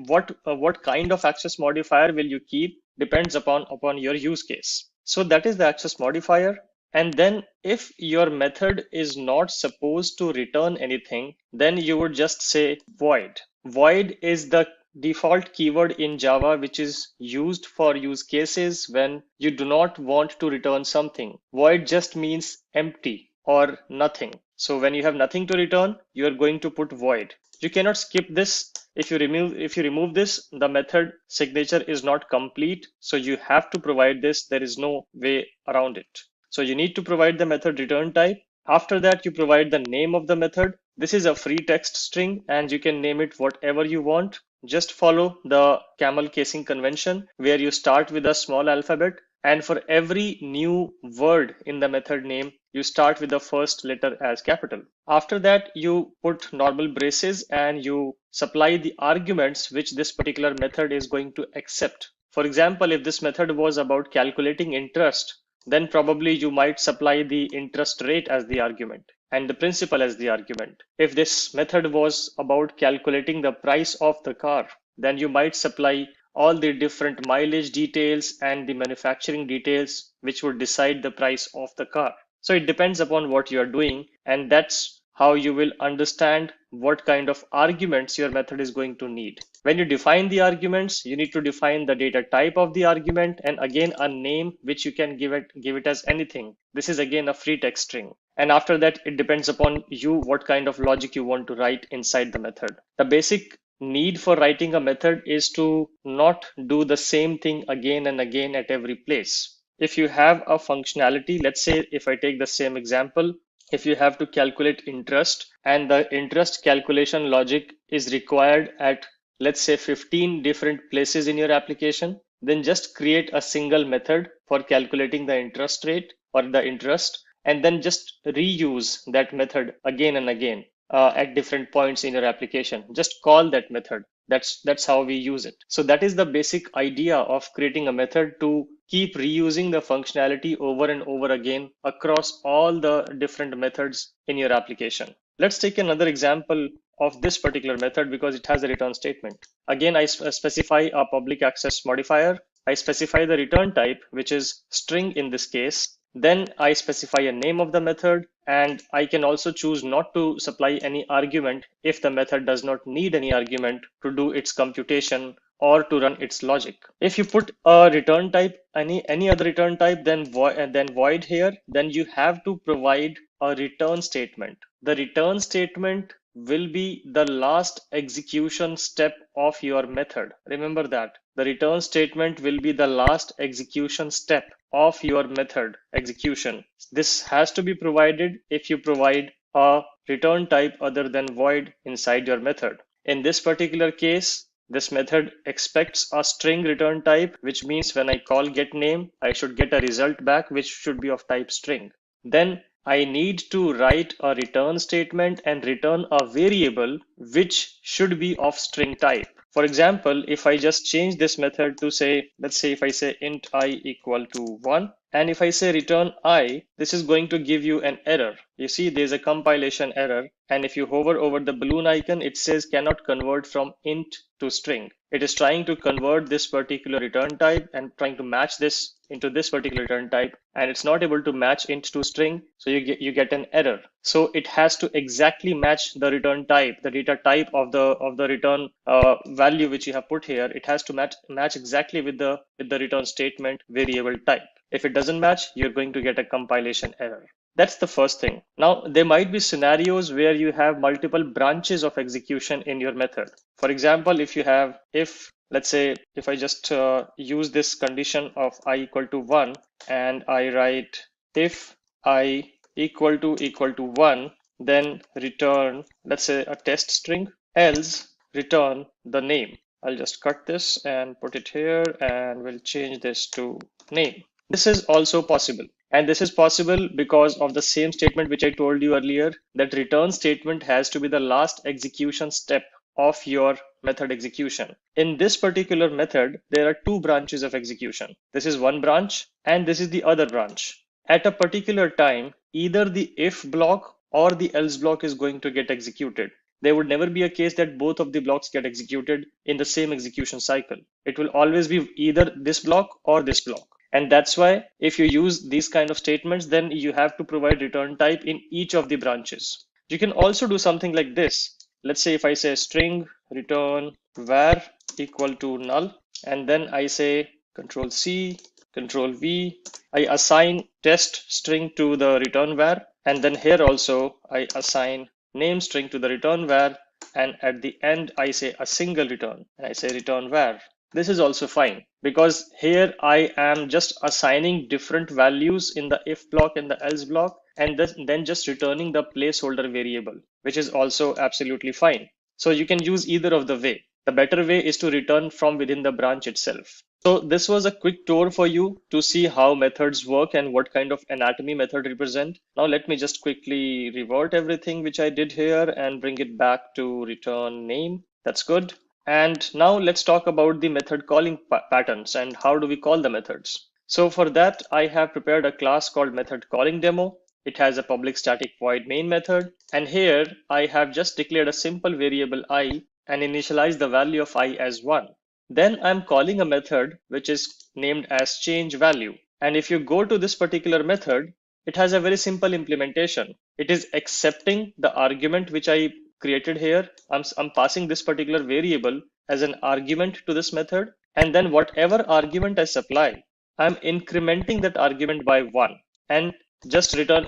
what kind of access modifier will you keep depends upon your use case. So that is the access modifier. And then if your method is not supposed to return anything, then you would just say void. Void is the default keyword in Java, which is used for use cases when you do not want to return something. Void just means empty or nothing. So when you have nothing to return, you are going to put void. You cannot skip this. If you remove this, the method signature is not complete. So you have to provide this. There is no way around it. So you need to provide the method return type. After that, you provide the name of the method. This is a free text string, and you can name it whatever you want. Just follow the camel casing convention, where you start with a small alphabet, and for every new word in the method name, you start with the first letter as capital. After that, you put normal braces and you supply the arguments which this particular method is going to accept. For example, if this method was about calculating interest, then probably you might supply the interest rate as the argument. and the principal as the argument. If this method was about calculating the price of the car, then you might supply all the different mileage details and the manufacturing details which would decide the price of the car. So it depends upon what you are doing, and that's how you will understand what kind of arguments your method is going to need. When you define the arguments, you need to define the data type of the argument and again a name which you can give it as anything. This is again a free text string. And after that, it depends upon you what kind of logic you want to write inside the method. The basic need for writing a method is to not do the same thing again and again at every place. If you have a functionality, let's say if I take the same example, if you have to calculate interest and the interest calculation logic is required at, let's say, 15 different places in your application, then just create a single method for calculating the interest rate or the interest, and then just reuse that method again and again at different points in your application. Just call that method. That's how we use it. So that is the basic idea of creating a method, to keep reusing the functionality over and over again across all the different methods in your application. Let's take another example of this particular method because it has a return statement. Again, I specify a public access modifier. I specify the return type, which is string in this case. Then I specify a name of the method, and I can also choose not to supply any argument if the method does not need any argument to do its computation or to run its logic. If you put a return type, any other return type, then void here, then you have to provide a return statement. The return statement will be the last execution step of your method. Remember that. The return statement will be the last execution step of your method execution. This has to be provided if you provide a return type other than void inside your method. In this particular case, this method expects a string return type, which means when I call getName, I should get a result back, which should be of type string. Then I need to write a return statement and return a variable which should be of string type. For example, if I just change this method to say, let's say if I say int I equal to 1, and if I say return I, this is going to give you an error. You see there's a compilation error, and if you hover over the balloon icon, it says cannot convert from int to string. It is trying to convert this particular return type and trying to match this into this particular return type, and it's not able to match int to string, so you get an error. So it has to exactly match the return type, the data type of the return value which you have put here. It has to match exactly with the return statement variable type. If it doesn't match, you're going to get a compilation error. That's the first thing. Now, there might be scenarios where you have multiple branches of execution in your method. For example, let's say if I just use this condition of I equal to 1 and I write if I equal to 1, then return, let's say, a test string, else return the name. I'll just cut this and put it here, and we'll change this to name. This is also possible. And this is possible because of the same statement which I told you earlier, that return statement has to be the last execution step of your method execution. In this particular method, there are two branches of execution. This is one branch and this is the other branch. At a particular time, either the if block or the else block is going to get executed. There would never be a case that both of the blocks get executed in the same execution cycle. It will always be either this block or this block. And that's why if you use these kind of statements, then you have to provide return type in each of the branches. You can also do something like this. Let's say if I say string return var equal to null, and then I say control C, control V, I assign test string to the return var, and then here also I assign name string to the return var, and at the end I say a single return and I say return var. This is also fine because here I am just assigning different values in the if block and the else block, and then just returning the placeholder variable, which is also absolutely fine. So you can use either of the way. The better way is to return from within the branch itself. So this was a quick tour for you to see how methods work and what kind of anatomy method represent. Now let me just quickly revert everything which I did here and bring it back to return name. That's good. And now let's talk about the method calling patterns and how do we call the methods. So for that, I have prepared a class called method calling demo. It has a public static void main method. And here I have just declared a simple variable I and initialized the value of I as 1. Then I'm calling a method which is named as change value. And if you go to this particular method, it has a very simple implementation. It is accepting the argument which I created here. I'm passing this particular variable as an argument to this method. And then whatever argument I supply, I'm incrementing that argument by 1 and just return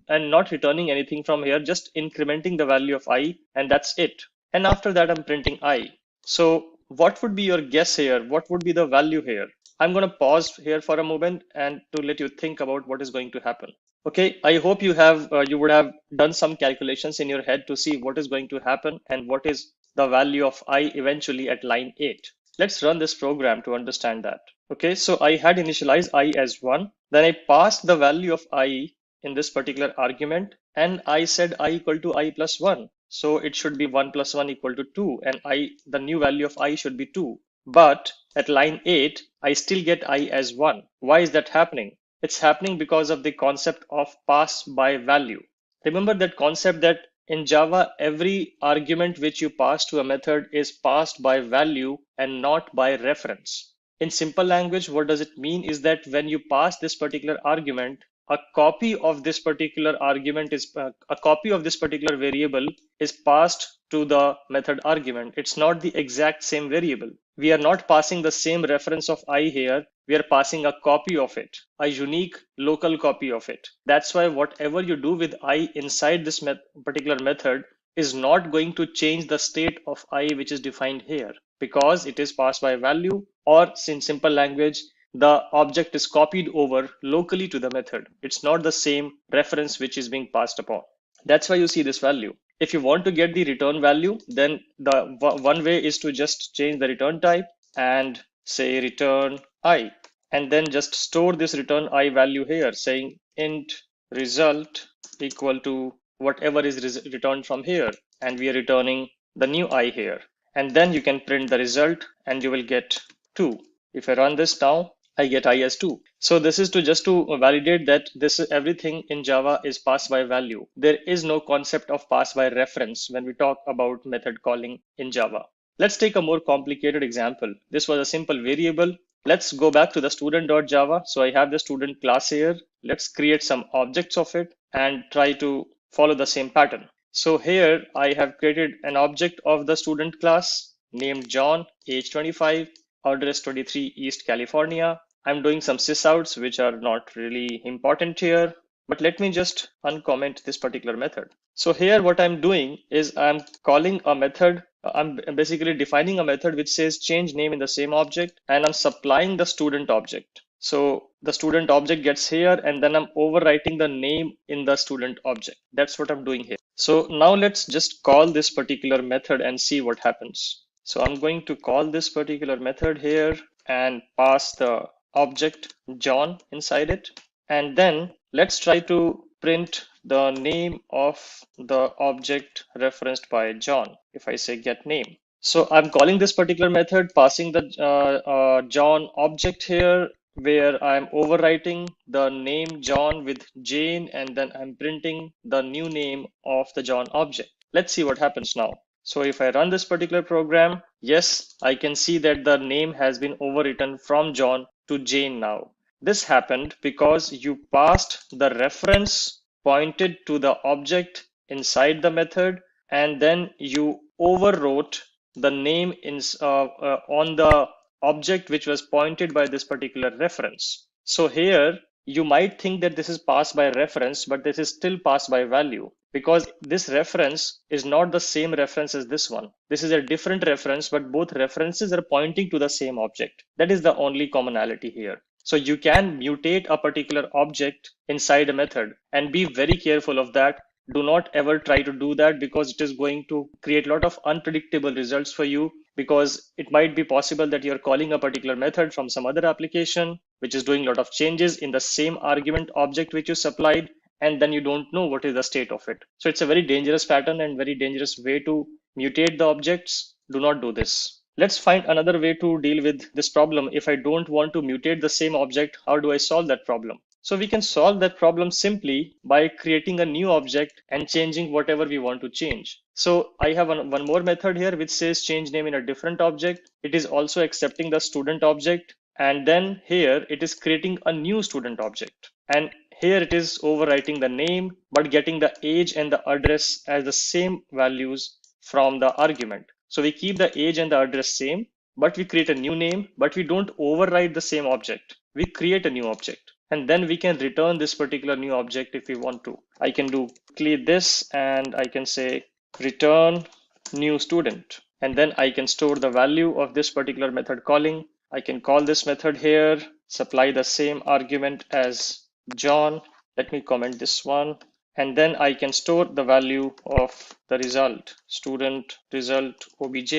and not returning anything from here, just incrementing the value of I, and that's it. And after that, I'm printing I. So what would be your guess here? What would be the value here? I'm going to pause here for a moment and to let you think about what is going to happen. Okay, I hope you would have done some calculations in your head to see what is going to happen and what is the value of I eventually at line 8. Let's run this program to understand that. Okay, so I had initialized I as 1. Then I passed the value of I in this particular argument, and I said I equal to I plus 1. So it should be 1 plus 1 equal to 2, and the new value of I should be 2. But at line 8, I still get I as 1. Why is that happening? It's happening because of the concept of pass by value. Remember that concept that in Java, every argument which you pass to a method is passed by value and not by reference. In simple language, what does it mean is that when you pass this particular argument, a copy of this particular argument is a copy of this particular variable is passed to the method argument. It's not the exact same variable. We are not passing the same reference of I here. We are passing a copy of it, a unique local copy of it. That's why whatever you do with I inside this particular method is not going to change the state of I which is defined here, because it is passed by value, or in simple language, the object is copied over locally to the method. It's not the same reference which is being passed upon. That's why you see this value. If you want to get the return value, then the one way is to just change the return type and say return I, and then just store this return I value here, saying int result equal to whatever is returned from here, and we are returning the new I here. And then you can print the result and you will get 2. If I run this now, I get I as 2. So this is just to validate that everything in Java is passed by value. There is no concept of pass by reference when we talk about method calling in Java. Let's take a more complicated example. This was a simple variable. Let's go back to the student.java. So I have the student class here. Let's create some objects of it and try to follow the same pattern. So here I have created an object of the student class named John, age 25, address 23 East California. I'm doing some sysouts which are not really important here, but let me just uncomment this particular method. So here what I'm doing is I'm calling a method. I'm basically defining a method which says change name in the same object, and I'm supplying the student object. So the student object gets here, and then I'm overwriting the name in the student object. That's what I'm doing here. So now let's just call this particular method and see what happens. So I'm going to call this particular method here and pass the object John inside it. And then let's try to print the name of the object referenced by John. If I say get name. So I'm calling this particular method, passing the John object here, where I'm overwriting the name John with Jane, and then I'm printing the new name of the John object. Let's see what happens now. So if I run this particular program, yes, I can see that the name has been overwritten from John to Jane now. This happened because you passed the reference pointed to the object inside the method, and then you overwrote the name on the object which was pointed by this particular reference. So here you might think that this is passed by reference, but this is still passed by value, because this reference is not the same reference as this one. This is a different reference, but both references are pointing to the same object. That is the only commonality here. So you can mutate a particular object inside a method, and be very careful of that. Do not ever try to do that, because it is going to create a lot of unpredictable results for you, because it might be possible that you're calling a particular method from some other application, which is doing a lot of changes in the same argument object which you supplied, and then you don't know what is the state of it. So it's a very dangerous pattern and very dangerous way to mutate the objects. Do not do this. Let's find another way to deal with this problem. If I don't want to mutate the same object, how do I solve that problem? So we can solve that problem simply by creating a new object and changing whatever we want to change. So I have one more method here which says change name in a different object. It is also accepting the student object. And then here it is creating a new student object. And here it is overwriting the name, but getting the age and the address as the same values from the argument. So we keep the age and the address same, but we create a new name, but we don't overwrite the same object. We create a new object. And then we can return this particular new object if we want to. I can do clear this and I can say return new student. And then I can store the value of this particular method calling. I can call this method here, supply the same argument as John. Let me comment this one. And then I can store the value of the result, student result obj.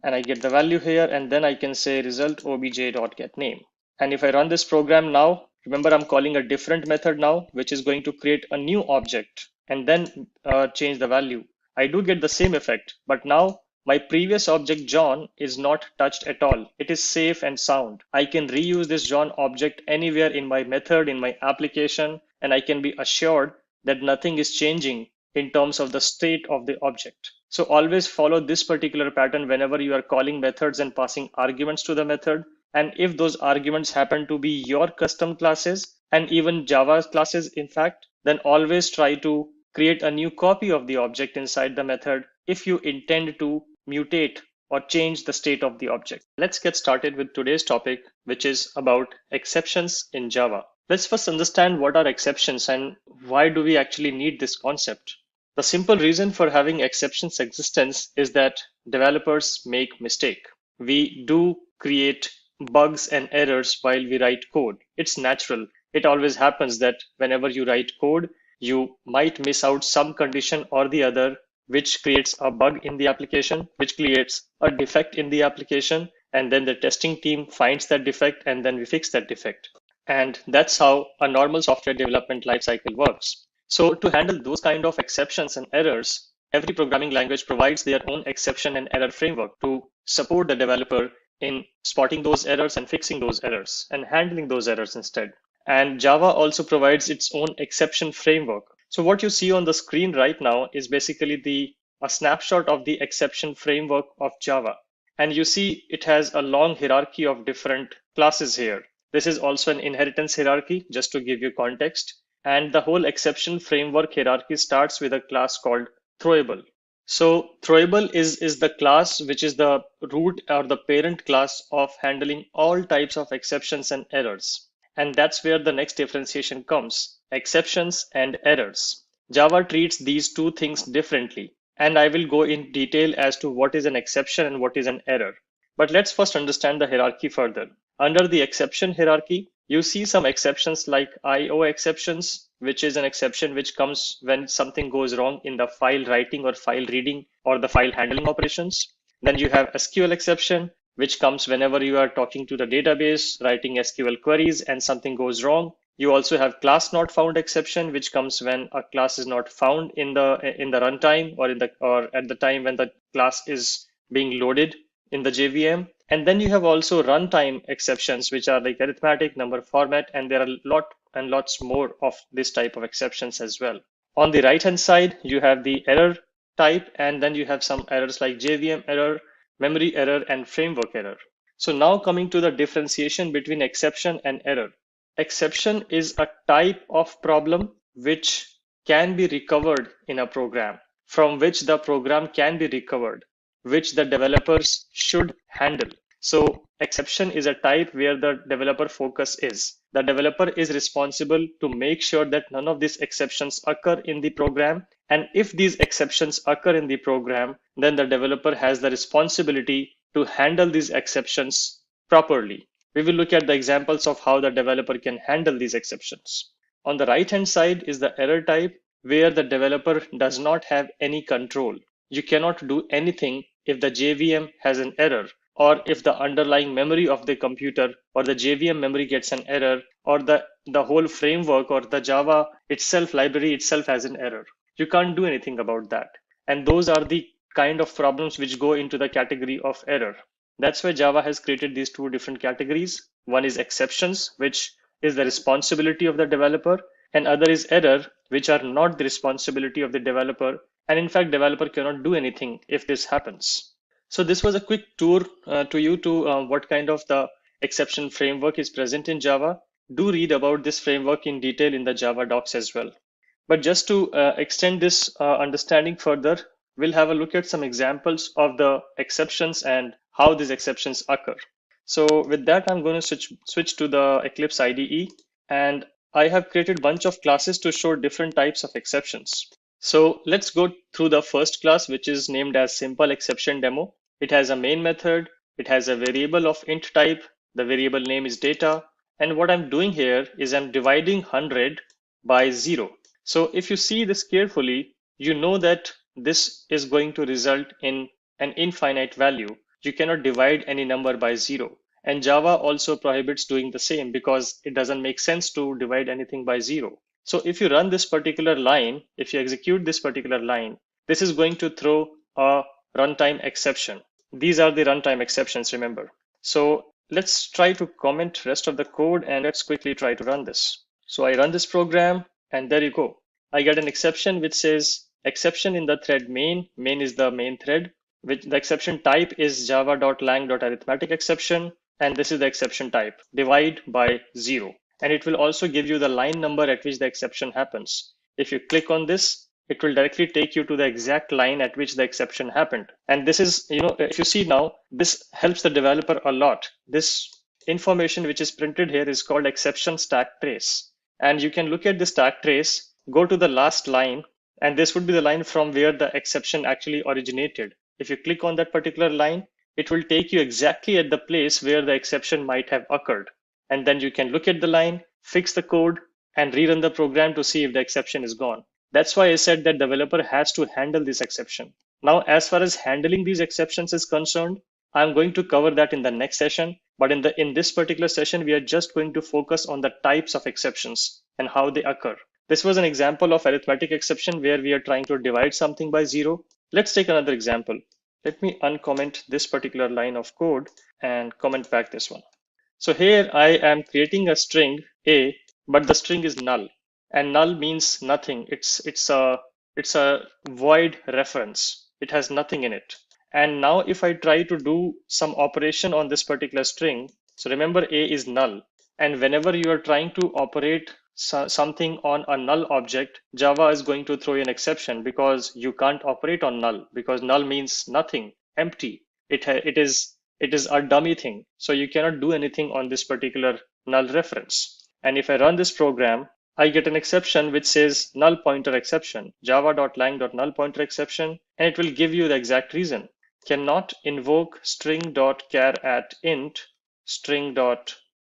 And I get the value here. And then I can say result obj.getName. And if I run this program now, remember I'm calling a different method now, which is going to create a new object and then change the value. I do get the same effect, but now my previous object John is not touched at all. It is safe and sound. I can reuse this John object anywhere in my method, in my application, and I can be assured that nothing is changing in terms of the state of the object. So always follow this particular pattern whenever you are calling methods and passing arguments to the method. And if those arguments happen to be your custom classes and even Java classes, in fact, then always try to create a new copy of the object inside the method if you intend to mutate or change the state of the object. Let's get started with today's topic, which is about exceptions in Java. Let's first understand what are exceptions and why do we actually need this concept. The simple reason for having exceptions existence is that developers make mistake. We do create bugs and errors while we write code. It's natural. It always happens that whenever you write code, you might miss out some condition or the other, which creates a bug in the application, which creates a defect in the application. And then the testing team finds that defect and then we fix that defect. And that's how a normal software development lifecycle works. So to handle those kind of exceptions and errors, every programming language provides their own exception and error framework to support the developer in spotting those errors and fixing those errors and handling those errors instead. And Java also provides its own exception framework. So what you see on the screen right now is basically a snapshot of the exception framework of Java. And you see it has a long hierarchy of different classes here. This is also an inheritance hierarchy, just to give you context. And the whole exception framework hierarchy starts with a class called throwable. So throwable is the class which is the root or the parent class of handling all types of exceptions and errors. And that's where the next differentiation comes, exceptions and errors. Java treats these two things differently. And I will go in detail as to what is an exception and what is an error. But let's first understand the hierarchy further. Under the exception hierarchy, you see some exceptions like IO exceptions, which is an exception which comes when something goes wrong in the file writing or file reading or the file handling operations. Then you have SQL exception, which comes whenever you are talking to the database, writing SQL queries and something goes wrong. You also have class not found exception, which comes when a class is not found in the runtime or at the time when the class is being loaded in the JVM. And then you have also runtime exceptions, which are like arithmetic, number format, and there are lots more of this type of exceptions as well. On the right hand side, you have the error type, and then you have some errors like JVM error, memory error, and framework error. So now coming to the differentiation between exception and error. Exception is a type of problem which can be recovered in a program, from which the program can be recovered, which the developers should handle. So exception is a type where the developer focus is. The developer is responsible to make sure that none of these exceptions occur in the program. And if these exceptions occur in the program, then the developer has the responsibility to handle these exceptions properly. We will look at the examples of how the developer can handle these exceptions. On the right-hand side is the error type, where the developer does not have any control. You cannot do anything if the JVM has an error, or if the underlying memory of the computer or the JVM memory gets an error, or the whole framework or the Java itself, library itself has an error. You can't do anything about that. And those are the kind of problems which go into the category of error. That's why Java has created these two different categories. One is exceptions, which is the responsibility of the developer, and other is error, which are not the responsibility of the developer. And in fact, developer cannot do anything if this happens. So this was a quick tour to you to what kind of the exception framework is present in Java. Do read about this framework in detail in the Java docs as well. But just to extend this understanding further, we'll have a look at some examples of the exceptions and how these exceptions occur. So with that, I'm going to switch to the Eclipse IDE, and I have created a bunch of classes to show different types of exceptions. So let's go through the first class, which is named as Simple Exception Demo. It has a main method. It has a variable of int type. The variable name is data. And what I'm doing here is I'm dividing 100 by 0. So if you see this carefully, you know that this is going to result in an infinite value. You cannot divide any number by 0. And Java also prohibits doing the same because it doesn't make sense to divide anything by 0. So if you run this particular line, if you execute this particular line, this is going to throw a runtime exception. These are the runtime exceptions, remember. So let's try to comment rest of the code and let's quickly try to run this. So I run this program and there you go. I get an exception which says exception in the thread main. Main is the main thread. Which the exception type is java.lang.arithmetic exception. And this is the exception type, divide by 0. And it will also give you the line number at which the exception happens. If you click on this, it will directly take you to the exact line at which the exception happened. And this is, if you see now, this helps the developer a lot. This information which is printed here is called exception stack trace. And you can look at the stack trace, go to the last line, and this would be the line from where the exception actually originated. If you click on that particular line, it will take you exactly at the place where the exception might have occurred. And then you can look at the line, fix the code, and rerun the program to see if the exception is gone. That's why I said that developer has to handle this exception. Now, as far as handling these exceptions is concerned, I'm going to cover that in the next session. But in this particular session, we are just going to focus on the types of exceptions and how they occur. This was an example of arithmetic exception where we are trying to divide something by 0. Let's take another example. Let me uncomment this particular line of code and comment back this one. So here I am creating a string A, but the string is null, and null means nothing. It's a void reference. It has nothing in it. And now if I try to do some operation on this particular string, so remember A is null, and whenever you are trying to operate something on a null object, Java is going to throw you an exception because you can't operate on null because null means nothing, empty. It is a dummy thing. So you cannot do anything on this particular null reference. And if I run this program, I get an exception which says null pointer exception, java.lang.nullPointer exception, and it will give you the exact reason. Cannot invoke string.char at int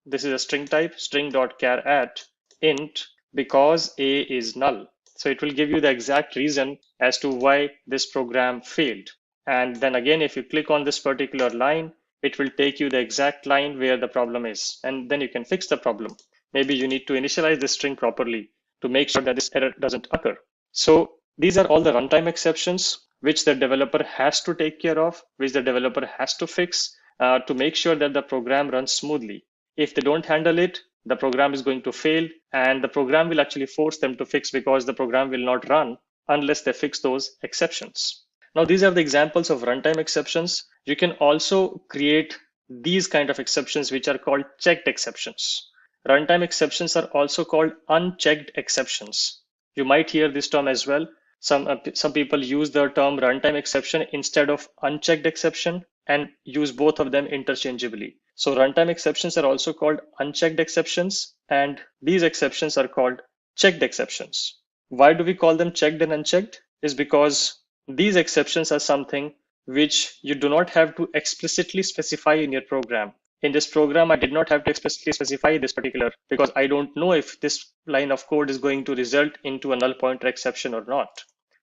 this is a string type, string.char at int because A is null. So it will give you the exact reason as to why this program failed. And then again, if you click on this particular line, it will take you the exact line where the problem is. And then you can fix the problem. Maybe you need to initialize this string properly to make sure that this error doesn't occur. So these are all the runtime exceptions which the developer has to take care of, which the developer has to fix to make sure that the program runs smoothly. If they don't handle it, the program is going to fail, and the program will actually force them to fix because the program will not run unless they fix those exceptions. Now, these are the examples of runtime exceptions. You can also create these kind of exceptions, which are called checked exceptions. Runtime exceptions are also called unchecked exceptions. You might hear this term as well. Some people use the term runtime exception instead of unchecked exception and use both of them interchangeably. So runtime exceptions are also called unchecked exceptions, and these exceptions are called checked exceptions. Why do we call them checked and unchecked? Is because these exceptions are something which you do not have to explicitly specify in your program. In this program, I did not have to explicitly specify this particular because I don't know if this line of code is going to result into a null pointer exception or not.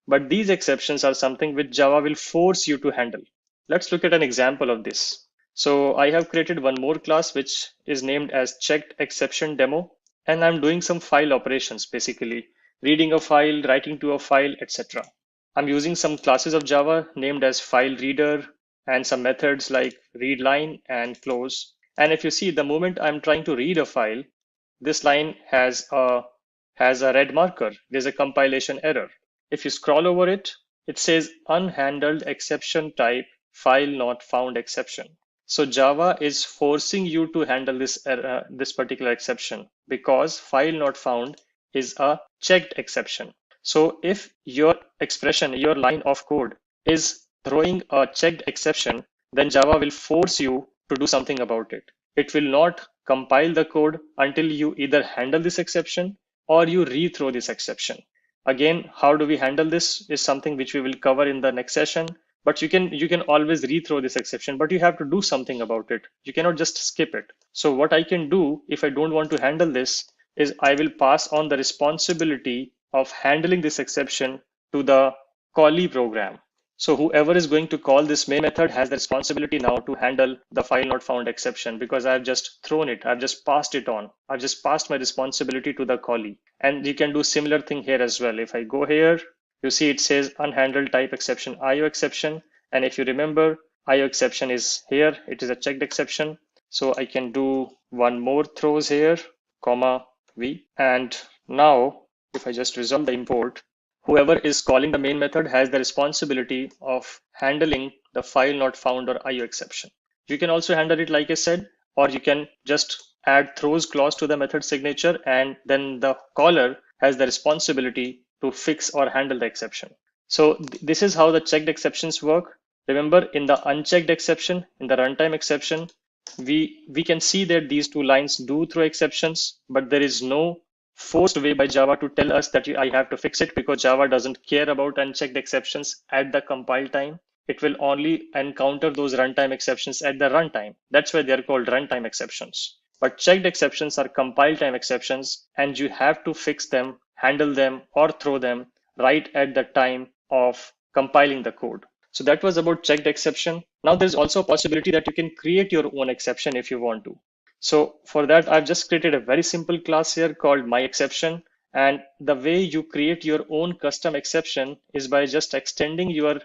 But these exceptions are something which Java will force you to handle. Let's look at an example of this. So I have created one more class which is named as checked exception demo, and I'm doing some file operations, basically reading a file, writing to a file, etc. I'm using some classes of Java named as file reader and some methods like readLine and close. And if you see, the moment I'm trying to read a file, this line has a red marker. There's a compilation error. If you scroll over it, it says unhandled exception type file not found exception. So Java is forcing you to handle this this particular exception because file not found is a checked exception. So if your expression, your line of code is throwing a checked exception, then Java will force you to do something about it. It will not compile the code until you either handle this exception or you rethrow this exception. Again, how do we handle this is something which we will cover in the next session. But you can always rethrow this exception, but you have to do something about it. You cannot just skip it. So what I can do if I don't want to handle this is I will pass on the responsibility of handling this exception to the callee program. So whoever is going to call this main method has the responsibility now to handle the file not found exception because I've just thrown it. I've just passed it on. I've just passed my responsibility to the callee. And you can do similar thing here as well. If I go here, you see it says unhandled type exception IO exception. And if you remember, IO exception is here. It is a checked exception. So I can do one more throws here, comma V. And now if I just resolve the import, whoever is calling the main method has the responsibility of handling the file not found or IO exception. You can also handle it like I said, or you can just add throws clause to the method signature, and then the caller has the responsibility to fix or handle the exception. So this is how the checked exceptions work. Remember, in the unchecked exception, in the runtime exception, we can see that these two lines do throw exceptions, but there is no forced way by Java to tell us that I have to fix it because Java doesn't care about unchecked exceptions at the compile time. It will only encounter those runtime exceptions at the runtime. That's why they're called runtime exceptions. But checked exceptions are compile time exceptions, and you have to fix them, handle them, or throw them right at the time of compiling the code. So that was about checked exception. Now there's also a possibility that you can create your own exception if you want to. So for that, I've just created a very simple class here called myException. And the way you create your own custom exception is by just extending your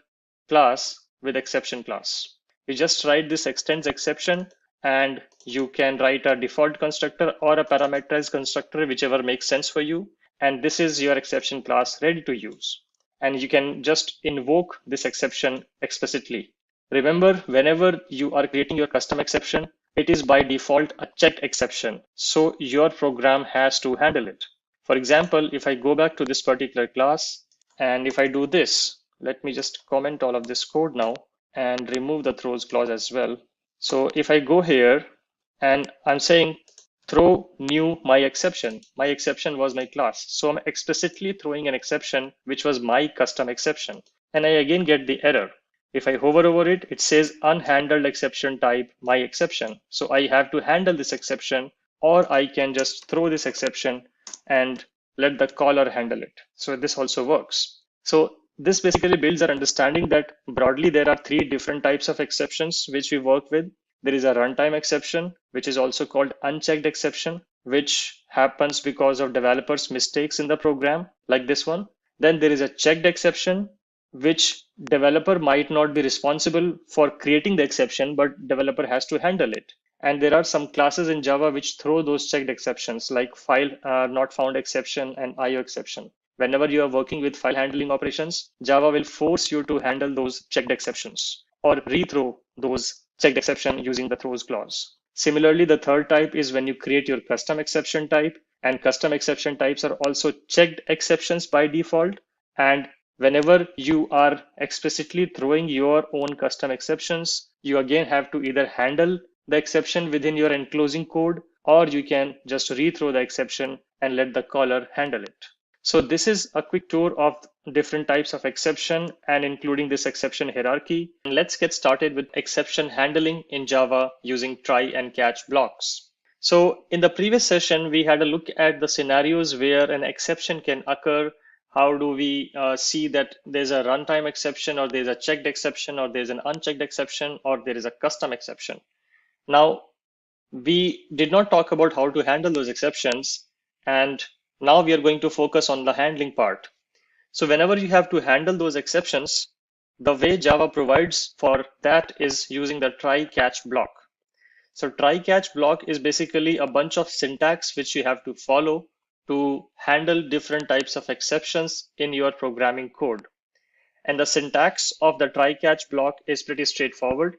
class with exception class. You just write this extends exception, and you can write a default constructor or a parameterized constructor, whichever makes sense for you. And this is your exception class ready to use. And you can just invoke this exception explicitly. Remember, whenever you are creating your custom exception, it is by default a checked exception. So your program has to handle it. For example, if I go back to this particular class, and if I do this, let me just comment all of this code now and remove the throws clause as well. So if I go here and I'm saying throw new myException. MyException was my class. So I'm explicitly throwing an exception, which was my custom exception. And I again get the error. If I hover over it, it says unhandled exception type myException. So I have to handle this exception, or I can just throw this exception and let the caller handle it. So this also works. So this basically builds our understanding that broadly there are three different types of exceptions which we work with. There is a runtime exception, which is also called unchecked exception, which happens because of developers' mistakes in the program, like this one. Then there is a checked exception, which developer might not be responsible for creating the exception, but developer has to handle it. And there are some classes in Java which throw those checked exceptions, like file not found exception and IO exception. Whenever you are working with file handling operations, Java will force you to handle those checked exceptions or rethrow those checked exception using the throws clause. Similarly, the third type is when you create your custom exception type, and custom exception types are also checked exceptions by default. And whenever you are explicitly throwing your own custom exceptions, you again have to either handle the exception within your enclosing code, or you can just rethrow the exception and let the caller handle it. So this is a quick tour of different types of exception and including this exception hierarchy. And let's get started with exception handling in Java using try and catch blocks. So in the previous session, we had a look at the scenarios where an exception can occur. How do we see that there's a runtime exception, or there's a checked exception, or there's an unchecked exception, or there is a custom exception? Now, we did not talk about how to handle those exceptions, and now we are going to focus on the handling part. So whenever you have to handle those exceptions, the way Java provides for that is using the try catch block. So try catch block is basically a bunch of syntax which you have to follow to handle different types of exceptions in your programming code. And the syntax of the try catch block is pretty straightforward.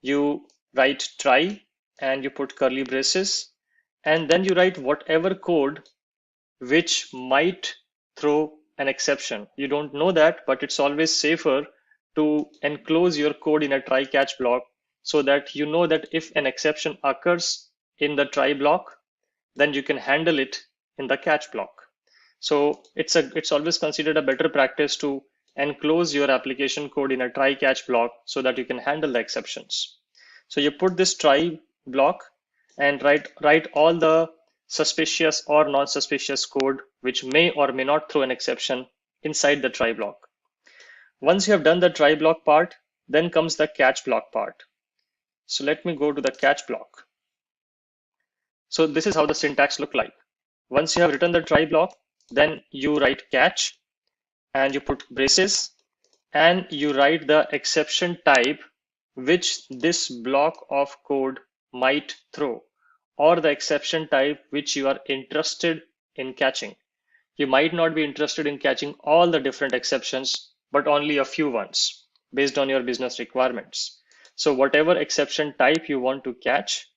You write try and you put curly braces, and then you write whatever code which might throw an exception. You don't know that, but it's always safer to enclose your code in a try catch block so that you know that if an exception occurs in the try block, then you can handle it in the catch block. So it's always considered a better practice to enclose your application code in a try catch block so that you can handle the exceptions. So you put this try block and write all the suspicious or non-suspicious code which may or may not throw an exception inside the try block. Once you have done the try block part, then comes the catch block part. So let me go to the catch block. So this is how the syntax look like. Once you have written the try block, then you write catch and you put braces and you write the exception type which this block of code might throw, or the exception type which you are interested in catching. You might not be interested in catching all the different exceptions, but only a few ones based on your business requirements. So whatever exception type you want to catch,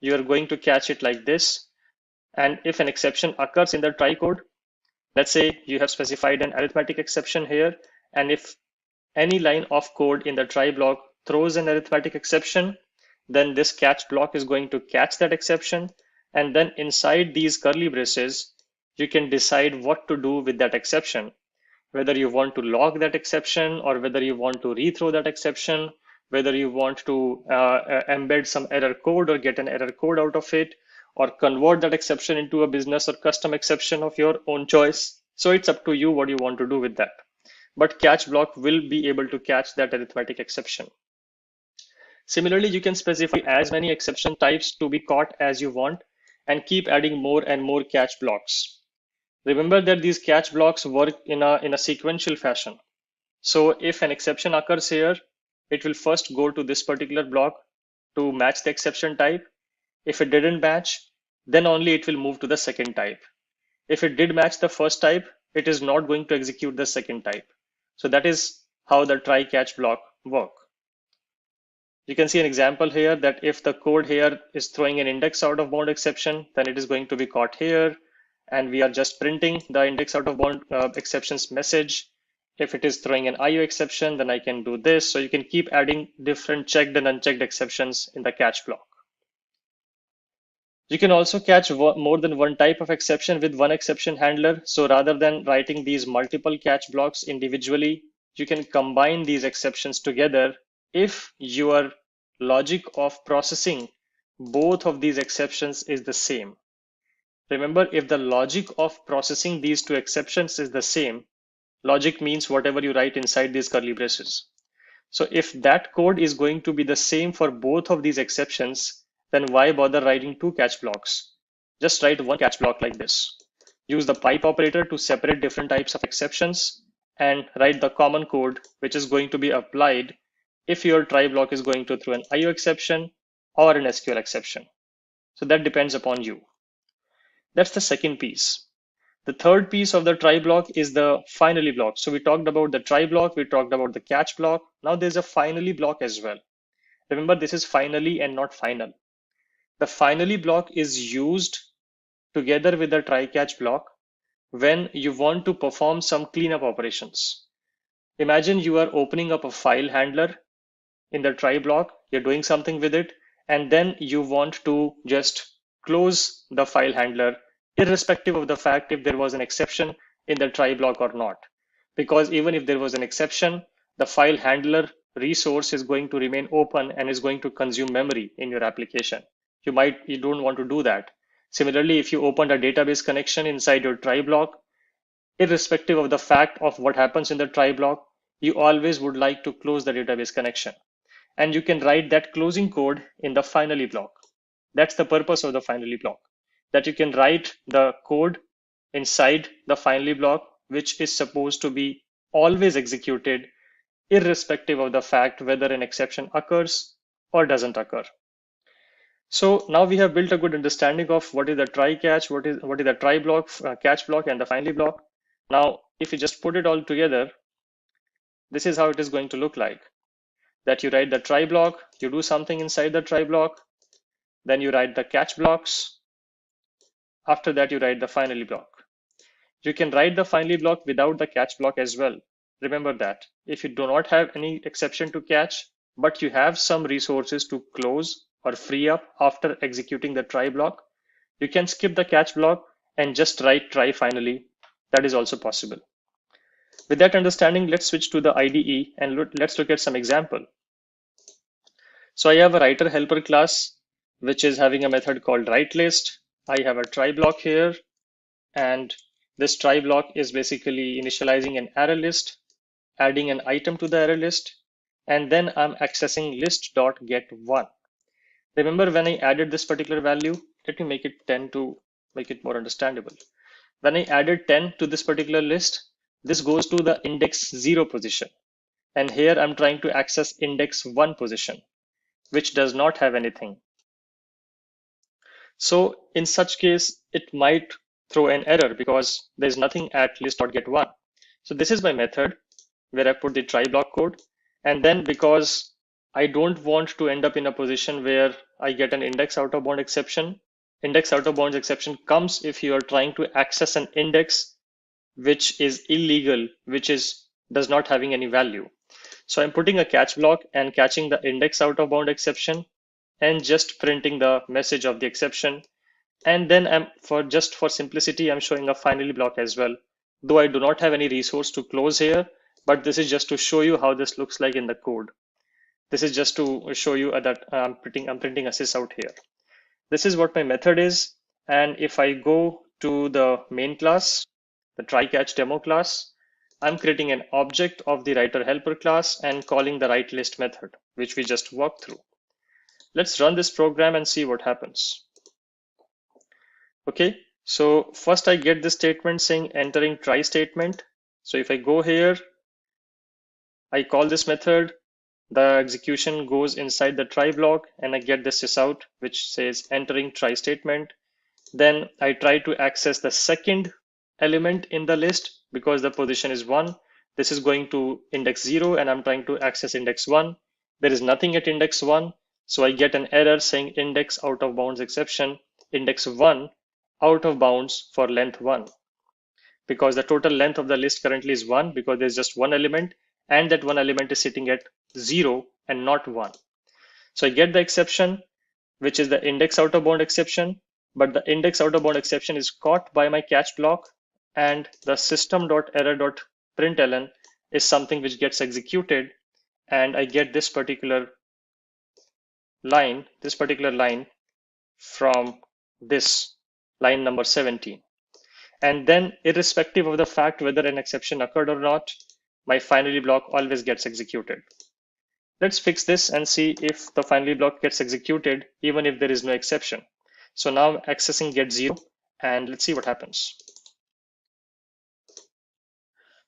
you are going to catch it like this. And if an exception occurs in the try code, let's say you have specified an arithmetic exception here, and if any line of code in the try block throws an arithmetic exception, then this catch block is going to catch that exception. And then inside these curly braces, you can decide what to do with that exception, whether you want to log that exception or whether you want to rethrow that exception, whether you want to embed some error code or get an error code out of it, or convert that exception into a business or custom exception of your own choice. So it's up to you what you want to do with that. But catch block will be able to catch that arithmetic exception. Similarly, you can specify as many exception types to be caught as you want and keep adding more and more catch blocks. Remember that these catch blocks work in a sequential fashion. So if an exception occurs here, it will first go to this particular block to match the exception type. If it didn't match, then only it will move to the second type. If it did match the first type, it is not going to execute the second type. So that is how the try catch block work. You can see an example here that if the code here is throwing an index out of bound exception, then it is going to be caught here. And we are just printing the index out of bound exceptions message. If it is throwing an IO exception, then I can do this. So you can keep adding different checked and unchecked exceptions in the catch block. You can also catch more than one type of exception with one exception handler. So rather than writing these multiple catch blocks individually, you can combine these exceptions together if your logic of processing both of these exceptions is the same. Remember, if the logic of processing these two exceptions is the same, logic means whatever you write inside these curly braces. So if that code is going to be the same for both of these exceptions, then why bother writing two catch blocks? Just write one catch block like this. Use the pipe operator to separate different types of exceptions and write the common code which is going to be applied if your try block is going to throw an IO exception or an SQL exception. So that depends upon you. That's the second piece. The third piece of the try block is the finally block. So we talked about the try block, we talked about the catch block. Now there's a finally block as well. Remember, this is finally and not final. The finally block is used together with the try catch block when you want to perform some cleanup operations. Imagine you are opening up a file handler in the try block, you're doing something with it, and then you want to just close the file handler irrespective of the fact if there was an exception in the try block or not. Because even if there was an exception, the file handler resource is going to remain open and is going to consume memory in your application. You don't want to do that. Similarly, if you opened a database connection inside your try block, irrespective of the fact of what happens in the try block, you always would like to close the database connection. And you can write that closing code in the finally block. That's the purpose of the finally block, that you can write the code inside the finally block, which is supposed to be always executed irrespective of the fact whether an exception occurs or doesn't occur. So now we have built a good understanding of what is the try catch, what is the try block, catch block, and the finally block. Now, if you just put it all together, this is how it is going to look like. That you write the try block, you do something inside the try block, then you write the catch blocks. After that, you write the finally block. You can write the finally block without the catch block as well. Remember that. If you do not have any exception to catch, but you have some resources to close or free up after executing the try block, you can skip the catch block and just write try finally. That is also possible. With that understanding, let's switch to the IDE and let's look at some example. So I have a writer helper class, which is having a method called writeList. I have a try block here, and this try block is basically initializing an array list, adding an item to the array list, and then I'm accessing list.get1. Remember when I added this particular value, let me make it 10 to make it more understandable. When I added 10 to this particular list, this goes to the index 0 position. And here I'm trying to access index 1 position, which does not have anything. So in such case, it might throw an error because there's nothing at list.get1. So this is my method where I put the try block code. And then because I don't want to end up in a position where I get an index out of bound exception. Index out of bounds exception comes if you are trying to access an index which is illegal, which does not having any value. So I'm putting a catch block and catching the index out of bound exception and just printing the message of the exception. And then for simplicity, I'm showing a finally block as well. Though I do not have any resource to close here, but this is just to show you how this looks like in the code. This is just to show you that I'm printing a sys out here. This is what my method is. And if I go to the main class, the try catch demo class, I'm creating an object of the writer helper class and calling the writeList method, which we just walked through. Let's run this program and see what happens. Okay, so first I get this statement saying entering try statement. So if I go here, I call this method, the execution goes inside the try block and I get this sysout, which says entering try statement. Then I try to access the second element in the list because the position is 1. This is going to index 0 and I'm trying to access index 1. There is nothing at index 1. So I get an error saying index out of bounds exception, index 1 out of bounds for length 1. Because the total length of the list currently is 1 because there's just one element and that one element is sitting at 0 and not 1. So I get the exception, which is the index out of bound exception, but the index out of bound exception is caught by my catch block and the system.error.println is something which gets executed and I get this particular line from this line number 17. And then irrespective of the fact whether an exception occurred or not, my finally block always gets executed. Let's fix this and see if the finally block gets executed even if there is no exception. So now I'm accessing get 0 and let's see what happens.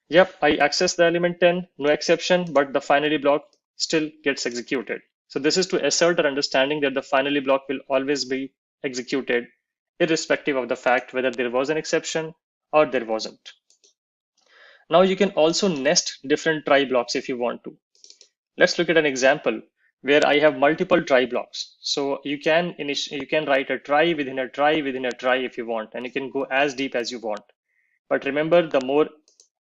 Yep, I access the element 10, no exception, but the finally block still gets executed. So this is to assert our understanding that the finally block will always be executed irrespective of the fact whether there was an exception or there wasn't. Now you can also nest different try blocks if you want to. Let's look at an example where I have multiple try blocks. So you can write a try within a try within a try if you want, and you can go as deep as you want. But remember, the more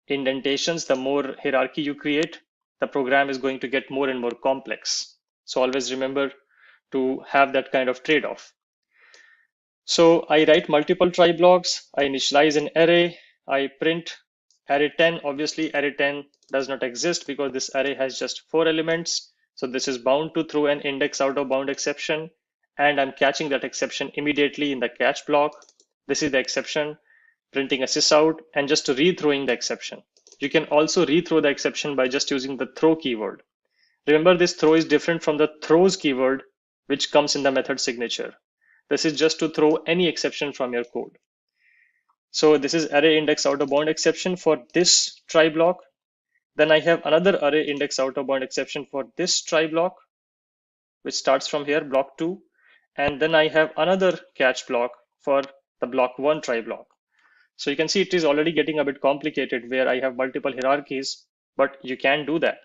indentations, the more hierarchy you create, the program is going to get more and more complex. So always remember to have that kind of trade-off. So I write multiple try blocks, I initialize an array, I print array 10. Obviously array 10 does not exist because this array has just 4 elements. So this is bound to throw an index out of bound exception, and I'm catching that exception immediately in the catch block. This is the exception, printing a sysout and just rethrowing the exception. You can also rethrow the exception by just using the throw keyword. Remember, this throw is different from the throws keyword, which comes in the method signature. This is just to throw any exception from your code. So this is array index out of bound exception for this try block. Then I have another array index out of bound exception for this try block, which starts from here, block 2. and then I have another catch block for the block 1 try block. So you can see it is already getting a bit complicated where I have multiple hierarchies, but you can do that.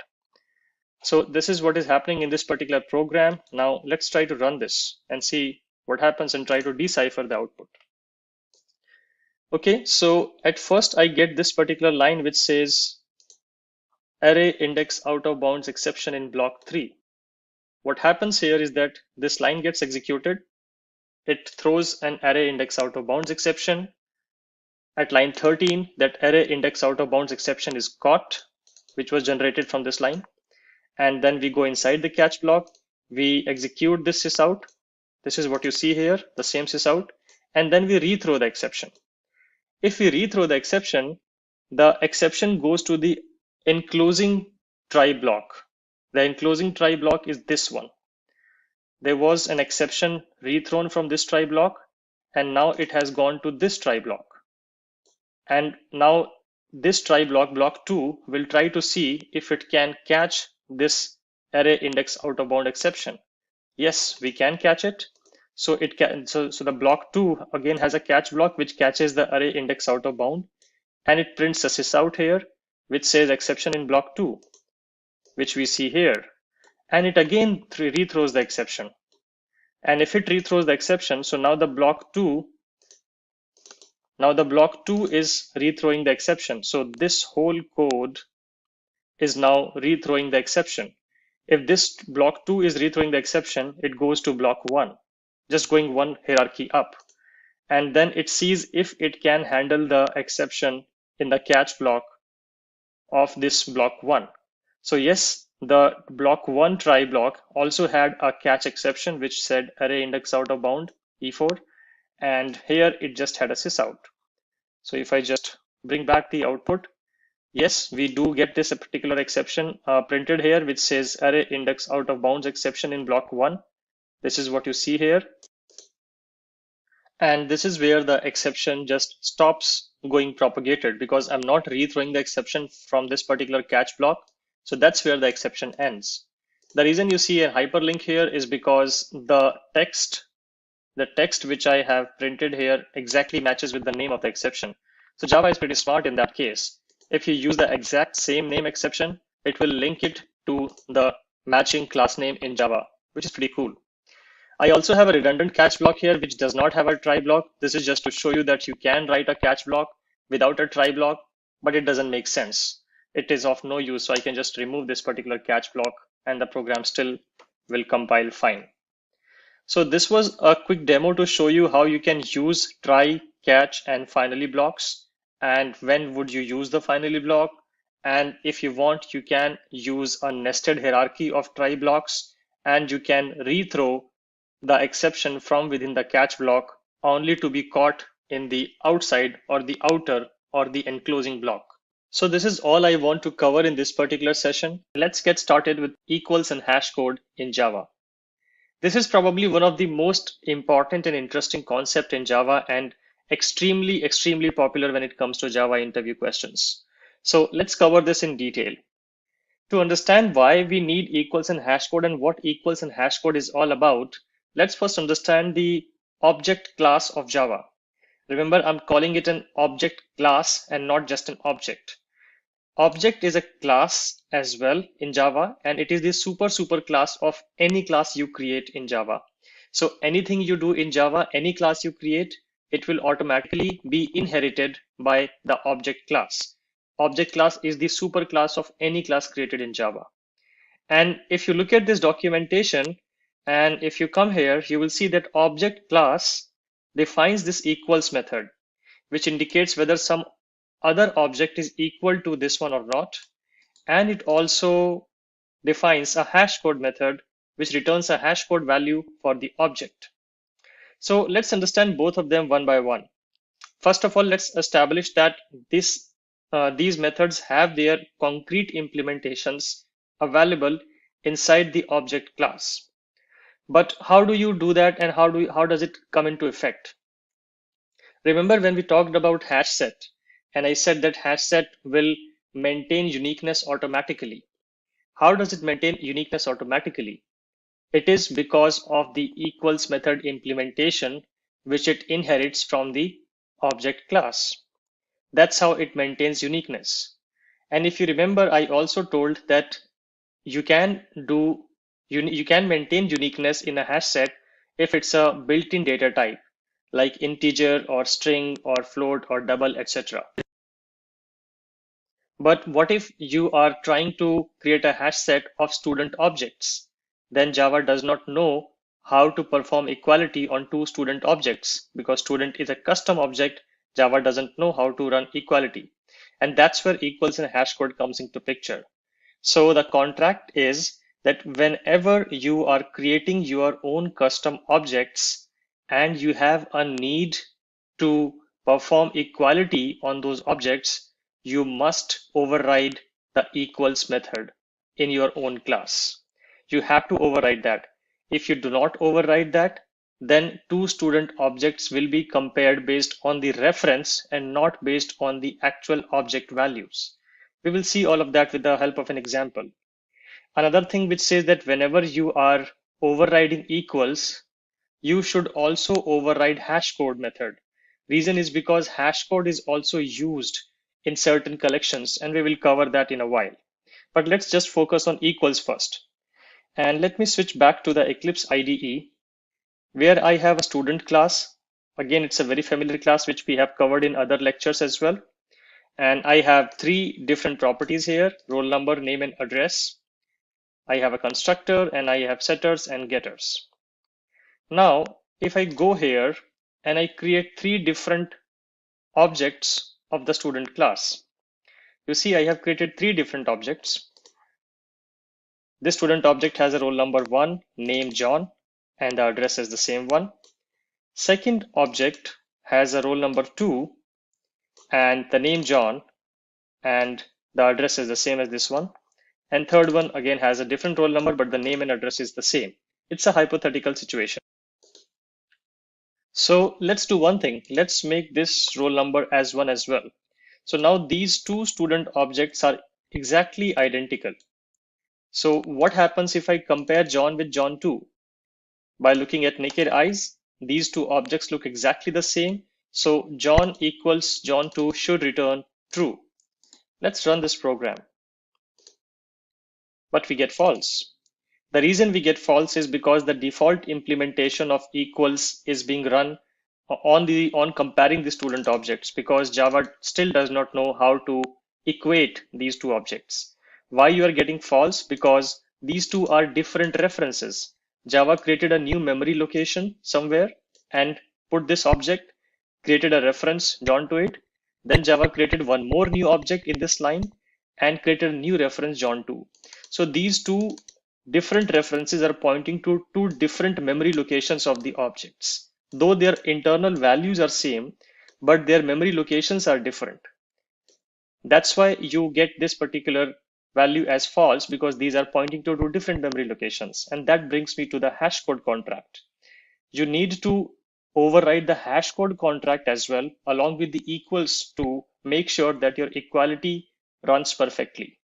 So this is what is happening in this particular program. Now let's try to run this and see what happens and try to decipher the output. Okay, so at first I get this particular line which says array index out of bounds exception in block 3. What happens here is that this line gets executed. It throws an array index out of bounds exception. At line 13, that array index out of bounds exception is caught, which was generated from this line. And then we go inside the catch block. We execute this sysout. This is what you see here, the same sysout. And then we rethrow the exception. If we rethrow the exception goes to the enclosing try block. The enclosing try block is this one. There was an exception rethrown from this try block, and now it has gone to this try block. And now this try block, block 2, will try to see if it can catch this array index out of bound exception. Yes, we can catch it. So it can. So the block 2 again has a catch block which catches the array index out of bound, and it prints a sysout here which says exception in block 2, which we see here. And it again rethrows the exception. And if it rethrows the exception, so now the block 2 is rethrowing the exception. So this whole code is now rethrowing the exception. If this block 2 is rethrowing the exception, it goes to block 1, just going one hierarchy up. And then it sees if it can handle the exception in the catch block of this block 1. So yes, the block 1 try block also had a catch exception which said array index out of bound E4, and here it just had a sysout. So if I just bring back the output, yes, we do get this particular exception printed here which says array index out of bounds exception in block 1. This is what you see here. And this is where the exception just stops going propagated because I'm not rethrowing the exception from this particular catch block. So that's where the exception ends. The reason you see a hyperlink here is because the text which I have printed here exactly matches with the name of the exception. So Java is pretty smart in that case. If you use the exact same name exception, it will link it to the matching class name in Java, which is pretty cool. I also have a redundant catch block here, which does not have a try block. This is just to show you that you can write a catch block without a try block, but it doesn't make sense. It is of no use. So I can just remove this particular catch block and the program still will compile fine. So this was a quick demo to show you how you can use try, catch, and finally blocks. And when would you use the finally block? And if you want, you can use a nested hierarchy of try blocks, and you can rethrow the exception from within the catch block only to be caught in the outside or the outer or the enclosing block. So this is all I want to cover in this particular session. Let's get started with equals and hash code in Java. This is probably one of the most important and interesting concept in Java and extremely popular when it comes to Java interview questions. So let's cover this in detail. To understand why we need equals and hash code and what equals and hash code is all about, let's first understand the object class of Java. Remember, I'm calling it an object class and not just an object. Object is a class as well in Java, and it is the super class of any class you create in Java. So anything you do in Java, any class you create, it will automatically be inherited by the object class. Object class is the super class of any class created in Java. And if you look at this documentation, and if you come here, you will see that object class defines this equals method, which indicates whether some other object is equal to this one or not. And it also defines a hash code method, which returns a hash code value for the object. So let's understand both of them one by one. First of all, let's establish that these methods have their concrete implementations available inside the object class. But how do you do that, and how does it come into effect? Remember when we talked about hash set, and I said that hash set will maintain uniqueness automatically. How does it maintain uniqueness automatically? It is because of the equals method implementation, which it inherits from the object class. That's how it maintains uniqueness. And if you remember, I also told that you can maintain uniqueness in a hash set if it's a built-in data type like integer or string or float or double, etc. But what if you are trying to create a hash set of student objects? Then Java does not know how to perform equality on two student objects because student is a custom object. Java doesn't know how to run equality. And that's where equals and hash code comes into picture. So the contract is that whenever you are creating your own custom objects and you have a need to perform equality on those objects, you must override the equals method in your own class. You have to override that. If you do not override that, then two student objects will be compared based on the reference and not based on the actual object values. We will see all of that with the help of an example. Another thing which says that whenever you are overriding equals, you should also override hash code method. Reason is because hash code is also used in certain collections, and we will cover that in a while. But let's just focus on equals first. And let me switch back to the Eclipse IDE, where I have a student class. Again, it's a very familiar class which we have covered in other lectures as well. And I have three different properties here: roll number, name, and address. I have a constructor, and I have setters and getters. Now, if I go here and I create three different objects of the student class, you see I have created three different objects. This student object has a roll number 1, name John, and the address is the same one. Second object has a roll number 2 and the name John, and the address is the same as this one. And third one again has a different roll number, but the name and address is the same. It's a hypothetical situation. So let's do one thing. Let's make this roll number as 1 as well. So now these two student objects are exactly identical. So what happens if I compare John with John 2? By looking at naked eyes, these two objects look exactly the same. So John equals John 2 should return true. Let's run this program. But we get false. The reason we get false is because the default implementation of equals is being run on comparing the student objects, because Java still does not know how to equate these two objects. Why you are getting false? Because these two are different references. Java created a new memory location somewhere and put this object, created a reference John to it. Then Java created one more new object in this line and created a new reference John 2. So these two different references are pointing to two different memory locations of the objects. Though their internal values are same, but their memory locations are different. That's why you get this particular value as false, because these are pointing to two different memory locations. And that brings me to the hash code contract. You need to override the hash code contract as well, along with the equals, to make sure that your equality runs perfectly.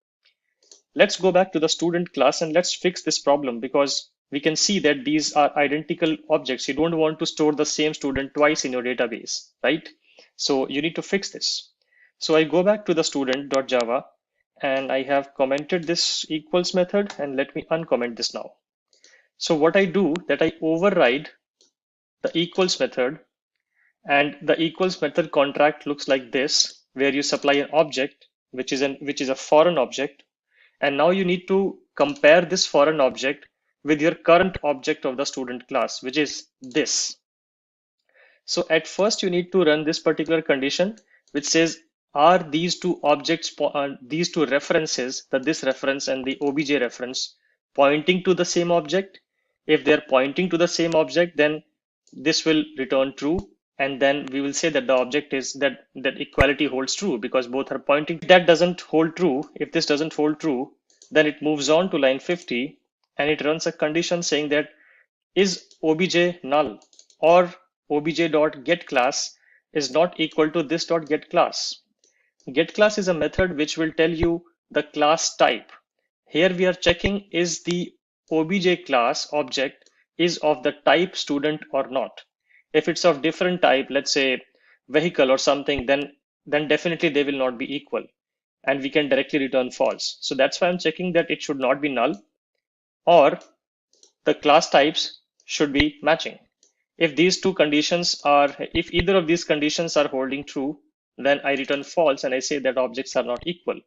Let's go back to the student class and let's fix this problem, because we can see that these are identical objects. You don't want to store the same student twice in your database, right? So you need to fix this. So I go back to the student.java and I have commented this equals method, and let me uncomment this now. So what I do, that I override the equals method, and the equals method contract looks like this, where you supply an object which is a foreign object, and now you need to compare this foreign object with your current object of the student class, which is this. So at first you need to run this particular condition, which says, are these two objects, these two references, this reference and the obj reference, pointing to the same object? If they're pointing to the same object, then this will return true. And then we will say that the object is that equality holds true because both are pointing. If that doesn't hold true, if this doesn't hold true, then it moves on to line 50 and it runs a condition saying that is obj null, or obj.get class is not equal to this.get class. Get class is a method which will tell you the class type. Here we are checking, is the obj class object is of the type student or not. If it's of different type, let's say vehicle or something, then definitely they will not be equal, and we can directly return false. So that's why I'm checking that it should not be null, or the class types should be matching. If these two conditions are, if either of these conditions are holding true, then I return false and I say that objects are not equal.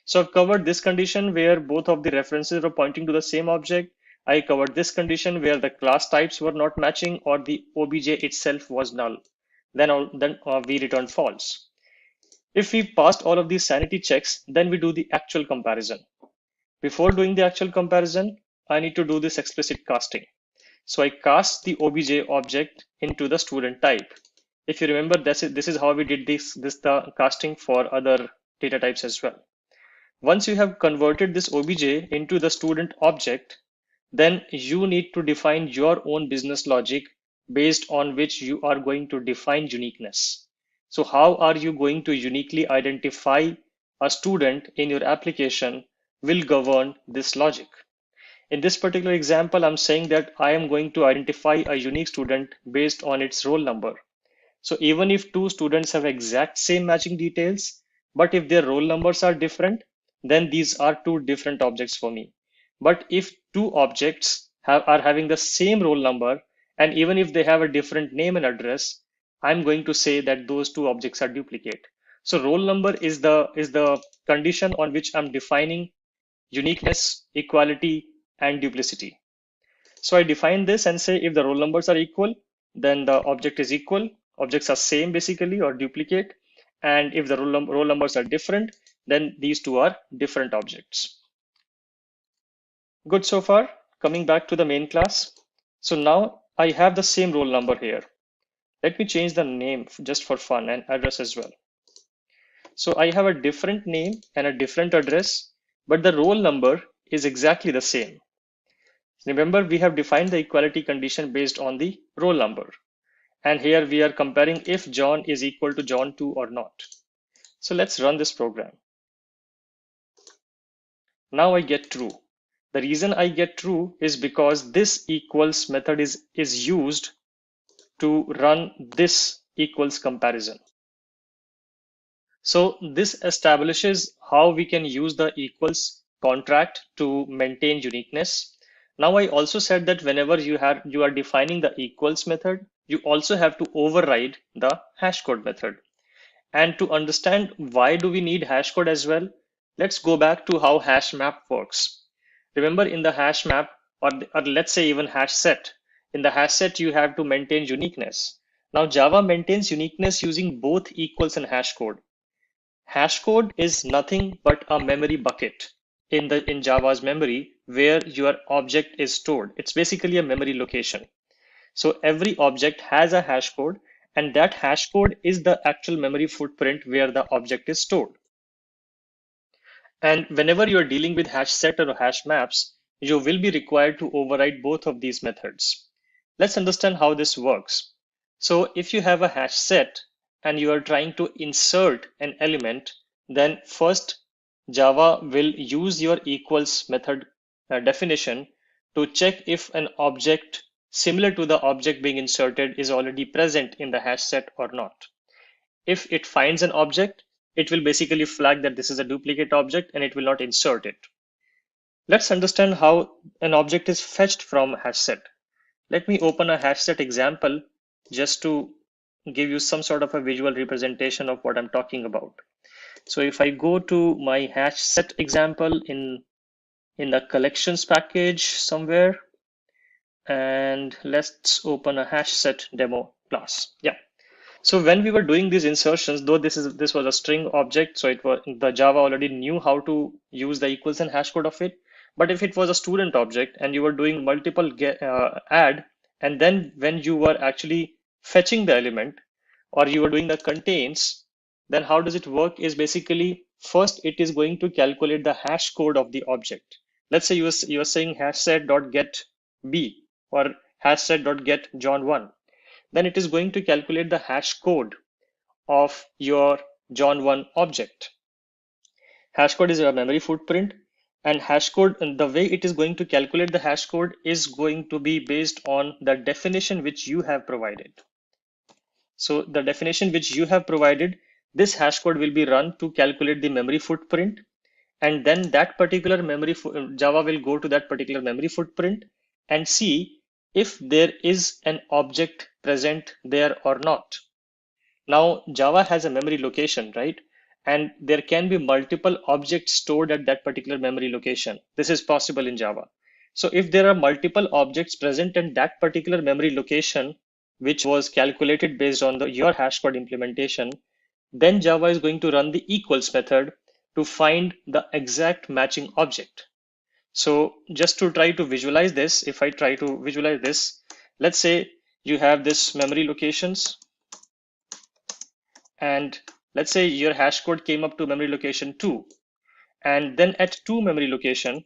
So I've covered this condition where both of the references are pointing to the same object. I covered this condition where the class types were not matching or the obj itself was null. Then we return false. If we passed all of these sanity checks, then we do the actual comparison. Before doing the actual comparison, I need to do this explicit casting. So I cast the obj object into the student type. If you remember, this is how we did the casting for other data types as well. Once you have converted this obj into the student object, then you need to define your own business logic based on which you are going to define uniqueness. So how are you going to uniquely identify a student in your application will govern this logic. In this particular example, I'm saying that I am going to identify a unique student based on its roll number. So even if two students have exact same matching details, but if their roll numbers are different, then these are two different objects for me. But if two objects are having the same roll number, and even if they have a different name and address, I'm going to say that those two objects are duplicate. So roll number is the condition on which I'm defining uniqueness, equality, and duplicity. So I define this and say if the roll numbers are equal, then the object is equal. Objects are same basically or duplicate. And if the roll numbers are different, then these two are different objects. Good so far. Coming back to the main class. So now I have the same roll number here. Let me change the name just for fun and address as well. So I have a different name and a different address, but the roll number is exactly the same. Remember, we have defined the equality condition based on the roll number. And here we are comparing if John is equal to John 2 or not. So let's run this program. Now I get true. The reason I get true is because this equals method is used to run this equals comparison. So this establishes how we can use the equals contract to maintain uniqueness. Now I also said that whenever you are defining the equals method, you also have to override the hashcode method. And to understand why do we need hashcode as well, let's go back to how HashMap works. Remember in the HashMap, or let's say even hash set, in the hash set you have to maintain uniqueness. Now Java maintains uniqueness using both equals and hashcode. Hashcode is nothing but a memory bucket in Java's memory where your object is stored. It's basically a memory location. So every object has a hashcode, and that hashcode is the actual memory footprint where the object is stored. And whenever you're dealing with hash set or hash maps, you will be required to override both of these methods. Let's understand how this works. So if you have a hash set and you are trying to insert an element, then first Java will use your equals method definition to check if an object similar to the object being inserted is already present in the hash set or not. If it finds an object, it will basically flag that this is a duplicate object and it will not insert it. Let's understand how an object is fetched from a hash set. Let me open a hash set example just to give you some sort of a visual representation of what I'm talking about. So if I go to my hash set example in the collections package somewhere, and let's open a hash set demo class. Yeah. So when we were doing these insertions, though this was a string object, so it was the Java already knew how to use the equals and hash code of it. But if it was a student object and you were doing multiple add, and then when you were actually fetching the element or you were doing the contains, then how does it work is basically first it is going to calculate the hash code of the object. Let's say you are saying hash set.get b or hash set.get John1. Then it is going to calculate the hash code of your John1 object. Hash code is a memory footprint, And hash code, and the way it is going to calculate the hash code is going to be based on the definition which you have provided. So the definition which you have provided, this hash code will be run to calculate the memory footprint. And then that particular Java will go to that particular memory footprint and see if there is an object present there or not. Now, Java has a memory location, right? And there can be multiple objects stored at that particular memory location. This is possible in Java. So if there are multiple objects present in that particular memory location, which was calculated based on your hash code implementation, then Java is going to run the equals method to find the exact matching object. So just to try to visualize this, if I try to visualize this, let's say you have this memory locations, and let's say your hash code came up to memory location 2, and then at 2 memory location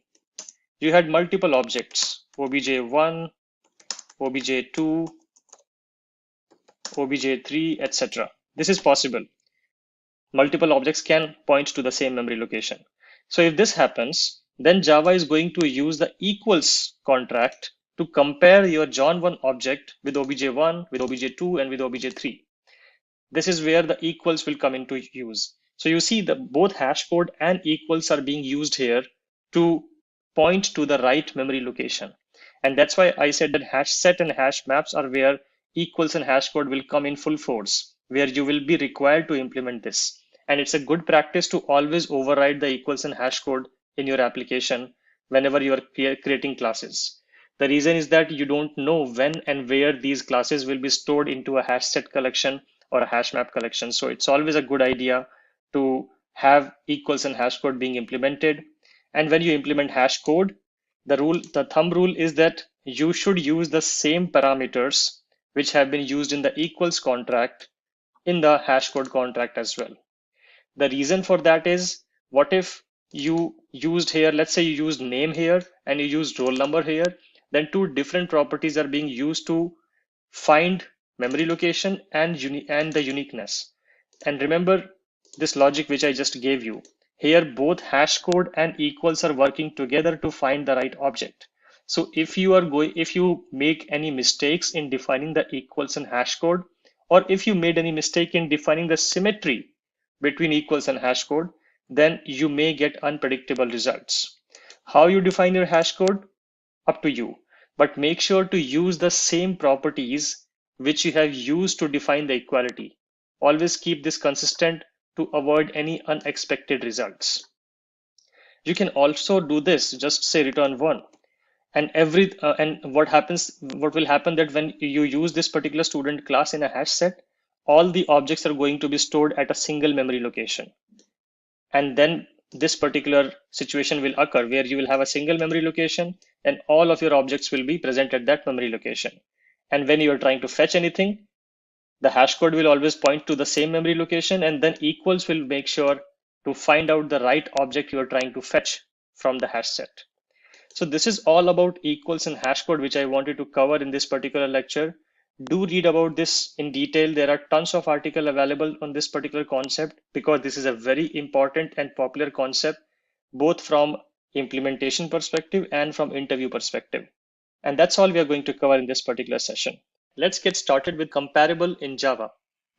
you had multiple objects, obj1, obj2, obj3, etc. This is possible. Multiple objects can point to the same memory location. So if this happens, then Java is going to use the equals contract to compare your John1 object with obj1, with obj2, and with obj3. This is where the equals will come into use. So you see that both hash code and equals are being used here to point to the right memory location. And that's why I said that hash set and hash maps are where equals and hash code will come in full force, where you will be required to implement this. And it's a good practice to always override the equals and hash code in your application whenever you are creating classes. The reason is that you don't know when and where these classes will be stored into a hash set collection or a hash map collection. So it's always a good idea to have equals and hash code being implemented. And when you implement hash code, the thumb rule is that you should use the same parameters which have been used in the equals contract in the hash code contract as well. The reason for that is, what if you used here, let's say you used name here and you used roll number here, then two different properties are being used to find memory location and the uniqueness. And remember this logic which I just gave you. Here both hash code and equals are working together to find the right object. So if you make any mistakes in defining the equals and hash code, or if you made any mistake in defining the symmetry between equals and hash code, then you may get unpredictable results. How you define your hash code? Up to you. But make sure to use the same properties which you have used to define the equality. Always keep this consistent to avoid any unexpected results. You can also do this, just say return 1. And what will happen that when you use this particular student class in a hash set, all the objects are going to be stored at a single memory location. And then this particular situation will occur where you will have a single memory location and all of your objects will be present at that memory location. And when you are trying to fetch anything, the hash code will always point to the same memory location, and then equals will make sure to find out the right object you are trying to fetch from the hash set. So this is all about equals and hash code, which I wanted to cover in this particular lecture. Do read about this in detail. There are tons of articles available on this particular concept because this is a very important and popular concept, both from implementation perspective and from interview perspective. And that's all we are going to cover in this particular session. Let's get started with comparable in Java.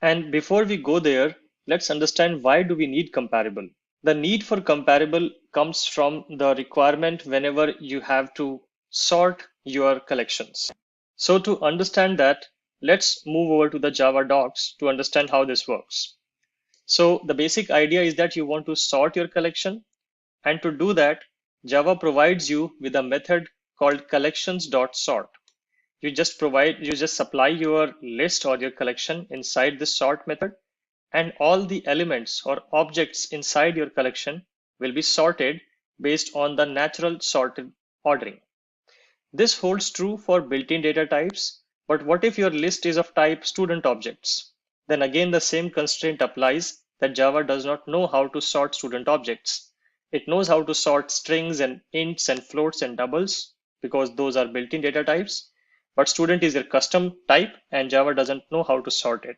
And before we go there, let's understand why do we need comparable. The need for comparable comes from the requirement whenever you have to sort your collections. So to understand that, let's move over to the Java docs to understand how this works. So the basic idea is that you want to sort your collection. And to do that, Java provides you with a method called collections.sort. You just supply your list or your collection inside this sort method, and all the elements or objects inside your collection will be sorted based on the natural sorted ordering. This holds true for built-in data types, but what if your list is of type student objects? Then again, the same constraint applies that Java does not know how to sort student objects. It knows how to sort strings and ints and floats and doubles because those are built-in data types, but student is a custom type and Java doesn't know how to sort it.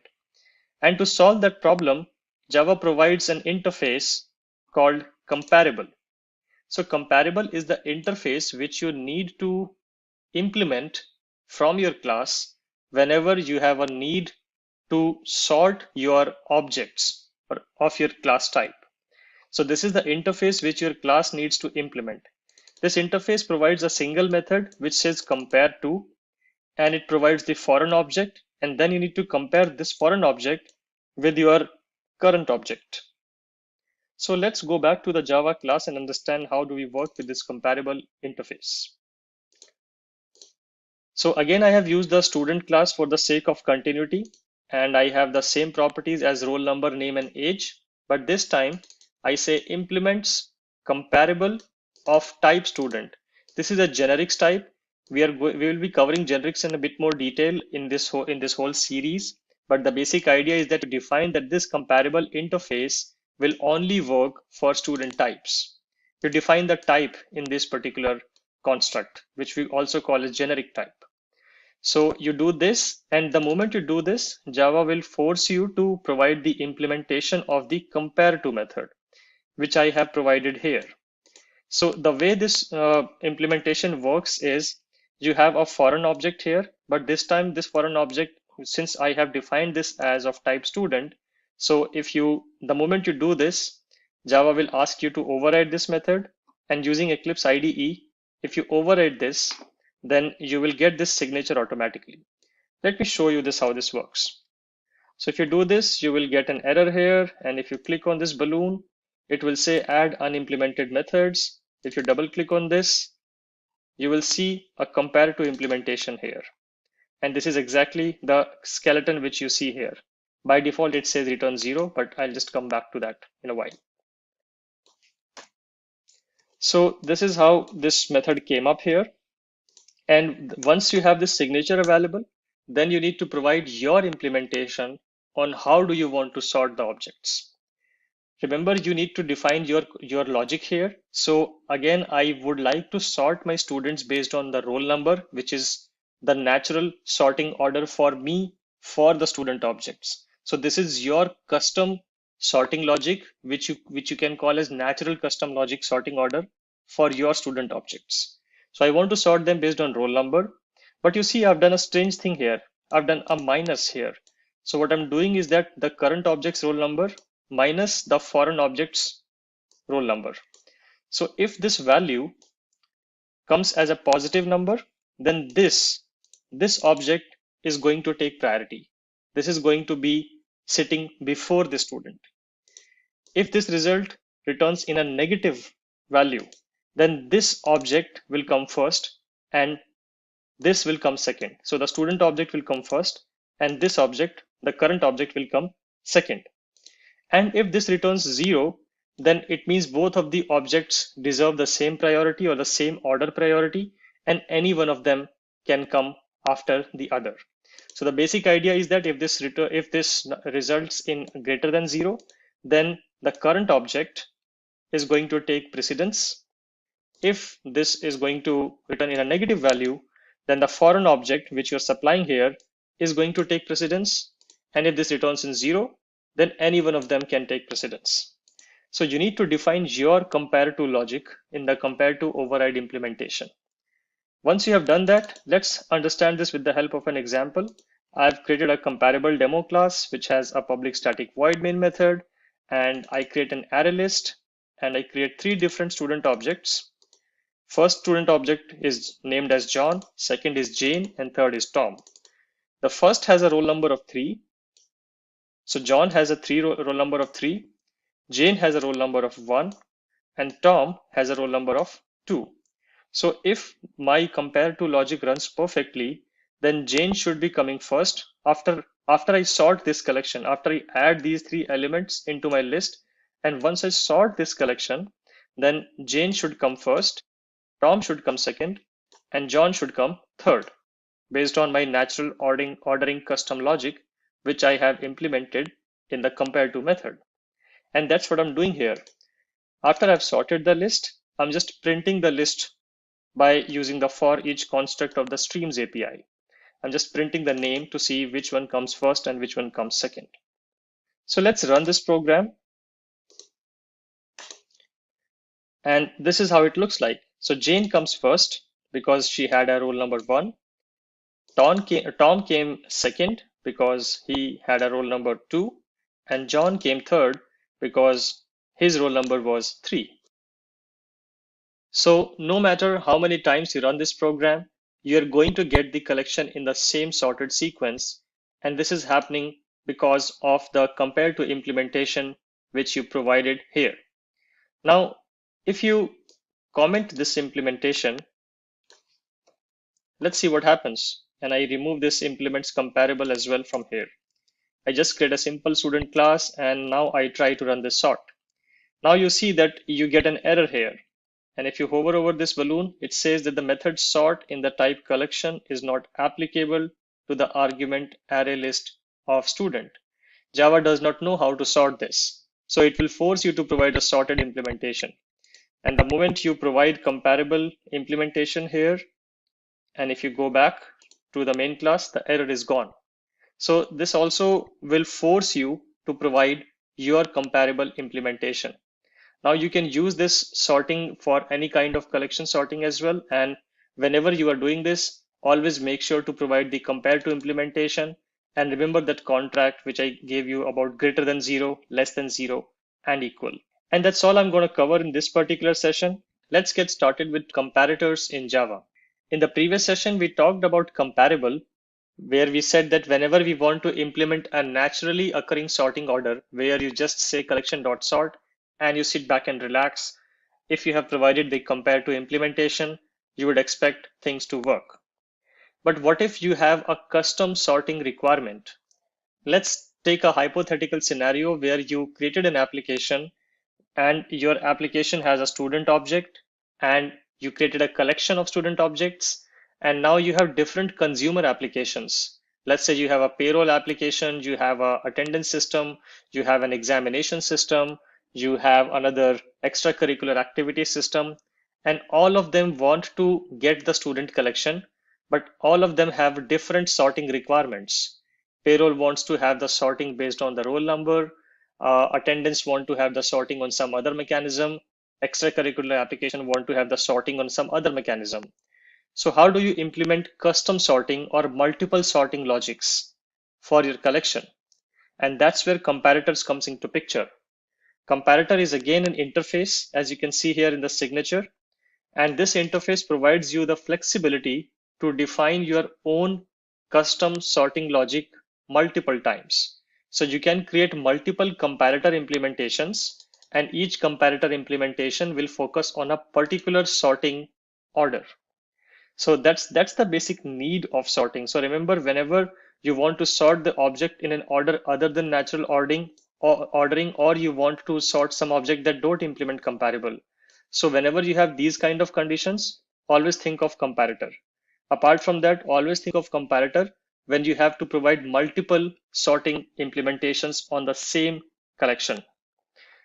And to solve that problem, Java provides an interface called comparable. So comparable is the interface which you need to implement from your class whenever you have a need to sort your objects of your class type. So this is the interface which your class needs to implement. This interface provides a single method which says compare to, and it provides the foreign object, and then you need to compare this foreign object with your current object. So let's go back to the Java class and understand how do we work with this comparable interface. So again, I have used the student class for the sake of continuity, and I have the same properties as roll number, name, and age. But this time I say implements comparable of type student. This is a generics type. We will be covering generics in a bit more detail in this whole series. But the basic idea is that you define that this comparable interface will only work for student types. You define the type in this particular construct, which we also call as generic type. So you do this, and the moment you do this, Java will force you to provide the implementation of the compare to method, which I have provided here. So the way this implementation works is you have a foreign object here, but this time this foreign object, since I have defined this as of type student, so the moment you do this, Java will ask you to override this method, and using Eclipse IDE, if you override this, then you will get this signature automatically. Let me show you this how this works. So if you do this, you will get an error here, and if you click on this balloon, it will say add unimplemented methods. If you double click on this, you will see a compare to implementation here. And this is exactly the skeleton which you see here. By default, it says return 0, but I'll just come back to that in a while. So this is how this method came up here. And once you have this signature available, then you need to provide your implementation on how do you want to sort the objects. Remember, you need to define your logic here. So again, I would like to sort my students based on the roll number, which is the natural sorting order for me for the student objects. So this is your custom sorting logic, which you can call as natural custom logic sorting order for your student objects. So I want to sort them based on roll number, but you see I've done a strange thing here. I've done a minus here. So what I'm doing is that the current object's roll number minus the foreign object's roll number. So if this value comes as a positive number, then this object is going to take priority. This is going to be sitting before the student. If this result returns in a negative value, then this object will come first and this will come second. So the student object will come first and this object, the current object, will come second. And if this returns 0, then it means both of the objects deserve the same priority or the same order priority, and any one of them can come after the other. So the basic idea is that if this results in greater than 0, then the current object is going to take precedence. If this is going to return in a negative value, then the foreign object which you're supplying here is going to take precedence. And if this returns in 0, then any one of them can take precedence. So you need to define your compare to logic in the compare to override implementation. Once you have done that, let's understand this with the help of an example. I've created a comparable demo class which has a public static void main method, and I create an array list, and I create 3 different student objects. First student object is named as John, second is Jane, and third is Tom. The first has a roll number of 3. So John has a roll number of 3, Jane has a roll number of 1, and Tom has a roll number of 2. So if my compare to logic runs perfectly, then Jane should be coming first after I sort this collection, after I add these 3 elements into my list. And once I sort this collection, then Jane should come first, Tom should come second, and John should come third, based on my natural ordering custom logic, which I have implemented in the compare to method. And that's what I'm doing here. After I've sorted the list, I'm just printing the list by using the for each construct of the streams API. I'm just printing the name to see which one comes first and which one comes second. So let's run this program. And this is how it looks like. So Jane comes first because she had a roll number 1. Tom came second because he had a roll number 2. And John came third because his roll number was 3. So no matter how many times you run this program, you're going to get the collection in the same sorted sequence. And this is happening because of the compare to implementation which you provided here. Now, if you comment this implementation, let's see what happens. And I remove this implements comparable as well from here. I just create a simple student class and now I try to run this sort. Now you see that you get an error here. And if you hover over this balloon, it says that the method sort in the type collection is not applicable to the argument array list of student. Java does not know how to sort this. So it will force you to provide a sorted implementation. And the moment you provide comparable implementation here, and if you go back to the main class, the error is gone. So this also will force you to provide your comparable implementation. Now you can use this sorting for any kind of collection sorting as well. And whenever you are doing this, always make sure to provide the compare to implementation. And remember that contract which I gave you about greater than 0, less than 0, and equal. And that's all I'm going to cover in this particular session. Let's get started with comparators in Java. In the previous session, we talked about comparable, where we said that whenever we want to implement a naturally occurring sorting order, where you just say collection.sort and you sit back and relax, if you have provided the compare to implementation, you would expect things to work. But what if you have a custom sorting requirement? Let's take a hypothetical scenario where you created an application and your application has a student object and you created a collection of student objects, and now you have different consumer applications. Let's say you have a payroll application, you have a attendance system, you have an examination system, you have another extracurricular activity system, and all of them want to get the student collection, but all of them have different sorting requirements. Payroll wants to have the sorting based on the roll number. Attendance want to have the sorting on some other mechanism. Extracurricular application want to have the sorting on some other mechanism. So how do you implement custom sorting or multiple sorting logics for your collection? And that's where comparators comes into picture. Comparator is again an interface, as you can see here in the signature. And this interface provides you the flexibility to define your own custom sorting logic multiple times. So you can create multiple comparator implementations, and each comparator implementation will focus on a particular sorting order. So that's the basic need of sorting. So remember, whenever you want to sort the object in an order other than natural ordering, or you want to sort some object that don't implement comparable. So whenever you have these kind of conditions, always think of comparator. Apart from that, always think of comparator when you have to provide multiple sorting implementations on the same collection.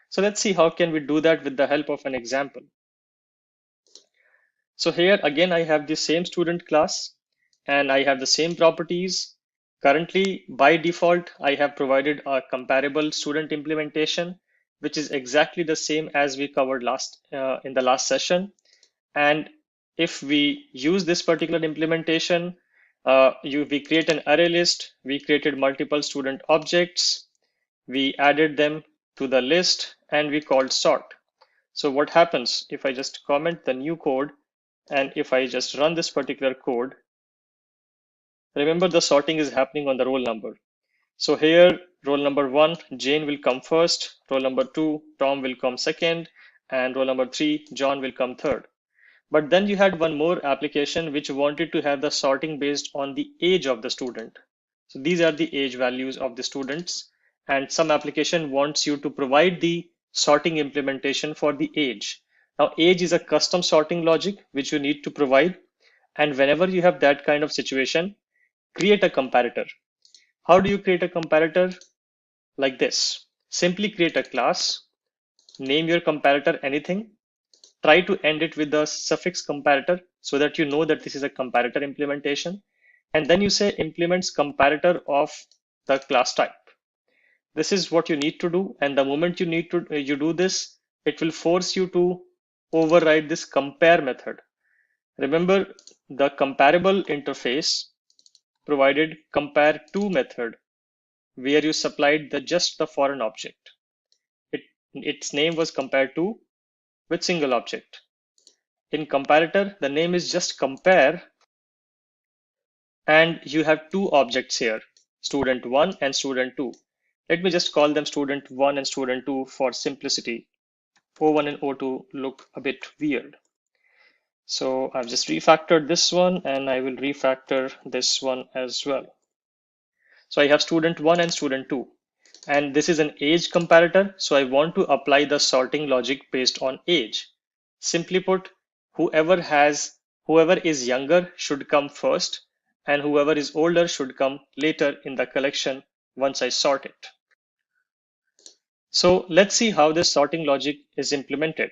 So let's see how can we do that with the help of an example. So here again, I have the same student class and I have the same properties. Currently, by default, I have provided a comparable student implementation, which is exactly the same as we covered in the last session. And if we use this particular implementation, we create an array list. We created multiple student objects. We added them to the list and we called sort. So what happens if I just comment the new code and if I just run this particular code? Remember, the sorting is happening on the roll number. So here, roll number 1, Jane will come first, roll number 2, Tom will come second, and roll number 3, John will come third. But then you had one more application which wanted to have the sorting based on the age of the student. So these are the age values of the students, and some application wants you to provide the sorting implementation for the age. Now, age is a custom sorting logic which you need to provide. And whenever you have that kind of situation, create a comparator. How do you create a comparator? Like this. Simply create a class, name your comparator anything, try to end it with the suffix comparator so that you know that this is a comparator implementation. And then you say implements comparator of the class type. This is what you need to do. And the moment you do this, it will force you to override this compare method. Remember, the comparable interface provided compare2 method where you supplied just the foreign object. Its name was compare2 with single object. In comparator, the name is just compare, and you have two objects here, student1 and student2. Let me just call them student1 and student2 for simplicity. O1 and O2 look a bit weird. So I've just refactored this one, and I will refactor this one as well. So I have student1 and student2, and this is an age comparator. So I want to apply the sorting logic based on age. Simply put, whoever is younger should come first, and whoever is older should come later in the collection once I sort it. So let's see how this sorting logic is implemented.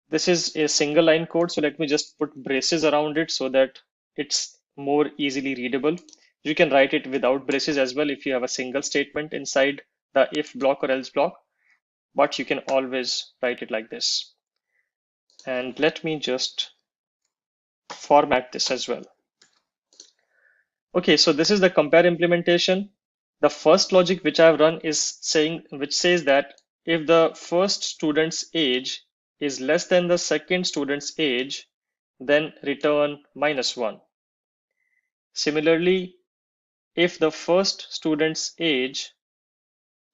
This is a single line code, so let me just put braces around it so that it's more easily readable. You can write it without braces as well if you have a single statement inside the if block or else block, but you can always write it like this. And let me just format this as well. Okay, so this is the compare implementation. The first logic which I have run is which says that if the first student's age is less than the second student's age, then return -1. Similarly, if the first student's age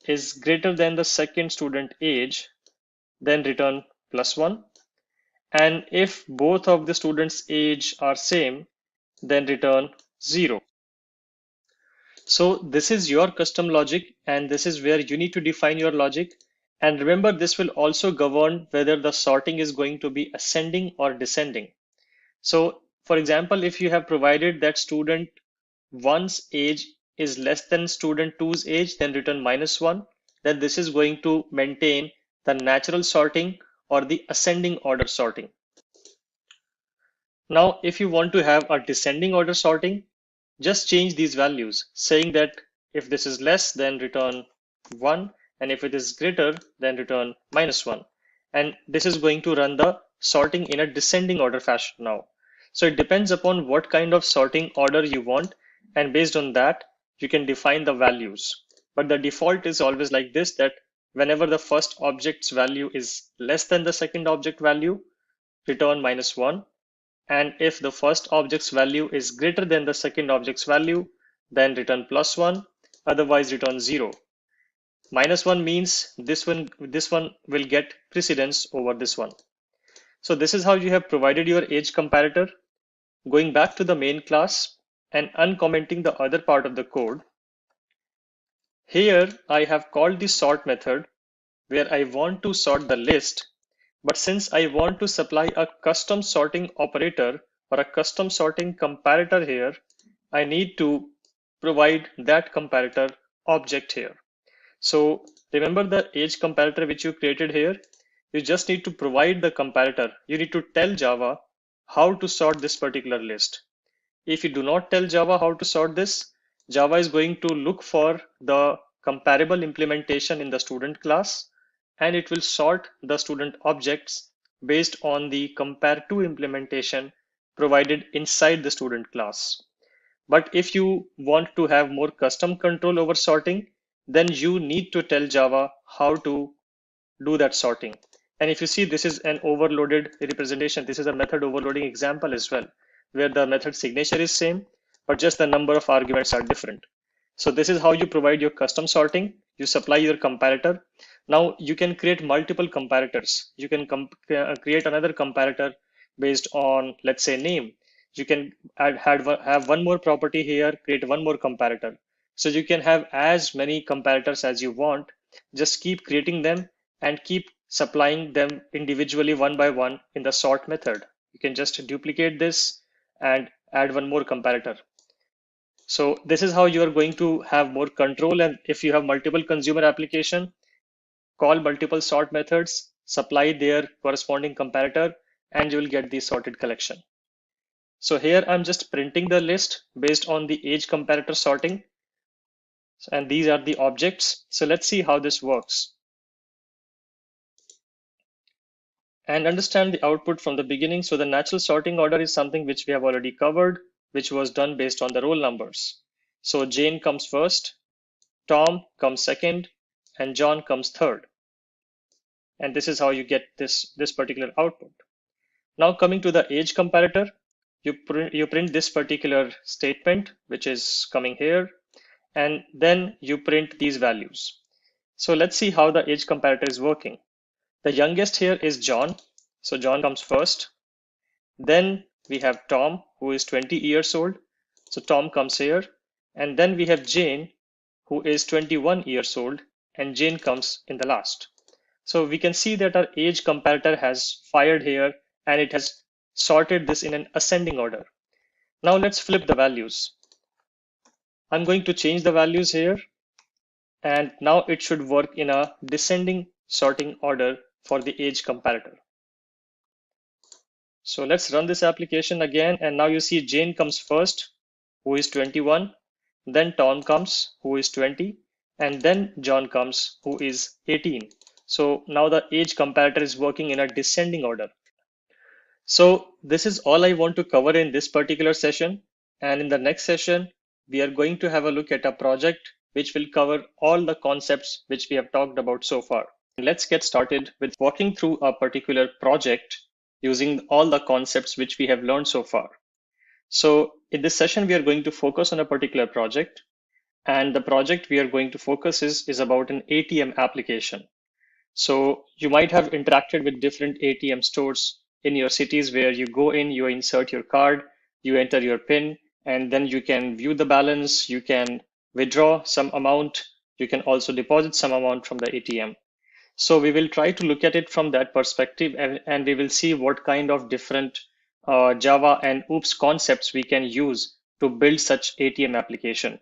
is greater than the second student age, then return +1. And if both of the students' age are same, then return 0. So this is your custom logic, and this is where you need to define your logic. And remember, this will also govern whether the sorting is going to be ascending or descending. So for example, if you have provided that student 1's age is less than student 2's age, then return -1, then this is going to maintain the natural sorting or the ascending order sorting. Now, if you want to have a descending order sorting, just change these values, saying that if this is less, then return 1, and if it is greater, then return -1. And this is going to run the sorting in a descending order fashion now. So it depends upon what kind of sorting order you want, and based on that, you can define the values. But the default is always like this, that whenever the first object's value is less than the second object value, return -1. And if the first object's value is greater than the second object's value, then return +1, otherwise return 0. -1 means this one will get precedence over this one. So this is how you have provided your age comparator. Going back to the main class and uncommenting the other part of the code. Here I have called the sort method where I want to sort the list. But since I want to supply a custom sorting operator or a custom sorting comparator here, I need to provide that comparator object here. So remember the age comparator which you created here? You just need to provide the comparator. You need to tell Java how to sort this particular list. If you do not tell Java how to sort this, Java is going to look for the comparable implementation in the student class, and it will sort the student objects based on the compare2 implementation provided inside the student class. But if you want to have more custom control over sorting, then you need to tell Java how to do that sorting. And if you see, this is an overloaded representation. This is a method overloading example as well, where the method signature is same, but just the number of arguments are different. So this is how you provide your custom sorting. You supply your comparator. Now you can create multiple comparators. You can create another comparator based on, let's say, name. You can have one more property here, create one more comparator. So you can have as many comparators as you want. Just keep creating them and keep supplying them individually one by one in the sort method. You can just duplicate this and add one more comparator. So this is how you are going to have more control. And if you have multiple consumer application, call multiple sort methods, supply their corresponding comparator, and you will get the sorted collection. So here I'm just printing the list based on the age comparator sorting. And these are the objects. So let's see how this works. and understand the output from the beginning. So the natural sorting order is something which we have already covered, which was done based on the roll numbers. So Jane comes first, Tom comes second, and John comes third. And this is how you get this particular output. Now coming to the age comparator, you print this particular statement, which is coming here, and then you print these values. So let's see how the age comparator is working. The youngest here is John. So John comes first. Then we have Tom, who is 20 years old. So Tom comes here. And then we have Jane, who is 21 years old, and Jane comes in the last. So we can see that our age comparator has fired here, and it has sorted this in an ascending order. Now let's flip the values. I'm going to change the values here, and now it should work in a descending sorting order for the age comparator. So let's run this application again, and now you see Jane comes first, who is 21, then Tom comes, who is 20, and then John comes, who is 18. So now the age comparator is working in a descending order. So this is all I want to cover in this particular session. And in the next session, we are going to have a look at a project which will cover all the concepts which we have talked about so far. Let's get started with walking through a particular project using all the concepts which we have learned so far. So in this session, we are going to focus on a particular project. And the project we are going to focus is about an ATM application. So you might have interacted with different ATM stores in your cities where you go in, you insert your card, you enter your PIN, and then you can view the balance, you can withdraw some amount, you can also deposit some amount from the ATM. So we will try to look at it from that perspective, and we will see what kind of different Java and OOPS concepts we can use to build such ATM application.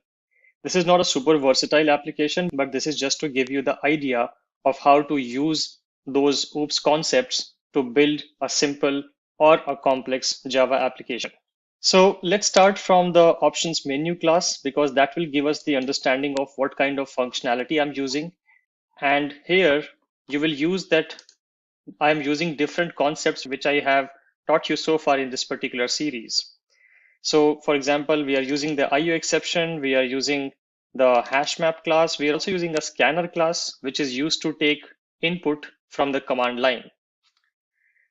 This is not a super versatile application, but this is just to give you the idea of how to use those OOPS concepts to build a simple or a complex Java application. So let's start from the options menu class, because that will give us the understanding of what kind of functionality I'm using. And here you will use that I'm using different concepts which I have taught you so far in this particular series. So for example, we are using the IO exception, we are using the HashMap class, we are also using a scanner class, which is used to take input from the command line.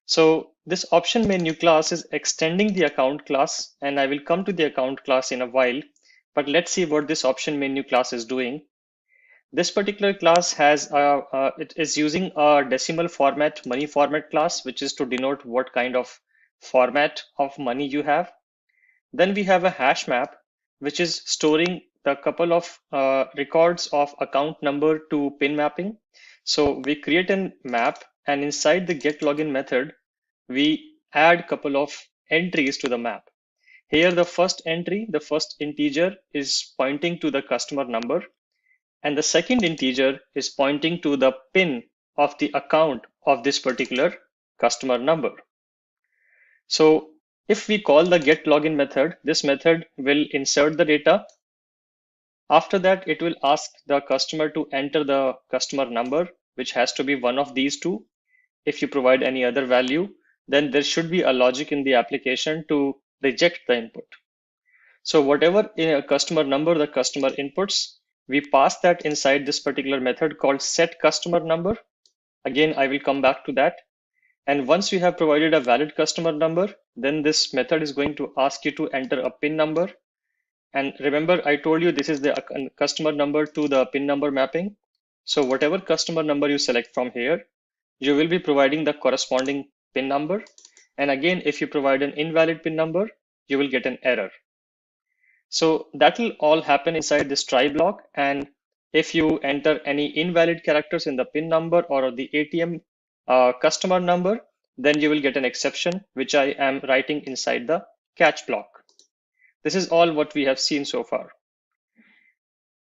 So this option menu class is extending the account class, and I will come to the account class in a while, but let's see what this option menu class is doing. This particular class has it is using a decimal format money format class, which is to denote what kind of format of money you have. Then we have a hash map, which is storing the couple of records of account number to PIN mapping. So we create a map, and inside the get login method, we add couple of entries to the map. Here, the first entry, the first integer, is pointing to the customer number, and the second integer is pointing to the PIN of the account of this particular customer number. So if we call the get login method, this method will insert the data. After that, it will ask the customer to enter the customer number, which has to be one of these two. If you provide any other value, then there should be a logic in the application to reject the input. So whatever customer number the customer inputs, we pass that inside this particular method called set customer number. Again, I will come back to that. And once you have provided a valid customer number, then this method is going to ask you to enter a PIN number. And remember, I told you this is the customer number to the PIN number mapping. So whatever customer number you select from here, you will be providing the corresponding PIN number. And again, if you provide an invalid PIN number, you will get an error. So that will all happen inside this try block. And if you enter any invalid characters in the PIN number or the ATM customer number, then you will get an exception, which I am writing inside the catch block. This is all what we have seen so far.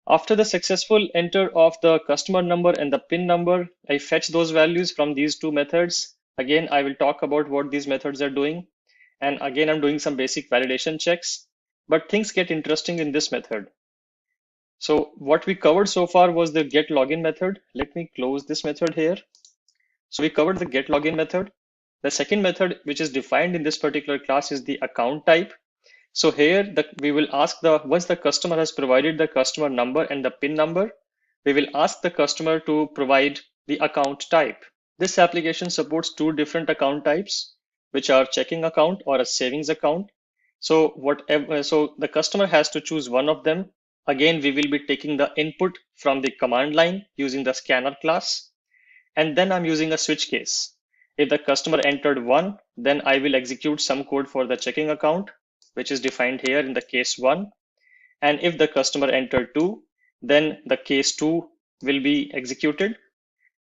After the successful enter of the customer number and the PIN number, I fetch those values from these two methods. Again, I will talk about what these methods are doing. And again, I'm doing some basic validation checks. But things get interesting in this method. So what we covered so far was the get login method. Let me close this method here. So we covered the get login method. The second method which is defined in this particular class is the account type. So here we will ask once the customer has provided the customer number and the PIN number, we will ask the customer to provide the account type. This application supports two different account types, which are checking account or a savings account. So the customer has to choose one of them. Again, we will be taking the input from the command line using the scanner class. And then I'm using a switch case. If the customer entered 1, then I will execute some code for the checking account, which is defined here in the case 1. And if the customer entered 2, then the case 2 will be executed.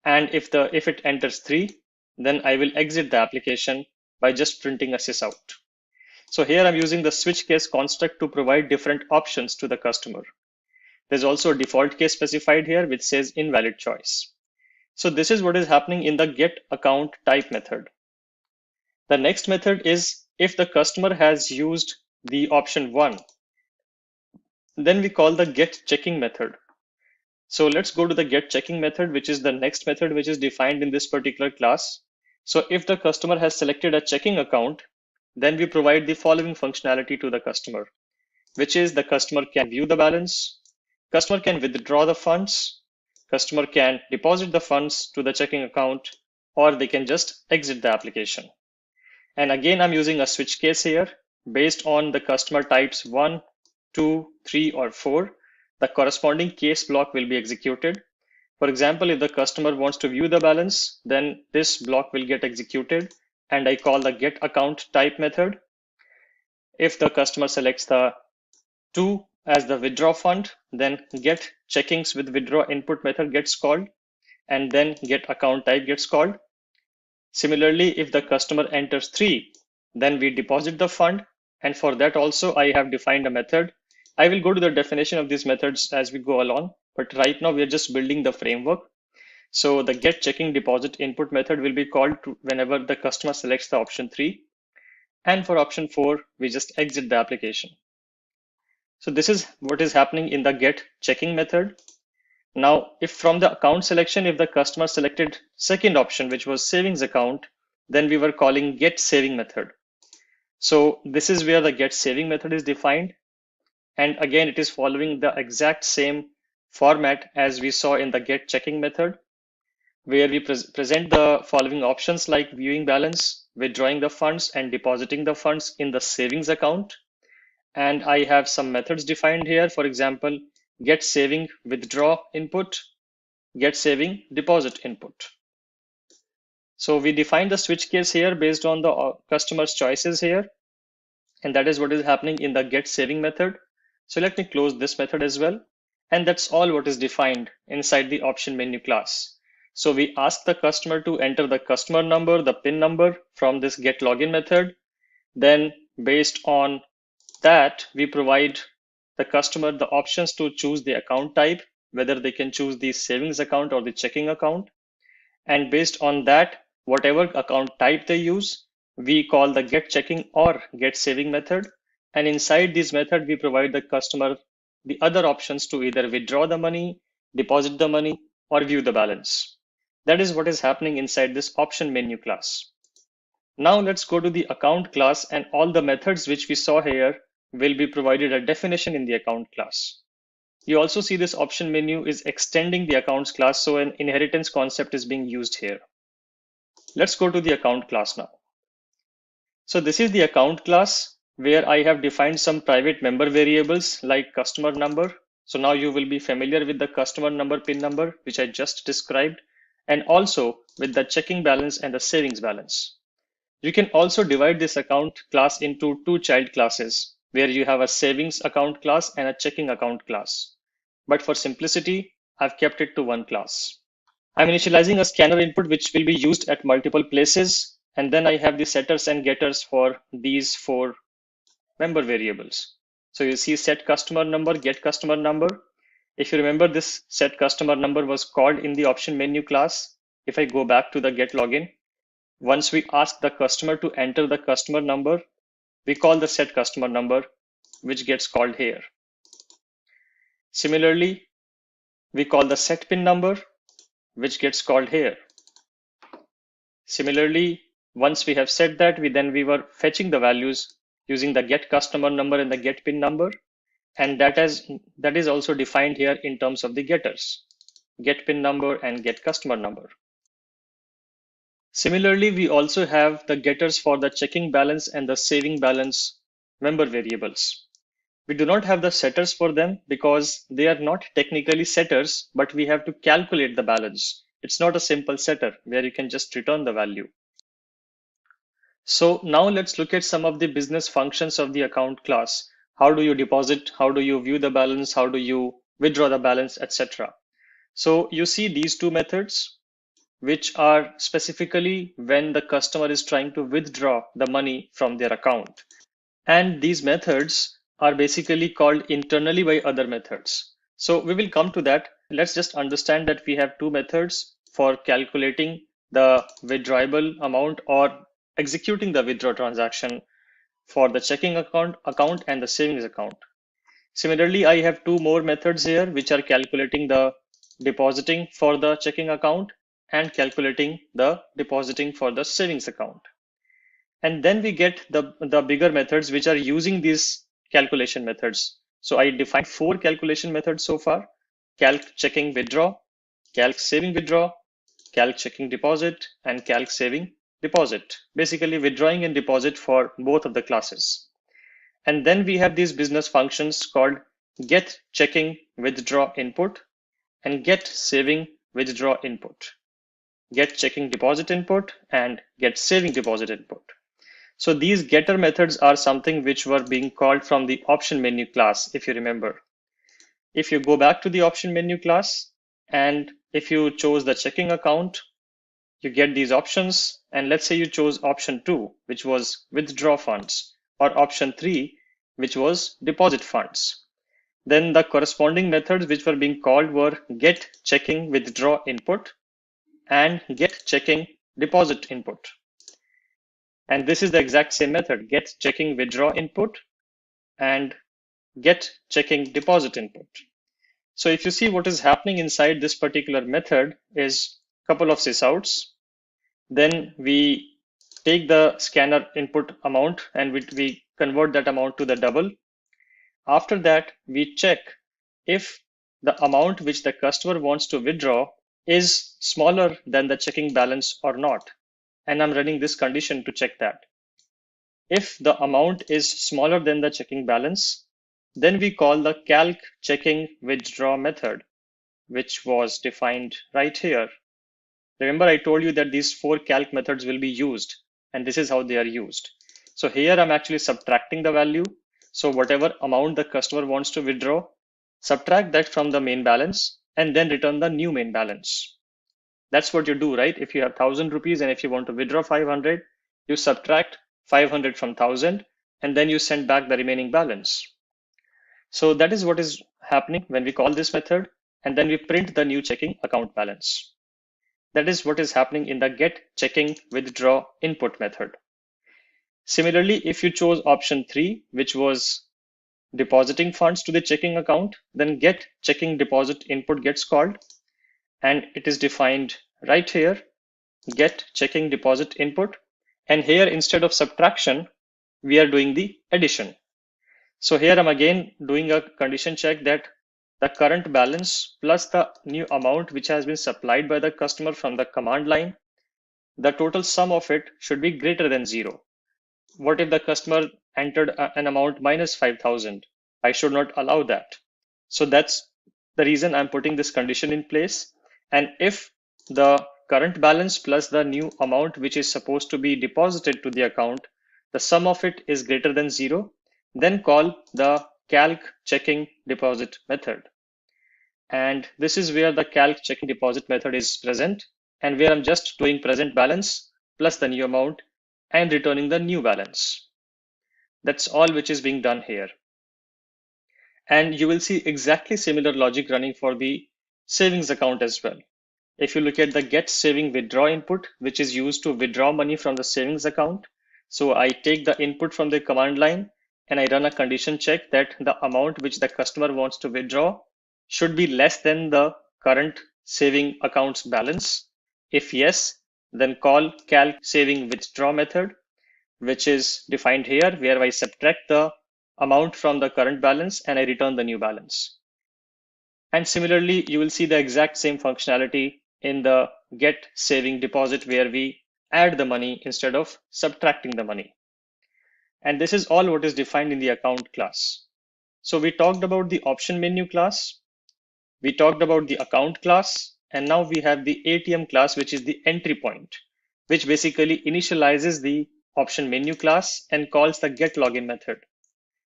And if it enters 3, then I will exit the application by just printing a sys out. So here I'm using the switch case construct to provide different options to the customer. There's also a default case specified here which says invalid choice. So this is what is happening in the get account type method. The next method is if the customer has used the option 1, then we call the get checking method. So let's go to the get checking method, which is the next method which is defined in this particular class. So if the customer has selected a checking account, then we provide the following functionality to the customer, which is the customer can view the balance, customer can withdraw the funds, customer can deposit the funds to the checking account, or they can just exit the application. And again, I'm using a switch case here based on the customer types 1, 2, 3, or 4. The corresponding case block will be executed. For example, if the customer wants to view the balance, then this block will get executed, and I call the get account type method. If the customer selects the 2 as the withdraw fund, then get checkings with withdraw input method gets called, and then get account type gets called. Similarly, if the customer enters 3, then we deposit the fund, and for that also I have defined a method. I will go to the definition of these methods as we go along, but right now we are just building the framework. So the get checking deposit input method will be called whenever the customer selects the option 3. And for option 4, we just exit the application. So this is what is happening in the get checking method. Now, if from the account selection, if the customer selected second option, which was savings account, then we were calling get saving method. So this is where the get saving method is defined. And again, it is following the exact same format as we saw in the get checking method, where we present the following options like viewing balance, withdrawing the funds, and depositing the funds in the savings account. And I have some methods defined here. For example, get saving withdraw input, get saving deposit input. So we define the switch case here based on the customer's choices here. And that is what is happening in the get saving method. So let me close this method as well. And that's all what is defined inside the option menu class. So we ask the customer to enter the customer number, the PIN number from this get login method. Then based on that, we provide the customer the options to choose the account type, whether they can choose the savings account or the checking account. And based on that, whatever account type they use, we call the get checking or get saving method. And inside this method, we provide the customer the other options to either withdraw the money, deposit the money, or view the balance. That is what is happening inside this option menu class. Now let's go to the account class, and all the methods which we saw here will be provided a definition in the account class. You also see this option menu is extending the accounts class, so an inheritance concept is being used here. Let's go to the account class now. So this is the account class where I have defined some private member variables like customer number. So now you will be familiar with the customer number, PIN number, which I just described, and also with the checking balance and the savings balance. You can also divide this account class into two child classes, where you have a savings account class and a checking account class. But for simplicity, I've kept it to one class. I'm initializing a scanner input, which will be used at multiple places. And then I have the setters and getters for these 4 member variables. So you see set customer number, get customer number. If you remember, this set customer number was called in the option menu class. If I go back to the get login, once we ask the customer to enter the customer number, we call the set customer number, which gets called here. Similarly, we call the set PIN number, which gets called here. Similarly, Once we have set that, we were fetching the values using the get customer number and the get pin number. And that is also defined here in terms of the getters, get pin number and get customer number. Similarly, we also have the getters for the checking balance and the saving balance member variables. We do not have the setters for them because they are not technically setters, but we have to calculate the balance. It's not a simple setter where you can just return the value. So now let's look at some of the business functions of the account class. How do you deposit? How do you view the balance? How do you withdraw the balance, etc. So you see these two methods, which are specifically when the customer is trying to withdraw the money from their account. And these methods are basically called internally by other methods. So we will come to that. Let's just understand that we have two methods for calculating the withdrawable amount or executing the withdraw transaction for the checking account and the savings account. Similarly, I have two more methods here, which are calculating the depositing for the checking account and calculating the depositing for the savings account. And then we get the bigger methods, which are using these calculation methods. So I defined 4 calculation methods so far: calc checking withdraw, calc saving withdraw, calc checking deposit, and calc saving deposit, basically withdrawing and deposit for both of the classes. And then we have these business functions called get checking withdraw input and get saving withdraw input, get checking deposit input and get saving deposit input. So these getter methods are something which were being called from the option menu class, if you remember. If you go back to the option menu class and if you chose the checking account, you get these options. And let's say you chose option 2, which was withdraw funds, or option 3, which was deposit funds. Then the corresponding methods which were being called were get checking withdraw input and get checking deposit input. And this is the exact same method, get checking withdraw input and get checking deposit input. So if you see what is happening inside this particular method is a couple of sysouts. Then we take the scanner input amount and we convert that amount to the double. After that, we check if the amount which the customer wants to withdraw is smaller than the checking balance or not. And I'm running this condition to check that. If the amount is smaller than the checking balance, then we call the calc checking withdraw method, which was defined right here. Remember, I told you that these 4 calc methods will be used, and this is how they are used. So here I'm actually subtracting the value. So whatever amount the customer wants to withdraw, subtract that from the main balance and then return the new main balance. That's what you do, right? If you have 1,000 rupees and if you want to withdraw 500, you subtract 500 from 1,000 and then you send back the remaining balance. So that is what is happening when we call this method, and then we print the new checking account balance. That is what is happening in the get checking withdraw input method. Similarly, if you chose option 3, which was depositing funds to the checking account, then get checking deposit input gets called, and it is defined right here, get checking deposit input. And here, instead of subtraction, we are doing the addition. So here I'm again doing a condition check that the current balance plus the new amount which has been supplied by the customer from the command line, the total sum of it should be greater than 0. What if the customer entered an amount minus 5,000? I should not allow that. So that's the reason I'm putting this condition in place. And if the current balance plus the new amount which is supposed to be deposited to the account, the sum of it is greater than 0, then call the calc checking deposit method. And this is where the calc checking deposit method is present, and where I'm just doing present balance plus the new amount and returning the new balance. That's all which is being done here. And you will see exactly similar logic running for the savings account as well. If you look at the get saving withdraw input, which is used to withdraw money from the savings account. So I take the input from the command line and I run a condition check that the amount which the customer wants to withdraw should be less than the current saving account's balance. If yes, then call calc saving withdraw method, which is defined here, where I subtract the amount from the current balance and I return the new balance. And similarly, you will see the exact same functionality in the get saving deposit, where we add the money instead of subtracting the money. And this is all what is defined in the account class. So we talked about the option menu class, we talked about the account class, and now we have the ATM class, which is the entry point, which basically initializes the option menu class and calls the get login method.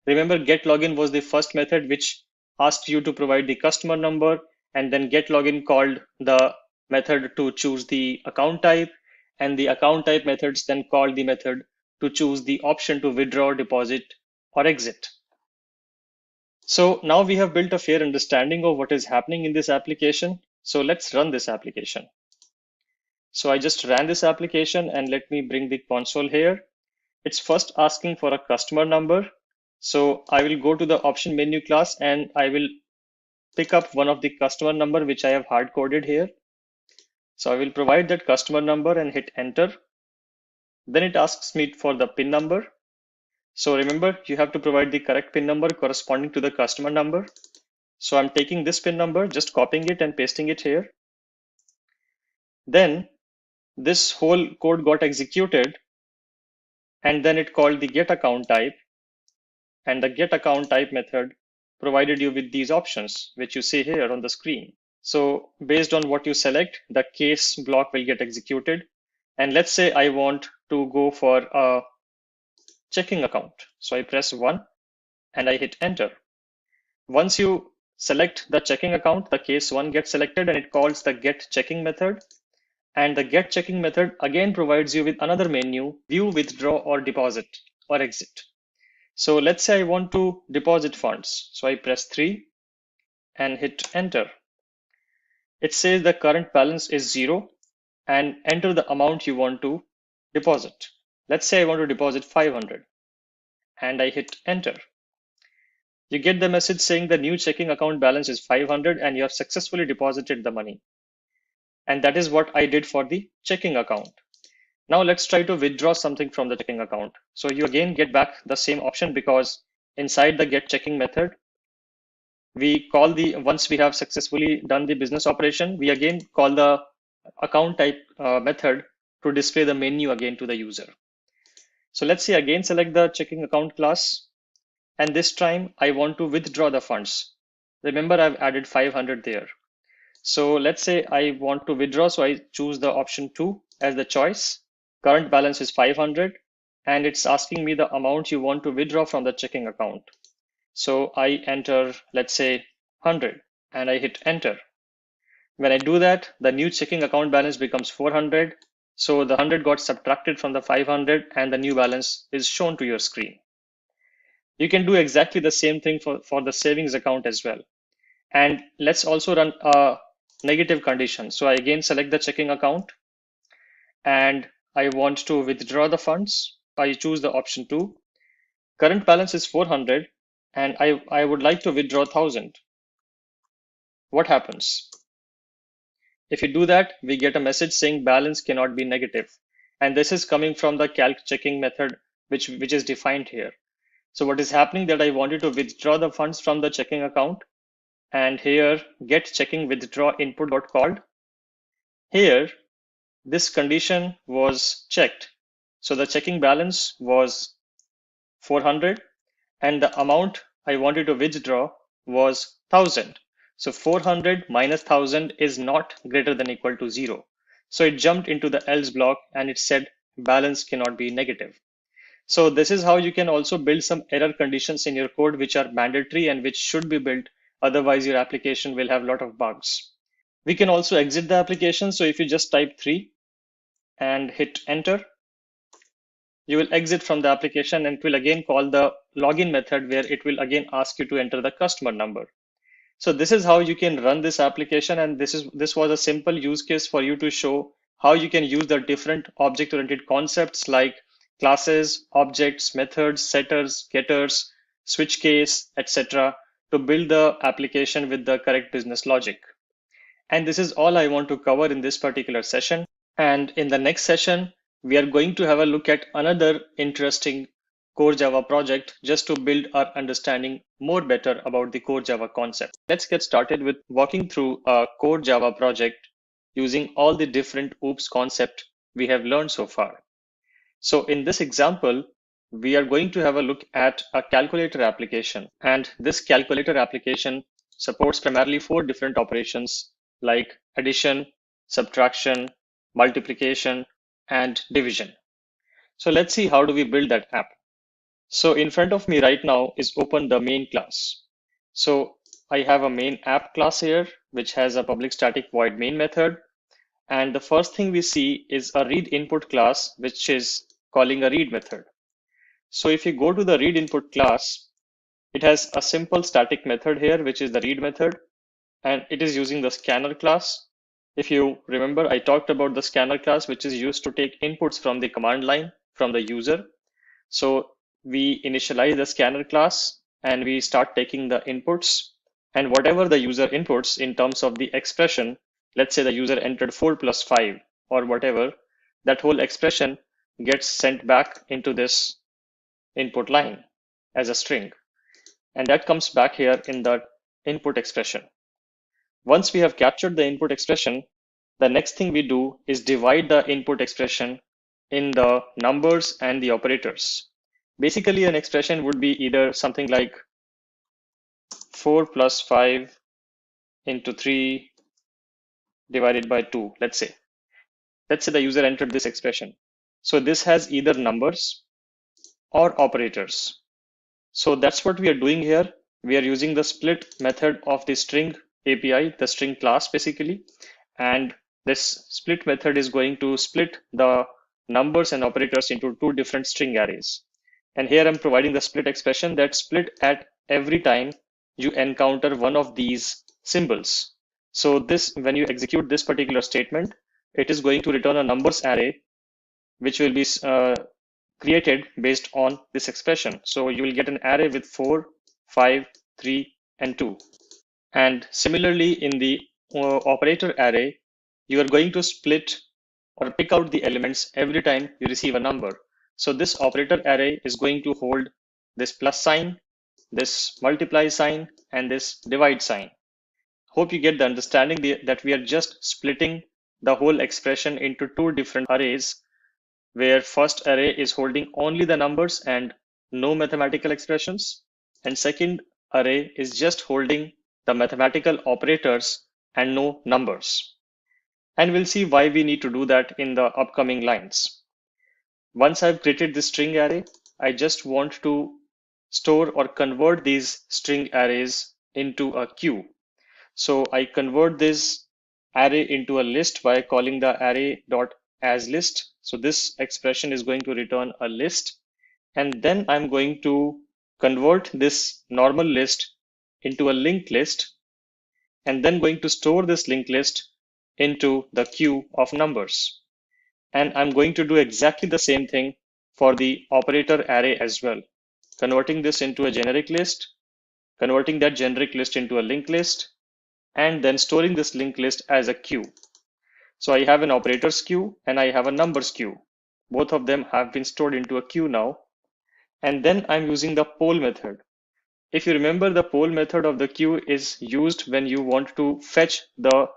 Remember, get login was the first method which asked you to provide the customer number, and then get login called the method to choose the account type, and the account type methods then called the method to choose the option to withdraw, deposit, or exit. So now we have built a fair understanding of what is happening in this application. So let's run this application. So I just ran this application, and let me bring the console here. It's first asking for a customer number. So I will go to the option menu class and I will pick up one of the customer number which I have hard coded here. So I will provide that customer number and hit enter. Then it asks me for the PIN number. So remember, you have to provide the correct PIN number corresponding to the customer number. So I'm taking this PIN number, just copying it and pasting it here. Then this whole code got executed, and then it called the get account type, and the get account type method provided you with these options, which you see here on the screen. So based on what you select, the case block will get executed. And let's say I want to go for a checking account. So I press 1 and I hit enter. Once you select the checking account, the case 1 gets selected and it calls the get checking method. And the get checking method again provides you with another menu, view, withdraw, or deposit, or exit. So let's say I want to deposit funds. So I press 3 and hit enter. It says the current balance is 0 and enter the amount you want to deposit. Let's say I want to deposit 500 and I hit enter. You get the message saying the new checking account balance is 500 and you have successfully deposited the money. And that is what I did for the checking account. Now let's try to withdraw something from the checking account. So you again get back the same option, because inside the get checking method, we call once we have successfully done the business operation, we again call the account type method to display the menu again to the user. So let's say again select the checking account class, and this time I want to withdraw the funds. Remember, I've added 500 there. So let's say I want to withdraw, so I choose the option 2 as the choice. Current balance is 500 and it's asking me the amount you want to withdraw from the checking account. So I enter, let's say 100, and I hit enter. When I do that, the new checking account balance becomes 400. So the 100 got subtracted from the 500 and the new balance is shown to your screen. You can do exactly the same thing for the savings account as well. And let's also run a negative condition. So I again select the checking account and I want to withdraw the funds. I choose the option 2. Current balance is 400 and I would like to withdraw 1000. What happens? If you do that, we get a message saying balance cannot be negative. And this is coming from the calc checking method, which is defined here. So what is happening that I wanted to withdraw the funds from the checking account, and here get checking withdraw input got called. Here, this condition was checked. So the checking balance was 400 and the amount I wanted to withdraw was 1000. So 400 minus 1000 is not greater than equal to 0. So it jumped into the else block and it said balance cannot be negative. So this is how you can also build some error conditions in your code which are mandatory and which should be built. Otherwise, your application will have a lot of bugs. We can also exit the application. So if you just type 3 and hit enter, you will exit from the application and it will again call the login method, where it will again ask you to enter the customer number. So this is how you can run this application. And this was a simple use case for you to show how you can use the different object-oriented concepts like classes, objects, methods, setters, getters, switch case, etc. to build the application with the correct business logic. And this is all I want to cover in this particular session. And in the next session, we are going to have a look at another interesting core Java project just to build our understanding more better about the core Java concept. Let's get started with walking through a core Java project using all the different OOPS concept we have learned so far. So in this example, we are going to have a look at a calculator application, and this calculator application supports primarily 4 different operations like addition, subtraction, multiplication, and division. So let's see how do we build that app. So in front of me right now is open the main class. So I have a main app class here, which has a public static void main method. And the first thing we see is a read input class, which is calling a read method. So if you go to the read input class, it has a simple static method here, which is the read method, and it is using the scanner class. If you remember, I talked about the scanner class, which is used to take inputs from the command line from the user. So we initialize the scanner class and we start taking the inputs, and whatever the user inputs in terms of the expression, let's say the user entered 4 plus 5 or whatever, that whole expression gets sent back into this input line as a string. And that comes back here in the input expression. Once we have captured the input expression, the next thing we do is divide the input expression in the numbers and the operators. Basically, an expression would be either something like 4 plus 5 into 3 divided by 2, let's say. Let's say the user entered this expression. So this has either numbers or operators. So that's what we are doing here. We are using the split method of the string API, the string class basically. And this split method is going to split the numbers and operators into 2 different string arrays. And here I'm providing the split expression that split at every time you encounter one of these symbols. So this, when you execute this particular statement, it is going to return a numbers array, which will be created based on this expression. So you will get an array with 4, 5, 3, and 2. And similarly, in the operator array, you are going to split or pick out the elements every time you receive a number. So this operator array is going to hold this plus sign, this multiply sign, and this divide sign. Hope you get the understanding that we are just splitting the whole expression into 2 different arrays, where first array is holding only the numbers and no mathematical expressions, and second array is just holding the mathematical operators and no numbers. And we'll see why we need to do that in the upcoming lines. Once I've created this string array, I just want to store or convert these string arrays into a queue. So I convert this array into a list by calling the array.asList. So this expression is going to return a list. And then I'm going to convert this normal list into a linked list, and then going to store this linked list into the queue of numbers. And I'm going to do exactly the same thing for the operator array as well, converting this into a generic list, converting that generic list into a linked list, and then storing this linked list as a queue. So I have an operators queue and I have a numbers queue. Both of them have been stored into a queue now. And then I'm using the poll method. If you remember, the poll method of the queue is used when you want to fetch the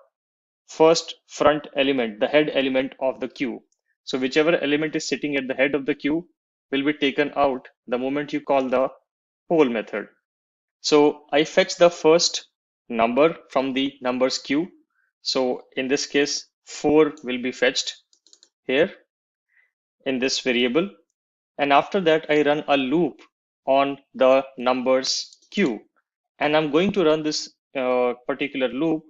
first front element, the head element of the queue. So whichever element is sitting at the head of the queue will be taken out the moment you call the poll method. So I fetch the first number from the numbers queue. So in this case, 4 will be fetched here in this variable. And after that, I run a loop on the numbers queue. And I'm going to run this particular loop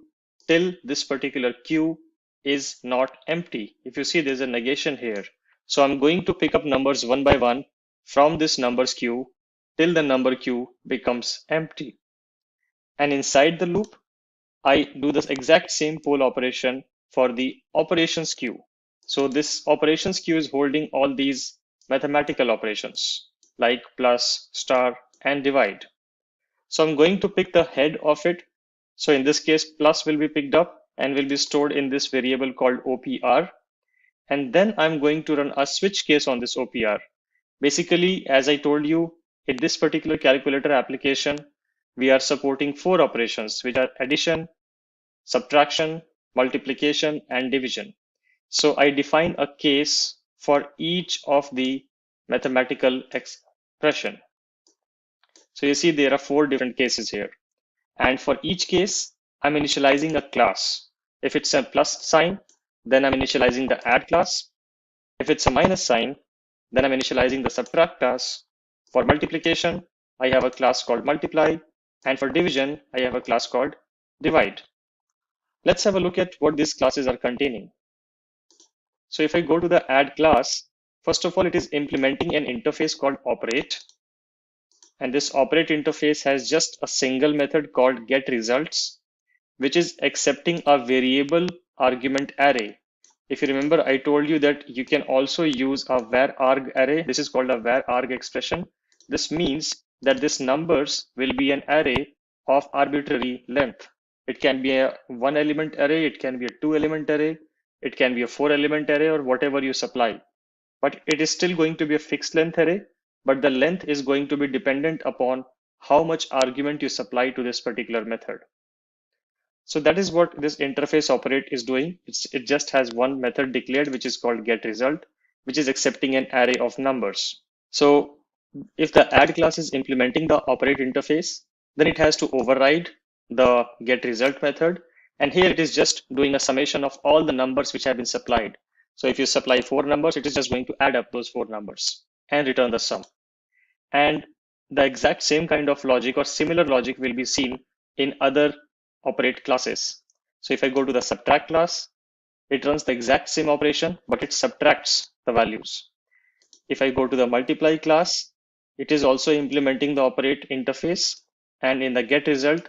till this particular queue is not empty. If you see, there's a negation here. So I'm going to pick up numbers one by one from this numbers queue till the number queue becomes empty. And inside the loop, I do this exact same poll operation for the operations queue. So this operations queue is holding all these mathematical operations like plus, star, and divide. So I'm going to pick the head of it. So in this case, plus will be picked up and will be stored in this variable called OPR. And then I'm going to run a switch case on this OPR. Basically, as I told you, in this particular calculator application, we are supporting 4 operations, which are addition, subtraction, multiplication, and division. So I define a case for each of the mathematical expression. So you see there are 4 different cases here. And for each case, I'm initializing a class. If it's a plus sign, then I'm initializing the add class. If it's a minus sign, then I'm initializing the subtract class. For multiplication, I have a class called multiply. And for division, I have a class called divide. Let's have a look at what these classes are containing. So if I go to the add class, first of all, it is implementing an interface called operate. And this operate interface has just a single method called getResults, which is accepting a variable argument array. If you remember, I told you that you can also use a var_arg array. This is called a var_arg expression. This means that these numbers will be an array of arbitrary length. It can be a 1-element array, it can be a 2-element array, it can be a 4-element array, or whatever you supply. But it is still going to be a fixed length array, but the length is going to be dependent upon how much argument you supply to this particular method. So that is what this interface operate is doing. It just has one method declared, which is called getResult, which is accepting an array of numbers. So if the add class is implementing the operate interface, then it has to override the getResult method. And here it is just doing a summation of all the numbers which have been supplied. So if you supply 4 numbers, it is just going to add up those 4 numbers and return the sum. And the exact same kind of logic or similar logic will be seen in other operate classes. So if I go to the subtract class, it runs the exact same operation, but it subtracts the values. If I go to the multiply class, it is also implementing the operate interface, and in the getResult,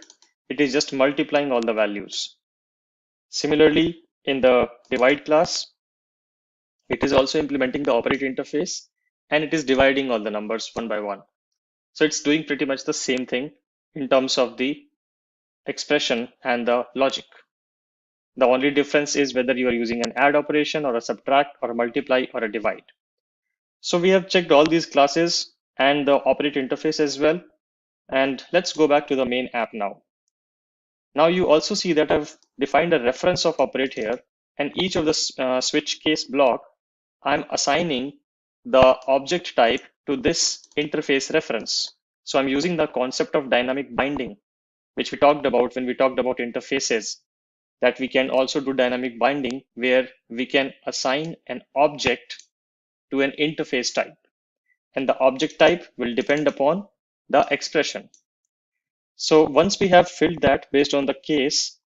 it is just multiplying all the values. Similarly, in the divide class, it is also implementing the operate interface, and it is dividing all the numbers one by one. So it's doing pretty much the same thing in terms of the expression and the logic. The only difference is whether you are using an add operation or a subtract or a multiply or a divide. So we have checked all these classes and the operate interface as well. And let's go back to the main app now. Now you also see that I've defined a reference of operate here, and each of the switch case block, I'm assigning the object type to this interface reference. So I'm using the concept of dynamic binding, which we talked about when we talked about interfaces, that we can also do dynamic binding where we can assign an object to an interface type. And the object type will depend upon the expression. So once we have filled that based on the case,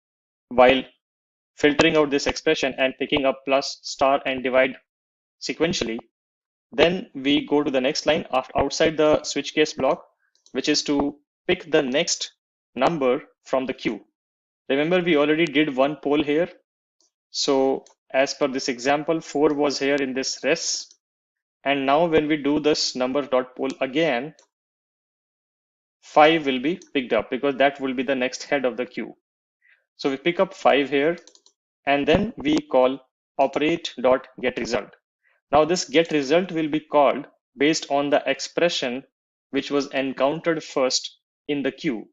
while filtering out this expression and picking up plus, star, and divide sequentially, then we go to the next line outside the switch case block, which is to pick the next number from the queue. Remember, we already did one poll here. So as per this example, 4 was here in this res. And now when we do this number.poll again, 5 will be picked up because that will be the next head of the queue. So we pick up 5 here, and then we call operate.getResult. Now this getResult will be called based on the expression which was encountered first in the queue.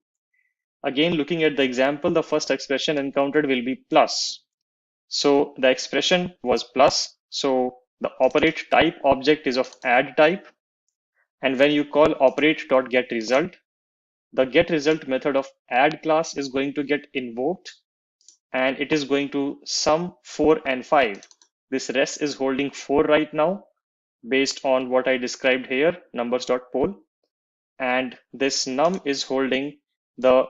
Again, looking at the example, the first expression encountered will be plus. So the expression was plus. So the operate type object is of add type. And when you call operate.getResult, the getResult method of add class is going to get invoked, and it is going to sum 4 and 5. This res is holding 4 right now based on what I described here, numbers.poll. And this num is holding the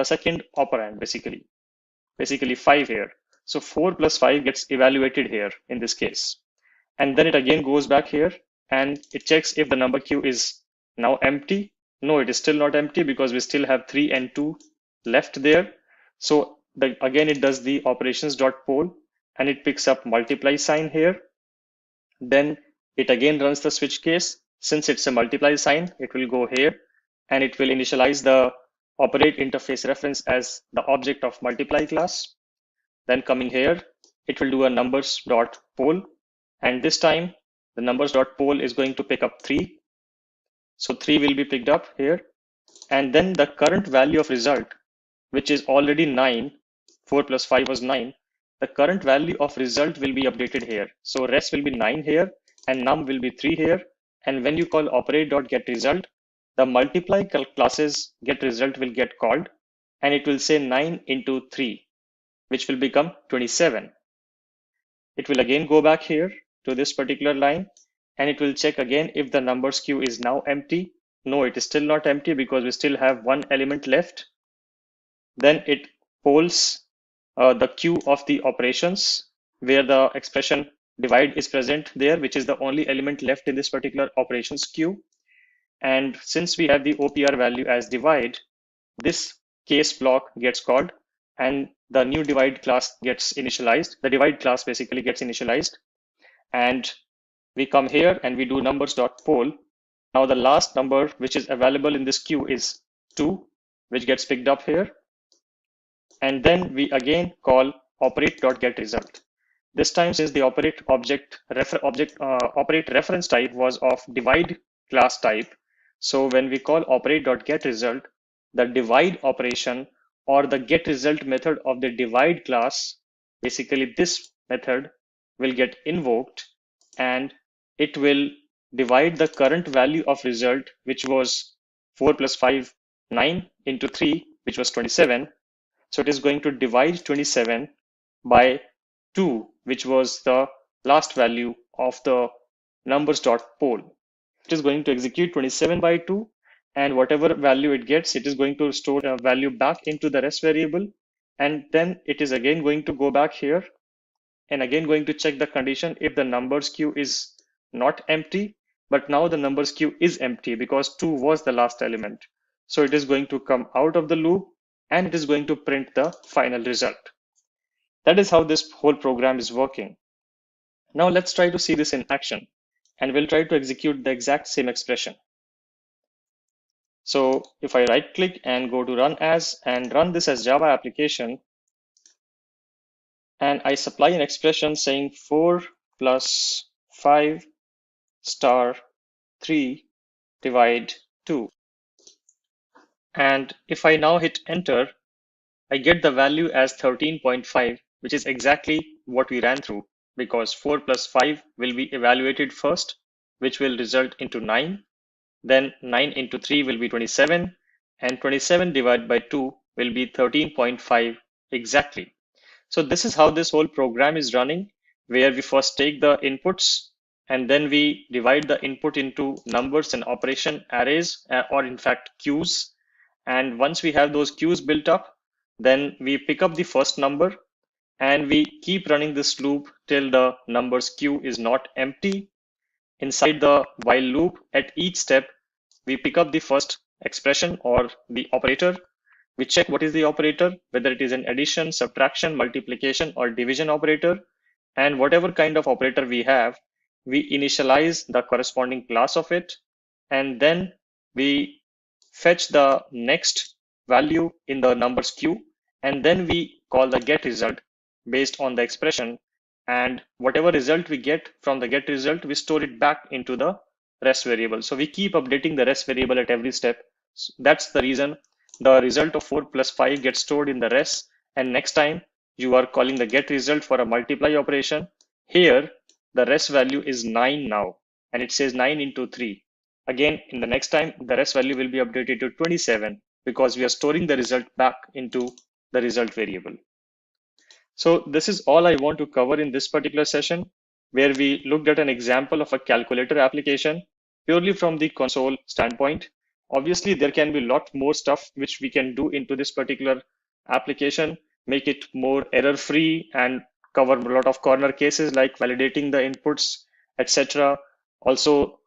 second operand, basically 5 here. So 4 plus 5 gets evaluated here in this case. And then it again goes back here and it checks if the number queue is now empty. No, it is still not empty because we still have 3 and 2 left there. So again, it does the operations.poll and it picks up multiply sign here. Then it again runs the switch case. Since it's a multiply sign, it will go here and it will initialize the operate interface reference as the object of multiply class. Then coming here, it will do a numbers.poll And this time the numbers.poll is going to pick up 3. So 3 will be picked up here. And then the current value of result, which is already 9, 4 plus 5 was 9. The current value of result will be updated here. So res will be 9 here and num will be 3 here. And when you call operate.getResult, the multiply classes getResult will get called and it will say 9 into 3, which will become 27. It will again go back here to this particular line and it will check again if the numbers queue is now empty. No, it is still not empty because we still have one element left. Then it polls the queue of the operations where the expression divide is present there, which is the only element left in this particular operations queue. And since we have the OPR value as divide, this case block gets called and the new divide class gets initialized. The divide class basically gets initialized. And we come here and we do numbers.poll. Now the last number which is available in this queue is 2, which gets picked up here. And then we again call operate.getResult. This time, since the operate operate reference type was of divide class type, so when we call operate.getResult, the divide operation or the getResult method of the divide class, basically this method will get invoked and it will divide the current value of result, which was 4 plus 5, 9 into 3, which was 27. So it is going to divide 27 by 2, which was the last value of the numbers.poll. It is going to execute 27 by 2, and whatever value it gets, it is going to store a value back into the rest variable. And then it is again going to go back here and again going to check the condition if the numbers queue is not empty. But now the numbers queue is empty because 2 was the last element. So it is going to come out of the loop and it is going to print the final result. That is how this whole program is working. Now let's try to see this in action and we'll try to execute the exact same expression. So if I right click and go to run as and run this as Java application, and I supply an expression saying 4 plus 5 star 3 divide 2. And if I now hit enter, I get the value as 13.5, which is exactly what we ran through because 4 plus 5 will be evaluated first, which will result into 9. Then 9 into 3 will be 27 and 27 divided by 2 will be 13.5 exactly. So this is how this whole program is running, where we first take the inputs and then we divide the input into numbers and operation arrays, or in fact queues. And once we have those queues built up, then we pick up the first number and we keep running this loop till the numbers queue is not empty. Inside the while loop, at each step, we pick up the first expression or the operator. We check what is the operator, whether it is an addition, subtraction, multiplication, or division operator. And whatever kind of operator we have, we initialize the corresponding class of it. And then we fetch the next value in the numbers queue. And then we call the getResult based on the expression. And whatever result we get from the getResult, we store it back into the rest variable. So we keep updating the rest variable at every step. So that's the reason the result of 4 plus 5 gets stored in the rest. And next time you are calling the getResult for a multiply operation, here the rest value is 9 now, and it says 9 into 3. Again, in the next time, the rest value will be updated to 27 because we are storing the result back into the result variable. So this is all I want to cover in this particular session, where we looked at an example of a calculator application purely from the console standpoint. Obviously, there can be a lot more stuff which we can do into this particular application, make it more error-free and cover a lot of corner cases like validating the inputs, etc. Also,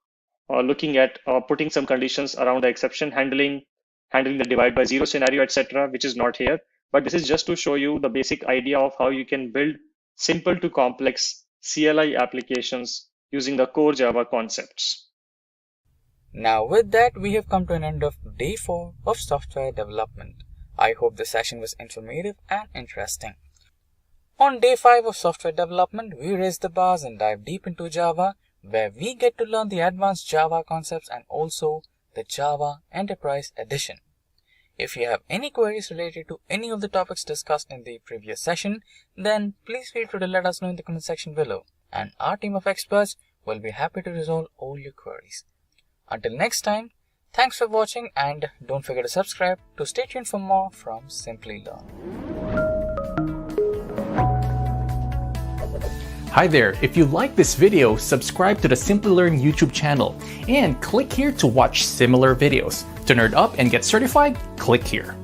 looking at putting some conditions around the exception handling the divide by zero scenario, etc., which is not here. But this is just to show you the basic idea of how you can build simple to complex CLI applications using the core Java concepts. Now with that, we have come to an end of day 4 of software development. I hope the session was informative and interesting. On day 5 of software development, we raise the bars and dive deep into Java, where we get to learn the advanced Java concepts and also the Java Enterprise Edition. If you have any queries related to any of the topics discussed in the previous session, then please feel free to let us know in the comment section below, and our team of experts will be happy to resolve all your queries. Until next time, thanks for watching and don't forget to subscribe to stay tuned for more from Simplilearn. Hi there, if you like this video, subscribe to the Simplilearn YouTube channel and click here to watch similar videos. To nerd up and get certified, click here.